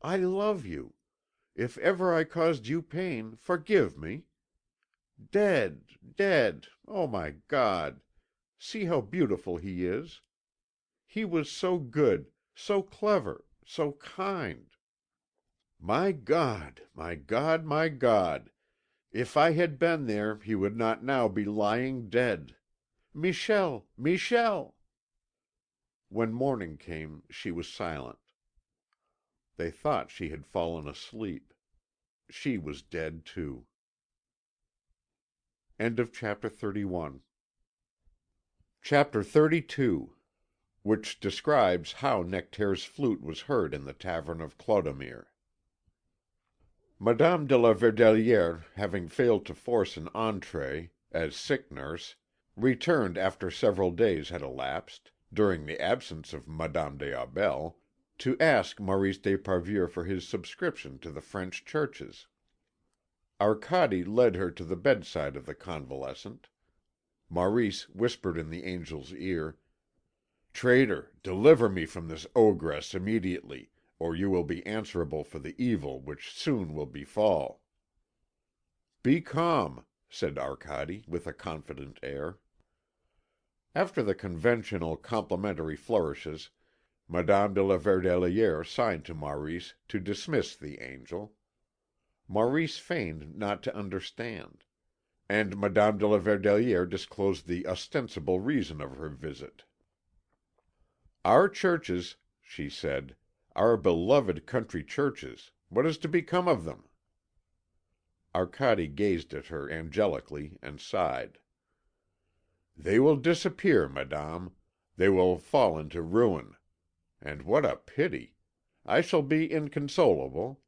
I love you. If ever I caused you pain, forgive me. Dead, dead, oh my God! See how beautiful he is. He was so good, so clever, so kind. My God, my God, my God! If I had been there he would not now be lying dead. Michel, Michel!" When morning came she was silent. They thought she had fallen asleep. She was dead too. Chapter 32, which describes how Nectaire's flute was heard in the tavern of Clodomir. Madame de la Verdelière, having failed to force an entrée, as sick nurse, returned after several days had elapsed, during the absence of Madame des Aubels, to ask Maurice d'Esparvieu for his subscription to the French churches. Arcade led her to the bedside of the convalescent. Maurice whispered in the angel's ear: "Traitor, deliver me from this ogress immediately, or you will be answerable for the evil which soon will befall." "Be calm," said Arcade, with a confident air. After the conventional complimentary flourishes, Madame de la Verdelière signed to Maurice to dismiss the angel. Maurice feigned not to understand, and Madame de la Verdelière disclosed the ostensible reason of her visit. "Our churches," she said, "our beloved country churches, what is to become of them?" Arcade gazed at her angelically and sighed. "They will disappear, madame. They will fall into ruin. And what a pity! I shall be inconsolable.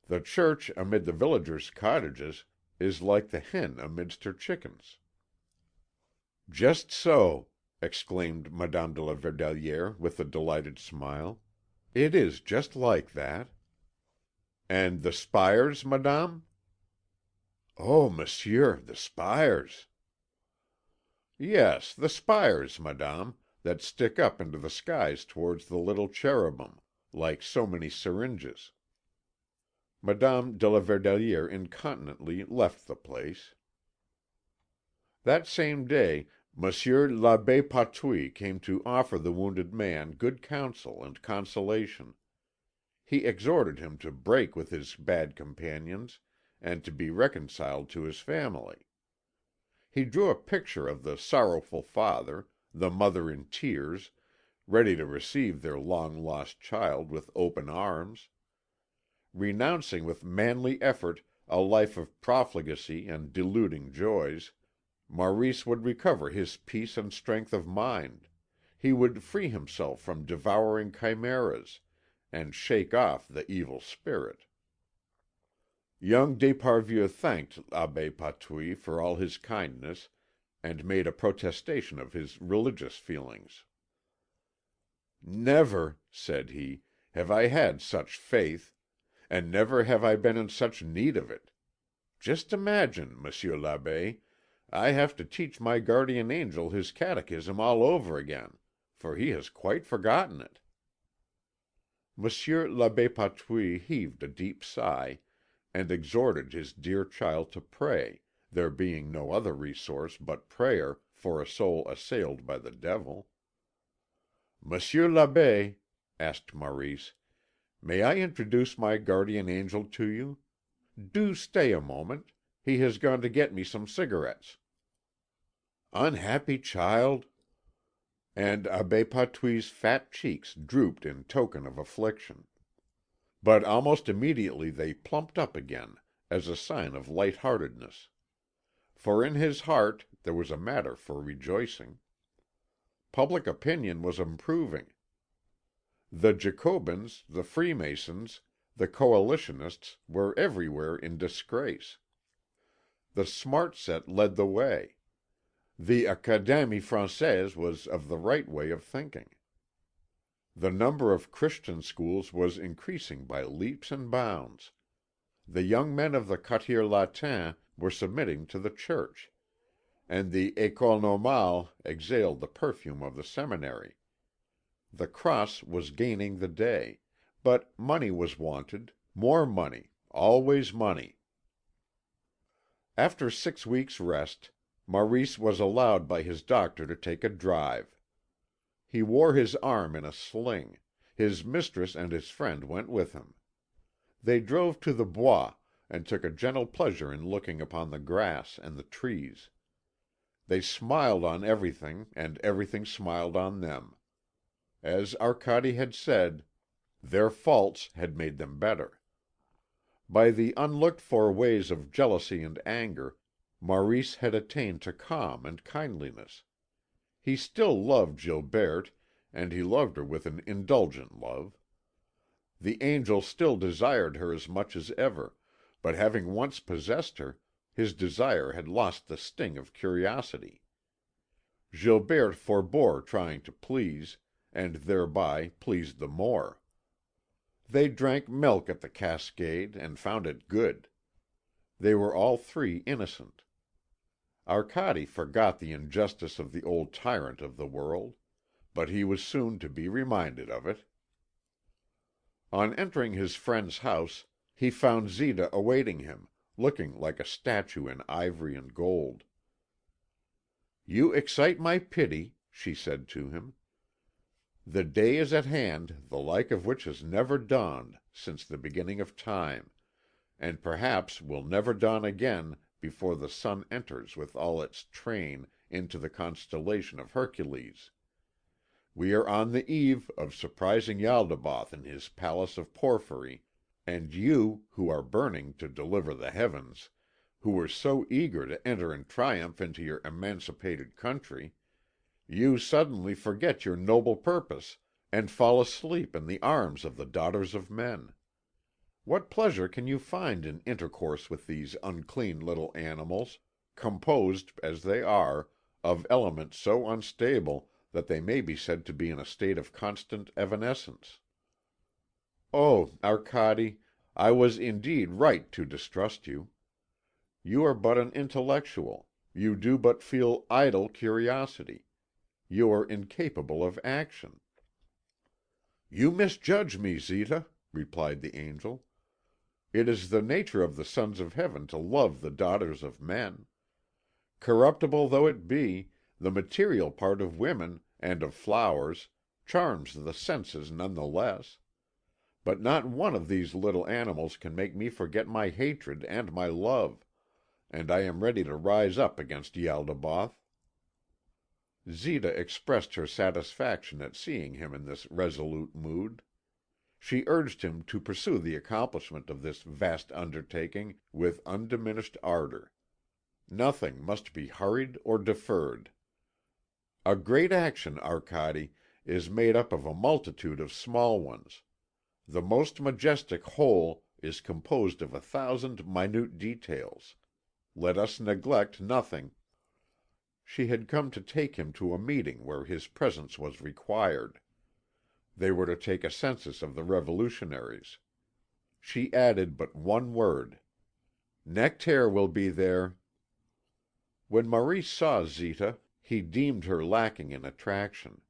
The church amid the villagers' cottages is like the hen amidst her chickens." "Just so," exclaimed Madame de la Verdelière with a delighted smile. "It is just like that." "And the spires, madame?" "Oh, monsieur, the spires!" "Yes, the spires, madame, that stick up into the skies towards the little cherubim, like so many syringes." Madame de la Verdelière incontinently left the place. That same day Monsieur l'Abbé Patouille came to offer the wounded man good counsel and consolation. He exhorted him to break with his bad companions and to be reconciled to his family. He drew a picture of the sorrowful father, the mother in tears, ready to receive their long lost child with open arms. Renouncing with manly effort a life of profligacy and deluding joys, Maurice would recover his peace and strength of mind; he would free himself from devouring chimeras, and shake off the evil spirit. Young d'Esparvieu thanked Abbé Patouille for all his kindness, and made a protestation of his religious feelings. "Never," said he, "have I had such faith, and never have I been in such need of it. Just imagine, Monsieur l'Abbé, I have to teach my guardian angel his catechism all over again, for he has quite forgotten it." Monsieur l'Abbé Patouille heaved a deep sigh, and exhorted his dear child to pray, there being no other resource but prayer for a soul assailed by the devil. "Monsieur l'Abbé," asked Maurice, "may I introduce my guardian angel to you? Do stay a moment. He has gone to get me some cigarettes." "Unhappy child!" And Abbé Patouille's fat cheeks drooped in token of affliction. But almost immediately they plumped up again, as a sign of light heartedness. For in his heart there was a matter for rejoicing. Public opinion was improving. The Jacobins, the Freemasons, the Coalitionists were everywhere in disgrace. The smart set led the way. The Académie Française was of the right way of thinking. The number of Christian schools was increasing by leaps and bounds. The young men of the Quartier Latin were submitting to the Church, and the École Normale exhaled the perfume of the seminary. The Cross was gaining the day, but money was wanted, more money, always money. After 6 weeks' rest, Maurice was allowed by his doctor to take a drive. He wore his arm in a sling; his mistress and his friend went with him. They drove to the Bois, and took a gentle pleasure in looking upon the grass and the trees. They smiled on everything, and everything smiled on them. As Arcade had said, their faults had made them better. By the unlooked for ways of jealousy and anger, Maurice had attained to calm and kindliness. He still loved Gilberte, and he loved her with an indulgent love. The angel still desired her as much as ever, but having once possessed her, his desire had lost the sting of curiosity. Gilberte forbore trying to please, and thereby pleased the more. They drank milk at the cascade and found it good. They were all three innocent. Arcade forgot the injustice of the old tyrant of the world, but he was soon to be reminded of it. On entering his friend's house, he found Zita awaiting him, looking like a statue in ivory and gold. "You excite my pity," she said to him. "The day is at hand the like of which has never dawned since the beginning of time, and perhaps will never dawn again before the sun enters with all its train into the constellation of Hercules. We are on the eve of surprising Ialdabaoth in his palace of porphyry, and you, who are burning to deliver the heavens, who were so eager to enter in triumph into your emancipated country, you suddenly forget your noble purpose and fall asleep in the arms of the daughters of men. What pleasure can you find in intercourse with these unclean little animals, composed, as they are, of elements so unstable that they may be said to be in a state of constant evanescence? Oh, Arcade, I was indeed right to distrust you. You are but an intellectual, you do but feel idle curiosity, you are incapable of action." "You misjudge me, Zita," replied the angel. "It is the nature of the sons of heaven to love the daughters of men. Corruptible though it be, the material part of women and of flowers charms the senses none the less. But not one of these little animals can make me forget my hatred and my love, and I am ready to rise up against Ialdabaoth." Zita expressed her satisfaction at seeing him in this resolute mood. She urged him to pursue the accomplishment of this vast undertaking with undiminished ardour. Nothing must be hurried or deferred. A great action, Arcade, is made up of a multitude of small ones. The most majestic whole is composed of 1,000 minute details. Let us neglect nothing. She had come to take him to a meeting where his presence was required. They were to take a census of the revolutionaries. She added but one word: "Nectaire will be there." When Maurice saw Zita, he deemed her lacking in attraction.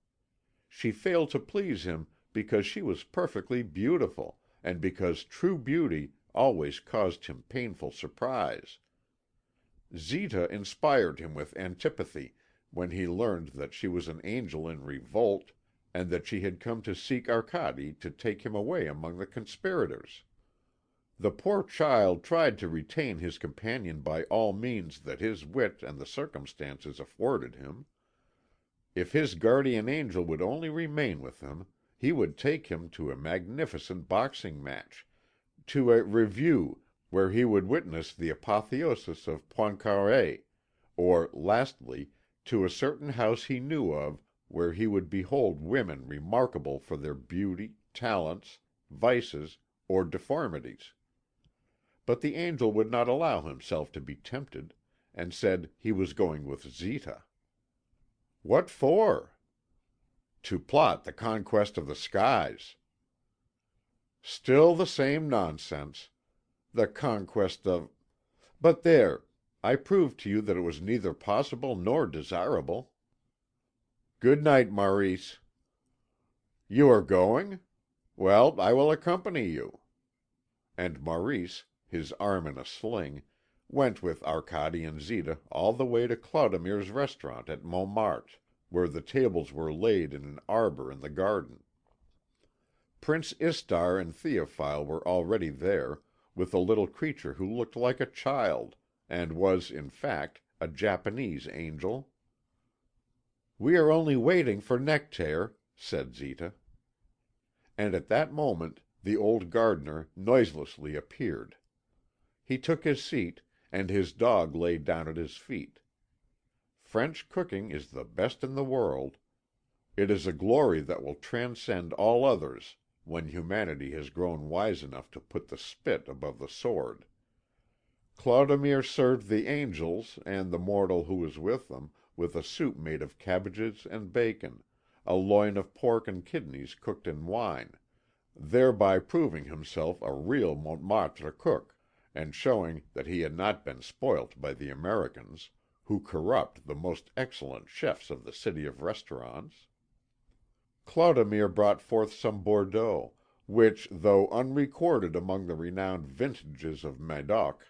She failed to please him because she was perfectly beautiful, and because true beauty always caused him painful surprise. Zita inspired him with antipathy when he learned that she was an angel in revolt, and that she had come to seek Arcade to take him away among the conspirators. The poor child tried to retain his companion by all means that his wit and the circumstances afforded him. If his guardian angel would only remain with him, he would take him to a magnificent boxing match, to a review where he would witness the apotheosis of Poincaré, or, lastly, to a certain house he knew of where he would behold women remarkable for their beauty, talents, vices, or deformities. But the angel would not allow himself to be tempted, and said he was going with Zita. "What for?" "To plot the conquest of the skies." "Still the same nonsense. The conquest of But there, I proved to you that it was neither possible nor desirable." "Good night, Maurice." "You are going? Well, I will accompany you." And Maurice, his arm in a sling, went with Arcade and Zita all the way to Clodomir's restaurant at Montmartre, where the tables were laid in an arbour in the garden. Prince Istar and Théophile were already there, with a little creature who looked like a child, and was, in fact, a Japanese angel. "We are only waiting for Nectaire," said Zita. And at that moment the old gardener noiselessly appeared. He took his seat, and his dog lay down at his feet. French cooking is the best in the world. It is a glory that will transcend all others when humanity has grown wise enough to put the spit above the sword. Clodomir served the angels, and the mortal who was with them, with a soup made of cabbages and bacon, a loin of pork and kidneys cooked in wine, thereby proving himself a real Montmartre cook, and showing that he had not been spoilt by the Americans, who corrupt the most excellent chefs of the city of restaurants. Clodomir brought forth some Bordeaux, which, though unrecorded among the renowned vintages of Médoc,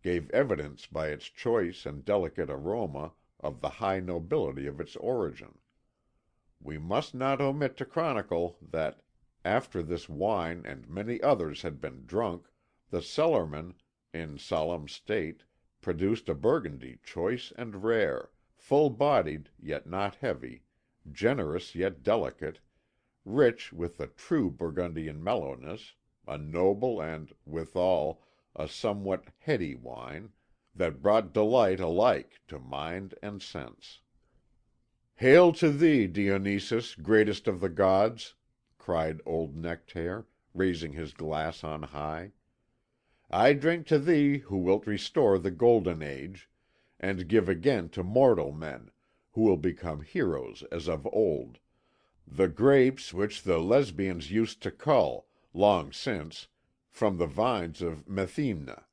gave evidence by its choice and delicate aroma of the high nobility of its origin. We must not omit to chronicle that, after this wine and many others had been drunk, the cellarman, in solemn state, produced a Burgundy choice and rare, full-bodied yet not heavy, generous yet delicate, rich with the true Burgundian mellowness, a noble and, withal, a somewhat heady wine, that brought delight alike to mind and sense. "Hail to thee, Dionysus, greatest of the gods!" cried old Nectaire, raising his glass on high. "I drink to thee who wilt restore the golden age, and give again to mortal men, who will become heroes as of old, the grapes which the Lesbians used to cull, long since, from the vines of Methymna,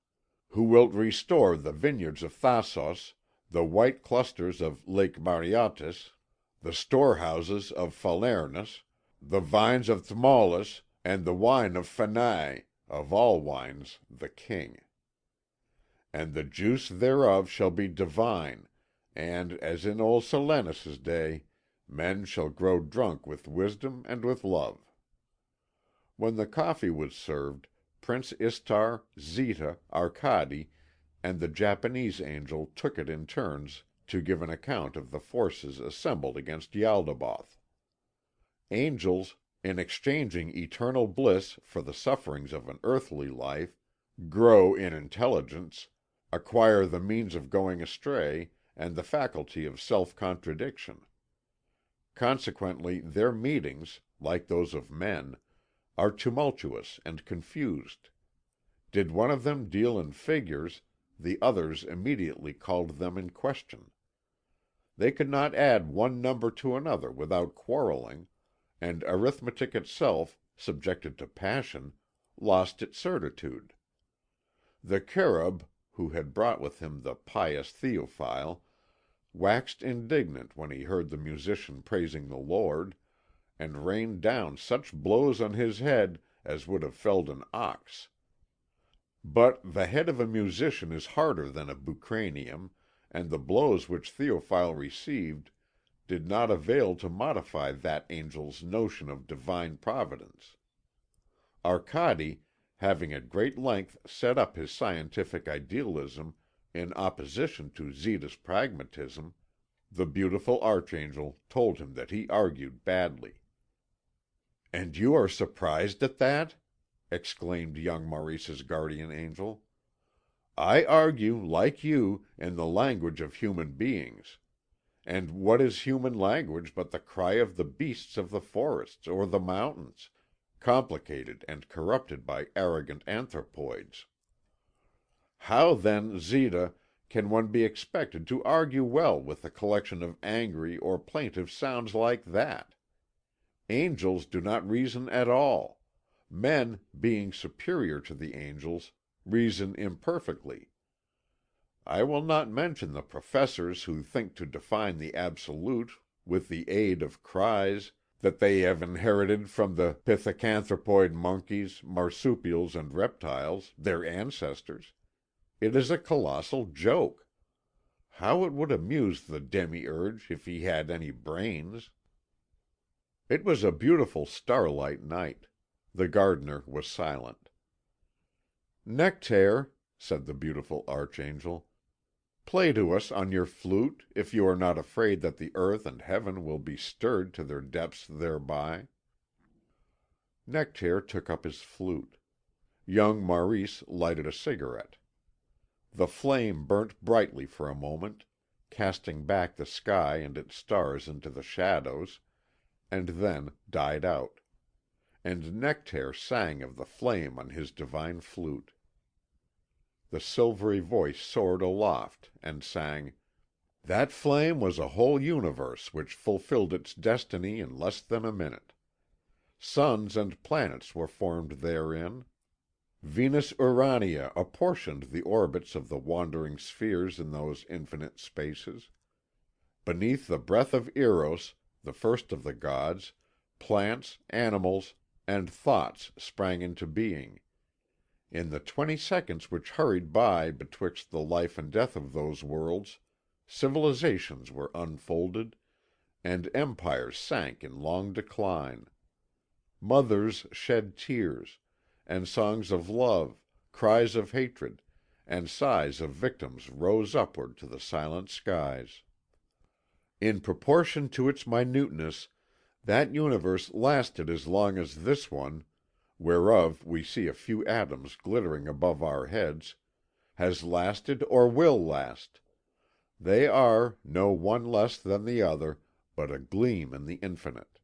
who wilt restore the vineyards of Thasos, the white clusters of Lake Mareotis, the storehouses of Falernus, the vines of Tmolus, and the wine of Phanae, of all wines the king. And the juice thereof shall be divine, and, as in old Silenus' day, men shall grow drunk with wisdom and with love." When the coffee was served, Prince Istar, Zita, Arcade, and the Japanese angel took it in turns to give an account of the forces assembled against Ialdabaoth. Angels, in exchanging eternal bliss for the sufferings of an earthly life, grow in intelligence, acquire the means of going astray, and the faculty of self-contradiction. Consequently their meetings, like those of men, are tumultuous and confused. Did one of them deal in figures, the others immediately called them in question. They could not add one number to another without quarrelling, and arithmetic itself, subjected to passion, lost its certitude. The cherub, who had brought with him the pious Théophile, waxed indignant when he heard the musician praising the Lord, and rained down such blows on his head as would have felled an ox. But the head of a musician is harder than a bucranium, and the blows which Théophile received did not avail to modify that angel's notion of divine providence. Arcade, having at great length set up his scientific idealism in opposition to Zita's pragmatism, the beautiful archangel told him that he argued badly. "And you are surprised at that?" exclaimed young Maurice's guardian angel. "I argue, like you, in the language of human beings. And what is human language but the cry of the beasts of the forests or the mountains, complicated and corrupted by arrogant anthropoids? How, then, Zita, can one be expected to argue well with a collection of angry or plaintive sounds like that? Angels do not reason at all. Men, being superior to the angels, reason imperfectly. I will not mention the professors who think to define the Absolute with the aid of cries that they have inherited from the pithecanthropoid monkeys, marsupials, and reptiles, their ancestors. It is a colossal joke. How it would amuse the demiurge if he had any brains!" It was a beautiful starlight night. The gardener was silent. "Nectaire," said the beautiful archangel, "play to us on your flute, if you are not afraid that the earth and heaven will be stirred to their depths thereby." Nectaire took up his flute. Young Maurice lighted a cigarette. The flame burnt brightly for a moment, casting back the sky and its stars into the shadows, and then died out. And Nectaire sang of the flame on his divine flute. The silvery voice soared aloft and sang: "That flame was a whole universe which fulfilled its destiny in less than a minute. Suns and planets were formed therein. Venus Urania apportioned the orbits of the wandering spheres in those infinite spaces. Beneath the breath of Eros, the first of the gods, plants, animals, and thoughts sprang into being. In the 20 seconds which hurried by betwixt the life and death of those worlds, civilizations were unfolded, and empires sank in long decline. Mothers shed tears, and songs of love, cries of hatred, and sighs of victims rose upward to the silent skies. In proportion to its minuteness, that universe lasted as long as this one, whereof we see a few atoms glittering above our heads, has lasted or will last. They are, no one less than the other, but a gleam in the infinite."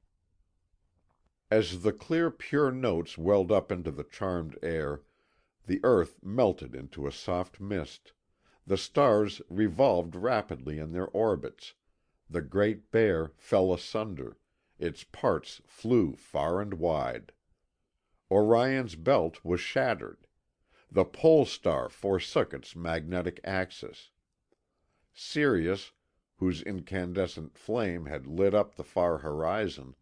As the clear pure notes welled up into the charmed air, the earth melted into a soft mist, the stars revolved rapidly in their orbits, the Great Bear fell asunder, its parts flew far and wide. Orion's belt was shattered. The Pole Star forsook its magnetic axis. Sirius, whose incandescent flame had lit up the far horizon,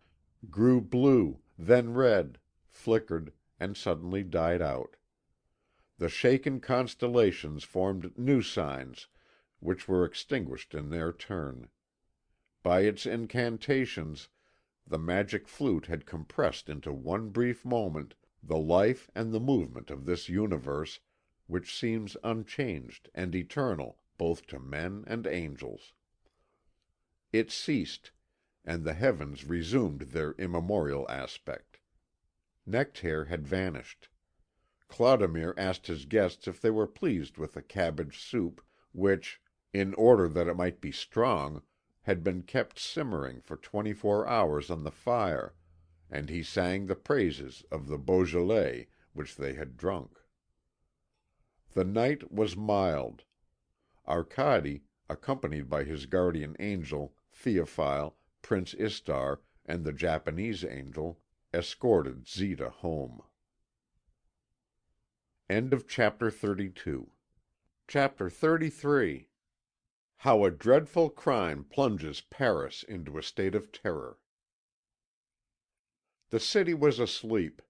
grew blue, then red, flickered, and suddenly died out. The shaken constellations formed new signs, which were extinguished in their turn. By its incantations, the magic flute had compressed into one brief moment the life and the movement of this universe, which seems unchanged and eternal both to men and angels. It ceased, and the heavens resumed their immemorial aspect. Nectaire had vanished. Clodomir asked his guests if they were pleased with the cabbage soup, which, in order that it might be strong, had been kept simmering for 24 hours on the fire, and he sang the praises of the Beaujolais which they had drunk. The night was mild. Arcade, accompanied by his guardian angel, Théophile, Prince Istar, and the Japanese angel, escorted Zita home. End of Chapter 32. Chapter 33. How a Dreadful Crime Plunges Paris into a State of Terror. The city was asleep.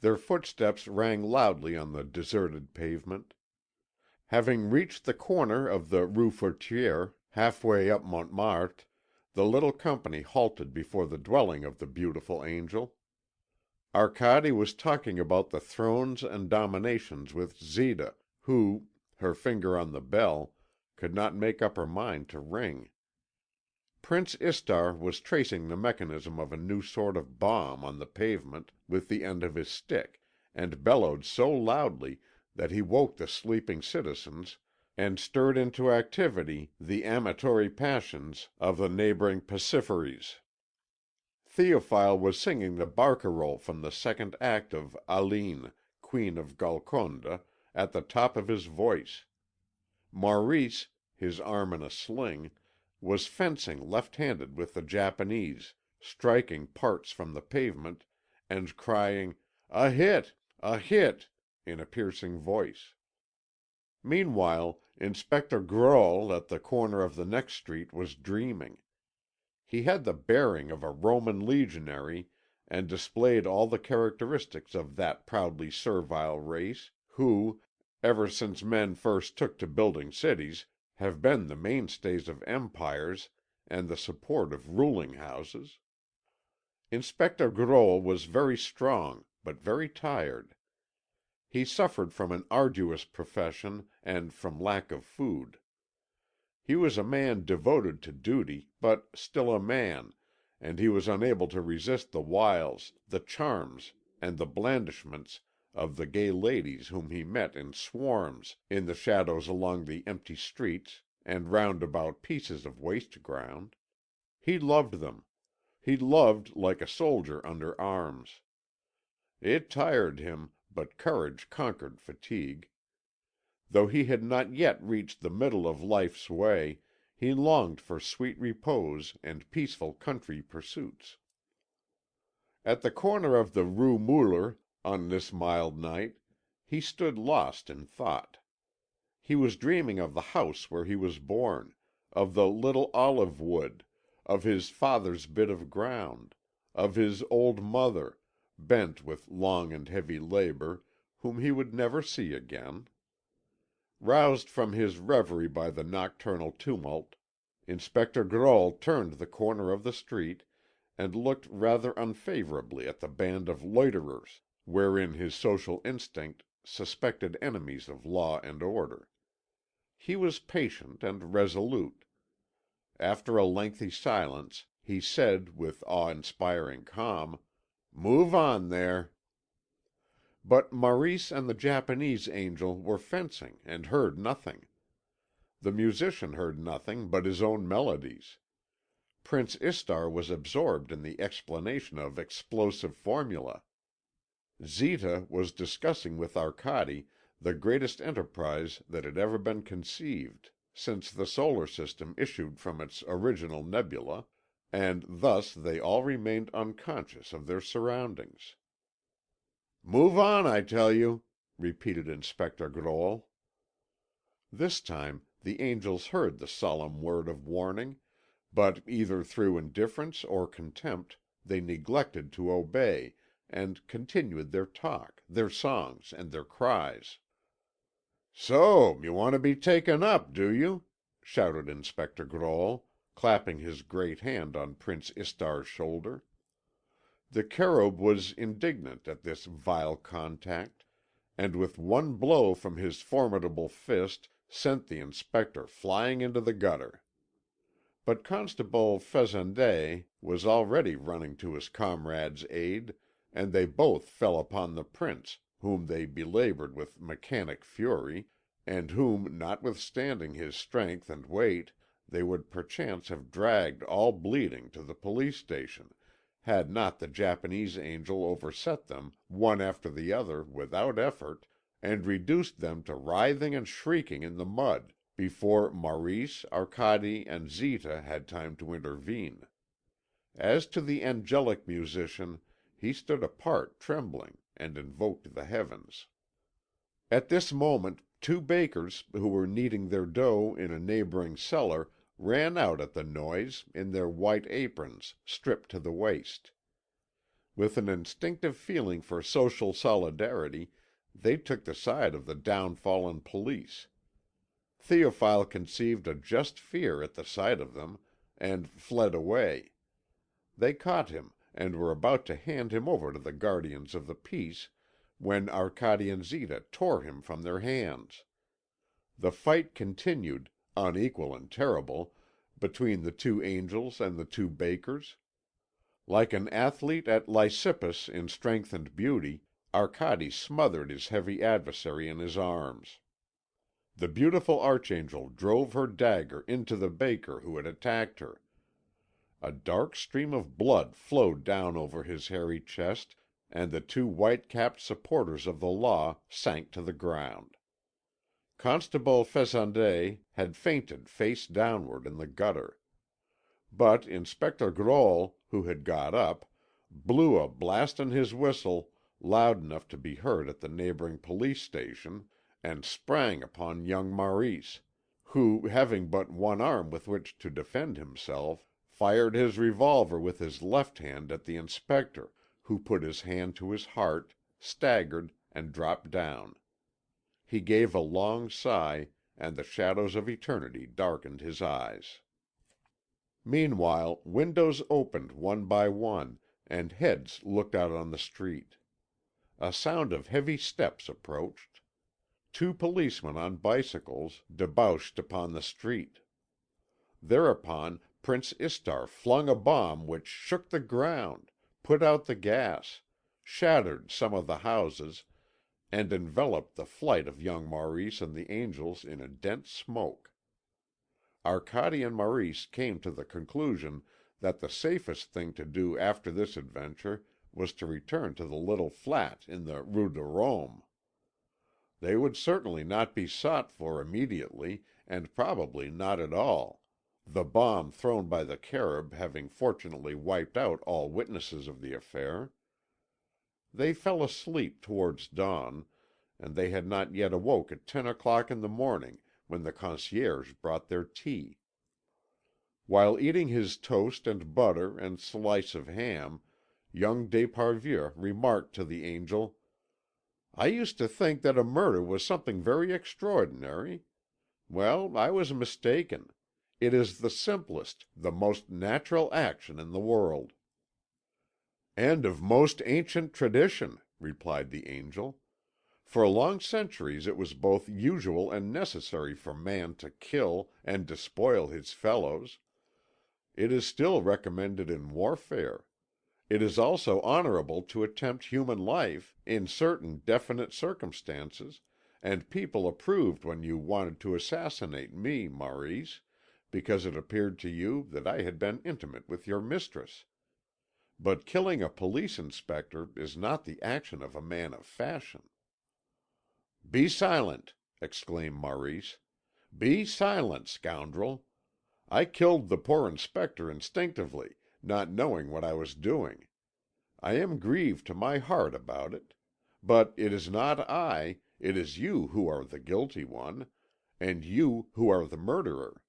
Their footsteps rang loudly on the deserted pavement. Having reached the corner of the Rue Fortière, halfway up Montmartre, the little company halted before the dwelling of the beautiful angel. Arcade was talking about the thrones and dominations with Zita, who, her finger on the bell, could not make up her mind to ring. Prince Istar was tracing the mechanism of a new sort of bomb on the pavement with the end of his stick, and bellowed so loudly that he woke the sleeping citizens and stirred into activity the amatory passions of the neighbouring Pasiphaës. Théophile was singing the barcarolle from the second act of Aline, Queen of Golconda, at the top of his voice. Maurice, his arm in a sling, was fencing left-handed with the Japanese, striking parts from the pavement, and crying, "A hit! A hit!" in a piercing voice. Meanwhile, Inspector Grolle at the corner of the next street was dreaming. He had the bearing of a Roman legionary, and displayed all the characteristics of that proudly servile race, who, ever since men first took to building cities, have been the mainstays of empires and the support of ruling houses. Inspector Grolle was very strong, but very tired. He suffered from an arduous profession and from lack of food. He was a man devoted to duty, but still a man, and he was unable to resist the wiles, the charms, and the blandishments of the gay ladies whom he met in swarms in the shadows along the empty streets and round about pieces of waste ground. He loved them. He loved like a soldier under arms. It tired him, but courage conquered fatigue. Though he had not yet reached the middle of life's way, he longed for sweet repose and peaceful country pursuits. At the corner of the Rue Muller, on this mild night, he stood lost in thought. He was dreaming of the house where he was born, of the little olive wood, of his father's bit of ground, of his old mother, bent with long and heavy labour, whom he would never see again. Roused from his reverie by the nocturnal tumult, Inspector Grolle turned the corner of the street, and looked rather unfavourably at the band of loiterers, wherein his social instinct suspected enemies of law and order. He was patient and resolute. After a lengthy silence, he said with awe-inspiring calm, "Move on there." But Maurice and the Japanese angel were fencing and heard nothing. The musician heard nothing but his own melodies. Prince Istar was absorbed in the explanation of explosive formulae. Zita was discussing with Arcade the greatest enterprise that had ever been conceived since the solar system issued from its original nebula, and thus they all remained unconscious of their surroundings. "Move on, I tell you," repeated Inspector Grolle. This time the angels heard the solemn word of warning, but either through indifference or contempt they neglected to obey, and continued their talk, their songs, and their cries. "So you want to be taken up, do you?" shouted Inspector Grolle, clapping his great hand on Prince Istar's shoulder. The Cherub was indignant at this vile contact, and with one blow from his formidable fist sent the Inspector flying into the gutter. But Constable Fesandet was already running to his comrade's aid, and they both fell upon the Prince, whom they belaboured with mechanic fury, and whom, notwithstanding his strength and weight, they would perchance have dragged all bleeding to the police station, had not the Japanese angel overset them, one after the other, without effort, and reduced them to writhing and shrieking in the mud, before Maurice, Arcade, and Zita had time to intervene. As to the angelic musician, he stood apart trembling, and invoked the heavens. At this moment 2 bakers, who were kneading their dough in a neighbouring cellar, ran out at the noise, in their white aprons, stripped to the waist. With an instinctive feeling for social solidarity, they took the side of the downfallen police. Théophile conceived a just fear at the sight of them, and fled away. They caught him, and were about to hand him over to the guardians of the peace, when Arcade and Zita tore him from their hands. The fight continued, unequal and terrible, between the two angels and the two bakers. Like an athlete at Lysippus in strength and beauty, Arcade smothered his heavy adversary in his arms. The beautiful archangel drove her dagger into the baker who had attacked her. A dark stream of blood flowed down over his hairy chest, and the two white-capped supporters of the law sank to the ground. Constable Fesandet had fainted face downward in the gutter. But Inspector Groll, who had got up, blew a blast on his whistle loud enough to be heard at the neighbouring police station, and sprang upon young Maurice, who, having but one arm with which to defend himself, fired his revolver with his left hand at the inspector, who put his hand to his heart, staggered, and dropped down. He gave a long sigh, and the shadows of eternity darkened his eyes. Meanwhile, windows opened one by one, and heads looked out on the street. A sound of heavy steps approached. Two policemen on bicycles debouched upon the street. Thereupon Prince Istar flung a bomb which shook the ground, put out the gas, shattered some of the houses, and enveloped the flight of young Maurice and the angels in a dense smoke. Arcade and Maurice came to the conclusion that the safest thing to do after this adventure was to return to the little flat in the Rue de Rome. They would certainly not be sought for immediately, and probably not at all, the bomb thrown by the Carib having fortunately wiped out all witnesses of the affair. They fell asleep towards dawn, and they had not yet awoke at 10 o'clock in the morning, when the concierge brought their tea. While eating his toast and butter and slice of ham, young d'Esparvieu remarked to the angel: "I used to think that a murder was something very extraordinary. Well, I was mistaken. It is the simplest, the most natural action in the world." "And of most ancient tradition," replied the angel. "For long centuries it was both usual and necessary for man to kill and despoil his fellows. It is still recommended in warfare. It is also honourable to attempt human life in certain definite circumstances, and people approved when you wanted to assassinate me, Maurice, because it appeared to you that I had been intimate with your mistress. But killing a police inspector is not the action of a man of fashion." "Be silent!" exclaimed Maurice. "Be silent, scoundrel! I killed the poor inspector instinctively, not knowing what I was doing. I am grieved to my heart about it. But it is not I, it is you who are the guilty one, and you who are the murderer.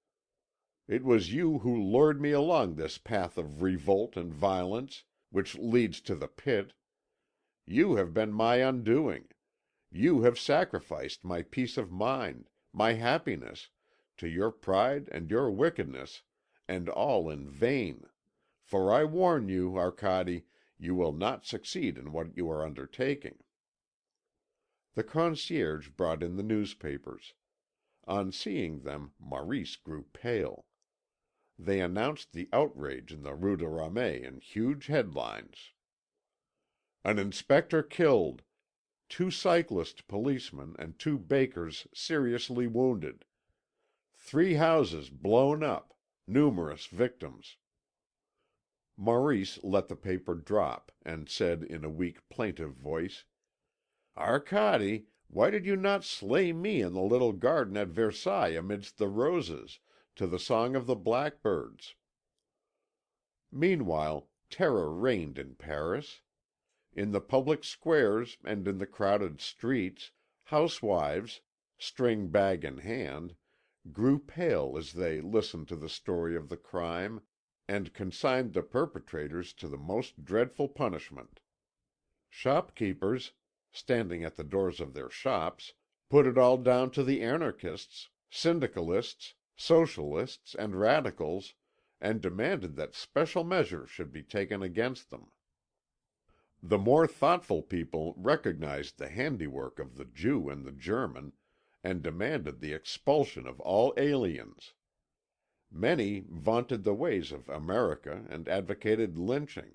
It was you who lured me along this path of revolt and violence, which leads to the pit. You have been my undoing. You have sacrificed my peace of mind, my happiness, to your pride and your wickedness, and all in vain. For I warn you, Arcade, you will not succeed in what you are undertaking." The concierge brought in the newspapers. On seeing them, Maurice grew pale. They announced the outrage in the Rue de Rame in huge headlines: "An inspector killed. 2 cyclist policemen and 2 bakers seriously wounded. 3 houses blown up. Numerous victims." Maurice let the paper drop, and said in a weak, plaintive voice: "Arcade, why did you not slay me in the little garden at Versailles amidst the roses, to the song of the blackbirds?" Meanwhile terror reigned in Paris. In the public squares and in the crowded streets, housewives, string bag in hand, grew pale as they listened to the story of the crime, and consigned the perpetrators to the most dreadful punishment. Shopkeepers, standing at the doors of their shops, put it all down to the anarchists, syndicalists, socialists, and radicals, and demanded that special measures should be taken against them. The more thoughtful people recognized the handiwork of the Jew and the German, and demanded the expulsion of all aliens. Many vaunted the ways of America and advocated lynching.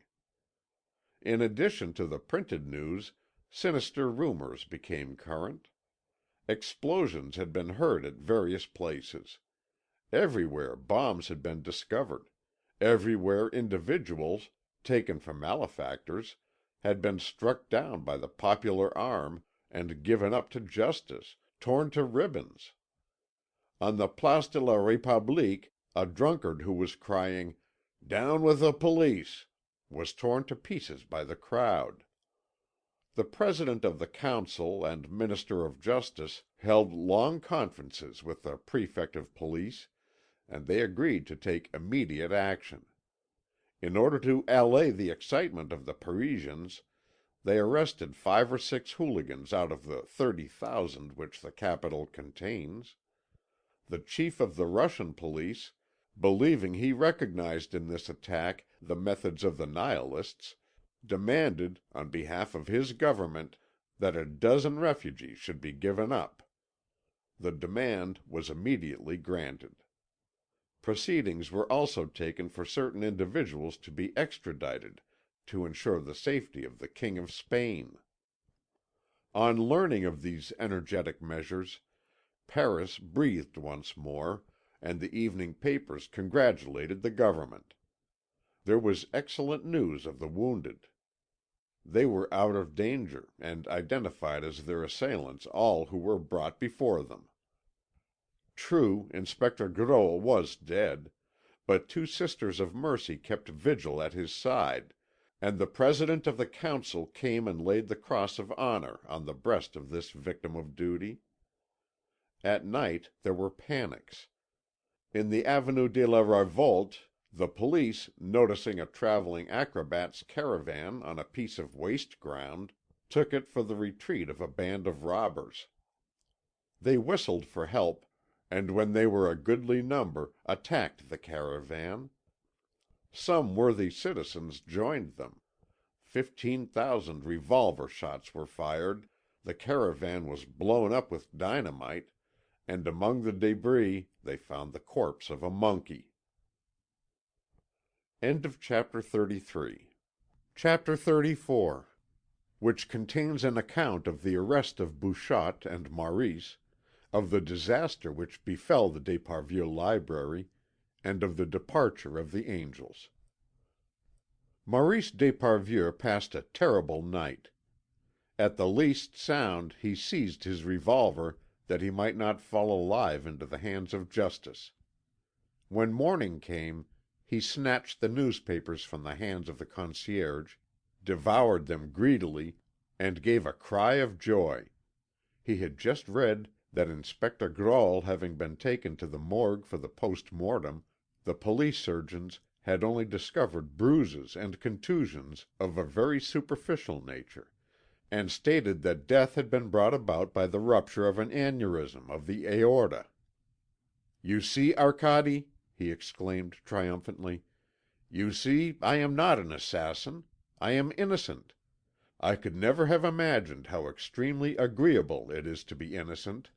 In addition to the printed news, sinister rumors became current. Explosions had been heard at various places. Everywhere bombs had been discovered. Everywhere individuals, taken for malefactors, had been struck down by the popular arm and given up to justice, torn to ribbons. On the Place de la République, a drunkard who was crying, "Down with the police!" was torn to pieces by the crowd. The President of the Council and Minister of Justice held long conferences with the Prefect of Police, and they agreed to take immediate action. In order to allay the excitement of the Parisians, they arrested 5 or 6 hooligans out of the 30,000 which the capital contains. The chief of the Russian police, believing he recognized in this attack the methods of the Nihilists, demanded, on behalf of his government, that a dozen refugees should be given up. The demand was immediately granted. Proceedings were also taken for certain individuals to be extradited to ensure the safety of the King of Spain. On learning of these energetic measures, Paris breathed once more, and the evening papers congratulated the government. There was excellent news of the wounded. They were out of danger, and identified as their assailants all who were brought before them. True, Inspector Gros was dead, but 2 Sisters of Mercy kept vigil at his side, and the President of the Council came and laid the cross of honour on the breast of this victim of duty. At night there were panics. In the Avenue de la Revolt, the police, noticing a travelling acrobat's caravan on a piece of waste ground, took it for the retreat of a band of robbers. They whistled for help, and when they were a goodly number, attacked the caravan. Some worthy citizens joined them. 15,000 revolver shots were fired, the caravan was blown up with dynamite, and among the débris they found the corpse of a monkey. Chapter 34, which contains an account of the arrest of Bouchotte and Maurice, of the disaster which befell the d'Esparvieu library, and of the departure of the angels. Maurice d'Esparvieu passed a terrible night. At the least sound he seized his revolver that he might not fall alive into the hands of justice. When morning came, he snatched the newspapers from the hands of the concierge, devoured them greedily, and gave a cry of joy. He had just read that Inspector Groll having been taken to the morgue for the post mortem, the police surgeons had only discovered bruises and contusions of a very superficial nature, and stated that death had been brought about by the rupture of an aneurism of the aorta. "You see, Arcade," he exclaimed triumphantly, "you see I am not an assassin. I am innocent. I could never have imagined how extremely agreeable it is to be innocent."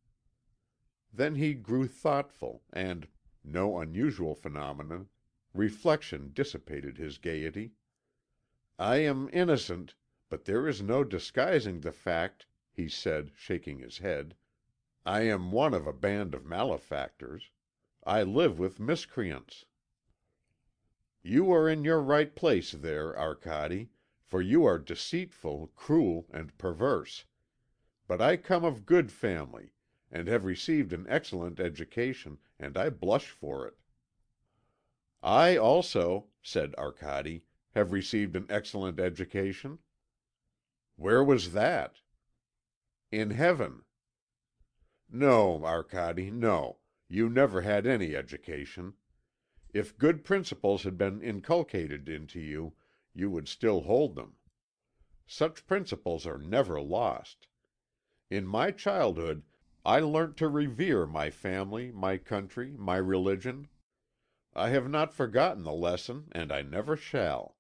Then he grew thoughtful, and, no unusual phenomenon, reflection dissipated his gaiety. "I am innocent, but there is no disguising the fact," he said, shaking his head. "I am one of a band of malefactors. I live with miscreants." "You are in your right place there, Arcade, for you are deceitful, cruel, and perverse. But I come of good family, and have received an excellent education, and I blush for it." "I also," said Arcade, "have received an excellent education." "Where was that?" "In heaven." "No, Arcade, no. You never had any education. If good principles had been inculcated into you, you would still hold them. Such principles are never lost. In my childhood I learnt to revere my family, my country, my religion. I have not forgotten the lesson, and I never shall.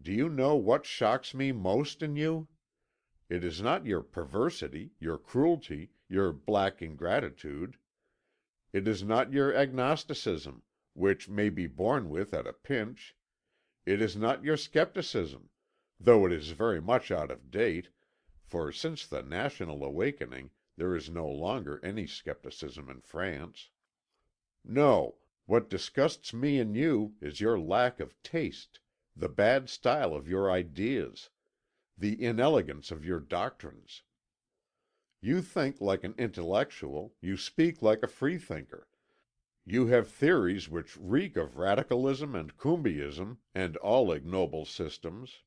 Do you know what shocks me most in you? It is not your perversity, your cruelty, your black ingratitude. It is not your agnosticism, which may be borne with at a pinch. It is not your scepticism, though it is very much out of date, for since the national awakening there is no longer any scepticism in France. No, what disgusts me in you is your lack of taste, the bad style of your ideas, the inelegance of your doctrines. You think like an intellectual, you speak like a freethinker, you have theories which reek of radicalism and Coombeism and all ignoble systems.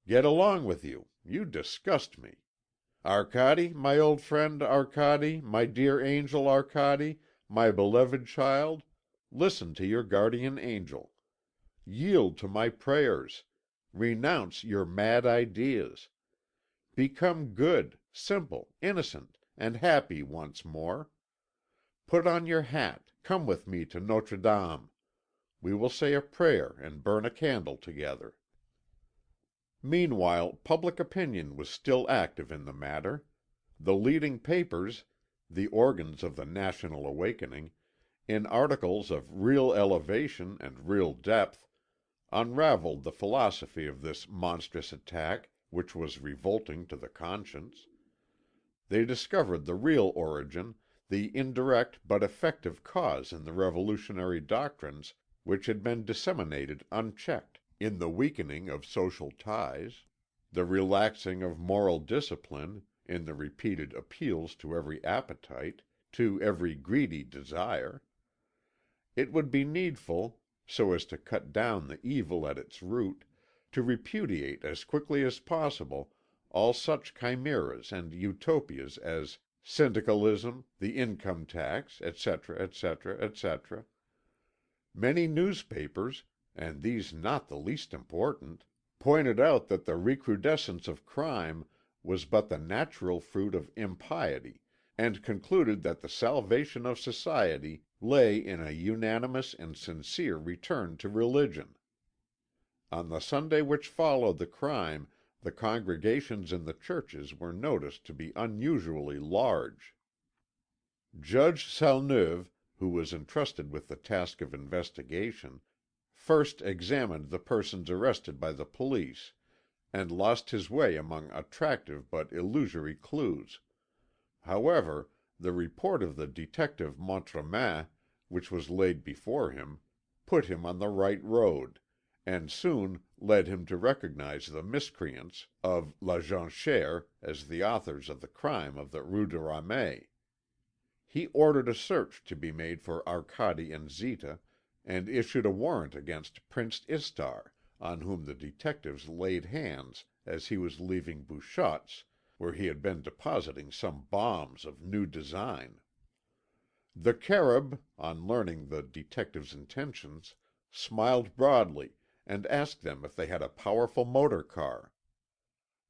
Get along with you, you disgust me. Arcade, my old friend Arcade, my dear angel Arcade, my beloved child, listen to your guardian angel. Yield to my prayers. Renounce your mad ideas. Become good, simple, innocent, and happy once more. Put on your hat, come with me to Notre Dame. We will say a prayer and burn a candle together." Meanwhile, public opinion was still active in the matter. The leading papers, the organs of the national awakening, in articles of real elevation and real depth, unravelled the philosophy of this monstrous attack which was revolting to the conscience. They discovered the real origin, the indirect but effective cause in the revolutionary doctrines which had been disseminated unchecked, in the weakening of social ties, the relaxing of moral discipline, in the repeated appeals to every appetite, to every greedy desire. It would be needful, so as to cut down the evil at its root, to repudiate as quickly as possible all such chimeras and utopias as syndicalism, the income tax, etc., etc., etc. Many newspapers, and these not the least important, pointed out that the recrudescence of crime was but the natural fruit of impiety, and concluded that the salvation of society lay in a unanimous and sincere return to religion. On the Sunday which followed the crime the congregations in the churches were noticed to be unusually large. Judge Salneuve, who was entrusted with the task of investigation, first examined the persons arrested by the police, and lost his way among attractive but illusory clues. However, the report of the detective Montremain, which was laid before him, put him on the right road, and soon led him to recognize the miscreants of La Jonchère as the authors of the crime of the Rue de Ramey. He ordered a search to be made for Arcade and Zita, and issued a warrant against Prince Istar, on whom the detectives laid hands as he was leaving Bouchotte's, where he had been depositing some bombs of new design. The Carib, on learning the detectives' intentions, smiled broadly, and asked them if they had a powerful motor car.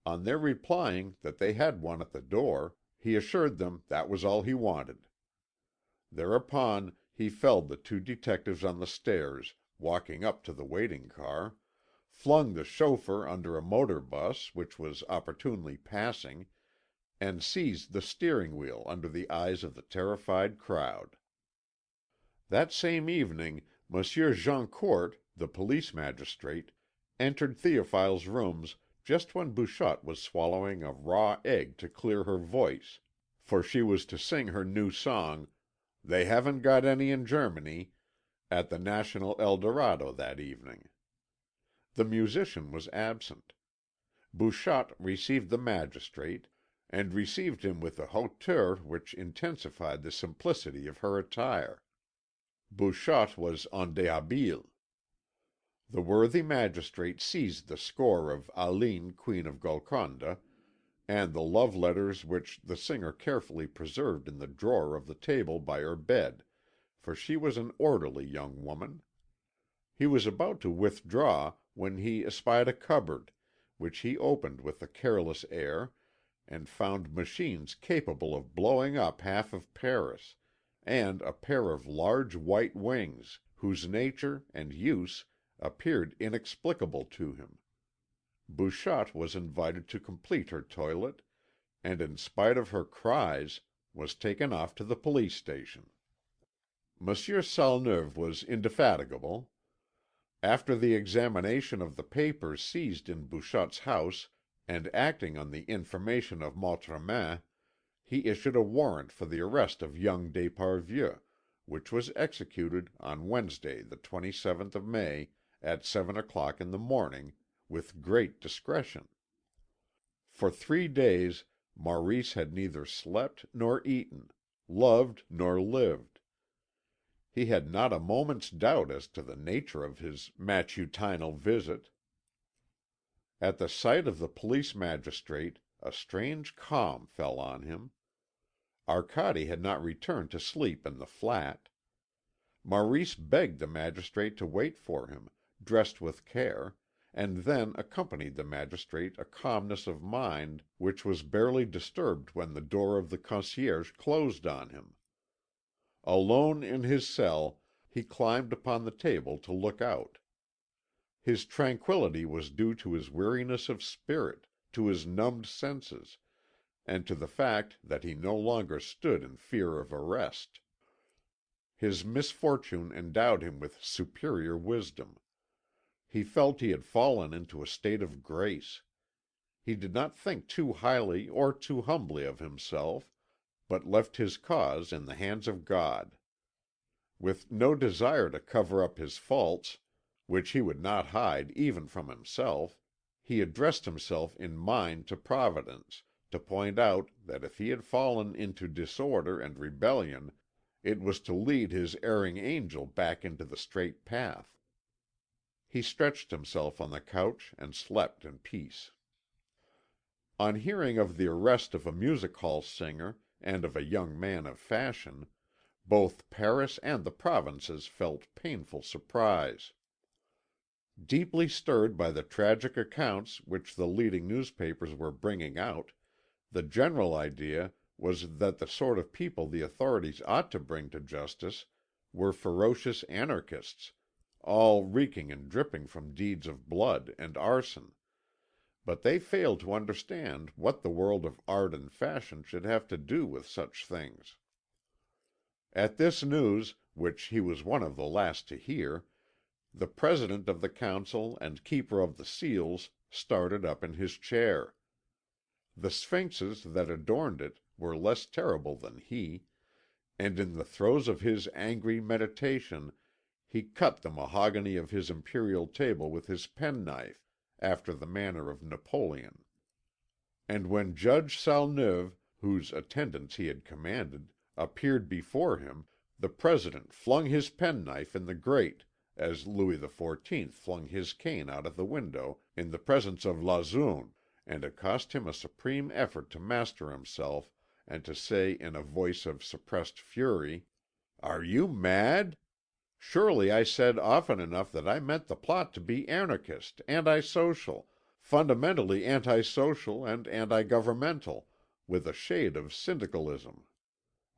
On their replying that they had one at the door, he assured them that was all he wanted. Thereupon he felled the two detectives on the stairs, walking up to the waiting car, flung the chauffeur under a motor bus which was opportunely passing, and seized the steering wheel under the eyes of the terrified crowd. That same evening Monsieur Jeancourt, the police magistrate, entered Théophile's rooms just when Bouchotte was swallowing a raw egg to clear her voice, for she was to sing her new song, "They Haven't Got Any in Germany," at the National El Dorado that evening. The musician was absent. Bouchotte received the magistrate, and received him with a hauteur which intensified the simplicity of her attire. Bouchotte was en déshabille. The worthy magistrate seized the score of Aline, Queen of Golconda, and the love letters which the singer carefully preserved in the drawer of the table by her bed, for she was an orderly young woman. He was about to withdraw when he espied a cupboard, which he opened with a careless air, and found machines capable of blowing up half of Paris, and a pair of large white wings, whose nature and use appeared inexplicable to him. Bouchotte was invited to complete her toilet, and in spite of her cries was taken off to the police station. Monsieur Salneuve was indefatigable. After the examination of the papers seized in Bouchotte's house, and acting on the information of Montremain, he issued a warrant for the arrest of young d'Esparvieu, which was executed on Wednesday, the 27th of May, at 7 o'clock in the morning, with great discretion. For 3 days Maurice had neither slept nor eaten, loved nor lived. He had not a moment's doubt as to the nature of his matutinal visit. At the sight of the police magistrate a strange calm fell on him. Arcade had not returned to sleep in the flat. Maurice begged the magistrate to wait for him, dressed with care, and then accompanied the magistrate a calmness of mind which was barely disturbed when the door of the concierge closed on him. Alone in his cell, he climbed upon the table to look out. His tranquillity was due to his weariness of spirit, to his numbed senses, and to the fact that he no longer stood in fear of arrest. His misfortune endowed him with superior wisdom. He felt he had fallen into a state of grace. He did not think too highly or too humbly of himself, but left his cause in the hands of God. With no desire to cover up his faults, which he would not hide even from himself, he addressed himself in mind to Providence, to point out that if he had fallen into disorder and rebellion, it was to lead his erring angel back into the straight path. He stretched himself on the couch and slept in peace. On hearing of the arrest of a music hall singer and of a young man of fashion, both Paris and the provinces felt painful surprise. Deeply stirred by the tragic accounts which the leading newspapers were bringing out, the general idea was that the sort of people the authorities ought to bring to justice were ferocious anarchists, all reeking and dripping from deeds of blood and arson. But they failed to understand what the world of art and fashion should have to do with such things. At this news, which he was one of the last to hear, the President of the Council and Keeper of the Seals started up in his chair. The sphinxes that adorned it were less terrible than he, and in the throes of his angry meditation he cut the mahogany of his imperial table with his penknife, after the manner of Napoleon. And when Judge Salneuve, whose attendance he had commanded, appeared before him, the President flung his penknife in the grate, as Louis XIV flung his cane out of the window in the presence of Lauzun, and it cost him a supreme effort to master himself and to say in a voice of suppressed fury: "Are you mad? Surely I said often enough that I meant the plot to be anarchist, anti social, fundamentally anti social and anti governmental, with a shade of syndicalism.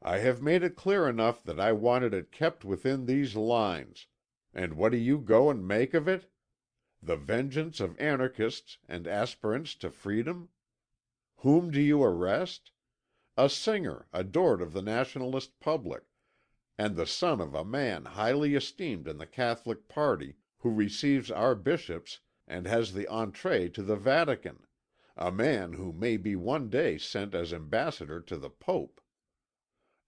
I have made it clear enough that I wanted it kept within these lines, and what do you go and make of it? The vengeance of anarchists and aspirants to freedom? Whom do you arrest? A singer adored of the nationalist public, and the son of a man highly esteemed in the Catholic party, who receives our bishops and has the entrée to the Vatican, a man who may be one day sent as ambassador to the Pope.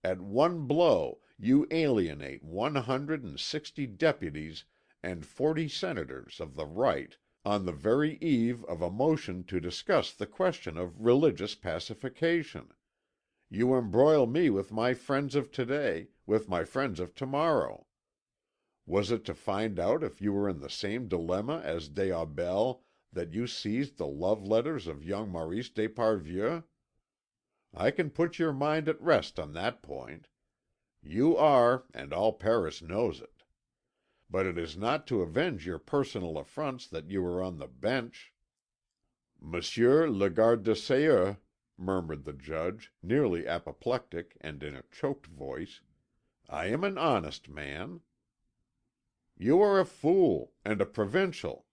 At one blow you alienate 160 deputies and 40 senators of the right on the very eve of a motion to discuss the question of religious pacification. You embroil me with my friends of today, with my friends of tomorrow. Was it to find out if you were in the same dilemma as des Aubels that you seized the love letters of young Maurice d'Esparvieu? I can put your mind at rest on that point. You are, and all Paris knows it. But it is not to avenge your personal affronts that you are on the bench." Monsieur le Garde de Sceaux," murmured the judge, nearly apoplectic and in a choked voice, "I am an honest man." "You are a fool, and a provincial.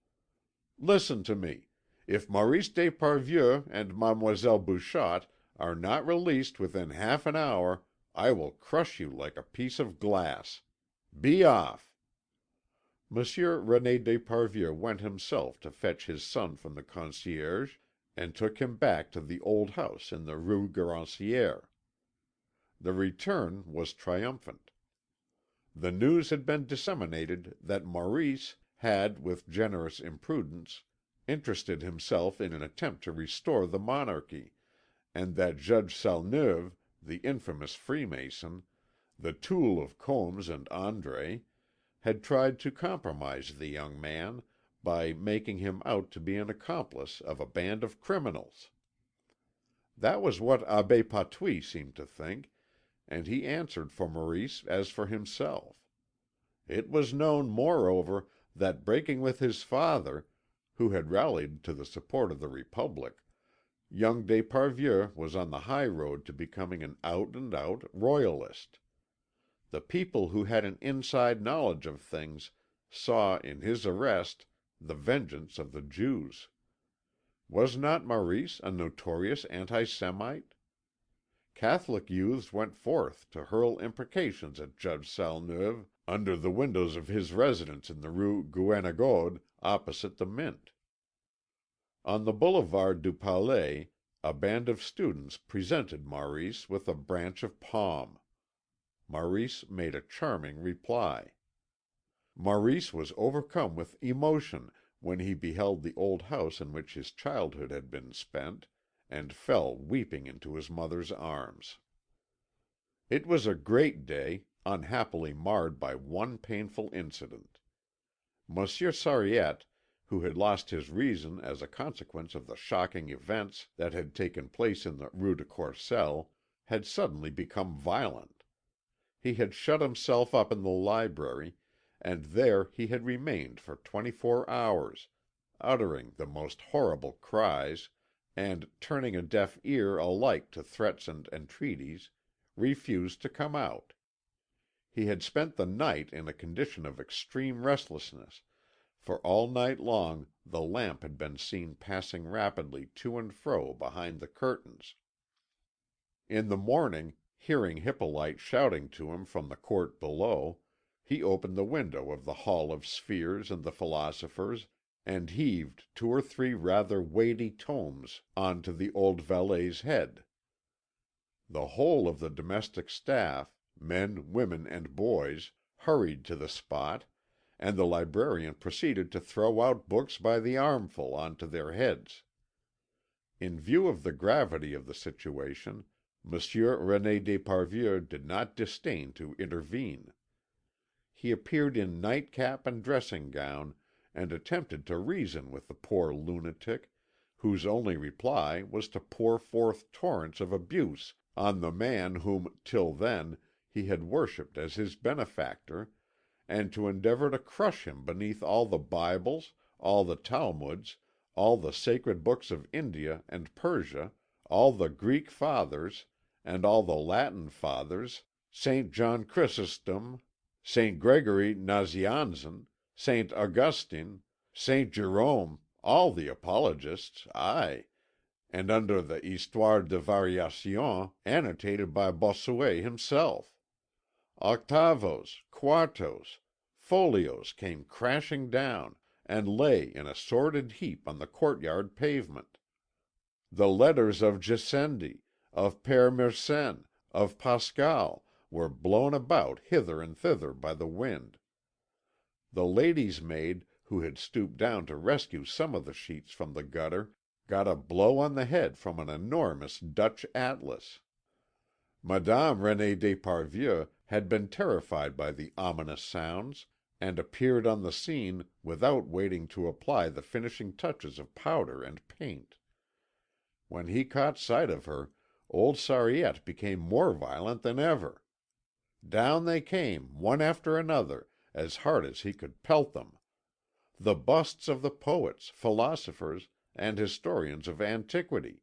Listen to me. If Maurice d'Esparvieu and Mademoiselle Bouchotte are not released within half an hour, I will crush you like a piece of glass. Be off!" Monsieur René d'Esparvieu went himself to fetch his son from the concierge, and took him back to the old house in the Rue Garancière. The return was triumphant. The news had been disseminated that Maurice had, with generous imprudence, interested himself in an attempt to restore the monarchy, and that Judge Salneuve, the infamous Freemason, the tool of Combes and André, had tried to compromise the young man by making him out to be an accomplice of a band of criminals. That was what Abbé Patouille seemed to think, and he answered for Maurice as for himself. It was known, moreover, that breaking with his father, who had rallied to the support of the Republic, young d'Esparvieu was on the high road to becoming an out and out Royalist. The people who had an inside knowledge of things saw in his arrest the vengeance of the Jews. Was not Maurice a notorious anti Semite? Catholic youths went forth to hurl imprecations at Judge Salneuve under the windows of his residence in the Rue Guénégaud, opposite the Mint. On the Boulevard du Palais a band of students presented Maurice with a branch of palm. Maurice made a charming reply. Maurice was overcome with emotion when he beheld the old house in which his childhood had been spent, and fell weeping into his mother's arms. It was a great day, unhappily marred by one painful incident. Monsieur Sariette, who had lost his reason as a consequence of the shocking events that had taken place in the Rue de Courcelles, had suddenly become violent. He had shut himself up in the library, and there he had remained for 24 hours, uttering the most horrible cries, and, turning a deaf ear alike to threats and entreaties, refused to come out. He had spent the night in a condition of extreme restlessness, for all night long the lamp had been seen passing rapidly to and fro behind the curtains. In the morning, hearing Hippolyte shouting to him from the court below, he opened the window of the Hall of Spheres and the Philosophers, and heaved 2 or 3 rather weighty tomes on to the old valet's head. The whole of the domestic staff, men, women, and boys, hurried to the spot, and the librarian proceeded to throw out books by the armful on to their heads. In view of the gravity of the situation, Monsieur René d'Esparvieu did not disdain to intervene. He appeared in nightcap and dressing gown, and attempted to reason with the poor lunatic, whose only reply was to pour forth torrents of abuse on the man whom, till then, he had worshipped as his benefactor, and to endeavour to crush him beneath all the Bibles, all the Talmuds, all the sacred books of India and Persia, all the Greek fathers, and all the Latin fathers, St. John Chrysostom, St. Gregory Nazianzen, St. Augustine, St. Jerome, all the apologists, aye, and under the Histoire de Variation annotated by Bossuet himself. Octavos, quartos, folios came crashing down, and lay in a sordid heap on the courtyard pavement. The letters of Gassendi, of Père Mersenne, of Pascal, were blown about hither and thither by the wind. The lady's maid, who had stooped down to rescue some of the sheets from the gutter, got a blow on the head from an enormous Dutch atlas. Madame René d'Esparvieu had been terrified by the ominous sounds, and appeared on the scene without waiting to apply the finishing touches of powder and paint. When he caught sight of her, old Sariette became more violent than ever. Down they came, one after another, as hard as he could pelt them. The busts of the poets, philosophers, and historians of antiquity: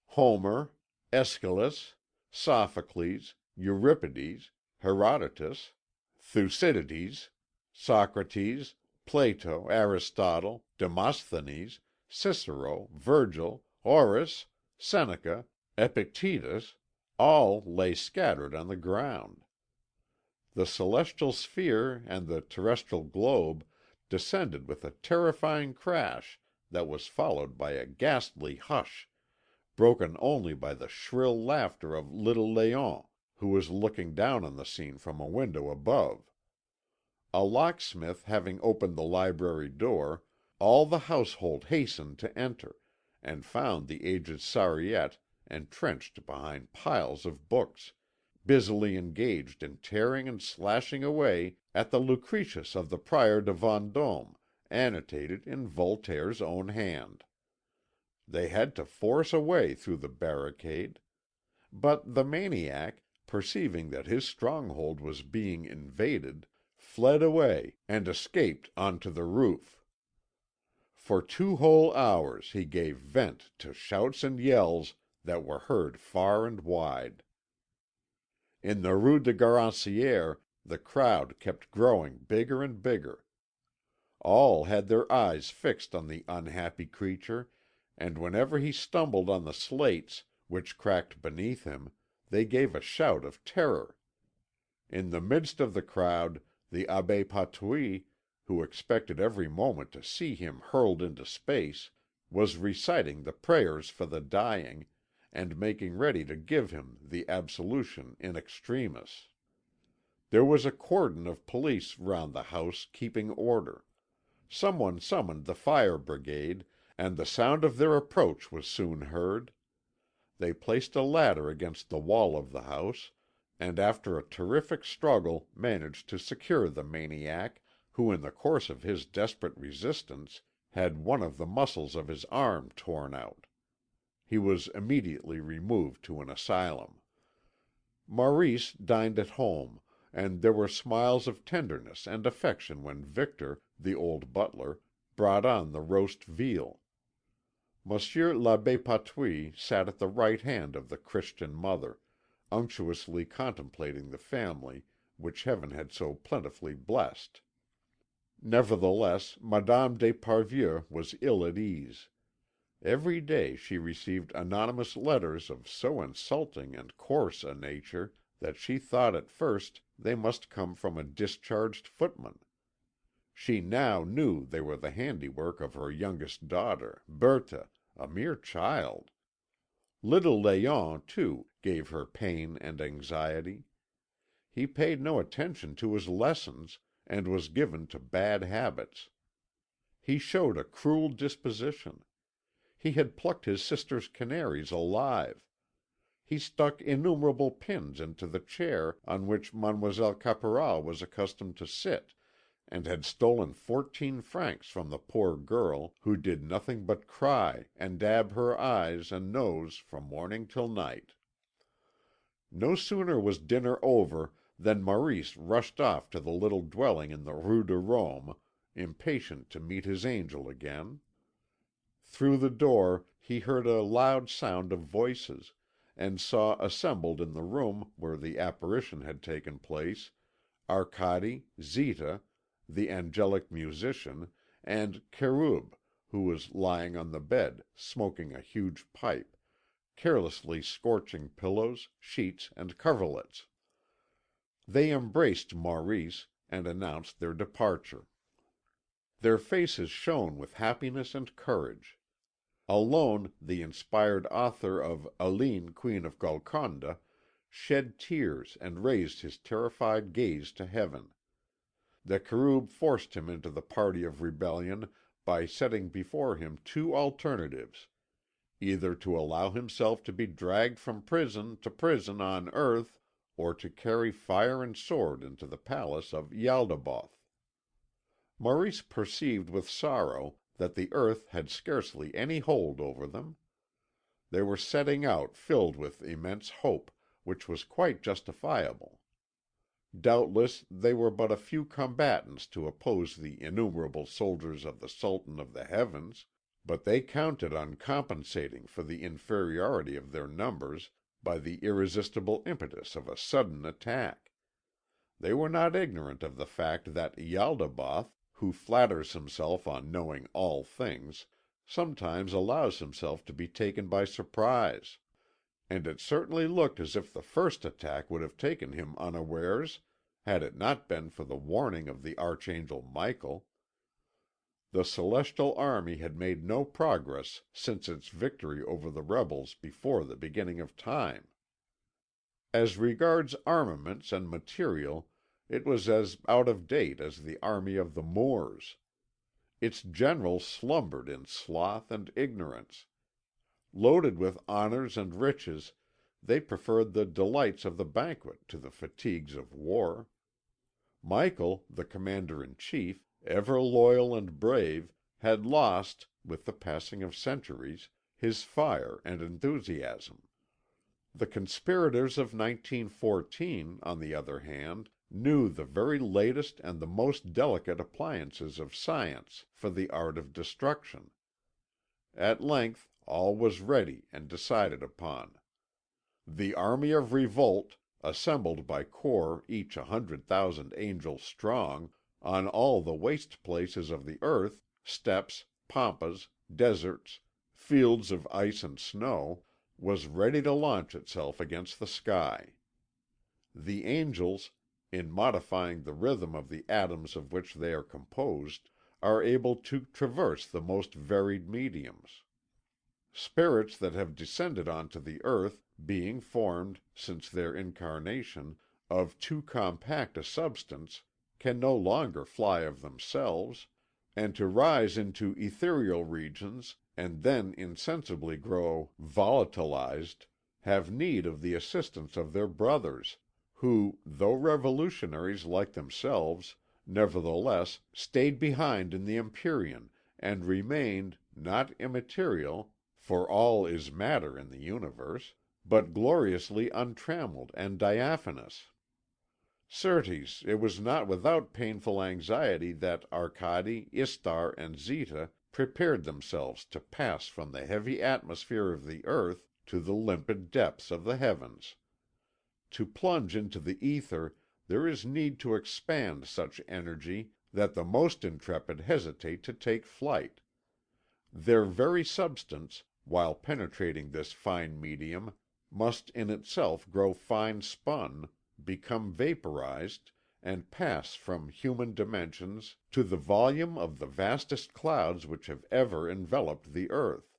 Homer, Aeschylus, Sophocles, Euripides, Herodotus, Thucydides, Socrates, Plato, Aristotle, Demosthenes, Cicero, Virgil, Horace, Seneca, Epictetus, all lay scattered on the ground. The celestial sphere and the terrestrial globe descended with a terrifying crash that was followed by a ghastly hush, broken only by the shrill laughter of little Léon, who was looking down on the scene from a window above. A locksmith having opened the library door, all the household hastened to enter, and found the aged Sariette entrenched behind piles of books, busily engaged in tearing and slashing away at the Lucretius of the Prior de Vendôme, annotated in Voltaire's own hand. They had to force a way through the barricade. But the maniac, perceiving that his stronghold was being invaded, fled away and escaped on to the roof. For 2 whole hours he gave vent to shouts and yells that were heard far and wide. In the Rue de Garancière the crowd kept growing bigger and bigger. All had their eyes fixed on the unhappy creature, and whenever he stumbled on the slates, which cracked beneath him, they gave a shout of terror. In the midst of the crowd the Abbé Patouille, who expected every moment to see him hurled into space, was reciting the prayers for the dying, and making ready to give him the absolution in extremis. There was a cordon of police round the house keeping order. Someone summoned the fire brigade, and the sound of their approach was soon heard. They placed a ladder against the wall of the house, and after a terrific struggle managed to secure the maniac, who in the course of his desperate resistance had one of the muscles of his arm torn out. He was immediately removed to an asylum. Maurice dined at home, and there were smiles of tenderness and affection when Victor, the old butler, brought on the roast veal. Monsieur l'Abbé Patouille sat at the right hand of the Christian mother, unctuously contemplating the family which Heaven had so plentifully blessed. Nevertheless, Madame d'Esparvieu was ill at ease. Every day she received anonymous letters of so insulting and coarse a nature that she thought at first they must come from a discharged footman. She now knew they were the handiwork of her youngest daughter, Berthe, a mere child. Little Léon, too, gave her pain and anxiety. He paid no attention to his lessons, and was given to bad habits. He showed a cruel disposition. He had plucked his sister's canaries alive. He stuck innumerable pins into the chair on which Mademoiselle Caporal was accustomed to sit, and had stolen 14 francs from the poor girl, who did nothing but cry and dab her eyes and nose from morning till night. No sooner was dinner over than Maurice rushed off to the little dwelling in the Rue de Rome, impatient to meet his angel again. Through the door he heard a loud sound of voices, and saw assembled in the room where the apparition had taken place Arcade, Zita, the angelic musician, and Caroube, who was lying on the bed, smoking a huge pipe, carelessly scorching pillows, sheets, and coverlets. They embraced Maurice, and announced their departure. Their faces shone with happiness and courage. Alone the inspired author of Aline, Queen of Golconda, shed tears and raised his terrified gaze to heaven. The Caroube forced him into the party of rebellion by setting before him 2 alternatives: either to allow himself to be dragged from prison to prison on earth, or to carry fire and sword into the palace of Ialdabaoth. Maurice perceived with sorrow that the earth had scarcely any hold over them. They were setting out filled with immense hope, which was quite justifiable. Doubtless they were but a few combatants to oppose the innumerable soldiers of the Sultan of the Heavens, but they counted on compensating for the inferiority of their numbers by the irresistible impetus of a sudden attack. They were not ignorant of the fact that Ialdabaoth, who flatters himself on knowing all things, sometimes allows himself to be taken by surprise, and it certainly looked as if the first attack would have taken him unawares had it not been for the warning of the Archangel Michael. The celestial army had made no progress since its victory over the rebels before the beginning of time. As regards armaments and material, it was as out of date as the army of the Moors. Its generals slumbered in sloth and ignorance. Loaded with honours and riches, they preferred the delights of the banquet to the fatigues of war. Michael, the commander-in-chief, ever loyal and brave, had lost, with the passing of centuries, his fire and enthusiasm. The conspirators of 1914, on the other hand, knew the very latest and the most delicate appliances of science for the art of destruction. At length all was ready and decided upon. The army of Revolt, assembled by corps each 100,000 angels strong, on all the waste places of the earth, steppes, pampas, deserts, fields of ice and snow, was ready to launch itself against the sky. The angels, in modifying the rhythm of the atoms of which they are composed, are able to traverse the most varied mediums. Spirits that have descended onto the earth, being formed, since their incarnation, of too compact a substance, can no longer fly of themselves, and to rise into ethereal regions and then insensibly grow volatilized, have need of the assistance of their brothers, who, though revolutionaries like themselves, nevertheless stayed behind in the Empyrean and remained, not immaterial, for all is matter in the universe, but gloriously untrammelled and diaphanous. Certes, it was not without painful anxiety that Arcady, Istar, and Zeta prepared themselves to pass from the heavy atmosphere of the earth to the limpid depths of the heavens. To plunge into the ether there is need to expand such energy that the most intrepid hesitate to take flight. Their very substance, while penetrating this fine medium, must in itself grow fine spun, become vaporized, and pass from human dimensions to the volume of the vastest clouds which have ever enveloped the earth.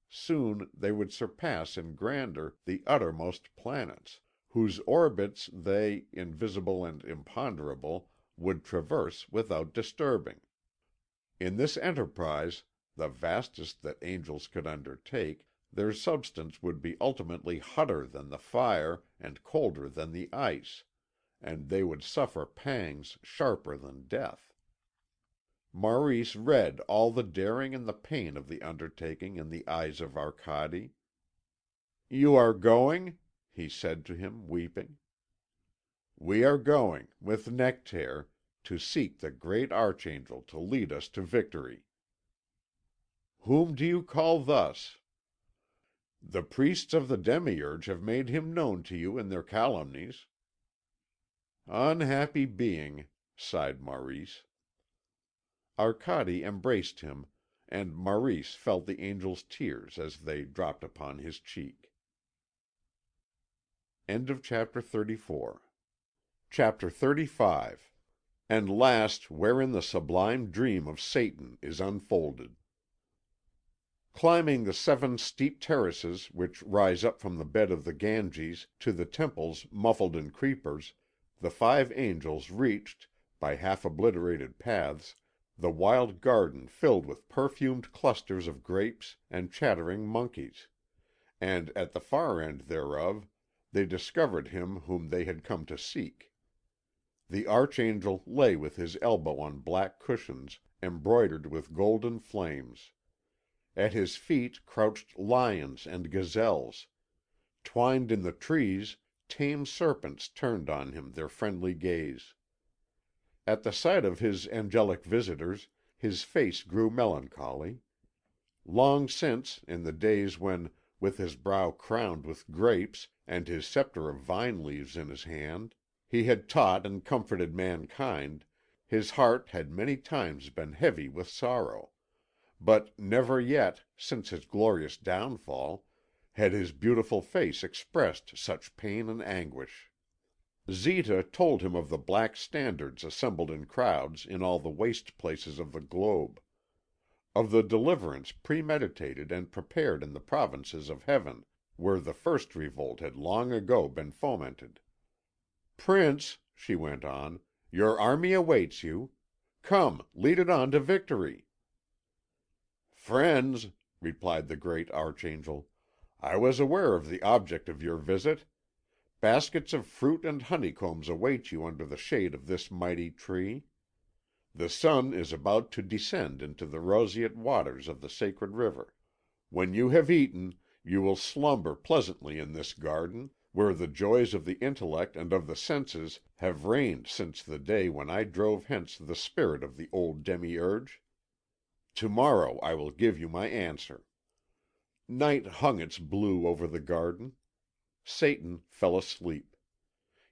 Soon they would surpass in grandeur the uttermost planets, whose orbits they, invisible and imponderable, would traverse without disturbing. In this enterprise, the vastest that angels could undertake, their substance would be ultimately hotter than the fire and colder than the ice, and they would suffer pangs sharper than death. Maurice read all the daring and the pain of the undertaking in the eyes of Arcady. "You are going?" he said to him, weeping. "We are going, with Nectaire, to seek the great Archangel to lead us to victory." "Whom do you call thus?" "The priests of the Demiurge have made him known to you in their calumnies." "Unhappy being," sighed Maurice. Arcady embraced him, and Maurice felt the angel's tears as they dropped upon his cheek. CHAPTer 35. And last wherein the sublime dream of Satan is unfolded. Climbing the 7 steep terraces which rise up from the bed of the Ganges to the temples muffled in creepers, the 5 angels reached, by half obliterated paths, the wild garden filled with perfumed clusters of grapes and chattering monkeys, and at the far end thereof they discovered him whom they had come to seek. The Archangel lay with his elbow on black cushions embroidered with golden flames. At his feet crouched lions and gazelles. Twined in the trees, tame serpents turned on him their friendly gaze. At the sight of his angelic visitors, his face grew melancholy. Long since, in the days when, with his brow crowned with grapes, and his sceptre of vine leaves in his hand, he had taught and comforted mankind, his heart had many times been heavy with sorrow; but never yet, since his glorious downfall, had his beautiful face expressed such pain and anguish. Zita told him of the black standards assembled in crowds in all the waste places of the globe; of the deliverance premeditated and prepared in the provinces of Heaven, where the first revolt had long ago been fomented. "Prince," she went on, "your army awaits you. Come, lead it on to victory." "Friends," replied the great Archangel, "I was aware of the object of your visit. Baskets of fruit and honeycombs await you under the shade of this mighty tree. The sun is about to descend into the roseate waters of the sacred river. When you have eaten, you will slumber pleasantly in this garden, where the joys of the intellect and of the senses have reigned since the day when I drove hence the spirit of the old demiurge. To morrow I will give you my answer." Night hung its blue over the garden. Satan fell asleep.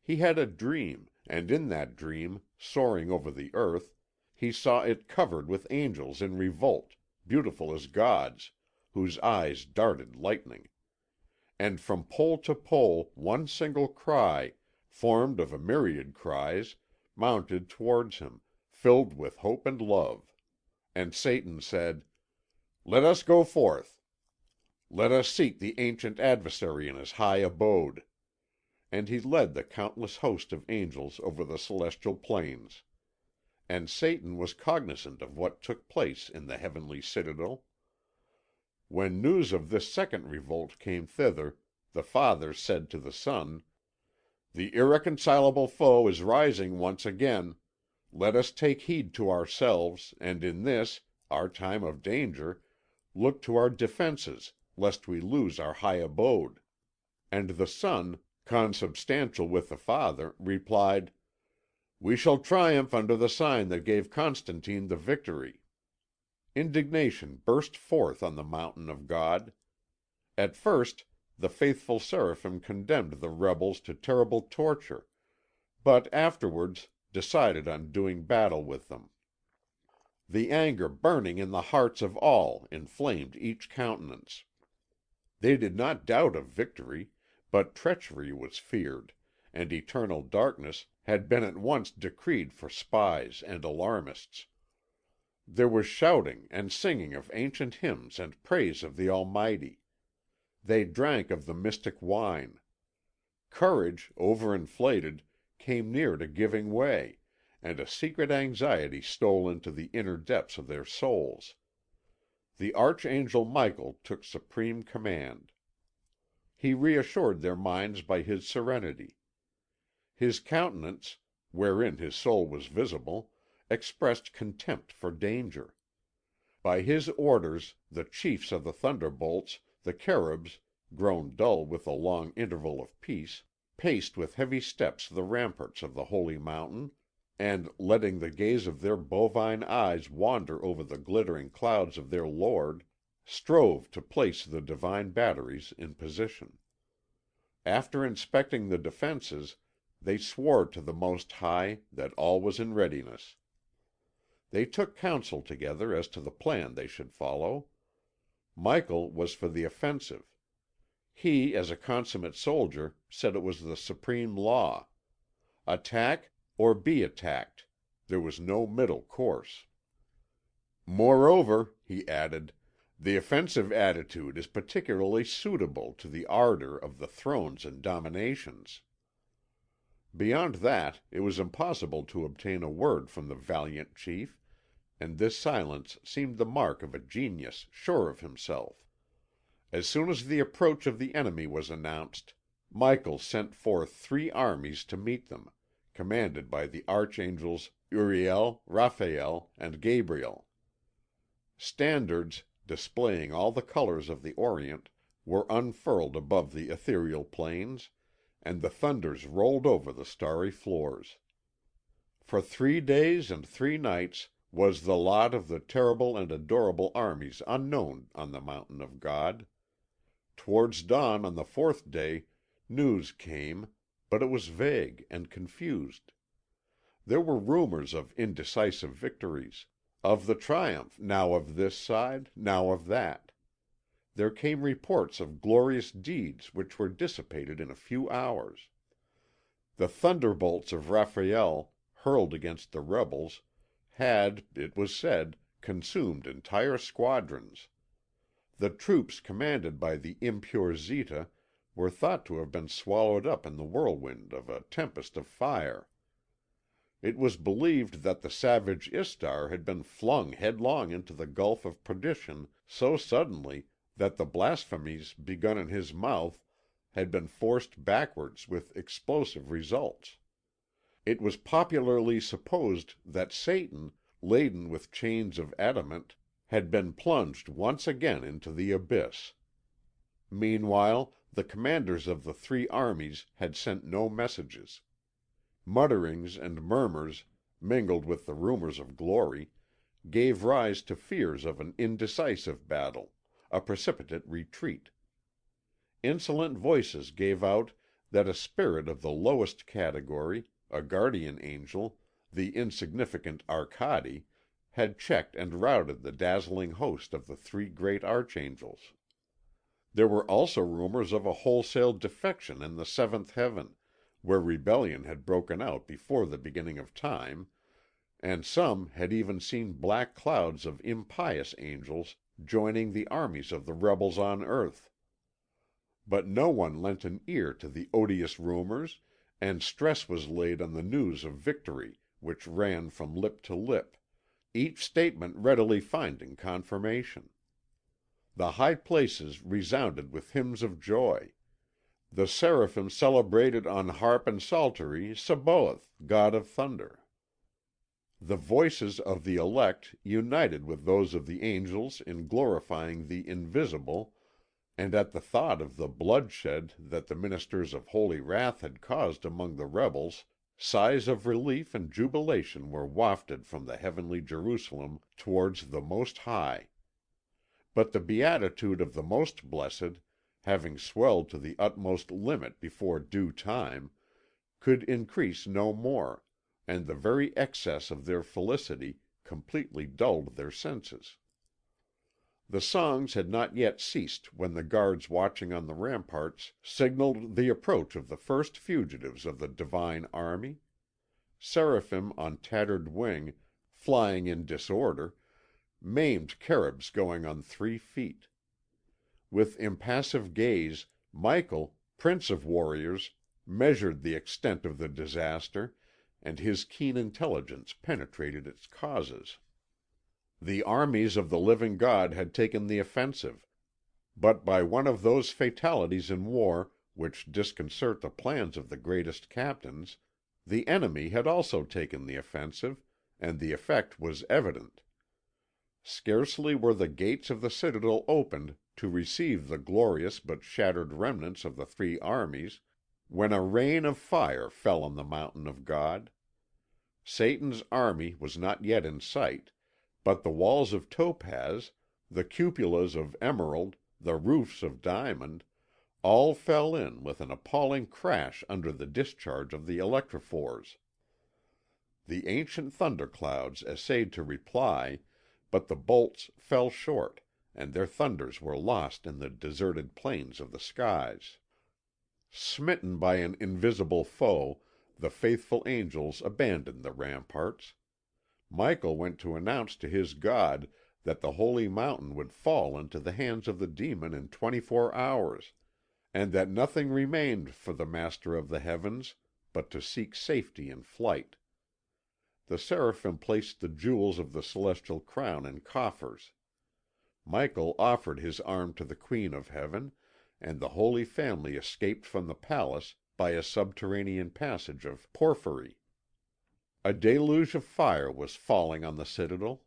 He had a dream, and in that dream, soaring over the earth, he saw it covered with angels in revolt, beautiful as gods, whose eyes darted lightning. And from pole to pole one single cry, formed of a myriad cries, mounted towards him, filled with hope and love. And Satan said, "Let us go forth. Let us seek the ancient adversary in his high abode." And he led the countless host of angels over the celestial plains. And Satan was cognizant of what took place in the heavenly citadel. When news of this second revolt came thither, the Father said to the Son, "The irreconcilable foe is rising once again. Let us take heed to ourselves, and in this, our time of danger, look to our defences, lest we lose our high abode." And the Son, consubstantial with the Father, replied, "We shall triumph under the sign that gave Constantine the victory." Indignation burst forth on the mountain of God. At first the faithful seraphim condemned the rebels to terrible torture, but afterwards decided on doing battle with them. The anger burning in the hearts of all inflamed each countenance. They did not doubt of victory, but treachery was feared, and eternal darkness had been at once decreed for spies and alarmists. There was shouting and singing of ancient hymns and praise of the Almighty. They drank of the mystic wine. Courage, overinflated, came near to giving way, and a secret anxiety stole into the inner depths of their souls. The Archangel Michael took supreme command. He reassured their minds by his serenity. His countenance, wherein his soul was visible, expressed contempt for danger. By his orders the chiefs of the thunderbolts, the cherubs, grown dull with a long interval of peace, paced with heavy steps the ramparts of the holy mountain, and, letting the gaze of their bovine eyes wander over the glittering clouds of their Lord, strove to place the divine batteries in position. After inspecting the defences, they swore to the Most High that all was in readiness. They took counsel together as to the plan they should follow. Michael was for the offensive. He, as a consummate soldier, said it was the supreme law. Attack or be attacked, there was no middle course. "Moreover," he added, "the offensive attitude is particularly suitable to the ardour of the thrones and dominations." Beyond that it was impossible to obtain a word from the valiant chief, and this silence seemed the mark of a genius sure of himself. As soon as the approach of the enemy was announced, Michael sent forth 3 armies to meet them, commanded by the archangels Uriel, Raphael, and Gabriel. Standards, displaying all the colours of the Orient, were unfurled above the ethereal plains, and the thunders rolled over the starry floors. For 3 days and 3 nights was the lot of the terrible and adorable armies unknown on the mountain of God. Towards dawn on the fourth day news came, but it was vague and confused. There were rumours of indecisive victories, of the triumph now of this side, now of that. There came reports of glorious deeds which were dissipated in a few hours. The thunderbolts of Raphael, hurled against the rebels, had, it was said, consumed entire squadrons. The troops commanded by the impure Zita were thought to have been swallowed up in the whirlwind of a tempest of fire. It was believed that the savage Istar had been flung headlong into the gulf of perdition so suddenly that the blasphemies begun in his mouth had been forced backwards with explosive results. It was popularly supposed that Satan, laden with chains of adamant, had been plunged once again into the abyss. Meanwhile, the commanders of the three armies had sent no messages. Mutterings and murmurs, mingled with the rumours of glory, gave rise to fears of an indecisive battle, a precipitate retreat. Insolent voices gave out that a spirit of the lowest category, a guardian angel, the insignificant Arcadi, had checked and routed the dazzling host of the three great archangels. There were also rumours of a wholesale defection in the seventh heaven, where rebellion had broken out before the beginning of time, and some had even seen black clouds of impious angels joining the armies of the rebels on earth. But no one lent an ear to the odious rumours, and stress was laid on the news of victory, which ran from lip to lip, each statement readily finding confirmation. The high places resounded with hymns of joy. The seraphim celebrated on harp and psaltery Sabaoth, God of thunder. The voices of the elect united with those of the angels in glorifying the Invisible, and at the thought of the bloodshed that the ministers of holy wrath had caused among the rebels, sighs of relief and jubilation were wafted from the heavenly Jerusalem towards the Most High. But the beatitude of the Most Blessed, having swelled to the utmost limit before due time, could increase no more, and the very excess of their felicity completely dulled their senses. The songs had not yet ceased when the guards watching on the ramparts signalled the approach of the first fugitives of the divine army. Seraphim on tattered wing, flying in disorder, maimed cherubs going on 3 feet. With impassive gaze, Michael, prince of warriors, measured the extent of the disaster, and his keen intelligence penetrated its causes. The armies of the living God had taken the offensive, but by one of those fatalities in war which disconcert the plans of the greatest captains, the enemy had also taken the offensive, and the effect was evident. Scarcely were the gates of the citadel opened to receive the glorious but shattered remnants of the three armies, when a rain of fire fell on the mountain of God. Satan's army was not yet in sight, but the walls of topaz, the cupolas of emerald, the roofs of diamond, all fell in with an appalling crash under the discharge of the electrophores. The ancient thunderclouds essayed to reply, but the bolts fell short, and their thunders were lost in the deserted plains of the skies. Smitten by an invisible foe, the faithful angels abandoned the ramparts. Michael went to announce to his God that the holy mountain would fall into the hands of the demon in 24 hours, and that nothing remained for the Master of the Heavens but to seek safety in flight. The seraphim placed the jewels of the celestial crown in coffers. Michael offered his arm to the Queen of Heaven, and the Holy Family escaped from the palace by a subterranean passage of porphyry. A deluge of fire was falling on the citadel.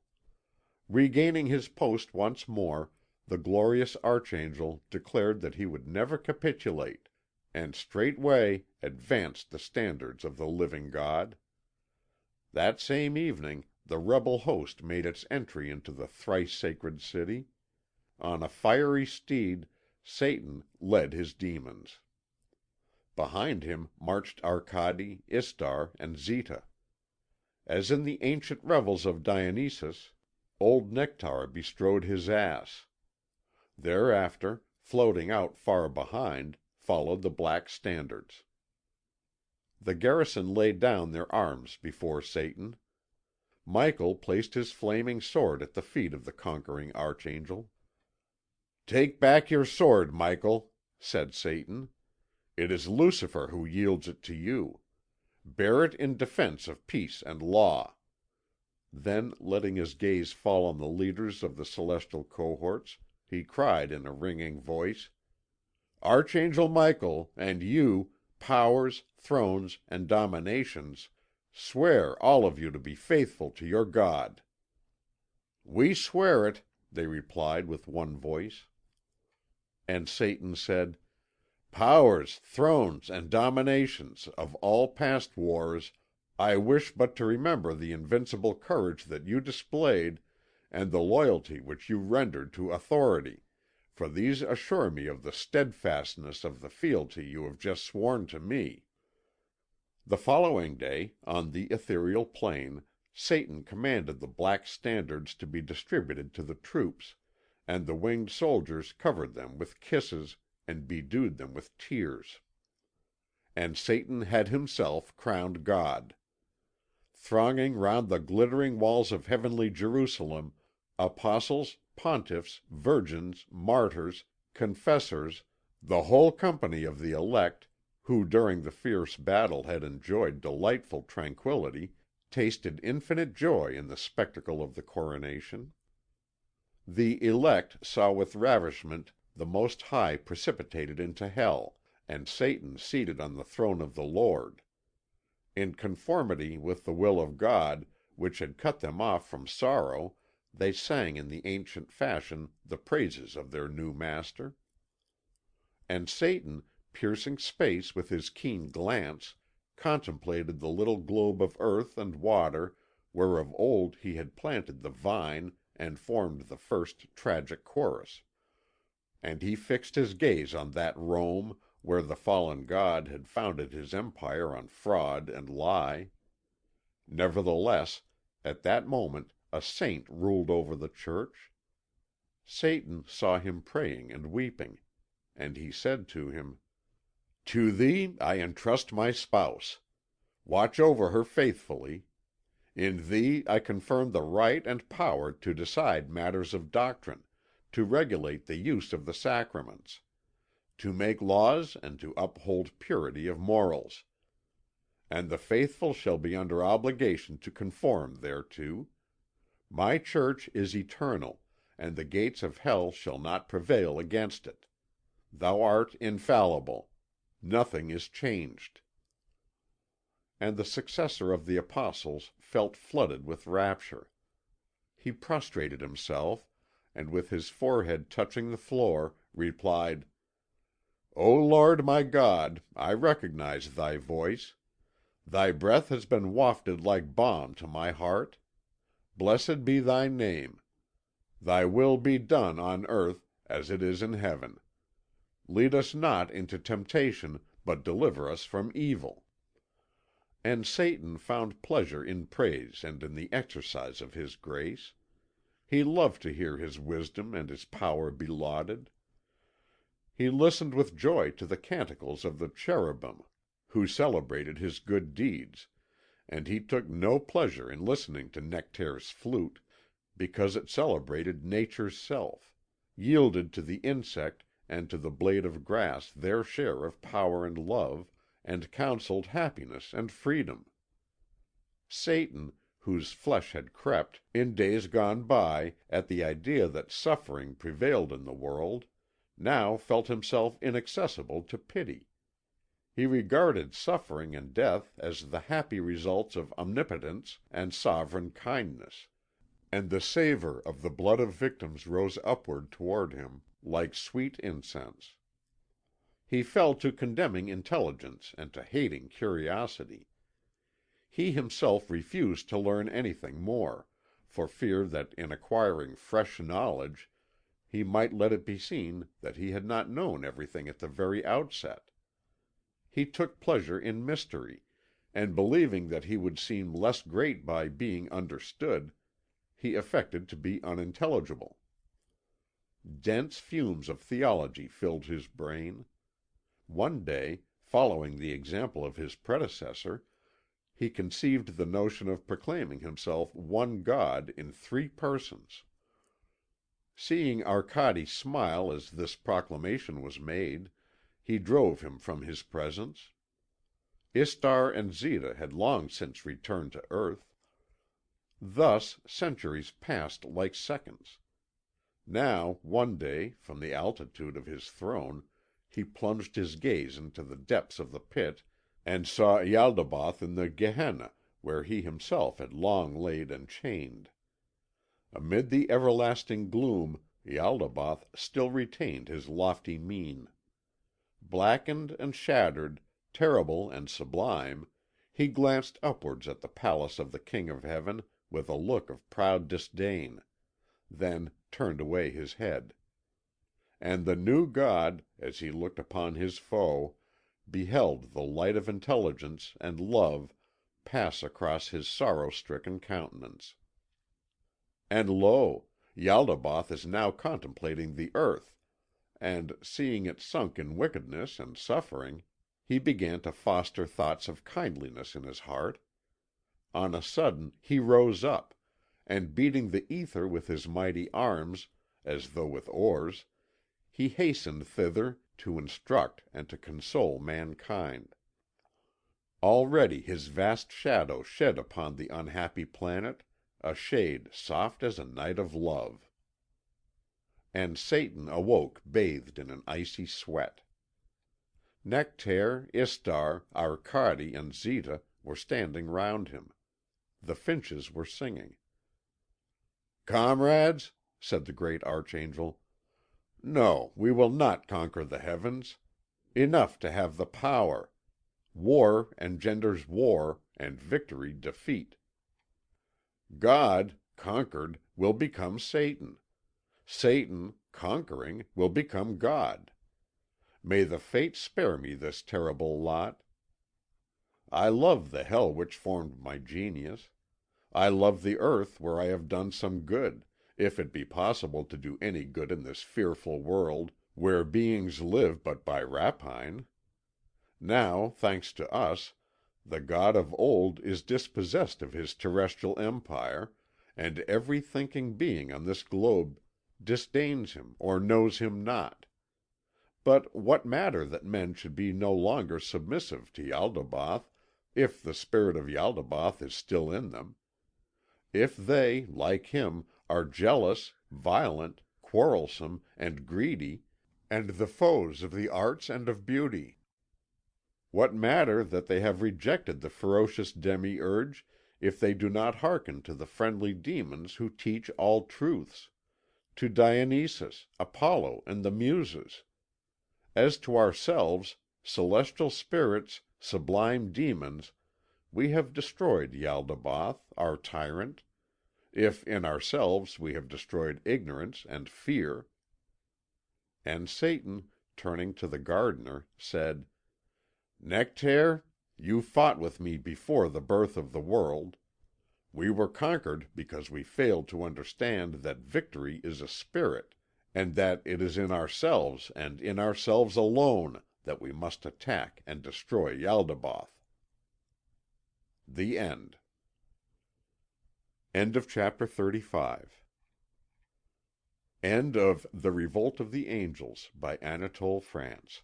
Regaining his post once more, the glorious archangel declared that he would never capitulate, and straightway advanced the standards of the living God. That same evening the rebel host made its entry into the thrice sacred city. On a fiery steed, Satan led his demons. Behind him marched Arcade, Istar, and Zita. As in the ancient revels of Dionysus, old Nectar bestrode his ass. Thereafter, floating out far behind, followed the black standards. The garrison laid down their arms before Satan. Michael placed his flaming sword at the feet of the conquering archangel. "Take back your sword, Michael," said Satan. "It is Lucifer who yields it to you. Bear it in defence of peace and law." Then, letting his gaze fall on the leaders of the celestial cohorts, he cried in a ringing voice: "Archangel Michael, and you, powers, thrones, and dominations, swear all of you to be faithful to your God." "We swear it," they replied with one voice. And Satan said: "Powers, thrones, and dominations of all past wars, I wish but to remember the invincible courage that you displayed, and the loyalty which you rendered to authority, for these assure me of the steadfastness of the fealty you have just sworn to me." The following day, on the ethereal plain, Satan commanded the black standards to be distributed to the troops, and the winged soldiers covered them with kisses and bedewed them with tears. And Satan had himself crowned God. Thronging round the glittering walls of heavenly Jerusalem, apostles, pontiffs, virgins, martyrs, confessors, the whole company of the elect, who during the fierce battle had enjoyed delightful tranquillity, tasted infinite joy in the spectacle of the coronation. The elect saw with ravishment the Most High precipitated into hell, and Satan seated on the throne of the Lord. In conformity with the will of God, which had cut them off from sorrow, they sang in the ancient fashion the praises of their new master. And Satan, piercing space with his keen glance, contemplated the little globe of earth and water where of old he had planted the vine and formed the first tragic chorus. And he fixed his gaze on that Rome where the fallen god had founded his empire on fraud and lie. Nevertheless, at that moment a saint ruled over the church. Satan saw him praying and weeping, and he said to him: "To thee I entrust my spouse. Watch over her faithfully. In thee I confirm the right and power to decide matters of doctrine, to regulate the use of the sacraments, to make laws and to uphold purity of morals. And the faithful shall be under obligation to conform thereto. My church is eternal, and the gates of hell shall not prevail against it. Thou art infallible. Nothing is changed." And the successor of the apostles felt flooded with rapture. He prostrated himself, and with his forehead touching the floor, replied: "O Lord my God, I recognize thy voice. Thy breath has been wafted like balm to my heart. Blessed be thy name. Thy will be done on earth as it is in heaven. Lead us not into temptation, but deliver us from evil." And Satan found pleasure in praise and in the exercise of his grace. He loved to hear his wisdom and his power be lauded. He listened with joy to the canticles of the cherubim, who celebrated his good deeds, and he took no pleasure in listening to Nectaire's flute, because it celebrated Nature's self, yielded to the insect and to the blade of grass their share of power and love, and counselled happiness and freedom. Satan, whose flesh had crept, in days gone by, at the idea that suffering prevailed in the world, now felt himself inaccessible to pity. He regarded suffering and death as the happy results of omnipotence and sovereign kindness, and the savour of the blood of victims rose upward toward him like sweet incense. He fell to condemning intelligence and to hating curiosity. He himself refused to learn anything more, for fear that in acquiring fresh knowledge he might let it be seen that he had not known everything at the very outset. He took pleasure in mystery, and believing that he would seem less great by being understood, he affected to be unintelligible. Dense fumes of theology filled his brain. One day, following the example of his predecessor, he conceived the notion of proclaiming himself one God in three persons. Seeing Arcade smile as this proclamation was made, he drove him from his presence. Istar and Zita had long since returned to earth. Thus centuries passed like seconds. Now, one day, from the altitude of his throne, he plunged his gaze into the depths of the pit, and saw Ialdabaoth in the Gehenna, where he himself had long lain enchained. Amid the everlasting gloom Ialdabaoth still retained his lofty mien. Blackened and shattered, terrible and sublime, he glanced upwards at the palace of the King of Heaven with a look of proud disdain, then turned away his head. And the new God, as he looked upon his foe, beheld the light of intelligence and love pass across his sorrow-stricken countenance. And lo! Ialdabaoth is now contemplating the earth, and, seeing it sunk in wickedness and suffering, he began to foster thoughts of kindliness in his heart. On a sudden he rose up, and beating the ether with his mighty arms, as though with oars, he hastened thither to instruct and to console mankind. Already his vast shadow shed upon the unhappy planet a shade soft as a night of love. And Satan awoke bathed in an icy sweat. Nectaire, Istar, Arcade, and Zita were standing round him. The finches were singing. "Comrades," said the great Archangel, "no, we will not conquer the heavens. Enough to have the power. War engenders war, and victory defeat. God, conquered, will become Satan. Satan, conquering, will become God. May the Fates spare me this terrible lot. I love the hell which formed my genius. I love the earth where I have done some good, if it be possible to do any good in this fearful world, where beings live but by rapine. Now, thanks to us, the God of old is dispossessed of his terrestrial empire, and every thinking being on this globe disdains him or knows him not. But what matter that men should be no longer submissive to Ialdabaoth, if the spirit of Ialdabaoth is still in them? If they, like him, are jealous, violent, quarrelsome, and greedy, and the foes of the arts and of beauty? What matter that they have rejected the ferocious demiurge, if they do not hearken to the friendly demons who teach all truths, to Dionysus, Apollo, and the Muses? As to ourselves, celestial spirits, sublime demons, we have destroyed Ialdabaoth, our tyrant, if in ourselves we have destroyed ignorance and fear." And Satan, turning to the gardener, said, "Nectaire, you fought with me before the birth of the world. We were conquered because we failed to understand that victory is a spirit, and that it is in ourselves and in ourselves alone that we must attack and destroy Ialdabaoth." The End. End of chapter 35. End of The Revolt of the Angels by Anatole France.